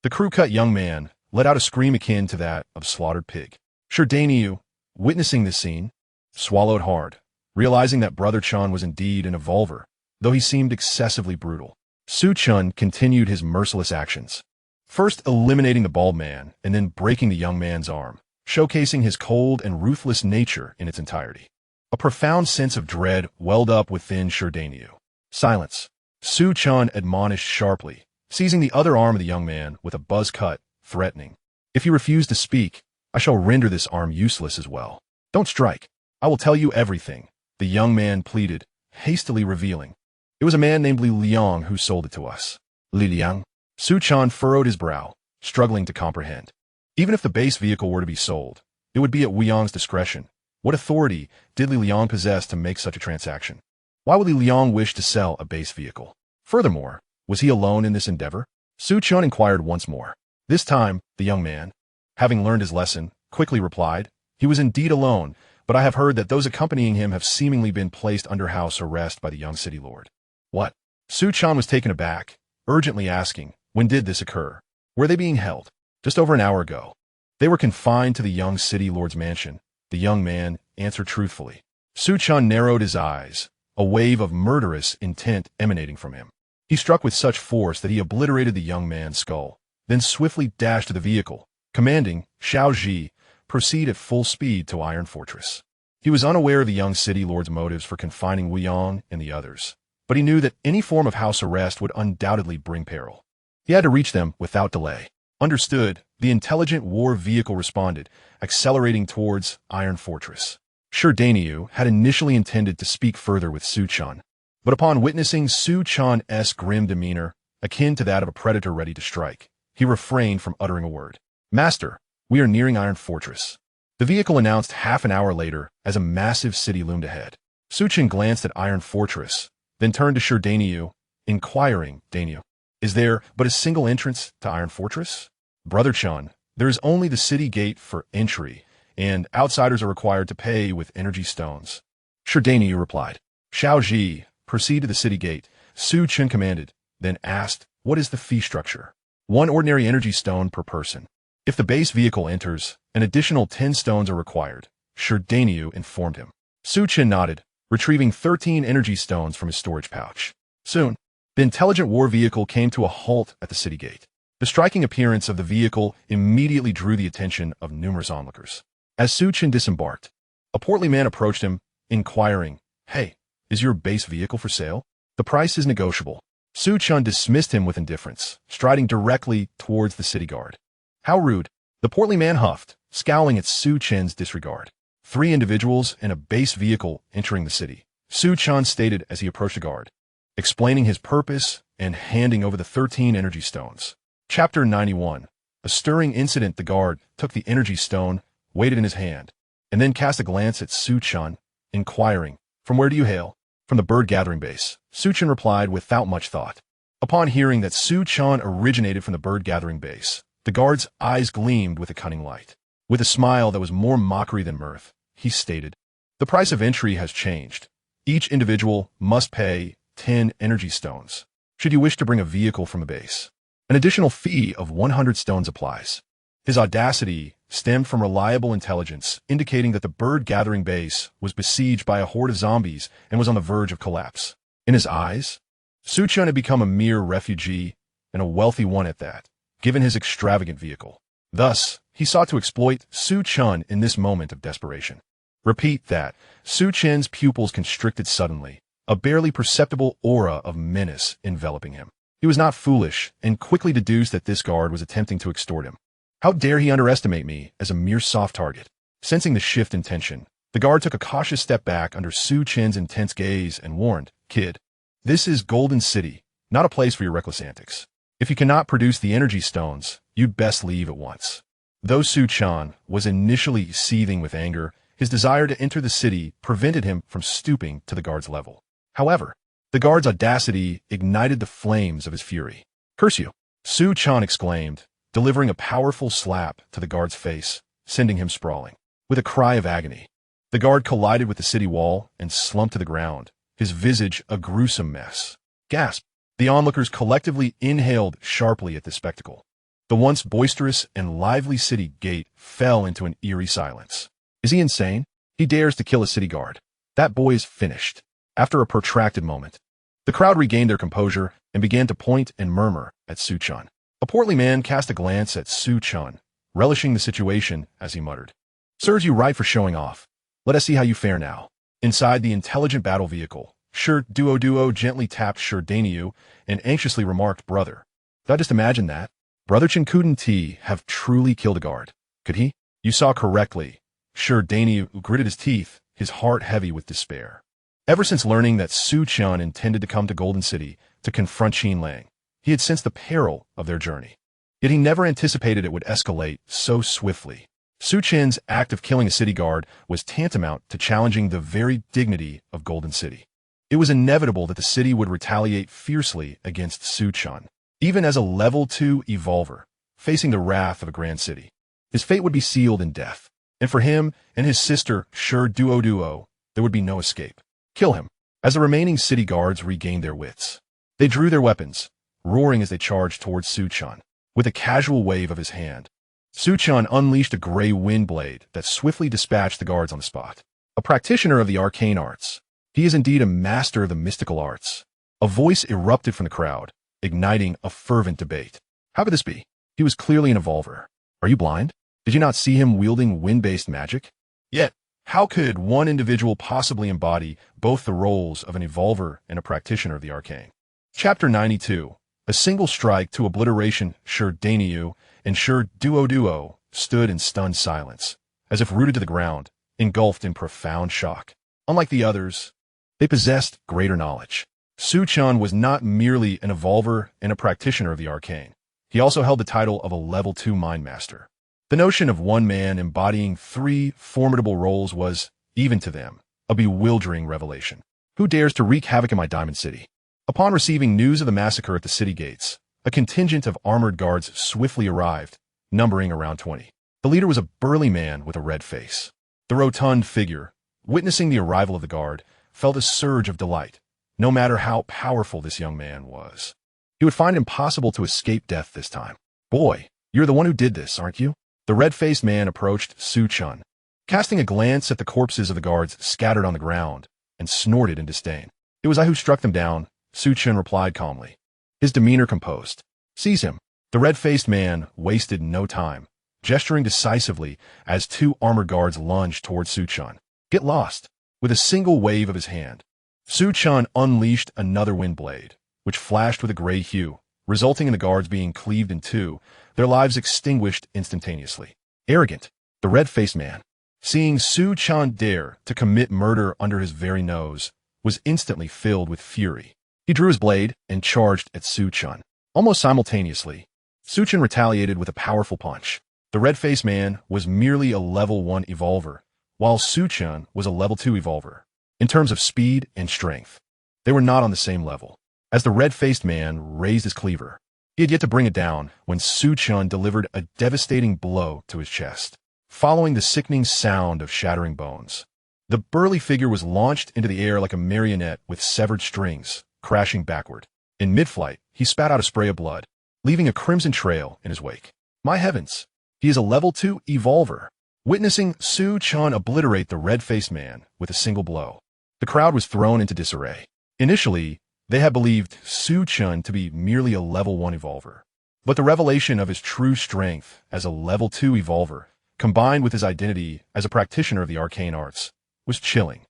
The crew-cut young man let out a scream akin to that of a slaughtered pig. Daniu, witnessing this scene, swallowed hard, realizing that Brother Chen was indeed an evolver, though he seemed excessively brutal. Su Chen continued his merciless actions, first eliminating the bald man and then breaking the young man's arm, showcasing his cold and ruthless nature in its entirety. A profound sense of dread welled up within Daniu. "Silence," Su Chen admonished sharply, seizing the other arm of the young man with a buzz cut, threatening, "If you refuse to speak, I shall render this arm useless as well. Don't strike. I will tell you everything," the young man pleaded, hastily revealing. "It was a man named Li Liang who sold it to us." "Li Liang?" Su Chen furrowed his brow, struggling to comprehend. Even if the base vehicle were to be sold, it would be at Wu Yang's discretion. What authority did Li Liang possess to make such a transaction? Why would Li Liang wish to sell a base vehicle? Furthermore, was he alone in this endeavor? Su Chen inquired once more. This time, the young man, having learned his lesson, quickly replied, "He was indeed alone, but I have heard that those accompanying him have seemingly been placed under house arrest by the young city lord." "What?" Su Chen was taken aback, urgently asking, "When did this occur? Were they being held?" "Just over an hour ago. They were confined to the young city lord's mansion," the young man answered truthfully. Su Chen narrowed his eyes, a wave of murderous intent emanating from him. He struck with such force that he obliterated the young man's skull, then swiftly dashed to the vehicle, commanding Xiao Ji, proceed at full speed to Iron Fortress. He was unaware of the young city lord's motives for confining Wu Yong and the others, but he knew that any form of house arrest would undoubtedly bring peril. He had to reach them without delay. Understood, the intelligent war vehicle responded, accelerating towards Iron Fortress. Shi Danyu had initially intended to speak further with Su Chen, but upon witnessing Su Chen's grim demeanor, akin to that of a predator ready to strike, he refrained from uttering a word. Master, we are nearing Iron Fortress. The vehicle announced half an hour later as a massive city loomed ahead. Su Chen glanced at Iron Fortress, then turned to Shi Danyu, inquiring, Danyu, is there but a single entrance to Iron Fortress? Brother Chen, there is only the city gate for entry, and outsiders are required to pay with energy stones. Shi Danyu replied. Xiao Ji, proceed to the city gate, Su Chen commanded, then asked, what is the fee structure? 1 ordinary energy stone per person. If the base vehicle enters, an additional 10 stones are required, Shi Danyu informed him. Su Chen nodded, retrieving 13 energy stones from his storage pouch. Soon, the intelligent war vehicle came to a halt at the city gate. The striking appearance of the vehicle immediately drew the attention of numerous onlookers. As Su Chen disembarked, a portly man approached him, inquiring, hey, is your base vehicle for sale? The price is negotiable. Su Chen dismissed him with indifference, striding directly towards the city guard. How rude. The portly man huffed, scowling at Su Chen's disregard. 3 individuals and a base vehicle entering the city, Su Chen stated as he approached the guard, explaining his purpose and handing over the 13 energy stones. Chapter 91. A stirring incident. The guard took the energy stone, weighed it in his hand, and then cast a glance at Su Chen, inquiring, from where do you hail? From the bird gathering base, Su Chen replied without much thought. Upon hearing that Su Chen originated from the bird gathering base, the guard's eyes gleamed with a cunning light. With a smile that was more mockery than mirth, he stated, the price of entry has changed. Each individual must pay 10 energy stones. Should you wish to bring a vehicle from a base, an additional fee of 100 stones applies. His audacity stemmed from reliable intelligence, indicating that the bird gathering base was besieged by a horde of zombies and was on the verge of collapse. In his eyes, Su Chen had become a mere refugee, and a wealthy one at that, given his extravagant vehicle. Thus, he sought to exploit Su Chen in this moment of desperation. Repeat that. Su Chen's pupils constricted suddenly, a barely perceptible aura of menace enveloping him. He was not foolish, and quickly deduced that this guard was attempting to extort him. How dare he underestimate me as a mere soft target? Sensing the shift in tension, the guard took a cautious step back under Su Chen's intense gaze and warned, Kid, this is Golden City, not a place for your reckless antics. If you cannot produce the energy stones, you'd best leave at once. Though Su Chen was initially seething with anger, his desire to enter the city prevented him from stooping to the guard's level. However, the guard's audacity ignited the flames of his fury. Curse you! Su Chen exclaimed, delivering a powerful slap to the guard's face, sending him sprawling. With a cry of agony, the guard collided with the city wall and slumped to the ground, his visage a gruesome mess. Gasp! The onlookers collectively inhaled sharply at this spectacle. The once boisterous and lively city gate fell into an eerie silence. Is he insane? He dares to kill a city guard. That boy is finished. After a protracted moment, the crowd regained their composure and began to point and murmur at Su Chen. A portly man cast a glance at Su Chen, relishing the situation as he muttered, serves you right for showing off. Let us see how you fare now. Inside the intelligent battle vehicle, Shi Duo gently tapped Shi Danyu and anxiously remarked, brother. Did I just imagine that? Brother Chen couldn't have truly killed a guard. Could he? You saw correctly. Shi Danyu gritted his teeth, his heart heavy with despair. Ever since learning that Su Chen intended to come to Golden City to confront Qin Lang, he had sensed the peril of their journey. Yet he never anticipated it would escalate so swiftly. Su Chen's act of killing a city guard was tantamount to challenging the very dignity of Golden City. It was inevitable that the city would retaliate fiercely against Su Chen. Even as a level 2 evolver, facing the wrath of a grand city, his fate would be sealed in death. And for him and his sister, Shi Duo, there would be no escape. Kill him. As the remaining city guards regained their wits, they drew their weapons, roaring as they charged towards Su Chen. With a casual wave of his hand, Su Chen unleashed a gray wind blade that swiftly dispatched the guards on the spot. A practitioner of the arcane arts, He is indeed a master of the mystical arts. A voice erupted from the crowd, igniting a fervent debate. How could this be? He was clearly an evolver. Are you blind? Did you not see him wielding wind-based magic? Yet, how could one individual possibly embody both the roles of an evolver and a practitioner of the arcane? Chapter 92. A single strike to obliteration, Sure Dainyu and Sure Duo stood in stunned silence, as if rooted to the ground, engulfed in profound shock. Unlike the others, they possessed greater knowledge. Chen was not merely an evolver and a practitioner of the arcane. He also held the title of a level 2 mind master. The notion of one man embodying 3 formidable roles was, even to them, a bewildering revelation. Who dares to wreak havoc in my Diamond City? Upon receiving news of the massacre at the city gates, a contingent of armored guards swiftly arrived, numbering around 20. The leader was a burly man with a red face. The rotund figure, witnessing the arrival of the guard, felt a surge of delight, no matter how powerful this young man was. He would find it impossible to escape death this time. Boy, you're the one who did this, aren't you? The red-faced man approached Chen, casting a glance at the corpses of the guards scattered on the ground, and snorted in disdain. It was I who struck them down, Chen replied calmly, his demeanor composed. Seize him. The red-faced man wasted no time, gesturing decisively as 2 armored guards lunged towards Chen. Get lost. With a single wave of his hand, Chen unleashed another wind blade, which flashed with a gray hue, resulting in the guards being cleaved in 2, their lives extinguished instantaneously. Arrogant, the red-faced man, seeing Chen dare to commit murder under his very nose, was instantly filled with fury. He drew his blade and charged at Chen. Almost simultaneously, Chen retaliated with a powerful punch. The red-faced man was merely a level 1 evolver, while Chen was a level 2 evolver. In terms of speed and strength, they were not on the same level. As the red-faced man raised his cleaver, he had yet to bring it down when Chen delivered a devastating blow to his chest. Following the sickening sound of shattering bones, the burly figure was launched into the air like a marionette with severed strings, crashing backward. In mid-flight, he spat out a spray of blood, leaving a crimson trail in his wake. My heavens, he is a level 2 evolver. Witnessing Chen obliterate the red-faced man with a single blow, the crowd was thrown into disarray. Initially, they had believed Chen to be merely a level 1 evolver, but the revelation of his true strength as a level 2 evolver, combined with his identity as a practitioner of the arcane arts, was chilling.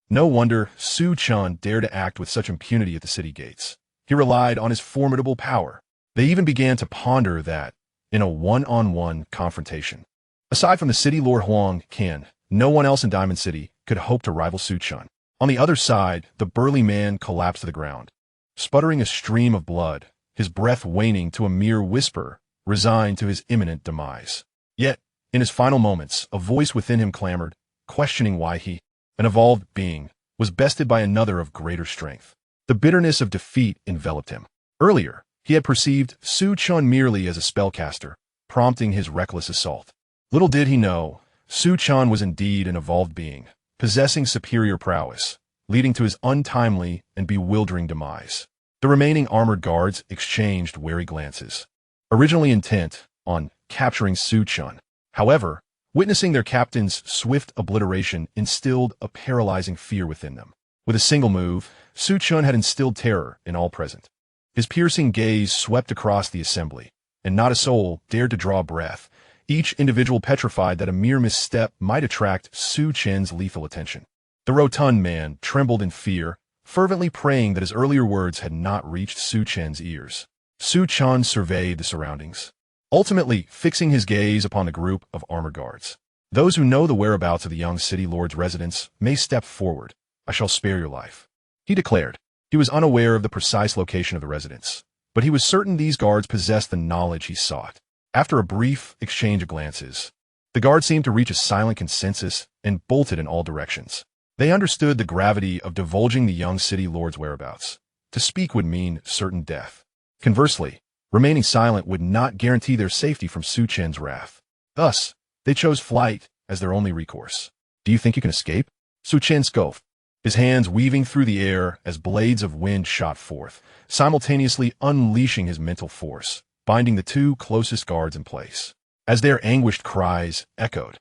No wonder Chen dared to act with such impunity at the city gates. He relied on his formidable power. They even began to ponder that, in a one-on-one confrontation, aside from the city lord Huang Qian, no one else in Diamond City could hope to rival Chen. On the other side, the burly man collapsed to the ground, sputtering a stream of blood, his breath waning to a mere whisper, resigned to his imminent demise. Yet, in his final moments, a voice within him clamored, questioning why he, an evolved being, was bested by another of greater strength. The bitterness of defeat enveloped him. Earlier, he had perceived Chen merely as a spellcaster, prompting his reckless assault. Little did he know, Chen was indeed an evolved being, possessing superior prowess, leading to his untimely and bewildering demise. The remaining armored guards exchanged wary glances, originally intent on capturing Chen. However, witnessing their captain's swift obliteration instilled a paralyzing fear within them. With a single move, Chen had instilled terror in all present. His piercing gaze swept across the assembly, and not a soul dared to draw breath, each individual petrified that a mere misstep might attract Chen's lethal attention. The rotund man trembled in fear, fervently praying that his earlier words had not reached Chen's ears. Chen surveyed the surroundings, ultimately fixing his gaze upon the group of armored guards. Those who know the whereabouts of the young city lord's residence may step forward. I shall spare your life, he declared. He was unaware of the precise location of the residence, but he was certain these guards possessed the knowledge he sought. After a brief exchange of glances, the guards seemed to reach a silent consensus and bolted in all directions. They understood the gravity of divulging the young city lord's whereabouts. To speak would mean certain death. Conversely, remaining silent would not guarantee their safety from Chen's wrath. Thus, they chose flight as their only recourse. Do you think you can escape? Chen scoffed, his hands weaving through the air as blades of wind shot forth, simultaneously unleashing his mental force, binding the 2 closest guards in place. As their anguished cries echoed,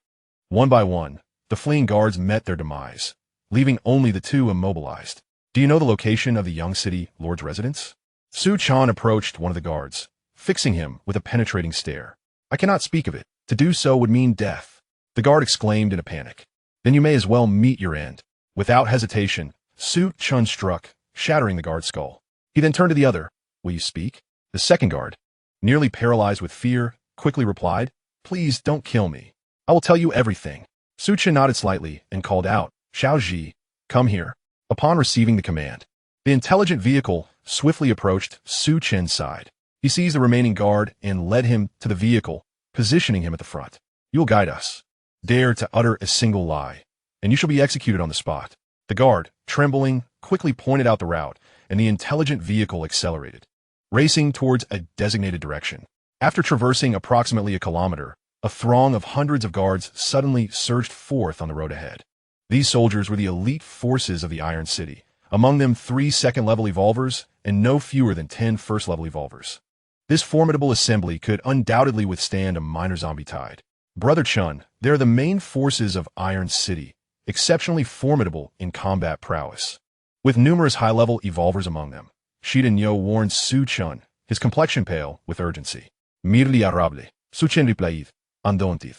one by one, the fleeing guards met their demise, leaving only the two immobilized. Do you know the location of the young city lord's residence? Su Chen approached one of the guards, fixing him with a penetrating stare. I cannot speak of it. To do so would mean death. The guard exclaimed in a panic. Then you may as well meet your end. Without hesitation, Su Chen struck, shattering the guard's skull. He then turned to the other. Will you speak? The second guard, nearly paralyzed with fear, quickly replied, Please don't kill me. I will tell you everything. Su Chen nodded slightly and called out, Xiao Ji, come here. Upon receiving the command, the intelligent vehicle swiftly approached Su Chen's side. He seized the remaining guard and led him to the vehicle, positioning him at the front. You will guide us. Dare to utter a single lie, and you shall be executed on the spot. The guard, trembling, quickly pointed out the route, and the intelligent vehicle accelerated, racing towards a designated direction. After traversing approximately a kilometer, a throng of hundreds of guards suddenly surged forth on the road ahead. These soldiers were the elite forces of the Iron City, among them 3 second-level evolvers and no fewer than 10 first-level evolvers. This formidable assembly could undoubtedly withstand a minor zombie tide. Brother Chen, they are the main forces of Iron City, exceptionally formidable in combat prowess, with numerous high-level evolvers among them. Shiden Yo warned Su Chen, his complexion pale with urgency. Mirli arable, Su Chen replied, undaunted,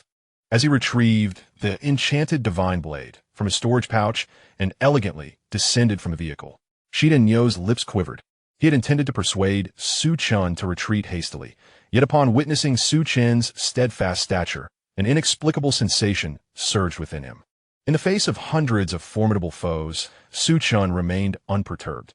as he retrieved the Enchanted Divine Blade from his storage pouch and elegantly descended from the vehicle. Shiden Yo's lips quivered. He had intended to persuade Su Chen to retreat hastily, yet upon witnessing Su Chen's steadfast stature, an inexplicable sensation surged within him. In the face of hundreds of formidable foes, Su Chen remained unperturbed.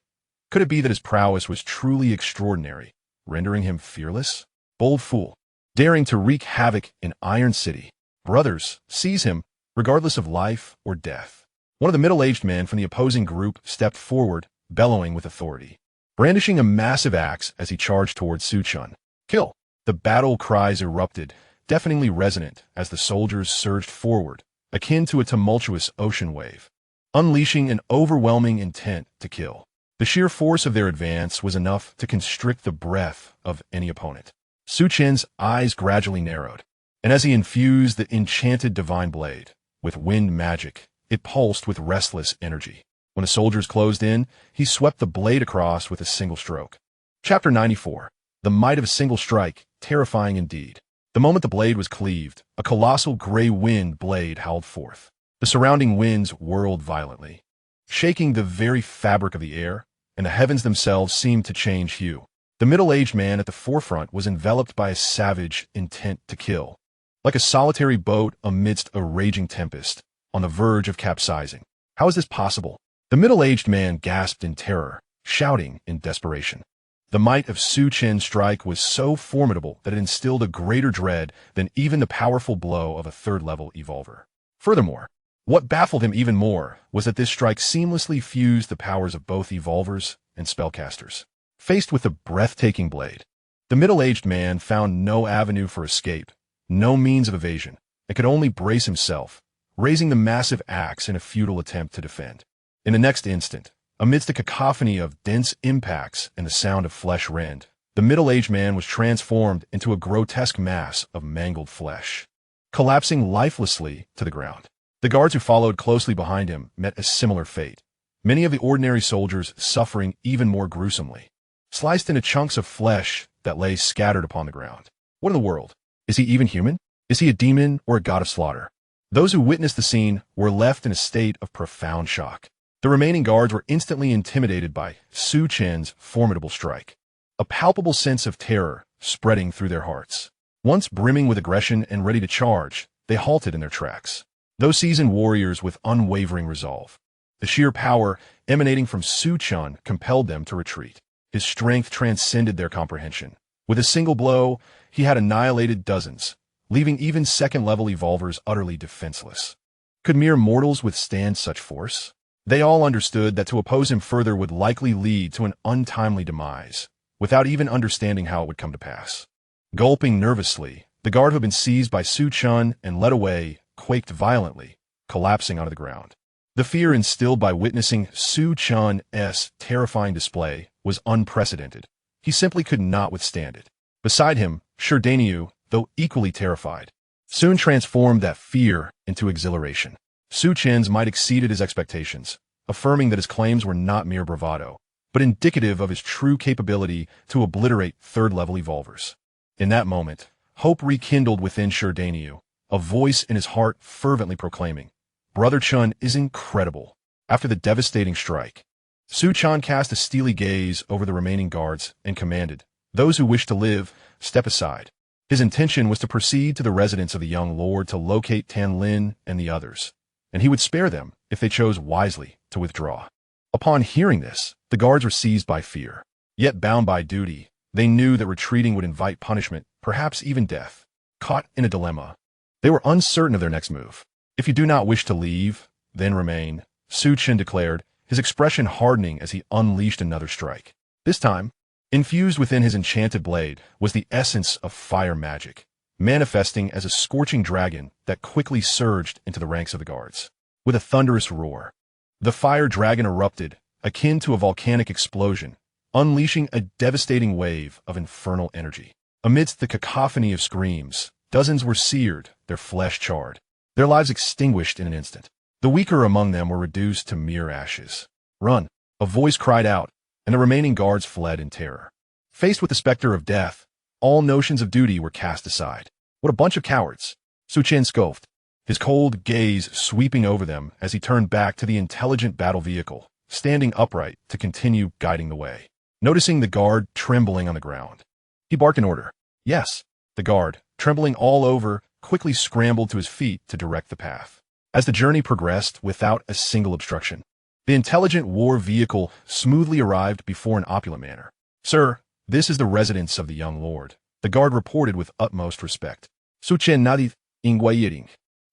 Could it be that his prowess was truly extraordinary, rendering him fearless? Bold fool, daring to wreak havoc in Iron City. Brothers, seize him, regardless of life or death. One of the middle-aged men from the opposing group stepped forward, bellowing with authority, brandishing a massive axe as he charged towards Su Chen. Kill! The battle cries erupted, deafeningly resonant as the soldiers surged forward, akin to a tumultuous ocean wave, unleashing an overwhelming intent to kill. The sheer force of their advance was enough to constrict the breath of any opponent. Su Chen's eyes gradually narrowed, and as he infused the Enchanted Divine Blade with wind magic, it pulsed with restless energy. When the soldiers closed in, he swept the blade across with a single stroke. Chapter 94. The might of a single strike, terrifying indeed. The moment the blade was cleaved, a colossal gray wind blade howled forth. The surrounding winds whirled violently, shaking the very fabric of the air, and the heavens themselves seemed to change hue. The middle-aged man at the forefront was enveloped by a savage intent to kill, like a solitary boat amidst a raging tempest, on the verge of capsizing. How is this possible? The middle-aged man gasped in terror, shouting in desperation. The might of Su Chen's strike was so formidable that it instilled a greater dread than even the powerful blow of a third-level evolver. Furthermore, what baffled him even more was that this strike seamlessly fused the powers of both evolvers and spellcasters. Faced with the breathtaking blade, the middle-aged man found no avenue for escape, no means of evasion, and could only brace himself, raising the massive axe in a futile attempt to defend. In the next instant, amidst a cacophony of dense impacts and the sound of flesh rend, the middle-aged man was transformed into a grotesque mass of mangled flesh, collapsing lifelessly to the ground. The guards who followed closely behind him met a similar fate, many of the ordinary soldiers suffering even more gruesomely, sliced into chunks of flesh that lay scattered upon the ground. What in the world? Is he even human? Is he a demon or a god of slaughter? Those who witnessed the scene were left in a state of profound shock. The remaining guards were instantly intimidated by Su Chen's formidable strike, a palpable sense of terror spreading through their hearts. Once brimming with aggression and ready to charge, they halted in their tracks. Those seasoned warriors with unwavering resolve. The sheer power emanating from Su Chen compelled them to retreat. His strength transcended their comprehension. With a single blow, he had annihilated dozens, leaving even second-level evolvers utterly defenseless. Could mere mortals withstand such force? They all understood that to oppose him further would likely lead to an untimely demise, without even understanding how it would come to pass. Gulping nervously, the guard who had been seized by Su Chen and led away quaked violently, collapsing onto the ground. The fear instilled by witnessing Su Chen's terrifying display was unprecedented. He simply could not withstand it. Beside him, Sherdaniu, though equally terrified, soon transformed that fear into exhilaration. Su Chen's might exceeded his expectations, affirming that his claims were not mere bravado, but indicative of his true capability to obliterate third-level evolvers. In that moment, hope rekindled within Sherdaniu, a voice in his heart fervently proclaiming, "Brother Chen is incredible." After the devastating strike, Su Chen cast a steely gaze over the remaining guards and commanded, "Those who wish to live, step aside." His intention was to proceed to the residence of the young lord to locate Tan Lin and the others, and he would spare them if they chose wisely to withdraw. Upon hearing this, the guards were seized by fear. Yet bound by duty, they knew that retreating would invite punishment, perhaps even death. Caught in a dilemma, they were uncertain of their next move. "If you do not wish to leave, then remain," Su Chen declared, his expression hardening as he unleashed another strike. This time, infused within his enchanted blade was the essence of fire magic, manifesting as a scorching dragon that quickly surged into the ranks of the guards. With a thunderous roar, the fire dragon erupted, akin to a volcanic explosion, unleashing a devastating wave of infernal energy. Amidst the cacophony of screams, dozens were seared, their flesh charred, their lives extinguished in an instant. The weaker among them were reduced to mere ashes. "Run!" a voice cried out, and the remaining guards fled in terror. Faced with the specter of death, all notions of duty were cast aside. "What a bunch of cowards!" Su Chen scoffed, his cold gaze sweeping over them as he turned back to the intelligent battle vehicle, standing upright to continue guiding the way. Noticing the guard trembling on the ground, he barked an order. "Yes." The guard, trembling all over, quickly scrambled to his feet to direct the path. As the journey progressed without a single obstruction, the intelligent war vehicle smoothly arrived before an opulent manor. "Sir, this is the residence of the young lord," the guard reported with utmost respect. "Su Chen nadith ingwayiring."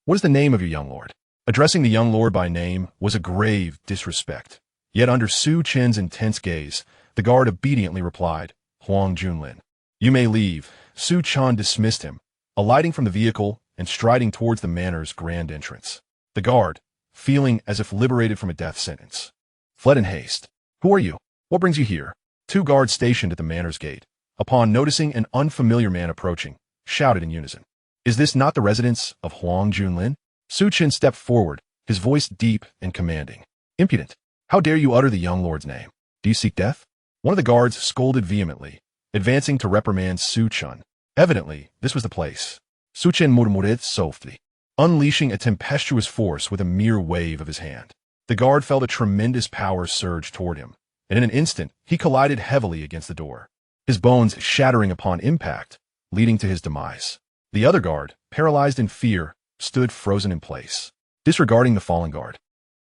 "What is the name of your young lord?" Addressing the young lord by name was a grave disrespect. Yet under Su Chen's intense gaze, the guard obediently replied, "Huang Junlin." "You may leave." Su Chen dismissed him, alighting from the vehicle and striding towards the manor's grand entrance. The guard, feeling as if liberated from a death sentence, fled in haste. "Who are you? What brings you here?" Two guards stationed at the manor's gate, upon noticing an unfamiliar man approaching, shouted in unison, "Is this not the residence of Huang Junlin?" Su Chen stepped forward, his voice deep and commanding. "Impudent! How dare you utter the young lord's name? Do you seek death?" One of the guards scolded vehemently, advancing to reprimand Su Chen. Evidently, this was the place. Su Chen murmured softly, unleashing a tempestuous force with a mere wave of his hand. The guard felt a tremendous power surge toward him, and in an instant he collided heavily against the door, his bones shattering upon impact, leading to his demise. The other guard, paralyzed in fear, stood frozen in place, disregarding the fallen guard.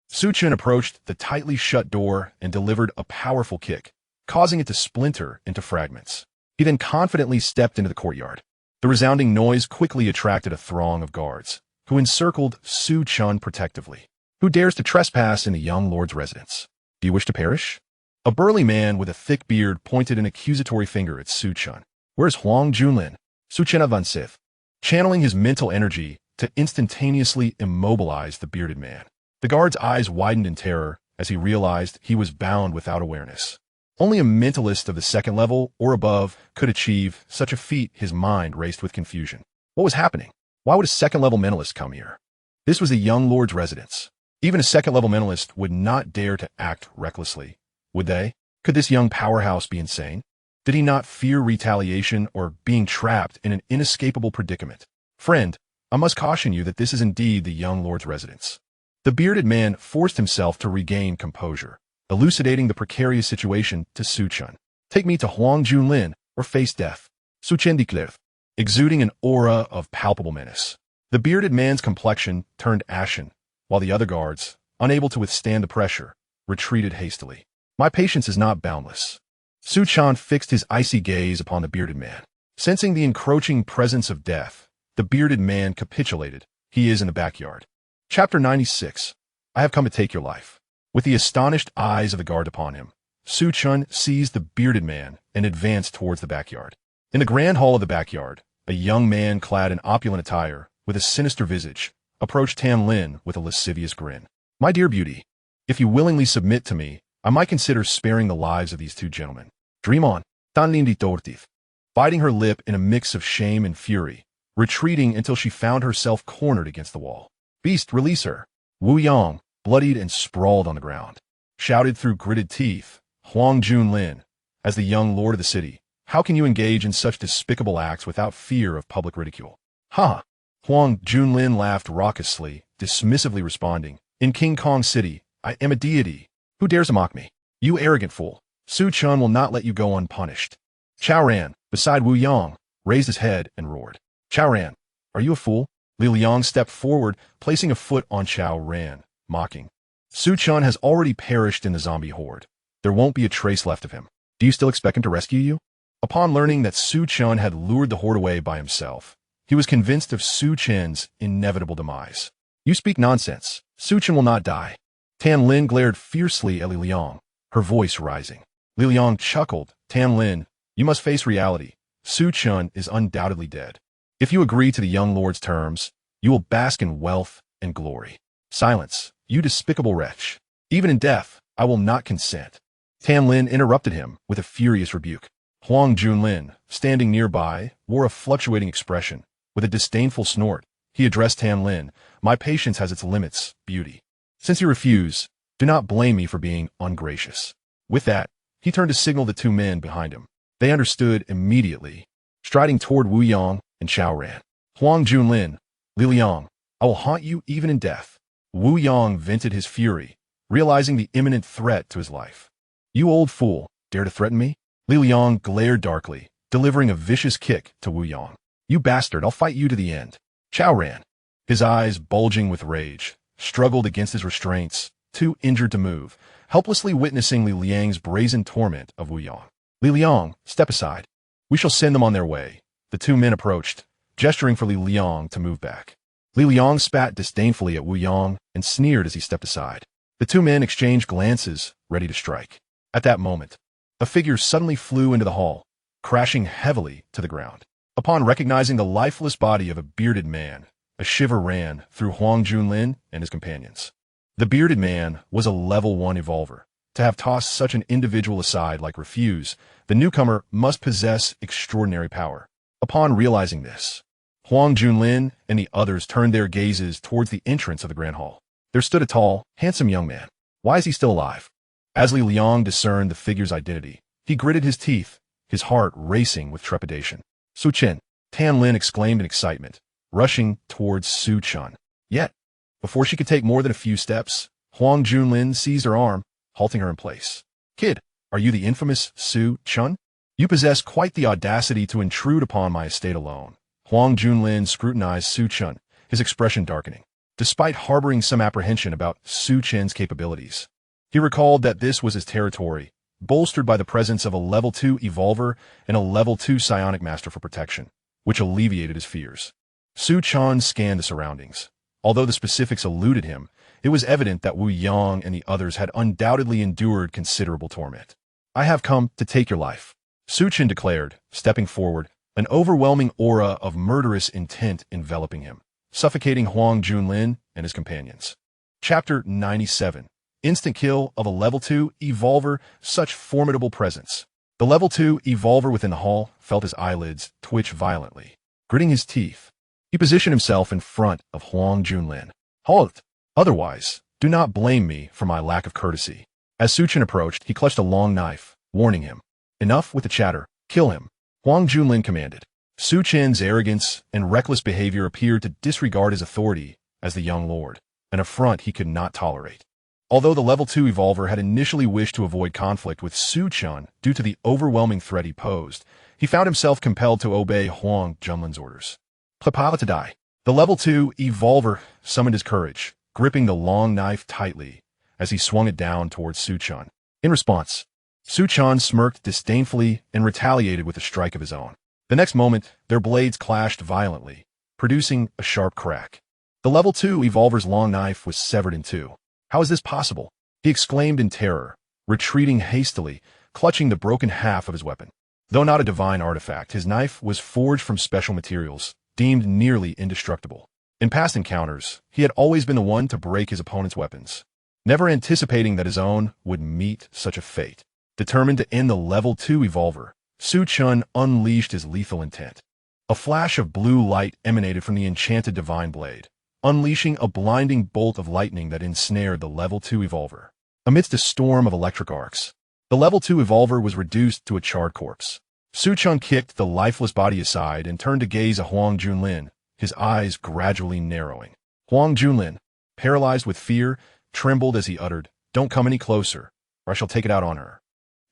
Su Chen approached the tightly shut door and delivered a powerful kick, causing it to splinter into fragments. He then confidently stepped into the courtyard. The resounding noise quickly attracted a throng of guards, who encircled Su Chen protectively. "Who dares to trespass in the young lord's residence? Do you wish to perish?" A burly man with a thick beard pointed an accusatory finger at Su Chen. "Where's Huang Junlin?" Su Chen advanced, channeling his mental energy to instantaneously immobilize the bearded man. The guard's eyes widened in terror as he realized he was bound without awareness. Only a mentalist of the second level or above could achieve such a feat. His mind raced with confusion. What was happening? Why would a second-level mentalist come here? This was the young lord's residence. Even a second-level mentalist would not dare to act recklessly, would they? Could this young powerhouse be insane? Did he not fear retaliation or being trapped in an inescapable predicament? "Friend, I must caution you that this is indeed the young lord's residence." The bearded man forced himself to regain composure, elucidating the precarious situation to Su Chen. "Take me to Huang Junlin or face death," Su Chen declared, exuding an aura of palpable menace. The bearded man's complexion turned ashen, while the other guards, unable to withstand the pressure, retreated hastily. "My patience is not boundless." Su Chen fixed his icy gaze upon the bearded man. Sensing the encroaching presence of death, the bearded man capitulated. "He is in the backyard." Chapter 96. I have come to take your life. With the astonished eyes of the guard upon him, Su Chen seized the bearded man and advanced towards the backyard. In the grand hall of the backyard, a young man clad in opulent attire, with a sinister visage, approached Tan Lin with a lascivious grin. "My dear beauty, if you willingly submit to me, I might consider sparing the lives of these two gentlemen." "Dream on." Tan Lin retorted, biting her lip in a mix of shame and fury, retreating until she found herself cornered against the wall. "Beast, release her." Wu Yang, bloodied and sprawled on the ground, shouted through gritted teeth, "Huang Junlin, as the young lord of the city, how can you engage in such despicable acts without fear of public ridicule?" "Ha!" Huang Junlin laughed raucously, dismissively responding, "In King Kong City, I am a deity. Who dares to mock me? You arrogant fool. Su Chen will not let you go unpunished." Chao Ran, beside Wu Yang, raised his head and roared. "Chao Ran, are you a fool?" Li Liang stepped forward, placing a foot on Chao Ran, mocking. "Su Chen has already perished in the zombie horde. There won't be a trace left of him. Do you still expect him to rescue you?" Upon learning that Su Chen had lured the horde away by himself, he was convinced of Su Chen's inevitable demise. "You speak nonsense. Su Chen will not die." Tan Lin glared fiercely at Li Liang, her voice rising. Li Liang chuckled. "Tan Lin, you must face reality. Su Chen is undoubtedly dead. If you agree to the young lord's terms, you will bask in wealth and glory." "Silence, you despicable wretch. Even in death, I will not consent." Tan Lin interrupted him with a furious rebuke. Huang Junlin, standing nearby, wore a fluctuating expression. With a disdainful snort, he addressed Tan Lin, "My patience has its limits, beauty. Since you refuse, do not blame me for being ungracious." With that, he turned to signal the two men behind him. They understood immediately, striding toward Wu Yang and Chao Ran. "Huang Junlin, Li Liang, I will haunt you even in death." Wu Yang vented his fury, realizing the imminent threat to his life. "You old fool, dare to threaten me?" Li Liang glared darkly, delivering a vicious kick to Wu Yang. "You bastard, I'll fight you to the end." Chao Ran, his eyes bulging with rage, struggled against his restraints, too injured to move, helplessly witnessing Li Liang's brazen torment of Wu Yang. "Li Liang, step aside. We shall send them on their way." The two men approached, gesturing for Li Liang to move back. Li Liang spat disdainfully at Wu Yang and sneered as he stepped aside. The two men exchanged glances, ready to strike. At that moment, a figure suddenly flew into the hall, crashing heavily to the ground. Upon recognizing the lifeless body of a bearded man, a shiver ran through Huang Junlin and his companions. The bearded man was a level 1 evolver. To have tossed such an individual aside like refuse, the newcomer must possess extraordinary power. Upon realizing this, Huang Junlin and the others turned their gazes towards the entrance of the grand hall. There stood a tall, handsome young man. Why is he still alive? As Li Liang discerned the figure's identity, he gritted his teeth, his heart racing with trepidation. "Su Chen!" Tan Lin exclaimed in excitement, rushing towards Su Chen. Yet, before she could take more than a few steps, Huang Junlin seized her arm, halting her in place. "Kid, are you the infamous Su Chen? You possess quite the audacity to intrude upon my estate alone." Huang Junlin scrutinized Su Chen, his expression darkening. Despite harboring some apprehension about Su Chen's capabilities, he recalled that this was his territory, bolstered by the presence of a level 2 evolver and a level 2 psionic master for protection, which alleviated his fears. Su Chen scanned the surroundings. Although the specifics eluded him, it was evident that Wu Yang and the others had undoubtedly endured considerable torment. "I have come to take your life," Su Chen declared, stepping forward, an overwhelming aura of murderous intent enveloping him, suffocating Huang Junlin and his companions. Chapter 97. Instant kill of a level 2 evolver, such formidable presence. The level 2 evolver within the hall felt his eyelids twitch violently. Gritting his teeth, he positioned himself in front of Huang Junlin. "Halt! Otherwise, do not blame me for my lack of courtesy." As Su Chen approached, he clutched a long knife, warning him. "Enough with the chatter. Kill him," Huang Junlin commanded. Su Chen's arrogance and reckless behavior appeared to disregard his authority as the young lord, an affront he could not tolerate. Although the level 2 evolver had initially wished to avoid conflict with Su Chen due to the overwhelming threat he posed, he found himself compelled to obey Huang Junlin's orders. "Prepare to die." The level 2 evolver summoned his courage, gripping the long knife tightly as he swung it down towards Su Chen. In response, Su Chen smirked disdainfully and retaliated with a strike of his own. The next moment, their blades clashed violently, producing a sharp crack. The level 2 evolver's long knife was severed in two. "How is this possible?" he exclaimed in terror, retreating hastily, clutching the broken half of his weapon. Though not a divine artifact, his knife was forged from special materials, deemed nearly indestructible. In past encounters, he had always been the one to break his opponent's weapons, never anticipating that his own would meet such a fate. Determined to end the level 2 evolver, Su Chen unleashed his lethal intent. A flash of blue light emanated from the Enchanted Divine Blade, unleashing a blinding bolt of lightning that ensnared the level 2 evolver. Amidst a storm of electric arcs, the level 2 evolver was reduced to a charred corpse. Su Chen kicked the lifeless body aside and turned to gaze at Huang Junlin, his eyes gradually narrowing. Huang Junlin, paralyzed with fear, trembled as he uttered, "Don't come any closer, or I shall take it out on her."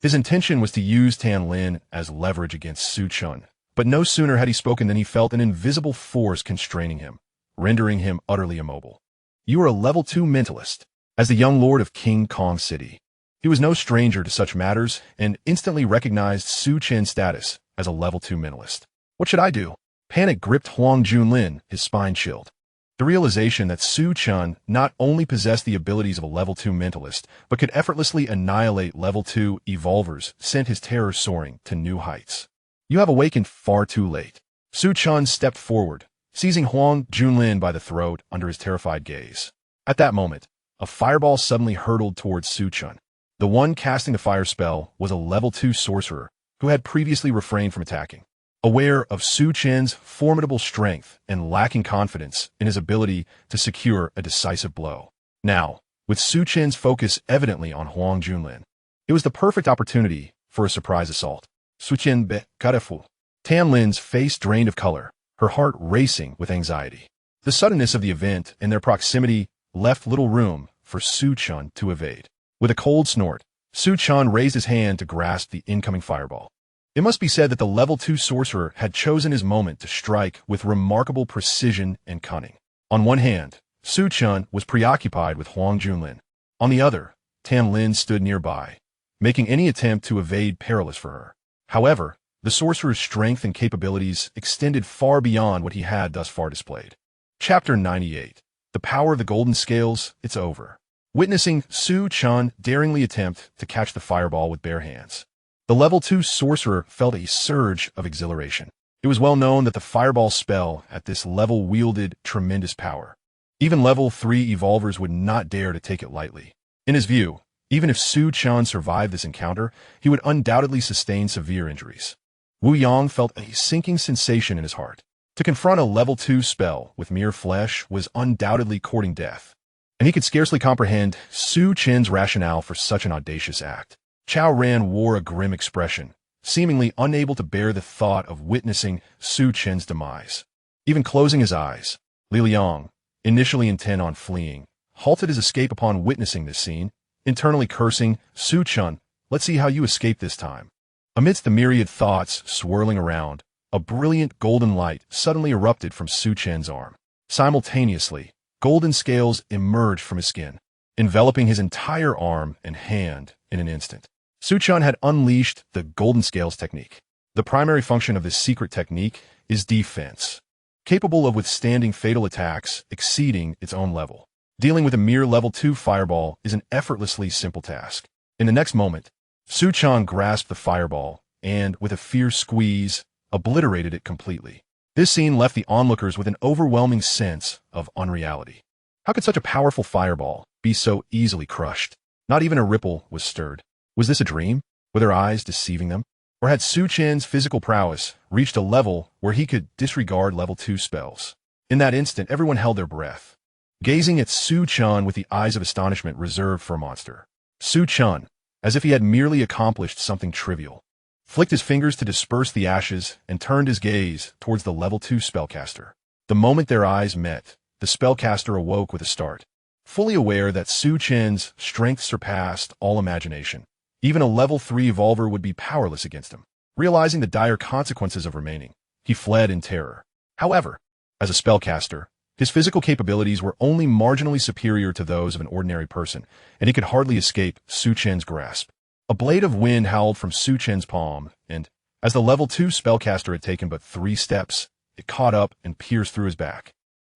His intention was to use Tan Lin as leverage against Su Chen, but no sooner had he spoken than he felt an invisible force constraining him, rendering him utterly immobile. "You are a level 2 mentalist." As the young lord of King Kong City, he was no stranger to such matters and instantly recognized Su Chen's status as a level 2 mentalist. What should I do? Panic gripped Huang Junlin, his spine chilled. The realization that Su Chen not only possessed the abilities of a level 2 mentalist, but could effortlessly annihilate level 2 evolvers sent his terror soaring to new heights. "You have awakened far too late." Su Chen stepped forward, seizing Huang Junlin by the throat under his terrified gaze. At that moment, a fireball suddenly hurtled towards Su Chen. The one casting the fire spell was a level 2 sorcerer who had previously refrained from attacking. Aware of Su Chen's formidable strength and lacking confidence in his ability to secure a decisive blow. Now, with Su Chen's focus evidently on Huang Junlin, it was the perfect opportunity for a surprise assault. Su Chen be careful. Tan Lin's face drained of color, her heart racing with anxiety. The suddenness of the event and their proximity left little room for Su Chen to evade. With a cold snort, Su Chen raised his hand to grasp the incoming fireball. It must be said that the level 2 sorcerer had chosen his moment to strike with remarkable precision and cunning. On one hand, Su Chen was preoccupied with Huang Junlin. On the other, Tan Lin stood nearby, making any attempt to evade perilous for her. However, the sorcerer's strength and capabilities extended far beyond what he had thus far displayed. Chapter 98. The Power of the Golden Scales, It's Over. Witnessing Su Chen daringly attempt to catch the fireball with bare hands, the level 2 sorcerer felt a surge of exhilaration. It was well known that the fireball spell at this level wielded tremendous power. Even level 3 evolvers would not dare to take it lightly. In his view, even if Su Chen survived this encounter, he would undoubtedly sustain severe injuries. Wu Yang felt a sinking sensation in his heart. To confront a level 2 spell with mere flesh was undoubtedly courting death, and he could scarcely comprehend Su Chen's rationale for such an audacious act. Chao Ran wore a grim expression, seemingly unable to bear the thought of witnessing Su Chen's demise. Even closing his eyes, Li Liang, initially intent on fleeing, halted his escape upon witnessing this scene, internally cursing, "Su Chen, let's see how you escape this time." Amidst the myriad thoughts swirling around, a brilliant golden light suddenly erupted from Su Chen's arm. Simultaneously, golden scales emerged from his skin, enveloping his entire arm and hand in an instant. Su Chen had unleashed the golden scales technique. The primary function of this secret technique is defense, capable of withstanding fatal attacks exceeding its own level. Dealing with a mere level 2 fireball is an effortlessly simple task. In the next moment, Su Chen grasped the fireball and, with a fierce squeeze, obliterated it completely. This scene left the onlookers with an overwhelming sense of unreality. How could such a powerful fireball be so easily crushed? Not even a ripple was stirred. Was this a dream? Were their eyes deceiving them? Or had Su Chen's physical prowess reached a level where he could disregard level 2 spells? In that instant, everyone held their breath, gazing at Su Chen with the eyes of astonishment reserved for a monster. Su Chen, as if he had merely accomplished something trivial, flicked his fingers to disperse the ashes and turned his gaze towards the level 2 spellcaster. The moment their eyes met, the spellcaster awoke with a start. Fully aware that Su Chen's strength surpassed all imagination, even a level 3 evolver would be powerless against him. Realizing the dire consequences of remaining, he fled in terror. However, as a spellcaster, his physical capabilities were only marginally superior to those of an ordinary person, and he could hardly escape Su Chen's grasp. A blade of wind howled from Su Chen's palm, and, as the level 2 spellcaster had taken but 3 steps, it caught up and pierced through his back,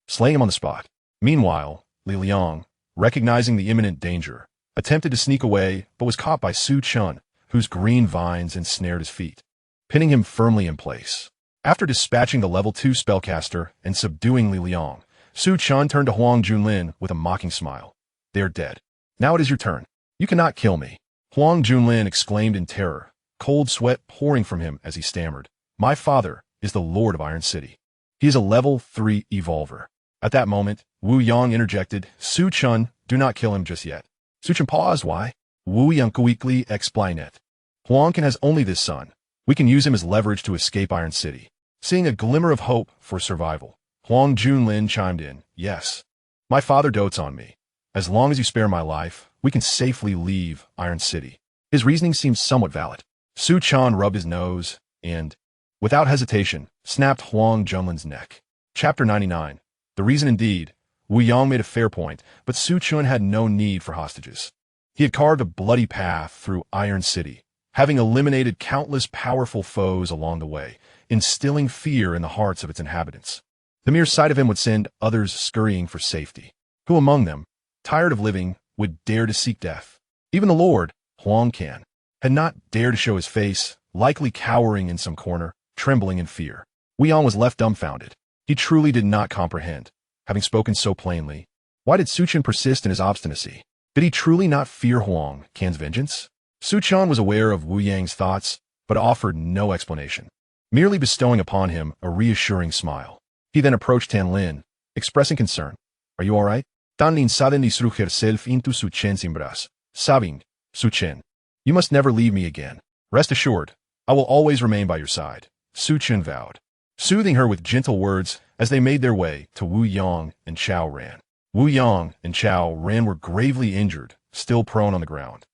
slaying him on the spot. Meanwhile, Li Liang, recognizing the imminent danger, attempted to sneak away but was caught by Su Chen, whose green vines ensnared his feet, pinning him firmly in place. After dispatching the level 2 spellcaster and subduing Li Liang, Su Chen turned to Huang Junlin with a mocking smile. "They are dead. Now it is your turn. You cannot kill me." Huang Junlin exclaimed in terror, cold sweat pouring from him as he stammered, "My father is the Lord of Iron City. He is a level 3 evolver. At that moment, Wu Yang interjected, Su Chun, do not kill him just yet. Su Chun paused. Why? Wu Yang quickly explained. Huang Can has only this son. We can use him as leverage to escape Iron City. Seeing a glimmer of hope for survival, Huang Junlin chimed in, yes. My father dotes on me. As long as you spare my life, we can safely leave Iron City. His reasoning seemed somewhat valid. Su Chan rubbed his nose and, without hesitation, snapped Huang Junlin's neck. Chapter 99. The reason indeed. Wu Yang made a fair point, but Su Chun had no need for hostages. He had carved a bloody path through Iron City, having eliminated countless powerful foes along the way, instilling fear in the hearts of its inhabitants. The mere sight of him would send others scurrying for safety. Who among them, tired of living, would dare to seek death? Even the Lord, Huang Can, had not dared to show his face, likely cowering in some corner, trembling in fear. Wu Yang was left dumbfounded. He truly did not comprehend. Having spoken so plainly, why did Su Chen persist in his obstinacy? Did he truly not fear Huang Can's vengeance? Su Chen was aware of Wu Yang's thoughts, but offered no explanation, merely bestowing upon him a reassuring smile. He then approached Tan Lin, expressing concern. Are you all right? Tan Lin suddenly threw herself into Su Chen's embrace, sobbing, Su Chen, you must never leave me again. Rest assured, I will always remain by your side, Su Chen vowed, soothing her with gentle words as they made their way to Wu Yang and Chao Ran. Wu Yang and Chao Ran were gravely injured, still prone on the ground.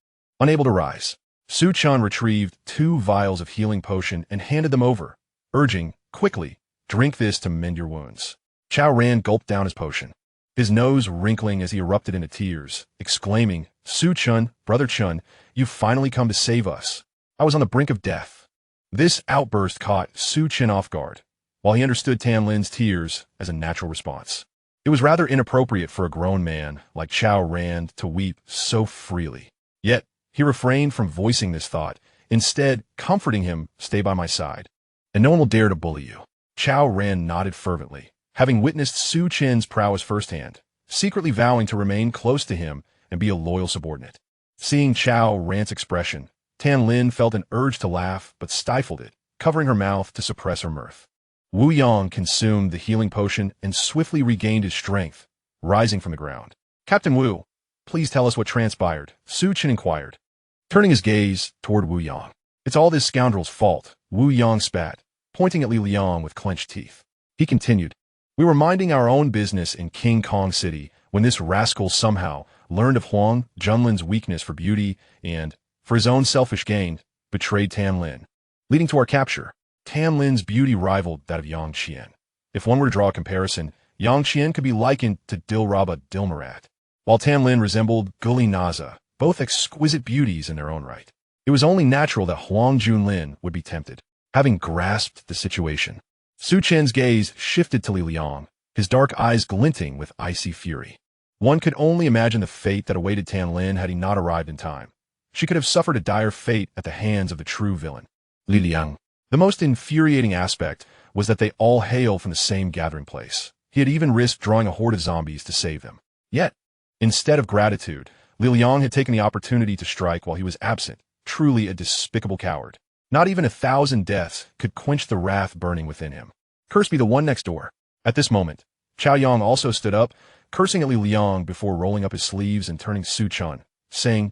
Unable to rise, Su Chen retrieved 2 vials of healing potion and handed them over, urging, quickly, drink this to mend your wounds. Chao Ran gulped down his potion, his nose wrinkling as he erupted into tears, exclaiming, Su Chen, Brother Chen, you've finally come to save us. I was on the brink of death. This outburst caught Su Chen off guard, while he understood Tan Lin's tears as a natural response. It was rather inappropriate for a grown man like Chao Ran to weep so freely. Yet, he refrained from voicing this thought, instead comforting him, stay by my side, and no one will dare to bully you. Chao Ran nodded fervently, having witnessed Su Chen's prowess firsthand, secretly vowing to remain close to him and be a loyal subordinate. Seeing Chao Ran's expression, Tan Lin felt an urge to laugh but stifled it, covering her mouth to suppress her mirth. Wu Yang consumed the healing potion and swiftly regained his strength, rising from the ground. Captain Wu, please tell us what transpired, Su Chen inquired, turning his gaze toward Wu Yang. It's all this scoundrel's fault, Wu Yang spat, pointing at Li Liang with clenched teeth. He continued, we were minding our own business in King Kong City when this rascal somehow learned of Huang Junlin's weakness for beauty and, for his own selfish gain, betrayed Tan Lin, leading to our capture. Tan Lin's beauty rivaled that of Yang Qian. If one were to draw a comparison, Yang Qian could be likened to Dilraba Dilmurat, while Tan Lin resembled Guli Naza, both exquisite beauties in their own right. It was only natural that Huang Junlin would be tempted. Having grasped the situation, Su Chen's gaze shifted to Li Liang, his dark eyes glinting with icy fury. One could only imagine the fate that awaited Tan Lin had he not arrived in time. She could have suffered a dire fate at the hands of the true villain, Li Liang. The most infuriating aspect was that they all hail from the same gathering place. He had even risked drawing a horde of zombies to save them. Yet, instead of gratitude, Li Liang had taken the opportunity to strike while he was absent, truly a despicable coward. Not even 1,000 deaths could quench the wrath burning within him. Cursed be the one next door. At this moment, Chao Yang also stood up, cursing at Li Liang before rolling up his sleeves and turning Su Chen, saying,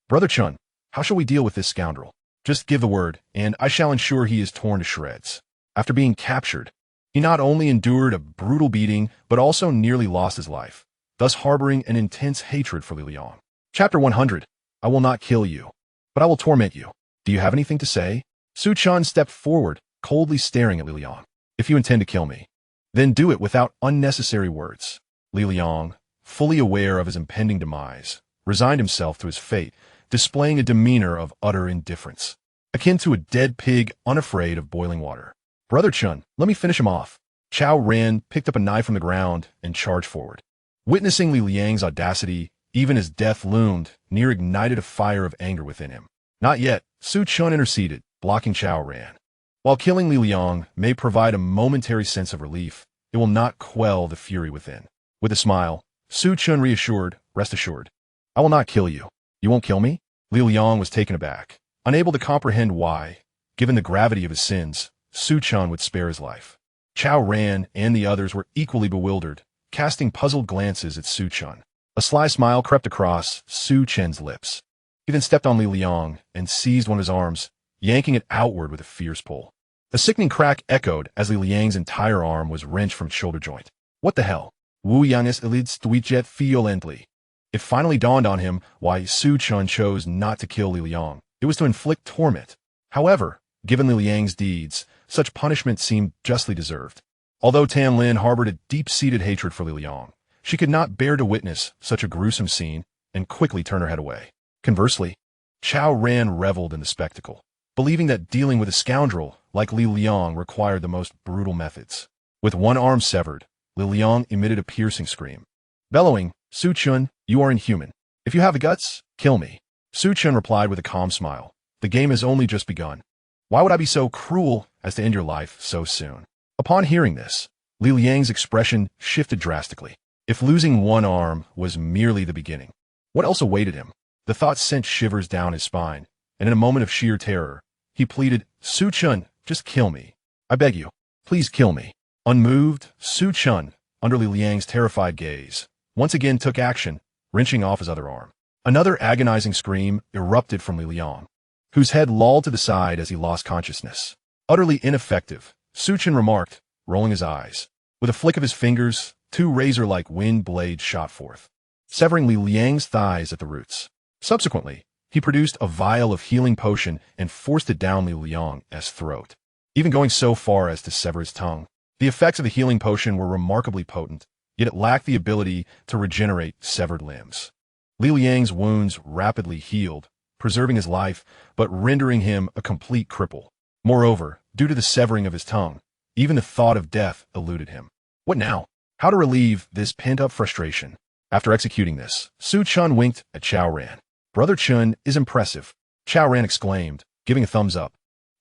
Brother Chen, how shall we deal with this scoundrel? Just give the word, and I shall ensure he is torn to shreds. After being captured, he not only endured a brutal beating, but also nearly lost his life, thus harboring an intense hatred for Li Liang. Chapter 100. I will not kill you, but I will torment you. Do you have anything to say? Su Chen stepped forward, coldly staring at Li Liang. If you intend to kill me, then do it without unnecessary words. Li Liang, fully aware of his impending demise, resigned himself to his fate, displaying a demeanor of utter indifference, akin to a dead pig unafraid of boiling water. Brother Chen, let me finish him off. Chao Ran picked up a knife from the ground and charged forward. Witnessing Li Liang's audacity, even as death loomed, near ignited a fire of anger within him. Not yet, Su Chen interceded, blocking Chao Ran. While killing Li Liang may provide a momentary sense of relief, it will not quell the fury within. With a smile, Su Chen reassured, rest assured. I will not kill you. You won't kill me? Li Liang was taken aback, unable to comprehend why, given the gravity of his sins, Su Chen would spare his life. Chao Ran and the others were equally bewildered, casting puzzled glances at Su Chen. A sly smile crept across Su Chen's lips. He then stepped on Li Liang and seized one of his arms, yanking it outward with a fierce pull. A sickening crack echoed as Li Liang's entire arm was wrenched from its shoulder joint. What the hell? Wu Yang is elidstwijet violently. It finally dawned on him why Su Chen chose not to kill Li Liang. It was to inflict torment. However, given Li Liang's deeds, such punishment seemed justly deserved. Although Tan Lin harbored a deep-seated hatred for Li Liang, she could not bear to witness such a gruesome scene and quickly turned her head away. Conversely, Chao Ran reveled in the spectacle, believing that dealing with a scoundrel like Li Liang required the most brutal methods. With one arm severed, Li Liang emitted a piercing scream. Bellowing, Su Chen, you are inhuman. If you have the guts, kill me. Su Chen replied with a calm smile. The game has only just begun. Why would I be so cruel as to end your life so soon? Upon hearing this, Li Liang's expression shifted drastically. If losing one arm was merely the beginning, what else awaited him? The thought sent shivers down his spine, and in a moment of sheer terror, he pleaded, Su Chen, just kill me. I beg you, please kill me. Unmoved, Su Chen, under Li Liang's terrified gaze, once again took action, wrenching off his other arm. Another agonizing scream erupted from Li Liang, whose head lolled to the side as he lost consciousness. Utterly ineffective, Su Chen remarked, rolling his eyes. With a flick of his fingers, two razor-like wind blades shot forth, severing Li Liang's thighs at the roots. Subsequently, he produced a vial of healing potion and forced it down Li Liang's throat, even going so far as to sever his tongue. The effects of the healing potion were remarkably potent, yet it lacked the ability to regenerate severed limbs. Li Liang's wounds rapidly healed, preserving his life, but rendering him a complete cripple. Moreover, due to the severing of his tongue, even the thought of death eluded him. What now? How to relieve this pent-up frustration? After executing this, Su Chen winked at Chao Ran. Brother Chen is impressive, Chao Ran exclaimed, giving a thumbs up.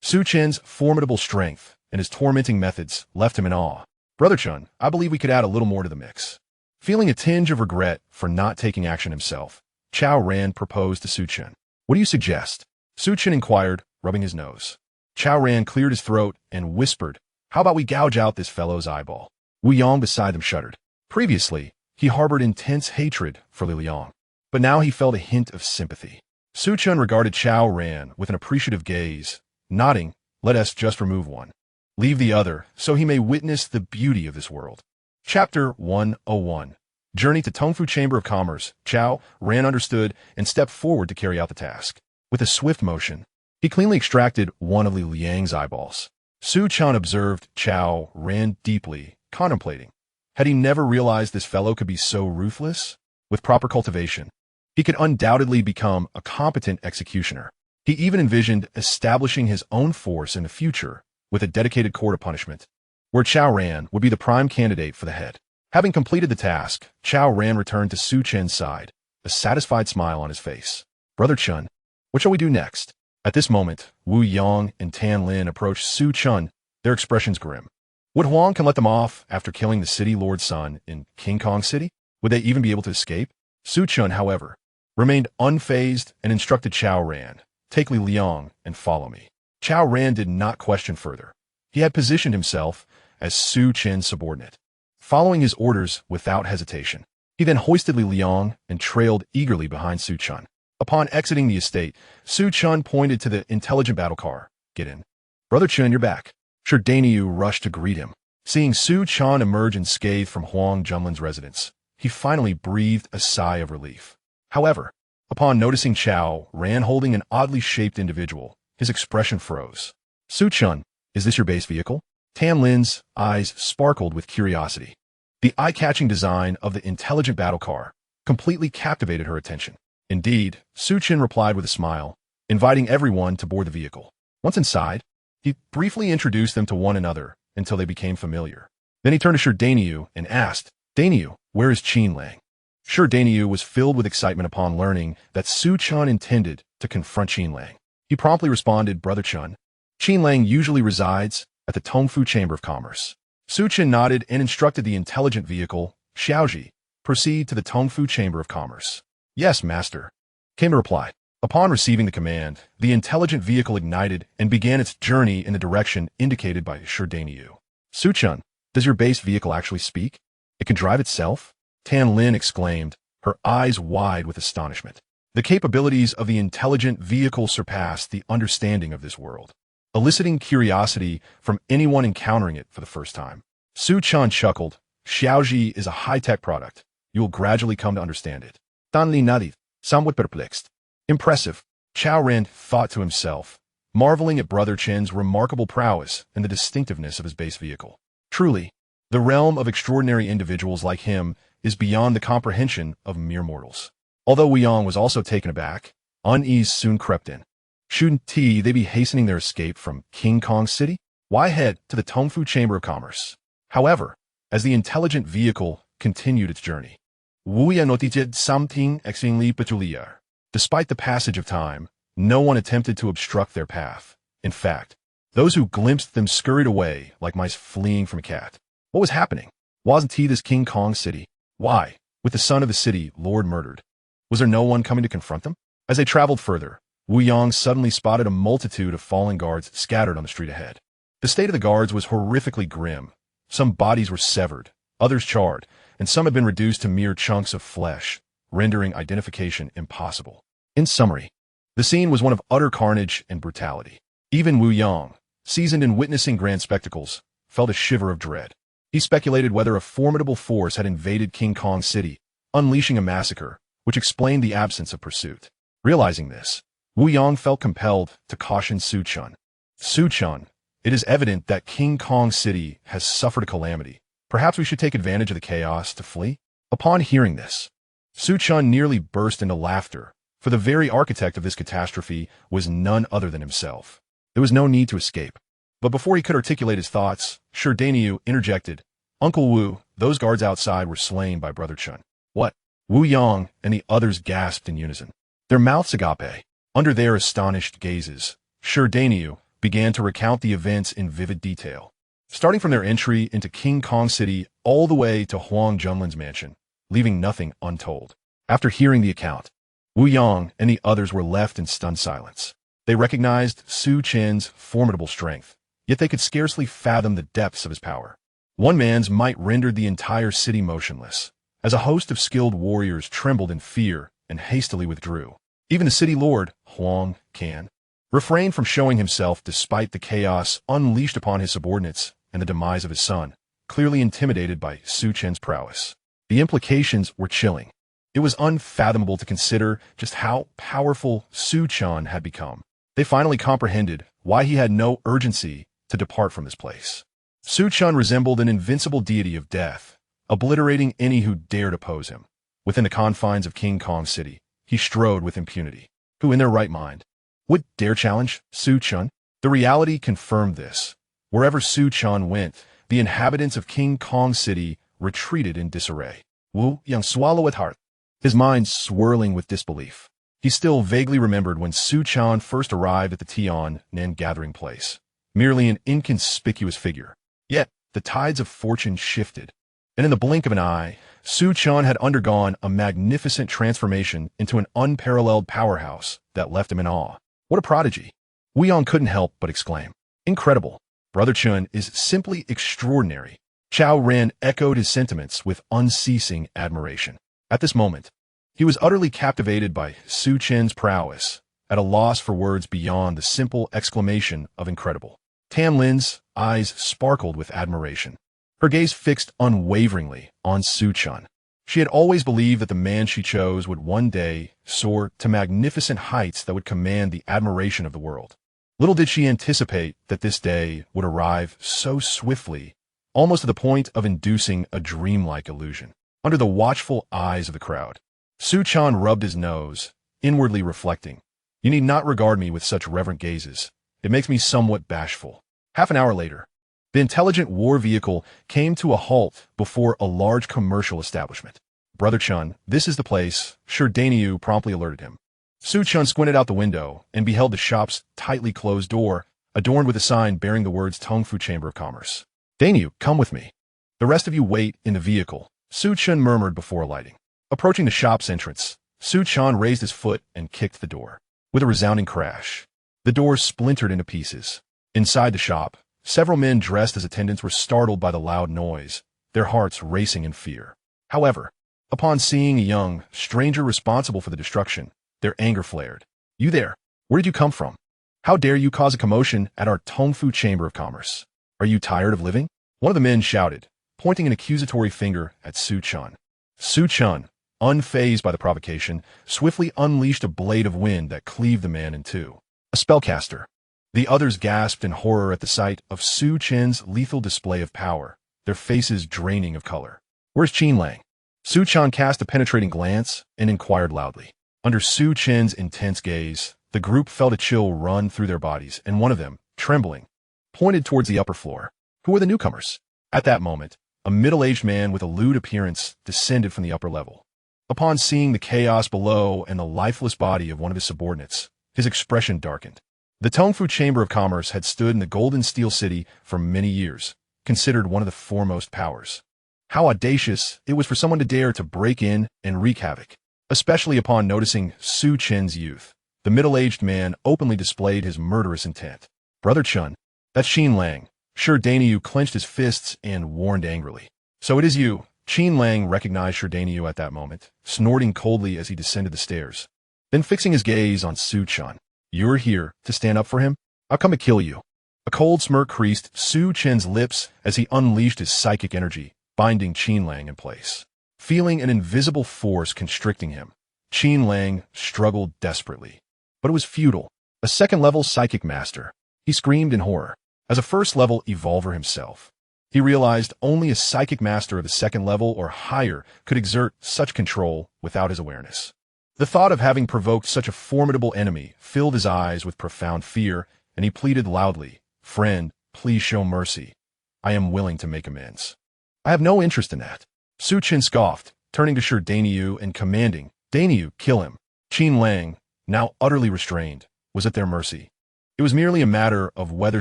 Su Chen's formidable strength and his tormenting methods left him in awe. Brother Chen, I believe we could add a little more to the mix. Feeling a tinge of regret for not taking action himself, Chao Ran proposed to Su Chen. What do you suggest? Su Chen inquired, rubbing his nose. Chao Ran cleared his throat and whispered, how about we gouge out this fellow's eyeball? Wu Yang beside them shuddered. Previously, he harbored intense hatred for Li Liang, but now he felt a hint of sympathy. Su Chen regarded Chao Ran with an appreciative gaze, nodding, let us just remove one. Leave the other, so he may witness the beauty of this world. Chapter 101. Journey to Tongfu Chamber of Commerce. Chao Ran understood and stepped forward to carry out the task. With a swift motion, he cleanly extracted one of Li Liang's eyeballs. Su Chen observed Chao Ran deeply, contemplating. Had he never realized this fellow could be so ruthless? With proper cultivation, he could undoubtedly become a competent executioner. He even envisioned establishing his own force in the future with a dedicated court of punishment, where Chao Ran would be the prime candidate for the head. Having completed the task, Chao Ran returned to Su Chen's side, a satisfied smile on his face. Brother Chen, what shall we do next? At this moment, Wu Yang and Tan Lin approached Su Chen, their expressions grim. Would Huang can let them off after killing the city lord's son in King Kong City? Would they even be able to escape? Su Chen, however, remained unfazed and instructed Chao Ran, take Li Liang and follow me. Chao Ran did not question further. He had positioned himself as Su Chen's subordinate, following his orders without hesitation. He then hoisted Li Liang and trailed eagerly behind Su Chen. Upon exiting the estate, Su Chen pointed to the intelligent battle car. Get in. Brother Chen, you're back. Sure Dainyu rushed to greet him. Seeing Su Chen emerge unscathed from Huang Junlin's residence, he finally breathed a sigh of relief. However, upon noticing Chao Ran holding an oddly shaped individual, his expression froze. Su Chen, is this your base vehicle? Tan Lin's eyes sparkled with curiosity. The eye-catching design of the intelligent battle car completely captivated her attention. Indeed, Su Chen replied with a smile, inviting everyone to board the vehicle. Once inside, he briefly introduced them to one another until they became familiar. Then he turned to Dainyu and asked, Dainyu, where is Qin Lang? Dainyu was filled with excitement upon learning that Su Chen intended to confront Qin Lang. He promptly responded, Brother Chen, Qin Lang usually resides at the Tongfu Chamber of Commerce. Su Chen nodded and instructed the intelligent vehicle, Xiaoji, proceed to the Tongfu Chamber of Commerce. Yes, master, came the reply. Upon receiving the command, the intelligent vehicle ignited and began its journey in the direction indicated by Dainyu. Su Chen, does your base vehicle actually speak? It can drive itself? Tan Lin exclaimed, her eyes wide with astonishment. The capabilities of the intelligent vehicle surpassed the understanding of this world, eliciting curiosity from anyone encountering it for the first time. Su Chen chuckled. Xiaoji is a high-tech product. You will gradually come to understand it. Dan Li nodded, somewhat perplexed. Impressive, Chao Ren thought to himself, marveling at Brother Chen's remarkable prowess and the distinctiveness of his base vehicle. Truly, the realm of extraordinary individuals like him is beyond the comprehension of mere mortals. Although Wu Yang was also taken aback, unease soon crept in. Shouldn't they be hastening their escape from King Kong City? Why head to the Tongfu Chamber of Commerce? However, as the intelligent vehicle continued its journey, Wu Yang noted something extremely peculiar. Despite the passage of time, no one attempted to obstruct their path. In fact, those who glimpsed them scurried away like mice fleeing from a cat. What was happening? Wasn't he this King Kong City? Why, with the son of the city, Lord murdered, was there no one coming to confront them? As they traveled further, Wu Yang suddenly spotted a multitude of fallen guards scattered on the street ahead. The state of the guards was horrifically grim. Some bodies were severed, others charred, and some had been reduced to mere chunks of flesh, rendering identification impossible. In summary, the scene was one of utter carnage and brutality. Even Wu Yang, seasoned in witnessing grand spectacles, felt a shiver of dread. He speculated whether a formidable force had invaded King Kong City, unleashing a massacre, which explained the absence of pursuit. Realizing this, Wu Yang felt compelled to caution Su Chen. Su Chen, it is evident that King Kong City has suffered a calamity. Perhaps we should take advantage of the chaos to flee? Upon hearing this, Su Chen nearly burst into laughter, for the very architect of this catastrophe was none other than himself. There was no need to escape. But before he could articulate his thoughts, Shi Danyu interjected, Uncle Wu, those guards outside were slain by Brother Chen. What? Wu Yang and the others gasped in unison. Their mouths agape. Under their astonished gazes, Shi Danyu began to recount the events in vivid detail, starting from their entry into King Kong City all the way to Huang Junlin's mansion, leaving nothing untold. After hearing the account, Wu Yang and the others were left in stunned silence. They recognized Su Chen's formidable strength, yet they could scarcely fathom the depths of his power. One man's might rendered the entire city motionless, as a host of skilled warriors trembled in fear and hastily withdrew. Even the city lord, Huang Can, refrained from showing himself despite the chaos unleashed upon his subordinates and the demise of his son, clearly intimidated by Su Chen's prowess. The implications were chilling. It was unfathomable to consider just how powerful Su Chen had become. They finally comprehended why he had no urgency to depart from this place. Su Chen resembled an invincible deity of death, obliterating any who dared oppose him. Within the confines of King Kong City, he strode with impunity. Who in their right mind would dare challenge Su Chen? The reality confirmed this. Wherever Su Chen went, the inhabitants of King Kong City retreated in disarray. Wu Yang swallowed at heart, his mind swirling with disbelief. He still vaguely remembered when Su Chen first arrived at the Tiannan gathering place, merely an inconspicuous figure. Yet, the tides of fortune shifted, and in the blink of an eye, Su Chen had undergone a magnificent transformation into an unparalleled powerhouse that left him in awe. What a prodigy! Wu Yang couldn't help but exclaim. Incredible! Brother Chen is simply extraordinary. Chao Ren echoed his sentiments with unceasing admiration. At this moment, he was utterly captivated by Su Chen's prowess, at a loss for words beyond the simple exclamation of incredible. Tan Lin's eyes sparkled with admiration, her gaze fixed unwaveringly on Su Chen. She had always believed that the man she chose would one day soar to magnificent heights that would command the admiration of the world. Little did she anticipate that this day would arrive so swiftly, almost to the point of inducing a dreamlike illusion. Under the watchful eyes of the crowd, Su Chen rubbed his nose, inwardly reflecting, "You need not regard me with such reverent gazes. It makes me somewhat bashful." Half an hour later, the intelligent war vehicle came to a halt before a large commercial establishment. "Brother Chen, this is the place," Shi Danyu promptly alerted him. Su Chen squinted out the window and beheld the shop's tightly closed door, adorned with a sign bearing the words Tongfu Chamber of Commerce. "Danyu, come with me. The rest of you wait in the vehicle," Su Chen murmured before alighting. Approaching the shop's entrance, Su Chen raised his foot and kicked the door. With a resounding crash, the door splintered into pieces. Inside the shop, several men dressed as attendants were startled by the loud noise, their hearts racing in fear. However, upon seeing a young stranger responsible for the destruction, their anger flared. "You there? Where did you come from? How dare you cause a commotion at our Tongfu Chamber of Commerce? Are you tired of living?" One of the men shouted, pointing an accusatory finger at Su Chen. Su Chen, unfazed by the provocation, swiftly unleashed a blade of wind that cleaved the man in two. A spellcaster. The others gasped in horror at the sight of Su Chen's lethal display of power, their faces draining of color. "Where's Qin Lang?" Su Chen cast a penetrating glance and inquired loudly. Under Su Chen's intense gaze, the group felt a chill run through their bodies, and one of them, trembling, pointed towards the upper floor. Who were the newcomers? At that moment, a middle-aged man with a lewd appearance descended from the upper level. Upon seeing the chaos below and the lifeless body of one of his subordinates, his expression darkened. The Tongfu Chamber of Commerce had stood in the Golden Steel City for many years, considered one of the foremost powers. How audacious it was for someone to dare to break in and wreak havoc, especially upon noticing Su Chen's youth. The middle-aged man openly displayed his murderous intent. "Brother Chen, that's Qin Lang." Shi Danyu clenched his fists and warned angrily. "So it is you." Qin Lang recognized Shi Danyu at that moment, snorting coldly as he descended the stairs. Then fixing his gaze on Su Chen. "You're here to stand up for him? I'll come to kill you." A cold smirk creased Su Chen's lips as he unleashed his psychic energy, binding Qin Lang in place. Feeling an invisible force constricting him, Qin Lang struggled desperately. But it was futile. A second-level psychic master. He screamed in horror. As a first-level evolver himself, he realized only a psychic master of the second level or higher could exert such control without his awareness. The thought of having provoked such a formidable enemy filled his eyes with profound fear, and he pleaded loudly, "Friend, please show mercy. I am willing to make amends." "I have no interest in that." Su Chen scoffed, turning to Shi Danyu and commanding, "Danyu, kill him." Qin Lang, now utterly restrained, was at their mercy. It was merely a matter of whether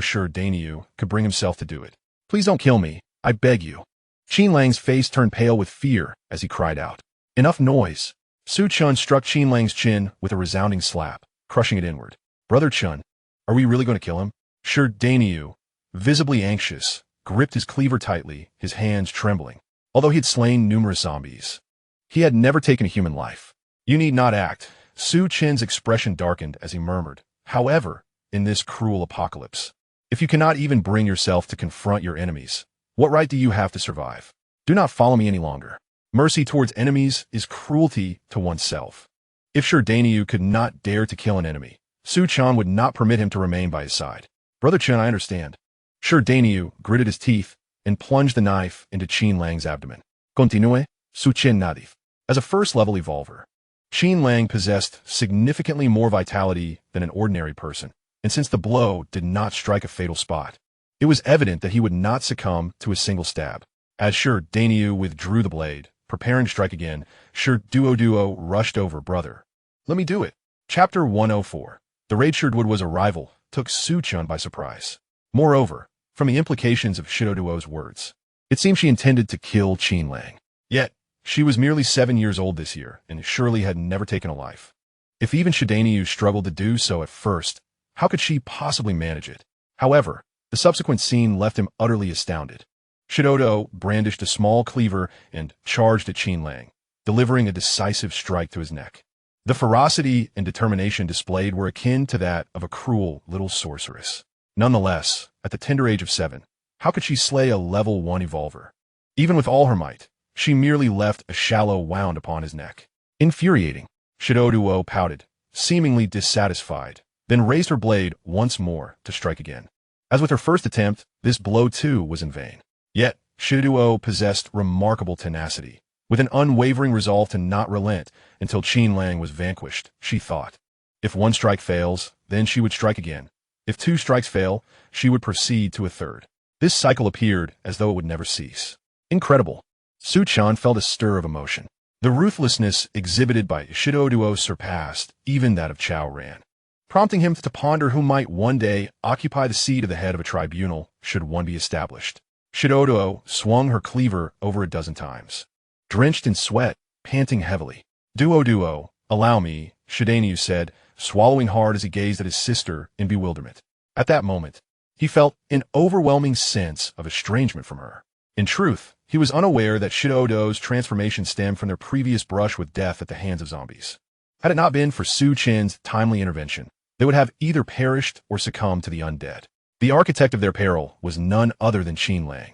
Shi Danyu could bring himself to do it. "Please don't kill me, I beg you." Qin Lang's face turned pale with fear as he cried out. "Enough noise." Su Chen struck Qin Lang's chin with a resounding slap, crushing it inward. "Brother Chen, are we really going to kill him?" Shi Danyu, visibly anxious, gripped his cleaver tightly, his hands trembling. Although he had slain numerous zombies, he had never taken a human life. "You need not act." Su Chen's expression darkened as he murmured, "However, in this cruel apocalypse, if you cannot even bring yourself to confront your enemies, what right do you have to survive? Do not follow me any longer. Mercy towards enemies is cruelty to oneself." If Shi Danyu could not dare to kill an enemy, Su Chen would not permit him to remain by his side. "Brother Chen, I understand." Shi Danyu gritted his teeth and plunged the knife into Qin Lang's abdomen. "Continue, Su Chen Nadif." As a first-level evolver, Qin Lang possessed significantly more vitality than an ordinary person, and since the blow did not strike a fatal spot, it was evident that he would not succumb to a single stab. As Shi Danyu withdrew the blade, preparing to strike again, Shi Duo rushed over. "Brother, let me do it." Chapter 104. The raid Shirdwood's arrival took Su Chen by surprise. Moreover, from the implications of Shidoduo's words, it seemed she intended to kill Qin Lang. Yet, she was merely 7 years old this year, and surely had never taken a life. If even Shi Danyu struggled to do so at first, how could she possibly manage it? However, the subsequent scene left him utterly astounded. Shidodo brandished a small cleaver and charged at Qin Lang, delivering a decisive strike to his neck. The ferocity and determination displayed were akin to that of a cruel little sorceress. Nonetheless, at the tender age of 7, how could she slay a level 1 evolver? Even with all her might, she merely left a shallow wound upon his neck. Infuriating, Shidoduo pouted, seemingly dissatisfied, then raised her blade once more to strike again. As with her first attempt, this blow too was in vain. Yet, Shidoduo possessed remarkable tenacity. With an unwavering resolve to not relent until Qin Lang was vanquished, she thought. If 1 strike fails, then she would strike again. If 2 strikes fail, she would proceed to a 3rd. This cycle appeared as though it would never cease. Incredible. Su Chen felt a stir of emotion. The ruthlessness exhibited by Shidoduo surpassed even that of Chao Ran, prompting him to ponder who might one day occupy the seat of the head of a tribunal should one be established. Shidoduo swung her cleaver over a dozen times. Drenched in sweat, panting heavily. Duo, allow me, Shi Danyu said, swallowing hard as he gazed at his sister in bewilderment. At that moment, he felt an overwhelming sense of estrangement from her. In truth, he was unaware that Shidodo's transformation stemmed from their previous brush with death at the hands of zombies. Had it not been for Su Chen's timely intervention, they would have either perished or succumbed to the undead. The architect of their peril was none other than Qin Lang,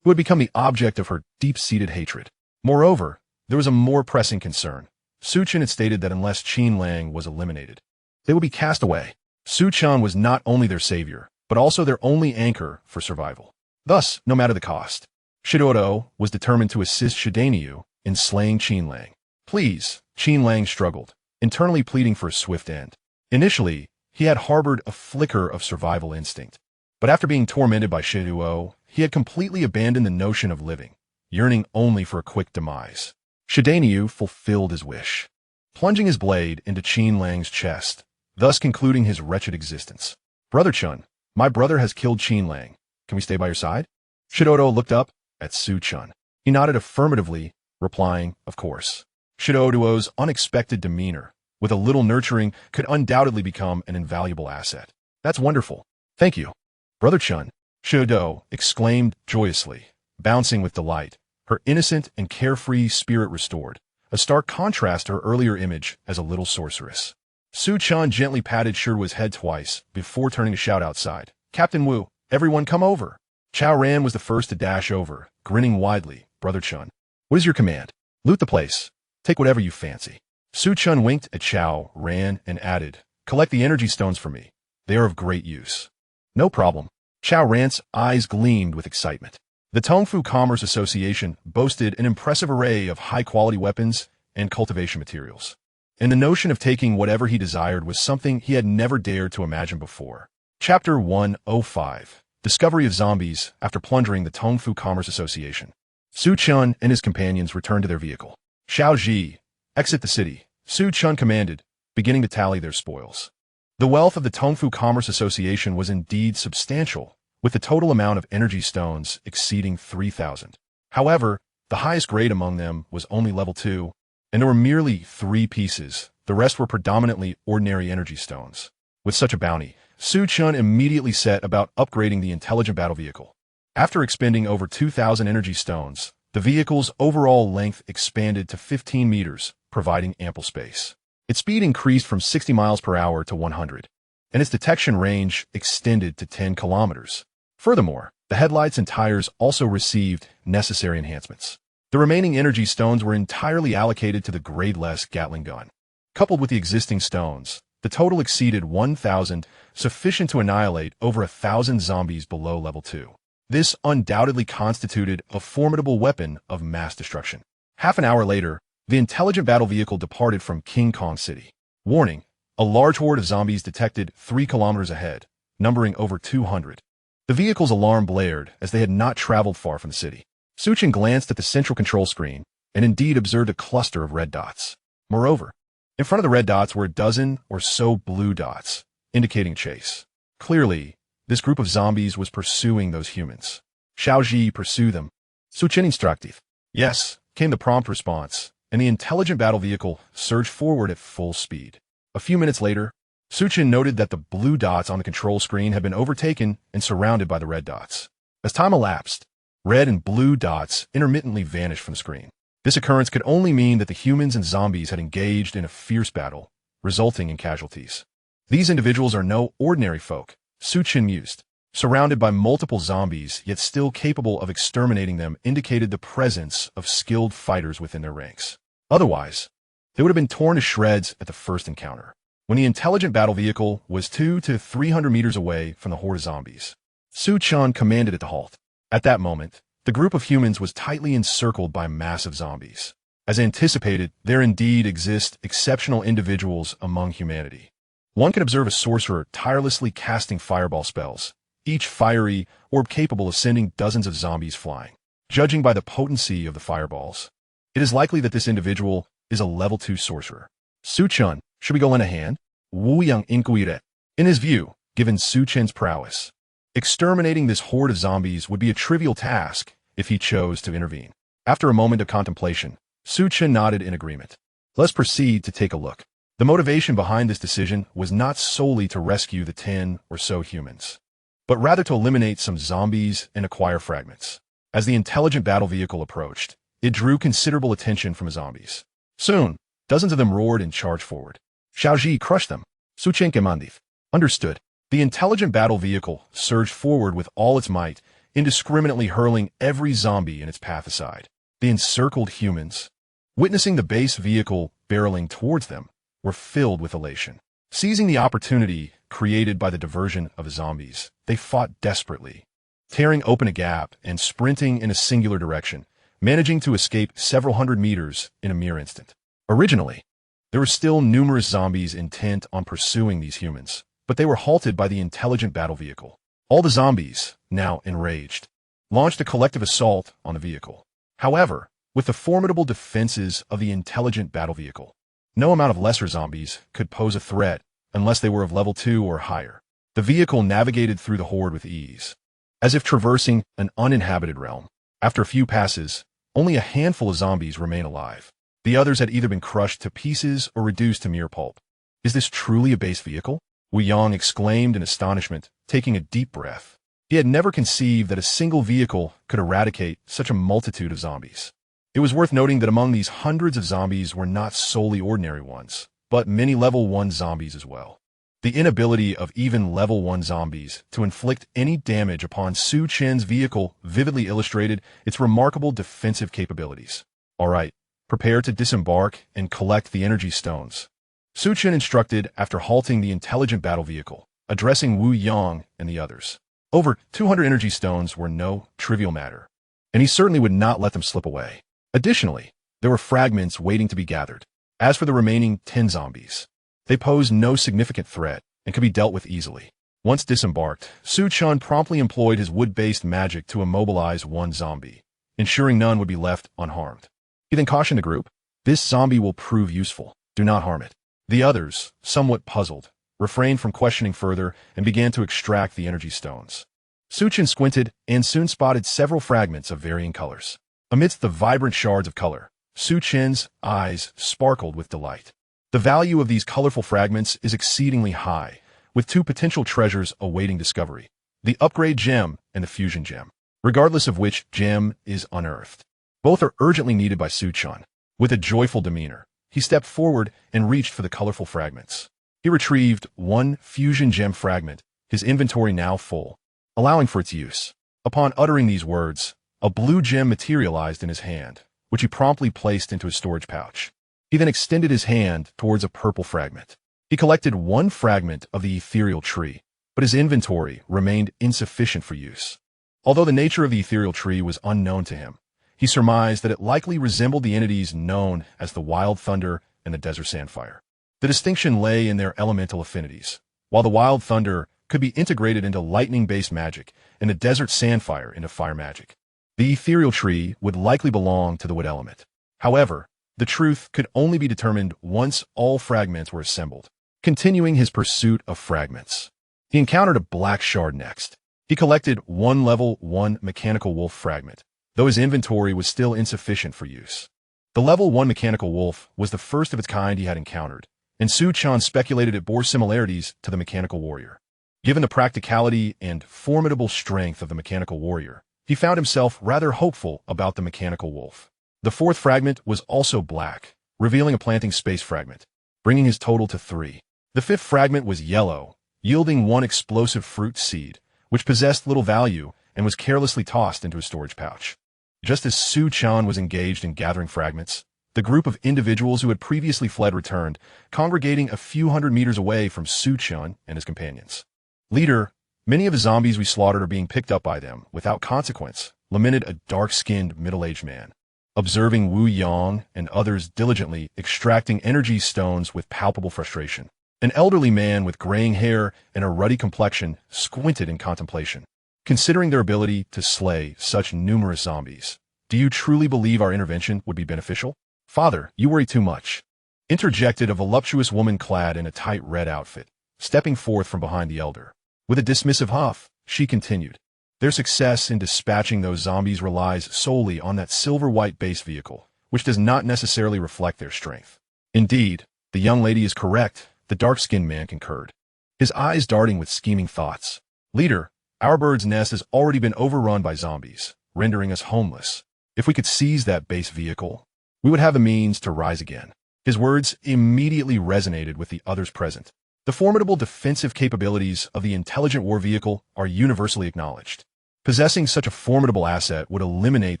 who had become the object of her deep-seated hatred. Moreover, there was a more pressing concern. Su Chen had stated that unless Qin Lang was eliminated, they would be cast away. Su Chen was not only their savior, but also their only anchor for survival. Thus, no matter the cost, Shidodo was determined to assist Shidanyu in slaying Qin Lang. Please, Qin Lang struggled, internally pleading for a swift end. Initially, he had harbored a flicker of survival instinct, but after being tormented by Shiduo, he had completely abandoned the notion of living, yearning only for a quick demise. Shidanyu fulfilled his wish, plunging his blade into Qin Lang's chest, thus concluding his wretched existence. Brother Chen, my brother has killed Qin Lang. Can we stay by your side? Shidodo looked up at Su Chen. He nodded affirmatively, replying, of course. Shidodo's unexpected demeanor, with a little nurturing, could undoubtedly become an invaluable asset. That's wonderful. Thank you. Brother Chen, Shidodo exclaimed joyously, bouncing with delight, her innocent and carefree spirit restored, a stark contrast to her earlier image as a little sorceress. Su Chen gently patted Shiduo's head twice before turning to shout outside, Captain Wu, everyone come over. Chao Ran was the first to dash over, grinning widely. Brother Chen, what is your command? Loot the place. Take whatever you fancy. Su Chen winked at Chao Ran and added, collect the energy stones for me. They are of great use. No problem. Chao Ran's eyes gleamed with excitement. The Tongfu Commerce Association boasted an impressive array of high-quality weapons and cultivation materials, and the notion of taking whatever he desired was something he had never dared to imagine before. Chapter 105. Discovery of Zombies after plundering the Tongfu Commerce Association. Su Chen and his companions returned to their vehicle. Xiao Ji, exit the city, Su Chen commanded, beginning to tally their spoils. The wealth of the Tongfu Commerce Association was indeed substantial, with the total amount of energy stones exceeding 3,000. However, the highest grade among them was only level 2, and there were merely 3 pieces. The rest were predominantly ordinary energy stones. With such a bounty, Su Chen immediately set about upgrading the intelligent battle vehicle. After expending over 2,000 energy stones, the vehicle's overall length expanded to 15 meters, providing ample space. Its speed increased from 60 miles per hour to 100, and its detection range extended to 10 kilometers. Furthermore, the headlights and tires also received necessary enhancements. The remaining energy stones were entirely allocated to the gradeless Gatling gun. Coupled with the existing stones, the total exceeded 1,000, sufficient to annihilate over 1,000 zombies below level 2. This undoubtedly constituted a formidable weapon of mass destruction. Half an hour later, the intelligent battle vehicle departed from King Kong City. Warning, a large horde of zombies detected 3 kilometers ahead, numbering over 200. The vehicle's alarm blared as they had not traveled far from the city. Su Chen glanced at the central control screen and indeed observed a cluster of red dots. Moreover, in front of the red dots were a dozen or so blue dots, indicating chase. Clearly, this group of zombies was pursuing those humans. Xiao Ji, pursue them. Su Chen instructed. Yes, came the prompt response, and the intelligent battle vehicle surged forward at full speed. A few minutes later, Su Chen noted that the blue dots on the control screen had been overtaken and surrounded by the red dots. As time elapsed, red and blue dots intermittently vanished from the screen. This occurrence could only mean that the humans and zombies had engaged in a fierce battle, resulting in casualties. These individuals are no ordinary folk, Su Chen mused. Surrounded by multiple zombies, yet still capable of exterminating them, indicated the presence of skilled fighters within their ranks. Otherwise, they would have been torn to shreds at the first encounter. When the intelligent battle vehicle was 200 to 300 meters away from the horde of zombies, Su Chen commanded it to halt. At that moment, the group of humans was tightly encircled by massive zombies. As anticipated, there indeed exist exceptional individuals among humanity. One can observe a sorcerer tirelessly casting fireball spells, each fiery orb capable of sending dozens of zombies flying. Judging by the potency of the fireballs, it is likely that this individual is a level 2 sorcerer. Su Chen, should we go lend a hand? Wu Yang inquired. In his view, given Su Chen's prowess, exterminating this horde of zombies would be a trivial task if he chose to intervene. After a moment of contemplation, Su Chen nodded in agreement. Let's proceed to take a look. The motivation behind this decision was not solely to rescue the 10 or so humans, but rather to eliminate some zombies and acquire fragments. As the intelligent battle vehicle approached, it drew considerable attention from the zombies. Soon, dozens of them roared and charged forward. Xiaoji crushed them. Suchen Gemandif. Understood. The intelligent battle vehicle surged forward with all its might, indiscriminately hurling every zombie in its path aside. The encircled humans, witnessing the base vehicle barreling towards them, were filled with elation. Seizing the opportunity created by the diversion of the zombies, they fought desperately, tearing open a gap and sprinting in a singular direction, managing to escape several hundred meters in a mere instant. Originally, there were still numerous zombies intent on pursuing these humans, but they were halted by the intelligent battle vehicle. All the zombies, now enraged, launched a collective assault on the vehicle. However, with the formidable defenses of the intelligent battle vehicle, no amount of lesser zombies could pose a threat unless they were of level 2 or higher. The vehicle navigated through the horde with ease, as if traversing an uninhabited realm. After a few passes, only a handful of zombies remain alive. The others had either been crushed to pieces or reduced to mere pulp. Is this truly a base vehicle? Wu Yang exclaimed in astonishment, taking a deep breath. He had never conceived that a single vehicle could eradicate such a multitude of zombies. It was worth noting that among these hundreds of zombies were not solely ordinary ones, but many level 1 zombies as well. The inability of even level 1 zombies to inflict any damage upon Su Chen's vehicle vividly illustrated its remarkable defensive capabilities. All right, prepare to disembark and collect the energy stones, Su Chen instructed after halting the intelligent battle vehicle, addressing Wu Yang and the others. Over 200 energy stones were no trivial matter, and he certainly would not let them slip away. Additionally, there were fragments waiting to be gathered. As for the remaining 10 zombies, they posed no significant threat and could be dealt with easily. Once disembarked, Su Chen promptly employed his wood-based magic to immobilize one zombie, ensuring none would be left unharmed. He then cautioned the group, "This zombie will prove useful. Do not harm it." The others, somewhat puzzled, refrained from questioning further and began to extract the energy stones. Su Chen squinted and soon spotted several fragments of varying colors. Amidst the vibrant shards of color, Su Chen's eyes sparkled with delight. The value of these colorful fragments is exceedingly high, with 2 potential treasures awaiting discovery: the upgrade gem and the fusion gem, regardless of which gem is unearthed. Both are urgently needed by Su Chen. With a joyful demeanor, he stepped forward and reached for the colorful fragments. He retrieved 1 fusion gem fragment, his inventory now full, allowing for its use. Upon uttering these words, a blue gem materialized in his hand, which he promptly placed into his storage pouch. He then extended his hand towards a purple fragment. He collected 1 fragment of the ethereal tree, but his inventory remained insufficient for use. Although the nature of the ethereal tree was unknown to him, he surmised that it likely resembled the entities known as the Wild Thunder and the Desert Sandfire. The distinction lay in their elemental affinities. While the Wild Thunder could be integrated into lightning-based magic and the Desert Sandfire into fire magic, the ethereal tree would likely belong to the wood element. However, the truth could only be determined once all fragments were assembled. Continuing his pursuit of fragments, he encountered a black shard next. He collected 1 level 1 mechanical wolf fragment, though his inventory was still insufficient for use. The level 1 mechanical wolf was the first of its kind he had encountered, and Su Chen speculated it bore similarities to the mechanical warrior. Given the practicality and formidable strength of the mechanical warrior, he found himself rather hopeful about the mechanical wolf. The 4th fragment was also black, revealing a planting space fragment, bringing his total to 3. The 5th fragment was yellow, yielding 1 explosive fruit seed, which possessed little value and was carelessly tossed into his storage pouch. Just as Su Chen was engaged in gathering fragments, the group of individuals who had previously fled returned, congregating a few hundred meters away from Su Chen and his companions. "Leader, many of the zombies we slaughtered are being picked up by them without consequence," lamented a dark-skinned middle-aged man. Observing Wu Yang and others diligently extracting energy stones with palpable frustration, an elderly man with graying hair and a ruddy complexion squinted in contemplation. "Considering their ability to slay such numerous zombies, do you truly believe our intervention would be beneficial?" "Father, you worry too much," interjected a voluptuous woman clad in a tight red outfit, stepping forth from behind the elder. With a dismissive huff, she continued, "Their success in dispatching those zombies relies solely on that silver-white base vehicle, which does not necessarily reflect their strength." "Indeed, the young lady is correct," the dark-skinned man concurred, his eyes darting with scheming thoughts. "Leader, our bird's nest has already been overrun by zombies. rendering us homeless. If we could seize that base vehicle, we would have the means to rise again. His words immediately resonated with the others present. The formidable defensive capabilities of the intelligent war vehicle are universally acknowledged. Possessing such a formidable asset would eliminate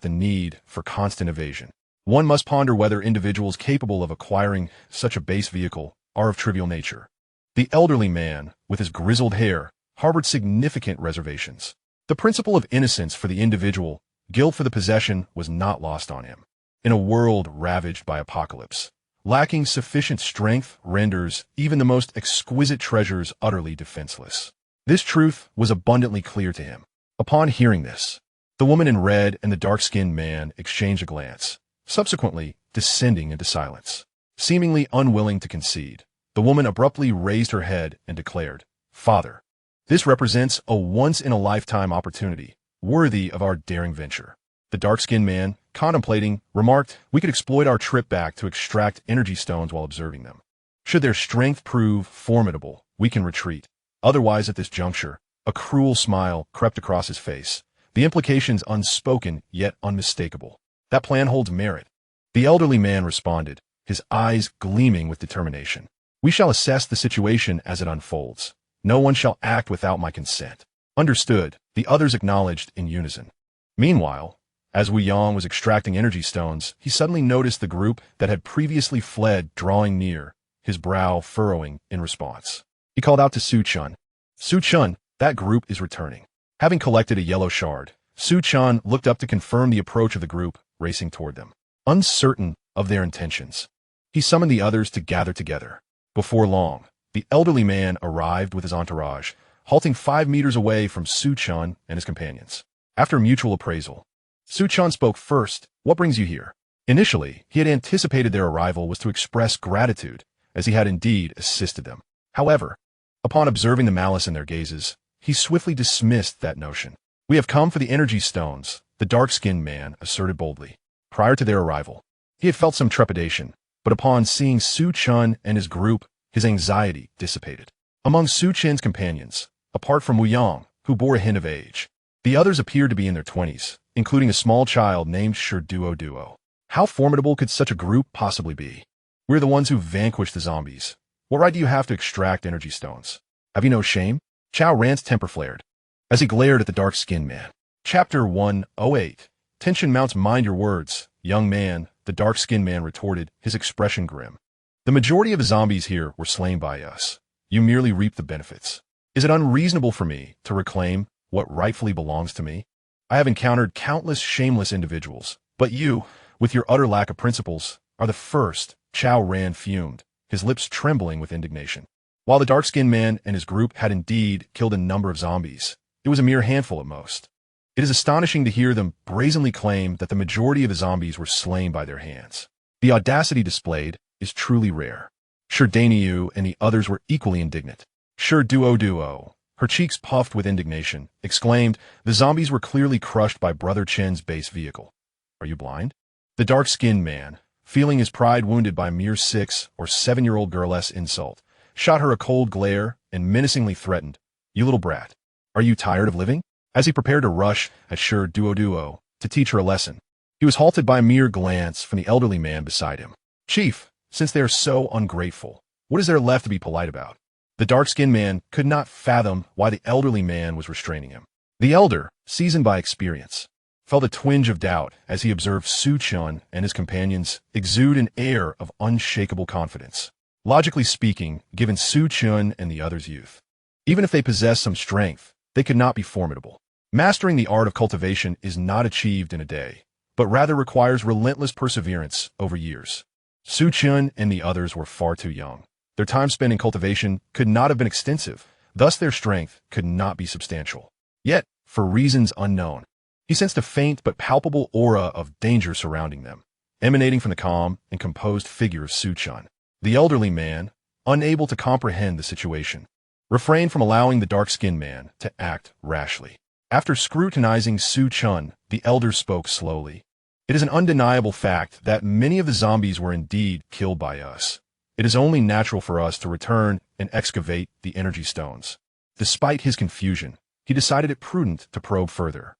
the need for constant evasion. One must ponder whether individuals capable of acquiring such a base vehicle are of trivial nature. The elderly man, with his grizzled hair, harbored significant reservations. The principle of innocence for the individual, guilt for the possession, was not lost on him. In a world ravaged by apocalypse, lacking sufficient strength renders even the most exquisite treasures utterly defenseless. This truth was abundantly clear to him. Upon hearing this, the woman in red and the dark-skinned man exchanged a glance, subsequently descending into silence. Seemingly unwilling to concede, the woman abruptly raised her head and declared, "Father, this represents a once-in-a-lifetime opportunity, worthy of our daring venture." The dark-skinned man, contemplating, remarked, "We could exploit our trip back to extract energy stones while observing them. Should their strength prove formidable, we can retreat. Otherwise, at this juncture," a cruel smile crept across his face, the implications unspoken yet unmistakable. "That plan holds merit." The elderly man responded, his eyes gleaming with determination. "We shall assess the situation as it unfolds. No one shall act without my consent." "Understood," the others acknowledged in unison. Meanwhile, as Wu Yang was extracting energy stones, he suddenly noticed the group that had previously fled drawing near, his brow furrowing in response. He called out to Su Chen. "Su Chen, that group is returning." Having collected a yellow shard, Su Chen looked up to confirm the approach of the group racing toward them. Uncertain of their intentions, he summoned the others to gather together. Before long, the elderly man arrived with his entourage, halting 5 meters away from Su Chen and his companions. After mutual appraisal, Su Chen spoke first. "What brings you here?" Initially, he had anticipated their arrival was to express gratitude, as he had indeed assisted them. However, upon observing the malice in their gazes, he swiftly dismissed that notion. "We have come for the energy stones," the dark-skinned man asserted boldly. Prior to their arrival, he had felt some trepidation, but upon seeing Su Chen and his group, his anxiety dissipated. Among Su Chen's companions, apart from Wu Yang, who bore a hint of age, the others appeared to be in their 20s, including a small child named Duo. How formidable could such a group possibly be? "We're the ones who vanquished the zombies. What right do you have to extract energy stones? Have you no shame?" Chao Ran's temper flared as he glared at the dark-skinned man. Chapter 108. Tension mounts. "Mind your words, young man," the dark-skinned man retorted, his expression grim. "The majority of the zombies here were slain by us. You merely reap the benefits. Is it unreasonable for me to reclaim what rightfully belongs to me? I have encountered countless shameless individuals, but you, with your utter lack of principles, are the first." Chao Ran fumed, his lips trembling with indignation. While the dark-skinned man and his group had indeed killed a number of zombies, it was a mere handful at most. It is astonishing to hear them brazenly claim that the majority of the zombies were slain by their hands. The audacity displayed is truly rare. Duo and the others were equally indignant. Duo, her cheeks puffed with indignation, exclaimed, "The zombies were clearly crushed by Brother Chen's base vehicle. Are you blind?" The dark-skinned man, feeling his pride wounded by a mere 6 or 7-year-old girl's insult, shot her a cold glare and menacingly threatened, "You little brat, are you tired of living?" As he prepared to rush at Duo to teach her a lesson, he was halted by a mere glance from the elderly man beside him. "Chief, since they are so ungrateful, what is there left to be polite about?" The dark-skinned man could not fathom why the elderly man was restraining him. The elder, seasoned by experience, felt a twinge of doubt as he observed Su Chen and his companions exude an air of unshakable confidence. Logically speaking, given Su Chen and the others' youth, even if they possessed some strength, they could not be formidable. Mastering the art of cultivation is not achieved in a day, but rather requires relentless perseverance over years. Su Chen and the others were far too young. Their time spent in cultivation could not have been extensive, thus their strength could not be substantial. Yet, for reasons unknown, he sensed a faint but palpable aura of danger surrounding them, emanating from the calm and composed figure of Su Chen. The elderly man, unable to comprehend the situation, refrained from allowing the dark-skinned man to act rashly. After scrutinizing Su Chen, the elder spoke slowly. "It is an undeniable fact that many of the zombies were indeed killed by us. It is only natural for us to return and excavate the energy stones." Despite his confusion, he decided it prudent to probe further.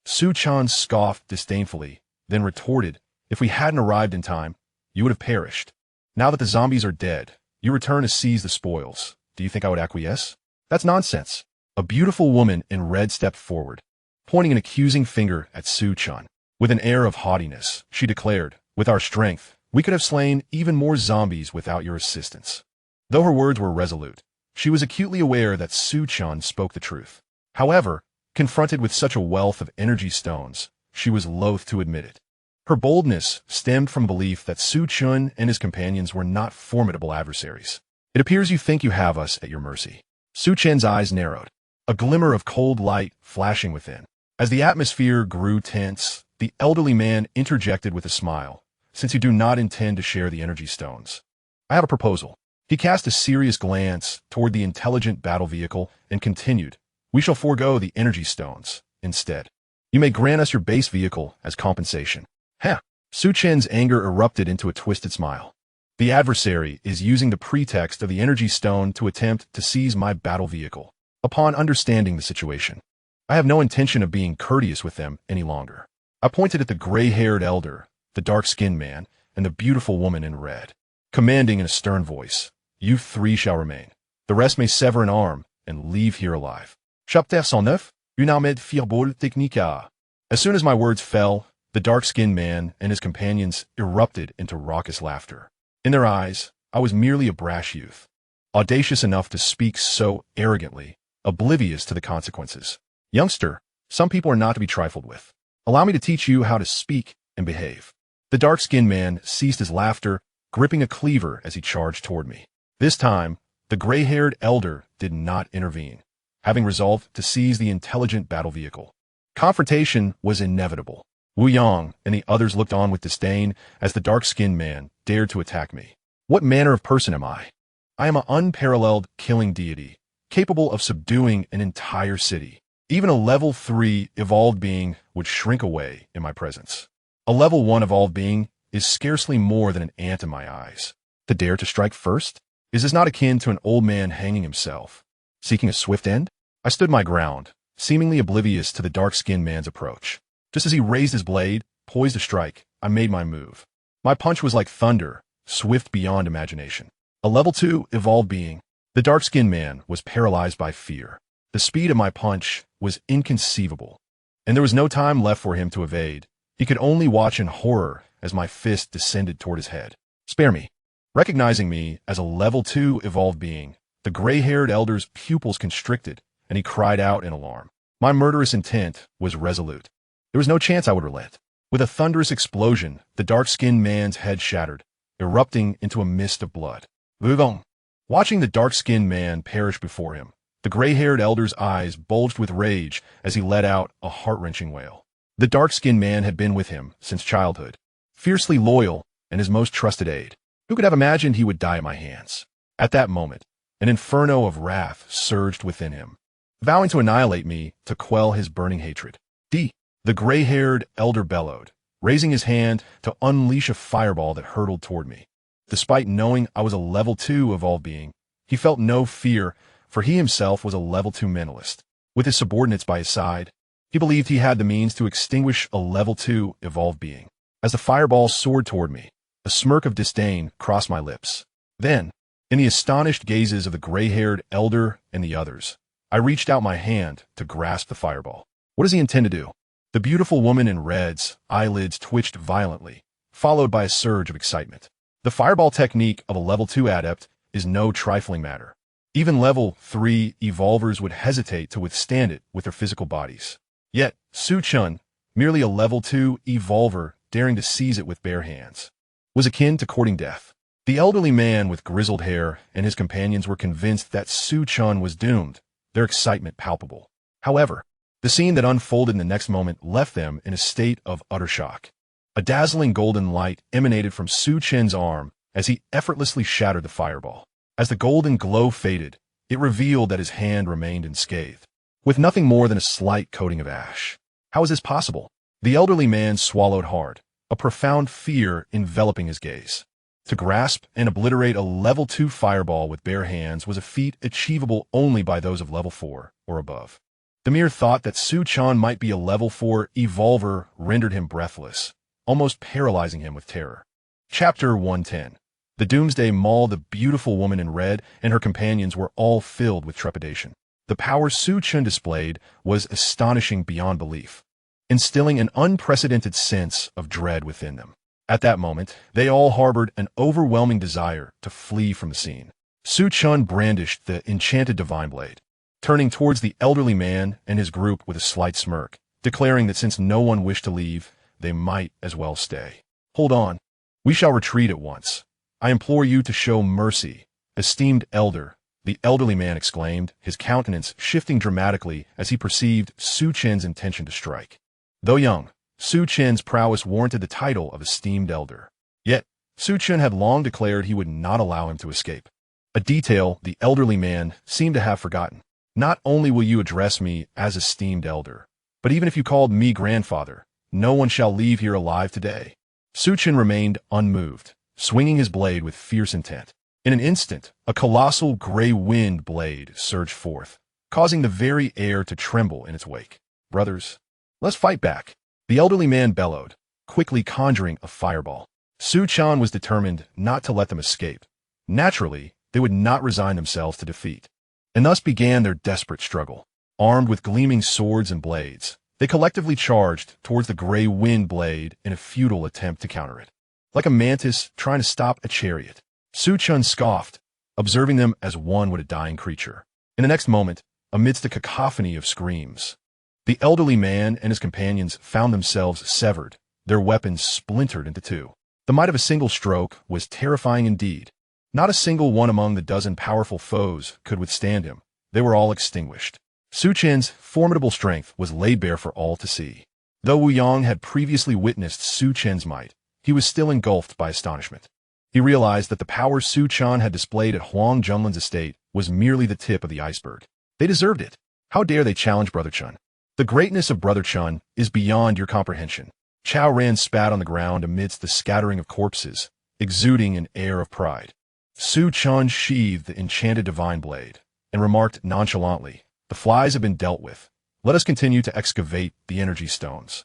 Su Chen scoffed disdainfully, then retorted, if we hadn't arrived in time, you would have perished. Now that the zombies are dead, you return to seize the spoils. Do you think I would acquiesce? That's nonsense. A beautiful woman in red stepped forward, pointing an accusing finger at Su Chen. With an air of haughtiness, she declared, with our strength, we could have slain even more zombies without your assistance. Though her words were resolute, she was acutely aware that Su Chen spoke the truth. However, confronted with such a wealth of energy stones, she was loath to admit it. Her boldness stemmed from belief that Su Chen and his companions were not formidable adversaries. It appears you think you have us at your mercy. Su Chen's eyes narrowed, a glimmer of cold light flashing within. As the atmosphere grew tense, the elderly man interjected with a smile, since you do not intend to share the energy stones. I have a proposal. He cast a serious glance toward the intelligent battle vehicle and continued, we shall forego the energy stones. Instead, you may grant us your base vehicle as compensation. Heh! Su Chen's anger erupted into a twisted smile. The adversary is using the pretext of the energy stone to attempt to seize my battle vehicle. Upon understanding the situation, I have no intention of being courteous with them any longer. I pointed at the gray-haired elder, the dark-skinned man, and the beautiful woman in red, commanding in a stern voice, you three shall remain. The rest may sever an arm and leave here alive. Chapter 109, une armée de fireball technica. As soon as my words fell, the dark-skinned man and his companions erupted into raucous laughter. In their eyes, I was merely a brash youth, audacious enough to speak so arrogantly, oblivious to the consequences. Youngster, some people are not to be trifled with. Allow me to teach you how to speak and behave. The dark-skinned man ceased his laughter, gripping a cleaver as he charged toward me. This time, the gray-haired elder did not intervene, having resolved to seize the intelligent battle vehicle. Confrontation was inevitable. Wu Yang and the others looked on with disdain as the dark-skinned man dared to attack me. What manner of person am I? I am an unparalleled killing deity, capable of subduing an entire city. Even a level 3 evolved being would shrink away in my presence. A level 1 evolved being is scarcely more than an ant in my eyes. To dare to strike first? Is this not akin to an old man hanging himself, seeking a swift end? I stood my ground, seemingly oblivious to the dark-skinned man's approach. Just as he raised his blade, poised to strike, I made my move. My punch was like thunder, swift beyond imagination. A level 2 evolved being, the dark-skinned man was paralyzed by fear. The speed of my punch was inconceivable, and there was no time left for him to evade. He could only watch in horror as my fist descended toward his head. Spare me. Recognizing me as a level 2 evolved being, the gray-haired elder's pupils constricted, and he cried out in alarm. My murderous intent was resolute. There was no chance I would relent. With a thunderous explosion, the dark-skinned man's head shattered, erupting into a mist of blood. Vugong. Watching the dark-skinned man perish before him, the gray-haired elder's eyes bulged with rage as he let out a heart-wrenching wail. The dark-skinned man had been with him since childhood, fiercely loyal and his most trusted aide. Who could have imagined he would die at my hands? At that moment, an inferno of wrath surged within him, vowing to annihilate me to quell his burning hatred. The gray-haired elder bellowed, raising his hand to unleash a fireball that hurtled toward me. Despite knowing I was a level 2 evolved being, he felt no fear, for he himself was a level 2 mentalist. With his subordinates by his side, he believed he had the means to extinguish a level 2 evolved being. As the fireball soared toward me, a smirk of disdain crossed my lips. Then, in the astonished gazes of the gray-haired elder and the others, I reached out my hand to grasp the fireball. What does he intend to do? The beautiful woman in red's eyelids twitched violently, followed by a surge of excitement. The fireball technique of a level 2 adept is no trifling matter. Even level 3 evolvers would hesitate to withstand it with their physical bodies. Yet, Su Chen, merely a level 2 evolver daring to seize it with bare hands, was akin to courting death. The elderly man with grizzled hair and his companions were convinced that Su Chen was doomed, their excitement palpable. However, the scene that unfolded in the next moment left them in a state of utter shock. A dazzling golden light emanated from Su Chen's arm as he effortlessly shattered the fireball. As the golden glow faded, it revealed that his hand remained unscathed, with nothing more than a slight coating of ash. How is this possible? The elderly man swallowed hard, a profound fear enveloping his gaze. To grasp and obliterate a level 2 fireball with bare hands was a feat achievable only by those of level 4 or above. The mere thought that Su-chan might be a level 4 evolver rendered him breathless, almost paralyzing him with terror. Chapter 110. The Doomsday Mall. The beautiful woman in red and her companions were all filled with trepidation. The power Su-chan displayed was astonishing beyond belief, instilling an unprecedented sense of dread within them. At that moment, they all harbored an overwhelming desire to flee from the scene. Su-chan brandished the Enchanted Divine Blade, turning towards the elderly man and his group with a slight smirk, declaring that since no one wished to leave, they might as well stay. Hold on. We shall retreat at once. I implore you to show mercy, esteemed elder, the elderly man exclaimed, his countenance shifting dramatically as he perceived Su-chan's intention to strike. Though young, Su-chan's prowess warranted the title of esteemed elder. Yet, Su-chan had long declared he would not allow him to escape. A detail the elderly man seemed to have forgotten. Not only will you address me as esteemed elder, but even if you called me grandfather, no one shall leave here alive today. Su-chan remained unmoved, swinging his blade with fierce intent. In an instant, a colossal gray wind blade surged forth, causing the very air to tremble in its wake. Brothers, let's fight back, the elderly man bellowed, quickly conjuring a fireball. Su-chan was determined not to let them escape. Naturally, they would not resign themselves to defeat. And thus began their desperate struggle. Armed with gleaming swords and blades, they collectively charged towards the gray wind blade in a futile attempt to counter it. Like a mantis trying to stop a chariot, Su-chan scoffed, observing them as one would a dying creature. In the next moment, amidst a cacophony of screams, the elderly man and his companions found themselves severed, their weapons splintered into two. The might of a single stroke was terrifying indeed. Not a single one among the dozen powerful foes could withstand him. They were all extinguished. Su-chan's formidable strength was laid bare for all to see. Though Wu Yang had previously witnessed Su-chan's might, he was still engulfed by astonishment. He realized that the power Su-chan had displayed at Huang Junlin's estate was merely the tip of the iceberg. They deserved it. How dare they challenge Brother Chen? The greatness of Brother Chen is beyond your comprehension. Chao Ran spat on the ground amidst the scattering of corpses, exuding an air of pride. Su-chan sheathed the Enchanted Divine Blade and remarked nonchalantly, "The flies have been dealt with. Let us continue to excavate the energy stones."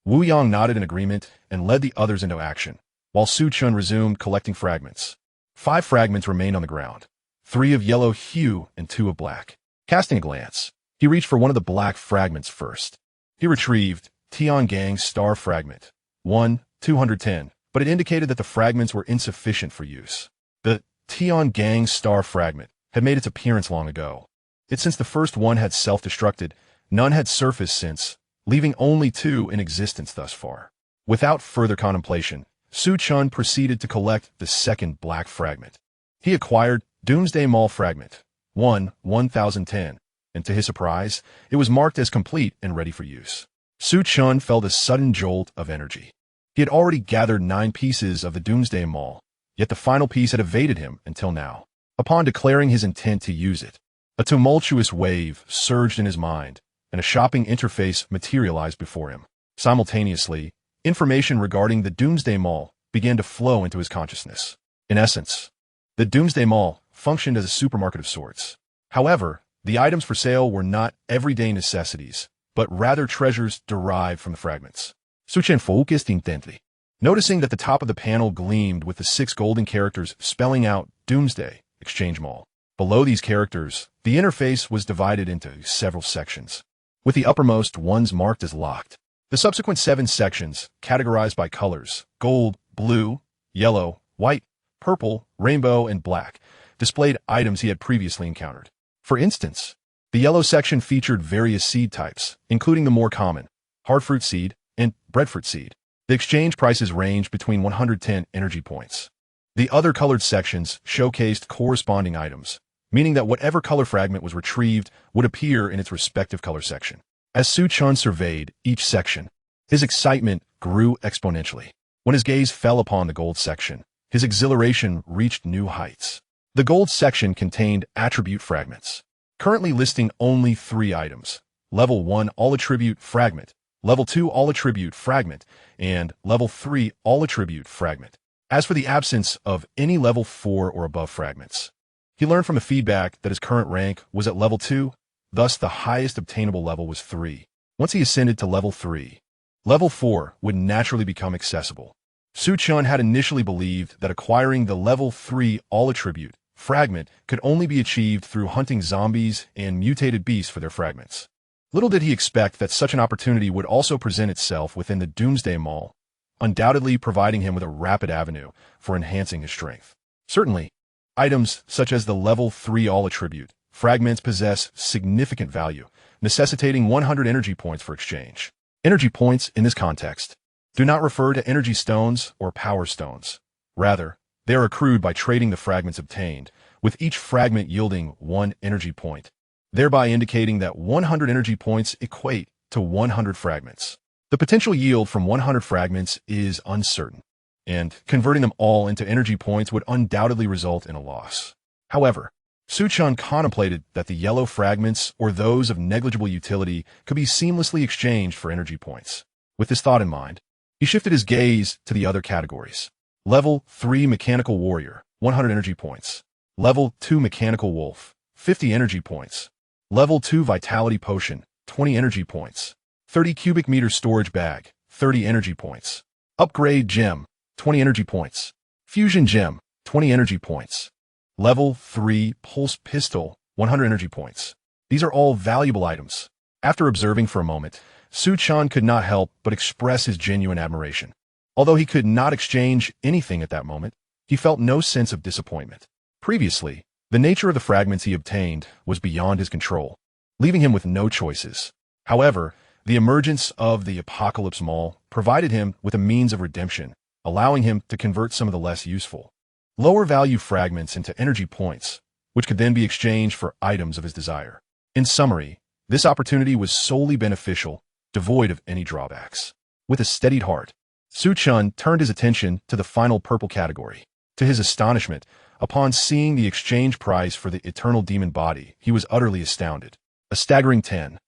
Wu Yang nodded in agreement and led the others into action, while Su-chan resumed collecting fragments. 5 fragments remained on the ground, 3 of yellow hue and 2 of black. Casting a glance, he reached for one of the black fragments first. He retrieved Tiangang's star fragment, 1/210, but it indicated that the fragments were insufficient for use. The Tiangang's star fragment had made its appearance long ago. Yet since the first one had self-destructed, none had surfaced since, leaving only 2 in existence thus far. Without further contemplation, Su-chan proceeded to collect the second black fragment. He acquired Doomsday Mall Fragment, 1/1010, and to his surprise, it was marked as complete and ready for use. Su-chan felt a sudden jolt of energy. He had already gathered 9 pieces of the Doomsday Mall, yet the final piece had evaded him until now. Upon declaring his intent to use it, a tumultuous wave surged in his mind, and a shopping interface materialized before him. Simultaneously, information regarding the Doomsday Mall began to flow into his consciousness. In essence, the Doomsday Mall functioned as a supermarket of sorts. However, the items for sale were not everyday necessities, but rather treasures derived from the fragments. Su-chan focused intently, noticing that the top of the panel gleamed with the 6 golden characters spelling out Doomsday Exchange Mall. Below these characters, the interface was divided into several sections, with the uppermost ones marked as locked. The subsequent 7 sections, categorized by colors, gold, blue, yellow, white, purple, rainbow, and black, displayed items he had previously encountered. For instance, the yellow section featured various seed types, including the more common, hardfruit seed and breadfruit seed. The exchange prices ranged between 110 energy points. The other colored sections showcased corresponding items, meaning that whatever color fragment was retrieved would appear in its respective color section. As Su-chan surveyed each section, his excitement grew exponentially. When his gaze fell upon the gold section, his exhilaration reached new heights. The gold section contained attribute fragments, currently listing only 3 items: Level 1 All-Attribute Fragment, Level 2 All-Attribute Fragment, and Level 3 All-Attribute Fragment. As for the absence of any Level 4 or above fragments, he learned from the feedback that his current rank was at Level 2, thus the highest obtainable level was 3. Once he ascended to level 3, level 4 would naturally become accessible. Chen had initially believed that acquiring the level 3 all-attribute, Fragment, could only be achieved through hunting zombies and mutated beasts for their fragments. Little did he expect that such an opportunity would also present itself within the Doomsday Mall, undoubtedly providing him with a rapid avenue for enhancing his strength. Certainly, items such as the level 3 all-attribute, Fragments possess significant value, necessitating 100 energy points for exchange. Energy points, in this context, do not refer to energy stones or power stones. Rather, they are accrued by trading the fragments obtained, with each fragment yielding 1 energy point, thereby indicating that 100 energy points equate to 100 fragments. The potential yield from 100 fragments is uncertain, and converting them all into energy points would undoubtedly result in a loss. However, Chen contemplated that the yellow fragments or those of negligible utility could be seamlessly exchanged for energy points. With this thought in mind, he shifted his gaze to the other categories. Level 3 Mechanical Warrior, 100 energy points. Level 2 Mechanical Wolf, 50 energy points. Level 2 Vitality Potion, 20 energy points. 30 cubic meter storage bag, 30 energy points. Upgrade Gem, 20 energy points. Fusion Gem, 20 energy points. Level 3 Pulse Pistol, 100 energy points. These are all valuable items. After observing for a moment, Chen could not help but express his genuine admiration. Although he could not exchange anything at that moment, he felt no sense of disappointment. Previously, the nature of the fragments he obtained was beyond his control, leaving him with no choices. However, the emergence of the Apocalypse Mall provided him with a means of redemption, allowing him to convert some of the less useful, lower-value fragments into energy points, which could then be exchanged for items of his desire. In summary, this opportunity was solely beneficial, devoid of any drawbacks. With a steadied heart, Chen turned his attention to the final purple category. To his astonishment, upon seeing the exchange price for the Eternal Demon Body, he was utterly astounded. A staggering 10,000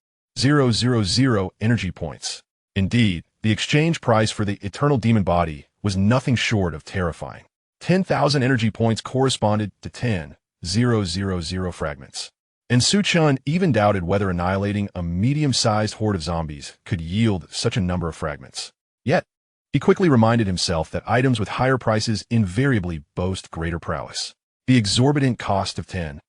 energy points. Indeed, the exchange price for the Eternal Demon Body was nothing short of terrifying. 10,000 energy points corresponded to 10,000 fragments. And Chen even doubted whether annihilating a medium-sized horde of zombies could yield such a number of fragments. Yet, he quickly reminded himself that items with higher prices invariably boast greater prowess. The exorbitant cost of 10,000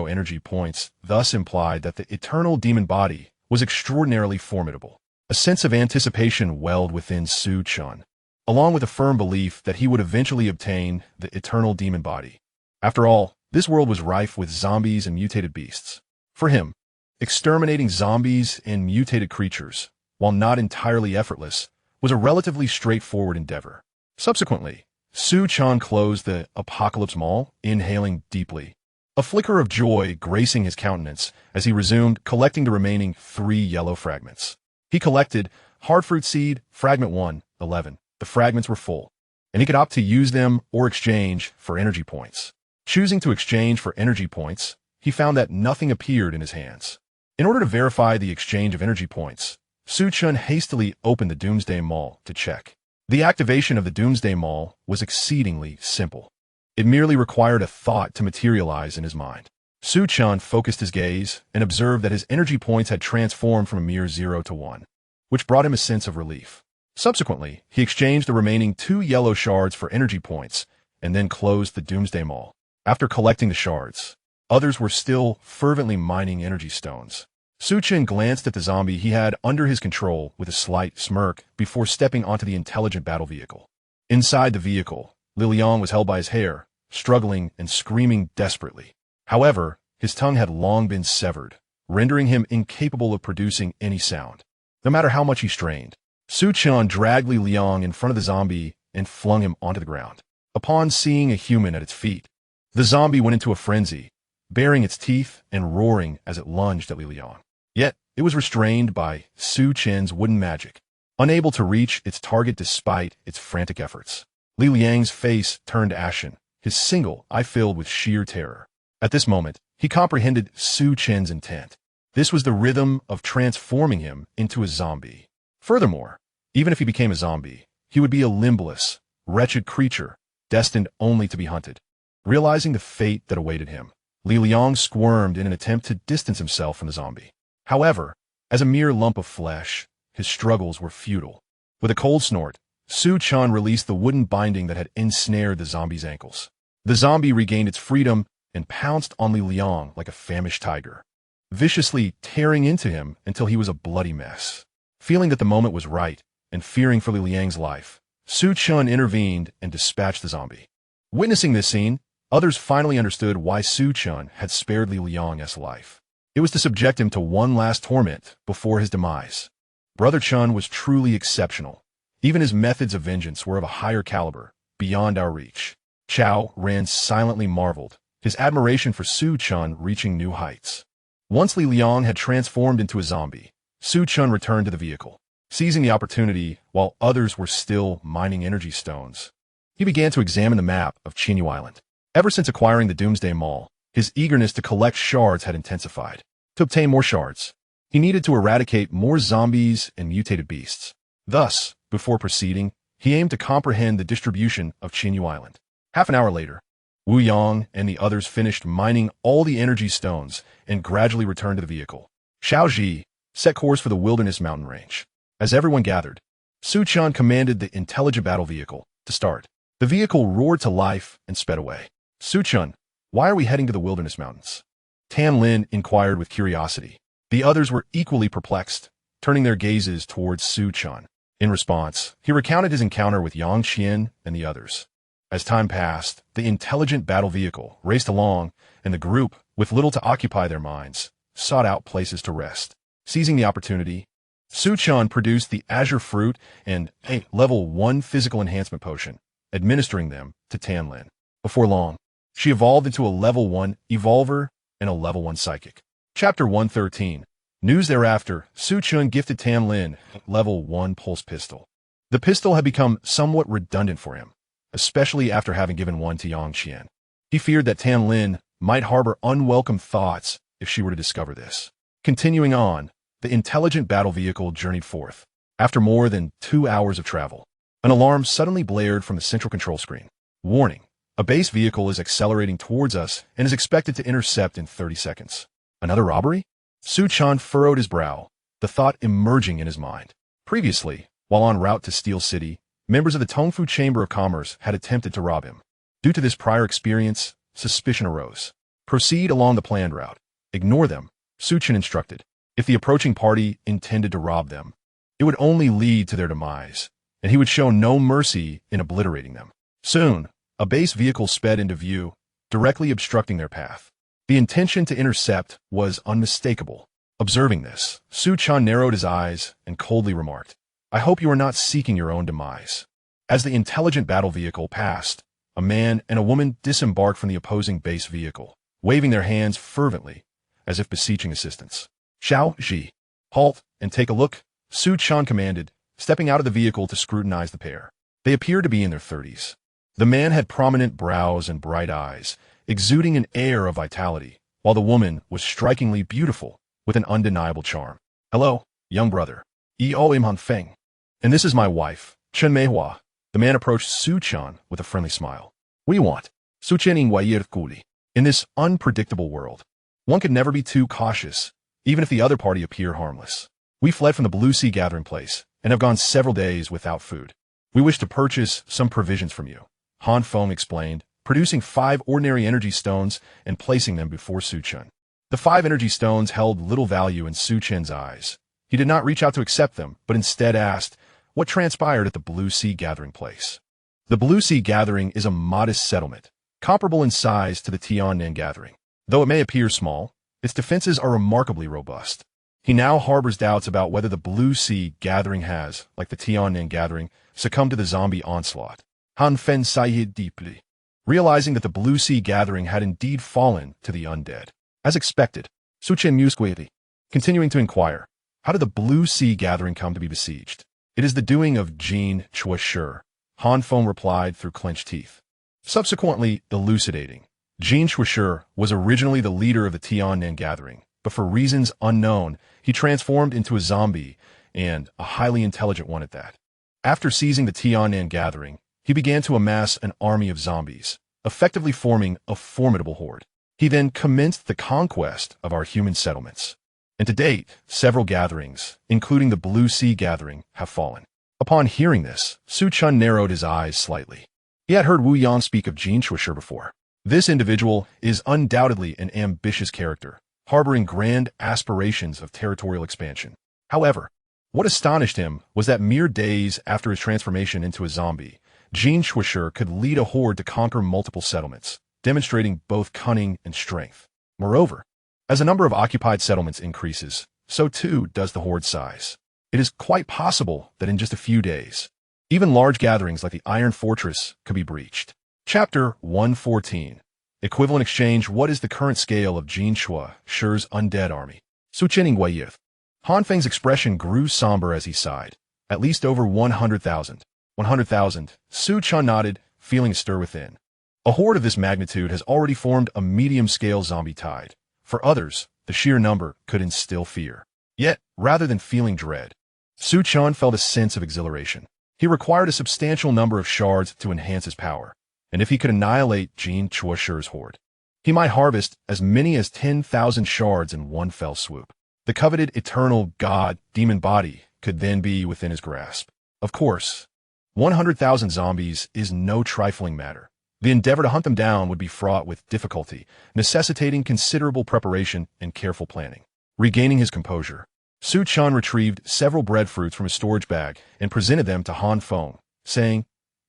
energy points thus implied that the Eternal Demon Body was extraordinarily formidable. A sense of anticipation welled within Chen, along with a firm belief that he would eventually obtain the Eternal Demon Body. After all, this world was rife with zombies and mutated beasts. For him, exterminating zombies and mutated creatures, while not entirely effortless, was a relatively straightforward endeavor. Subsequently, Chen closed the Apocalypse Mall, inhaling deeply, a flicker of joy gracing his countenance as he resumed collecting the remaining 3 yellow fragments. He collected Hardfruit Seed, Fragment 1, 11. The fragments were full, and he could opt to use them or exchange for energy points. Choosing to exchange for energy points, he found that nothing appeared in his hands. In order to verify the exchange of energy points, Chen hastily opened the Doomsday Mall to check. The activation of the Doomsday Mall was exceedingly simple. It merely required a thought to materialize in his mind. Chen focused his gaze and observed that his energy points had transformed from a mere 0 to 1, which brought him a sense of relief. Subsequently, he exchanged the remaining 2 yellow shards for energy points and then closed the Doomsday Mall. After collecting the shards, others were still fervently mining energy stones. Chen glanced at the zombie he had under his control with a slight smirk before stepping onto the intelligent battle vehicle. Inside the vehicle, Liliang was held by his hair, struggling and screaming desperately. However, his tongue had long been severed, rendering him incapable of producing any sound. No matter how much he strained, Chen dragged Liliang in front of the zombie and flung him onto the ground. Upon seeing a human at its feet, the zombie went into a frenzy, baring its teeth and roaring as it lunged at Liliang. Yet, it was restrained by Chen's wooden magic, unable to reach its target despite its frantic efforts. Liliang's face turned ashen, his single eye filled with sheer terror. At this moment, he comprehended Chen's intent. This was the rhythm of transforming him into a zombie. Furthermore, even if he became a zombie, he would be a limbless, wretched creature, destined only to be hunted. Realizing the fate that awaited him, Li Liang squirmed in an attempt to distance himself from the zombie. However, as a mere lump of flesh, his struggles were futile. With a cold snort, Su Chen released the wooden binding that had ensnared the zombie's ankles. The zombie regained its freedom and pounced on Li Liang like a famished tiger, viciously tearing into him until he was a bloody mess. Feeling that the moment was right, and fearing for Li Liang's life, Su Chen intervened and dispatched the zombie. Witnessing this scene, others finally understood why Su Chen had spared Li Liang's life. It was to subject him to one last torment before his demise. Brother Chen was truly exceptional. Even his methods of vengeance were of a higher caliber, beyond our reach. Chao Ran silently marveled, his admiration for Su Chen reaching new heights. Once Li Liang had transformed into a zombie, Su Chen returned to the vehicle. Seizing the opportunity while others were still mining energy stones, he began to examine the map of Qinyu Island. Ever since acquiring the Doomsday Mall, his eagerness to collect shards had intensified. To obtain more shards, he needed to eradicate more zombies and mutated beasts. Thus, before proceeding, he aimed to comprehend the distribution of Qinyu Island. Half an hour later, Wu Yang and the others finished mining all the energy stones and gradually returned to the vehicle. Xiao Ji set course for the Wilderness Mountain Range. As everyone gathered, Su Chen commanded the intelligent battle vehicle to start. The vehicle roared to life and sped away. Su Chen, why are we heading to the Wilderness Mountains? Tan Lin inquired with curiosity. The others were equally perplexed, turning their gazes towards Su Chen. In response, he recounted his encounter with Yang Qian and the others. As time passed, the intelligent battle vehicle raced along, and the group, with little to occupy their minds, sought out places to rest. Seizing the opportunity, Su Chen produced the Azure Fruit and a level 1 physical enhancement potion, administering them to Tan Lin. Before long, she evolved into a level 1 evolver and a level 1 psychic. Chapter 113. News thereafter, Su Chen gifted Tan Lin level 1 pulse pistol. The pistol had become somewhat redundant for him, especially after having given one to Yang Qian. He feared that Tan Lin might harbor unwelcome thoughts if she were to discover this. Continuing on, the intelligent battle vehicle journeyed forth. After more than 2 hours of travel, an alarm suddenly blared from the central control screen. Warning, a base vehicle is accelerating towards us and is expected to intercept in 30 seconds. Another robbery? Su Chen furrowed his brow, the thought emerging in his mind. Previously, while en route to Steel City, members of the Tongfu Chamber of Commerce had attempted to rob him. Due to this prior experience, suspicion arose. Proceed along the planned route. Ignore them, Su Chen instructed. If the approaching party intended to rob them, it would only lead to their demise, and he would show no mercy in obliterating them. Soon, a base vehicle sped into view, directly obstructing their path. The intention to intercept was unmistakable. Observing this, Su Chen narrowed his eyes and coldly remarked, I hope you are not seeking your own demise. As the intelligent battle vehicle passed, a man and a woman disembarked from the opposing base vehicle, waving their hands fervently, as if beseeching assistance. Xiao Ji, halt and take a look, Su Chen commanded, stepping out of the vehicle to scrutinize the pair. They appeared to be in their 30s. The man had prominent brows and bright eyes, exuding an air of vitality, while the woman was strikingly beautiful, with an undeniable charm. Hello, young brother. Eo Im Han Feng. And this is my wife, Chen Meihua. The man approached Su Chen with a friendly smile. What do you want? Su Chen Wayir Kuli. In this unpredictable world, one could never be too cautious, even if the other party appear harmless. We fled from the Blue Sea gathering place and have gone several days without food. We wish to purchase some provisions from you, Han Feng explained, producing 5 ordinary energy stones and placing them before Su Chen. The 5 energy stones held little value in Su Chen's eyes. He did not reach out to accept them, but instead asked what transpired at the Blue Sea gathering place. The Blue Sea gathering is a modest settlement, comparable in size to the Tiannan gathering. Though it may appear small, its defenses are remarkably robust. He now harbors doubts about whether the Blue Sea gathering has, like the Tiannan gathering, succumbed to the zombie onslaught. Han Fen sighed deeply, realizing that the Blue Sea gathering had indeed fallen to the undead. As expected, Su Chen mused quietly, continuing to inquire, how did the Blue Sea gathering come to be besieged? It is the doing of Jin Chuashi, Han Feng replied through clenched teeth. Subsequently elucidating, Jin Chuashi was originally the leader of the Tiannan gathering, but for reasons unknown, he transformed into a zombie, and a highly intelligent one at that. After seizing the Tiannan gathering, he began to amass an army of zombies, effectively forming a formidable horde. He then commenced the conquest of our human settlements. And to date, several gatherings, including the Blue Sea Gathering, have fallen. Upon hearing this, Su Chen narrowed his eyes slightly. He had heard Wu Yan speak of Jin Chuasher before. This individual is undoubtedly an ambitious character, harboring grand aspirations of territorial expansion. However, what astonished him was that mere days after his transformation into a zombie, Jin Chuasher could lead a horde to conquer multiple settlements, demonstrating both cunning and strength. Moreover, as the number of occupied settlements increases, so too does the horde size. It is quite possible that in just a few days, even large gatherings like the Iron Fortress could be breached. Chapter 114. Equivalent exchange. What is the current scale of Jin Chuasher's undead army? Su Chening Guiyith. Han Feng's expression grew somber as he sighed. At least over 100,000. 100,000. Su Chen nodded, feeling a stir within. A horde of this magnitude has already formed a medium-scale zombie tide. For others, the sheer number could instill fear. Yet, rather than feeling dread, Su Chen felt a sense of exhilaration. He required a substantial number of shards to enhance his power, and if he could annihilate Jin Chuasher's horde, he might harvest as many as 10,000 shards in one fell swoop. The coveted eternal god-demon body could then be within his grasp. Of course, 100,000 zombies is no trifling matter. The endeavor to hunt them down would be fraught with difficulty, necessitating considerable preparation and careful planning. Regaining his composure, Su Chen retrieved several breadfruits from his storage bag and presented them to Han Feng, saying,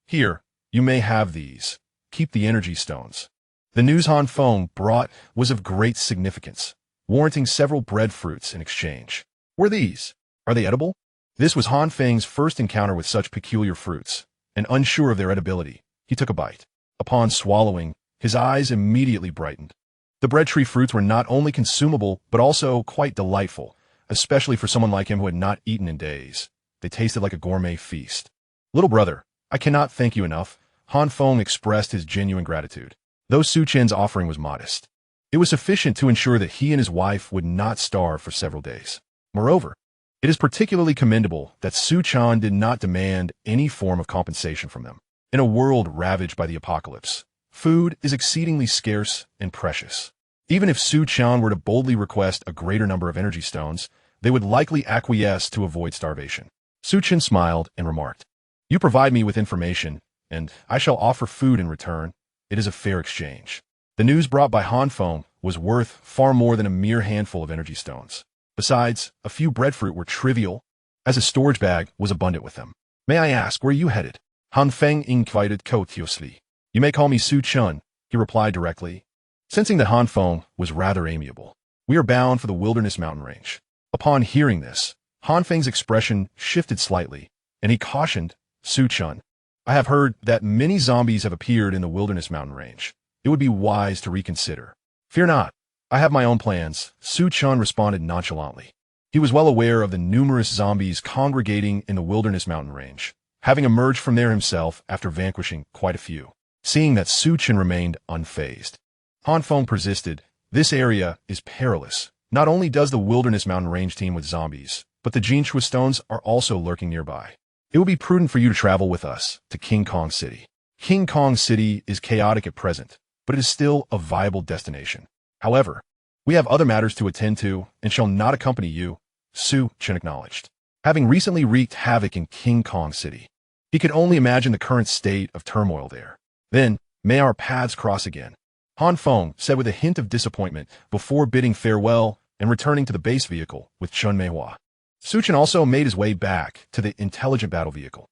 "Here, you may have these. Keep the energy stones." The news Han Feng brought was of great significance, warranting several breadfruits in exchange. Were these? Are they edible? This was Han Feng's first encounter with such peculiar fruits, and unsure of their edibility, he took a bite. Upon swallowing, his eyes immediately brightened. The bread tree fruits were not only consumable, but also quite delightful, especially for someone like him who had not eaten in days. They tasted like a gourmet feast. "Little brother, I cannot thank you enough." Han Feng expressed his genuine gratitude. Though Su Chen's offering was modest, it was sufficient to ensure that he and his wife would not starve for several days. Moreover, it is particularly commendable that Su Chen did not demand any form of compensation from them. In a world ravaged by the apocalypse, food is exceedingly scarce and precious. Even if Su Chen were to boldly request a greater number of energy stones, they would likely acquiesce to avoid starvation. Su Chen smiled and remarked, "You provide me with information, and I shall offer food in return. It is a fair exchange." The news brought by Han Feng was worth far more than a mere handful of energy stones. Besides, a few breadfruit were trivial, as his storage bag was abundant with them. "May I ask where you headed?" Han Feng inquired courteously. "You may call me Su Chen," he replied directly, sensing that Han Feng was rather amiable. "We are bound for the Wilderness Mountain Range." Upon hearing this, Han Feng's expression shifted slightly, and he cautioned Su Chen, "I have heard that many zombies have appeared in the Wilderness Mountain Range. It would be wise to reconsider." "Fear not. I have my own plans," Su Chen responded nonchalantly. He was well aware of the numerous zombies congregating in the Wilderness Mountain Range, having emerged from there himself after vanquishing quite a few. Seeing that Su Chen remained unfazed, Han Feng persisted, "This area is perilous. Not only does the Wilderness Mountain Range teem with zombies, but the Jin Chua stones are also lurking nearby. It would be prudent for you to travel with us to King Kong City. King Kong City is chaotic at present, but it is still a viable destination. However, we have other matters to attend to and shall not accompany you," Su Chen acknowledged. Having recently wreaked havoc in King Kong City, he could only imagine the current state of turmoil there. "Then, may our paths cross again," Han Feng said with a hint of disappointment before bidding farewell and returning to the base vehicle with Chen Meihua. Su Chen also made his way back to the intelligent battle vehicle.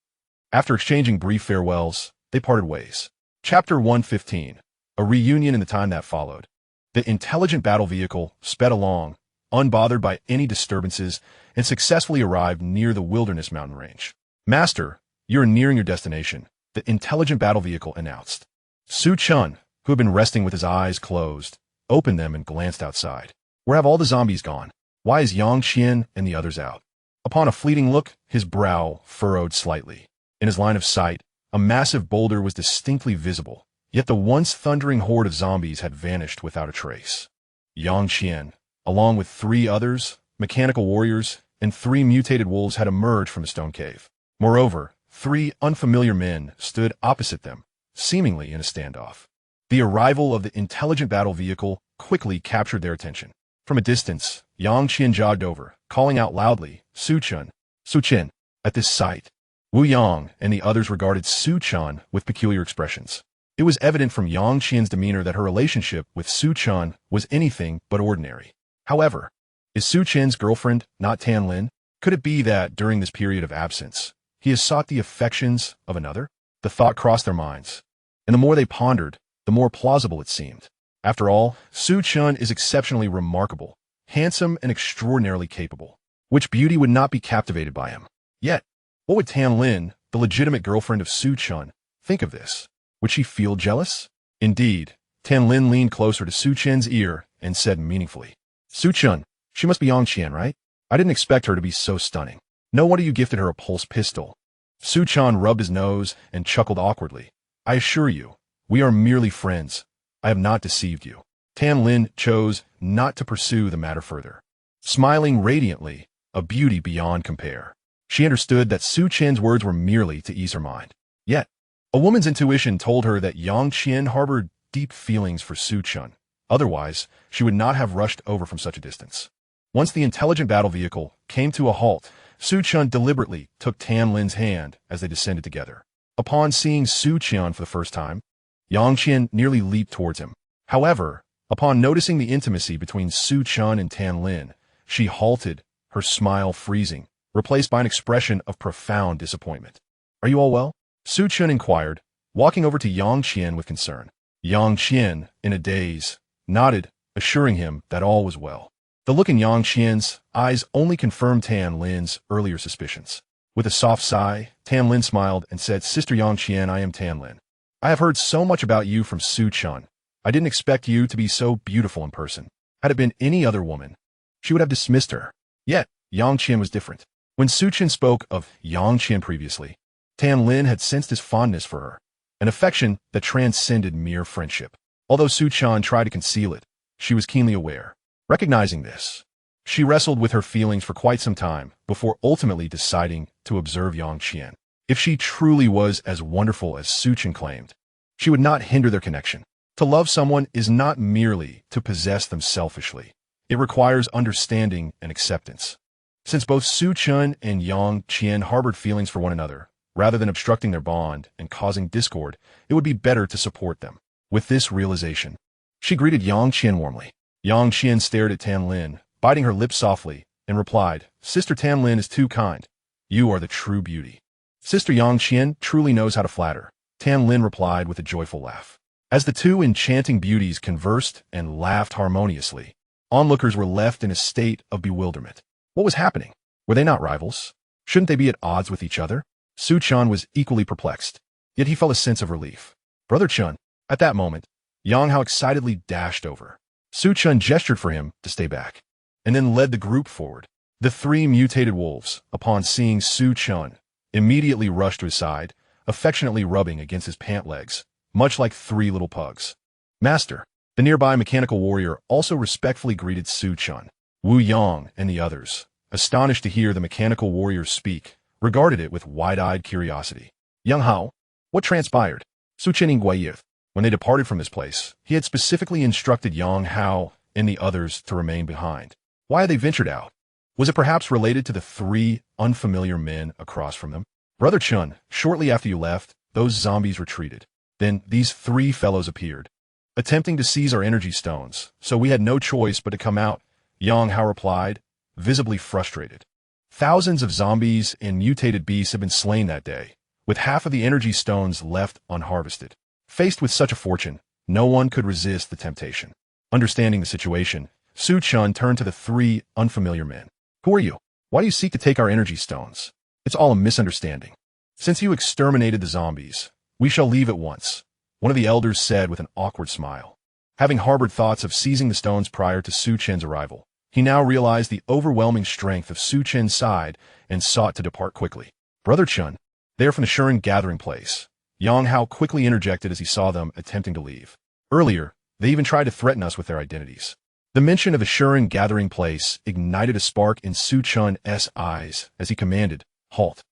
After exchanging brief farewells, they parted ways. Chapter 115. A reunion in the time that followed. The intelligent battle vehicle sped along, unbothered by any disturbances, and successfully arrived near the Wilderness Mountain Range. "Master, you are nearing your destination," the intelligent battle vehicle announced. Su Chen, who had been resting with his eyes closed, opened them and glanced outside. "Where have all the zombies gone? Why is Yang Qian and the others out?" Upon a fleeting look, his brow furrowed slightly. In his line of sight, a massive boulder was distinctly visible, yet the once thundering horde of zombies had vanished without a trace. Yang Qian, along with 3 others, mechanical warriors, and 3 mutated wolves had emerged from the stone cave. Moreover, 3 unfamiliar men stood opposite them, seemingly in a standoff. The arrival of the intelligent battle vehicle quickly captured their attention. From a distance, Yang Qian jogged over, calling out loudly, Su Chen, Su Chen. At this sight, Wu Yang and the others regarded Su Chen with peculiar expressions. It was evident from Yang Qian's demeanor that her relationship with Su Chen was anything but ordinary. However, is Su Chen's girlfriend not Tan Lin? Could it be that, during this period of absence, he has sought the affections of another? The thought crossed their minds, and the more they pondered, the more plausible it seemed. After all, Su Chen is exceptionally remarkable, handsome, and extraordinarily capable. Which beauty would not be captivated by him? Yet, what would Tan Lin, the legitimate girlfriend of Su Chen, think of this? Would she feel jealous? Indeed, Tan Lin leaned closer to Su Chen's ear and said meaningfully, Su Chen, she must be Yang Qian, right? I didn't expect her to be so stunning. No wonder you gifted her a pulse pistol. Su Chen rubbed his nose and chuckled awkwardly. I assure you, we are merely friends. I have not deceived you. Tan Lin chose not to pursue the matter further. Smiling radiantly, a beauty beyond compare. She understood that Su Chen's words were merely to ease her mind. Yet, a woman's intuition told her that Yang Qian harbored deep feelings for Su Chen. Otherwise, she would not have rushed over from such a distance. Once the intelligent battle vehicle came to a halt, Su Chen deliberately took Tan Lin's hand as they descended together. Upon seeing Su Chen for the first time, Yang Qian nearly leaped towards him. However, upon noticing the intimacy between Su Chen and Tan Lin, she halted, her smile freezing, replaced by an expression of profound disappointment. Are you all well? Su Chen inquired, walking over to Yang Qian with concern. Yang Qian, in a daze, nodded, assuring him that all was well. The look in Yang Qian's eyes only confirmed Tan Lin's earlier suspicions. With a soft sigh, Tan Lin smiled and said, Sister Yang Qian, I am Tan Lin. I have heard so much about you from Su Chen. I didn't expect you to be so beautiful in person. Had it been any other woman, she would have dismissed her. Yet, Yang Qian was different. When Su Chen spoke of Yang Qian previously, Tan Lin had sensed his fondness for her, an affection that transcended mere friendship. Although Su Chen tried to conceal it, she was keenly aware. Recognizing this, she wrestled with her feelings for quite some time before ultimately deciding to observe Yang Qian. If she truly was as wonderful as Su Chen claimed, she would not hinder their connection. To love someone is not merely to possess them selfishly. It requires understanding and acceptance. Since both Su Chen and Yang Qian harbored feelings for one another, rather than obstructing their bond and causing discord, it would be better to support them. With this realization, she greeted Yang Qian warmly. Yang Qian stared at Tan Lin, biting her lips softly, and replied, Sister Tan Lin is too kind. You are the true beauty. Sister Yang Qian truly knows how to flatter. Tan Lin replied with a joyful laugh. As the two enchanting beauties conversed and laughed harmoniously, onlookers were left in a state of bewilderment. What was happening? Were they not rivals? Shouldn't they be at odds with each other? Su Chen was equally perplexed, yet he felt a sense of relief. Brother Chen. At that moment, Yang Hao excitedly dashed over. Su Chen gestured for him to stay back, and then led the group forward. The three mutated wolves, upon seeing Su Chen, immediately rushed to his side, affectionately rubbing against his pant legs, much like three little pugs. Master. The nearby mechanical warrior also respectfully greeted Su Chen. Wu Yang and the others, astonished to hear the mechanical warrior speak, regarded it with wide-eyed curiosity. Yang Hao, what transpired? Su Chen Guiyith. When they departed from this place, he had specifically instructed Yang Hao and the others to remain behind. Why had they ventured out? Was it perhaps related to the three unfamiliar men across from them? Brother Chen, shortly after you left, those zombies retreated. Then these three fellows appeared, attempting to seize our energy stones, so we had no choice but to come out, Yang Hao replied, visibly frustrated. Thousands of zombies and mutated beasts had been slain that day, with half of the energy stones left unharvested. Faced with such a fortune, no one could resist the temptation. Understanding the situation, Su Chen turned to the three unfamiliar men. Who are you? Why do you seek to take our energy stones? It's all a misunderstanding. Since you exterminated the zombies, we shall leave at once, one of the elders said with an awkward smile. Having harbored thoughts of seizing the stones prior to Su Chen's arrival, he now realized the overwhelming strength of Su Chen's side and sought to depart quickly. Brother Chen, they are from the Shuren gathering place. Yang Hao quickly interjected as he saw them attempting to leave. Earlier, they even tried to threaten us with their identities. The mention of the Shuren gathering place ignited a spark in Su Chen's eyes as he commanded, halt.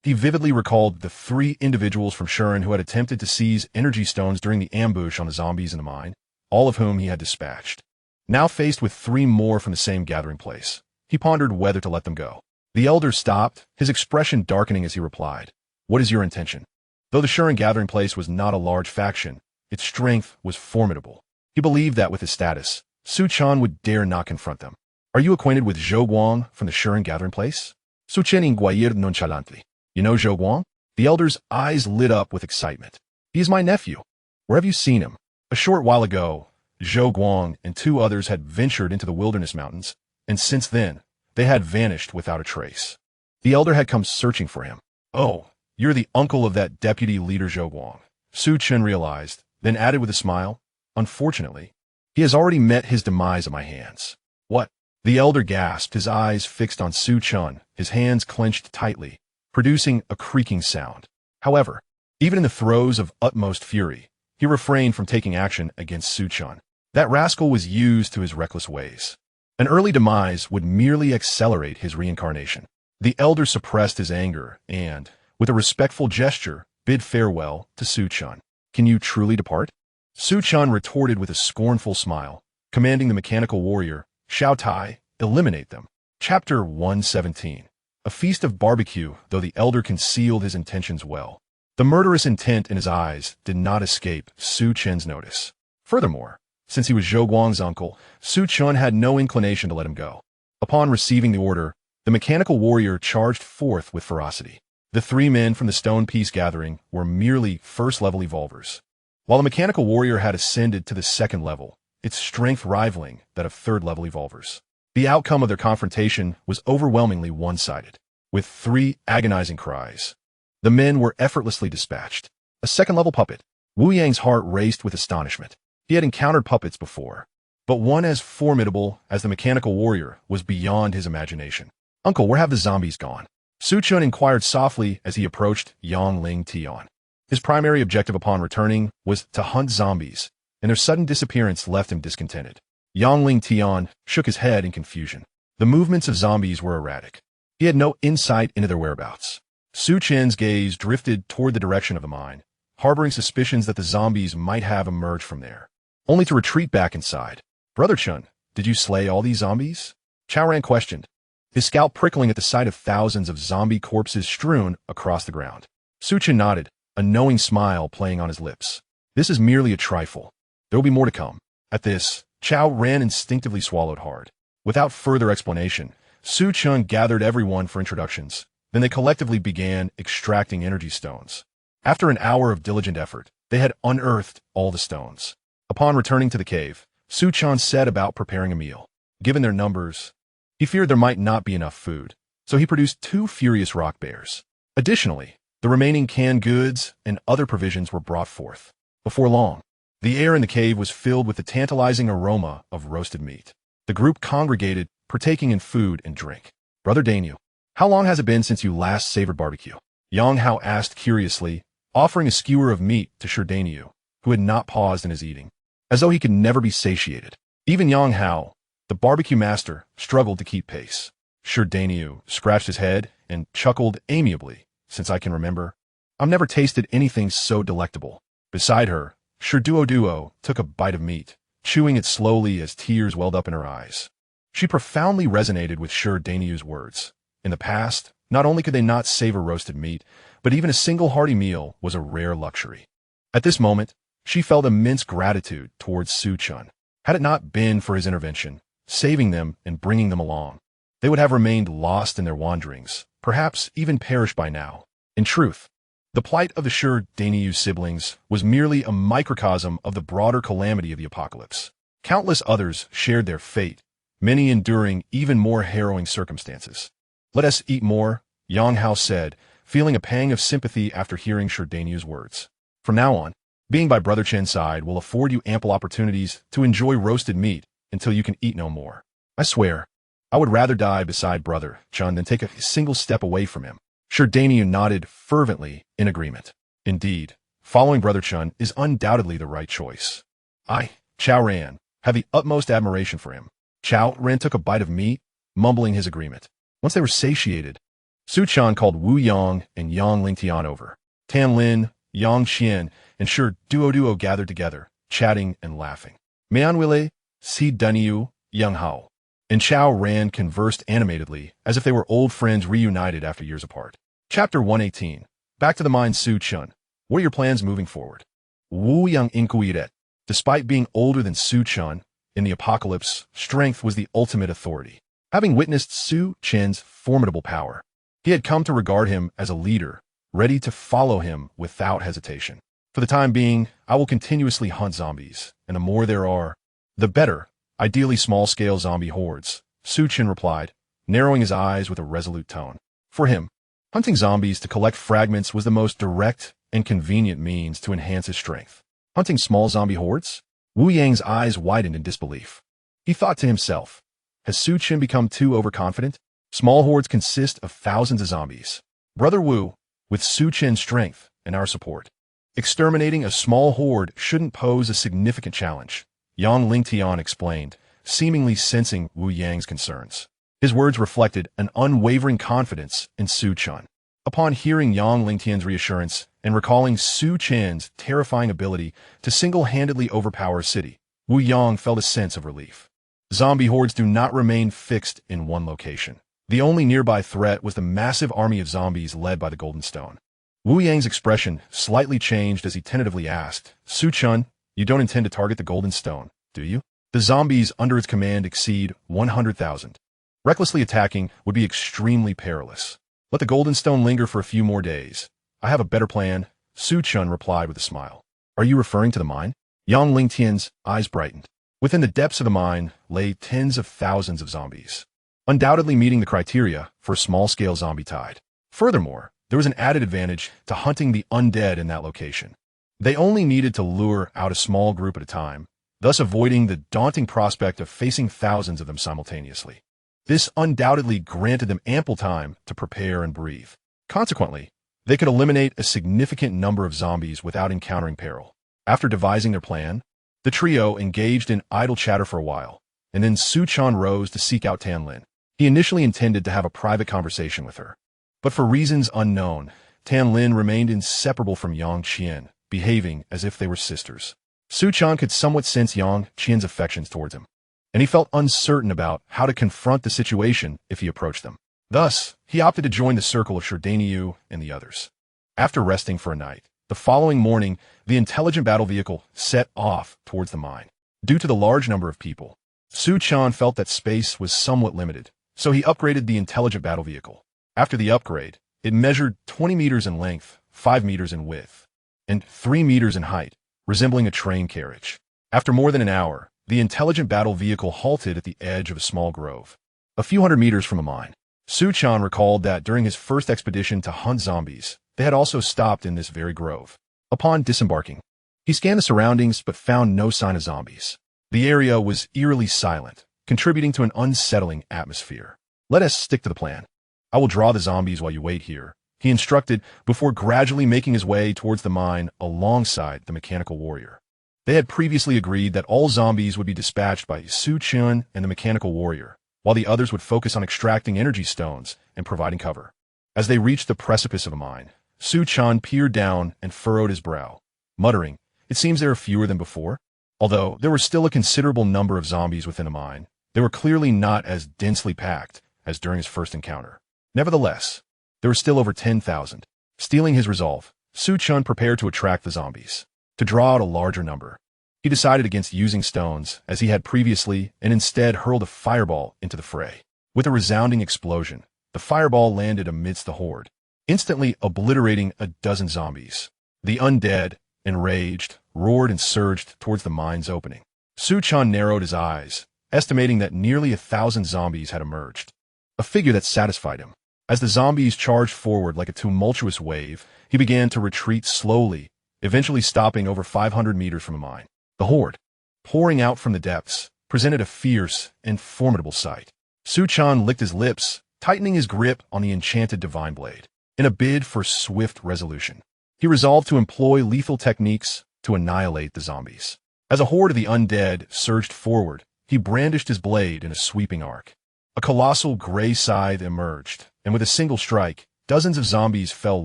He vividly recalled the three individuals from Shuren who had attempted to seize energy stones during the ambush on the zombies in the mine, all of whom he had dispatched. Now faced with 3 more from the same gathering place, he pondered whether to let them go. The elder stopped, his expression darkening as he replied, "What is your intention?" Though the Shuren gathering place was not a large faction, its strength was formidable. He believed that with his status, Su Chen would dare not confront them. "Are you acquainted with Zhou Guang from the Shuren gathering place?" Su Chen inquired nonchalantly. "You know Zhou Guang?" The elder's eyes lit up with excitement. "He is my nephew. Where have you seen him?" A short while ago, Zhou Guang and 2 others had ventured into the wilderness mountains, and since then, they had vanished without a trace. The elder had come searching for him. "Oh, you're the uncle of that deputy leader Zhou Guang," Su Chen realized, then added with a smile, "Unfortunately, he has already met his demise at my hands." "What?" The elder gasped, his eyes fixed on Su Chen, his hands clenched tightly, producing a creaking sound. However, even in the throes of utmost fury, he refrained from taking action against Su Chen. That rascal was used to his reckless ways. An early demise would merely accelerate his reincarnation. The elder suppressed his anger and, with a respectful gesture, bid farewell to Su Chen. "Can you truly depart?" Su Chen retorted with a scornful smile, commanding the mechanical warrior, Xiao Tai, eliminate them. Chapter 117. A feast of barbecue, though the elder concealed his intentions well. The murderous intent in his eyes did not escape Su Chen's notice. Furthermore, since he was Zhou Guang's uncle, Su Chen had no inclination to let him go. Upon receiving the order, the mechanical warrior charged forth with ferocity. The 3 men from the Stone Peace Gathering were merely first-level evolvers, while the mechanical warrior had ascended to the 2nd level, its strength rivaling that of 3rd-level evolvers. The outcome of their confrontation was overwhelmingly one-sided. With 3 agonizing cries, the men were effortlessly dispatched. A 2nd-level puppet. Wu Yang's heart raced with astonishment. He had encountered puppets before, but one as formidable as the mechanical warrior was beyond his imagination. "Uncle, where have the zombies gone?" Su Chen inquired softly as he approached Yang Ling Tian. His primary objective upon returning was to hunt zombies, and their sudden disappearance left him discontented. Yang Ling Tian shook his head in confusion. The movements of zombies were erratic. He had no insight into their whereabouts. Su Chen's gaze drifted toward the direction of the mine, harboring suspicions that the zombies might have emerged from there, only to retreat back inside. "Brother Chen, did you slay all these zombies?" Chao Ran questioned, his scalp prickling at the sight of thousands of zombie corpses strewn across the ground. Su Chen nodded, a knowing smile playing on his lips. "This is merely a trifle. There will be more to come." At this, Chao Ran instinctively swallowed hard. Without further explanation, Su Chen gathered everyone for introductions. Then they collectively began extracting energy stones. After an hour of diligent effort, they had unearthed all the stones. Upon returning to the cave, Su Chen set about preparing a meal. Given their numbers, he feared there might not be enough food, so he produced 2 furious rock bears. Additionally, the remaining canned goods and other provisions were brought forth. Before long, the air in the cave was filled with the tantalizing aroma of roasted meat. The group congregated, partaking in food and drink. "Brother Daniel, how long has it been since you last savored barbecue?" Yang Hao asked curiously, offering a skewer of meat to Shi Daniel, who had not paused in his eating, as though he could never be satiated. Even Yang Hao, the barbecue master, struggled to keep pace. Shi Daniel scratched his head and chuckled amiably. "Since I can remember, I've never tasted anything so delectable." Beside her, Shi Duo took a bite of meat, chewing it slowly as tears welled up in her eyes. She profoundly resonated with Shi Daniel's words. In the past, not only could they not savor roasted meat, but even a single hearty meal was a rare luxury. At this moment, she felt immense gratitude towards Su Chen. Had it not been for his intervention, saving them and bringing them along, they would have remained lost in their wanderings, perhaps even perished by now. In truth, the plight of the Shi Daniel siblings was merely a microcosm of the broader calamity of the apocalypse. Countless others shared their fate, many enduring even more harrowing circumstances. "Let us eat more," Yang Hao said, feeling a pang of sympathy after hearing Shi Daniel's words. "From now on, being by Brother Chen's side will afford you ample opportunities to enjoy roasted meat until you can eat no more. I swear, I would rather die beside Brother Chen than take a single step away from him." Shi Daniel nodded fervently in agreement. Indeed, following Brother Chen is undoubtedly the right choice. I, Chao Ran, have the utmost admiration for him. Chao Ran took a bite of meat, mumbling his agreement. Once they were satiated, Su Chen called Wu Yang and Yang Ling Tian over. Tan Lin, Yang Xian, and Shi Duo gathered together, chatting and laughing. "Mian Wile, Si Dunyu, Young Hao. And Chao Ran conversed animatedly, as if they were old friends reunited after years apart. Chapter 118. Back to the mine. Su Chen. What are your plans moving forward? Wu Yang Inquiret. Despite being older than Su Chen, in the apocalypse, strength was the ultimate authority. Having witnessed Su Chen's formidable power, he had come to regard him as a leader, ready to follow him without hesitation. For the time being, I will continuously hunt zombies, and the more there are, the better. Ideally small-scale zombie hordes, Su Chen replied, narrowing his eyes with a resolute tone. For him, hunting zombies to collect fragments was the most direct and convenient means to enhance his strength. Hunting small zombie hordes? Wu Yang's eyes widened in disbelief. He thought to himself, has Su Chen become too overconfident? Small hordes consist of thousands of zombies. Brother Wu, with Su Chen's strength and our support, exterminating a small horde shouldn't pose a significant challenge, Yang Lingtian explained, seemingly sensing Wu Yang's concerns. His words reflected an unwavering confidence in Su Chen. Upon hearing Yang Lingtian's reassurance and recalling Su Chen's terrifying ability to single-handedly overpower a city, Wu Yang felt a sense of relief. Zombie hordes do not remain fixed in one location. The only nearby threat was the massive army of zombies led by the Golden Stone. Wu Yang's expression slightly changed as he tentatively asked, Su Chen, you don't intend to target the Golden Stone, do you? The zombies under its command exceed 100,000. Recklessly attacking would be extremely perilous. Let the Golden Stone linger for a few more days. I have a better plan, Su Chen replied with a smile. Are you referring to the mine? Yang Lingtian's eyes brightened. Within the depths of the mine lay tens of thousands of zombies, undoubtedly meeting the criteria for a small-scale zombie tide. Furthermore, there was an added advantage to hunting the undead in that location. They only needed to lure out a small group at a time, thus avoiding the daunting prospect of facing thousands of them simultaneously. This undoubtedly granted them ample time to prepare and breathe. Consequently, they could eliminate a significant number of zombies without encountering peril. After devising their plan, the trio engaged in idle chatter for a while, and then Su Chen rose to seek out Tan Lin. He initially intended to have a private conversation with her, but for reasons unknown, Tan Lin remained inseparable from Yang Qian, behaving as if they were sisters. Su Chen could somewhat sense Yang Qian's affections towards him, and he felt uncertain about how to confront the situation if he approached them. Thus, he opted to join the circle of Sherdaniu and the others. After resting for a night, the following morning, the intelligent battle vehicle set off towards the mine. Due to the large number of people, Su Chen felt that space was somewhat limited, so he upgraded the intelligent battle vehicle. After the upgrade, it measured 20 meters in length, 5 meters in width, and 3 meters in height, resembling a train carriage. After more than an hour, the intelligent battle vehicle halted at the edge of a small grove, a few hundred meters from a mine. Su Chen recalled that during his first expedition to hunt zombies, they had also stopped in this very grove. Upon disembarking, he scanned the surroundings but found no sign of zombies. The area was eerily silent, contributing to an unsettling atmosphere. Let us stick to the plan. I will draw the zombies while you wait here, he instructed before gradually making his way towards the mine alongside the mechanical warrior. They had previously agreed that all zombies would be dispatched by Su Chen and the mechanical warrior, while the others would focus on extracting energy stones and providing cover. As they reached the precipice of a mine, Su Chen peered down and furrowed his brow, muttering, it seems there are fewer than before. Although there were still a considerable number of zombies within a mine, they were clearly not as densely packed as during his first encounter. Nevertheless, there were still over 10,000. Stealing his resolve, Su Chen prepared to attract the zombies. To draw out a larger number, he decided against using stones as he had previously and instead hurled a fireball into the fray. With a resounding explosion, the fireball landed amidst the horde, instantly obliterating a dozen zombies. The undead, enraged, roared and surged towards the mine's opening. Su Chen narrowed his eyes, estimating that nearly 1,000 zombies had emerged, a figure that satisfied him. As the zombies charged forward like a tumultuous wave, he began to retreat slowly, eventually stopping over 500 meters from a mine. The horde, pouring out from the depths, presented a fierce and formidable sight. Su Chen licked his lips, tightening his grip on the Enchanted Divine Blade. In a bid for swift resolution, he resolved to employ lethal techniques to annihilate the zombies. As a horde of the undead surged forward, he brandished his blade in a sweeping arc. A colossal gray scythe emerged, and with a single strike, dozens of zombies fell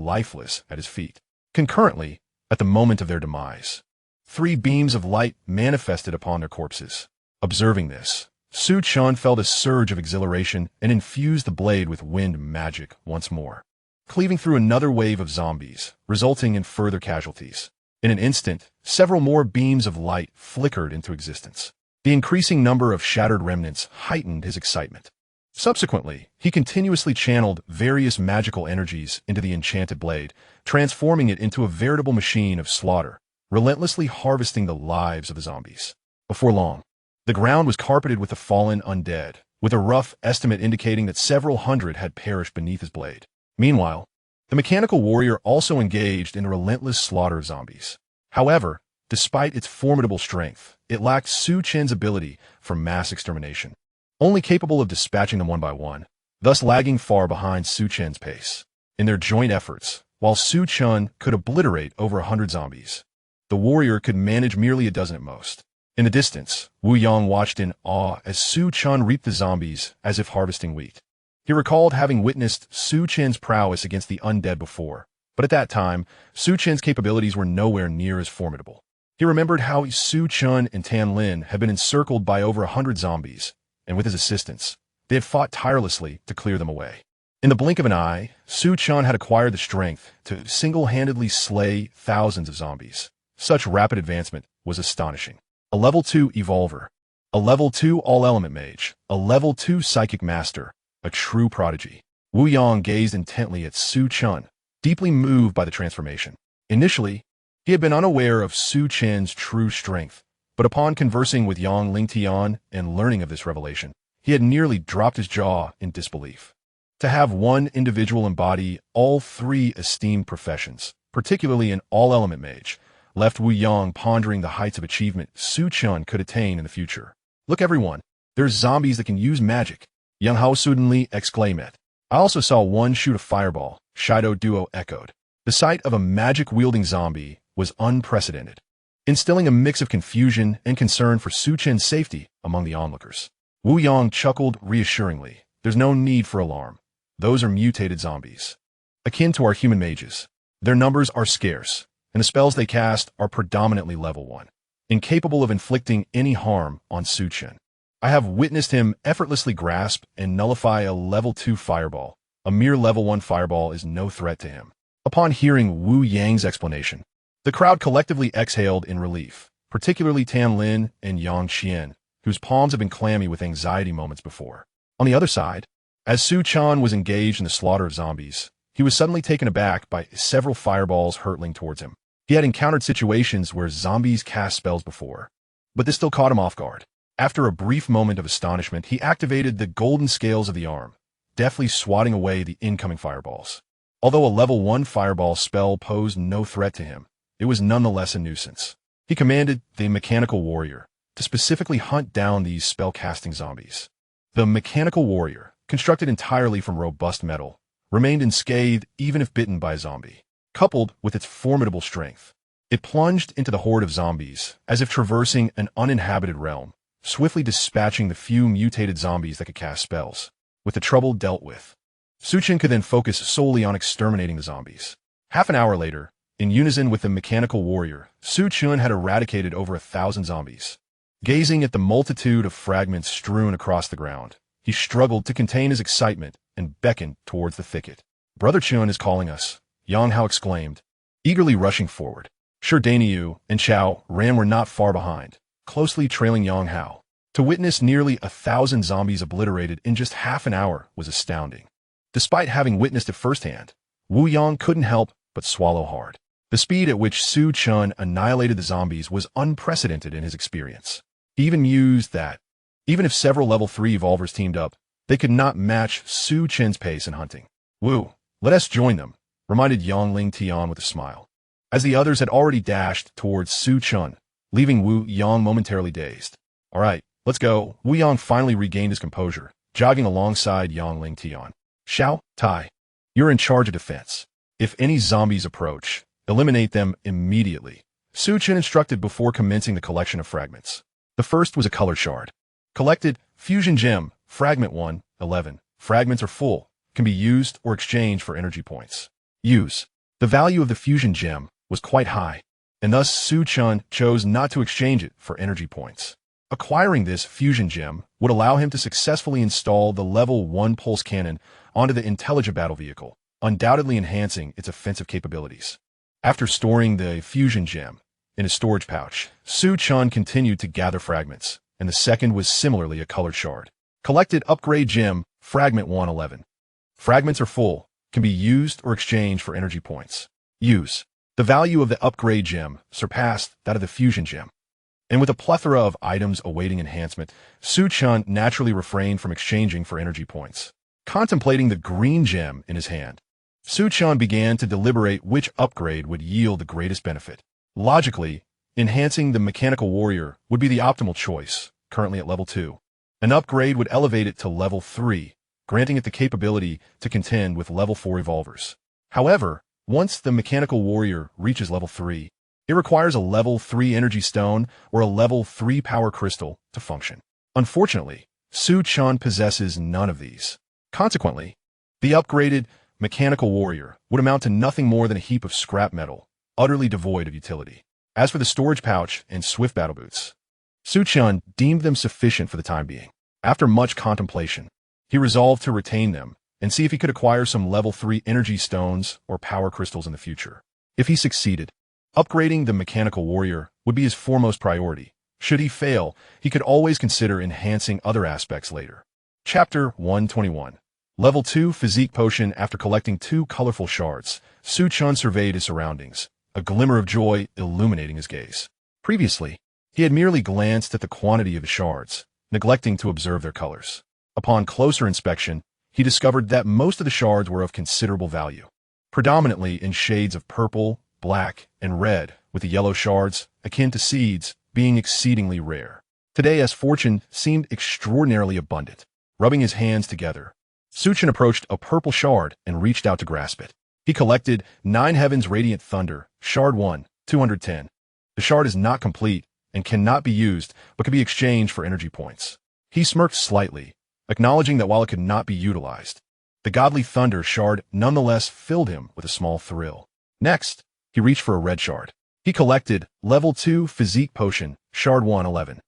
lifeless at his feet. Concurrently, at the moment of their demise, 3 beams of light manifested upon their corpses. Observing this, Su Chen felt a surge of exhilaration and infused the blade with wind magic once more, cleaving through another wave of zombies, resulting in further casualties. In an instant, several more beams of light flickered into existence. The increasing number of shattered remnants heightened his excitement. Subsequently, he continuously channeled various magical energies into the Enchanted Blade, transforming it into a veritable machine of slaughter, relentlessly harvesting the lives of the zombies. Before long, the ground was carpeted with the fallen undead, with a rough estimate indicating that several hundred had perished beneath his blade. Meanwhile, the mechanical warrior also engaged in a relentless slaughter of zombies. However, despite its formidable strength, it lacked Su Chen's ability for mass extermination, only capable of dispatching them one by one, thus lagging far behind Su Chen's pace. In their joint efforts, while Su Chen could obliterate over 100 zombies, the warrior could manage merely a dozen at most. In the distance, Wu Yang watched in awe as Su Chen reaped the zombies as if harvesting wheat. He recalled having witnessed Su Chen's prowess against the undead before, but at that time, Su Chen's capabilities were nowhere near as formidable. He remembered how Su Chen and Tan Lin had been encircled by over 100 zombies, and with his assistance, they had fought tirelessly to clear them away. In the blink of an eye, Su Chen had acquired the strength to single-handedly slay thousands of zombies. Such rapid advancement was astonishing. A level 2 Evolver, a level 2 All-Element Mage, a level 2 Psychic Master, a true prodigy. Wu Yang gazed intently at Su Chen, deeply moved by the transformation. Initially, he had been unaware of Su Chen's true strength, but upon conversing with Yang Lingtian and learning of this revelation, he had nearly dropped his jaw in disbelief. To have one individual embody all three esteemed professions, particularly an all-element mage, left Wu Yang pondering the heights of achievement Su Chen could attain in the future. Look everyone, there's zombies that can use magic, Yang Hao suddenly exclaimed. I also saw one shoot a fireball, Shido Duo echoed. The sight of a magic-wielding zombie was unprecedented, instilling a mix of confusion and concern for Su Chen's safety among the onlookers. Wu Yang chuckled reassuringly. There's no need for alarm. Those are mutated zombies, akin to our human mages. Their numbers are scarce, and the spells they cast are predominantly level 1, incapable of inflicting any harm on Su Chen. I have witnessed him effortlessly grasp and nullify a level 2 fireball. A mere level 1 fireball is no threat to him. Upon hearing Wu Yang's explanation, the crowd collectively exhaled in relief, particularly Tan Lin and Yang Qian, whose palms had been clammy with anxiety moments before. On the other side, as Su Chen was engaged in the slaughter of zombies, he was suddenly taken aback by several fireballs hurtling towards him. He had encountered situations where zombies cast spells before, but this still caught him off guard. After a brief moment of astonishment, he activated the golden scales of the arm, deftly swatting away the incoming fireballs. Although a level 1 fireball spell posed no threat to him, it was nonetheless a nuisance. He commanded the mechanical warrior to specifically hunt down these spell-casting zombies. The mechanical warrior, constructed entirely from robust metal, remained unscathed even if bitten by a zombie. Coupled with its formidable strength, it plunged into the horde of zombies as if traversing an uninhabited realm, swiftly dispatching the few mutated zombies that could cast spells. With the trouble dealt with, Su Chen could then focus solely on exterminating the zombies. Half an hour later, in unison with the mechanical warrior, Su Chen had eradicated over 1,000 zombies. Gazing at the multitude of fragments strewn across the ground, he struggled to contain his excitement and beckoned towards the thicket. Brother Chen is calling us, Yang Hao exclaimed, eagerly rushing forward. Sure Dainyu and Chao Ran were not far behind, closely trailing Yang Hao. To witness nearly 1,000 zombies obliterated in just half an hour was astounding. Despite having witnessed it firsthand, Wu Yang couldn't help but swallow hard. The speed at which Su Chen annihilated the zombies was unprecedented in his experience. He even mused that, even if several level 3 evolvers teamed up, they could not match Su Chen's pace in hunting. Wu, let us join them, reminded Yang Ling Tian with a smile, as the others had already dashed towards Su Chen, leaving Wu Yang momentarily dazed. All right, let's go. Wu Yang finally regained his composure, jogging alongside Yang Ling Tian. Xiao, Tai, you're in charge of defense. If any zombies approach, eliminate them immediately, Su Chen instructed before commencing the collection of fragments. The first was a color shard. Collected, Fusion Gem, Fragment 1, 11. Fragments are full, can be used or exchanged for energy points. Use. The value of the Fusion Gem was quite high, and thus Su Chen chose not to exchange it for energy points. Acquiring this fusion gem would allow him to successfully install the level 1 pulse cannon onto the intelligent battle vehicle, undoubtedly enhancing its offensive capabilities. After storing the fusion gem in a storage pouch, Chen continued to gather fragments, and the second was similarly a colored shard. Collected upgrade gem, Fragment 111. Fragments are full, can be used or exchanged for energy points. Use. The value of the upgrade gem surpassed that of the fusion gem. And with a plethora of items awaiting enhancement, Chen naturally refrained from exchanging for energy points. Contemplating the green gem in his hand, Chen began to deliberate which upgrade would yield the greatest benefit. Logically, enhancing the mechanical warrior would be the optimal choice, currently at level 2. An upgrade would elevate it to level 3, granting it the capability to contend with level 4 evolvers. However, once the mechanical warrior reaches level 3, it requires a level 3 energy stone or a level 3 power crystal to function. Unfortunately, Chen possesses none of these. Consequently, the upgraded mechanical warrior would amount to nothing more than a heap of scrap metal, utterly devoid of utility. As for the storage pouch and swift battle boots, Chen deemed them sufficient for the time being. After much contemplation, he resolved to retain them and see if he could acquire some level 3 energy stones or power crystals in the future. If he succeeded, upgrading the mechanical warrior would be his foremost priority. Should he fail, he could always consider enhancing other aspects later. Chapter 121. Level 2 Physique Potion. After collecting 2 colorful shards, Chen surveyed his surroundings, a glimmer of joy illuminating his gaze. Previously, he had merely glanced at the quantity of his shards, neglecting to observe their colors. Upon closer inspection, he discovered that most of the shards were of considerable value, predominantly in shades of purple, black, and red, with the yellow shards, akin to seeds, being exceedingly rare. Today, as fortune seemed extraordinarily abundant. Rubbing his hands together, Chen approached a purple shard and reached out to grasp it. He collected 9 Heavens Radiant Thunder, Shard 1, 210. The shard is not complete and cannot be used, but can be exchanged for energy points. He smirked slightly, acknowledging that while it could not be utilized, the Godly Thunder shard nonetheless filled him with a small thrill. Next, he reached for a red shard. He collected Level 2 Physique Potion, Shard 111.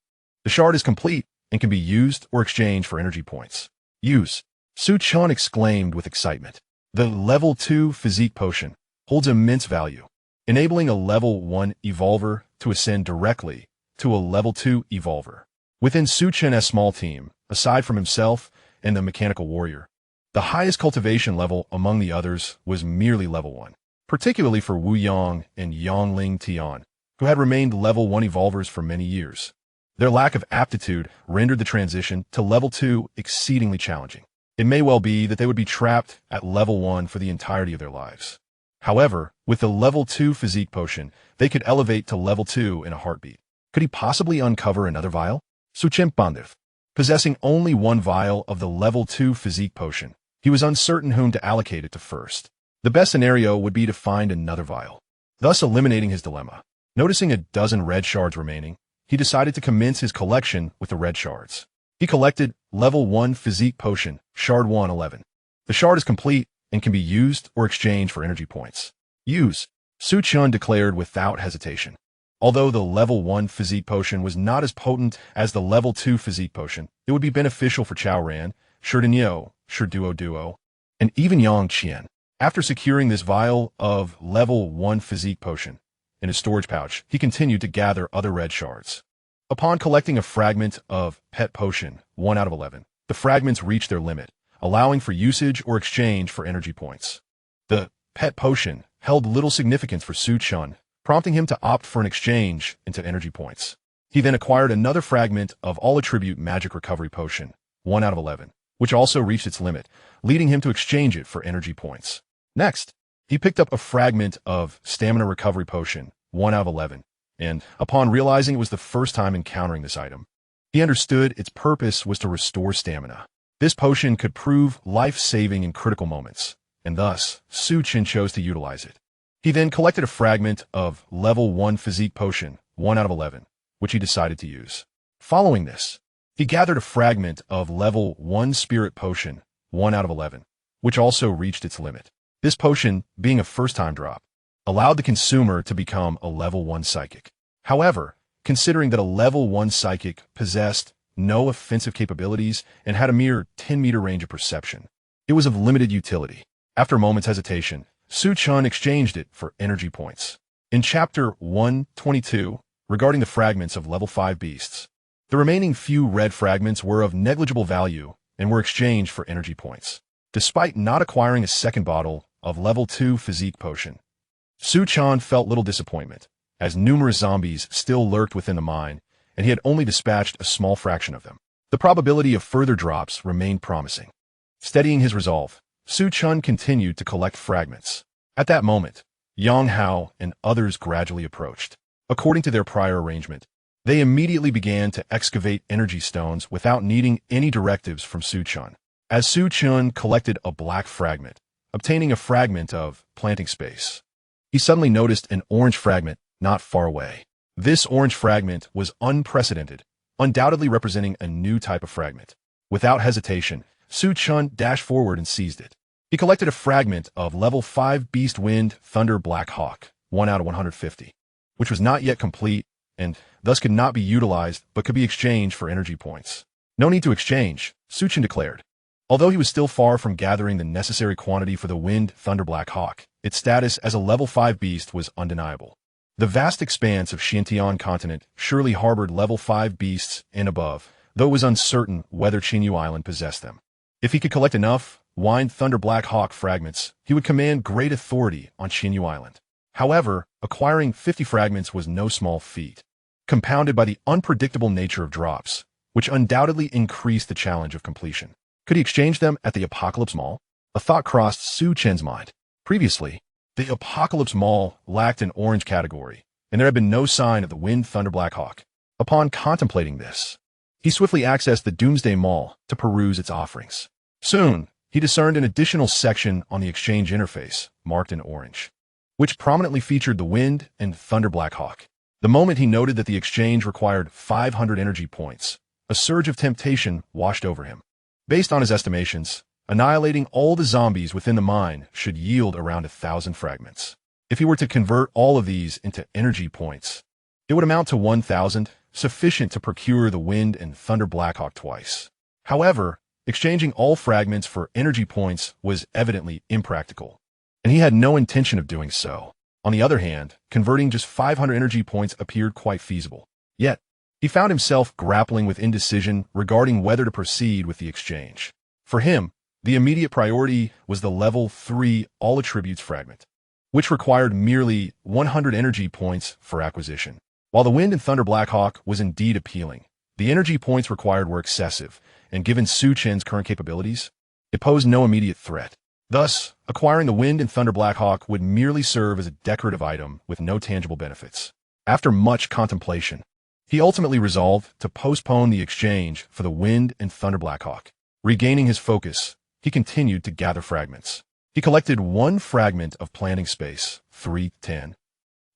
The shard is complete and can be used or exchanged for energy points. Use. Chen exclaimed with excitement. The Level 2 Physique Potion holds immense value, enabling a Level 1 evolver to ascend directly to a Level 2 evolver. Within Chen's small team, aside from himself and the mechanical warrior, the highest cultivation level among the others was merely level 1, particularly for Wu Yang and Yangling Tian, who had remained level 1 evolvers for many years. Their lack of aptitude rendered the transition to level 2 exceedingly challenging. It may well be that they would be trapped at level 1 for the entirety of their lives. However, with the level 2 physique potion, they could elevate to level 2 in a heartbeat. Could he possibly uncover another vial? Chen pondered. Possessing only 1 vial of the level 2 physique potion, he was uncertain whom to allocate it to first. The best scenario would be to find another vial, thus eliminating his dilemma. Noticing a dozen red shards remaining, he decided to commence his collection with the red shards. He collected Level 1 Physique Potion, Shard 111. The shard is complete and can be used or exchanged for energy points. Use. Chen declared without hesitation. Although the Level 1 Physique Potion was not as potent as the Level 2 Physique Potion, it would be beneficial for Chao Ran, Shirdanyo, Shirduo, and even Yang Qian. After securing this vial of Level 1 Physique Potion in his storage pouch, he continued to gather other red shards. Upon collecting a fragment of Pet Potion, 1 out of 11, the fragments reached their limit, allowing for usage or exchange for energy points. The Pet Potion held little significance for Chen, prompting him to opt for an exchange into energy points. He then acquired another fragment of All-Attribute Magic Recovery Potion, 1 out of 11, which also reached its limit, leading him to exchange it for energy points. Next, he picked up a fragment of Stamina Recovery Potion, 1 out of 11, and upon realizing it was the first time encountering this item, he understood its purpose was to restore stamina. This potion could prove life-saving in critical moments, and thus, Chen chose to utilize it. He then collected a fragment of Level 1 Physique Potion, 1 out of 11, which he decided to use. Following this, he gathered a fragment of Level 1 Spirit Potion, 1 out of 11, which also reached its limit. This potion, being a first-time drop, allowed the consumer to become a Level 1 Psychic. However, considering that a level 1 psychic possessed no offensive capabilities and had a mere 10-meter range of perception. It was of limited utility. After a moment's hesitation, Chen exchanged it for energy points. In Chapter 122, regarding the fragments of level 5 beasts, the remaining few red fragments were of negligible value and were exchanged for energy points. Despite not acquiring a second bottle of level 2 physique potion, Chen felt little disappointment, as numerous zombies still lurked within the mine, and he had only dispatched a small fraction of them. The probability of further drops remained promising. Steadying his resolve, Chen continued to collect fragments. At that moment, Yang Hao and others gradually approached. According to their prior arrangement, they immediately began to excavate energy stones without needing any directives from Chen. As Chen collected a black fragment, obtaining a fragment of planting space, he suddenly noticed an orange fragment not far away. This orange fragment was unprecedented, undoubtedly representing a new type of fragment. Without hesitation, Chen dashed forward and seized it. He collected a fragment of level 5 Beast Wind Thunder Black Hawk, 1 out of 150, which was not yet complete and thus could not be utilized but could be exchanged for energy points. No need to exchange, Chen declared. Although he was still far from gathering the necessary quantity for the Wind Thunder Black Hawk, its status as a level 5 beast was undeniable. The vast expanse of Xintian continent surely harbored level 5 beasts and above, though it was uncertain whether Qinyu Island possessed them. If he could collect enough Wind Thunder Black Hawk fragments, he would command great authority on Qinyu Island. However, acquiring 50 fragments was no small feat, compounded by the unpredictable nature of drops, which undoubtedly increased the challenge of completion. Could he exchange them at the Apocalypse Mall? A thought crossed Chen's mind. Previously, the Apocalypse Mall lacked an orange category, and there had been no sign of the Wind Thunder Black Hawk. Upon contemplating this, he swiftly accessed the Doomsday Mall to peruse its offerings. Soon, he discerned an additional section on the exchange interface, marked in orange, which prominently featured the Wind and Thunder Black Hawk. The moment he noted that the exchange required 500 energy points, a surge of temptation washed over him. Based on his estimations, annihilating all the zombies within the mine should yield around 1,000 fragments. If he were to convert all of these into energy points, it would amount to 1,000, sufficient to procure the Wind and Thunder Blackhawk twice. However, exchanging all fragments for energy points was evidently impractical, and he had no intention of doing so. On the other hand, converting just 500 energy points appeared quite feasible. Yet, he found himself grappling with indecision regarding whether to proceed with the exchange. For him, the immediate priority was the level 3 All Attributes fragment, which required merely 100 energy points for acquisition. While the Wind and Thunder Blackhawk was indeed appealing, the energy points required were excessive, and given Chen's current capabilities, it posed no immediate threat. Thus, acquiring the Wind and Thunder Blackhawk would merely serve as a decorative item with no tangible benefits. After much contemplation, he ultimately resolved to postpone the exchange for the Wind and Thunder Blackhawk. Regaining his focus, he continued to gather fragments. He collected one fragment of planting space, 310,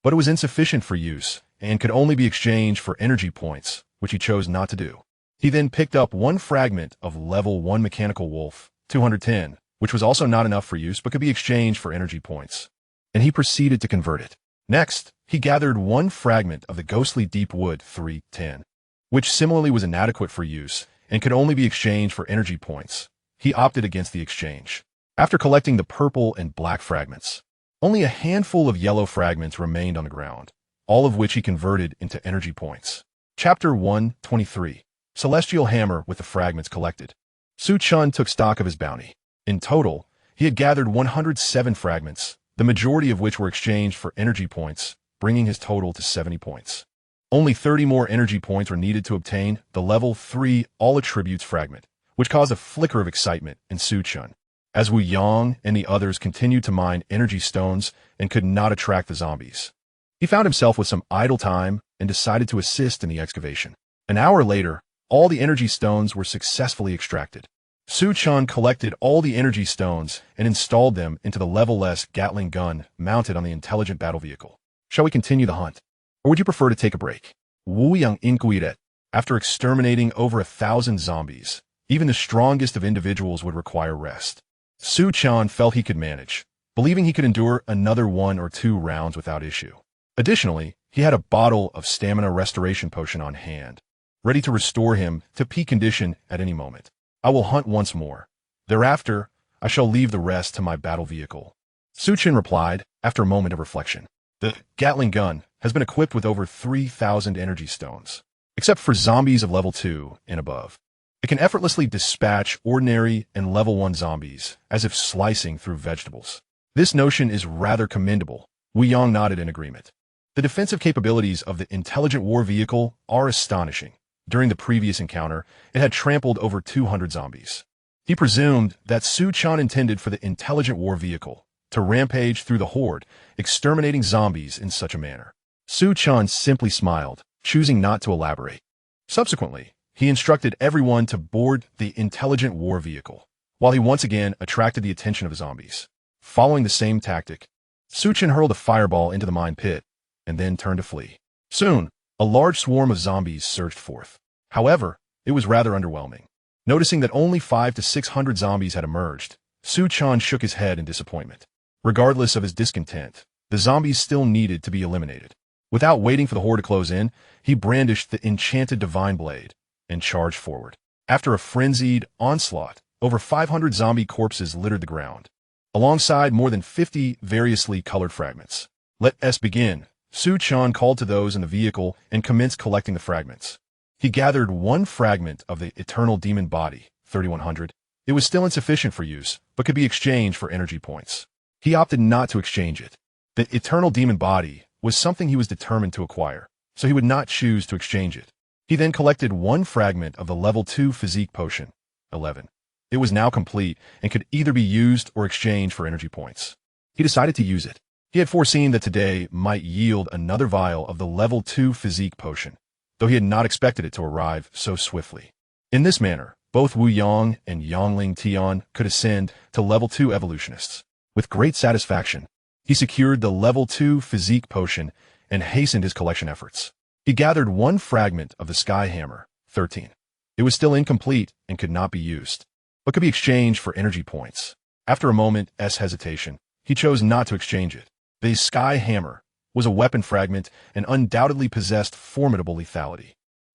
but it was insufficient for use and could only be exchanged for energy points, which he chose not to do. He then picked up one fragment of level 1 Mechanical Wolf, 210, which was also not enough for use but could be exchanged for energy points, and he proceeded to convert it. Next, he gathered one fragment of the Ghostly Deep Wood, 310, which similarly was inadequate for use and could only be exchanged for energy points. He opted against the exchange. After collecting the purple and black fragments, only a handful of yellow fragments remained on the ground, all of which he converted into energy points. Chapter 123, Celestial Hammer with the fragments collected. Chen took stock of his bounty. In total, he had gathered 107 fragments, the majority of which were exchanged for energy points, bringing his total to 70 points. Only 30 more energy points were needed to obtain the level 3 All Attributes fragment, which caused a flicker of excitement in Chen. As Wu Yang and the others continued to mine energy stones and could not attract the zombies, he found himself with some idle time and decided to assist in the excavation. An hour later, all the energy stones were successfully extracted. Chen collected all the energy stones and installed them into the level-less Gatling gun mounted on the intelligent battle vehicle. Shall we continue the hunt, or would you prefer to take a break? Wu Yang inquired. After exterminating over 1,000 zombies, even the strongest of individuals would require rest. Chen felt he could manage, believing he could endure another 1 or 2 rounds without issue. Additionally, He had a bottle of stamina restoration potion on hand, ready to restore him to peak condition at any moment. I will hunt once more. Thereafter, I shall leave the rest to my battle vehicle. Chen replied, after a moment of reflection. The Gatling gun has been equipped with over 3,000 energy stones, except for zombies of level 2 and above. It can effortlessly dispatch ordinary and level 1 zombies, as if slicing through vegetables. This notion is rather commendable. Wu Yang nodded in agreement. The defensive capabilities of the intelligent war vehicle are astonishing. During the previous encounter, it had trampled over 200 zombies. He presumed that Chen intended for the intelligent war vehicle to rampage through the horde, exterminating zombies in such a manner. Chen simply smiled, choosing not to elaborate. Subsequently, he instructed everyone to board the intelligent war vehicle, while he once again attracted the attention of the zombies. Following the same tactic, Chen hurled a fireball into the mine pit, and then turned to flee. Soon, a large swarm of zombies surged forth. However, it was rather underwhelming. Noticing that only 500 to 600 zombies had emerged, Chen shook his head in disappointment. Regardless of his discontent, the zombies still needed to be eliminated. Without waiting for the horde to close in, he brandished the Enchanted Divine Blade and charged forward. After a frenzied onslaught, over 500 zombie corpses littered the ground, alongside more than 50 variously colored fragments. Let us begin. Chen called to those in the vehicle and commenced collecting the fragments. He gathered one fragment of the Eternal Demon Body, 3100. It was still insufficient for use, but could be exchanged for energy points. He opted not to exchange it. The Eternal Demon Body was something he was determined to acquire, so he would not choose to exchange it. He then collected one fragment of the level 2 physique potion, 11. It was now complete and could either be used or exchanged for energy points. He decided to use it. He had foreseen that today might yield another vial of the level 2 physique potion, though he had not expected it to arrive so swiftly. In this manner, both Wu Yang and Yangling Tian could ascend to level 2 evolutionists. With great satisfaction, he secured the level 2 physique potion and hastened his collection efforts. He gathered one fragment of the Sky Hammer, 13. It was still incomplete and could not be used, but could be exchanged for energy points. After a moment's hesitation, he chose not to exchange it. The Sky Hammer was a weapon fragment and undoubtedly possessed formidable lethality.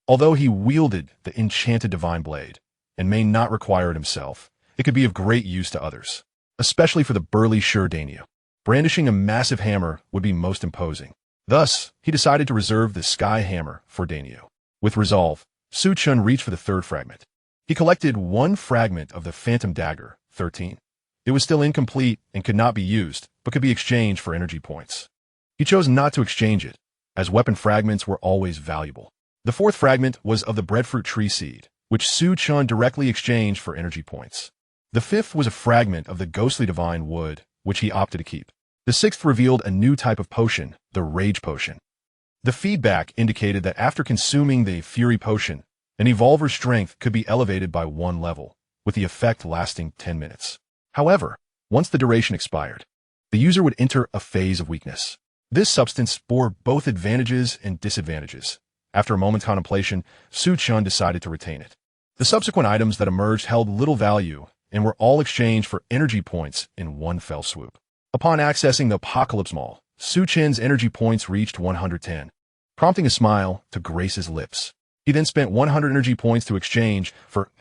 Although he wielded the Enchanted Divine Blade and may not require it himself, it could be of great use to others, especially for the burly Dainio. Brandishing a massive hammer would be most imposing. Thus, he decided to reserve the Sky Hammer for Dainio. With resolve, Chen reached for the third fragment. He collected one fragment of the Phantom Dagger, 13. It was still incomplete and could not be used, but could be exchanged for energy points. He chose not to exchange it, as weapon fragments were always valuable. The fourth fragment was of the breadfruit tree seed, which Chen directly exchanged for energy points. The fifth was a fragment of the ghostly divine wood, which he opted to keep. The sixth revealed a new type of potion, the Rage Potion. The feedback indicated that after consuming the Fury Potion, an evolver's strength could be elevated by 1 level, with the effect lasting 10 minutes. However, once the duration expired, the user would enter a phase of weakness. This substance bore both advantages and disadvantages. After a moment's contemplation, Chen decided to retain it. The subsequent items that emerged held little value and were all exchanged for energy points in one fell swoop. Upon accessing the Apocalypse Mall, Chen's energy points reached 110, prompting a smile to grace his lips. He then spent 100 energy points to exchange for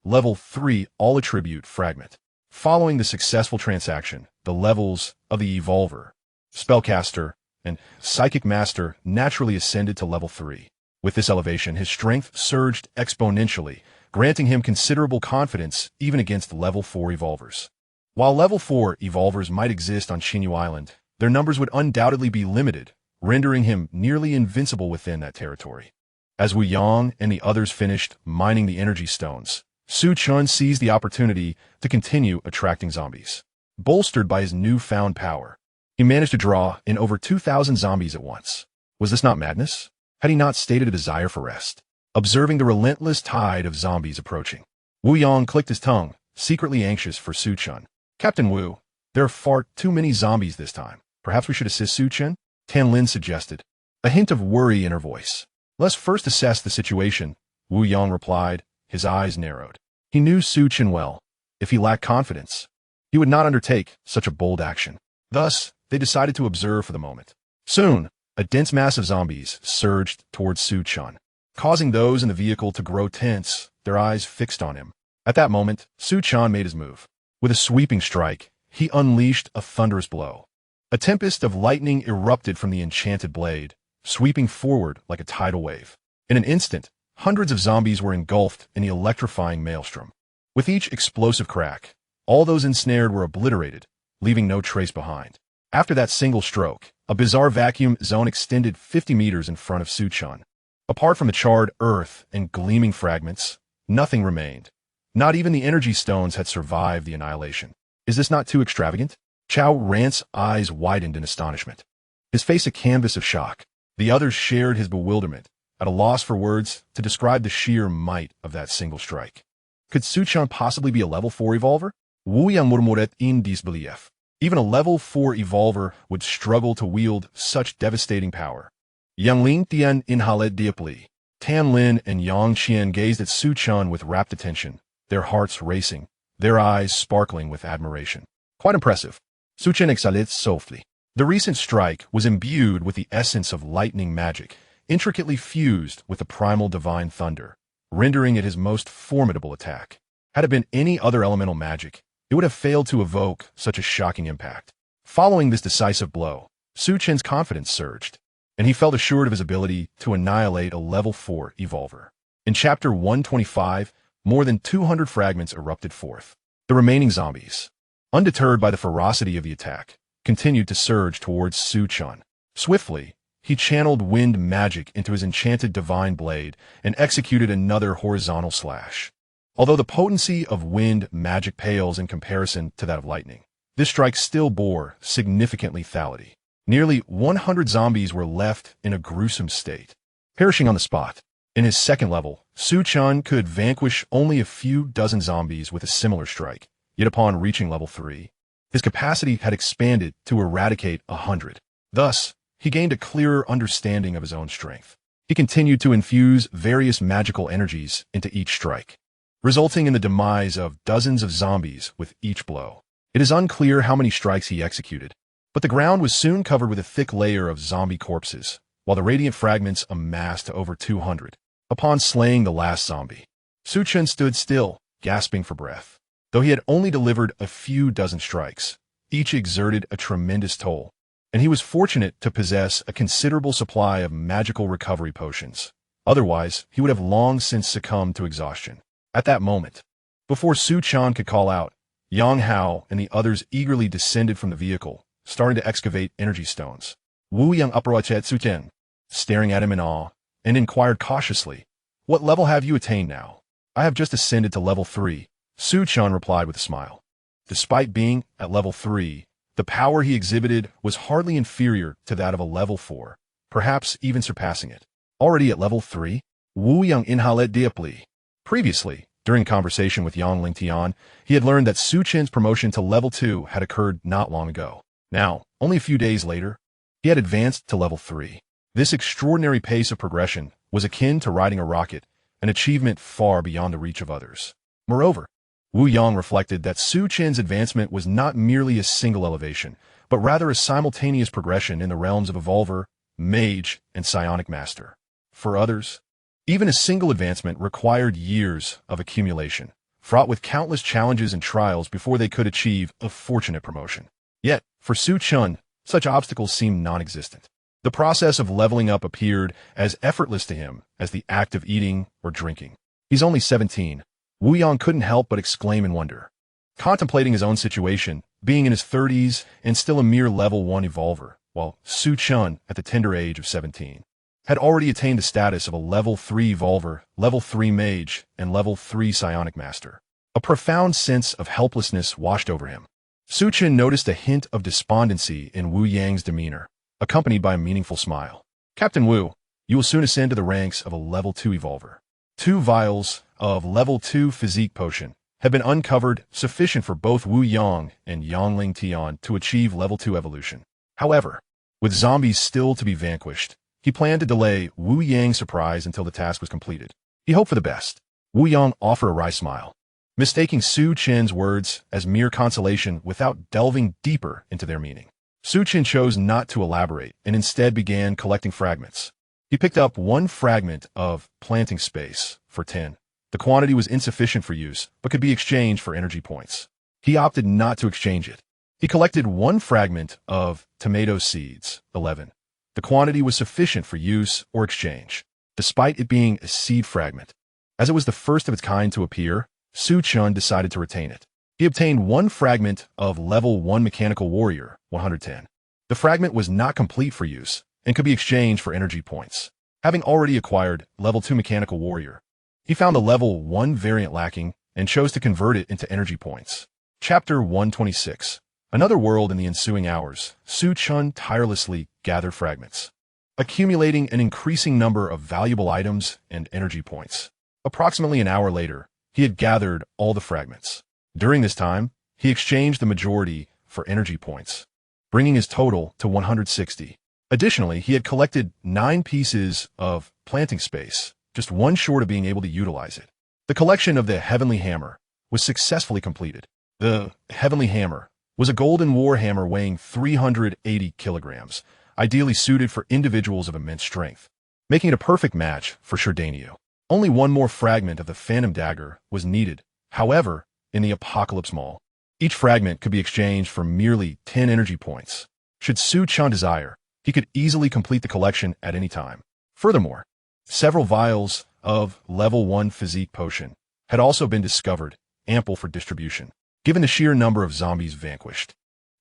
level 3 all-attribute fragment. Following the successful transaction, the levels of the Evolver, Spellcaster, and Psychic Master naturally ascended to level 3. With this elevation, his strength surged exponentially, granting him considerable confidence even against level 4 Evolvers. While level 4 Evolvers might exist on Xinyu Island, their numbers would undoubtedly be limited, rendering him nearly invincible within that territory. As Wu Yang and the others finished mining the energy stones, Chen seized the opportunity to continue attracting zombies. Bolstered by his newfound power, he managed to draw in over 2,000 zombies at once. Was this not madness? Had he not stated a desire for rest? Observing the relentless tide of zombies approaching, Wu Yang clicked his tongue, secretly anxious for Chen. Captain Wu, there are far too many zombies this time. Perhaps we should assist Chen? Tan Lin suggested, a hint of worry in her voice. Let's first assess the situation, Wu Yang replied, his eyes narrowed. He knew Chen well. If he lacked confidence, he would not undertake such a bold action. Thus, they decided to observe for the moment. Soon, a dense mass of zombies surged towards Su-chan, causing those in the vehicle to grow tense, their eyes fixed on him. At that moment, Su-chan made his move. With a sweeping strike, he unleashed a thunderous blow. A tempest of lightning erupted from the Enchanted Blade, sweeping forward like a tidal wave. In an instant, hundreds of zombies were engulfed in the electrifying maelstrom. With each explosive crack, all those ensnared were obliterated, leaving no trace behind. After that single stroke, a bizarre vacuum zone extended 50 meters in front of Su-chan. Apart from the charred earth and gleaming fragments, nothing remained. Not even the energy stones had survived the annihilation. Is this not too extravagant? Chao Rant's eyes widened in astonishment, his face a canvas of shock. The others shared his bewilderment, at a loss for words to describe the sheer might of that single strike. Could Su-chan possibly be a level 4 evolver? Wu Yang murmuret in disbelief. Even a level 4 evolver would struggle to wield such devastating power. Yang Ling Tian inhaled deeply. Tan Lin and Yang Qian gazed at Su-chan with rapt attention, their hearts racing, their eyes sparkling with admiration. Quite impressive. Su-chan exhaled softly. The recent strike was imbued with the essence of lightning magic, intricately fused with the primal divine thunder, rendering it his most formidable attack. Had it been any other elemental magic, it would have failed to evoke such a shocking impact. Following this decisive blow, Su-chan's confidence surged, and he felt assured of his ability to annihilate a level 4 evolver. In Chapter 125, more than 200 fragments erupted forth. The remaining zombies, undeterred by the ferocity of the attack, continued to surge towards Su-chan. Swiftly, he channeled wind magic into his Enchanted Divine Blade and executed another horizontal slash. Although the potency of wind magic pales in comparison to that of lightning, this strike still bore significant lethality. Nearly 100 zombies were left in a gruesome state, perishing on the spot. In his second level, Su-chan could vanquish only a few dozen zombies with a similar strike, yet upon reaching level 3, his capacity had expanded to eradicate 100. Thus, he gained a clearer understanding of his own strength. He continued to infuse various magical energies into each strike, resulting in the demise of dozens of zombies with each blow. It is unclear how many strikes he executed, but the ground was soon covered with a thick layer of zombie corpses, while the radiant fragments amassed to over 200. Upon slaying the last zombie, Su-chan stood still, gasping for breath. Though he had only delivered a few dozen strikes, each exerted a tremendous toll, and he was fortunate to possess a considerable supply of magical recovery potions. Otherwise, he would have long since succumbed to exhaustion. At that moment, before Su-chan could call out, Yang Hao and the others eagerly descended from the vehicle, starting to excavate energy stones. Wu Yang approached Su-chan, staring at him in awe, and inquired cautiously, "What level have you attained now?" "I have just ascended to level 3, Su-chan replied with a smile. Despite being at level 3, the power he exhibited was hardly inferior to that of a level 4, perhaps even surpassing it. Already at level 3, Wu Yang inhaled deeply. Previously, during a conversation with Yang Lingtian, he had learned that Su-chan's promotion to level 2 had occurred not long ago. Now, only a few days later, he had advanced to level 3. This extraordinary pace of progression was akin to riding a rocket, an achievement far beyond the reach of others. Moreover, Wu Yang reflected that Su-chan's advancement was not merely a single elevation, but rather a simultaneous progression in the realms of Evolver, Mage, and Psionic Master. For others, even a single advancement required years of accumulation, fraught with countless challenges and trials before they could achieve a fortunate promotion. Yet, for Su-chan, such obstacles seemed non-existent. The process of leveling up appeared as effortless to him as the act of eating or drinking. He's only 17. Wu Yang couldn't help but exclaim in wonder. Contemplating his own situation, being in his 30s and still a mere level 1 evolver, while Su-chan, at the tender age of 17, had already attained the status of a level 3 evolver, level 3 mage, and level 3 psionic master. A profound sense of helplessness washed over him. Su-chan noticed a hint of despondency in Wu Yang's demeanor, accompanied by a meaningful smile. "Captain Wu, you will soon ascend to the ranks of a level 2 evolver. 2 vials of level 2 physique potion had been uncovered, sufficient for both Wu Yang and Yang Lingtian to achieve level 2 evolution. However, with zombies still to be vanquished, he planned to delay Wu Yang's surprise until the task was completed. He hoped for the best. Wu Yang offered a wry smile, mistaking Su-chan's words as mere consolation without delving deeper into their meaning. Chen chose not to elaborate and instead began collecting fragments. He picked up one fragment of planting space for 10. The quantity was insufficient for use, but could be exchanged for energy points. He opted not to exchange it. He collected one fragment of tomato seeds, 11. The quantity was sufficient for use or exchange, despite it being a seed fragment. As it was the first of its kind to appear, Chen decided to retain it. He obtained one fragment of level 1 mechanical warrior, 110. The fragment was not complete for use and could be exchanged for energy points. Having already acquired level 2 mechanical warrior, he found the level 1 variant lacking and chose to convert it into energy points. Chapter 126. Another world. In the ensuing hours, Chen tirelessly gathered fragments, accumulating an increasing number of valuable items and energy points. Approximately an hour later, he had gathered all the fragments. During this time, he exchanged the majority for energy points, bringing his total to 160. Additionally, he had collected 9 pieces of planting space, just one short of being able to utilize it. The collection of the Heavenly Hammer was successfully completed. The Heavenly Hammer was a golden war hammer weighing 380 kilograms, ideally suited for individuals of immense strength, making it a perfect match for Shordanio. Only one more fragment of the Phantom Dagger was needed, however, in the Apocalypse Mall. Each fragment could be exchanged for merely 10 energy points. Should Chen desire, he could easily complete the collection at any time. Furthermore, several vials of level 1 physique potion had also been discovered, ample for distribution. Given the sheer number of zombies vanquished,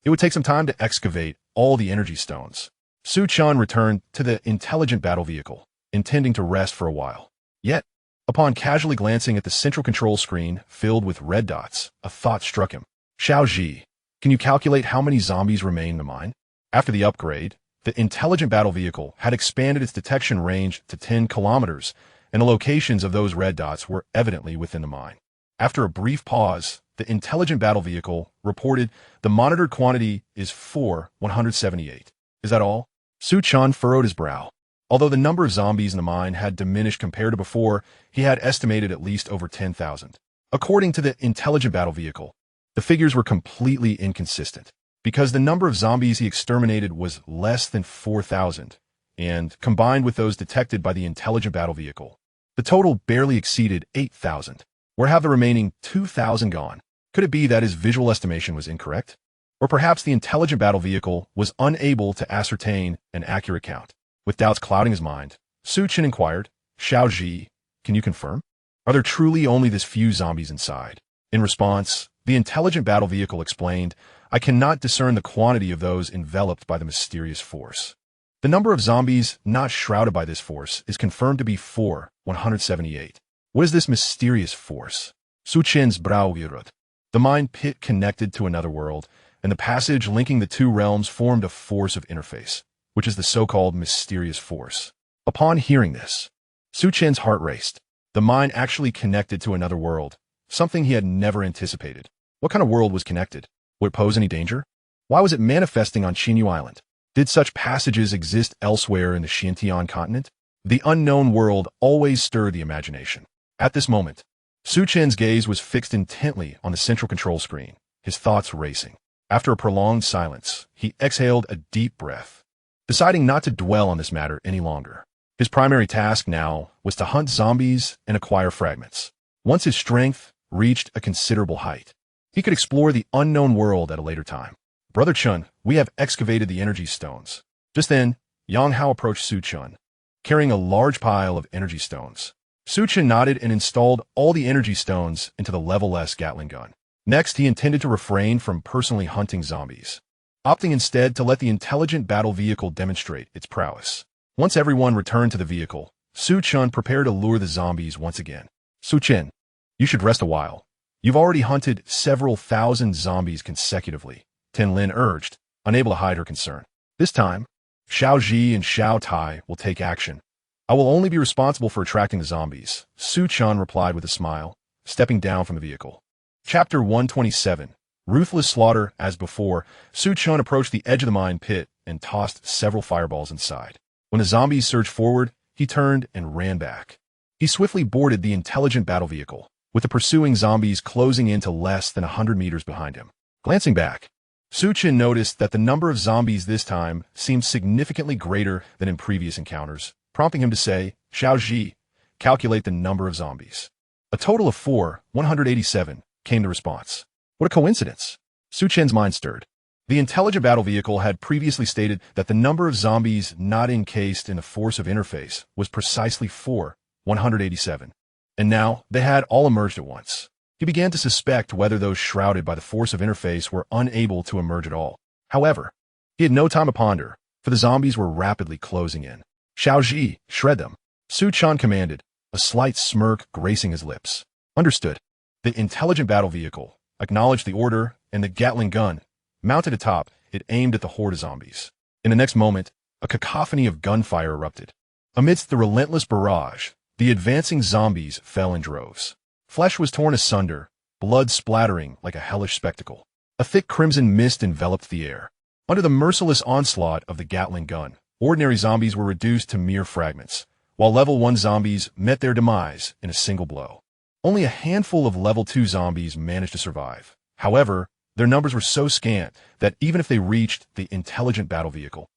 it would take some time to excavate all the energy stones. Chen returned to the intelligent battle vehicle, intending to rest for a while. Yet, upon casually glancing at the central control screen filled with red dots, a thought struck him. Xiaoji, can you calculate how many zombies remain in the mine? After the upgrade, the intelligent battle vehicle had expanded its detection range to 10 kilometers, and the locations of those red dots were evidently within the mine. After a brief pause, the intelligent battle vehicle reported the monitored quantity is 178. Is that all? Chen furrowed his brow. Although the number of zombies in the mine had diminished compared to before, he had estimated at least over 10,000. According to the intelligent battle vehicle, the figures were completely inconsistent, because the number of zombies he exterminated was less than 4,000, and combined with those detected by the intelligent battle vehicle, the total barely exceeded 8,000. Where have the remaining 2,000 gone? Could it be that his visual estimation was incorrect? Or perhaps the intelligent battle vehicle was unable to ascertain an accurate count? With doubts clouding his mind, Chen inquired, Xiaoji, can you confirm? Are there truly only this few zombies inside? In response, the intelligent battle vehicle explained, I cannot discern the quantity of those enveloped by the mysterious force. The number of zombies not shrouded by this force is confirmed to be 178. What is this mysterious force? Chen's brow furrowed. The mine pit connected to another world, and the passage linking the two realms formed a force of interface, which is the so-called mysterious force. Upon hearing this, Chen's heart raced. The mine actually connected to another world, something he had never anticipated. What kind of world was connected? Would it pose any danger? Why was it manifesting on Xinyu Island? Did such passages exist elsewhere in the Xintian continent? The unknown world always stirred the imagination. At this moment, Chen's gaze was fixed intently on the central control screen, his thoughts racing. After a prolonged silence, he exhaled a deep breath, deciding not to dwell on this matter any longer. His primary task now was to hunt zombies and acquire fragments. Once his strength reached a considerable height, he could explore the unknown world at a later time. Brother Chen, we have excavated the energy stones. Just then, Yang Hao approached Chen, carrying a large pile of energy stones. Chen nodded and installed all the energy stones into the level S Gatling gun. Next, he intended to refrain from personally hunting zombies, opting instead to let the intelligent battle vehicle demonstrate its prowess. Once everyone returned to the vehicle, Chen prepared to lure the zombies once again. Chen, you should rest a while. You've already hunted several thousand zombies consecutively, Tin Lin urged, unable to hide her concern. This time, Xiaoji and Xiao Tai will take action. I will only be responsible for attracting the zombies, Chen replied with a smile, stepping down from the vehicle. Chapter 127. Ruthless slaughter. As before, Chen approached the edge of the mine pit and tossed several fireballs inside. When the zombies surged forward, he turned and ran back. He swiftly boarded the intelligent battle vehicle, with the pursuing zombies closing in to less than 100 meters behind him. Glancing back, Chen noticed that the number of zombies this time seemed significantly greater than in previous encounters, prompting him to say, Xiaoji, calculate the number of zombies. A total of 187, came the response. What a coincidence. Chen's mind stirred. The intelligent battle vehicle had previously stated that the number of zombies not encased in the force of interface was precisely 187. And now they had all emerged at once. He began to suspect whether those shrouded by the force of interface were unable to emerge at all. However, he had no time to ponder, for the zombies were rapidly closing in. Xiaoji, shred them. Chen commanded, a slight smirk gracing his lips. Understood. The intelligent battle vehicle acknowledged the order, and the Gatling gun, mounted atop, it aimed at the horde of zombies. In the next moment, a cacophony of gunfire erupted. Amidst the relentless barrage, the advancing zombies fell in droves. Flesh was torn asunder, blood splattering like a hellish spectacle. A thick crimson mist enveloped the air. Under the merciless onslaught of the Gatling gun, ordinary zombies were reduced to mere fragments, while level 1 zombies met their demise in a single blow. Only a handful of level 2 zombies managed to survive. However, their numbers were so scant that even if they reached the intelligent battle vehicle,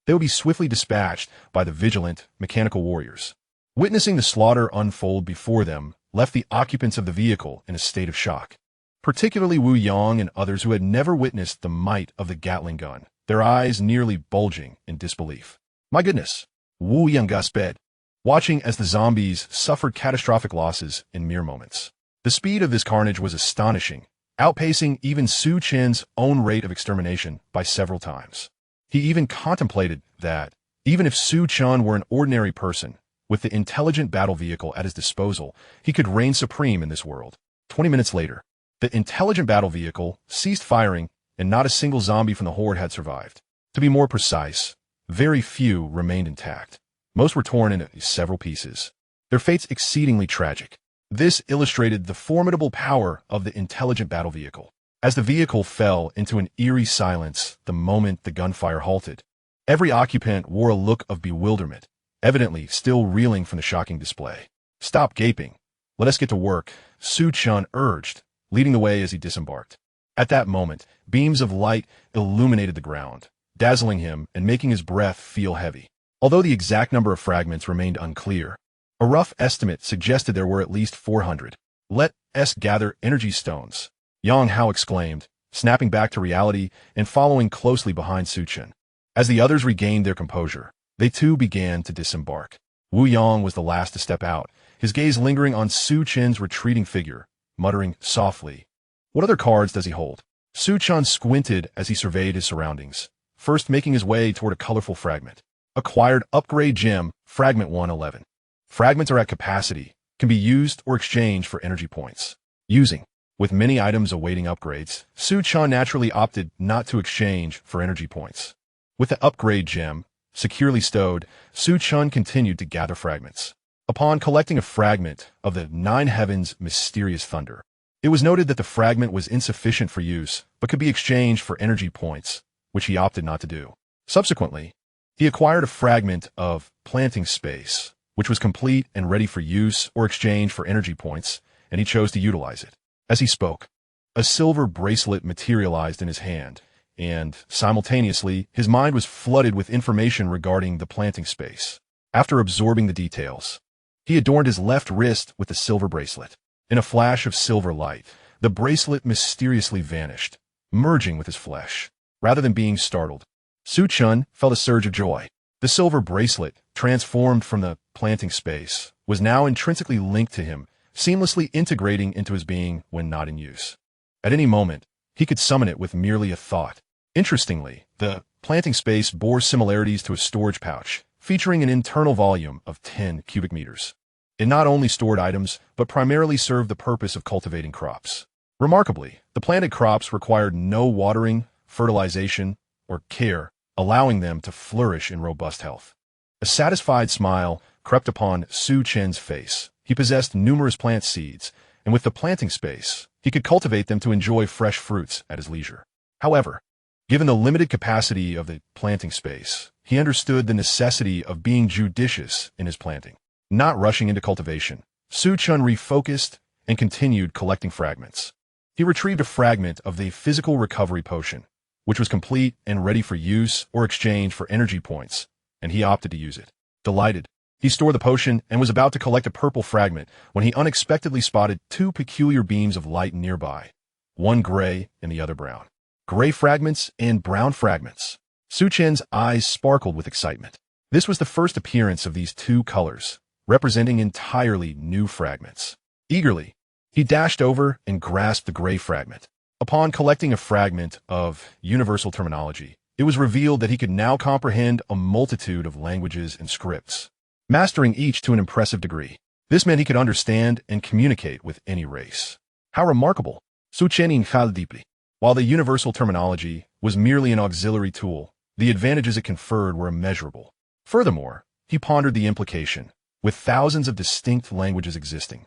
they would be swiftly dispatched by the vigilant, mechanical warriors. Witnessing the slaughter unfold before them left the occupants of the vehicle in a state of shock, particularly Wu Yang and others who had never witnessed the might of the Gatling gun, their eyes nearly bulging in disbelief. My goodness, Wu Yang gasped, watching as the zombies suffered catastrophic losses in mere moments. The speed of this carnage was astonishing, outpacing even Chen's own rate of extermination by several times. He even contemplated that, even if Chen were an ordinary person, with the intelligent battle vehicle at his disposal, he could reign supreme in this world. 20 minutes later, the intelligent battle vehicle ceased firing, and not a single zombie from the horde had survived. To be more precise, very few remained intact. Most were torn into several pieces, their fates exceedingly tragic. This illustrated the formidable power of the intelligent battle vehicle. As the vehicle fell into an eerie silence the moment the gunfire halted, every occupant wore a look of bewilderment, evidently still reeling from the shocking display. Stop gaping. Let us get to work, Chen urged, leading the way as he disembarked. At that moment, beams of light illuminated the ground, dazzling him and making his breath feel heavy. Although the exact number of fragments remained unclear, a rough estimate suggested there were at least 400. Let us gather energy stones, Yang Hao exclaimed, snapping back to reality and following closely behind Chen. As the others regained their composure, they too began to disembark. Wu Yang was the last to step out, his gaze lingering on Chen's retreating figure, muttering softly, "What other cards does he hold?" Chen squinted as he surveyed his surroundings, first making his way toward a colorful fragment. Acquired upgrade gem, Fragment 111. Fragments are at capacity, can be used or exchanged for energy points. Using. With many items awaiting upgrades, Chen naturally opted not to exchange for energy points. With the upgrade gem securely stowed, Chen continued to gather fragments. Upon collecting a fragment of the Nine Heavens' mysterious thunder, it was noted that the fragment was insufficient for use, but could be exchanged for energy points, which he opted not to do. Subsequently, he acquired a fragment of planting space, which was complete and ready for use or exchange for energy points, and he chose to utilize it. As he spoke, a silver bracelet materialized in his hand, and, simultaneously, his mind was flooded with information regarding the planting space. After absorbing the details, he adorned his left wrist with the silver bracelet. In a flash of silver light, the bracelet mysteriously vanished, merging with his flesh. Rather than being startled, Chen felt a surge of joy. The silver bracelet, transformed from the planting space, was now intrinsically linked to him, seamlessly integrating into his being when not in use. At any moment, he could summon it with merely a thought. Interestingly, the planting space bore similarities to a storage pouch, featuring an internal volume of 10 cubic meters. It not only stored items, but primarily served the purpose of cultivating crops. Remarkably, the planted crops required no watering, fertilization, or care, allowing them to flourish in robust health. A satisfied smile crept upon Chen's face. He possessed numerous plant seeds, and with the planting space, he could cultivate them to enjoy fresh fruits at his leisure. However, given the limited capacity of the planting space, he understood the necessity of being judicious in his planting. Not rushing into cultivation, Chen refocused and continued collecting fragments. He retrieved a fragment of the physical recovery potion, which was complete and ready for use or exchange for energy points, and he opted to use it. Delighted, he stored the potion and was about to collect a purple fragment when he unexpectedly spotted two peculiar beams of light nearby, one gray and the other brown. Gray fragments and brown fragments. Su Chen's eyes sparkled with excitement. This was the first appearance of these two colors, representing entirely new fragments. Eagerly, he dashed over and grasped the gray fragment. Upon collecting a fragment of universal terminology, it was revealed that he could now comprehend a multitude of languages and scripts, mastering each to an impressive degree. This meant he could understand and communicate with any race. How remarkable! Su Chen inhaled deeply. While the universal terminology was merely an auxiliary tool, the advantages it conferred were immeasurable. Furthermore, he pondered the implication, with thousands of distinct languages existing.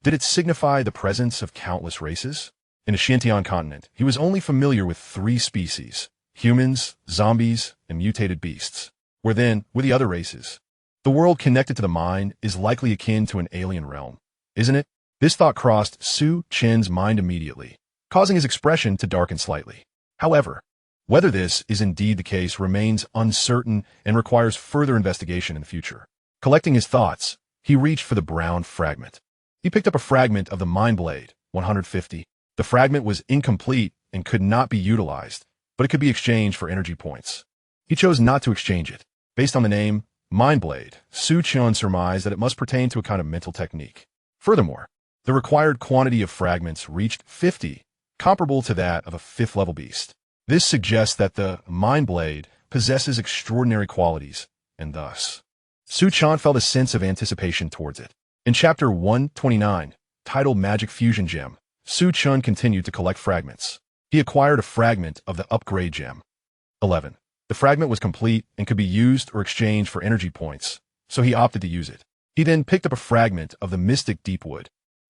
Did it signify the presence of countless races? In the Xintian continent, he was only familiar with 3 species: humans, zombies, and mutated beasts. Where then were the other races? The world connected to the mind is likely akin to an alien realm, isn't it? This thought crossed Su Chen's mind immediately, causing his expression to darken slightly. However, whether this is indeed the case remains uncertain and requires further investigation in the future. Collecting his thoughts, he reached for the brown fragment. He picked up a fragment of the Mind Blade, 150. The fragment was incomplete and could not be utilized, but it could be exchanged for energy points. He chose not to exchange it. Based on the name, Mind Blade, Su Chen surmised that it must pertain to a kind of mental technique. Furthermore, the required quantity of fragments reached 50, comparable to that of a 5th-level beast. This suggests that the Mind Blade possesses extraordinary qualities, and thus, Su Chen felt a sense of anticipation towards it. In Chapter 129, titled Magic Fusion Gem, Su Chen continued to collect fragments. He acquired a fragment of the Upgrade Gem. 11. The fragment was complete and could be used or exchanged for energy points, so he opted to use it. He then picked up a fragment of the Mystic Deepwood.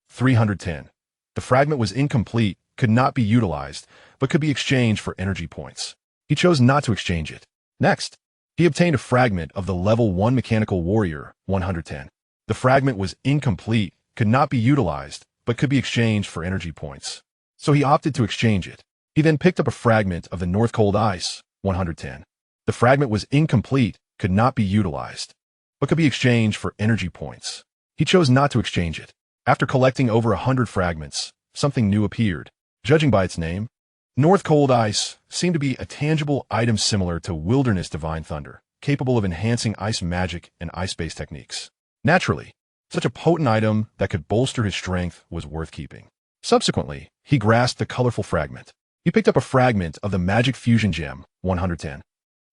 310. The fragment was incomplete, could not be utilized, but could be exchanged for energy points. He chose not to exchange it. Next, he obtained a fragment of the Level 1 Mechanical Warrior, 110. The fragment was incomplete, could not be utilized, but could be exchanged for energy points. So he opted to exchange it. He then picked up a fragment of the North Cold Ice, 110. The fragment was incomplete, could not be utilized, but could be exchanged for energy points. He chose not to exchange it. After collecting over 100 fragments, something new appeared. Judging by its name, North Cold Ice seemed to be a tangible item similar to Wilderness Divine Thunder, capable of enhancing ice magic and ice-based techniques. Naturally, such a potent item that could bolster his strength was worth keeping. Subsequently, he grasped the colorful fragment. He picked up a fragment of the Magic Fusion Gem, 110.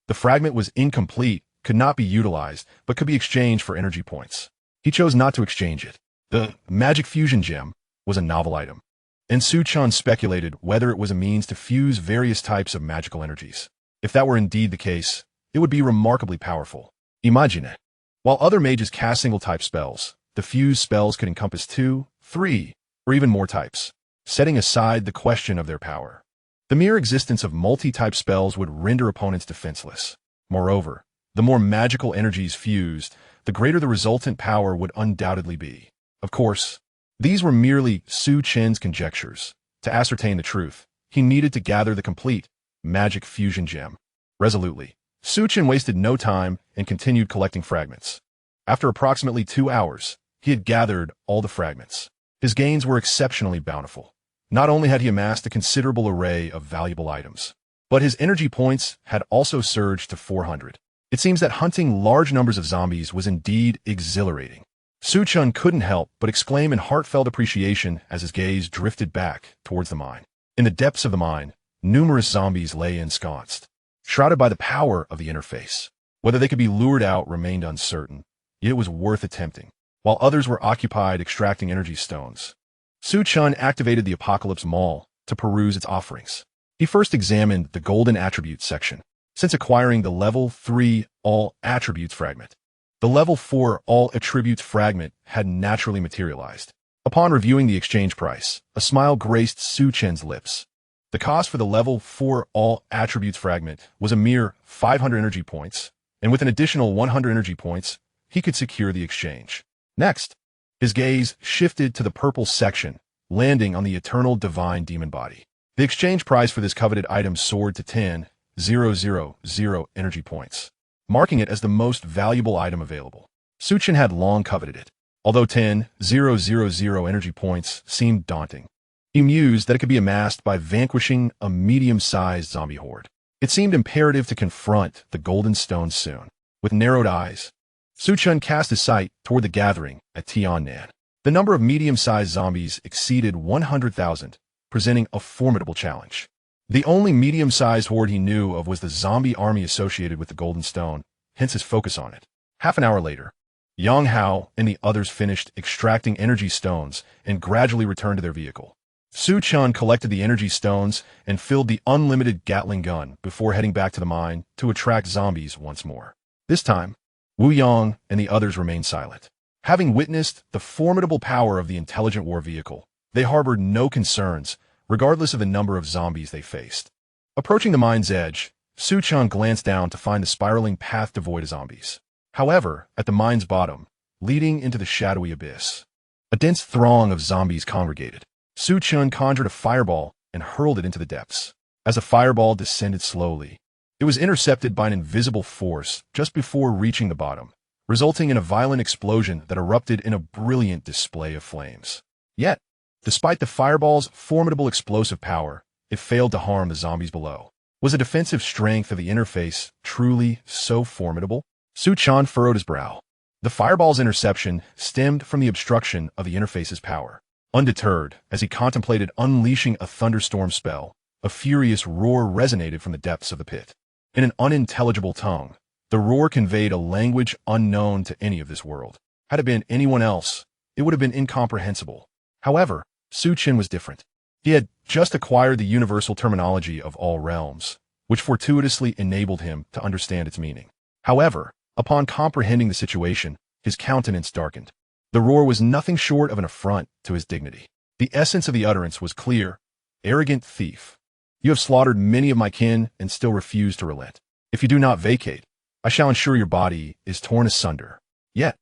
The fragment was incomplete, could not be utilized, but could be exchanged for energy points. He chose not to exchange it. The Magic Fusion Gem was a novel item, and Su Chen speculated whether it was a means to fuse various types of magical energies. If that were indeed the case, it would be remarkably powerful. Imagine it. While other mages cast single-type spells, the fused spells could encompass 2, 3, or even more types, setting aside the question of their power. The mere existence of multi-type spells would render opponents defenseless. Moreover, the more magical energies fused, the greater the resultant power would undoubtedly be. Of course, these were merely Su Chen's conjectures. To ascertain the truth, he needed to gather the complete Magic Fusion Gem. Resolutely, Su Chen wasted no time and continued collecting fragments. After approximately 2 hours, he had gathered all the fragments. His gains were exceptionally bountiful. Not only had he amassed a considerable array of valuable items, but his energy points had also surged to 400. It seems that hunting large numbers of zombies was indeed exhilarating. Su Chen couldn't help but exclaim in heartfelt appreciation as his gaze drifted back towards the mine. In the depths of the mine, numerous zombies lay ensconced, shrouded by the power of the interface. Whether they could be lured out remained uncertain, yet it was worth attempting. While others were occupied extracting energy stones, Su Chen activated the Apocalypse Mall to peruse its offerings. He first examined the Golden Attributes section, since acquiring the Level 3 All Attributes fragment. The Level 4 All Attributes fragment had naturally materialized. Upon reviewing the exchange price, a smile graced Su Chen's lips. The cost for the Level 4 All Attributes fragment was a mere 500 energy points, and with an additional 100 energy points, he could secure the exchange. Next, his gaze shifted to the purple section, landing on the Eternal Divine Demon Body. The exchange price for this coveted item soared to 10,000 energy points, marking it as the most valuable item available. Chen had long coveted it. Although 10,000 energy points seemed daunting, he mused that it could be amassed by vanquishing a medium-sized zombie horde. It seemed imperative to confront the golden stone soon. With narrowed eyes, Chen cast his sight toward the gathering at Tiannan. The number of medium-sized zombies exceeded 100,000, presenting a formidable challenge. The only medium-sized horde he knew of was the zombie army associated with the golden stone, hence his focus on it. Half an hour later, Yang Hao and the others finished extracting energy stones and gradually returned to their vehicle. Chen collected the energy stones and filled the unlimited Gatling gun before heading back to the mine to attract zombies once more. This time, Wu Yang and the others remained silent. Having witnessed the formidable power of the intelligent war vehicle, they harbored no concerns, regardless of the number of zombies they faced. Approaching the mine's edge, Chen glanced down to find the spiraling path devoid of zombies. However, at the mine's bottom, leading into the shadowy abyss, a dense throng of zombies congregated. Chen conjured a fireball and hurled it into the depths. As the fireball descended slowly, it was intercepted by an invisible force just before reaching the bottom, resulting in a violent explosion that erupted in a brilliant display of flames. Yet, despite the fireball's formidable explosive power, it failed to harm the zombies below. Was the defensive strength of the interface truly so formidable? Chen furrowed his brow. The fireball's interception stemmed from the obstruction of the interface's power. Undeterred, as he contemplated unleashing a thunderstorm spell, a furious roar resonated from the depths of the pit. In an unintelligible tongue, the roar conveyed a language unknown to any of this world. Had it been anyone else, it would have been incomprehensible. However, Chen was different. He had just acquired the universal terminology of all realms, which fortuitously enabled him to understand its meaning. However, upon comprehending the situation, his countenance darkened. The roar was nothing short of an affront to his dignity. The essence of the utterance was clear: arrogant thief. You have slaughtered many of my kin and still refuse to relent. If you do not vacate, I shall ensure your body is torn asunder. Yet,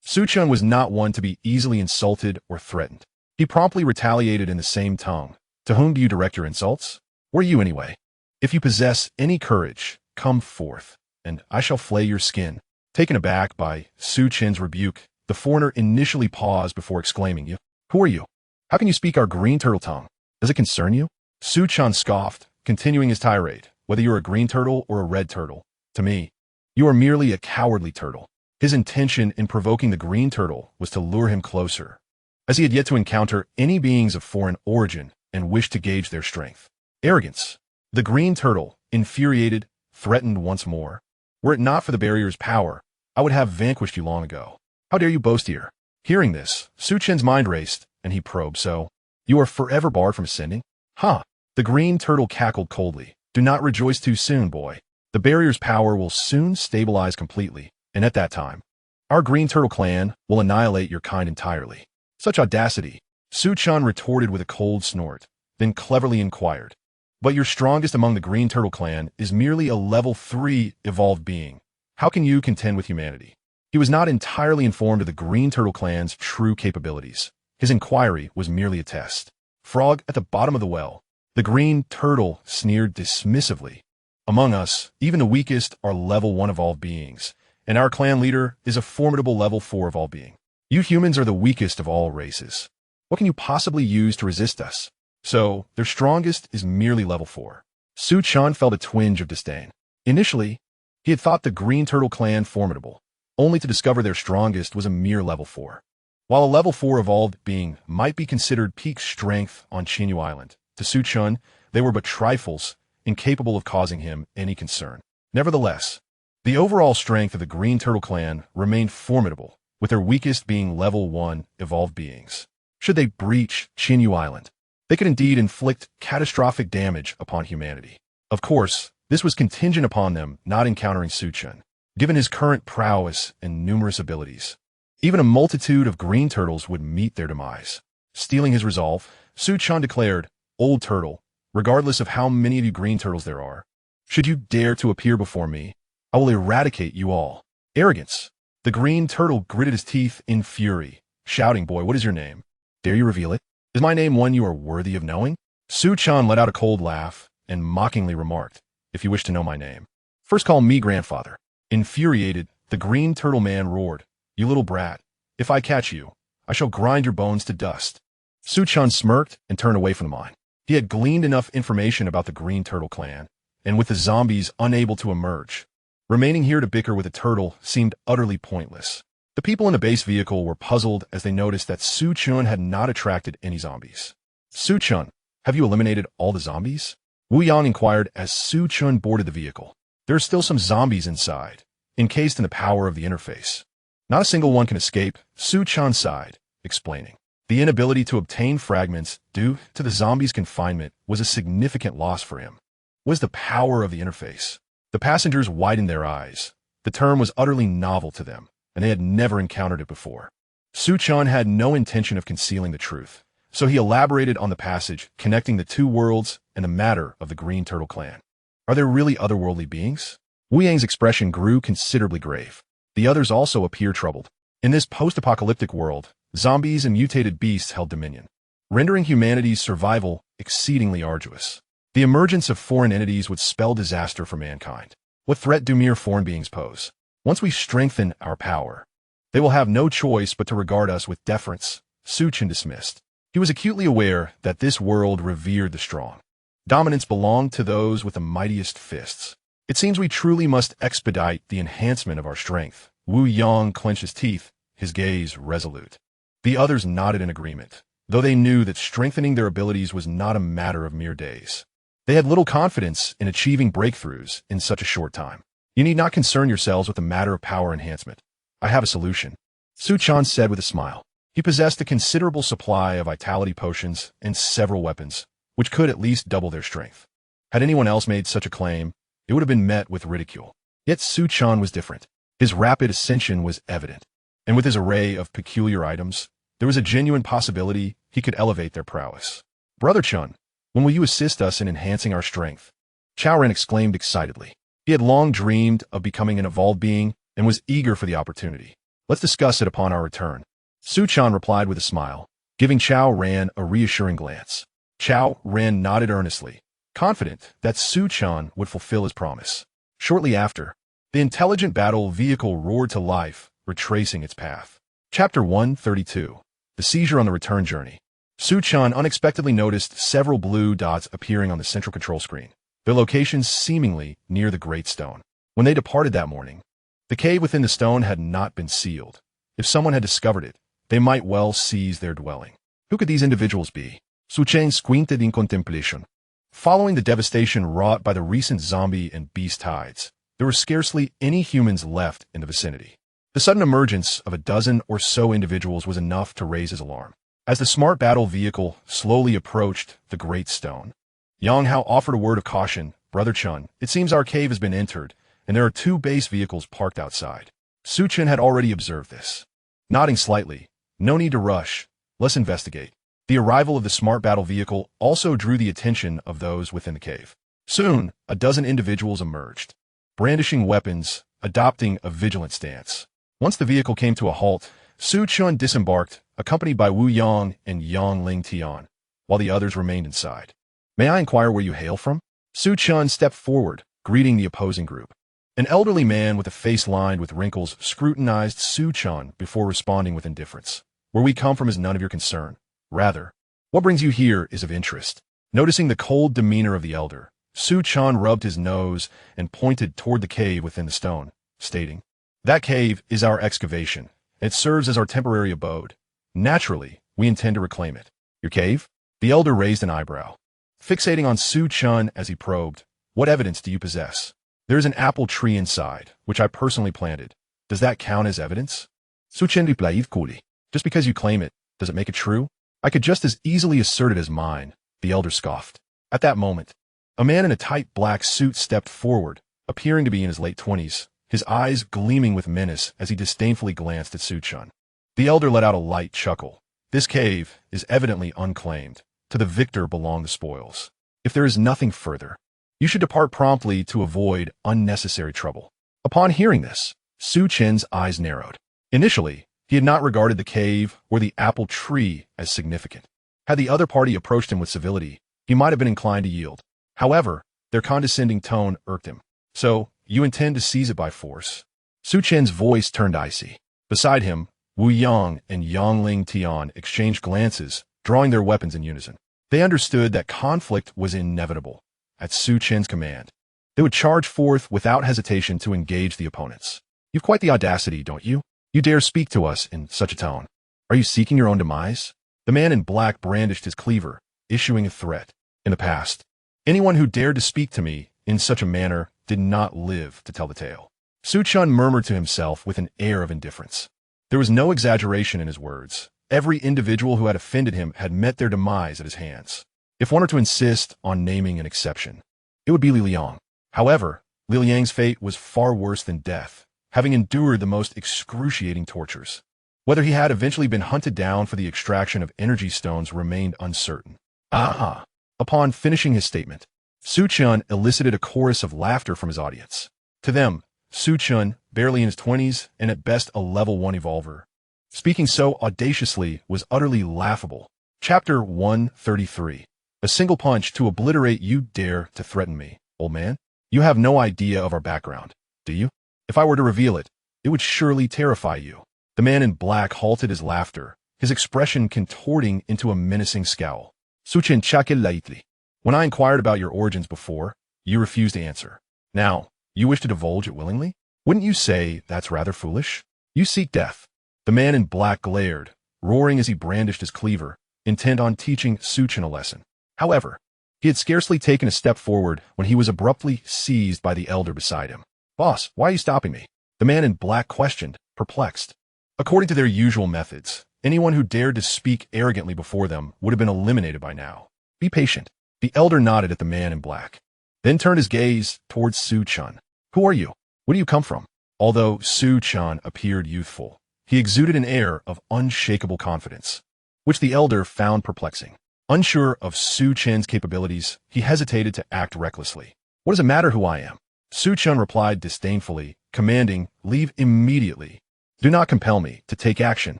Chen was not one to be easily insulted or threatened. He promptly retaliated in the same tongue. To whom do you direct your insults? Or you anyway? If you possess any courage, come forth, and I shall flay your skin. Taken aback by Chen's rebuke, the foreigner initially paused before exclaiming, Who are you? How can you speak our green turtle tongue? Does it concern you? Chen scoffed, continuing his tirade. Whether you're a green turtle or a red turtle, to me, you are merely a cowardly turtle. His intention in provoking the green turtle was to lure him closer, as he had yet to encounter any beings of foreign origin and wished to gauge their strength. Arrogance. The green turtle, infuriated, threatened once more. Were it not for the barrier's power, I would have vanquished you long ago. How dare you boast here? Hearing this, Chen's mind raced, and he probed, So, you are forever barred from ascending? Huh. The green turtle cackled coldly. Do not rejoice too soon, boy. The barrier's power will soon stabilize completely, and at that time, our green turtle clan will annihilate your kind entirely. Such audacity. Chen retorted with a cold snort, then cleverly inquired. But your strongest among the green turtle clan is merely a level 3 evolved being. How can you contend with humanity? He was not entirely informed of the green turtle clan's true capabilities. His inquiry was merely a test. Frog at the bottom of the well. The green turtle sneered dismissively. Among us, even the weakest are level 1 evolved beings, and our clan leader is a formidable level 4 evolved being. You humans are the weakest of all races. What can you possibly use to resist us? So, their strongest is merely level 4. Chen felt a twinge of disdain. Initially, he had thought the green turtle clan formidable, only to discover their strongest was a mere level 4. While a level 4 evolved being might be considered peak strength on Chinyu Island, to Chen, they were but trifles, incapable of causing him any concern. Nevertheless, the overall strength of the green turtle clan remained formidable, with their weakest being level 1 evolved beings. Should they breach Chinyu Island, they could indeed inflict catastrophic damage upon humanity. Of course, this was contingent upon them not encountering Chen, given his current prowess and numerous abilities. Even a multitude of green turtles would meet their demise. Stealing his resolve, Chen declared, Old turtle, regardless of how many of you green turtles there are, should you dare to appear before me, I will eradicate you all. Arrogance. The green turtle gritted his teeth in fury, shouting, Boy, what is your name? Dare you reveal it? Is my name one you are worthy of knowing? Su Chen let out a cold laugh and mockingly remarked, "If you wish to know my name, first call me grandfather." Infuriated, the green turtle man roared, "You little brat, if I catch you, I shall grind your bones to dust." Su Chen smirked and turned away from the mine. He had gleaned enough information about the green turtle clan, and with the zombies unable to emerge, remaining here to bicker with a turtle seemed utterly pointless. The people in the base vehicle were puzzled as they noticed that Su Chen had not attracted any zombies. "Su Chen, have you eliminated all the zombies?" Wu Yang inquired as Su Chen boarded the vehicle. "There are still some zombies inside, encased in the power of the interface. Not a single one can escape," Su Chen sighed, explaining. The inability to obtain fragments due to the zombies' confinement was a significant loss for him. Was the power of the interface? The passengers widened their eyes. The term was utterly novel to them, and they had never encountered it before. Su Chen had no intention of concealing the truth, so he elaborated on the passage connecting the two worlds and the matter of the Green Turtle Clan. "Are there really otherworldly beings?" Wu Yang's expression grew considerably grave. The others also appeared troubled. In this post-apocalyptic world, zombies and mutated beasts held dominion, rendering humanity's survival exceedingly arduous. The emergence of foreign entities would spell disaster for mankind. What threat do mere foreign beings pose? Once we strengthen our power, they will have no choice but to regard us with deference, Su Chen dismissed. He was acutely aware that this world revered the strong. Dominance belonged to those with the mightiest fists. "It seems we truly must expedite the enhancement of our strength." Wu Yang clenched his teeth, his gaze resolute. The others nodded in agreement, though they knew that strengthening their abilities was not a matter of mere days. They had little confidence in achieving breakthroughs in such a short time. "You need not concern yourselves with the matter of power enhancement. I have a solution," Su Chen said with a smile. He possessed a considerable supply of vitality potions and several weapons, which could at least double their strength. Had anyone else made such a claim, it would have been met with ridicule. Yet Su Chen was different. His rapid ascension was evident, and with his array of peculiar items, there was a genuine possibility he could elevate their prowess. "Brother Chen, when will you assist us in enhancing our strength?" Chao Ren exclaimed excitedly. He had long dreamed of becoming an evolved being and was eager for the opportunity. "Let's discuss it upon our return," Su Chen replied with a smile, giving Chao Ren a reassuring glance. Chao Ren nodded earnestly, confident that Su Chen would fulfill his promise. Shortly after, the intelligent battle vehicle roared to life, retracing its path. Chapter 132. The Seizure on the Return Journey. Su Chen unexpectedly noticed several blue dots appearing on the central control screen, their locations seemingly near the Great Stone. When they departed that morning, the cave within the stone had not been sealed. If someone had discovered it, they might well seize their dwelling. Who could these individuals be? Su Chen squinted in contemplation. Following the devastation wrought by the recent zombie and beast tides, there were scarcely any humans left in the vicinity. The sudden emergence of a dozen or so individuals was enough to raise his alarm. As the smart battle vehicle slowly approached the Great Stone, Yang Hao offered a word of caution. "Brother Chen, it seems our cave has been entered, and there are two base vehicles parked outside." Su Chen had already observed this. Nodding slightly, "No need to rush. Let's investigate." The arrival of the smart battle vehicle also drew the attention of those within the cave. Soon, a dozen individuals emerged, brandishing weapons, adopting a vigilant stance. Once the vehicle came to a halt, Su Chen disembarked, accompanied by Wu Yang and Yang Ling Tian, while the others remained inside. "May I inquire where you hail from?" Su Chen stepped forward, greeting the opposing group. An elderly man with a face lined with wrinkles scrutinized Su Chen before responding with indifference. "Where we come from is none of your concern. Rather, what brings you here is of interest." Noticing the cold demeanor of the elder, Su Chen rubbed his nose and pointed toward the cave within the stone, stating, "That cave is our excavation. It serves as our temporary abode. Naturally, we intend to reclaim it." "Your cave?" The elder raised an eyebrow, fixating on Su Chen as he probed. "What evidence do you possess?" "There is an apple tree inside, which I personally planted. Does that count as evidence?" Su Chen replied coolly. "Just because you claim it, does it make it true?" "I could just as easily assert it as mine," the elder scoffed. At that moment, a man in a tight black suit stepped forward, appearing to be in his late 20s, his eyes gleaming with menace as he disdainfully glanced at Su Chen. The elder let out a light chuckle. "This cave is evidently unclaimed. To the victor belong the spoils. If there is nothing further, you should depart promptly to avoid unnecessary trouble." Upon hearing this, Su Chen's eyes narrowed. Initially, he had not regarded the cave or the apple tree as significant. Had the other party approached him with civility, he might have been inclined to yield. However, their condescending tone irked him. So, you intend to seize it by force? Su Chen's voice turned icy. Beside him, Wu Yang and Yangling Tian exchanged glances, drawing their weapons in unison. They understood that conflict was inevitable. At Su Chen's command, they would charge forth without hesitation to engage the opponents. You've quite the audacity, don't you? You dare speak to us in such a tone. Are you seeking your own demise? The man in black brandished his cleaver, issuing a threat. In the past, anyone who dared to speak to me in such a manner did not live to tell the tale. Su Chen murmured to himself with an air of indifference. There was no exaggeration in his words. Every individual who had offended him had met their demise at his hands. If one were to insist on naming an exception, it would be Li Liang. However, Li Liang's fate was far worse than death, having endured the most excruciating tortures. Whether he had eventually been hunted down for the extraction of energy stones remained uncertain. Aha! Upon finishing his statement, Su Chen elicited a chorus of laughter from his audience. To them, Su Chen, barely in his 20s and at best a level 1 evolver, speaking so audaciously was utterly laughable. Chapter 133. A single punch to obliterate. You dare to threaten me, old man? You have no idea of our background, do you? If I were to reveal it, it would surely terrify you. The man in black halted his laughter, his expression contorting into a menacing scowl. Su Chen chake lightly. When I inquired about your origins before, you refused to answer. Now, you wish to divulge it willingly? Wouldn't you say that's rather foolish? You seek death. The man in black glared, roaring as he brandished his cleaver, intent on teaching Su Chen a lesson. However, he had scarcely taken a step forward when he was abruptly seized by the elder beside him. Boss, why are you stopping me? The man in black questioned, perplexed. According to their usual methods, anyone who dared to speak arrogantly before them would have been eliminated by now. Be patient. The elder nodded at the man in black, then turned his gaze towards Su Chen. Who are you? Where do you come from? Although Su Chen appeared youthful, he exuded an air of unshakable confidence, which the elder found perplexing. Unsure of Su Chen's capabilities, he hesitated to act recklessly. What does it matter who I am? Su Chen replied disdainfully, commanding, leave immediately. Do not compel me to take action.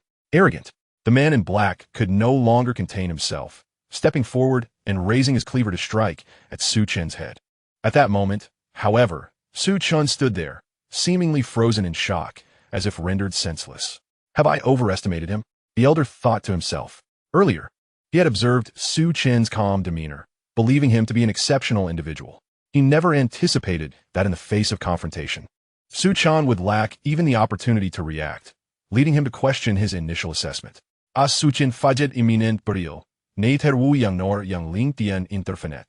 Arrogant. The man in black could no longer contain himself, stepping forward and raising his cleaver to strike at Su Chen's head. At that moment, however, Su Chen stood there, seemingly frozen in shock, as if rendered senseless. Have I overestimated him? The elder thought to himself. Earlier, he had observed Su Chen's calm demeanor, believing him to be an exceptional individual. He never anticipated that in the face of confrontation, Su Chen would lack even the opportunity to react, leading him to question his initial assessment. As Su Chen fajet imminent peril, nater wu yang nor yang ling tian interfenet.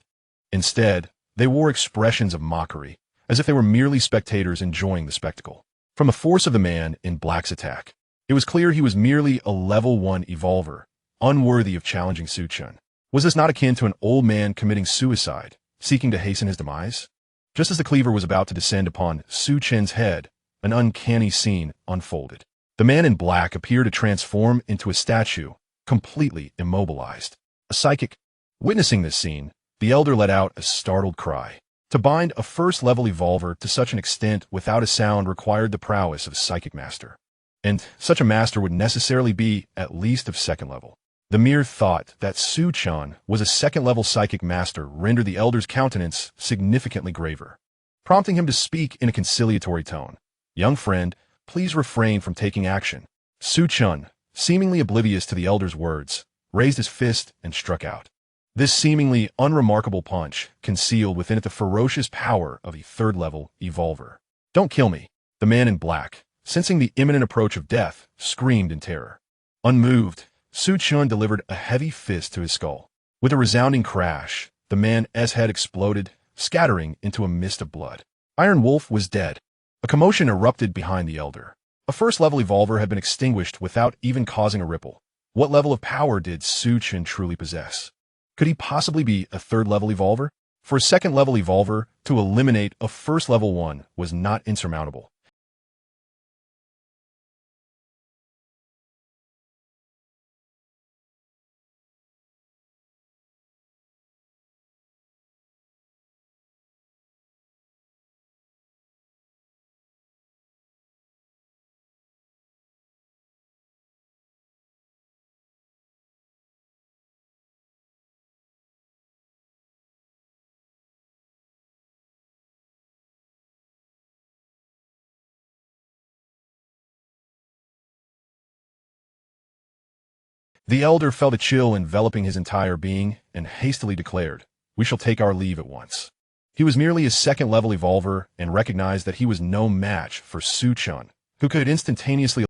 Instead, they wore expressions of mockery, as if they were merely spectators enjoying the spectacle. From the force of the man in black's attack, it was clear he was merely a level 1 evolver, unworthy of challenging Su Chen. Was this not akin to an old man committing suicide, seeking to hasten his demise? Just as the cleaver was about to descend upon Su Chen's head, an uncanny scene unfolded. The man in black appeared to transform into a statue, completely immobilized. A psychic. Witnessing this scene, the elder let out a startled cry. To bind a first-level evolver to such an extent without a sound required the prowess of a psychic master. And such a master would necessarily be at least of second level. The mere thought that Su Chen was a second-level psychic master rendered the elder's countenance significantly graver, prompting him to speak in a conciliatory tone. Young friend, please refrain from taking action. Su Chen, seemingly oblivious to the elder's words, raised his fist and struck out. This seemingly unremarkable punch concealed within it the ferocious power of a third-level evolver. Don't kill me. The man in black, sensing the imminent approach of death, screamed in terror. Unmoved, Su Chen delivered a heavy fist to his skull. With a resounding crash, the man's head exploded, scattering into a mist of blood. Iron Wolf was dead. A commotion erupted behind the elder. A first-level evolver had been extinguished without even causing a ripple. What level of power did Su Chen truly possess? Could he possibly be a third-level evolver? For a second-level evolver, to eliminate a first-level one was not insurmountable. The elder felt a chill enveloping his entire being and hastily declared, "We shall take our leave at once." He was merely a second-level evolver and recognized that he was no match for Chen, who could instantaneously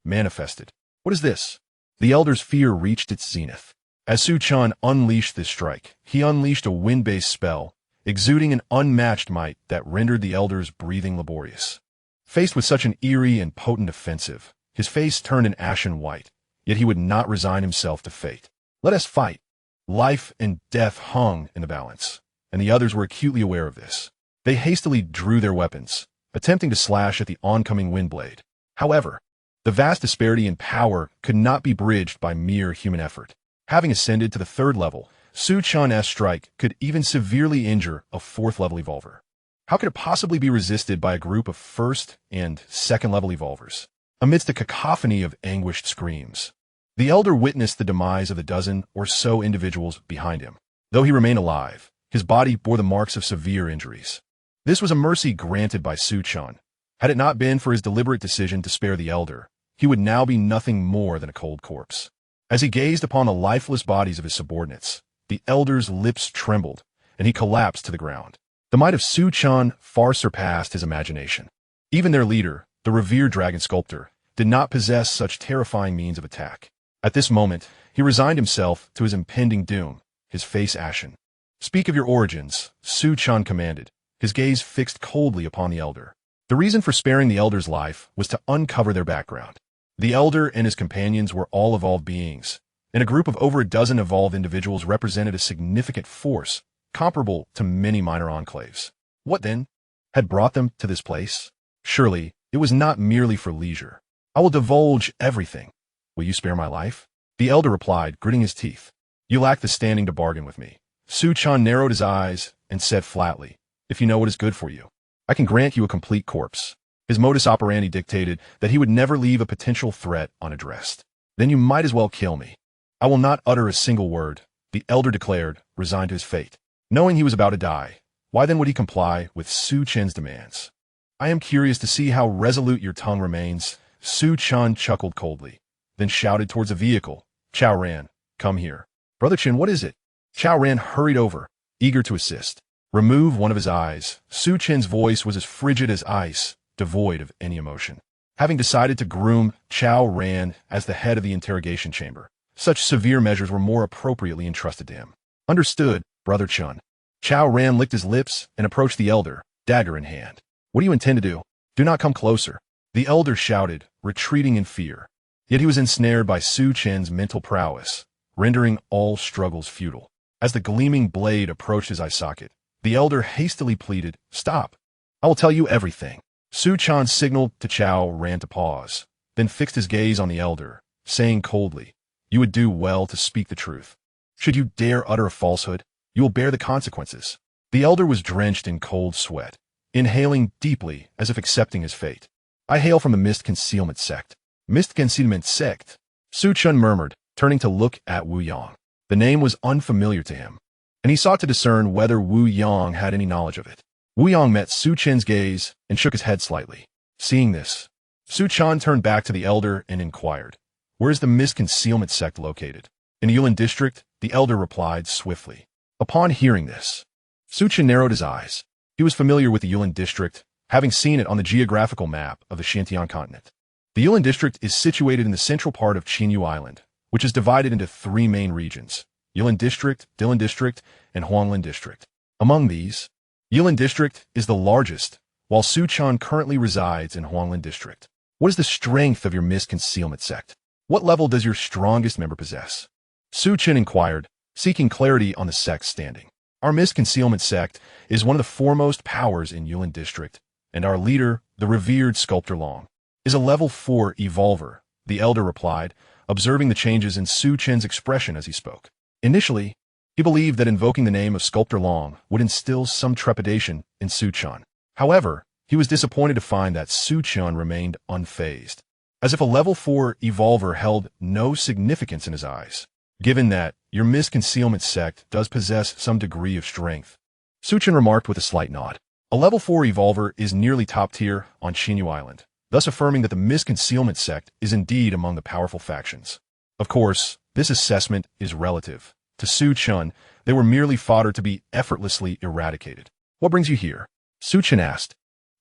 manifested. "What is this?" The elder's fear reached its zenith. As Chen unleashed this strike, he unleashed a wind-based spell, exuding an unmatched might that rendered the elder's breathing laborious. Faced with such an eerie and potent offensive, his face turned an ashen white, yet he would not resign himself to fate. "Let us fight." Life and death hung in the balance, and the others were acutely aware of this. They hastily drew their weapons, attempting to slash at the oncoming wind blade. However, the vast disparity in power could not be bridged by mere human effort. Having ascended to the third level, Chen's strike could even severely injure a fourth-level evolver. How could it possibly be resisted by a group of first- and second-level evolvers? Amidst a cacophony of anguished screams, the elder witnessed the demise of the dozen or so individuals behind him. Though he remained alive, his body bore the marks of severe injuries. This was a mercy granted by Chen. Had it not been for his deliberate decision to spare the elder, he would now be nothing more than a cold corpse. As he gazed upon the lifeless bodies of his subordinates, the elder's lips trembled, and he collapsed to the ground. The might of Chen far surpassed his imagination. Even their leader, the revered dragon sculptor, did not possess such terrifying means of attack. At this moment, he resigned himself to his impending doom, his face ashen. "Speak of your origins," Chen commanded, his gaze fixed coldly upon the elder. The reason for sparing the elder's life was to uncover their background. The elder and his companions were all evolved beings, and a group of over a dozen evolved individuals represented a significant force, comparable to many minor enclaves. What, then, had brought them to this place? Surely, it was not merely for leisure. "I will divulge everything. Will you spare my life?" The elder replied, gritting his teeth. "You lack the standing to bargain with me." Chen narrowed his eyes and said flatly, "If you know what is good for you, I can grant you a complete corpse." His modus operandi dictated that he would never leave a potential threat unaddressed. "Then you might as well kill me." "I will not utter a single word," the elder declared, resigned to his fate. Knowing he was about to die, why then would he comply with Chen's demands? "I am curious to see how resolute your tongue remains." Chen chuckled coldly, then shouted towards a vehicle. "Chao Ran, come here." "Brother Chen, what is it?" Chao Ran hurried over, eager to assist. "Remove one of his eyes." Chen's voice was as frigid as ice, devoid of any emotion. Having decided to groom Chao Ran as the head of the interrogation chamber, such severe measures were more appropriately entrusted to him. "Understood, Brother Chen." Chao Ran licked his lips and approached the elder, dagger in hand. "What do you intend to do?" "Do not come closer," the elder shouted, retreating in fear. Yet he was ensnared by Chen's mental prowess, rendering all struggles futile. As the gleaming blade approached his eye socket, the elder hastily pleaded, "Stop. I will tell you everything." Chen signaled to Chao Ran to pause, then fixed his gaze on the elder, saying coldly, "You would do well to speak the truth. Should you dare utter a falsehood, you will bear the consequences." The elder was drenched in cold sweat, inhaling deeply as if accepting his fate. "I hail from the Mist Concealment Sect." "Mist Concealment Sect?" Chen murmured, turning to look at Wu Yang. The name was unfamiliar to him, and he sought to discern whether Wu Yang had any knowledge of it. Wu Yang met Chen's gaze and shook his head slightly. Seeing this, Chen turned back to the elder and inquired, "Where is the Mist Concealment Sect located?" "In the Yulin district," the elder replied swiftly. Upon hearing this, Chen narrowed his eyes. He was familiar with the Yulin district, having seen it on the geographical map of the Shantian continent. The Yulin district is situated in the central part of Qinyu Island, which is divided into three main regions: Yulin district, Dilan district, and Huanglin district. Among these, Yulin district is the largest, while Chen currently resides in Huanglin district. "What is the strength of your Mist Concealment Sect? What level does your strongest member possess?" Chen inquired, seeking clarity on the sect's standing. "Our Mist Concealment Sect is one of the foremost powers in Yulin district, and our leader, the revered Sculptor Long, is a level 4 evolver," the elder replied, observing the changes in Chen's expression as he spoke. Initially, he believed that invoking the name of Sculptor Long would instill some trepidation in Chen. However, he was disappointed to find that Chen remained unfazed. as if a level 4 evolver held no significance in his eyes. Given that your misconcealment sect does possess some degree of strength, Chen remarked with a slight nod. A level 4 evolver is nearly top tier on Xinyu Island, thus affirming that the misconcealment sect is indeed among the powerful factions. Of course, this assessment is relative. To Chen, they were merely fodder to be effortlessly eradicated. What brings you here? Chen asked.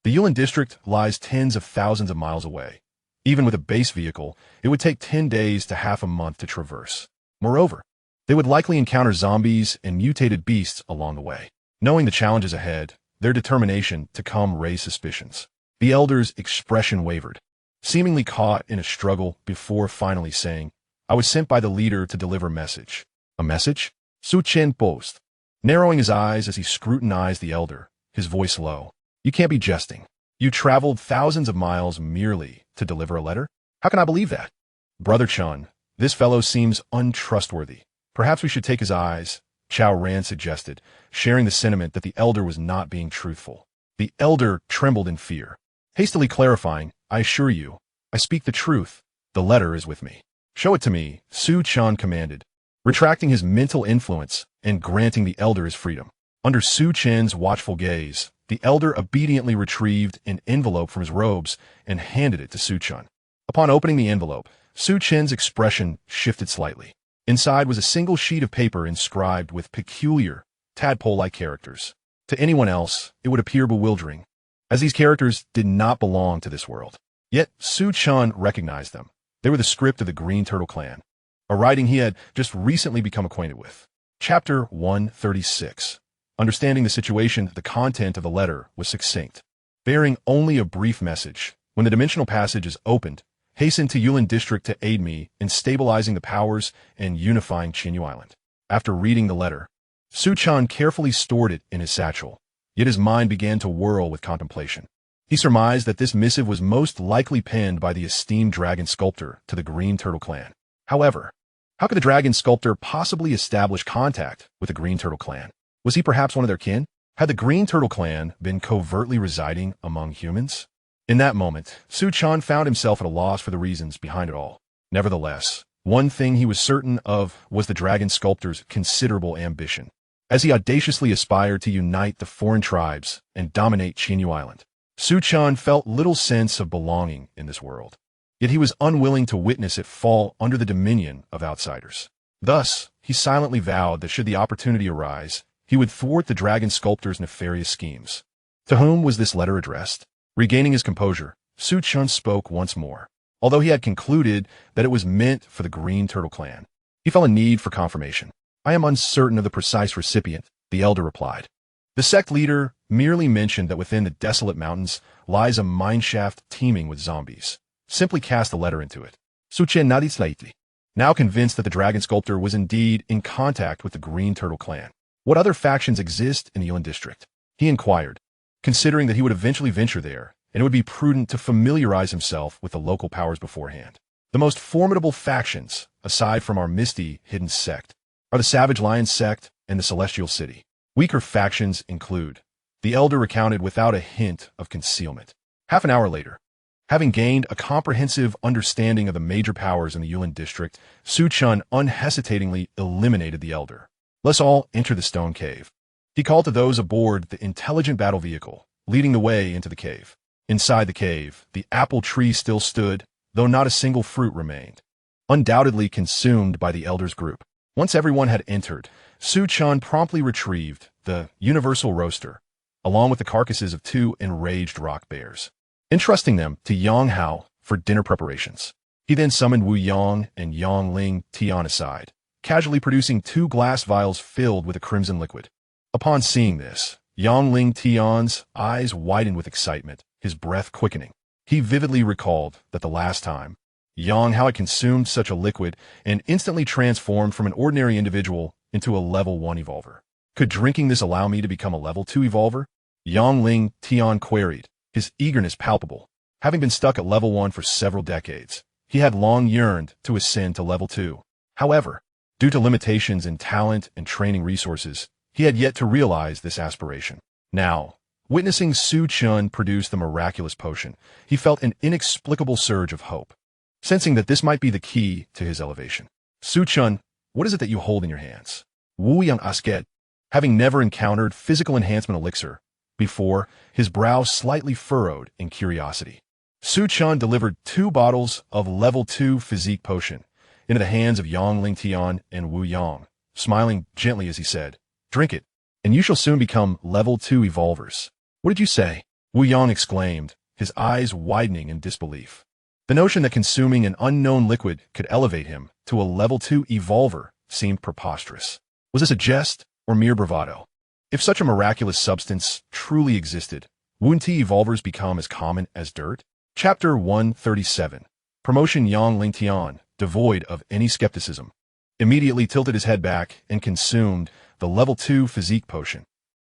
The Yulin district lies tens of thousands of miles away. Even with a base vehicle, it would take 10 days to half a month to traverse. Moreover, they would likely encounter zombies and mutated beasts along the way. Knowing the challenges ahead, their determination to come raised suspicions. The elder's expression wavered, seemingly caught in a struggle before finally saying, "I was sent by the leader to deliver a message." A message? Chen paused, narrowing his eyes as he scrutinized the elder, his voice low. "You can't be jesting. You traveled thousands of miles merely to deliver a letter? How can I believe that?" "Brother Chen, this fellow seems untrustworthy. Perhaps we should take his eyes," Chao Ran suggested, sharing the sentiment that the elder was not being truthful. The elder trembled in fear, hastily clarifying, "I assure you, I speak the truth. The letter is with me." "Show it to me," Chen commanded, retracting his mental influence and granting the elder his freedom. Under Chen's watchful gaze, the elder obediently retrieved an envelope from his robes and handed it to Chen. Upon opening the envelope, Chen's expression shifted slightly. Inside was a single sheet of paper inscribed with peculiar, tadpole-like characters. To anyone else, it would appear bewildering, as these characters did not belong to this world. Yet Chen recognized them. They were the script of the Green Turtle Clan, a writing he had just recently become acquainted with. Chapter 136. Understanding the situation, the content of the letter was succinct, bearing only a brief message. "When the dimensional passage is opened, hasten to Yulin District to aid me in stabilizing the powers and unifying Xinyu Island." After reading the letter, Chen carefully stored it in his satchel, yet his mind began to whirl with contemplation. He surmised that this missive was most likely penned by the esteemed dragon sculptor to the Green Turtle Clan. However, how could the dragon sculptor possibly establish contact with the Green Turtle Clan? Was he perhaps one of their kin? Had the Green Turtle Clan been covertly residing among humans? In that moment, Chen found himself at a loss for the reasons behind it all. Nevertheless, one thing he was certain of was the dragon sculptor's considerable ambition, as he audaciously aspired to unite the foreign tribes and dominate Xinyu Island. Chen felt little sense of belonging in this world, yet he was unwilling to witness it fall under the dominion of outsiders. Thus, he silently vowed that should the opportunity arise, he would thwart the dragon sculptor's nefarious schemes. To whom was this letter addressed? Regaining his composure, Chen spoke once more. Although he had concluded that it was meant for the Green Turtle Clan, he felt a need for confirmation. "I am uncertain of the precise recipient," the elder replied. The sect leader merely mentioned that within the desolate mountains lies a mineshaft teeming with zombies. Simply cast a letter into it. Chen nodded slightly, now convinced that the dragon sculptor was indeed in contact with the Green Turtle Clan. "What other factions exist in the Yulin district?" he inquired, considering that he would eventually venture there, and it would be prudent to familiarize himself with the local powers beforehand. "The most formidable factions, aside from our misty, hidden sect, are the Savage Lion sect and the Celestial City. Weaker factions include," the elder recounted without a hint of concealment. Half an hour later, having gained a comprehensive understanding of the major powers in the Yulin district, Chen unhesitatingly eliminated the elder. "Let's all enter the stone cave." He called to those aboard the intelligent battle vehicle, leading the way into the cave. Inside the cave, the apple tree still stood, though not a single fruit remained, undoubtedly consumed by the elder's group. Once everyone had entered, Chen promptly retrieved the universal roaster, along with the carcasses of 2 enraged rock bears, entrusting them to Yang Hao for dinner preparations. He then summoned Wu Yang and Yang Ling Tian aside, casually producing 2 glass vials filled with a crimson liquid. Upon seeing this, Yang Ling Tian's eyes widened with excitement, his breath quickening. He vividly recalled that the last time, Yang Hao had consumed such a liquid and instantly transformed from an ordinary individual into a level 1 evolver. "Could drinking this allow me to become a level 2 evolver?" Yang Ling Tian queried, his eagerness palpable. Having been stuck at level 1 for several decades, he had long yearned to ascend to level 2. However, due to limitations in talent and training resources, he had yet to realize this aspiration. Now, witnessing Chen produce the miraculous potion, he felt an inexplicable surge of hope. sensing that this might be the key to his elevation. Su Chen, what is it that you hold in your hands? Wu Yang asked, having never encountered physical enhancement elixir before, his brow slightly furrowed in curiosity. Su Chen delivered 2 bottles of level 2 physique potion into the hands of Yang Lingtian and Wu Yang, smiling gently as he said, "Drink it, and you shall soon become level 2 evolvers." "What did you say?" Wu Yang exclaimed, his eyes widening in disbelief. The notion that consuming an unknown liquid could elevate him to a level 2 evolver seemed preposterous. Was this a jest or mere bravado? If such a miraculous substance truly existed, wouldn't evolvers become as common as dirt? Chapter 137. Promotion. Yang Lingtian, devoid of any skepticism, immediately tilted his head back and consumed the level 2 physique potion.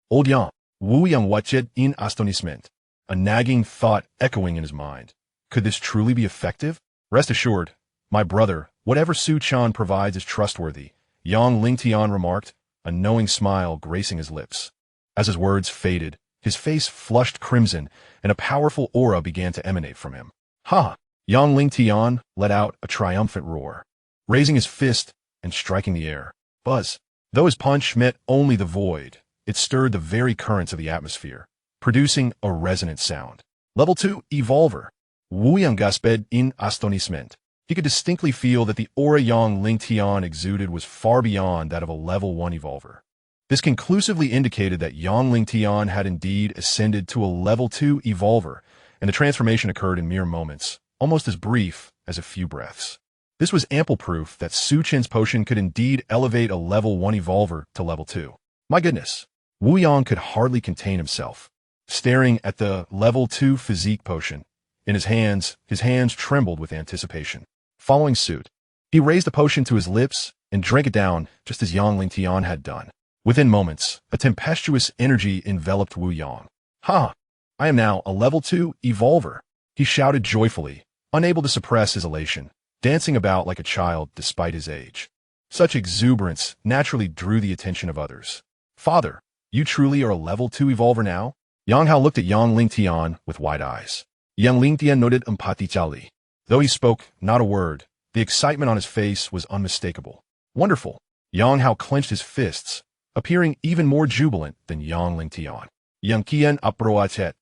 Old Yang, Wu Yang watched in astonishment, a nagging thought echoing in his mind. Could this truly be effective? Rest assured, my brother, whatever Su Chen provides is trustworthy, Yang Lingtian remarked, a knowing smile gracing his lips. As his words faded, his face flushed crimson, and a powerful aura began to emanate from him. Ha! Yang Lingtian let out a triumphant roar, raising his fist and striking the air. Buzz! Though his punch met only the void, it stirred the very currents of the atmosphere, producing a resonant sound. Level 2 Evolver. Wu Yang gasped in astonishment. He could distinctly feel that the aura Yang Lingtian exuded was far beyond that of a level 1 evolver. This conclusively indicated that Yang Lingtian had indeed ascended to a level 2 evolver, and the transformation occurred in mere moments, almost as brief as a few breaths. This was ample proof that Su Chen's potion could indeed elevate a level 1 evolver to level 2. My goodness, Wu Yang could hardly contain himself, staring at the level 2 physique potion. In his hands trembled with anticipation. Following suit, he raised the potion to his lips and drank it down just as Yang Lingtian had done. Within moments, a tempestuous energy enveloped Wu Yang. Ha! I am now a level 2 evolver, he shouted joyfully, unable to suppress his elation, dancing about like a child despite his age. Such exuberance naturally drew the attention of others. Father, you truly are a level 2 evolver now? Yang Hao looked at Yang Lingtian with wide eyes. Yang Lingtian nodded emphatically. Though he spoke not a word, the excitement on his face was unmistakable. Wonderful. Yang Hao clenched his fists, appearing even more jubilant than Yang Lingtian. Yang Qian approached,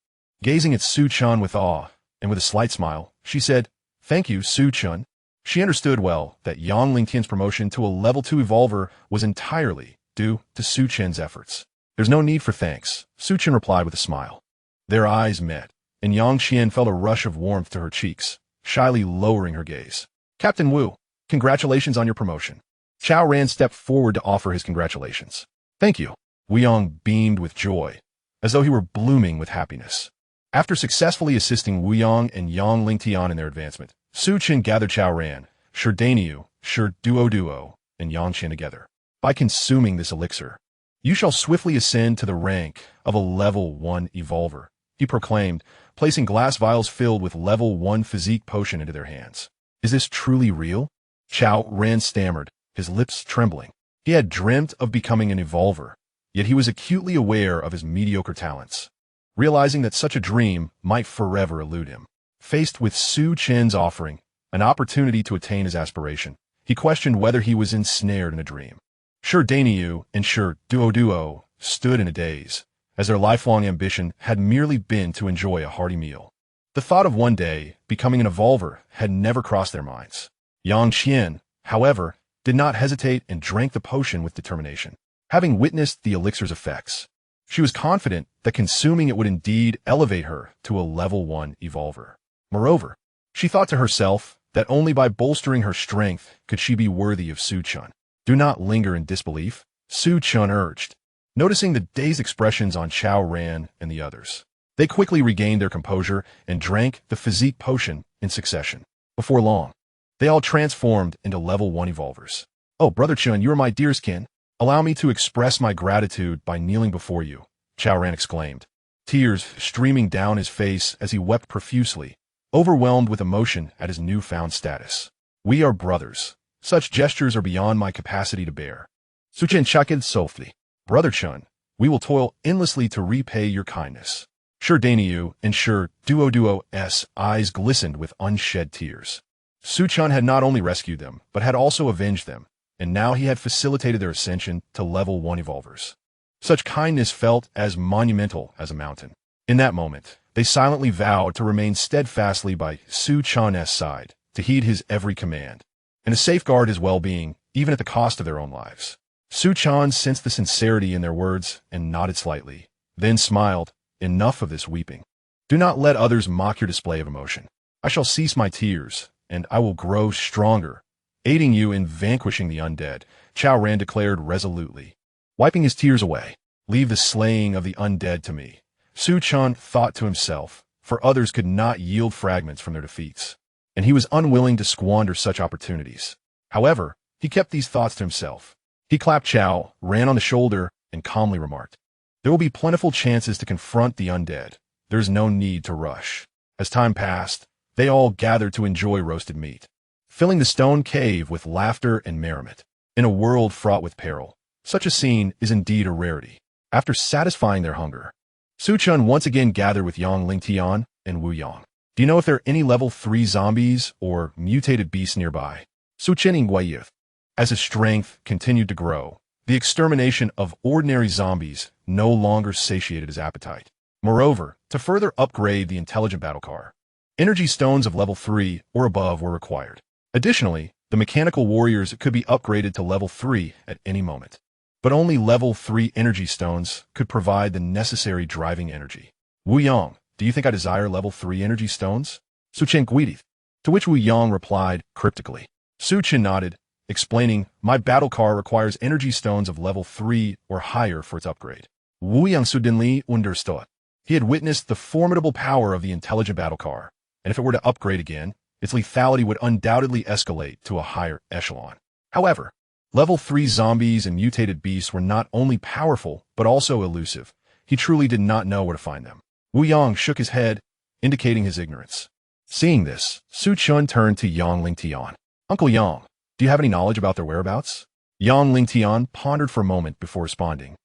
gazing at Su Chen with awe, and with a slight smile, she said, "Thank you, Su Chen." She understood well that Yang Lingtian's promotion to a level 2 evolver was entirely due to Su Chen's efforts. "There's no need for thanks," Su Chen replied with a smile. Their eyes met, and Yang Qian felt a rush of warmth to her cheeks, shyly lowering her gaze. "Captain Wu, congratulations on your promotion." Chao Ran stepped forward to offer his congratulations. "Thank you." Wu Yang beamed with joy, as though he were blooming with happiness. After successfully assisting Wu Yang and Yang Lingtian in their advancement, Su Chen gathered Chao Ran, Shi Dainyu, Shi Duo, and Yang Qian together. By consuming this elixir, you shall swiftly ascend to the rank of a level 1 evolver, he proclaimed, placing glass vials filled with level 1 physique potion into their hands. "Is this truly real?" Chao Ran stammered, his lips trembling. He had dreamt of becoming an evolver, yet he was acutely aware of his mediocre talents, realizing that such a dream might forever elude him. Faced with Su Chen's offering, an opportunity to attain his aspiration, he questioned whether he was ensnared in a dream. Shi Dainyu and Shi Duo stood in a daze, as their lifelong ambition had merely been to enjoy a hearty meal. The thought of one day becoming an evolver had never crossed their minds. Yang Qian, however, did not hesitate and drank the potion with determination. Having witnessed the elixir's effects, she was confident that consuming it would indeed elevate her to a level 1 evolver. Moreover, she thought to herself that only by bolstering her strength could she be worthy of Su Chen. "Do not linger in disbelief," Su Chen urged, noticing the dazed expressions on Chao Ran and the others. They quickly regained their composure and drank the physique potion in succession. Before long, they all transformed into level 1 evolvers. "Oh, Brother Chen, you are my dearest kin. Allow me to express my gratitude by kneeling before you," Chao Ran exclaimed, tears streaming down his face as he wept profusely, overwhelmed with emotion at his newfound status. "We are brothers. Such gestures are beyond my capacity to bear." Su Chen chuckled softly. "Brother Chen, we will toil endlessly to repay your kindness." Shi Dainyu and Shi Duo's eyes glistened with unshed tears. Su Chen had not only rescued them, but had also avenged them, and now he had facilitated their ascension to level 1 evolvers. Such kindness felt as monumental as a mountain. In that moment, they silently vowed to remain steadfastly by Su Chen's side, to heed his every command, and to safeguard his well-being, even at the cost of their own lives. Su Chen sensed the sincerity in their words and nodded slightly, then smiled. Enough of this weeping. Do not let others mock your display of emotion. I shall cease my tears, and I will grow stronger, aiding you in vanquishing the undead, Chao Ran declared resolutely. Wiping his tears away, leave the slaying of the undead to me. Su Chen thought to himself, for others could not yield fragments from their defeats, and he was unwilling to squander such opportunities. However, he kept these thoughts to himself. He clapped Chao Ran on the shoulder and calmly remarked, there will be plentiful chances to confront the undead. There's no need to rush. As time passed, they all gathered to enjoy roasted meat, filling the stone cave with laughter and merriment. In a world fraught with peril, such a scene is indeed a rarity. After satisfying their hunger, Su Chen once again gathered with Yang Lingtian and Wu Yang. Do you know if there are any level 3 zombies or mutated beasts nearby? Su Chen Ingguayuth. As his strength continued to grow, the extermination of ordinary zombies no longer satiated his appetite. Moreover, to further upgrade the intelligent battle car, energy stones of level 3 or above were required. Additionally, the mechanical warriors could be upgraded to level 3 at any moment. But only level 3 energy stones could provide the necessary driving energy. Wu Yang, do you think I desire level 3 energy stones? Su Chen Guidith. To which Wu Yang replied cryptically. Su Chen nodded, explaining, my battle car requires energy stones of level 3 or higher for its upgrade. Wu Yang suddenly understood. He had witnessed the formidable power of the intelligent battle car, and if it were to upgrade again, its lethality would undoubtedly escalate to a higher echelon. However, level 3 zombies and mutated beasts were not only powerful, but also elusive. He truly did not know where to find them. Wu Yang shook his head, indicating his ignorance. Seeing this, Su Chen turned to Yang Lingtian. Uncle Yang, do you have any knowledge about their whereabouts? Yang Lingtian pondered for a moment before responding.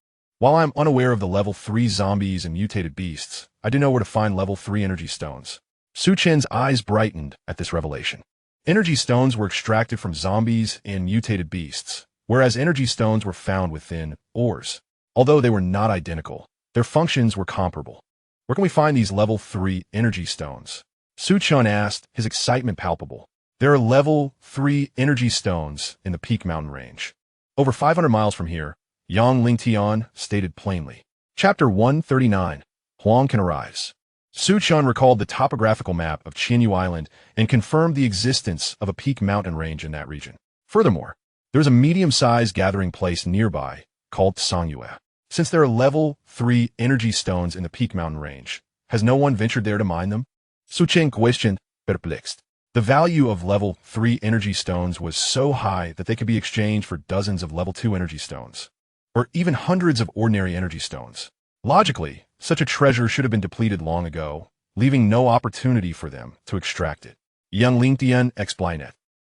While I am unaware of the level 3 zombies and mutated beasts, I do know where to find level 3 energy stones. Su Chen's eyes brightened at this revelation. Energy stones were extracted from zombies and mutated beasts, whereas energy stones were found within ores. Although they were not identical, their functions were comparable. Where can we find these level 3 energy stones? Su Chen asked, his excitement palpable. There are level 3 energy stones in the Peak Mountain range. Over 500 miles from here, Yang Lingtian stated plainly. Chapter 139. Huang can arise. Su Chen recalled the topographical map of Qianyu Island and confirmed the existence of a peak mountain range in that region. Furthermore, there is a medium-sized gathering place nearby called Songyue. Since there are level 3 energy stones in the peak mountain range, has no one ventured there to mine them? Su Chen questioned, perplexed. The value of level 3 energy stones was so high that they could be exchanged for dozens of level 2 energy stones, or even hundreds of ordinary energy stones. Logically, such a treasure should have been depleted long ago, leaving no opportunity for them to extract it. Yang Lingtian explained.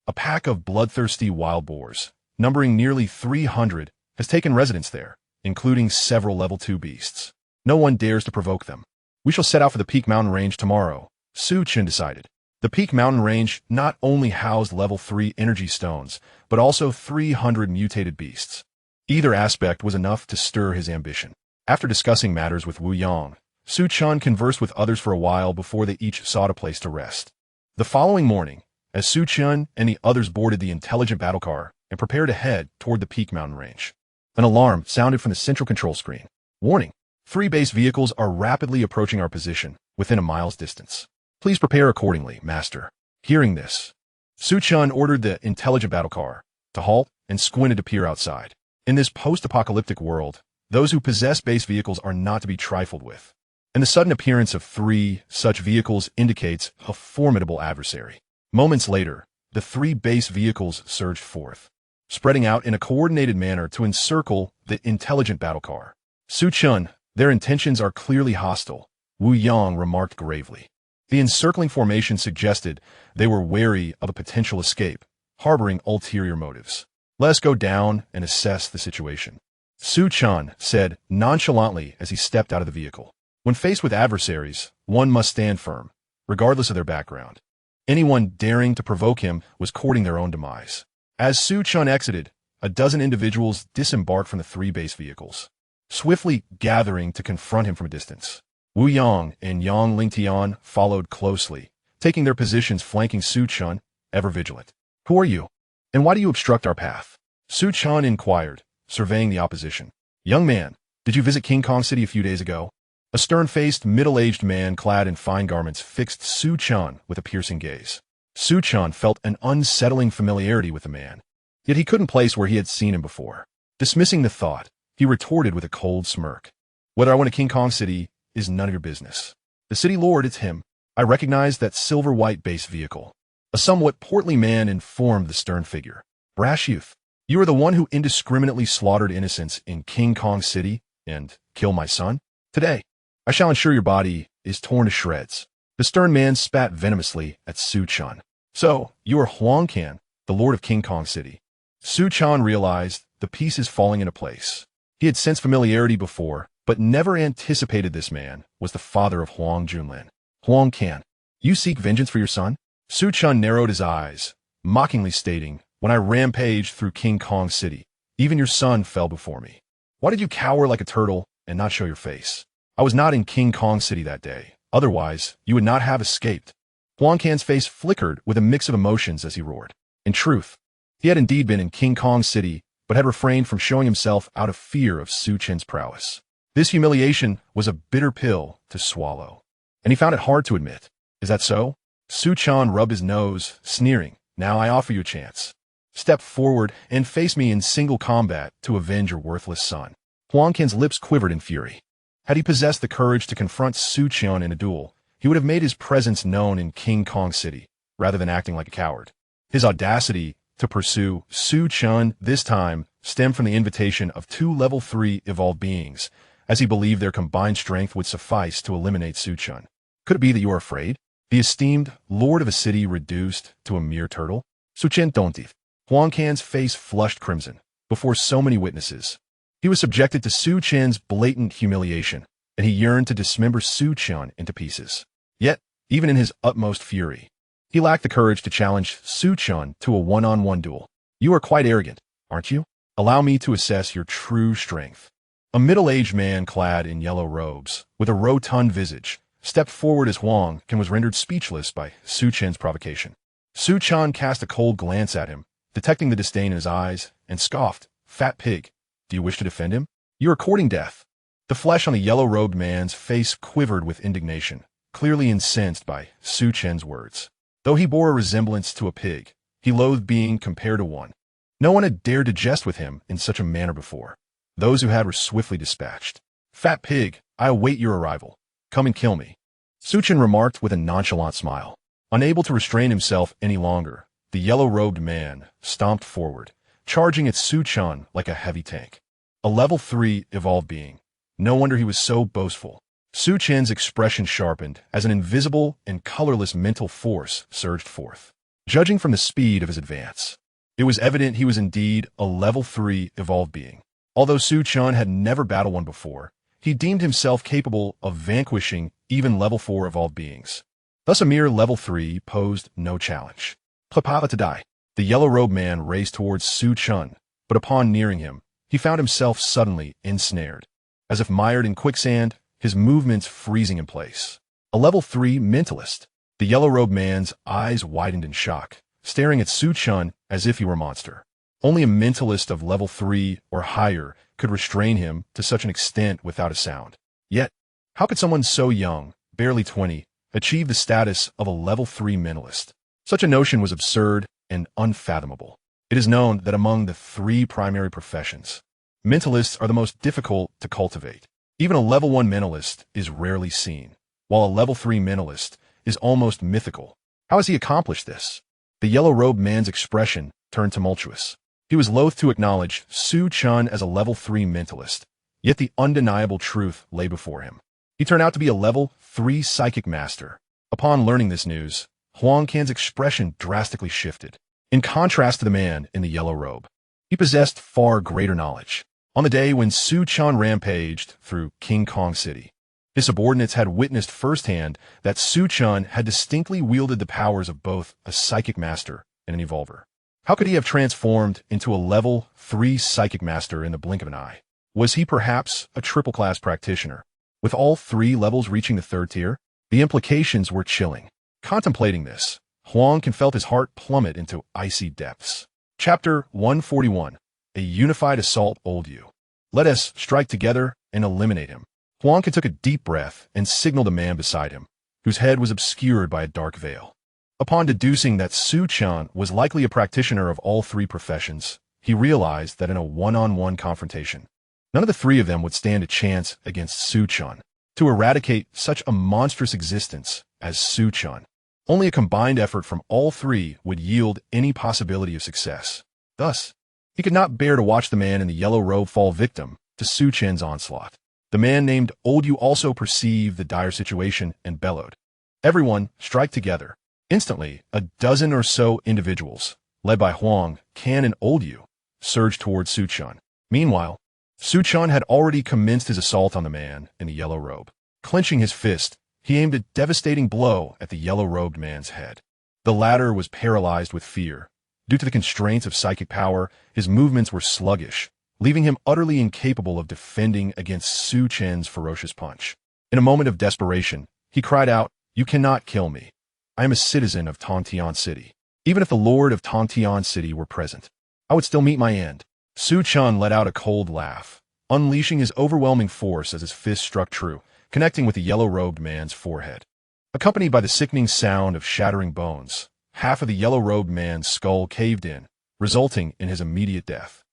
A pack of bloodthirsty wild boars, numbering nearly 300, has taken residence there, including several level 2 beasts. No one dares to provoke them. We shall set out for the Peak Mountain Range tomorrow, Su Chen decided. The Peak Mountain Range not only housed level 3 energy stones, but also 300 mutated beasts. Either aspect was enough to stir his ambition. After discussing matters with Wu Yang, Su Chen conversed with others for a while before they each sought a place to rest. The following morning, as Su Chen and the others boarded the intelligent battle car and prepared to head toward the Peak Mountain Range, an alarm sounded from the central control screen. Warning, 3 base vehicles are rapidly approaching our position within a mile's distance. Please prepare accordingly, Master. Hearing this, Su Chen ordered the intelligent battle car to halt and squinted to peer outside. In this post-apocalyptic world, those who possess base vehicles are not to be trifled with, and the sudden appearance of 3 such vehicles indicates a formidable adversary. Moments later, the 3 base vehicles surged forth, spreading out in a coordinated manner to encircle the intelligent battle car. Su Chen, their intentions are clearly hostile, Wu Yang remarked gravely. The encircling formation suggested they were wary of a potential escape, harboring ulterior motives. Let us go down and assess the situation, Su Chen said nonchalantly as he stepped out of the vehicle. When faced with adversaries, one must stand firm, regardless of their background. Anyone daring to provoke him was courting their own demise. As Su Chen exited, a dozen individuals disembarked from the three base vehicles, swiftly gathering to confront him from a distance. Wu Yang and Yang Lingtian followed closely, taking their positions flanking Su Chen, ever vigilant. "Who are you? And why do you obstruct our path?" Su Chen inquired, surveying the opposition. "Young man, did you visit King Kong City a few days ago?" A stern-faced, middle-aged man clad in fine garments fixed Su Chen with a piercing gaze. Su Chen felt an unsettling familiarity with the man, yet he couldn't place where he had seen him before. Dismissing the thought, he retorted with a cold smirk. "Whether I went to King Kong City is none of your business. The city lord, it's him. I recognize that silver-white base vehicle." A somewhat portly man informed the stern figure. "Brash youth, you are the one who indiscriminately slaughtered innocents in King Kong City and killed my son? Today, I shall ensure your body is torn to shreds." The stern man spat venomously at Su Chen. "So, you are Huang Can, the lord of King Kong City." Su Chen realized the pieces falling into place. He had sensed familiarity before, but never anticipated this man was the father of Huang Junlin. "Huang Can, you seek vengeance for your son?" Su Chen narrowed his eyes, mockingly stating, "When I rampaged through King Kong City, even your son fell before me. Why did you cower like a turtle and not show your face? I was not in King Kong City that day. Otherwise, you would not have escaped." Huang Can's face flickered with a mix of emotions as he roared. In truth, he had indeed been in King Kong City, but had refrained from showing himself out of fear of Su Chen's prowess. This humiliation was a bitter pill to swallow, and he found it hard to admit. "Is that so?" Su Chen rubbed his nose, sneering. "Now I offer you a chance. Step forward and face me in single combat to avenge your worthless son." Huang Can's lips quivered in fury. Had he possessed the courage to confront Su Chen in a duel, he would have made his presence known in King Kong City, rather than acting like a coward. His audacity to pursue Su Chen this time stemmed from the invitation of two level 3 evolved beings, as he believed their combined strength would suffice to eliminate Su Chen. "Could it be that you are afraid? The esteemed lord of a city reduced to a mere turtle?" Su Chen Dontif. Huang Can's face flushed crimson. Before so many witnesses, he was subjected to Su Chen's blatant humiliation, and he yearned to dismember Su Chen into pieces. Yet, even in his utmost fury, he lacked the courage to challenge Su Chen to a one-on-one duel. "You are quite arrogant, aren't you? Allow me to assess your true strength." A middle-aged man clad in yellow robes, with a rotund visage, stepped forward as Huang Can was rendered speechless by Su Chen's provocation. Su Chen cast a cold glance at him, detecting the disdain in his eyes, and scoffed, "Fat pig, do you wish to defend him? You are courting death." The flesh on the yellow-robed man's face quivered with indignation, clearly incensed by Su Chen's words. Though he bore a resemblance to a pig, he loathed being compared to one. No one had dared to jest with him in such a manner before. Those who had were swiftly dispatched. "Fat pig, I await your arrival. Come and kill me." Su Chen remarked with a nonchalant smile. Unable to restrain himself any longer, the yellow-robed man stomped forward, charging at Su Chen like a heavy tank. A level 3 evolved being. No wonder he was so boastful. Su Chen's expression sharpened as an invisible and colorless mental force surged forth. Judging from the speed of his advance, it was evident he was indeed a level 3 evolved being. Although Su Chen had never battled one before, he deemed himself capable of vanquishing even level 4 evolved beings. Thus a mere level 3 posed no challenge. Plapava to die. The yellow-robed man raced towards Su Chen, but upon nearing him, he found himself suddenly ensnared. As if mired in quicksand, his movements freezing in place. A level 3 mentalist. The yellow-robed man's eyes widened in shock, staring at Su Chen as if he were a monster. Only a mentalist of level 3 or higher could restrain him to such an extent without a sound. Yet, how could someone so young, barely 20, achieve the status of a level 3 mentalist? Such a notion was absurd and unfathomable. It is known that among the 3 primary professions, mentalists are the most difficult to cultivate. Even a level 1 mentalist is rarely seen, while a level 3 mentalist is almost mythical. How has he accomplished this? The yellow-robed man's expression turned tumultuous. He was loath to acknowledge Su Chen as a level 3 mentalist, yet the undeniable truth lay before him. He turned out to be a level 3 psychic master. Upon learning this news, Huang Can's expression drastically shifted. In contrast to the man in the yellow robe, he possessed far greater knowledge. On the day when Su Chen rampaged through King Kong City, His subordinates had witnessed firsthand that Chen had distinctly wielded the powers of both a psychic master and an evolver. How could he have transformed into a level 3 psychic master in the blink of an eye? Was he perhaps a triple-class practitioner? With all 3 levels reaching the 3rd tier, the implications were chilling. Contemplating this, Huang felt his heart plummet into icy depths. Chapter 141. A Unified Assault Old You. Let us strike together and eliminate him. Huang took a deep breath and signaled a man beside him, whose head was obscured by a dark veil. Upon deducing that Chen was likely a practitioner of all 3 professions, he realized that in a one-on-one confrontation, none of the 3 of them would stand a chance against Chen. To eradicate such a monstrous existence as Chen, only a combined effort from all 3 would yield any possibility of success. Thus, he could not bear to watch the man in the yellow robe fall victim to Chen's onslaught. The man named Old You also perceived the dire situation and bellowed, "Everyone, strike together." Instantly, a dozen or so individuals, led by Huang, and Old You, surged towards Chen. Meanwhile, Chen had already commenced his assault on the man in the yellow robe. Clenching his fist, he aimed a devastating blow at the yellow-robed man's head. The latter was paralyzed with fear. Due to the constraints of psychic power, his movements were sluggish, leaving him utterly incapable of defending against Chen's ferocious punch. In a moment of desperation, he cried out, "You cannot kill me. I am a citizen of Tongtian City. Even if the Lord of Tongtian City were present, I would still meet my end." Chen let out a cold laugh, unleashing his overwhelming force as his fist struck true, connecting with the yellow-robed man's forehead. Accompanied by the sickening sound of shattering bones, half of the yellow-robed man's skull caved in, resulting in his immediate death.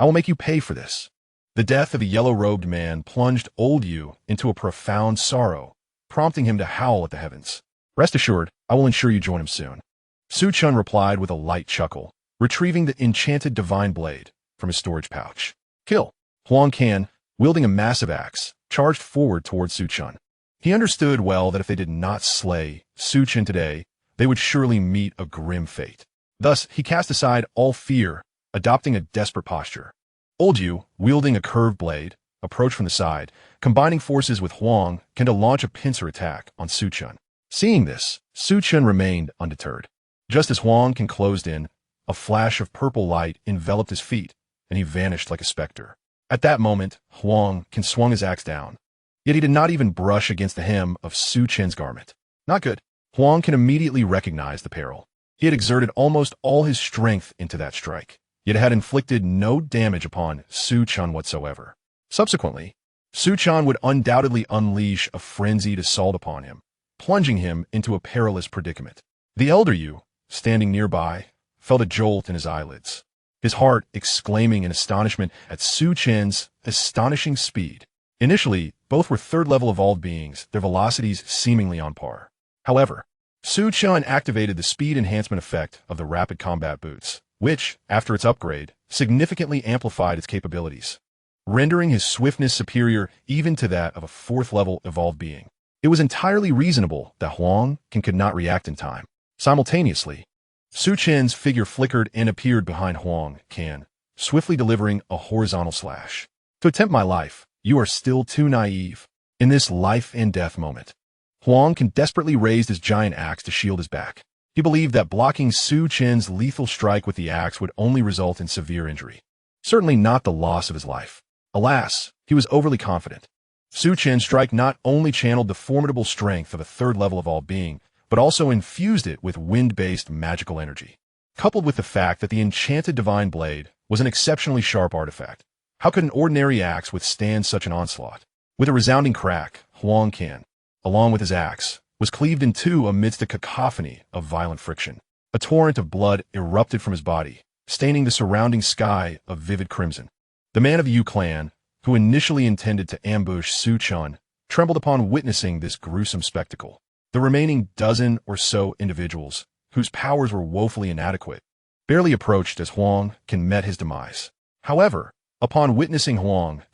I will make you pay for this." The death of the yellow-robed man plunged Old You into a profound sorrow, prompting him to howl at the heavens. "Rest assured, I will ensure you join him soon." Chen replied with a light chuckle, retrieving the Enchanted Divine Blade from his storage pouch. "Kill." Huang, wielding a massive axe, charged forward towards Chen. He understood well that if they did not slay Chen today, they would surely meet a grim fate. Thus, he cast aside all fear, adopting a desperate posture. Old You, wielding a curved blade, approached from the side, combining forces with Huang to launch a pincer attack on Chen. Seeing this, Chen remained undeterred. Just as Huang closed in, a flash of purple light enveloped his feet, and he vanished like a specter. At that moment, Huang swung his axe down, yet he did not even brush against the hem of Chen's garment. Not good. Huang immediately recognized the peril. He had exerted almost all his strength into that strike, yet it had inflicted no damage upon Chen whatsoever. Subsequently, Chen would undoubtedly unleash a frenzied assault upon him, plunging him into a perilous predicament. The elder You, standing nearby, felt a jolt in his eyelids, his heart exclaiming in astonishment at Chen's astonishing speed. Initially, both were 3rd-level evolved beings, their velocities seemingly on par. However, Chen activated the speed enhancement effect of the rapid combat boots, which, after its upgrade, significantly amplified its capabilities, rendering his swiftness superior even to that of a 4th-level evolved being. It was entirely reasonable that Huang could not react in time. Simultaneously, Chen's figure flickered and appeared behind Huang, swiftly delivering a horizontal slash. "To attempt my life, you are still too naive." In this life-and-death moment, Huang desperately raised his giant axe to shield his back. He believed that blocking Chen's lethal strike with the axe would only result in severe injury, certainly not the loss of his life. Alas, he was overly confident. Chen's strike not only channeled the formidable strength of a 3rd-level evolved being, but also infused it with wind-based magical energy. Coupled with the fact that the Enchanted Divine Blade was an exceptionally sharp artifact, how could an ordinary axe withstand such an onslaught? With a resounding crack, Huang, along with his axe, was cleaved in two amidst a cacophony of violent friction. A torrent of blood erupted from his body, staining the surrounding sky of vivid crimson. The man of the Yu clan, who initially intended to ambush Chen, trembled upon witnessing this gruesome spectacle. The remaining dozen or so individuals, whose powers were woefully inadequate, barely approached as Huang met his demise. However, upon witnessing Huang's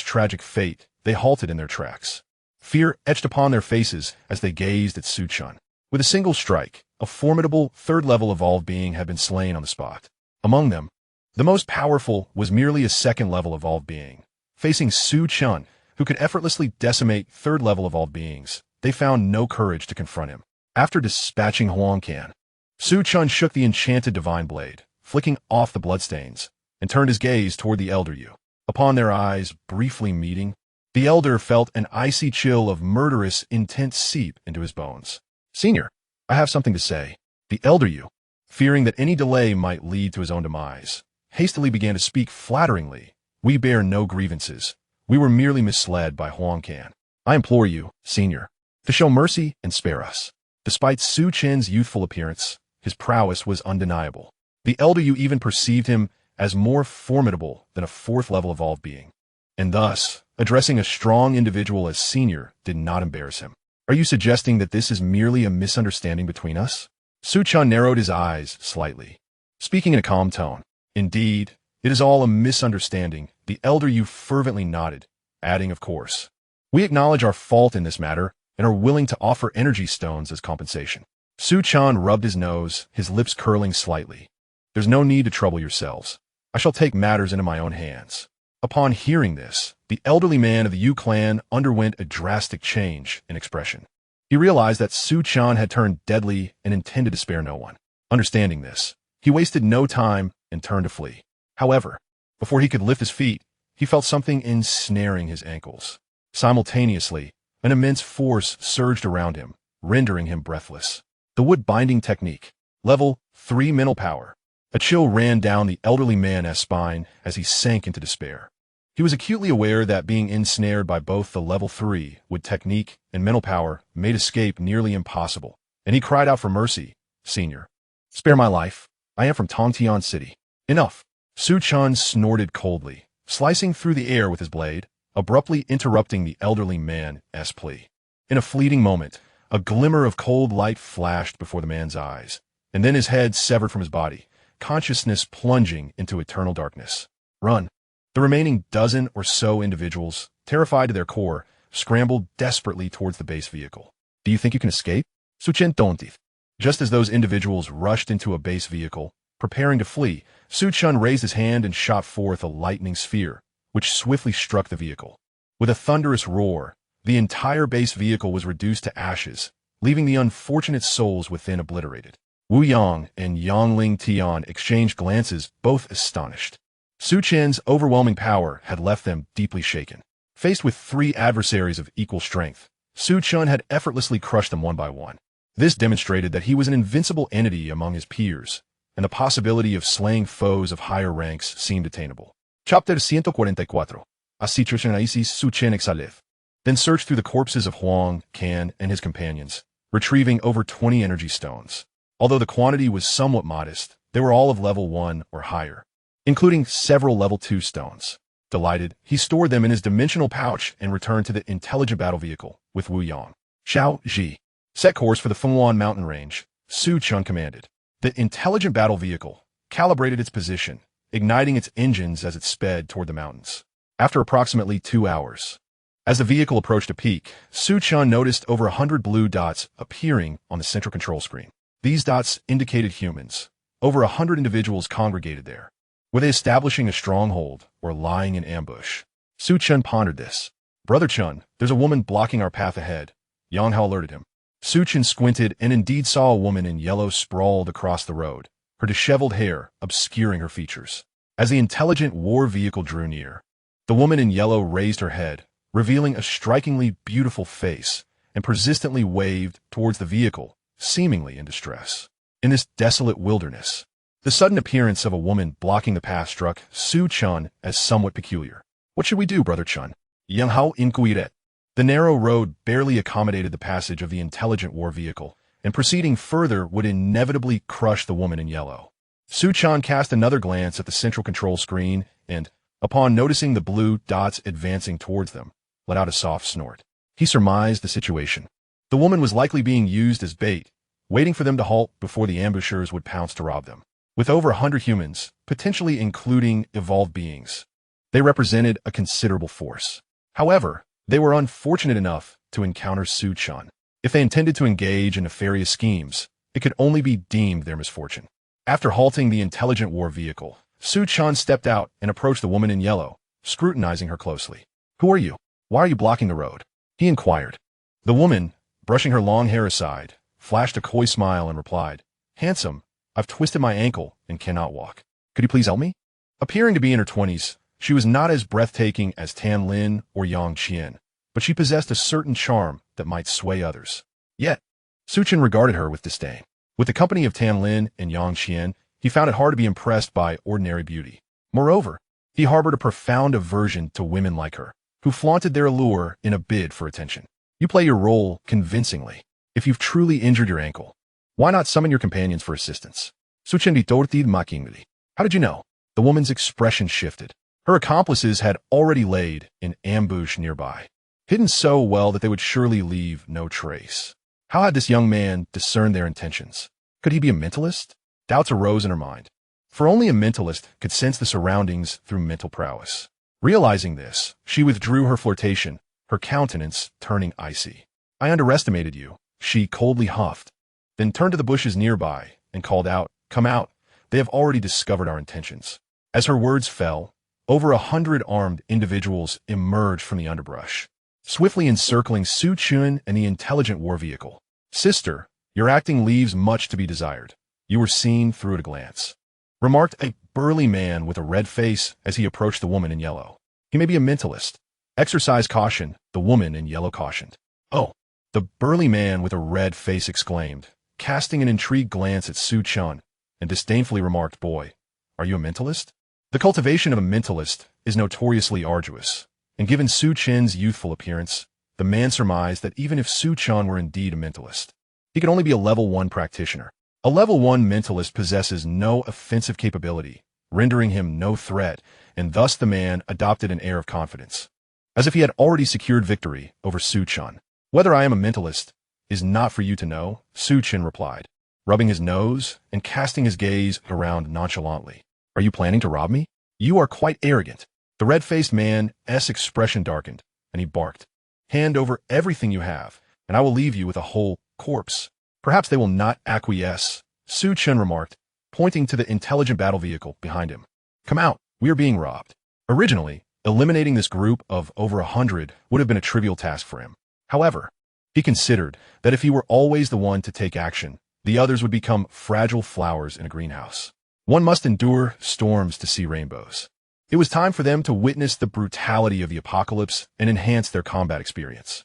tragic fate, they halted in their tracks. Fear etched upon their faces as they gazed at Chen. With a single strike, a formidable third-level evolved being had been slain on the spot. Among them, the most powerful was merely a second-level evolved being. Facing Chen, who could effortlessly decimate third-level evolved beings, they found no courage to confront him. After dispatching Huang Can, Su Chen shook the Enchanted Divine Blade, flicking off the bloodstains, and turned his gaze toward the Elder Yu. Upon their eyes briefly meeting, the Elder felt an icy chill of murderous intent seep into his bones. "Senior, I have something to say." The Elder Yu, fearing that any delay might lead to his own demise, hastily began to speak flatteringly. "We bear no grievances. We were merely misled by Huang Can. I implore you, Senior, to show mercy and spare us." Despite Su Chen's youthful appearance, his prowess was undeniable. The Elder Yu even perceived him as more formidable than a fourth-level evolved being. And thus, addressing a strong individual as Senior did not embarrass him. "Are you suggesting that this is merely a misunderstanding between us?" Su Chen narrowed his eyes slightly, speaking in a calm tone. "Indeed, it is all a misunderstanding." The Elder Yu fervently nodded, adding, "Of course. We acknowledge our fault in this matter and are willing to offer energy stones as compensation." Su Chen rubbed his nose, his lips curling slightly. "There's no need to trouble yourselves. I shall take matters into my own hands." Upon hearing this, the elderly man of the Yu clan underwent a drastic change in expression. He realized that Su Chen had turned deadly and intended to spare no one. Understanding this, he wasted no time and turned to flee. However, before he could lift his feet, he felt something ensnaring his ankles. Simultaneously, an immense force surged around him, rendering him breathless. The wood-binding technique. Level 3 mental power. A chill ran down the elderly man's spine as he sank into despair. He was acutely aware that being ensnared by both the level 3 wood technique and mental power made escape nearly impossible, and he cried out for mercy. "Senior, spare my life. I am from Tongtian City." "Enough." Su Chen snorted coldly, slicing through the air with his blade, abruptly interrupting the elderly man's plea. In a fleeting moment, a glimmer of cold light flashed before the man's eyes, and then his head severed from his body, consciousness plunging into eternal darkness. "Run." The remaining dozen or so individuals, terrified to their core, scrambled desperately towards the base vehicle. "Do you think you can escape?" Su Chen Dontif. Just as those individuals rushed into a base vehicle, preparing to flee, Su Chen raised his hand and shot forth a lightning sphere, which swiftly struck the vehicle. With a thunderous roar, the entire base vehicle was reduced to ashes, leaving the unfortunate souls within obliterated. Wu Yang and Yangling Tian exchanged glances, both astonished. Su Chen's overwhelming power had left them deeply shaken. Faced with 3 adversaries of equal strength, Su Chen had effortlessly crushed them one by one. This demonstrated that he was an invincible entity among his peers, and the possibility of slaying foes of higher ranks seemed attainable. Chapter 144. Así Su Chen exhalef. Then searched through the corpses of Huang, Can, and his companions, retrieving over 20 energy stones. Although the quantity was somewhat modest, they were all of level 1 or higher, including several level 2 stones. Delighted, he stored them in his dimensional pouch and returned to the intelligent battle vehicle with Wu Yang. "Xiao Ji. Set course for the Fenghuan mountain range," Su Chen commanded. The intelligent battle vehicle calibrated its position, igniting its engines as it sped toward the mountains. After approximately 2 hours, as the vehicle approached a peak, Su Chen noticed over 100 blue dots appearing on the central control screen. These dots indicated humans. Over 100 individuals congregated there. Were they establishing a stronghold or lying in ambush? Su Chen pondered this. "Brother Chen, there's a woman blocking our path ahead," Yang Hao alerted him. Su Chen squinted and indeed saw a woman in yellow sprawled across the road, her disheveled hair obscuring her features. As the intelligent war vehicle drew near, the woman in yellow raised her head, revealing a strikingly beautiful face, and persistently waved towards the vehicle, seemingly in distress. In this desolate wilderness, the sudden appearance of a woman blocking the path struck Su Chen as somewhat peculiar. "What should we do, Brother Chen?" Yang Hao inquired. The narrow road barely accommodated the passage of the intelligent war vehicle, and proceeding further would inevitably crush the woman in yellow. Su Chen cast another glance at the central control screen and, upon noticing the blue dots advancing towards them, let out a soft snort. He surmised the situation. The woman was likely being used as bait, waiting for them to halt before the ambushers would pounce to rob them. With over 100 humans, potentially including evolved beings, they represented a considerable force. However, they were unfortunate enough to encounter Su Chen. If they intended to engage in nefarious schemes, it could only be deemed their misfortune. After halting the intelligent war vehicle, Su Chen stepped out and approached the woman in yellow, scrutinizing her closely. "Who are you?" Why are you blocking the road? He inquired. The woman, brushing her long hair aside, flashed a coy smile and replied, Handsome, I've twisted my ankle and cannot walk. Could you please help me? Appearing to be in her 20s, she was not as breathtaking as Tan Lin or Yang Qian, but she possessed a certain charm that might sway others. Yet, Su Chen regarded her with disdain. With the company of Tan Lin and Yang Qian, he found it hard to be impressed by ordinary beauty. Moreover, he harbored a profound aversion to women like her, who flaunted their allure in a bid for attention. You play your role convincingly. If you've truly injured your ankle, why not summon your companions for assistance? Su Chen ditortid makingly. How did you know? The woman's expression shifted. Her accomplices had already laid an ambush nearby, hidden so well that they would surely leave no trace. How had this young man discerned their intentions? Could he be a mentalist? Doubts arose in her mind, for only a mentalist could sense the surroundings through mental prowess. Realizing this, she withdrew her flirtation, her countenance turning icy. I underestimated you, she coldly huffed, then turned to the bushes nearby and called out, Come out, they have already discovered our intentions. As her words fell, over 100 armed individuals emerged from the underbrush, swiftly encircling Su Chen and the intelligent war vehicle. Sister, your acting leaves much to be desired. You were seen through at a glance, remarked a burly man with a red face as he approached the woman in yellow. He may be a mentalist. Exercise caution, the woman in yellow cautioned. Oh, the burly man with a red face exclaimed, casting an intrigued glance at Su Chen, and disdainfully remarked, Boy, are you a mentalist? The cultivation of a mentalist is notoriously arduous, and given Su Chen's youthful appearance, the man surmised that even if Su Chen were indeed a mentalist, he could only be a level 1 practitioner. A level 1 mentalist possesses no offensive capability, rendering him no threat, and thus the man adopted an air of confidence, as if he had already secured victory over Su Chen. Whether I am a mentalist is not for you to know, Su Chen replied, rubbing his nose and casting his gaze around nonchalantly. Are you planning to rob me? You are quite arrogant. The red-faced man's expression darkened, and he barked. Hand over everything you have, and I will leave you with a whole corpse. Perhaps they will not acquiesce, Su Chen remarked, pointing to the intelligent battle vehicle behind him. Come out, we are being robbed. Originally, eliminating this group of over 100 would have been a trivial task for him. However, he considered that if he were always the one to take action, the others would become fragile flowers in a greenhouse. One must endure storms to see rainbows. It was time for them to witness the brutality of the apocalypse and enhance their combat experience.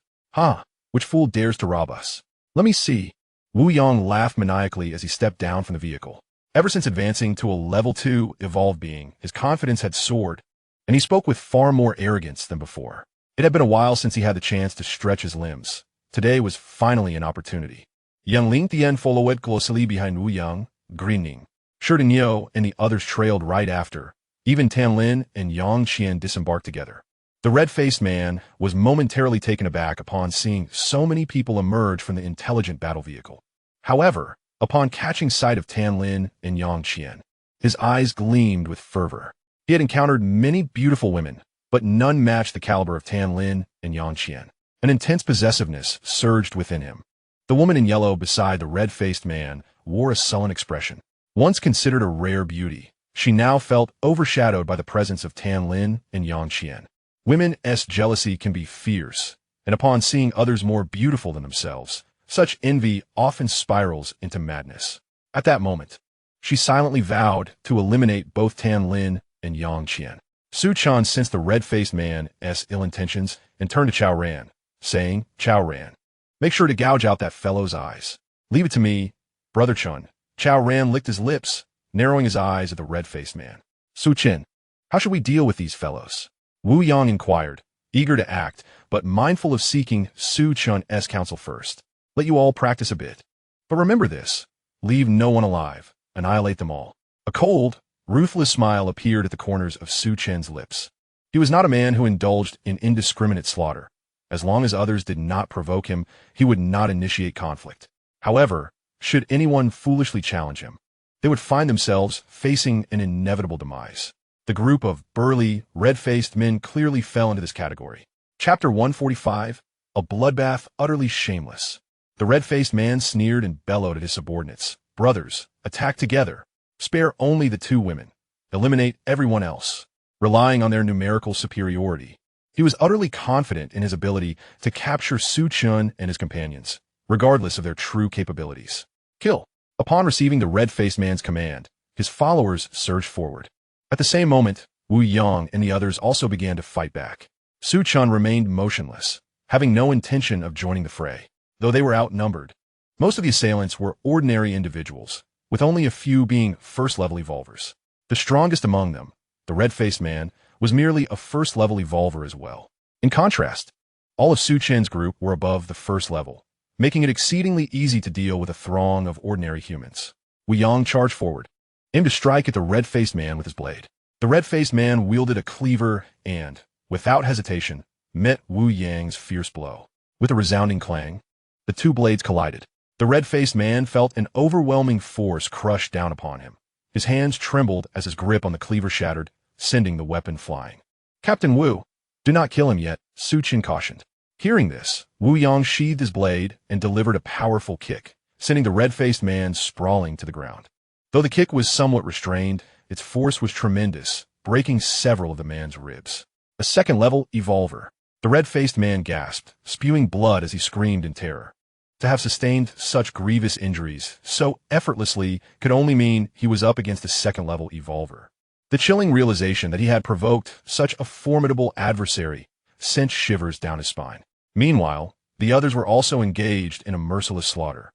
Which fool dares to rob us? Let me see. Wu Yang laughed maniacally as he stepped down from the vehicle. Ever since advancing to a level 2 evolved being, his confidence had soared, and he spoke with far more arrogance than before. It had been a while since he had the chance to stretch his limbs. Today was finally an opportunity. Yang Ling Tian followed closely behind Wu Yang, grinning. Shi Dingyo and the others trailed right after. Even Tan Lin and Yang Qian disembarked together. The red-faced man was momentarily taken aback upon seeing so many people emerge from the intelligent battle vehicle. However, upon catching sight of Tan Lin and Yang Qian, his eyes gleamed with fervor. He had encountered many beautiful women, but none matched the caliber of Tan Lin and Yang Qian. An intense possessiveness surged within him. The woman in yellow beside the red-faced man wore a sullen expression. Once considered a rare beauty, she now felt overshadowed by the presence of Tan Lin and Yang Qian. Women's jealousy can be fierce, and upon seeing others more beautiful than themselves, such envy often spirals into madness. At that moment, she silently vowed to eliminate both Tan Lin and Yang Qian. Su Chen sensed the red-faced man's ill intentions and turned to Chao Ran, saying, Chao Ran, make sure to gouge out that fellow's eyes. Leave it to me, Brother Chen. Chao Ran licked his lips, narrowing his eyes at the red-faced man. Su Chen, how should we deal with these fellows? Wu Yang inquired, eager to act, but mindful of seeking Su Chen's counsel first. Let you all practice a bit. But remember this, leave no one alive, annihilate them all. A cold, ruthless smile appeared at the corners of Su Chen's lips. He was not a man who indulged in indiscriminate slaughter. As long as others did not provoke him, he would not initiate conflict. However, should anyone foolishly challenge him, they would find themselves facing an inevitable demise. The group of burly, red-faced men clearly fell into this category. Chapter 145, A Bloodbath Utterly Shameless. The red-faced man sneered and bellowed at his subordinates. Brothers, attack together. Spare only the 2 women. Eliminate everyone else. Relying on their numerical superiority, He was utterly confident in his ability to capture Su Chen and his companions, regardless of their true capabilities. Kill. Upon receiving the red-faced man's command, his followers surged forward. At the same moment, Wu Yang and the others also began to fight back. Su Chen remained motionless, having no intention of joining the fray, though they were outnumbered. Most of the assailants were ordinary individuals, with only a few being first-level evolvers. The strongest among them, the red-faced man, was merely a first-level evolver as well. In contrast, all of Su Chen's group were above the first level, making it exceedingly easy to deal with a throng of ordinary humans. Wu Yang charged forward, aimed to strike at the red-faced man with his blade. The red-faced man wielded a cleaver and, without hesitation, met Wu Yang's fierce blow. With a resounding clang, the two blades collided. The red-faced man felt an overwhelming force crush down upon him. His hands trembled as his grip on the cleaver shattered, sending the weapon flying. "Captain Wu, do not kill him yet," Su Chen cautioned. Hearing this, Wu Yang sheathed his blade and delivered a powerful kick, sending the red-faced man sprawling to the ground. Though the kick was somewhat restrained, its force was tremendous, breaking several of the man's ribs. A second-level evolver. The red-faced man gasped, spewing blood as he screamed in terror. To have sustained such grievous injuries so effortlessly could only mean he was up against a second-level evolver. The chilling realization that he had provoked such a formidable adversary sent shivers down his spine. Meanwhile, the others were also engaged in a merciless slaughter.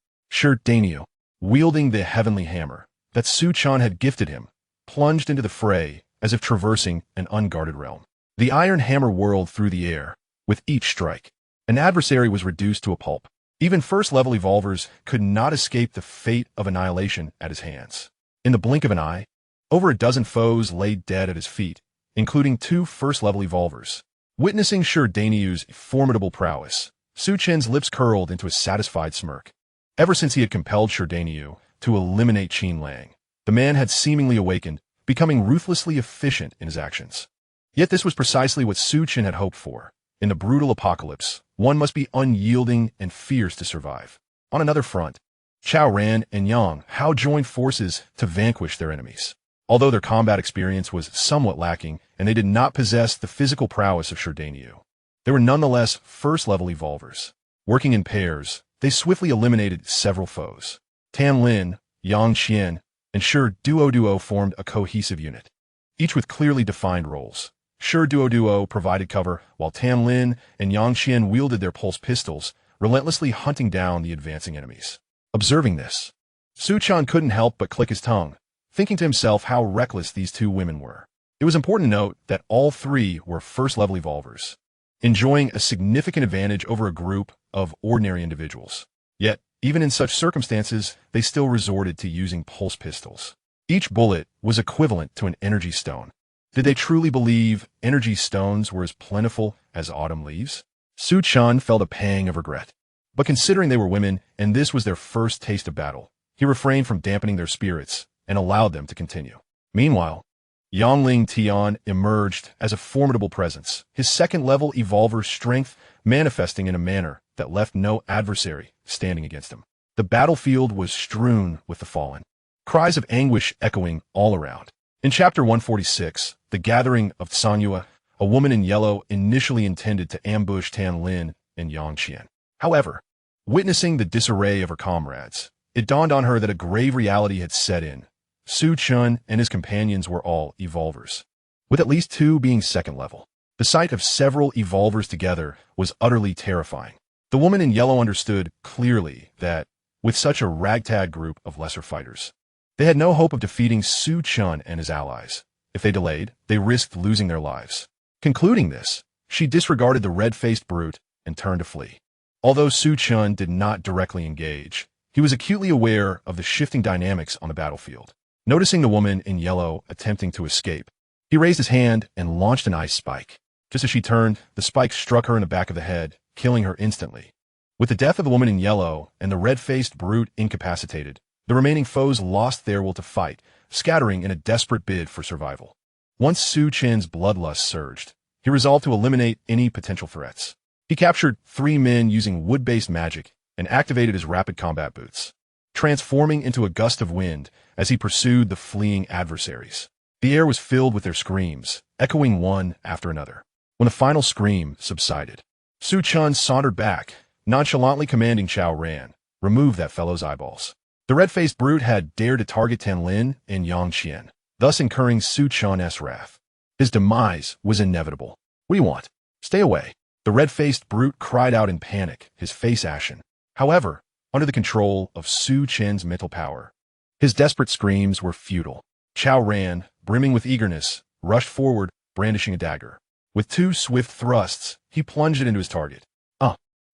Daniel, wielding the heavenly hammer that Su Chen had gifted him, plunged into the fray as if traversing an unguarded realm. The iron hammer whirled through the air. With each strike, an adversary was reduced to a pulp. Even first-level evolvers could not escape the fate of annihilation at his hands. In the blink of an eye, over a dozen foes lay dead at his feet, including two first-level evolvers. Witnessing Daniel's formidable prowess, Su Chen's lips curled into a satisfied smirk. Ever since he had compelled Daniel to eliminate Qin Lang, the man had seemingly awakened, becoming ruthlessly efficient in his actions. Yet this was precisely what Su Chen had hoped for. In the brutal apocalypse, one must be unyielding and fierce to survive. On another front, Chao Ran and Yang Hao joined forces to vanquish their enemies. Although their combat experience was somewhat lacking and they did not possess the physical prowess of Daniel, they were nonetheless first-level evolvers. Working in pairs, they swiftly eliminated several foes. Tan Lin, Yang Qian, and Duo formed a cohesive unit, each with clearly defined roles. Duo provided cover, while Tan Lin and Yang Qian wielded their pulse pistols, relentlessly hunting down the advancing enemies. Observing this, Su Chen couldn't help but click his tongue, thinking to himself how reckless these two women were. It was important to note that all three were first-level evolvers, enjoying a significant advantage over a group of ordinary individuals. Yet, even in such circumstances, they still resorted to using pulse pistols. Each bullet was equivalent to an energy stone. Did they truly believe energy stones were as plentiful as autumn leaves? Su Chen felt a pang of regret. But considering they were women and this was their first taste of battle, he refrained from dampening their spirits and allowed them to continue. Meanwhile, Yangling Tian emerged as a formidable presence, his second-level evolver strength manifesting in a manner that left no adversary standing against him. The battlefield was strewn with the fallen, cries of anguish echoing all around. In Chapter 146, The Gathering of Sanyua, a woman in yellow initially intended to ambush Tan Lin and Yang Qian. However, witnessing the disarray of her comrades, it dawned on her that a grave reality had set in. Su Chen and his companions were all evolvers, with at least two being second-level. The sight of several evolvers together was utterly terrifying. The woman in yellow understood clearly that, with such a ragtag group of lesser fighters, they had no hope of defeating Su Chen and his allies. If they delayed, they risked losing their lives. Concluding this, she disregarded the red-faced brute and turned to flee. Although Su Chen did not directly engage, he was acutely aware of the shifting dynamics on the battlefield. Noticing the woman in yellow attempting to escape, he raised his hand and launched an ice spike. Just as she turned, the spike struck her in the back of the head, killing her instantly. With the death of the woman in yellow and the red-faced brute incapacitated, the remaining foes lost their will to fight, scattering in a desperate bid for survival. Once Su Chen's bloodlust surged, he resolved to eliminate any potential threats. He captured 3 men using wood-based magic and activated his rapid combat boots, transforming into a gust of wind as he pursued the fleeing adversaries. The air was filled with their screams, echoing one after another. When the final scream subsided, Su Chen sauntered back, nonchalantly commanding Chao Ran, "Remove that fellow's eyeballs." The red-faced brute had dared to target Tan Lin and Yang Qian, thus incurring Su Chen's wrath. His demise was inevitable. "What do you want? Stay away." The red-faced brute cried out in panic, his face ashen. However, under the control of Su Chen's mental power, his desperate screams were futile. Chao Ran, brimming with eagerness, rushed forward, brandishing a dagger. With 2 swift thrusts, he plunged it into his target.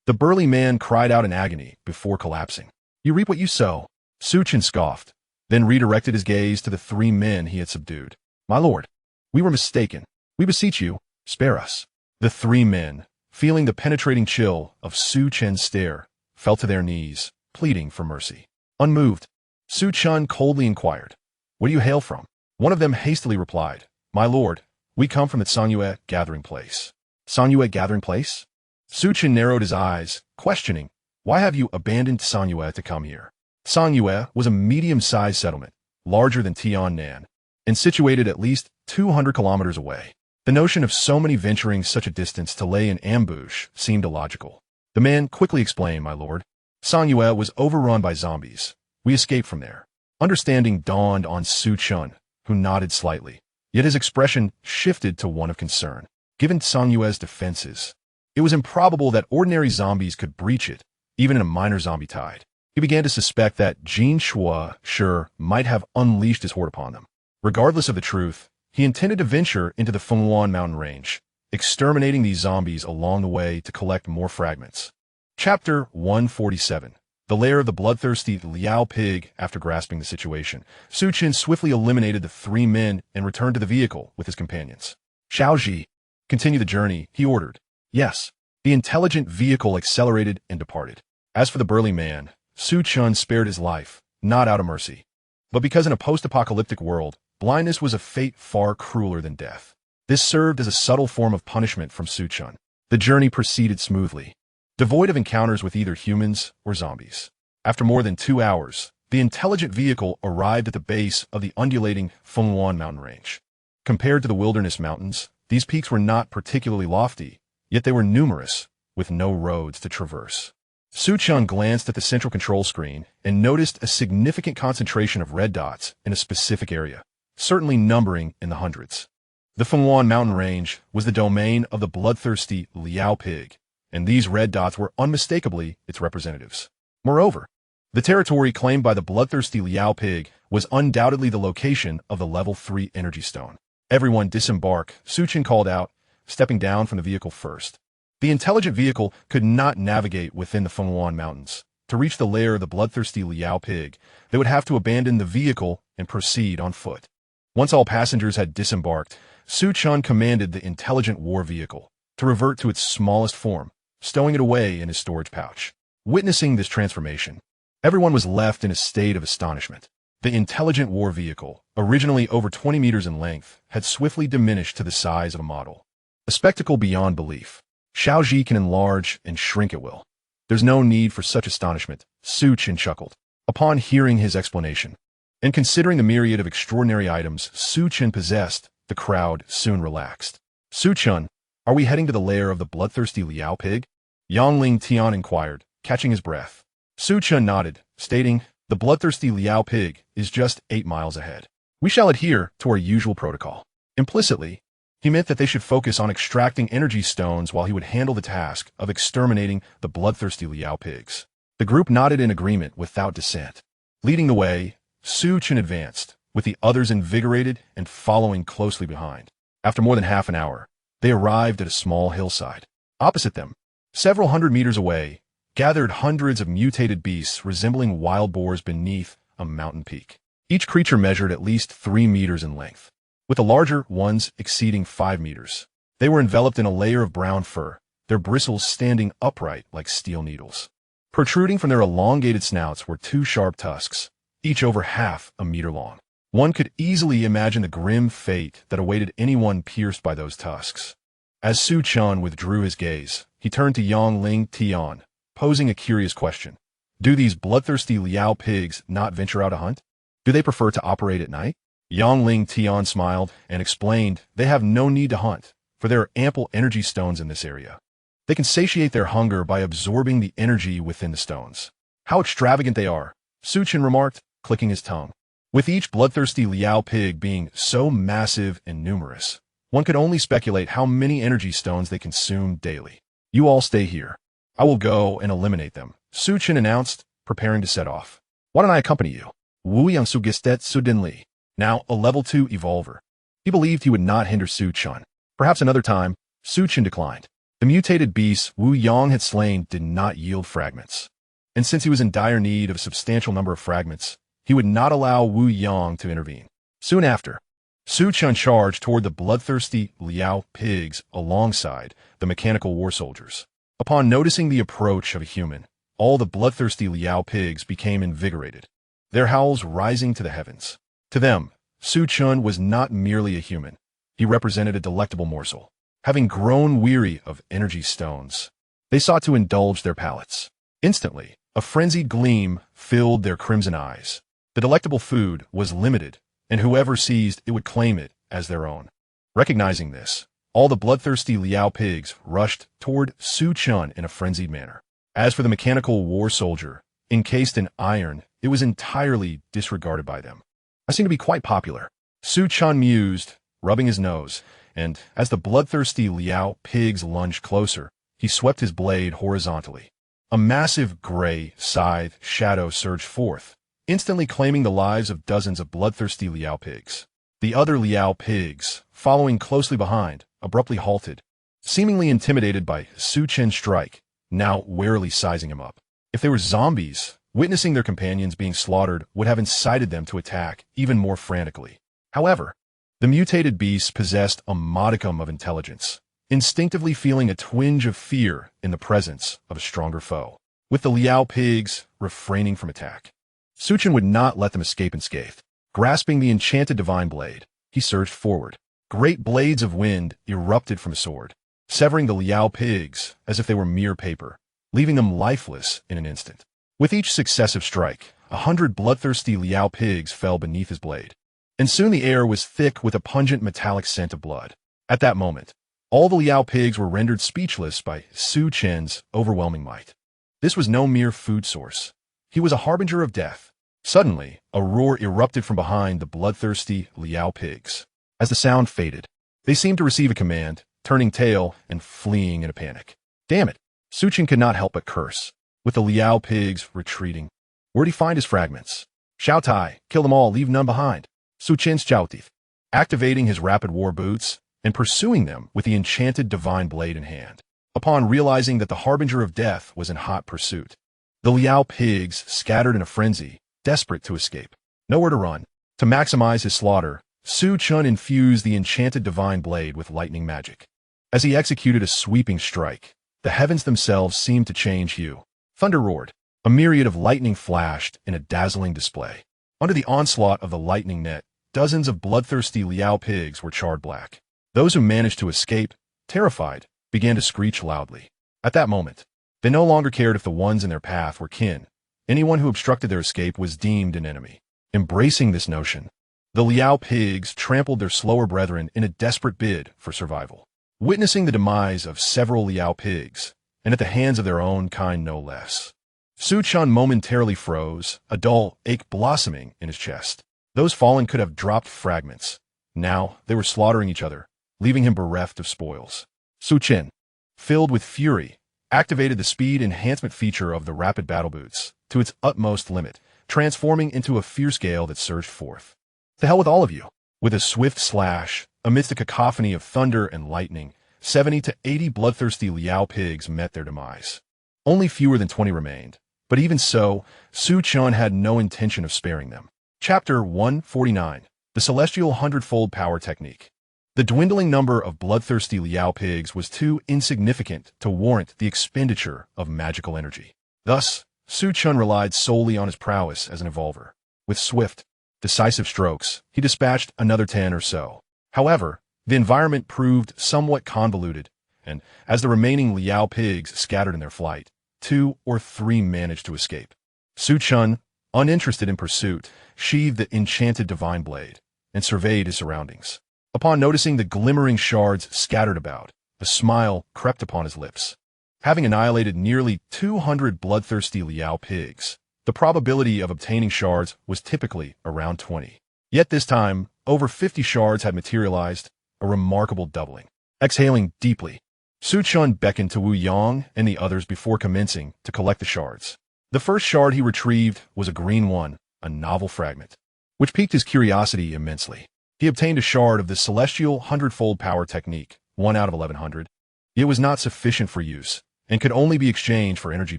The burly man cried out in agony before collapsing. "You reap what you sow." Su Chen scoffed, then redirected his gaze to the 3 men he had subdued. "My lord, we were mistaken. We beseech you, spare us." The 3 men, feeling the penetrating chill of Su Chen's stare, fell to their knees, pleading for mercy. Unmoved, Su Chen coldly inquired, "Where do you hail from?" One of them hastily replied, "My lord, we come from the Sanyue gathering place." "Sanyue gathering place?" Su Chen narrowed his eyes, questioning, "Why have you abandoned Sanyue to come here?" Sanyue was a medium-sized settlement, larger than Tiannan, and situated at least 200 kilometers away. The notion of so many venturing such a distance to lay in ambush seemed illogical. The man quickly explained, "My lord, Sanyue was overrun by zombies. We escaped from there." Understanding dawned on Su Chen, who nodded slightly, yet his expression shifted to one of concern. Given Sanyue's defenses, it was improbable that ordinary zombies could breach it, even in a minor zombie tide. He began to suspect that Jin Shuo might have unleashed his horde upon them. Regardless of the truth, he intended to venture into the Fenghuan mountain range, exterminating these zombies along the way to collect more fragments. Chapter 147. The lair of the bloodthirsty Liao pig. After grasping the situation, Su Chen swiftly eliminated the 3 men and returned to the vehicle with his companions. "Xiaoji, continue the journey," he ordered. "Yes." The intelligent vehicle accelerated and departed. As for the burly man, Su Chen spared his life, not out of mercy, but because in a post-apocalyptic world, blindness was a fate far crueler than death. This served as a subtle form of punishment from Su Chen. The journey proceeded smoothly, devoid of encounters with either humans or zombies. After more than 2 hours, the intelligent vehicle arrived at the base of the undulating Fenghuan mountain range. Compared to the wilderness mountains, these peaks were not particularly lofty, yet they were numerous, with no roads to traverse. Su Chen glanced at the central control screen and noticed a significant concentration of red dots in a specific area, certainly numbering in the hundreds. The Fenghuan mountain range was the domain of the bloodthirsty Liao pig, and these red dots were unmistakably its representatives. Moreover, the territory claimed by the bloodthirsty Liao pig was undoubtedly the location of the level 3 energy stone. "Everyone disembark," Su Chen called out, stepping down from the vehicle first. The intelligent vehicle could not navigate within the Fenghuan mountains. To reach the lair of the bloodthirsty Liao pig, they would have to abandon the vehicle and proceed on foot. Once all passengers had disembarked, Su Chen commanded the intelligent war vehicle to revert to its smallest form, stowing it away in his storage pouch. Witnessing this transformation, everyone was left in a state of astonishment. The intelligent war vehicle, originally over 20 meters in length, had swiftly diminished to the size of a model. A spectacle beyond belief. Xiaoji can enlarge and shrink at will. "There's no need for such astonishment," Su Chen chuckled, upon hearing his explanation. And considering the myriad of extraordinary items Su Chen possessed, the crowd soon relaxed. "Su Chen, are we heading to the lair of the bloodthirsty Liao pig?" Yang Ling Tian inquired, catching his breath. Su Chen nodded, stating, "The bloodthirsty Liao pig is just 8 miles ahead. We shall adhere to our usual protocol." Implicitly, he meant that they should focus on extracting energy stones while he would handle the task of exterminating the bloodthirsty Liao pigs. The group nodded in agreement without dissent. Leading the way, Su Chen advanced, with the others invigorated and following closely behind. After more than half an hour, they arrived at a small hillside. Opposite them, several hundred meters away, gathered hundreds of mutated beasts resembling wild boars beneath a mountain peak. Each creature measured at least 3 meters in length, with the larger ones exceeding 5 meters. They were enveloped in a layer of brown fur, their bristles standing upright like steel needles. Protruding from their elongated snouts were 2 sharp tusks, each over half a meter long. One could easily imagine the grim fate that awaited anyone pierced by those tusks. As Su Chen withdrew his gaze, he turned to Yang Ling Tian, posing a curious question. "Do these bloodthirsty Liao pigs not venture out to hunt? Do they prefer to operate at night?" Yang Ling Tian smiled and explained they have no need to hunt, for there are ample energy stones in this area. They can satiate their hunger by absorbing the energy within the stones. How extravagant they are, Chen remarked, clicking his tongue. With each bloodthirsty Liao pig being so massive and numerous, one could only speculate how many energy stones they consume daily. You all stay here. I will go and eliminate them, Chen announced, preparing to set off. Why don't I accompany you? Wu Yang Sugistet Sudinli, now a level 2 evolver. He believed he would not hinder Chen. Perhaps another time, Chen declined. The mutated beasts Wu Yang had slain did not yield fragments. And since he was in dire need of a substantial number of fragments, he would not allow Wu Yang to intervene. Soon after, Chen charged toward the bloodthirsty Liao pigs alongside the mechanical war soldiers. Upon noticing the approach of a human, all the bloodthirsty Liao pigs became invigorated, their howls rising to the heavens. To them, Chen was not merely a human. He represented a delectable morsel. Having grown weary of energy stones, they sought to indulge their palates. Instantly, a frenzied gleam filled their crimson eyes. The delectable food was limited, and whoever seized it would claim it as their own. Recognizing this, all the bloodthirsty Liao pigs rushed toward Chen in a frenzied manner. As for the mechanical war soldier, encased in iron, it was entirely disregarded by them. I seem to be quite popular, Chen mused, rubbing his nose, and as the bloodthirsty Liao pigs lunged closer, he swept his blade horizontally. A massive gray scythe shadow surged forth, instantly claiming the lives of dozens of bloodthirsty Liao pigs. The other Liao pigs, following closely behind, abruptly halted, seemingly intimidated by Chen's strike, now warily sizing him up. If they were zombies, witnessing their companions being slaughtered would have incited them to attack even more frantically. However, the mutated beasts possessed a modicum of intelligence, instinctively feeling a twinge of fear in the presence of a stronger foe. With the Liao pigs refraining from attack, Chen would not let them escape unscathed. Grasping the Enchanted Divine Blade, he surged forward. Great blades of wind erupted from his sword, severing the Liao pigs as if they were mere paper, leaving them lifeless in an instant. With each successive strike, 100 bloodthirsty Liao pigs fell beneath his blade, and soon the air was thick with a pungent metallic scent of blood. At that moment, all the Liao pigs were rendered speechless by Chen's overwhelming might. This was no mere food source. He was a harbinger of death. Suddenly, a roar erupted from behind the bloodthirsty Liao pigs. As the sound faded, they seemed to receive a command, turning tail and fleeing in a panic. Damn it! Chen could not help but curse. With the Liao pigs retreating, where'd he find his fragments? Xiao Tai, kill them all, leave none behind. Chen's Xiaotif, activating his rapid war boots and pursuing them with the Enchanted Divine Blade in hand. Upon realizing that the harbinger of death was in hot pursuit, the Liao pigs scattered in a frenzy, desperate to escape. Nowhere to run. To maximize his slaughter, Chen infused the Enchanted Divine Blade with lightning magic. As he executed a sweeping strike, the heavens themselves seemed to change hue. Thunder roared. A myriad of lightning flashed in a dazzling display. Under the onslaught of the lightning net, dozens of bloodthirsty Liao pigs were charred black. Those who managed to escape, terrified, began to screech loudly. At that moment, they no longer cared if the ones in their path were kin. Anyone who obstructed their escape was deemed an enemy. Embracing this notion, the Liao pigs trampled their slower brethren in a desperate bid for survival. Witnessing the demise of several Liao pigs, and at the hands of their own kind no less, Chen momentarily froze, a dull ache blossoming in his chest. Those fallen could have dropped fragments. Now they were slaughtering each other, leaving him bereft of spoils. Chen, filled with fury, activated the speed enhancement feature of the rapid battle boots to its utmost limit, transforming into a fierce gale that surged forth. To hell with all of you! With a swift slash, amidst a cacophony of thunder and lightning, 70 to 80 bloodthirsty Liao pigs met their demise. Only fewer than 20 remained, but even so, Chen had no intention of sparing them. Chapter 149, The Celestial Hundredfold Power Technique. The dwindling number of bloodthirsty Liao pigs was too insignificant to warrant the expenditure of magical energy. Thus, Chen relied solely on his prowess as an evolver. With swift, decisive strokes, he dispatched another 10 or so. However, the environment proved somewhat convoluted, and as the remaining Liao pigs scattered in their flight, 2 or 3 managed to escape. Chen, uninterested in pursuit, sheathed the Enchanted Divine Blade and surveyed his surroundings. Upon noticing the glimmering shards scattered about, a smile crept upon his lips. Having annihilated nearly 200 bloodthirsty Liao pigs, the probability of obtaining shards was typically around 20. Yet this time, over 50 shards had materialized, a remarkable doubling. Exhaling deeply, Su Chen beckoned to Wu Yang and the others before commencing to collect the shards. The first shard he retrieved was a green one, a novel fragment, which piqued his curiosity immensely. He obtained a shard of the celestial hundredfold power technique, 1 out of 1100. It was not sufficient for use, and could only be exchanged for energy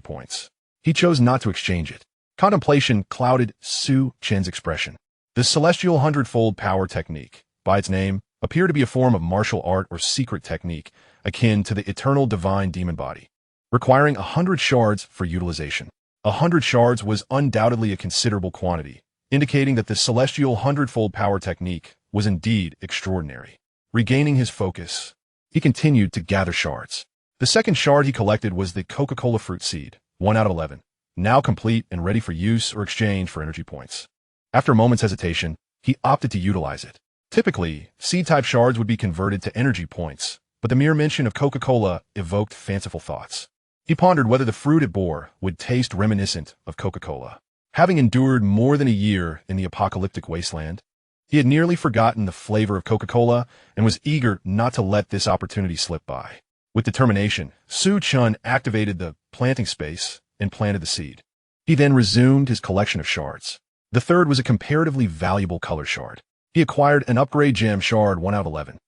points. He chose not to exchange it. Contemplation clouded Su Chen's expression. The celestial hundredfold power technique, by its name, appeared to be a form of martial art or secret technique akin to the eternal divine demon body, requiring 100 shards for utilization. 100 shards was undoubtedly a considerable quantity, indicating that the celestial hundredfold power technique was indeed extraordinary. Regaining his focus, he continued to gather shards. The second shard he collected was the Coca-Cola fruit seed, 1 out of 11, now complete and ready for use or exchange for energy points. After a moment's hesitation, he opted to utilize it. Typically, seed-type shards would be converted to energy points, but the mere mention of Coca-Cola evoked fanciful thoughts. He pondered whether the fruit it bore would taste reminiscent of Coca-Cola. Having endured more than a year in the apocalyptic wasteland, he had nearly forgotten the flavor of Coca-Cola and was eager not to let this opportunity slip by. With determination, Su Chen activated the planting space and planted the seed. He then resumed his collection of shards. The third was a comparatively valuable color shard. He acquired an upgrade gem shard 1 out of 11,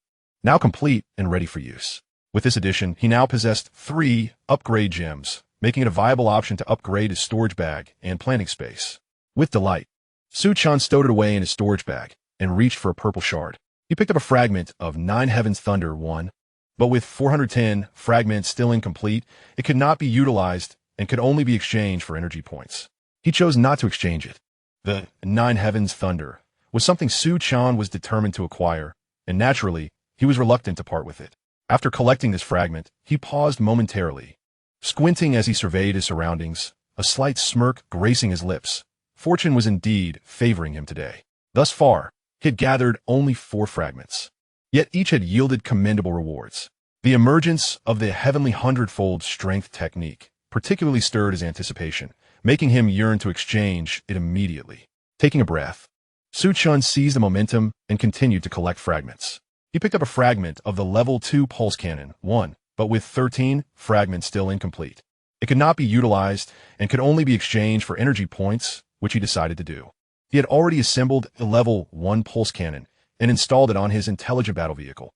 now complete and ready for use. With this addition, he now possessed 3 upgrade gems, making it a viable option to upgrade his storage bag and planting space. With delight, Su Chen stowed it away in his storage bag and reached for a purple shard. He picked up a fragment of 9 Heavens Thunder 1, but with 410 fragments still incomplete, it could not be utilized and could only be exchanged for energy points. He chose not to exchange it. The 9 Heavens Thunder was something Su Chen was determined to acquire, and naturally, he was reluctant to part with it. After collecting this fragment, he paused momentarily, squinting as he surveyed his surroundings, a slight smirk gracing his lips. Fortune was indeed favoring him today. Thus far, he had gathered only 4 fragments, yet each had yielded commendable rewards. The emergence of the heavenly hundredfold strength technique particularly stirred his anticipation, making him yearn to exchange it immediately. Taking a breath, Su Chen seized the momentum and continued to collect fragments. He picked up a fragment of the level 2 pulse cannon 1, but with 13 fragments still incomplete. It could not be utilized and could only be exchanged for energy points, which he decided to do. He had already assembled a level 1 pulse cannon and installed it on his intelligent battle vehicle.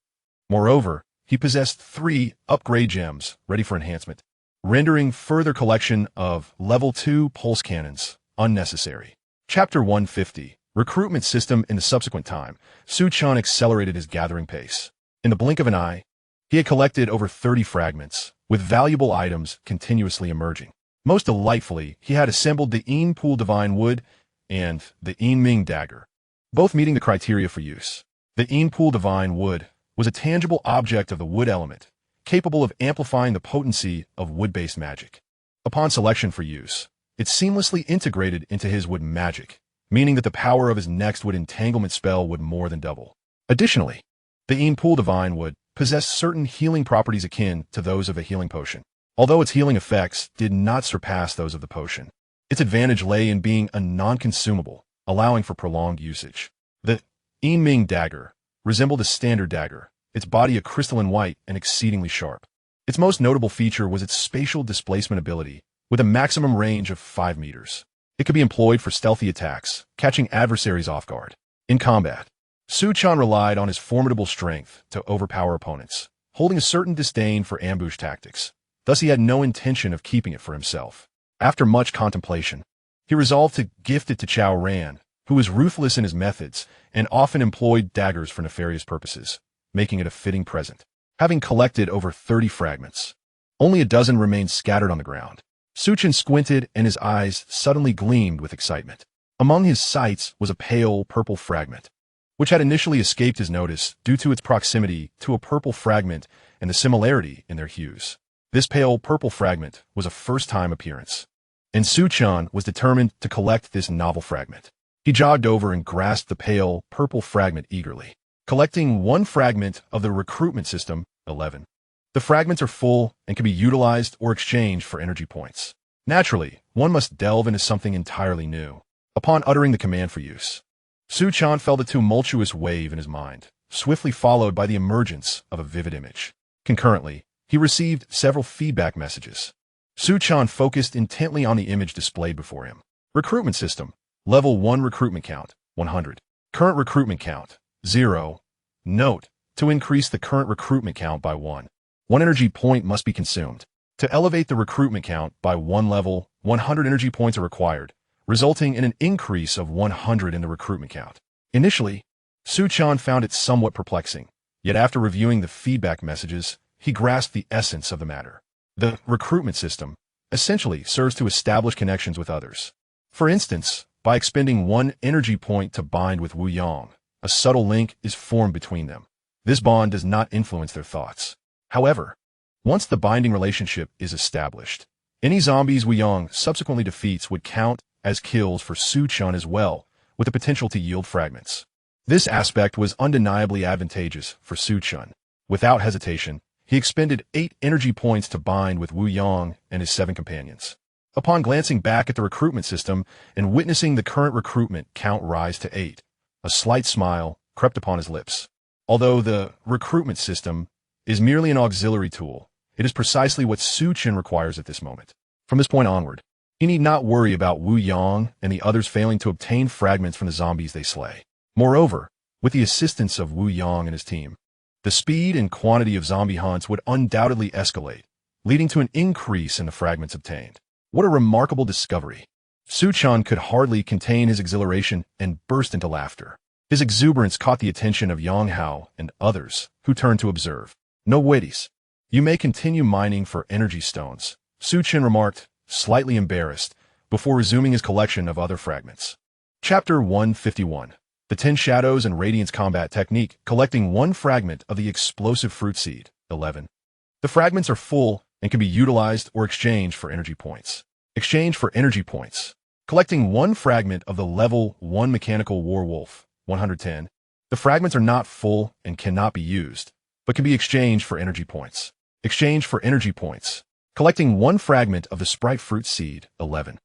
Moreover, he possessed 3 upgrade gems ready for enhancement, rendering further collection of level 2 pulse cannons unnecessary. Chapter 150. Recruitment System. In the subsequent time, Su Chen accelerated his gathering pace. In the blink of an eye, he had collected over 30 fragments, with valuable items continuously emerging. Most delightfully, he had assembled the Enchanted Divine Blade and the Ming dagger, both meeting the criteria for use. The Enchanted Divine Blade was a tangible object of the wood element, capable of amplifying the potency of wood-based magic. Upon selection for use, it seamlessly integrated into his wood magic, meaning that the power of his next wood entanglement spell would more than double. Additionally, the Enchanted Divine Blade possessed certain healing properties akin to those of a healing potion. Although its healing effects did not surpass those of the potion, its advantage lay in being a non-consumable, allowing for prolonged usage. The Ming dagger resembled a standard dagger, its body a crystalline white and exceedingly sharp. Its most notable feature was its spatial displacement ability, with a maximum range of 5 meters. It could be employed for stealthy attacks, catching adversaries off guard. In combat, Su Chen relied on his formidable strength to overpower opponents, holding a certain disdain for ambush tactics. Thus he had no intention of keeping it for himself. After much contemplation, he resolved to gift it to Chao Ran, who was ruthless in his methods and often employed daggers for nefarious purposes, making it a fitting present. Having collected over 30 fragments, only a dozen remained scattered on the ground. Su Chen squinted and his eyes suddenly gleamed with excitement. Among his sights was a pale purple fragment, which had initially escaped his notice due to its proximity to a purple fragment and the similarity in their hues. This pale purple fragment was a first-time appearance, and Su Chen was determined to collect this novel fragment. He jogged over and grasped the pale purple fragment eagerly. Collecting one fragment of the recruitment system, 11. The fragments are full and can be utilized or exchanged for energy points. Naturally, one must delve into something entirely new. Upon uttering the command for use, Chen felt a tumultuous wave in his mind, swiftly followed by the emergence of a vivid image. Concurrently, he received several feedback messages. Chen focused intently on the image displayed before him. Recruitment system. Level 1 recruitment count, 100. Current recruitment count, 0. Note: to increase the current recruitment count by 1 energy point must be consumed. To elevate the recruitment count by 1 level, 100 energy points are required, resulting in an increase of 100 in the recruitment count. Initially, Chen found it somewhat perplexing, yet after reviewing the feedback messages, he grasped the essence of the matter. The recruitment system essentially serves to establish connections with others. For instance, by expending 1 energy point to bind with Wu Yang, a subtle link is formed between them. This bond does not influence their thoughts. However, once the binding relationship is established, any zombies Wu Yang subsequently defeats would count as kills for Chen as well, with the potential to yield fragments. This aspect was undeniably advantageous for Chen. Without hesitation, he expended 8 energy points to bind with Wu Yang and his 7 companions. Upon glancing back at the recruitment system and witnessing the current recruitment count rise to 8, a slight smile crept upon his lips. Although the recruitment system is merely an auxiliary tool, it is precisely what Chen requires at this moment. From this point onward, he need not worry about Wu Yang and the others failing to obtain fragments from the zombies they slay. Moreover, with the assistance of Wu Yang and his team, the speed and quantity of zombie hunts would undoubtedly escalate, leading to an increase in the fragments obtained. What a remarkable discovery! Chen could hardly contain his exhilaration and burst into laughter. His exuberance caught the attention of Yang Hao and others, who turned to observe. "No waities. You may continue mining for energy stones," Chen remarked, slightly embarrassed, before resuming his collection of other fragments. Chapter 151. The 10 Shadows and Radiance Combat Technique, collecting 1 fragment of the explosive fruit seed, 11. The fragments are full and can be utilized or exchanged for energy points. Exchange for energy points. Collecting 1 fragment of the level 1 mechanical werewolf, 110. The fragments are not full and cannot be used, but can be exchanged for energy points. Exchange for energy points. Collecting 1 fragment of the sprite fruit seed, 11.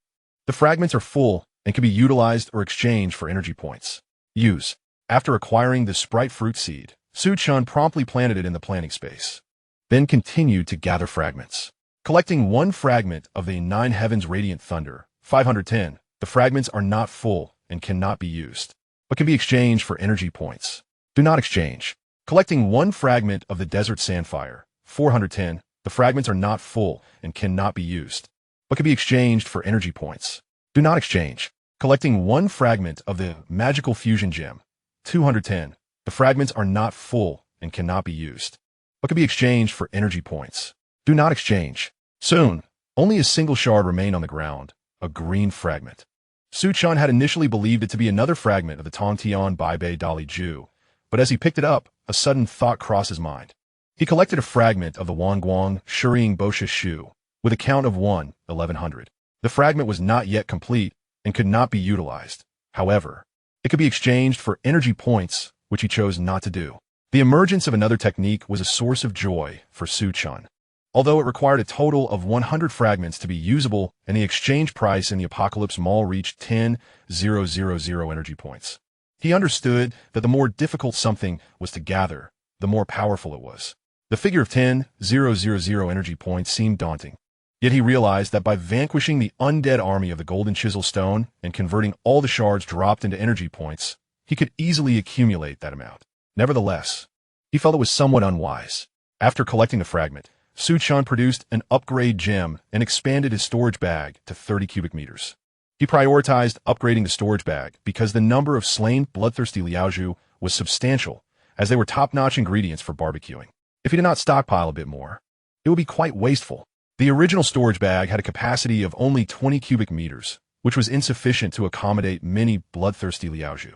The fragments are full and can be utilized or exchanged for energy points. Use. After acquiring the sprite fruit seed, Chen promptly planted it in the planting space, then continued to gather fragments. Collecting 1 fragment of the 9 Heavens Radiant Thunder, 510. The fragments are not full and cannot be used, but can be exchanged for energy points. Do not exchange. Collecting 1 fragment of the Desert Sandfire, 410. The fragments are not full and cannot be used, but can be exchanged for energy points. Do not exchange. Collecting 1 fragment of the Magical Fusion Gem, 210. The fragments are not full and cannot be used, but can be exchanged for energy points. Do not exchange. Soon, only a single shard remained on the ground, a green fragment. Chen had initially believed it to be another fragment of the Tongtian Baibei Dali Ju, but as he picked it up, a sudden thought crossed his mind. He collected a fragment of the Wanguang Shuriying Bosha Shu, with a count of 1100. The fragment was not yet complete and could not be utilized. However, it could be exchanged for energy points, which he chose not to do. The emergence of another technique was a source of joy for Chen. Although it required a total of 100 fragments to be usable and the exchange price in the Apocalypse Mall reached 10,000 energy points. He understood that the more difficult something was to gather, the more powerful it was. The figure of 10,000 energy points seemed daunting. Yet he realized that by vanquishing the undead army of the Golden Chisel Stone and converting all the shards dropped into energy points, he could easily accumulate that amount. Nevertheless, he felt it was somewhat unwise. After collecting the fragment, Chen produced an upgrade gem and expanded his storage bag to 30 cubic meters. He prioritized upgrading the storage bag because the number of slain bloodthirsty Liaozhu was substantial, as they were top-notch ingredients for barbecuing. If he did not stockpile a bit more, it would be quite wasteful. The original storage bag had a capacity of only 20 cubic meters, which was insufficient to accommodate many bloodthirsty Liaozhu.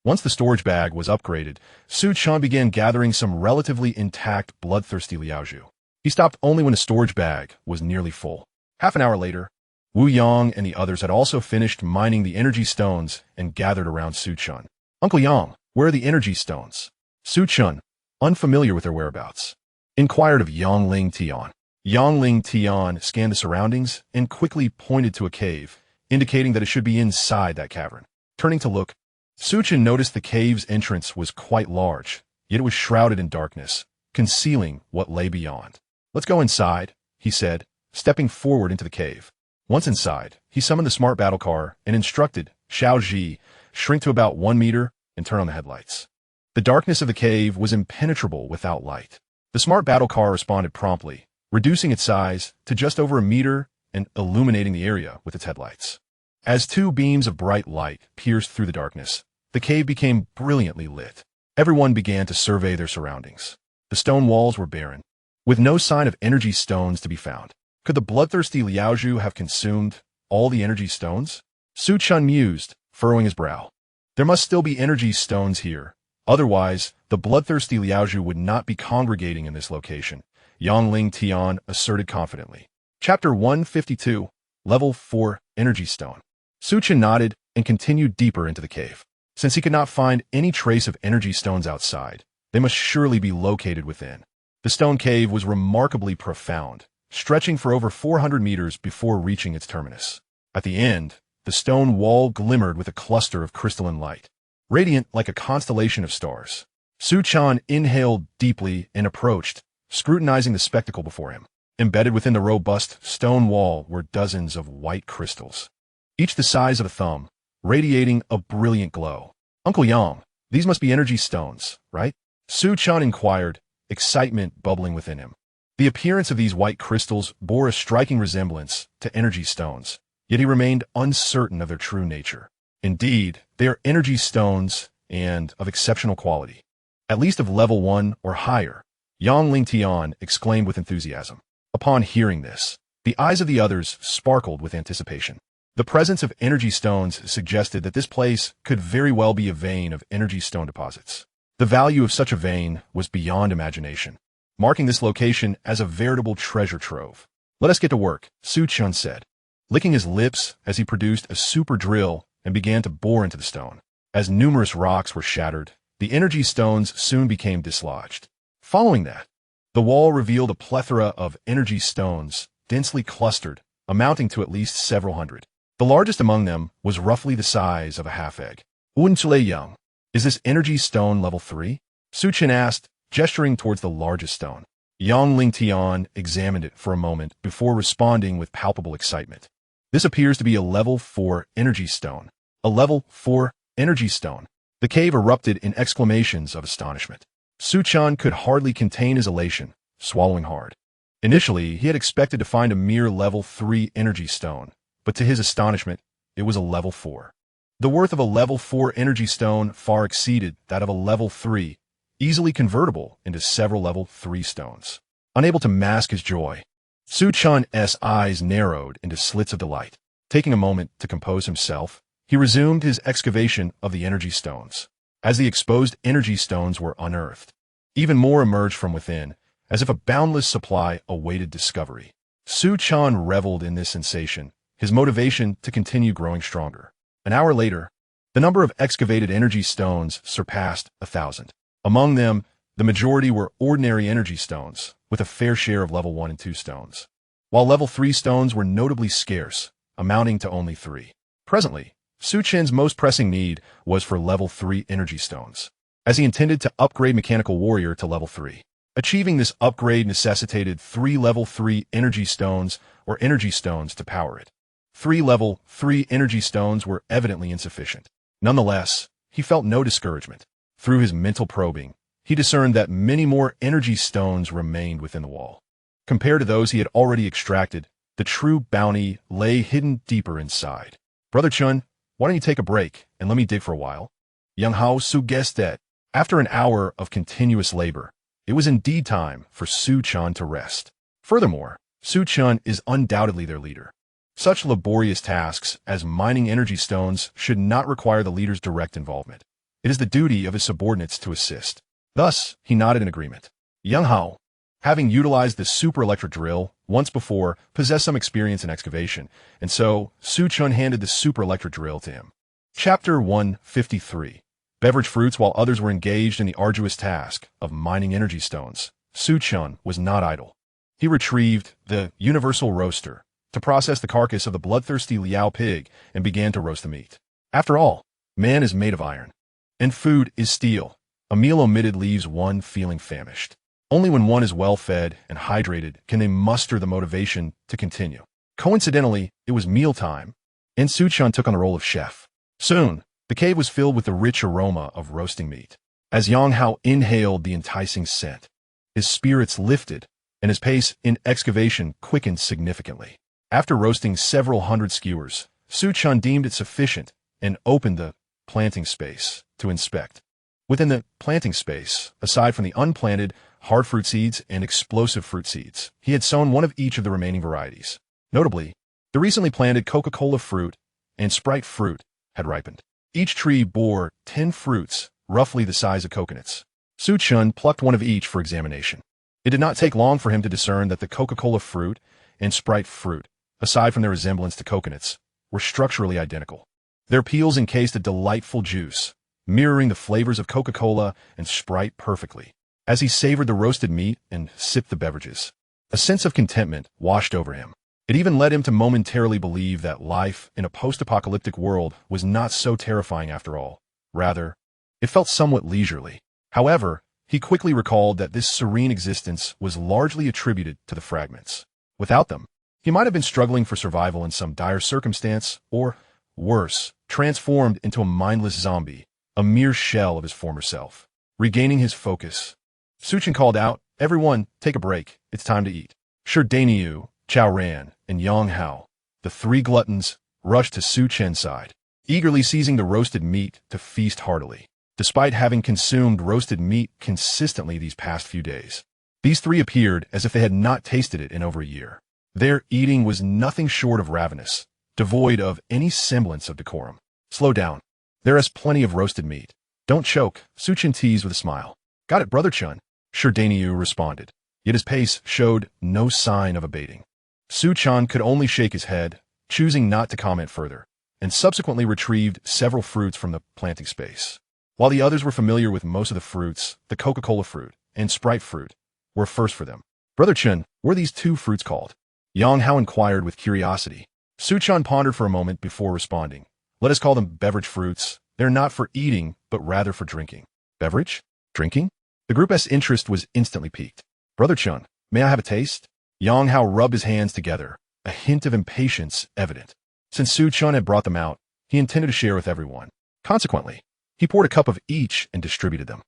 Once the storage bag was upgraded, Chen began gathering some relatively intact bloodthirsty Liaozhu. He stopped only when the storage bag was nearly full. Half an hour later, Wu Yang and the others had also finished mining the energy stones and gathered around Chen. "Uncle Yang, where are the energy stones?" Su Chen, unfamiliar with their whereabouts, inquired of Yongling Tian. Yongling Tian scanned the surroundings and quickly pointed to a cave, indicating that it should be inside that cavern. Turning to look, Su Chen noticed the cave's entrance was quite large, yet it was shrouded in darkness, concealing what lay beyond. "Let's go inside," he said, stepping forward into the cave. Once inside, he summoned the smart battle car and instructed Xiao Ji shrink to about 1 meter and turn on the headlights. The darkness of the cave was impenetrable without light. The smart battle car responded promptly, reducing its size to just over 1 meter and illuminating the area with its headlights. As 2 beams of bright light pierced through the darkness, the cave became brilliantly lit. Everyone began to survey their surroundings. The stone walls were barren, with no sign of energy stones to be found. Could the bloodthirsty Liaozhu have consumed all the energy stones? Su Chen mused, furrowing his brow. There must still be energy stones here. Otherwise, the bloodthirsty Liaozhu would not be congregating in this location, Yongling Tian asserted confidently. Chapter 152, Level 4, Energy Stone. Su Chen nodded and continued deeper into the cave. Since he could not find any trace of energy stones outside, they must surely be located within. The stone cave was remarkably profound, stretching for over 400 meters before reaching its terminus. At the end, the stone wall glimmered with a cluster of crystalline light, radiant like a constellation of stars. Su Chen inhaled deeply and approached, scrutinizing the spectacle before him. Embedded within the robust stone wall were dozens of white crystals, each the size of a thumb, radiating a brilliant glow. "Uncle Yang, these must be energy stones, right?" Su Chen inquired, excitement bubbling within him. The appearance of these white crystals bore a striking resemblance to energy stones, yet he remained uncertain of their true nature. Indeed, they are energy stones and of exceptional quality, at least of level 1 or higher, Yongling Tian exclaimed with enthusiasm. Upon hearing this, the eyes of the others sparkled with anticipation. The presence of energy stones suggested that this place could very well be a vein of energy stone deposits. The value of such a vein was beyond imagination, marking this location as a veritable treasure trove. "Let us get to work," Su Chen said, licking his lips as he produced a super drill and began to bore into the stone. As numerous rocks were shattered, the energy stones soon became dislodged. Following that, the wall revealed a plethora of energy stones, densely clustered, amounting to at least several hundred. The largest among them was roughly the size of a half-egg. "Unchule Yang, is this energy stone level 3? Su Chen asked, gesturing towards the largest stone. Yongling Tian examined it for a moment before responding with palpable excitement. "This appears to be a level 4 energy stone. A level 4 energy stone." The cave erupted in exclamations of astonishment. Su Chen could hardly contain his elation, swallowing hard. Initially, he had expected to find a mere level 3 energy stone, but to his astonishment, it was a level 4. The worth of a level 4 energy stone far exceeded that of a level 3, easily convertible into several level 3 stones. Unable to mask his joy, Su Chen's eyes narrowed into slits of delight. Taking a moment to compose himself, he resumed his excavation of the energy stones. As the exposed energy stones were unearthed, even more emerged from within, as if a boundless supply awaited discovery. Su Chen reveled in this sensation, his motivation to continue growing stronger. An hour later, the number of excavated energy stones surpassed 1,000. Among them, the majority were ordinary energy stones, with a fair share of level 1 and 2 stones, while level 3 stones were notably scarce, amounting to only 3. Presently, Su Chen's most pressing need was for level 3 energy stones, as he intended to upgrade Mechanical Warrior to level 3. Achieving this upgrade necessitated 3 level 3 energy stones or energy stones to power it. 3 level 3 energy stones were evidently insufficient. Nonetheless, he felt no discouragement. Through his mental probing, he discerned that many more energy stones remained within the wall. Compared to those he had already extracted, the true bounty lay hidden deeper inside. "Brother Chen, why don't you take a break and let me dig for a while?" Young Hao suggested. After an hour of continuous labor, it was indeed time for Su Chen to rest. Furthermore, Su Chen is undoubtedly their leader. Such laborious tasks as mining energy stones should not require the leader's direct involvement. It is the duty of his subordinates to assist. Thus, he nodded in agreement. Young Hao, having utilized the super electric drill once before, possessed some experience in excavation, and so Su Chen handed the super electric drill to him. Chapter 153. beverage fruits while others were engaged in the arduous task of mining energy stones. Chen was not idle. He retrieved the universal roaster to process the carcass of the bloodthirsty Liao pig and began to roast the meat. After all, man is made of iron, and food is steel. A meal omitted leaves one feeling famished. Only when one is well-fed and hydrated can they muster the motivation to continue. Coincidentally, it was mealtime, and Chen took on the role of chef. Soon, the cave was filled with the rich aroma of roasting meat. As Yang Hao inhaled the enticing scent, his spirits lifted, and his pace in excavation quickened significantly. After roasting several hundred skewers, Chen deemed it sufficient and opened the planting space to inspect. Within the planting space, aside from the unplanted hard fruit seeds and explosive fruit seeds, he had sown one of each of the remaining varieties. Notably, the recently planted Coca-Cola fruit and Sprite fruit had ripened. Each tree bore 10 fruits, roughly the size of coconuts. Chen plucked one of each for examination. It did not take long for him to discern that the Coca-Cola fruit and Sprite fruit, aside from their resemblance to coconuts, were structurally identical. Their peels encased a delightful juice, mirroring the flavors of Coca-Cola and Sprite perfectly. As he savored the roasted meat and sipped the beverages, a sense of contentment washed over him. It even led him to momentarily believe that life in a post-apocalyptic world was not so terrifying after all. Rather, it felt somewhat leisurely. However, he quickly recalled that this serene existence was largely attributed to the fragments. Without them, he might have been struggling for survival in some dire circumstance, or, worse, transformed into a mindless zombie, a mere shell of his former self. Regaining his focus, Chen called out, "Everyone, take a break. It's time to eat." Dailyupdates, Chao Ran, and Yang Hao, the three gluttons, rushed to Chen's side, eagerly seizing the roasted meat to feast heartily. Despite having consumed roasted meat consistently these past few days, these three appeared as if they had not tasted it in over a year. Their eating was nothing short of ravenous, devoid of any semblance of decorum. "Slow down. There is plenty of roasted meat. Don't choke," Chen teased with a smile. "Got it, brother Chen," Dailyupdates responded, yet his pace showed no sign of abating. Chen could only shake his head, choosing not to comment further, and subsequently retrieved several fruits from the planting space. While the others were familiar with most of the fruits, the Coca-Cola fruit and Sprite fruit were first for them. "Brother Chen, what are these two fruits called?" Yang Hao inquired with curiosity. Chen pondered for a moment before responding. "Let us call them beverage fruits. They're not for eating, but rather for drinking." "Beverage? Drinking?" The group's interest was instantly piqued. "Brother Chen, may I have a taste?" Yang Hao rubbed his hands together, a hint of impatience evident. Since Chen had brought them out, he intended to share with everyone. Consequently, he poured a cup of each and distributed them.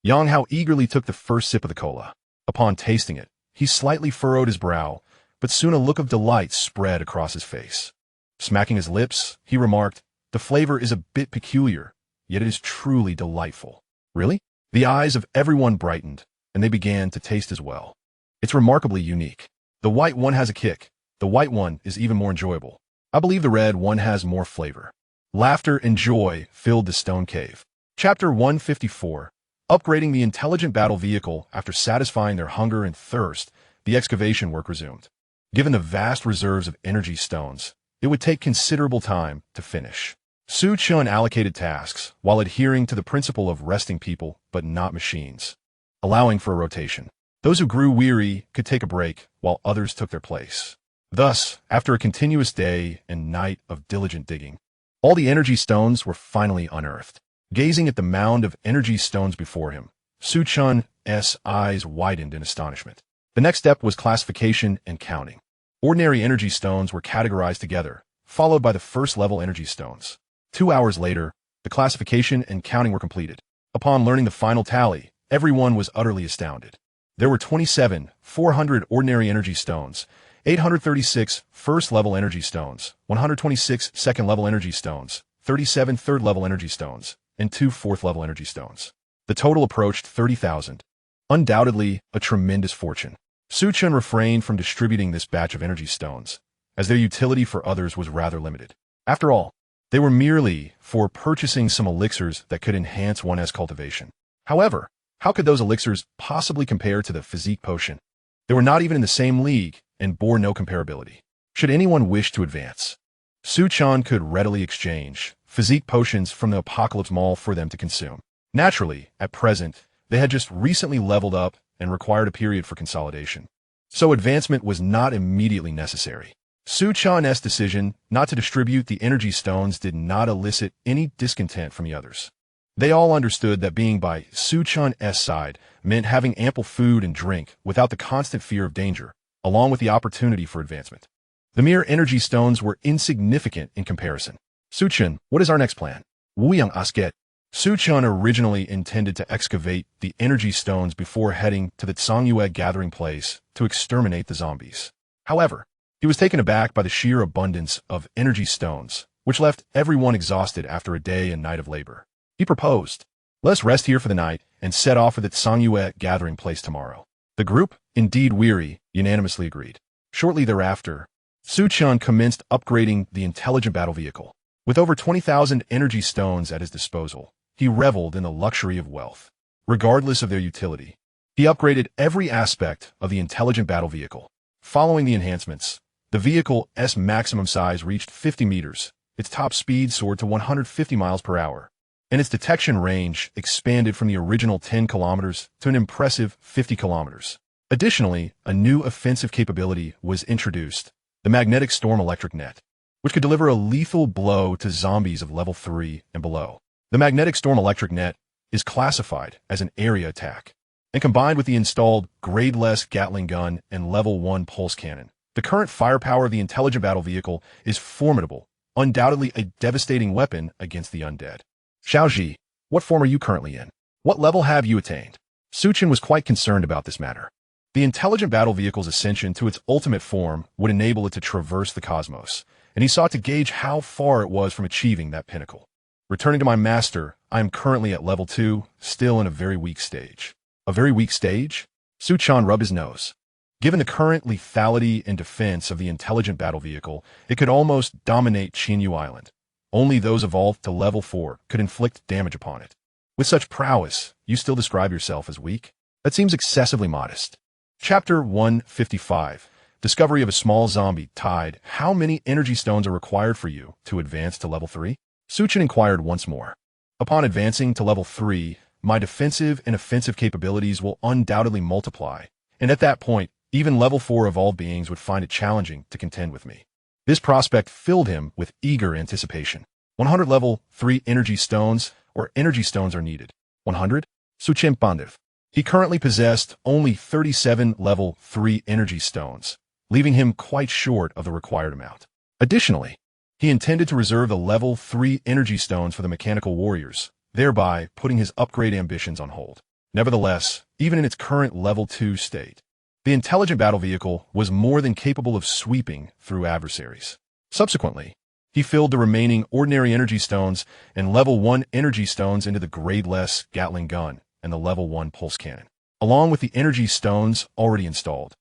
Yang Hao eagerly took the first sip of the cola. Upon tasting it, he slightly furrowed his brow, but soon a look of delight spread across his face. Smacking his lips, he remarked, "The flavor is a bit peculiar, yet it is truly delightful." "Really?" The eyes of everyone brightened, and they began to taste as well. "It's remarkably unique. The white one has a kick. The white one is even more enjoyable. I believe the red one has more flavor." Laughter and joy filled the stone cave. Chapter 154. Upgrading the intelligent battle vehicle. After satisfying their hunger and thirst, the excavation work resumed. Given the vast reserves of energy stones, it would take considerable time to finish. Chen allocated tasks while adhering to the principle of resting people but not machines, allowing for a rotation. Those who grew weary could take a break while others took their place. Thus, after a continuous day and night of diligent digging, all the energy stones were finally unearthed. Gazing at the mound of energy stones before him, Chen's eyes widened in astonishment. The next step was classification and counting. Ordinary energy stones were categorized together, followed by the first-level energy stones. 2 hours later, the classification and counting were completed. Upon learning the final tally, everyone was utterly astounded. There were 27,400 ordinary energy stones, 836 first-level energy stones, 126 second-level energy stones, 37 third-level energy stones, and 2 fourth-level energy stones. The total approached 30,000. Undoubtedly, a tremendous fortune. Chen refrained from distributing this batch of energy stones, as their utility for others was rather limited. After all, they were merely for purchasing some elixirs that could enhance one's cultivation. However, how could those elixirs possibly compare to the physique potion? They were not even in the same league and bore no comparability. Should anyone wish to advance, Chen could readily exchange physique potions from the Apocalypse Mall for them to consume. Naturally, at present, they had just recently leveled up and required a period for consolidation. So advancement was not immediately necessary. Su Chan's decision not to distribute the energy stones did not elicit any discontent from the others. They all understood that being by Su Chan's side meant having ample food and drink without the constant fear of danger, along with the opportunity for advancement. The mere energy stones were insignificant in comparison. Su Chen, what is our next plan? Wu Yang asked. Su Chen originally intended to excavate the energy stones before heading to the Tsangyue gathering place to exterminate the zombies. However, he was taken aback by the sheer abundance of energy stones, which left everyone exhausted after a day and night of labor. He proposed, "Let's rest here for the night and set off for the Tsangyue gathering place tomorrow." The group, indeed weary, unanimously agreed. Shortly thereafter, Su Chen commenced upgrading the intelligent battle vehicle. With over 20,000 energy stones at his disposal, he reveled in the luxury of wealth. Regardless of their utility, he upgraded every aspect of the intelligent battle vehicle. Following the enhancements, the vehicle's maximum size reached 50 meters, its top speed soared to 150 miles per hour, and its detection range expanded from the original 10 kilometers to an impressive 50 kilometers. Additionally, a new offensive capability was introduced, the magnetic storm electric net, which could deliver a lethal blow to zombies of level 3 and below. The magnetic storm electric net is classified as an area attack, and combined with the installed gradeless Gatling gun and level 1 pulse cannon, the current firepower of the intelligent battle vehicle is formidable, undoubtedly a devastating weapon against the undead. Xiaoji, what form are you currently in? What level have you attained? Su Chen was quite concerned about this matter. The intelligent battle vehicle's ascension to its ultimate form would enable it to traverse the cosmos, and he sought to gauge how far it was from achieving that pinnacle. Returning to my master, I am currently at level 2, still in a very weak stage. A very weak stage? Su Chen rubbed his nose. Given the current lethality and defense of the intelligent battle vehicle, it could almost dominate Qinyu Island. Only those evolved to level 4 could inflict damage upon it. With such prowess, you still describe yourself as weak? That seems excessively modest. Chapter 155. Discovery of a small zombie tied. How many energy stones are required for you to advance to level 3? Su Chen inquired once more. Upon advancing to level 3, my defensive and offensive capabilities will undoubtedly multiply, and at that point, even level 4 evolved beings would find it challenging to contend with me. This prospect filled him with eager anticipation. 100 level 3 energy stones or energy stones are needed. 100? Su Chen pondered. He currently possessed only 37 level 3 energy stones, leaving him quite short of the required amount. Additionally, he intended to reserve the level 3 energy stones for the mechanical warriors, thereby putting his upgrade ambitions on hold. Nevertheless, even in its current level 2 state, the intelligent battle vehicle was more than capable of sweeping through adversaries. Subsequently, he filled the remaining ordinary energy stones and level 1 energy stones into the gradeless Gatling gun and the level 1 pulse cannon, along with the energy stones already installed.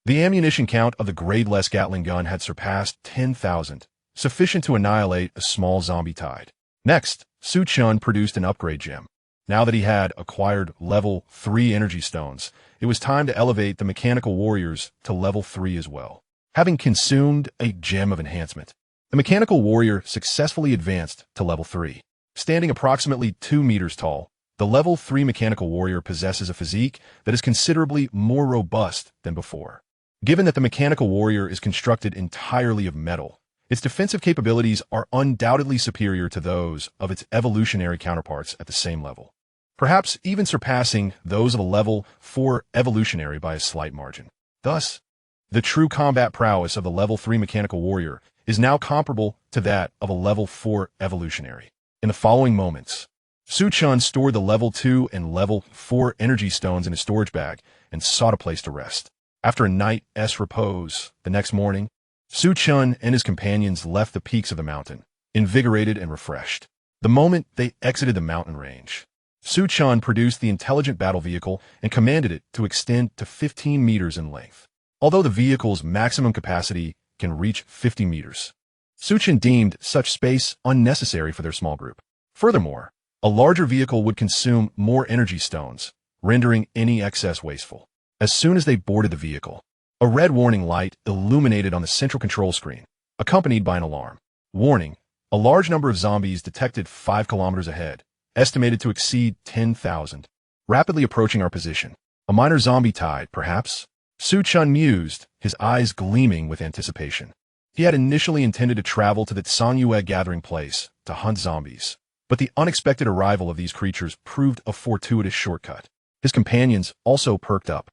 The ammunition count of the gradeless Gatling gun had surpassed 10,000, sufficient to annihilate a small zombie tide. Next, Su Chen produced an upgrade gem. Now that he had acquired level 3 energy stones, it was time to elevate the mechanical warriors to level 3 as well. Having consumed a gem of enhancement, the mechanical warrior successfully advanced to level 3. Standing approximately 2 meters tall, the level 3 mechanical warrior possesses a physique that is considerably more robust than before. Given that the mechanical warrior is constructed entirely of metal, its defensive capabilities are undoubtedly superior to those of its evolutionary counterparts at the same level, perhaps even surpassing those of a level 4 evolutionary by a slight margin. Thus, the true combat prowess of the level 3 mechanical warrior is now comparable to that of a level 4 evolutionary. In the following moments, Su Chen stored the level 2 and level 4 energy stones in his storage bag and sought a place to rest. After a night's repose, the next morning, Su Chen and his companions left the peaks of the mountain, invigorated and refreshed. The moment they exited the mountain range, Su Chen produced the intelligent battle vehicle and commanded it to extend to 15 meters in length. Although the vehicle's maximum capacity can reach 50 meters, Su Chen deemed such space unnecessary for their small group. Furthermore, a larger vehicle would consume more energy stones, rendering any excess wasteful. As soon as they boarded the vehicle, a red warning light illuminated on the central control screen, accompanied by an alarm. Warning, A large number of zombies detected 5 kilometers ahead, estimated to exceed 10,000, rapidly approaching our position. A minor zombie tide, perhaps? Chen mused, his eyes gleaming with anticipation. He had initially intended to travel to the Tsanyue gathering place to hunt zombies, but the unexpected arrival of these creatures proved a fortuitous shortcut. His companions also perked up,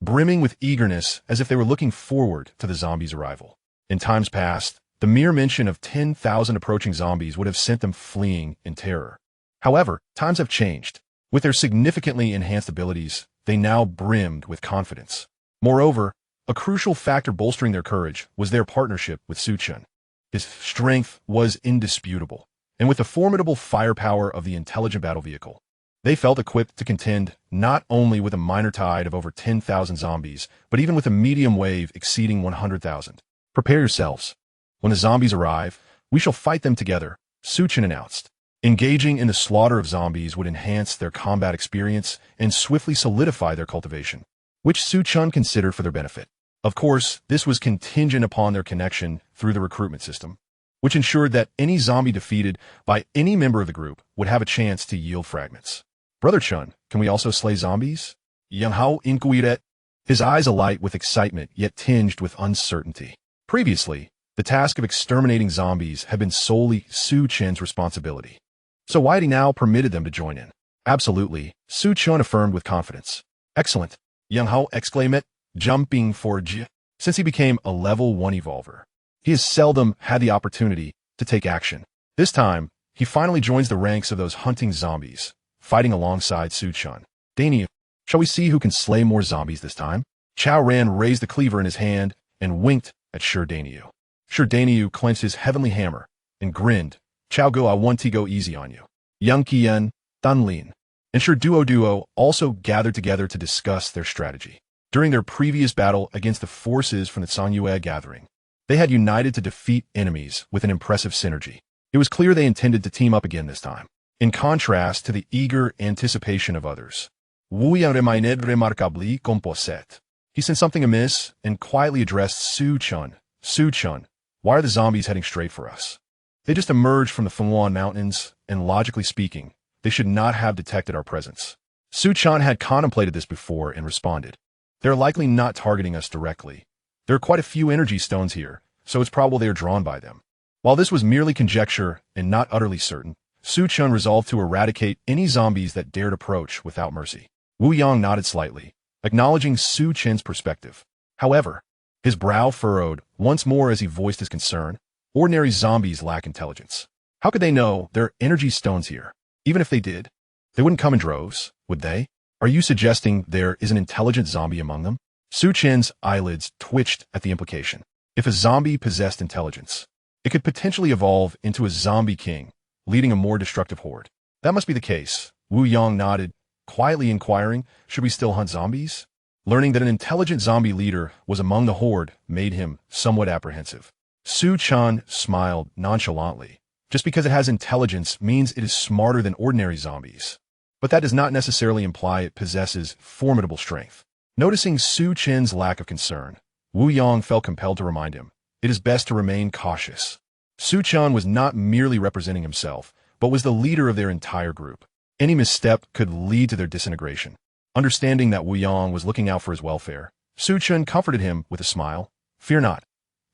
brimming with eagerness as if they were looking forward to the zombies' arrival. In times past, the mere mention of 10,000 approaching zombies would have sent them fleeing in terror. However, times have changed. With their significantly enhanced abilities, they now brimmed with confidence. Moreover, a crucial factor bolstering their courage was their partnership with Chen. His strength was indisputable, and with the formidable firepower of the intelligent battle vehicle, they felt equipped to contend not only with a minor tide of over 10,000 zombies, but even with a medium wave exceeding 100,000. Prepare yourselves. When the zombies arrive, we shall fight them together, Chen announced. Engaging in the slaughter of zombies would enhance their combat experience and swiftly solidify their cultivation, which Chen considered for their benefit. Of course, this was contingent upon their connection through the recruitment system, which ensured that any zombie defeated by any member of the group would have a chance to yield fragments. Brother Chen, can we also slay zombies? Yang Hao inquired, his eyes alight with excitement yet tinged with uncertainty. Previously, the task of exterminating zombies had been solely Chen's responsibility. So why had he now permitted them to join in? Absolutely, Chen affirmed with confidence. Excellent, Yang Hao exclaimed, jumping for J. Since he became a level 1 evolver, he has seldom had the opportunity to take action. This time, he finally joins the ranks of those hunting zombies, fighting alongside Chen. Dailyupdates, shall we see who can slay more zombies this time? Chao Ran raised the cleaver in his hand and winked at Dailyupdates. Dailyupdates clenched his heavenly hammer and grinned. Chao Go, I want to go easy on you. Yang Qian, Dan Lin, and Duo also gathered together to discuss their strategy. During their previous battle against the forces from the Tsanyue gathering, they had united to defeat enemies with an impressive synergy. It was clear they intended to team up again this time. In contrast to the eager anticipation of others, Wu Yang remained remarquably composite. He sensed something amiss and quietly addressed Chen. Chen, why are the zombies heading straight for us? They just emerged from the Fenghuan Mountains, and logically speaking, they should not have detected our presence. Chen had contemplated this before and responded. They're likely not targeting us directly. There are quite a few energy stones here, so it's probable they are drawn by them. While this was merely conjecture and not utterly certain, Chen resolved to eradicate any zombies that dared approach without mercy. Wu Yang nodded slightly, acknowledging Chen's perspective. However, his brow furrowed once more as he voiced his concern. Ordinary zombies lack intelligence. How could they know there are energy stones here? Even if they did, they wouldn't come in droves, would they? Are you suggesting there is an intelligent zombie among them? Chen's eyelids twitched at the implication. If a zombie possessed intelligence, it could potentially evolve into a zombie king, leading a more destructive horde. That must be the case. Wu Yang nodded, quietly inquiring, should we still hunt zombies? Learning that an intelligent zombie leader was among the horde made him somewhat apprehensive. Chen smiled nonchalantly. Just because it has intelligence means it is smarter than ordinary zombies. But that does not necessarily imply it possesses formidable strength. Noticing Chen's lack of concern, Wu Yang felt compelled to remind him, it is best to remain cautious. Chen was not merely representing himself, but was the leader of their entire group. Any misstep could lead to their disintegration. Understanding that Wu Yang was looking out for his welfare, Chen comforted him with a smile. Fear not.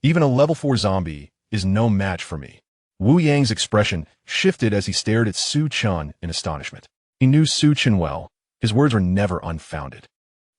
Even a level 4 zombie is no match for me. Wu Yang's expression shifted as he stared at Chen in astonishment. He knew Chen well. His words were never unfounded.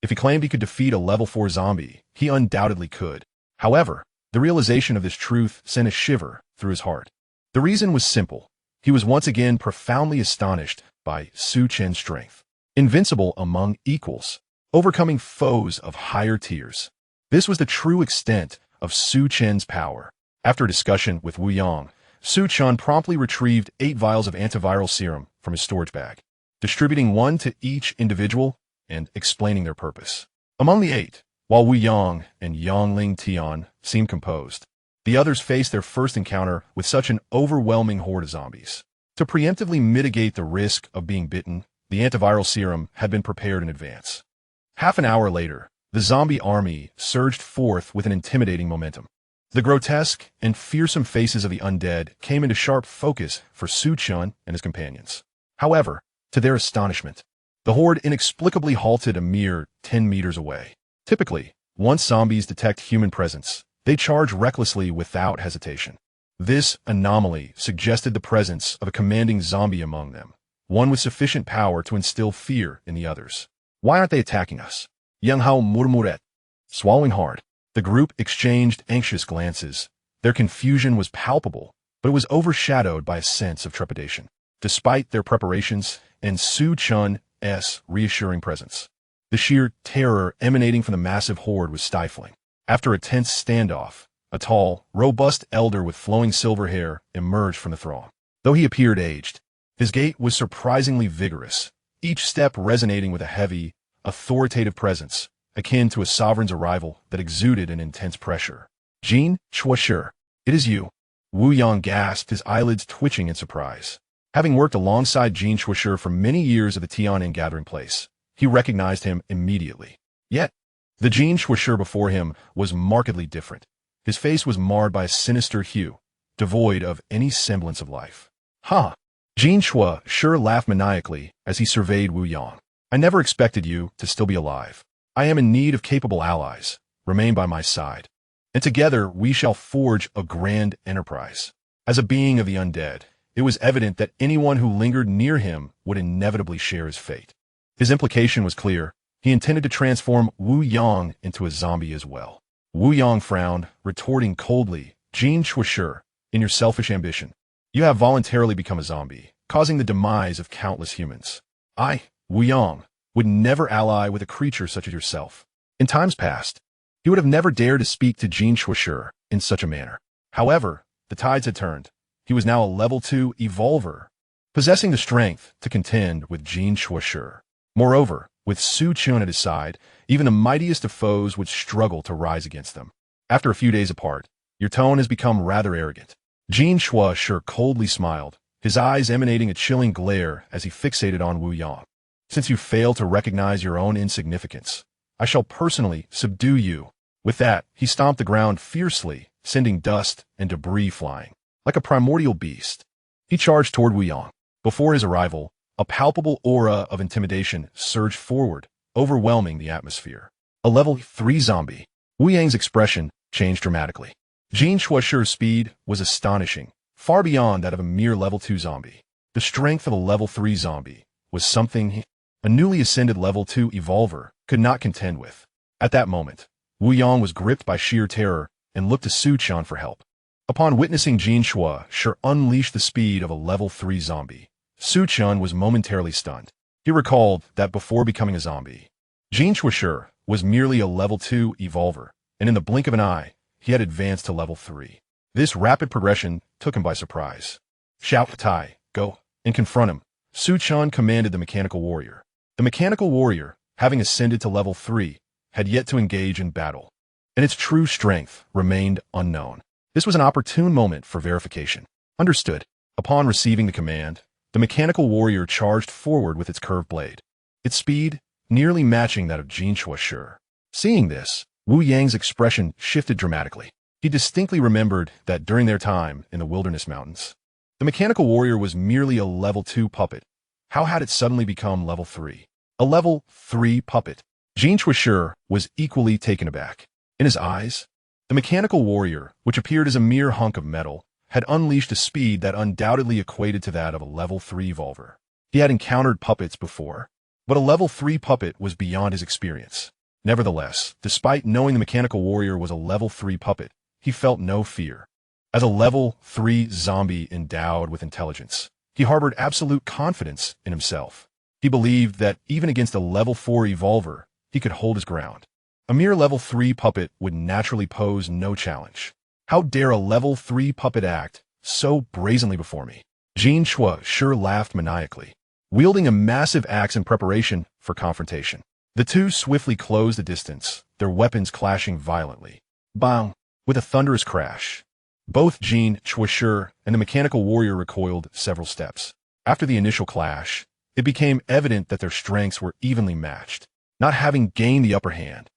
If he claimed he could defeat a level 4 zombie, he undoubtedly could. However, the realization of this truth sent a shiver through his heart. The reason was simple. He was once again profoundly astonished by Chen's strength. Invincible among equals, overcoming foes of higher tiers. This was the true extent of Chen's power. After a discussion with Wu Yang, Chen promptly retrieved 8 vials of antiviral serum from his storage bag, distributing 1 to each individual and explaining their purpose. Among the 8, while Wu Yang and Yangling Tian seemed composed, the others faced their first encounter with such an overwhelming horde of zombies. To preemptively mitigate the risk of being bitten, the antiviral serum had been prepared in advance. Half an hour later, the zombie army surged forth with an intimidating momentum. The grotesque and fearsome faces of the undead came into sharp focus for Chen and his companions. However, to their astonishment, the horde inexplicably halted a mere 10 meters away. Typically, once zombies detect human presence, they charge recklessly without hesitation. This anomaly suggested the presence of a commanding zombie among them, one with sufficient power to instill fear in the others. Why aren't they attacking us? Yang Hao murmuret. Swallowing hard, the group exchanged anxious glances. Their confusion was palpable, but it was overshadowed by a sense of trepidation. Despite their preparations and Chen's reassuring presence, the sheer terror emanating from the massive horde was stifling. After a tense standoff, a tall, robust elder with flowing silver hair emerged from the throng. Though he appeared aged, his gait was surprisingly vigorous, each step resonating with a heavy, authoritative presence, akin to a sovereign's arrival that exuded an intense pressure. Jin Chuashi, it is you. Wu Yang gasped, his eyelids twitching in surprise. Having worked alongside Jin Chuashi for many years at the Tianan gathering place, he recognized him immediately. Yet, the Jin Chuashi before him was markedly different. His face was marred by a sinister hue, devoid of any semblance of life. Ha! Jin Chuashi laughed maniacally as he surveyed Wu Yang. I never expected you to still be alive. I am in need of capable allies. Remain by my side, and together we shall forge a grand enterprise. As a being of the undead, it was evident that anyone who lingered near him would inevitably share his fate. His implication was clear. He intended to transform Wu Yang into a zombie as well. Wu Yang frowned, retorting coldly, Jin Chuashi, in your selfish ambition, you have voluntarily become a zombie, causing the demise of countless humans. I, Wu Yang, would never ally with a creature such as yourself. In times past, he would have never dared to speak to Jin Chuashi in such a manner. However, the tides had turned. He was now a level 2 evolver, possessing the strength to contend with Jin Chuashi. Moreover, with Chen at his side, even the mightiest of foes would struggle to rise against them. After a few days apart, your tone has become rather arrogant. Jin Chuashi coldly smiled, his eyes emanating a chilling glare as he fixated on Wu Yang. Since you fail to recognize your own insignificance, I shall personally subdue you. With that, he stomped the ground fiercely, sending dust and debris flying. Like a primordial beast, he charged toward Wu Yang. Before his arrival, a palpable aura of intimidation surged forward, overwhelming the atmosphere. A level 3 zombie. Wu Yang's expression changed dramatically. Jin Chuashi's speed was astonishing, far beyond that of a mere level 2 zombie. The strength of a level 3 zombie was something a newly ascended level 2 evolver could not contend with. At that moment, Wu Yang was gripped by sheer terror and looked to Chen for help. Upon witnessing Jin Chuashi unleash the speed of a level 3 zombie, Chen was momentarily stunned. He recalled that before becoming a zombie, Jin Chuashi was merely a level 2 evolver, and in the blink of an eye, he had advanced to level 3. This rapid progression took him by surprise. Shout Tai, go, and confront him. Chen commanded the mechanical warrior. The mechanical warrior, having ascended to level 3, had yet to engage in battle, and its true strength remained unknown. This was an opportune moment for verification. Understood. Upon receiving the command, the mechanical warrior charged forward with its curved blade, its speed nearly matching that of Jin Chuashi. Seeing this, Wu Yang's expression shifted dramatically. He distinctly remembered that during their time in the wilderness mountains, the mechanical warrior was merely a level 2 puppet. How had it suddenly become level 3? A level 3 puppet. Jin Chuashi was equally taken aback. In his eyes, the mechanical warrior, which appeared as a mere hunk of metal, had unleashed a speed that undoubtedly equated to that of a level 3 evolver. He had encountered puppets before, but a level 3 puppet was beyond his experience. Nevertheless, despite knowing the mechanical warrior was a level 3 puppet, he felt no fear. As a level 3 zombie endowed with intelligence, he harbored absolute confidence in himself. He believed that even against a level 4 evolver, he could hold his ground. A mere level 3 puppet would naturally pose no challenge. How dare a level 3 puppet act so brazenly before me? Jin Chuashi laughed maniacally, wielding a massive axe in preparation for confrontation. The two swiftly closed the distance, their weapons clashing violently. Bang! With a thunderous crash, both Jin Chuashi and the mechanical warrior recoiled several steps. After the initial clash, it became evident that their strengths were evenly matched. Not having gained the upper hand,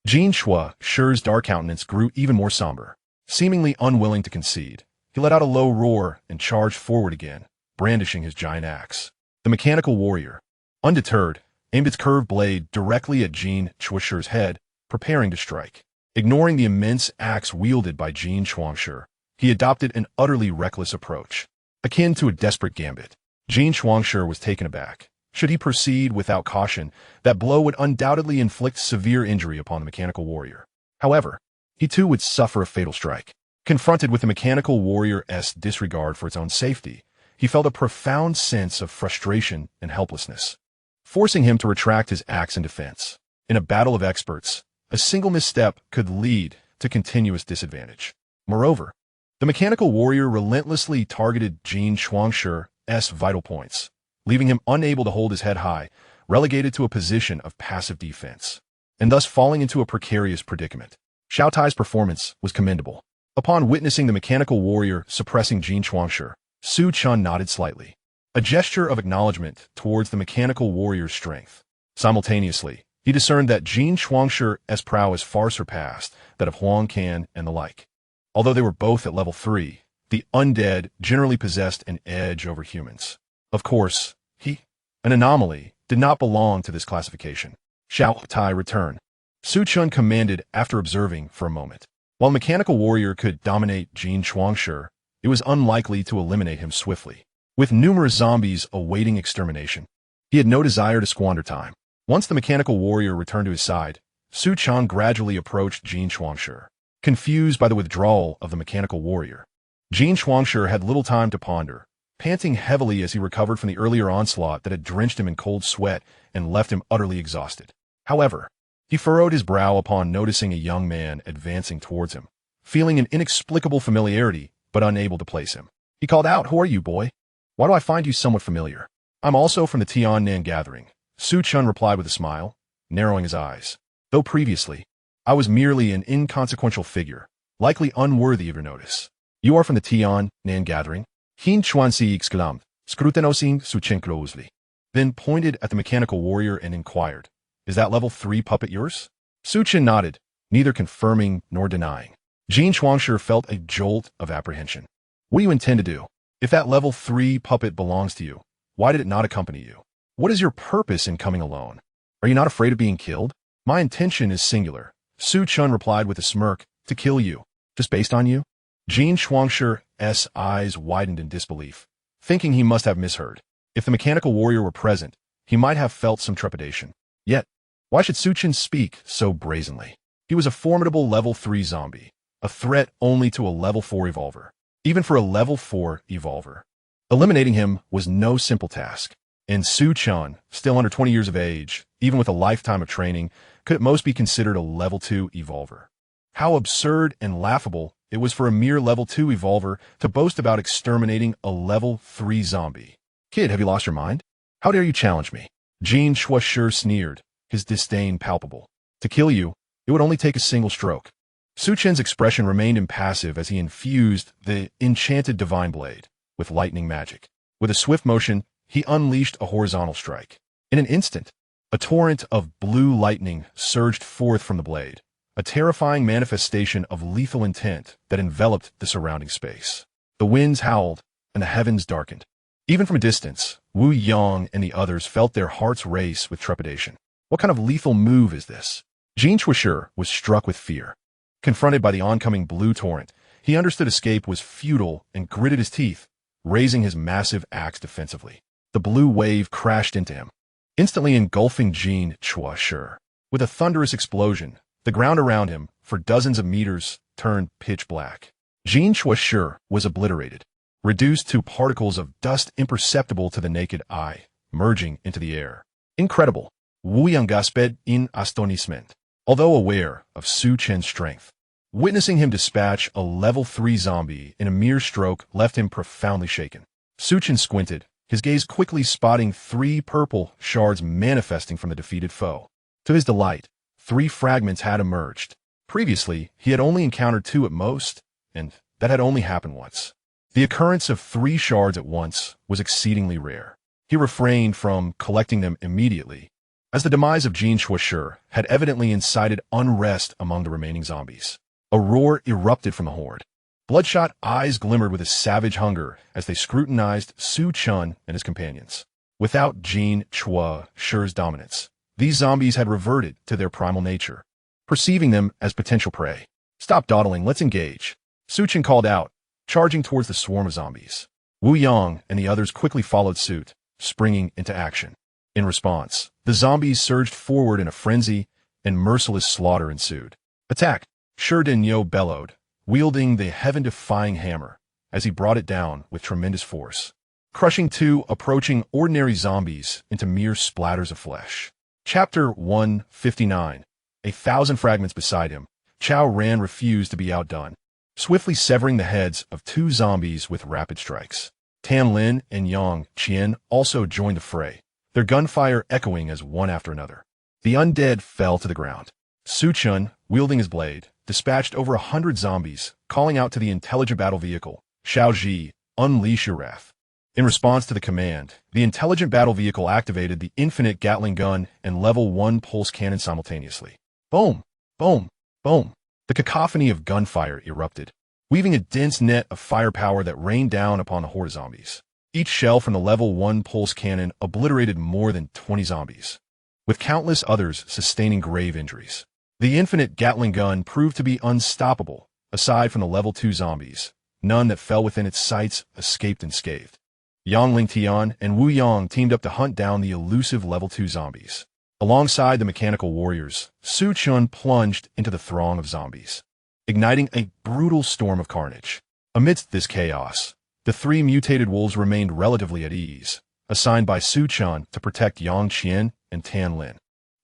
Jin Chuashi's dark countenance grew even more somber. Seemingly unwilling to concede, he let out a low roar and charged forward again, brandishing his giant axe. The mechanical warrior, undeterred, aimed its curved blade directly at Jin Chuashir's head, preparing to strike. Ignoring the immense axe wielded by Jin Chuangshi, he adopted an utterly reckless approach. Akin to a desperate gambit, Jin Chuangshi was taken aback. Should he proceed without caution, that blow would undoubtedly inflict severe injury upon the mechanical warrior. However, he too would suffer a fatal strike. Confronted with the mechanical warrior's disregard for its own safety, he felt a profound sense of frustration and helplessness, forcing him to retract his axe in defense. In a battle of experts, a single misstep could lead to continuous disadvantage. Moreover, the mechanical warrior relentlessly targeted Jin Chuangshi's vital points, leaving him unable to hold his head high, relegated to a position of passive defense, and thus falling into a precarious predicament. Xiao Tai's performance was commendable. Upon witnessing the mechanical warrior suppressing Jin Chuangshi, Su Chen nodded slightly, a gesture of acknowledgement towards the mechanical warrior's strength. Simultaneously, he discerned that Jin Chuangshi's prowess far surpassed that of Huang Can and the like. Although they were both at level 3, the undead generally possessed an edge over humans. Of course, he, an anomaly, did not belong to this classification. Xiao Tai returned. Su Chen commanded after observing for a moment. While mechanical warrior could dominate Jin Chuangshi, it was unlikely to eliminate him swiftly. With numerous zombies awaiting extermination, he had no desire to squander time. Once the mechanical warrior returned to his side, Su Chen gradually approached Jin Chuangshi, confused by the withdrawal of the mechanical warrior. Jin Chuangshi had little time to ponder, panting heavily as he recovered from the earlier onslaught that had drenched him in cold sweat and left him utterly exhausted. However, he furrowed his brow upon noticing a young man advancing towards him, feeling an inexplicable familiarity but unable to place him. He called out, "Who are you, boy? Why do I find you somewhat familiar?" "I'm also from the Tiannan gathering," Su Chen replied with a smile, narrowing his eyes. "Though previously, I was merely an inconsequential figure, likely unworthy of your notice." "You are from the Tiannan gathering?" Hin Chuanxi exclaimed, scrutinizing Su Chen closely, then pointed at the mechanical warrior and inquired, "Is that level 3 puppet yours?" Su Chen nodded, neither confirming nor denying. Jin Chuangshi felt a jolt of apprehension. "What do you intend to do? If that level 3 puppet belongs to you, why did it not accompany you? What is your purpose in coming alone? Are you not afraid of being killed?" "My intention is singular," Su Chen replied with a smirk, "to kill you. Just based on you?" Jin Chuangshi's eyes widened in disbelief, thinking he must have misheard. If the mechanical warrior were present, he might have felt some trepidation. Yet, why should Su Chen speak so brazenly? He was a formidable level 3 zombie, a threat only to a level 4 evolver. Even for a level 4 evolver, eliminating him was no simple task. And Su Chen, still under 20 years of age, even with a lifetime of training, could at most be considered a level 2 evolver. How absurd and laughable it was for a mere level 2 evolver to boast about exterminating a level 3 zombie. "Kid, have you lost your mind? How dare you challenge me?" Jin Chuashi sneered, his disdain palpable. "To kill you, it would only take a single stroke." Su Chen's expression remained impassive as he infused the Enchanted Divine Blade with lightning magic. With a swift motion, he unleashed a horizontal strike. In an instant, a torrent of blue lightning surged forth from the blade, a terrifying manifestation of lethal intent that enveloped the surrounding space. The winds howled, and the heavens darkened. Even from a distance, Wu Yang and the others felt their hearts race with trepidation. What kind of lethal move is this? Jin Chuashi was struck with fear. Confronted by the oncoming blue torrent, he understood escape was futile and gritted his teeth, raising his massive axe defensively. The blue wave crashed into him, instantly engulfing Jin Chuashi. With a thunderous explosion, the ground around him, for dozens of meters, turned pitch black. Jin Chuashi was obliterated, reduced to particles of dust imperceptible to the naked eye, merging into the air. Incredible. Wu Yang gasped in astonishment. Although aware of Su Chen's strength, witnessing him dispatch a level 3 zombie in a mere stroke left him profoundly shaken. Su Chen squinted, his gaze quickly spotting 3 purple shards manifesting from the defeated foe. To his delight, 3 fragments had emerged. Previously, he had only encountered 2 at most, and that had only happened once. The occurrence of 3 shards at once was exceedingly rare. He refrained from collecting them immediately, as the demise of Jin Chuashi had evidently incited unrest among the remaining zombies. A roar erupted from the horde. Bloodshot eyes glimmered with a savage hunger as they scrutinized Su Chen and his companions. Without Jin Chua Shi's dominance, these zombies had reverted to their primal nature, perceiving them as potential prey. "Stop dawdling, let's engage," Su Chen called out, charging towards the swarm of zombies. Wu Yang and the others quickly followed suit, springing into action. In response, the zombies surged forward in a frenzy, and merciless slaughter ensued. "Attack!" Shi Yo bellowed, wielding the heaven-defying hammer, as he brought it down with tremendous force, crushing two approaching ordinary zombies into mere splatters of flesh. Chapter 159. 1,000 fragments beside him, Chao Ran refused to be outdone, swiftly severing the heads of two zombies with rapid strikes. Tan Lin and Yang Qian also joined the fray, their gunfire echoing as one after another. The undead fell to the ground. Su Chen, wielding his blade, dispatched over 100 zombies, calling out to the intelligent battle vehicle, "Shao Ji, unleash your wrath." In response to the command, the intelligent battle vehicle activated the infinite Gatling gun and level 1 pulse cannon simultaneously. Boom! Boom! Boom! The cacophony of gunfire erupted, weaving a dense net of firepower that rained down upon the horde of zombies. Each shell from the level 1 pulse cannon obliterated more than 20 zombies, with countless others sustaining grave injuries. The infinite Gatling gun proved to be unstoppable. Aside from the level 2 zombies, none that fell within its sights escaped unscathed. Yang Lingtian and Wu Yang teamed up to hunt down the elusive level 2 zombies. Alongside the mechanical warriors, Su Chen plunged into the throng of zombies, igniting a brutal storm of carnage. Amidst this chaos, the 3 mutated wolves remained relatively at ease, assigned by Su Chen to protect Yang Qian and Tan Lin,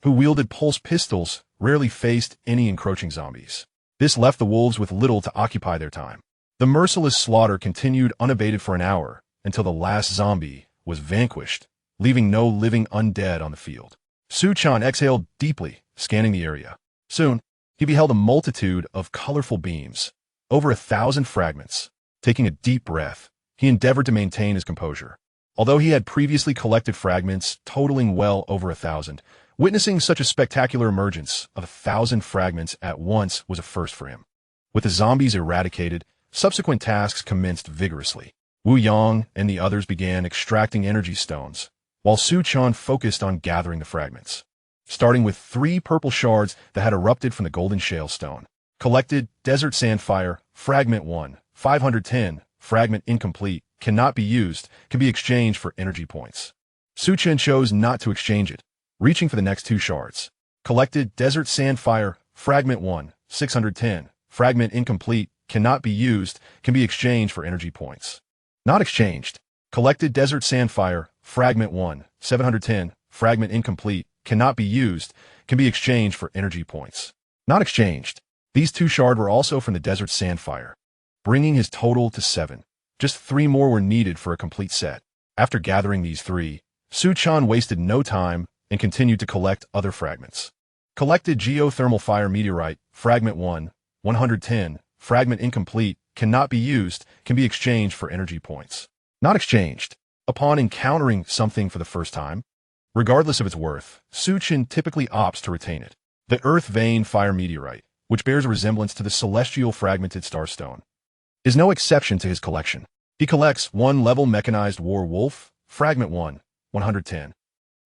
who wielded pulse pistols, rarely faced any encroaching zombies. This left the wolves with little to occupy their time. The merciless slaughter continued unabated for an hour until the last zombie was vanquished, leaving no living undead on the field. Su Chen exhaled deeply, scanning the area. Soon, he beheld a multitude of colorful beams, over 1,000 fragments. Taking a deep breath, he endeavored to maintain his composure. Although he had previously collected fragments totaling well over 1,000, witnessing such a spectacular emergence of 1,000 fragments at once was a first for him. With the zombies eradicated, subsequent tasks commenced vigorously. Wu Yang and the others began extracting energy stones, while Su Chen focused on gathering the fragments. Starting with 3 purple shards that had erupted from the golden shale stone. Collected Desert Sandfire, Fragment 1, 510, Fragment incomplete, cannot be used, can be exchanged for energy points. Su Chen chose not to exchange it, reaching for the next 2 shards. Collected Desert Sandfire, Fragment 1, 610, Fragment incomplete, cannot be used, can be exchanged for energy points. Not exchanged. Collected Desert Sandfire, Fragment 1, 710, Fragment incomplete, cannot be used, can be exchanged for energy points. Not exchanged. These 2 shards were also from the Desert Sandfire, bringing his total to 7. Just 3 more were needed for a complete set. After gathering these 3, Su Chen wasted no time and continued to collect other fragments. Collected Geothermal Fire Meteorite, Fragment 1, 110, Fragment incomplete, cannot be used, can be exchanged for energy points. Not exchanged. Upon encountering something for the first time, regardless of its worth, Su Chen typically opts to retain it. The Earth Vein Fire Meteorite, which bears a resemblance to the celestial fragmented starstone, is no exception to his collection. He collects 1-level mechanized war wolf, Fragment 1, 110,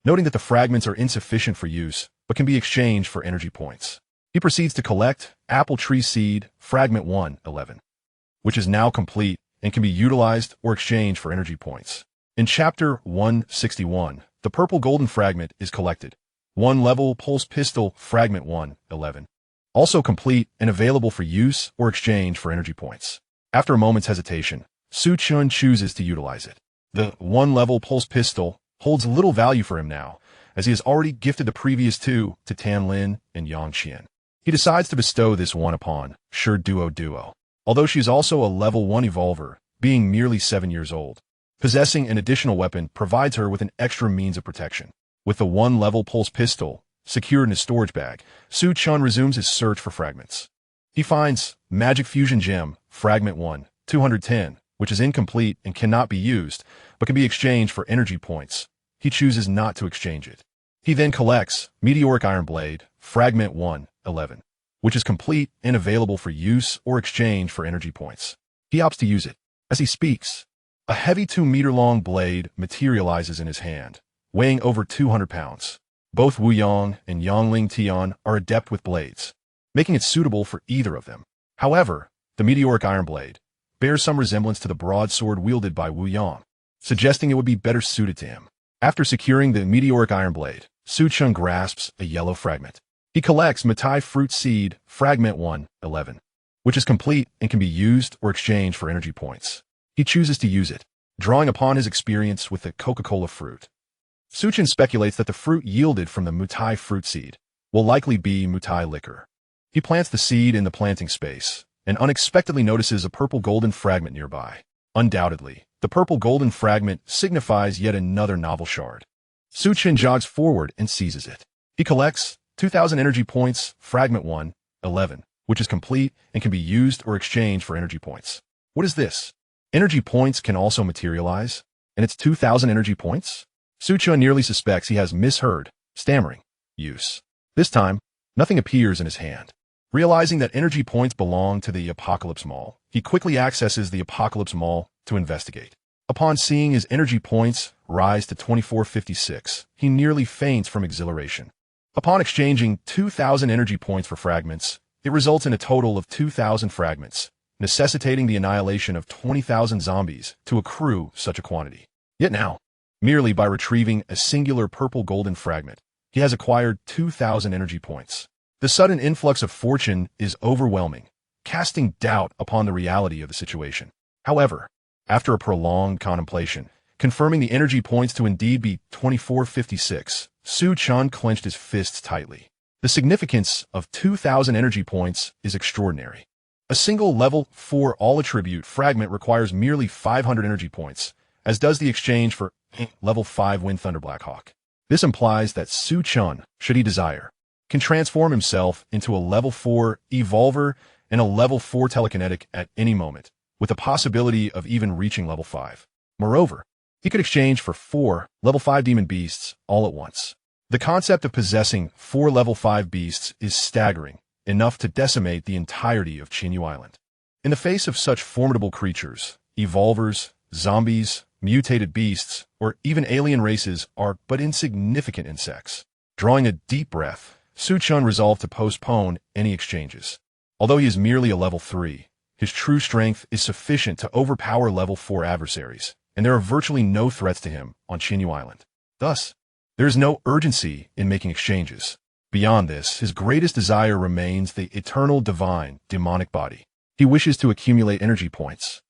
noting that the fragments are insufficient for use, but can be exchanged for energy points. He proceeds to collect Apple Tree Seed, Fragment 1, 11, which is now complete and can be utilized or exchanged for energy points. In Chapter 161, the Purple Golden Fragment is collected. 1-level Pulse Pistol, Fragment 1, 11, also complete and available for use or exchange for energy points. After a moment's hesitation, Su Chen chooses to utilize it. The 1-level Pulse Pistol holds little value for him now, as he has already gifted the previous 2 to Tan Lin and Yang Qian. He decides to bestow this one upon Shi Duo, although she is also a level 1 evolver, being merely 7 years old. Possessing an additional weapon provides her with an extra means of protection. With the 1-level Pulse Pistol secured in his storage bag, Su Chen resumes his search for fragments. He finds Magic Fusion Gem, Fragment 1, 210, which is incomplete and cannot be used, but can be exchanged for energy points. He chooses not to exchange it. He then collects Meteoric Iron Blade, Fragment 1, 11, which is complete and available for use or exchange for energy points. He opts to use it. As he speaks, a heavy 2-meter-long blade materializes in his hand, weighing over 200 pounds. Both Wu Yang and Yangling Tian are adept with blades, making it suitable for either of them. However, the meteoric iron blade bears some resemblance to the broadsword wielded by Wu Yang, suggesting it would be better suited to him. After securing the meteoric iron blade, Su Chen grasps a yellow fragment. He collects Matai Fruit Seed Fragment 1-11, which is complete and can be used or exchanged for energy points. He chooses to use it, drawing upon his experience with the Coca-Cola fruit. Su Chen speculates that the fruit yielded from the Matai fruit seed will likely be Matai liquor. He plants the seed in the planting space and unexpectedly notices a purple golden fragment nearby. Undoubtedly, the purple golden fragment signifies yet another novel shard. Su Chen jogs forward and seizes it. He collects 2,000 energy points, Fragment 1-11, which is complete and can be used or exchanged for energy points. What is this? Energy points can also materialize, and it's 2,000 energy points? Su Chen nearly suspects he has misheard, stammering, use. This time, nothing appears in his hand. Realizing that energy points belong to the Apocalypse Mall, he quickly accesses the Apocalypse Mall to investigate. Upon seeing his energy points rise to 2456, he nearly faints from exhilaration. Upon exchanging 2,000 energy points for fragments, it results in a total of 2,000 fragments, necessitating the annihilation of 20,000 zombies to accrue such a quantity. Yet now, merely by retrieving a singular purple golden fragment, he has acquired 2,000 energy points. The sudden influx of fortune is overwhelming, casting doubt upon the reality of the situation. However, after a prolonged contemplation, confirming the energy points to indeed be 2456, Su Chen clenched his fists tightly. The significance of 2,000 energy points is extraordinary. A single level 4 all-attribute fragment requires merely 500 energy points, as does the exchange for level 5 Wind Thunder Blackhawk. This implies that Su Chen, should he desire, can transform himself into a level 4 evolver and a level 4 telekinetic at any moment, with the possibility of even reaching level 5. Moreover, he could exchange for 4 level 5 demon beasts all at once. The concept of possessing 4 level 5 beasts is staggering, enough to decimate the entirety of Qinyu Island. In the face of such formidable creatures, evolvers, zombies, mutated beasts, or even alien races are but insignificant insects. Drawing a deep breath, Su Chen resolved to postpone any exchanges. Although he is merely a level 3, his true strength is sufficient to overpower level 4 adversaries, and there are virtually no threats to him on Qinyu Island. Thus, there is no urgency in making exchanges. Beyond this, his greatest desire remains the eternal divine demonic body. He wishes to accumulate energy points,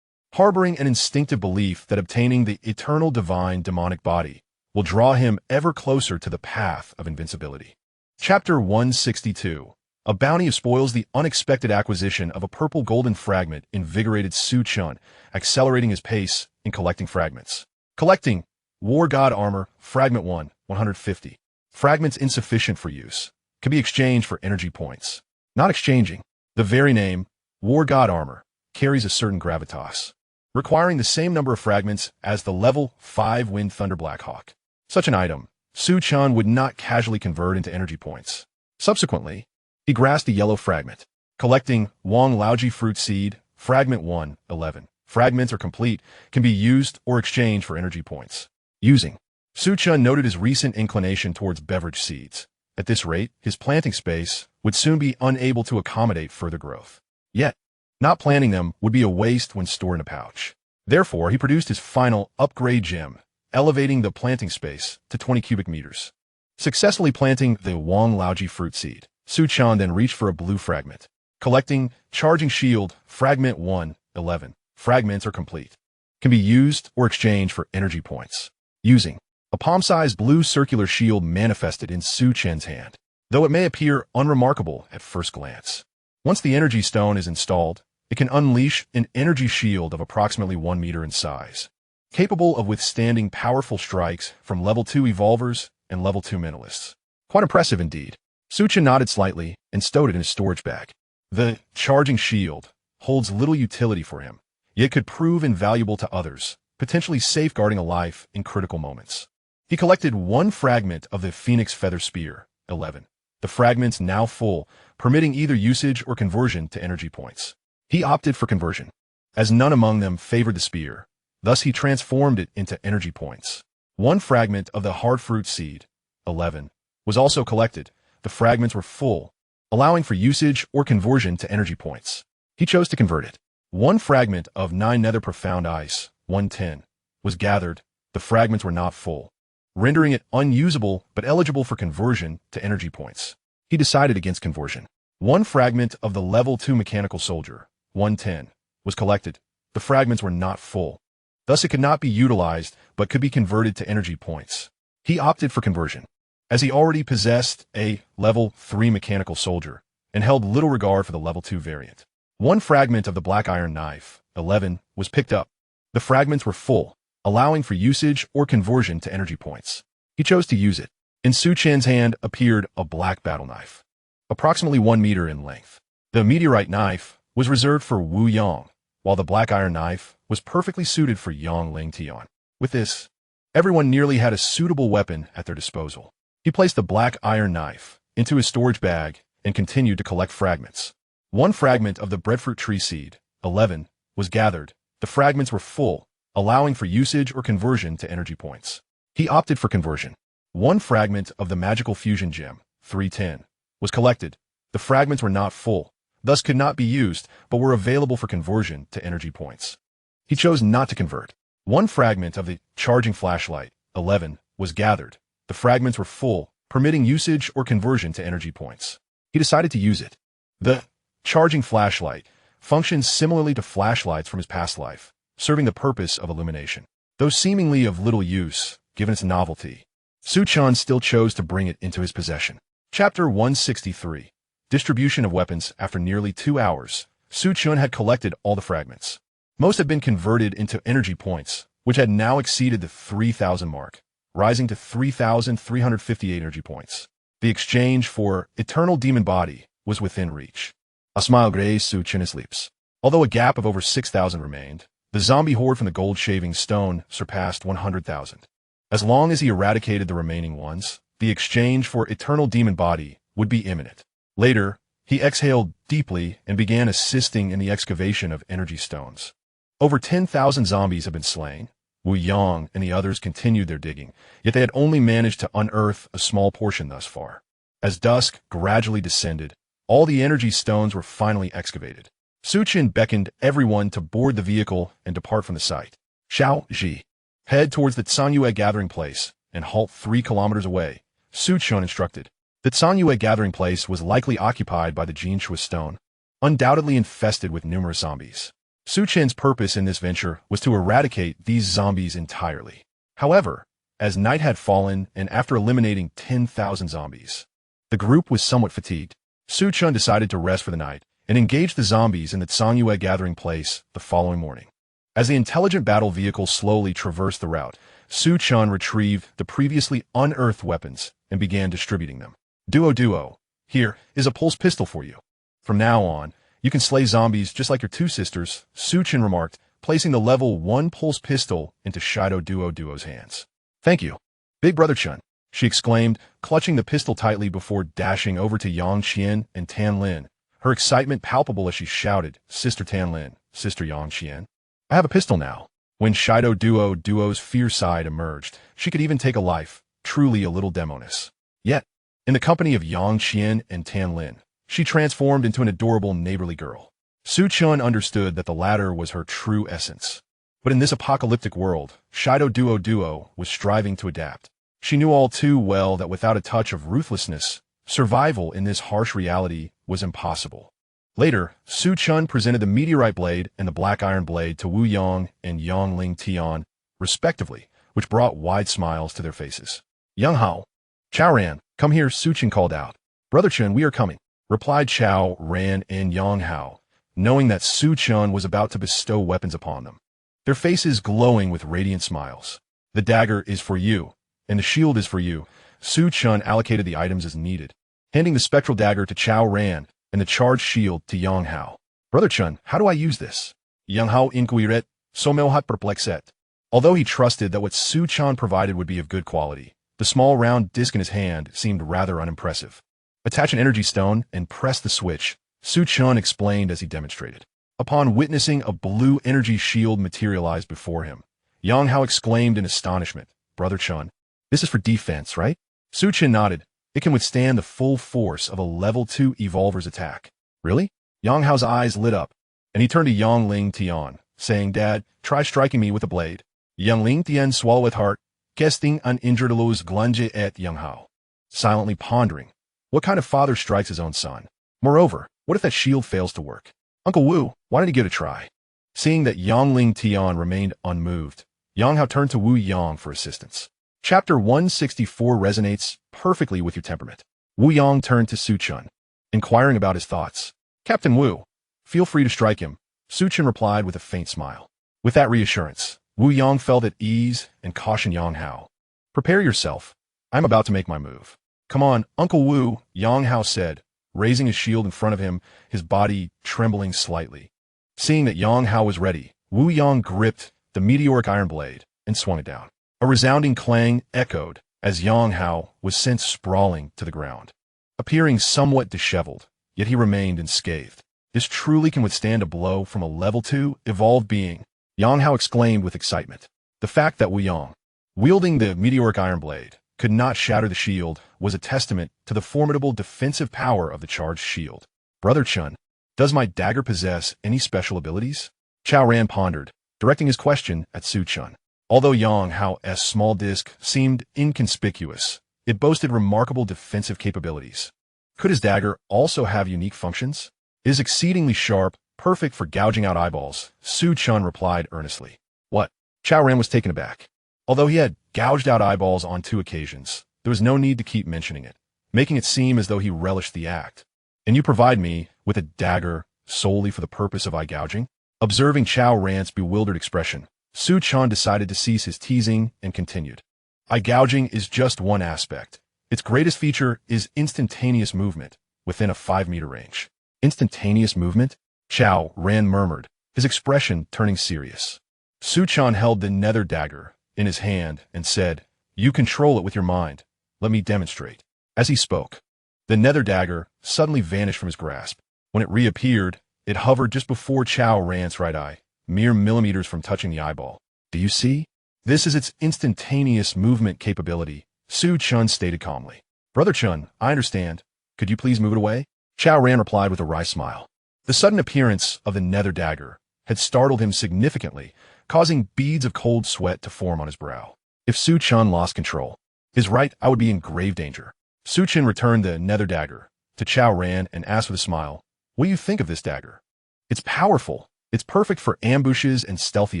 harboring an instinctive belief that obtaining the eternal divine demonic body will draw him ever closer to the path of invincibility. Chapter 162. A bounty spoils. The unexpected acquisition of a purple golden fragment invigorated Su Chen, accelerating his pace in collecting fragments. Collecting War God Armor, Fragment 1-150. Fragments insufficient for use can be exchanged for energy points. Not exchanging. The very name, War God Armor, carries a certain gravitas, requiring the same number of fragments as the level 5 Wind Thunder Blackhawk. Such an item, Su Chen would not casually convert into energy points. Subsequently, he grasped a yellow fragment. Collecting Wang Laoji Fruit Seed, Fragment 1-11. Fragments are complete, can be used or exchanged for energy points. Using. Su Chen noted his recent inclination towards beverage seeds. At this rate, his planting space would soon be unable to accommodate further growth. Yet, not planting them would be a waste when stored in a pouch. Therefore, he produced his final upgrade gem, elevating the planting space to 20 cubic meters. Successfully planting the Wang Laoji fruit seed, Su Chen then reached for a blue fragment. Collecting Charging Shield, Fragment 1-11. Fragments are complete. Can be used or exchanged for energy points. Using. A palm-sized blue circular shield manifested in Su Chen's hand, though it may appear unremarkable at first glance. Once the energy stone is installed, it can unleash an energy shield of approximately 1 meter in size, capable of withstanding powerful strikes from level 2 evolvers and level 2 mentalists. Quite impressive indeed. Su Chen nodded slightly and stowed it in his storage bag. The charging shield holds little utility for him, yet could prove invaluable to others, potentially safeguarding a life in critical moments. He collected 1 fragment of the Phoenix Feather Spear, 11. The fragments, now full, permitting either usage or conversion to energy points. He opted for conversion, as none among them favored the spear. Thus he transformed it into energy points. One fragment of the hardfruit seed, 11, was also collected. The fragments were full, allowing for usage or conversion to energy points. He chose to convert it. One fragment of 9 nether profound ice, 110, was gathered. The fragments were not full, rendering it unusable but eligible for conversion to energy points. He decided against conversion. One fragment of the level 2 mechanical soldier, 110, was collected. The fragments were not full. Thus it could not be utilized but could be converted to energy points. He opted for conversion, as he already possessed a level 3 mechanical soldier and held little regard for the level 2 variant. One fragment of the black iron knife, 11, was picked up. The fragments were full, allowing for usage or conversion to energy points. He chose to use it. In Su Chen's hand appeared a black battle knife, approximately 1 meter in length. The meteorite knife was reserved for Wu Yang, while the black iron knife was perfectly suited for Yang Ling Tian. With this, everyone nearly had a suitable weapon at their disposal. He placed the black iron knife into his storage bag and continued to collect fragments. One fragment of the breadfruit tree seed, 11, was gathered. The fragments were full, allowing for usage or conversion to energy points. He opted for conversion. One fragment of the magical fusion gem, 310, was collected. The fragments were not full, thus could not be used, but were available for conversion to energy points. He chose not to convert. One fragment of the charging flashlight, 11, was gathered. The fragments were full, permitting usage or conversion to energy points. He decided to use it. The charging flashlight functions similarly to flashlights from his past life, serving the purpose of illumination. Though seemingly of little use, given its novelty, Su Chen still chose to bring it into his possession. Chapter 163. Distribution of weapons. After nearly 2 hours, Su Chen had collected all the fragments. Most had been converted into energy points, which had now exceeded the 3,000 mark, rising to 3,358 energy points. The exchange for eternal demon body was within reach. A smile grazed Su Chen's lips. Although a gap of over 6,000 remained, the zombie horde from the gold shaving stone surpassed 100,000. As long as he eradicated the remaining ones, the exchange for eternal demon body would be imminent. Later, he exhaled deeply and began assisting in the excavation of energy stones. Over 10,000 zombies have been slain. Wu Yang and the others continued their digging, yet they had only managed to unearth a small portion thus far. As dusk gradually descended, all the energy stones were finally excavated. Su Chen beckoned everyone to board the vehicle and depart from the site. Xiao Ji, head towards the Tsanyue gathering place and halt 3 kilometers away, Su Chen instructed. The Tsanyue gathering place was likely occupied by the Jinshui stone, undoubtedly infested with numerous zombies. Su Chen's purpose in this venture was to eradicate these zombies entirely. However, as night had fallen and after eliminating 10,000 zombies, the group was somewhat fatigued. Su Chen decided to rest for the night and engage the zombies in the Tsanyue gathering place the following morning. As the intelligent battle vehicle slowly traversed the route, Su Chen retrieved the previously unearthed weapons and began distributing them. Duo, here is a pulse pistol for you. From now on, you can slay zombies just like your 2 sisters, Su Chen remarked, placing the level 1 pulse pistol into Shido Duo's hands. Thank you, Big Brother Chen, she exclaimed, clutching the pistol tightly before dashing over to Yang Qian and Tan Lin, her excitement palpable as she shouted, Sister Tan Lin, Sister Yang Qian. I have a pistol now. When Shido Duo's fierce side emerged, she could even take a life, truly a little demoness. Yet, in the company of Yang Qian and Tan Lin, she transformed into an adorable neighborly girl. Su Chen understood that the latter was her true essence. But in this apocalyptic world, Shido Duo was striving to adapt. She knew all too well that without a touch of ruthlessness, survival in this harsh reality was impossible. Later, Su Chen presented the meteorite blade and the black iron blade to Wu Yang and Yang Ling Tian, respectively, which brought wide smiles to their faces. Yang Hao, Chao Ran, come here, Su Chen called out. Brother Chen, we are coming, replied Chao Ran and Yang Hao, knowing that Su Chen was about to bestow weapons upon them, their faces glowing with radiant smiles. The dagger is for you, and the shield is for you. Su Chen allocated the items as needed, handing the spectral dagger to Chao Ran and the charged shield to Yang Hao. Brother Chen, how do I use this? Yang Hao inquired, somewhat perplexed. Although he trusted that what Su Chen provided would be of good quality, the small round disc in his hand seemed rather unimpressive. Attach an energy stone and press the switch, Su Chen explained as he demonstrated. Upon witnessing a blue energy shield materialize before him, Yang Hao exclaimed in astonishment, Brother Chen, this is for defense, right? Su Chen nodded. It can withstand the full force of a level 2 evolver's attack. Really? Yang Hao's eyes lit up, and he turned to Yang Ling Tian, saying, Dad, try striking me with a blade. Yang Ling Tian swallowed with heart, gesting uninjured los glunge at Yang Hao, silently pondering, what kind of father strikes his own son? Moreover, what if that shield fails to work? Uncle Wu, why don't you give it a try? Seeing that Yang Ling Tian remained unmoved, Yang Hao turned to Wu Yang for assistance. Chapter 164 resonates perfectly with your temperament. Wu Yang turned to Su Chen, inquiring about his thoughts. Captain Wu, feel free to strike him, Su Chen replied with a faint smile. With that reassurance, Wu Yang felt at ease and cautioned Yang Hao. Prepare yourself. I'm about to make my move. Come on, Uncle Wu, Yang Hao said, raising his shield in front of him, his body trembling slightly. Seeing that Yang Hao was ready, Wu Yang gripped the meteoric iron blade and swung it down. A resounding clang echoed as Yang Hao was sent sprawling to the ground. Appearing somewhat disheveled, yet he remained unscathed. This truly can withstand a blow from a level 2 evolved being, Yang Hao exclaimed with excitement. The fact that Wu Yang, wielding the meteoric iron blade, could not shatter the shield was a testament to the formidable defensive power of the charged shield. Brother Chen, does my dagger possess any special abilities? Chao Ran pondered, directing his question at Su Chen. Although Yang Hao's small disc seemed inconspicuous, it boasted remarkable defensive capabilities. Could his dagger also have unique functions? It is exceedingly sharp, perfect for gouging out eyeballs, Su Chen replied earnestly. What? Chao Ran was taken aback. Although he had gouged out eyeballs on 2 occasions, there was no need to keep mentioning it, making it seem as though he relished the act. And you provide me with a dagger solely for the purpose of eye gouging? Observing Chao Ran's bewildered expression, Su Chen decided to cease his teasing and continued. Eye gouging is just one aspect. Its greatest feature is instantaneous movement within a 5-meter range. Instantaneous movement? Chao Ran murmured, his expression turning serious. Su Chen held the nether dagger in his hand and said, You control it with your mind. Let me demonstrate. As he spoke, the nether dagger suddenly vanished from his grasp. When it reappeared, it hovered just before Chao Ran's right eye, mere millimeters from touching the eyeball. Do you see? This is its instantaneous movement capability, Su Chen stated calmly. Brother Chen, I understand. Could you please move it away? Chao Ran replied with a wry smile. The sudden appearance of the nether dagger had startled him significantly, causing beads of cold sweat to form on his brow. If Su Chen lost control, his right eye would be in grave danger. Su Chen returned the nether dagger to Chao Ran and asked with a smile, What do you think of this dagger? It's powerful. It's perfect for ambushes and stealthy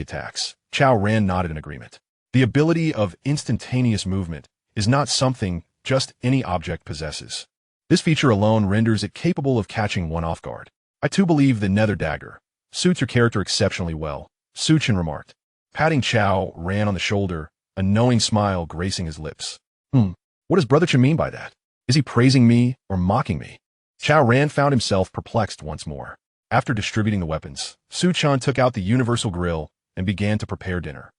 attacks. Chao Ran nodded in agreement. The ability of instantaneous movement is not something just any object possesses. This feature alone renders it capable of catching one off guard. I too believe the nether dagger suits your character exceptionally well, Su Chen remarked, patting Chao Ran on the shoulder, a knowing smile gracing his lips. What does Brother Chen mean by that? Is he praising me or mocking me? Chao Ran found himself perplexed once more. After distributing the weapons, Su Chen took out the universal grill and began to prepare dinner.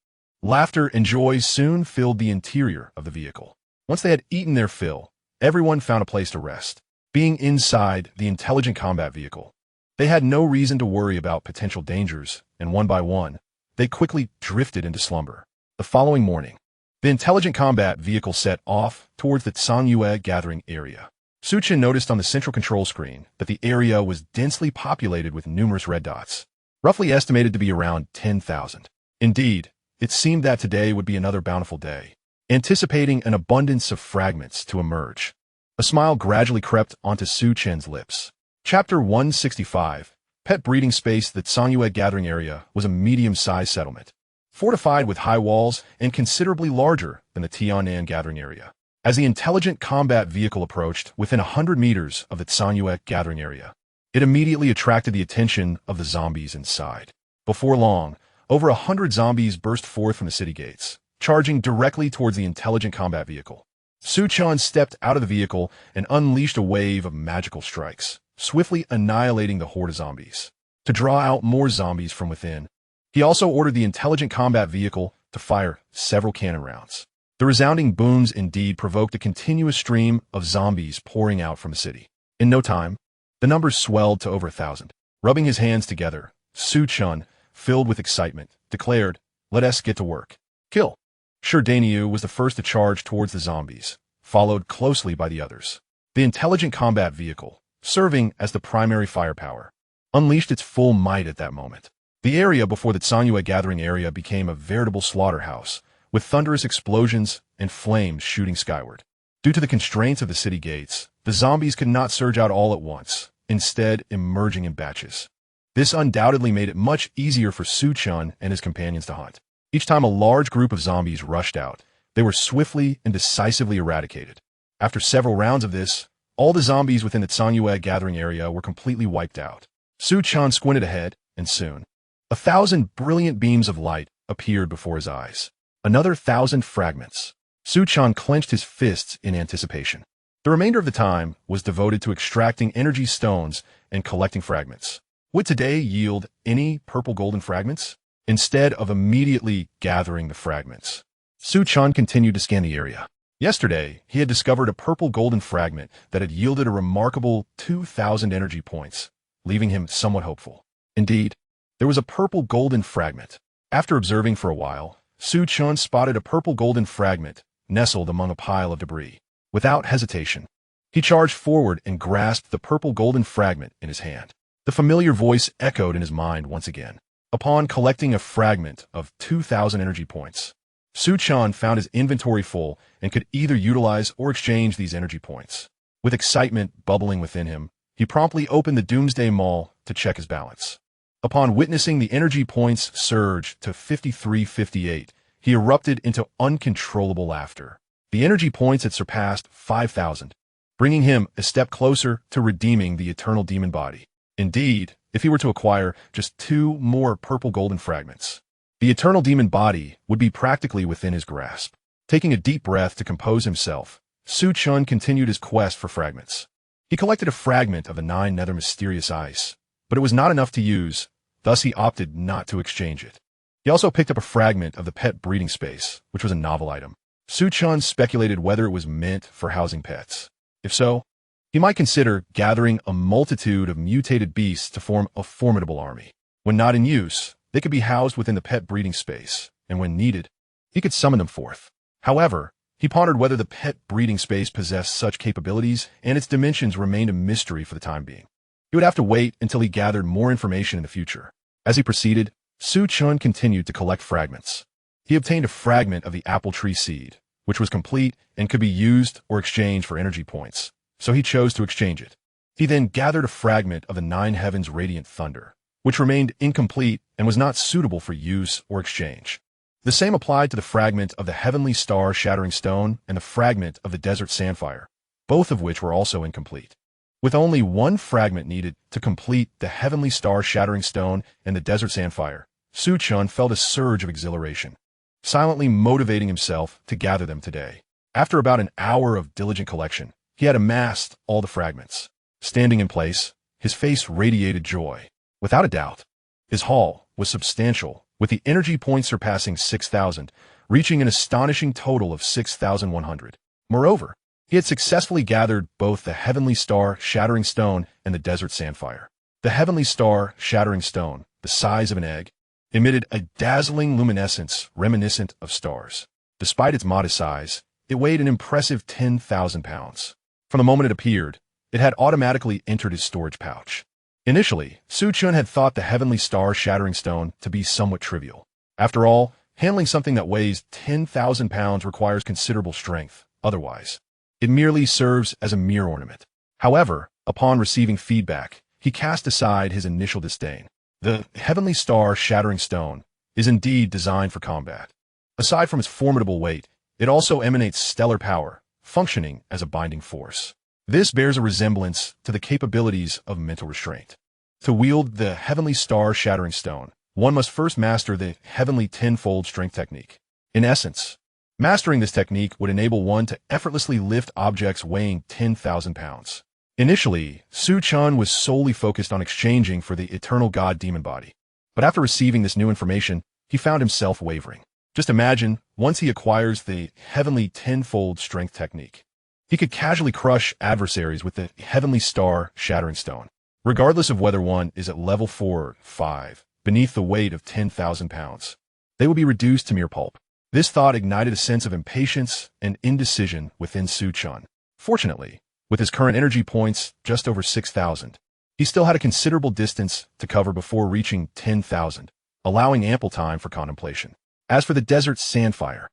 Laughter and joy soon filled the interior of the vehicle. Once they had eaten their fill, everyone found a place to rest. Being inside the intelligent combat vehicle, they had no reason to worry about potential dangers, and one by one, they quickly drifted into slumber. The following morning, the intelligent combat vehicle set off towards the Tsangyue gathering area. Su Chen noticed on the central control screen that the area was densely populated with numerous red dots, roughly estimated to be around 10,000. Indeed, it seemed that today would be another bountiful day, anticipating an abundance of fragments to emerge. A smile gradually crept onto Su Chen's lips. Chapter 165, Pet Breeding Space. The Tsangyue gathering area was a medium-sized settlement, fortified with high walls and considerably larger than the Tianan gathering area. As the intelligent combat vehicle approached within 100 meters of the Tsangyue gathering area, it immediately attracted the attention of the zombies inside. Before long, over 100 zombies burst forth from the city gates, charging directly towards the intelligent combat vehicle. Su Chen stepped out of the vehicle and unleashed a wave of magical strikes, swiftly annihilating the horde of zombies. To draw out more zombies from within, he also ordered the intelligent combat vehicle to fire several cannon rounds. The resounding booms indeed provoked a continuous stream of zombies pouring out from the city. In no time, the numbers swelled to over 1,000. Rubbing his hands together, Chen, filled with excitement, declared, "Let us get to work. Kill." Daniu was the first to charge towards the zombies, followed closely by the others. The intelligent combat vehicle, serving as the primary firepower, unleashed its full might at that moment. The area before the Tsanyue gathering area became a veritable slaughterhouse, with thunderous explosions and flames shooting skyward. Due to the constraints of the city gates, the zombies could not surge out all at once, instead emerging in batches. This undoubtedly made it much easier for Chen and his companions to hunt. Each time a large group of zombies rushed out, they were swiftly and decisively eradicated. After several rounds of this, all the zombies within the Tsanyue gathering area were completely wiped out. Chen squinted ahead, and soon, 1,000 brilliant beams of light appeared before his eyes. Another 1,000 fragments. Chen clenched his fists in anticipation. The remainder of the time was devoted to extracting energy stones and collecting fragments. Would today yield any purple golden fragments? Instead of immediately gathering the fragments, Chen continued to scan the area. Yesterday, he had discovered a purple golden fragment that had yielded a remarkable 2,000 energy points, leaving him somewhat hopeful. Indeed, there was a purple golden fragment. After observing for a while, Chen spotted a purple golden fragment nestled among a pile of debris. Without hesitation, he charged forward and grasped the purple golden fragment in his hand. The familiar voice echoed in his mind once again. Upon collecting a fragment of 2,000 energy points, Chen found his inventory full and could either utilize or exchange these energy points. With excitement bubbling within him, he promptly opened the Doomsday Mall to check his balance. Upon witnessing the energy points surge to 5358, he erupted into uncontrollable laughter. The energy points had surpassed 5,000, bringing him a step closer to redeeming the eternal demon body. Indeed, if he were to acquire just 2 more purple golden fragments, the eternal demon body would be practically within his grasp. Taking a deep breath to compose himself, Chen continued his quest for fragments. He collected a fragment of the 9 nether mysterious ice, but it was not enough to use, thus he opted not to exchange it. He also picked up a fragment of the pet breeding space, which was a novel item. Chen speculated whether it was meant for housing pets. If so, he might consider gathering a multitude of mutated beasts to form a formidable army. When not in use, they could be housed within the pet breeding space, and when needed, he could summon them forth. However, he pondered whether the pet breeding space possessed such capabilities, and its dimensions remained a mystery for the time being. He would have to wait until he gathered more information in the future. As he proceeded, Chen continued to collect fragments. He obtained a fragment of the apple tree seed, which was complete and could be used or exchanged for energy points, so he chose to exchange it. He then gathered a fragment of the 9 heavens radiant thunder, which remained incomplete and was not suitable for use or exchange. The same applied to the fragment of the heavenly star shattering stone and the fragment of the desert sapphire, both of which were also incomplete. With only 1 fragment needed to complete the heavenly star shattering stone and the desert sapphire, Chen felt a surge of exhilaration, silently motivating himself to gather them today. After about an hour of diligent collection, he had amassed all the fragments. Standing in place, his face radiated joy. Without a doubt, his haul was substantial, with the energy points surpassing 6,000, reaching an astonishing total of 6,100. Moreover, he had successfully gathered both the heavenly star shattering stone and the desert sapphire. The heavenly star shattering stone, the size of an egg, emitted a dazzling luminescence reminiscent of stars. Despite its modest size, it weighed an impressive 10,000 pounds. From the moment it appeared, it had automatically entered his storage pouch. Initially, Chen had thought the heavenly star shattering stone to be somewhat trivial. After all, handling something that weighs 10,000 pounds requires considerable strength. Otherwise, it merely serves as a mere ornament. However, upon receiving feedback, he cast aside his initial disdain. The heavenly star shattering stone is indeed designed for combat. Aside from its formidable weight, it also emanates stellar power, functioning as a binding force. This bears a resemblance to the capabilities of mental restraint. To wield the heavenly star shattering stone, one must first master the heavenly tenfold strength technique. In essence, mastering this technique would enable one to effortlessly lift objects weighing 10,000 pounds. Initially, Chen was solely focused on exchanging for the eternal god demon body. But after receiving this new information, he found himself wavering. Just imagine, once he acquires the heavenly tenfold strength technique, he could casually crush adversaries with the heavenly star shattering stone, regardless of whether one is at level 4 or 5, beneath the weight of 10,000 pounds. They will be reduced to mere pulp. This thought ignited a sense of impatience and indecision within Chen. Fortunately, with his current energy points just over 6,000, he still had a considerable distance to cover before reaching 10,000, allowing ample time for contemplation. As for the desert sandfire,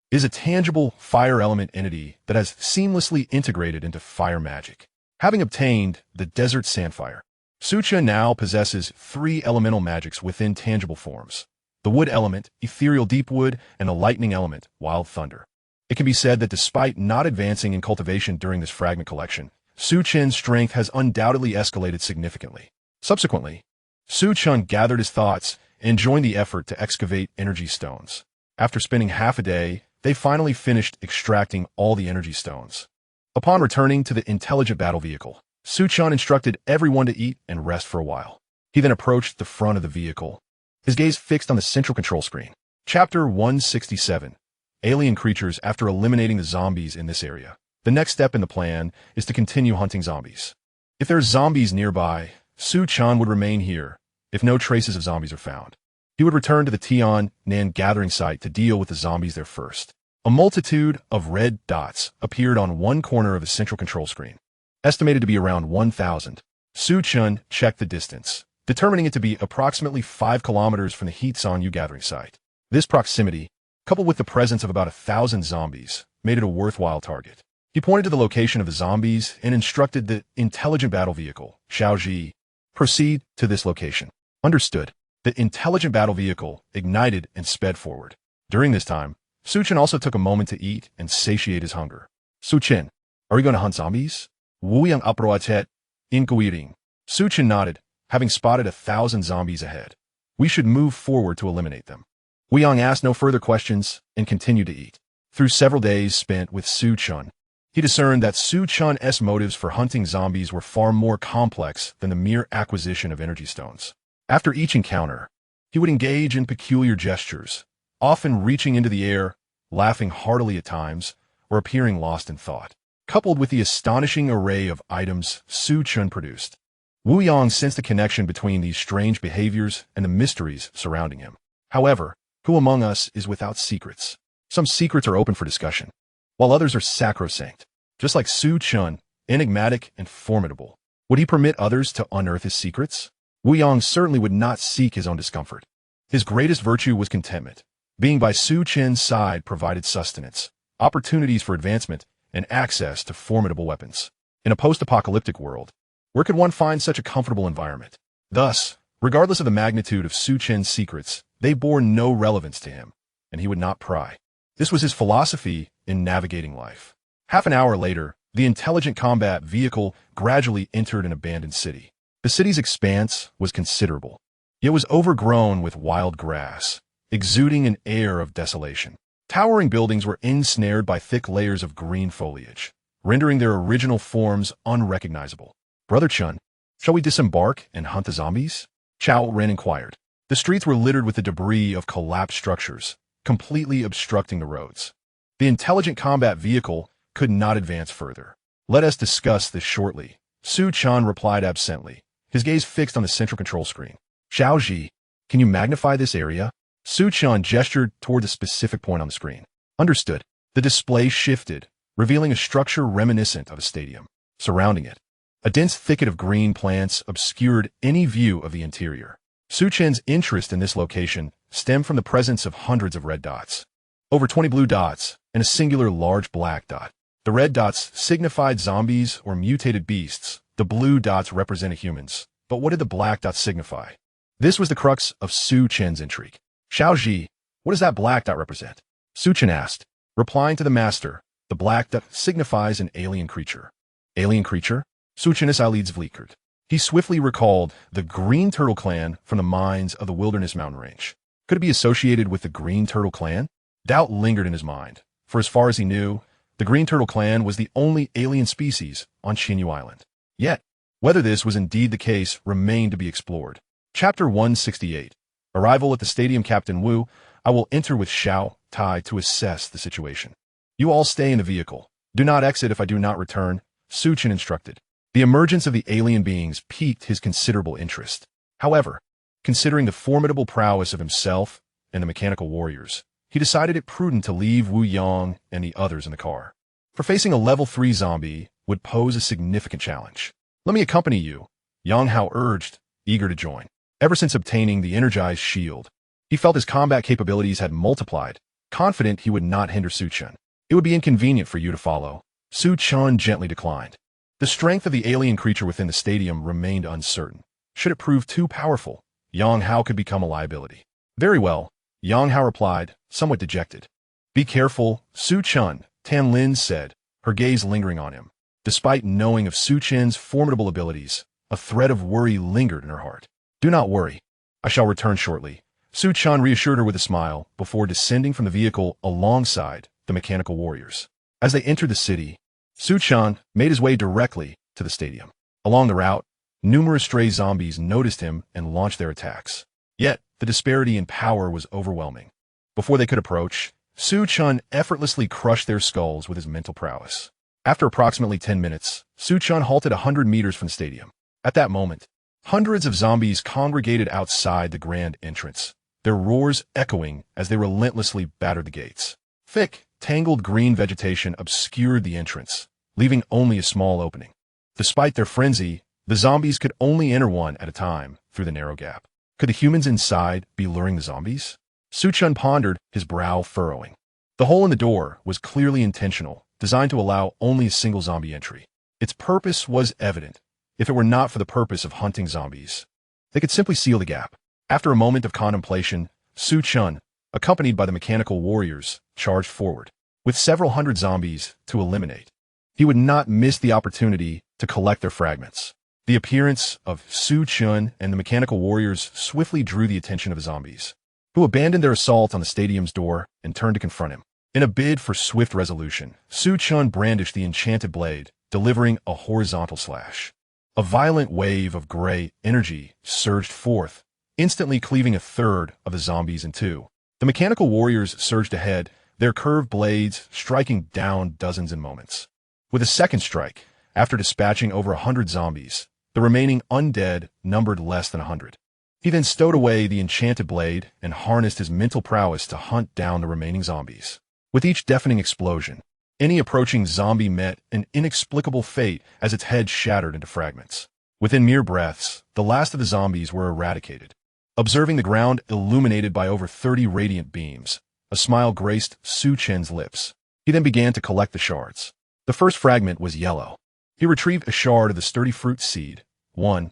it is a tangible fire element entity that has seamlessly integrated into fire magic. Having obtained the desert sandfire, Chen now possesses 3 elemental magics within tangible forms: the wood element, ethereal deep wood, and the lightning element, wild thunder. It can be said that despite not advancing in cultivation during this fragment collection, Chen's strength has undoubtedly escalated significantly. Subsequently, Chen gathered his thoughts and joined the effort to excavate energy stones. After spending half a day, they finally finished extracting all the energy stones. Upon returning to the intelligent battle vehicle, Chen instructed everyone to eat and rest for a while. He then approached the front of the vehicle, his gaze fixed on the central control screen. Chapter 167. Alien creatures after eliminating the zombies in this area. The next step in the plan is to continue hunting zombies. If there are zombies nearby, Chen would remain here. If no traces of zombies are found, he would return to the Tian-Nan gathering site to deal with the zombies there first. A multitude of red dots appeared on one corner of the central control screen, estimated to be around 1,000. Chen checked the distance, determining it to be approximately 5 kilometers from the Heatsan gathering site. This proximity, coupled with the presence of about 1,000 zombies, made it a worthwhile target. He pointed to the location of the zombies and instructed the intelligent battle vehicle, Xiaoji, proceed to this location. Understood. The intelligent battle vehicle ignited and sped forward. During this time, Chen also took a moment to eat and satiate his hunger. Chen, are we going to hunt zombies? Wuyang aproachet, inquiring. Chen nodded, having spotted 1,000 zombies ahead. We should move forward to eliminate them. Wuyang asked no further questions and continued to eat. Through several days spent with Chen, he discerned that Chen's motives for hunting zombies were far more complex than the mere acquisition of energy stones. After each encounter, he would engage in peculiar gestures, often reaching into the air, laughing heartily at times, or appearing lost in thought. Coupled with the astonishing array of items Chen produced, Wu Yang sensed a connection between these strange behaviors and the mysteries surrounding him. However, who among us is without secrets? Some secrets are open for discussion, while others are sacrosanct. Just like Chen, enigmatic and formidable, would he permit others to unearth his secrets? Wu Yang certainly would not seek his own discomfort. His greatest virtue was contentment. Being by Chen's side provided sustenance, opportunities for advancement, and access to formidable weapons. In a post-apocalyptic world, where could one find such a comfortable environment? Thus, regardless of the magnitude of Chen's secrets, they bore no relevance to him, and he would not pry. This was his philosophy in navigating life. Half an hour later, the intelligent combat vehicle gradually entered an abandoned city. The city's expanse was considerable. It was overgrown with wild grass, exuding an air of desolation. Towering buildings were ensnared by thick layers of green foliage, rendering their original forms unrecognizable. Brother Chen, shall we disembark and hunt the zombies? Chao Ren inquired. The streets were littered with the debris of collapsed structures, completely obstructing the roads. The intelligent combat vehicle could not advance further. Let us discuss this shortly. Chen replied absently, his gaze fixed on the central control screen. Xiaoji, can you magnify this area? Chen gestured toward the specific point on the screen. Understood. The display shifted, revealing a structure reminiscent of a stadium. Surrounding it, a dense thicket of green plants obscured any view of the interior. Chen's interest in this location stemmed from the presence of hundreds of red dots. Over 20 blue dots, and a singular large black dot. The red dots signified zombies or mutated beasts. The blue dots represented humans. But what did the black dots signify? This was the crux of Chen's intrigue. Xiaoji, what does that black dot represent? Chen asked. Replying to the master, the black dot signifies an alien creature. Alien creature? Chen is eyelids flickered. He swiftly recalled the Green Turtle Clan from the mines of the Wilderness Mountain Range. Could it be associated with the Green Turtle Clan? Doubt lingered in his mind, for as far as he knew, the Green Turtle Clan was the only alien species on Xinyu Island. Yet, whether this was indeed the case remained to be explored. Chapter 168. Arrival at the stadium. Captain Wu, I will enter with Xiao Tai to assess the situation. You all stay in the vehicle. Do not exit if I do not return, Su Chen instructed. The emergence of the alien beings piqued his considerable interest. However, considering the formidable prowess of himself and the mechanical warriors, he decided it prudent to leave Wu Yang and the others in the car. For facing a level 3 zombie would pose a significant challenge. Let me accompany you, Yang Hao urged, eager to join. Ever since obtaining the energized shield, he felt his combat capabilities had multiplied, confident he would not hinder Su Chen. It would be inconvenient for you to follow. Su Chen gently declined. The strength of the alien creature within the stadium remained uncertain. Should it prove too powerful, Yang Hao could become a liability. Very well, Yang Hao replied, somewhat dejected. Be careful, Su Chen, Tan Lin said, her gaze lingering on him. Despite knowing of Su Chen's formidable abilities, a thread of worry lingered in her heart. Do not worry. I shall return shortly. Su Chen reassured her with a smile before descending from the vehicle alongside the mechanical warriors. As they entered the city, Su Chen made his way directly to the stadium. Along the route, numerous stray zombies noticed him and launched their attacks. Yet, the disparity in power was overwhelming. Before they could approach, Su Chen effortlessly crushed their skulls with his mental prowess. After approximately 10 minutes, Su Chen halted 100 meters from the stadium. At that moment, hundreds of zombies congregated outside the grand entrance, their roars echoing as they relentlessly battered the gates. Thick, tangled green vegetation obscured the entrance, leaving only a small opening. Despite their frenzy, the zombies could only enter one at a time through the narrow gap. Could the humans inside be luring the zombies? Su Chen pondered, his brow furrowing. The hole in the door was clearly intentional, designed to allow only a single zombie entry. Its purpose was evident. If it were not for the purpose of hunting zombies, they could simply seal the gap. After a moment of contemplation, Su Chen, accompanied by the mechanical warriors, charged forward, with several hundred zombies to eliminate. He would not miss the opportunity to collect their fragments. The appearance of Su Chen and the mechanical warriors swiftly drew the attention of the zombies, who abandoned their assault on the stadium's door and turned to confront him. In a bid for swift resolution, Su Chen brandished the Enchanted Blade, delivering a horizontal slash. A violent wave of gray energy surged forth, instantly cleaving a third of the zombies in two. The mechanical warriors surged ahead, their curved blades striking down dozens in moments. With a second strike, after dispatching over 100 zombies, the remaining undead numbered less than 100. He then stowed away the Enchanted Blade and harnessed his mental prowess to hunt down the remaining zombies. With each deafening explosion, any approaching zombie met an inexplicable fate as its head shattered into fragments. Within mere breaths, the last of the zombies were eradicated. Observing the ground illuminated by over 30 radiant beams, a smile graced Su Chen's lips. He then began to collect the shards. The first fragment was yellow. He retrieved a shard of the sturdy fruit seed, 1-11.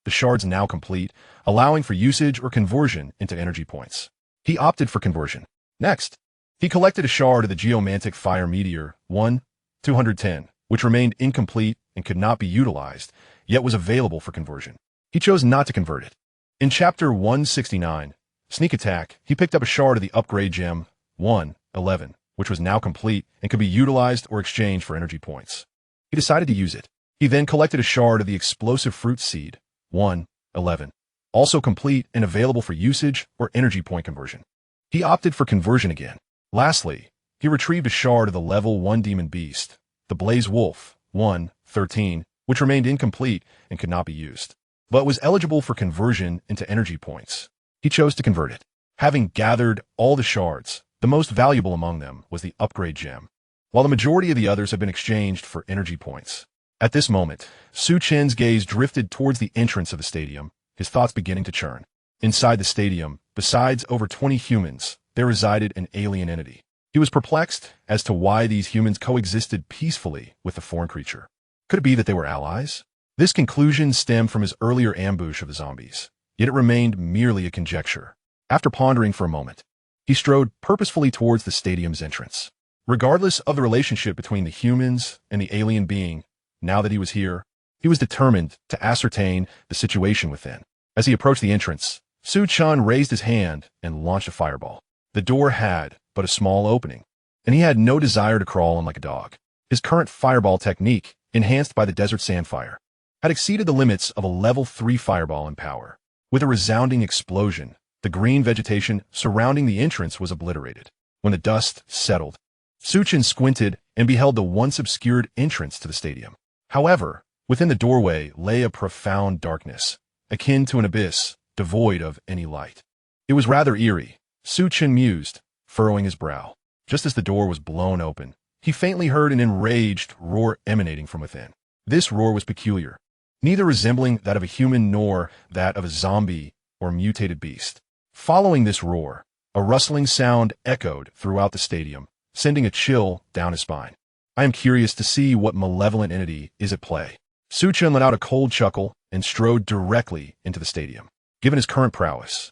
The shards now complete, allowing for usage or conversion into energy points. He opted for conversion. Next, he collected a shard of the geomantic fire meteor, 1-210, which remained incomplete and could not be utilized, yet was available for conversion. He chose not to convert it. In Chapter 169, Sneak Attack, he picked up a shard of the upgrade gem, 1-11, which was now complete and could be utilized or exchanged for energy points. He decided to use it. He then collected a shard of the explosive fruit seed, 1-11, also complete and available for usage or energy point conversion. He opted for conversion again. Lastly, he retrieved a shard of the level 1 demon beast, the Blaze Wolf, 1-13, which remained incomplete and could not be used, but was eligible for conversion into energy points. He chose to convert it. Having gathered all the shards, the most valuable among them was the upgrade gem, while the majority of the others had been exchanged for energy points. At this moment, Su Chen's gaze drifted towards the entrance of the stadium, his thoughts beginning to churn. Inside the stadium, besides over 20 humans, there resided an alien entity. He was perplexed as to why these humans coexisted peacefully with the foreign creature. Could it be that they were allies? This conclusion stemmed from his earlier ambush of the zombies, yet it remained merely a conjecture. After pondering for a moment, he strode purposefully towards the stadium's entrance. Regardless of the relationship between the humans and the alien being, now that he was here, he was determined to ascertain the situation within. As he approached the entrance, Su Chen raised his hand and launched a fireball. The door had but a small opening, and he had no desire to crawl in like a dog. His current fireball technique, enhanced by the desert sandfire, had exceeded the limits of a level 3 fireball in power. With a resounding explosion, The green vegetation surrounding the entrance was obliterated. When the dust settled, Chen squinted and beheld the once obscured entrance to the stadium. However, within the doorway lay a profound darkness, akin to an abyss, devoid of any light. It was rather eerie, Chen mused, furrowing his brow. Just as the door was blown open, he faintly heard an enraged roar emanating from within. This roar was peculiar, neither resembling that of a human nor that of a zombie or mutated beast. Following this roar, a rustling sound echoed throughout the stadium, sending a chill down his spine. I am curious to see what malevolent entity is at play. Chen let out a cold chuckle and strode directly into the stadium. Given his current prowess,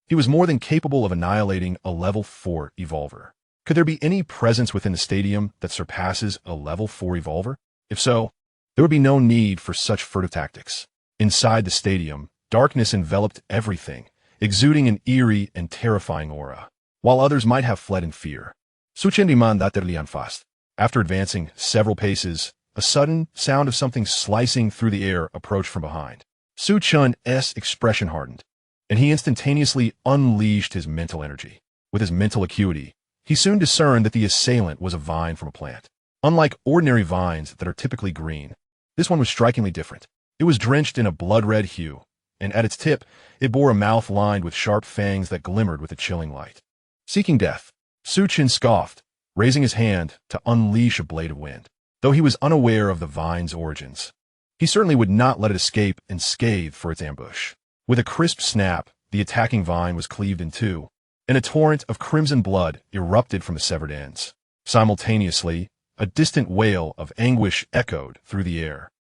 he was more than capable of annihilating a level 4 evolver. Could there be any presence within the stadium that surpasses a level 4 evolver? If so, there would be no need for such furtive tactics. Inside the stadium, darkness enveloped everything, exuding an eerie and terrifying aura, while others might have fled in fear. Chen demandait fast. After advancing several paces, a sudden sound of something slicing through the air approached from behind. Chen's expression hardened, and he instantaneously unleashed his mental energy. With his mental acuity, he soon discerned that the assailant was a vine from a plant. Unlike ordinary vines that are typically green, this one was strikingly different. It was drenched in a blood-red hue, and at its tip, it bore a mouth lined with sharp fangs that glimmered with a chilling light. Seeking death, Chen scoffed, raising his hand to unleash a blade of wind. Though he was unaware of the vine's origins, he certainly would not let it escape unscathed for its ambush. With a crisp snap, the attacking vine was cleaved in two, and a torrent of crimson blood erupted from the severed ends. Simultaneously, a distant wail of anguish echoed through the air,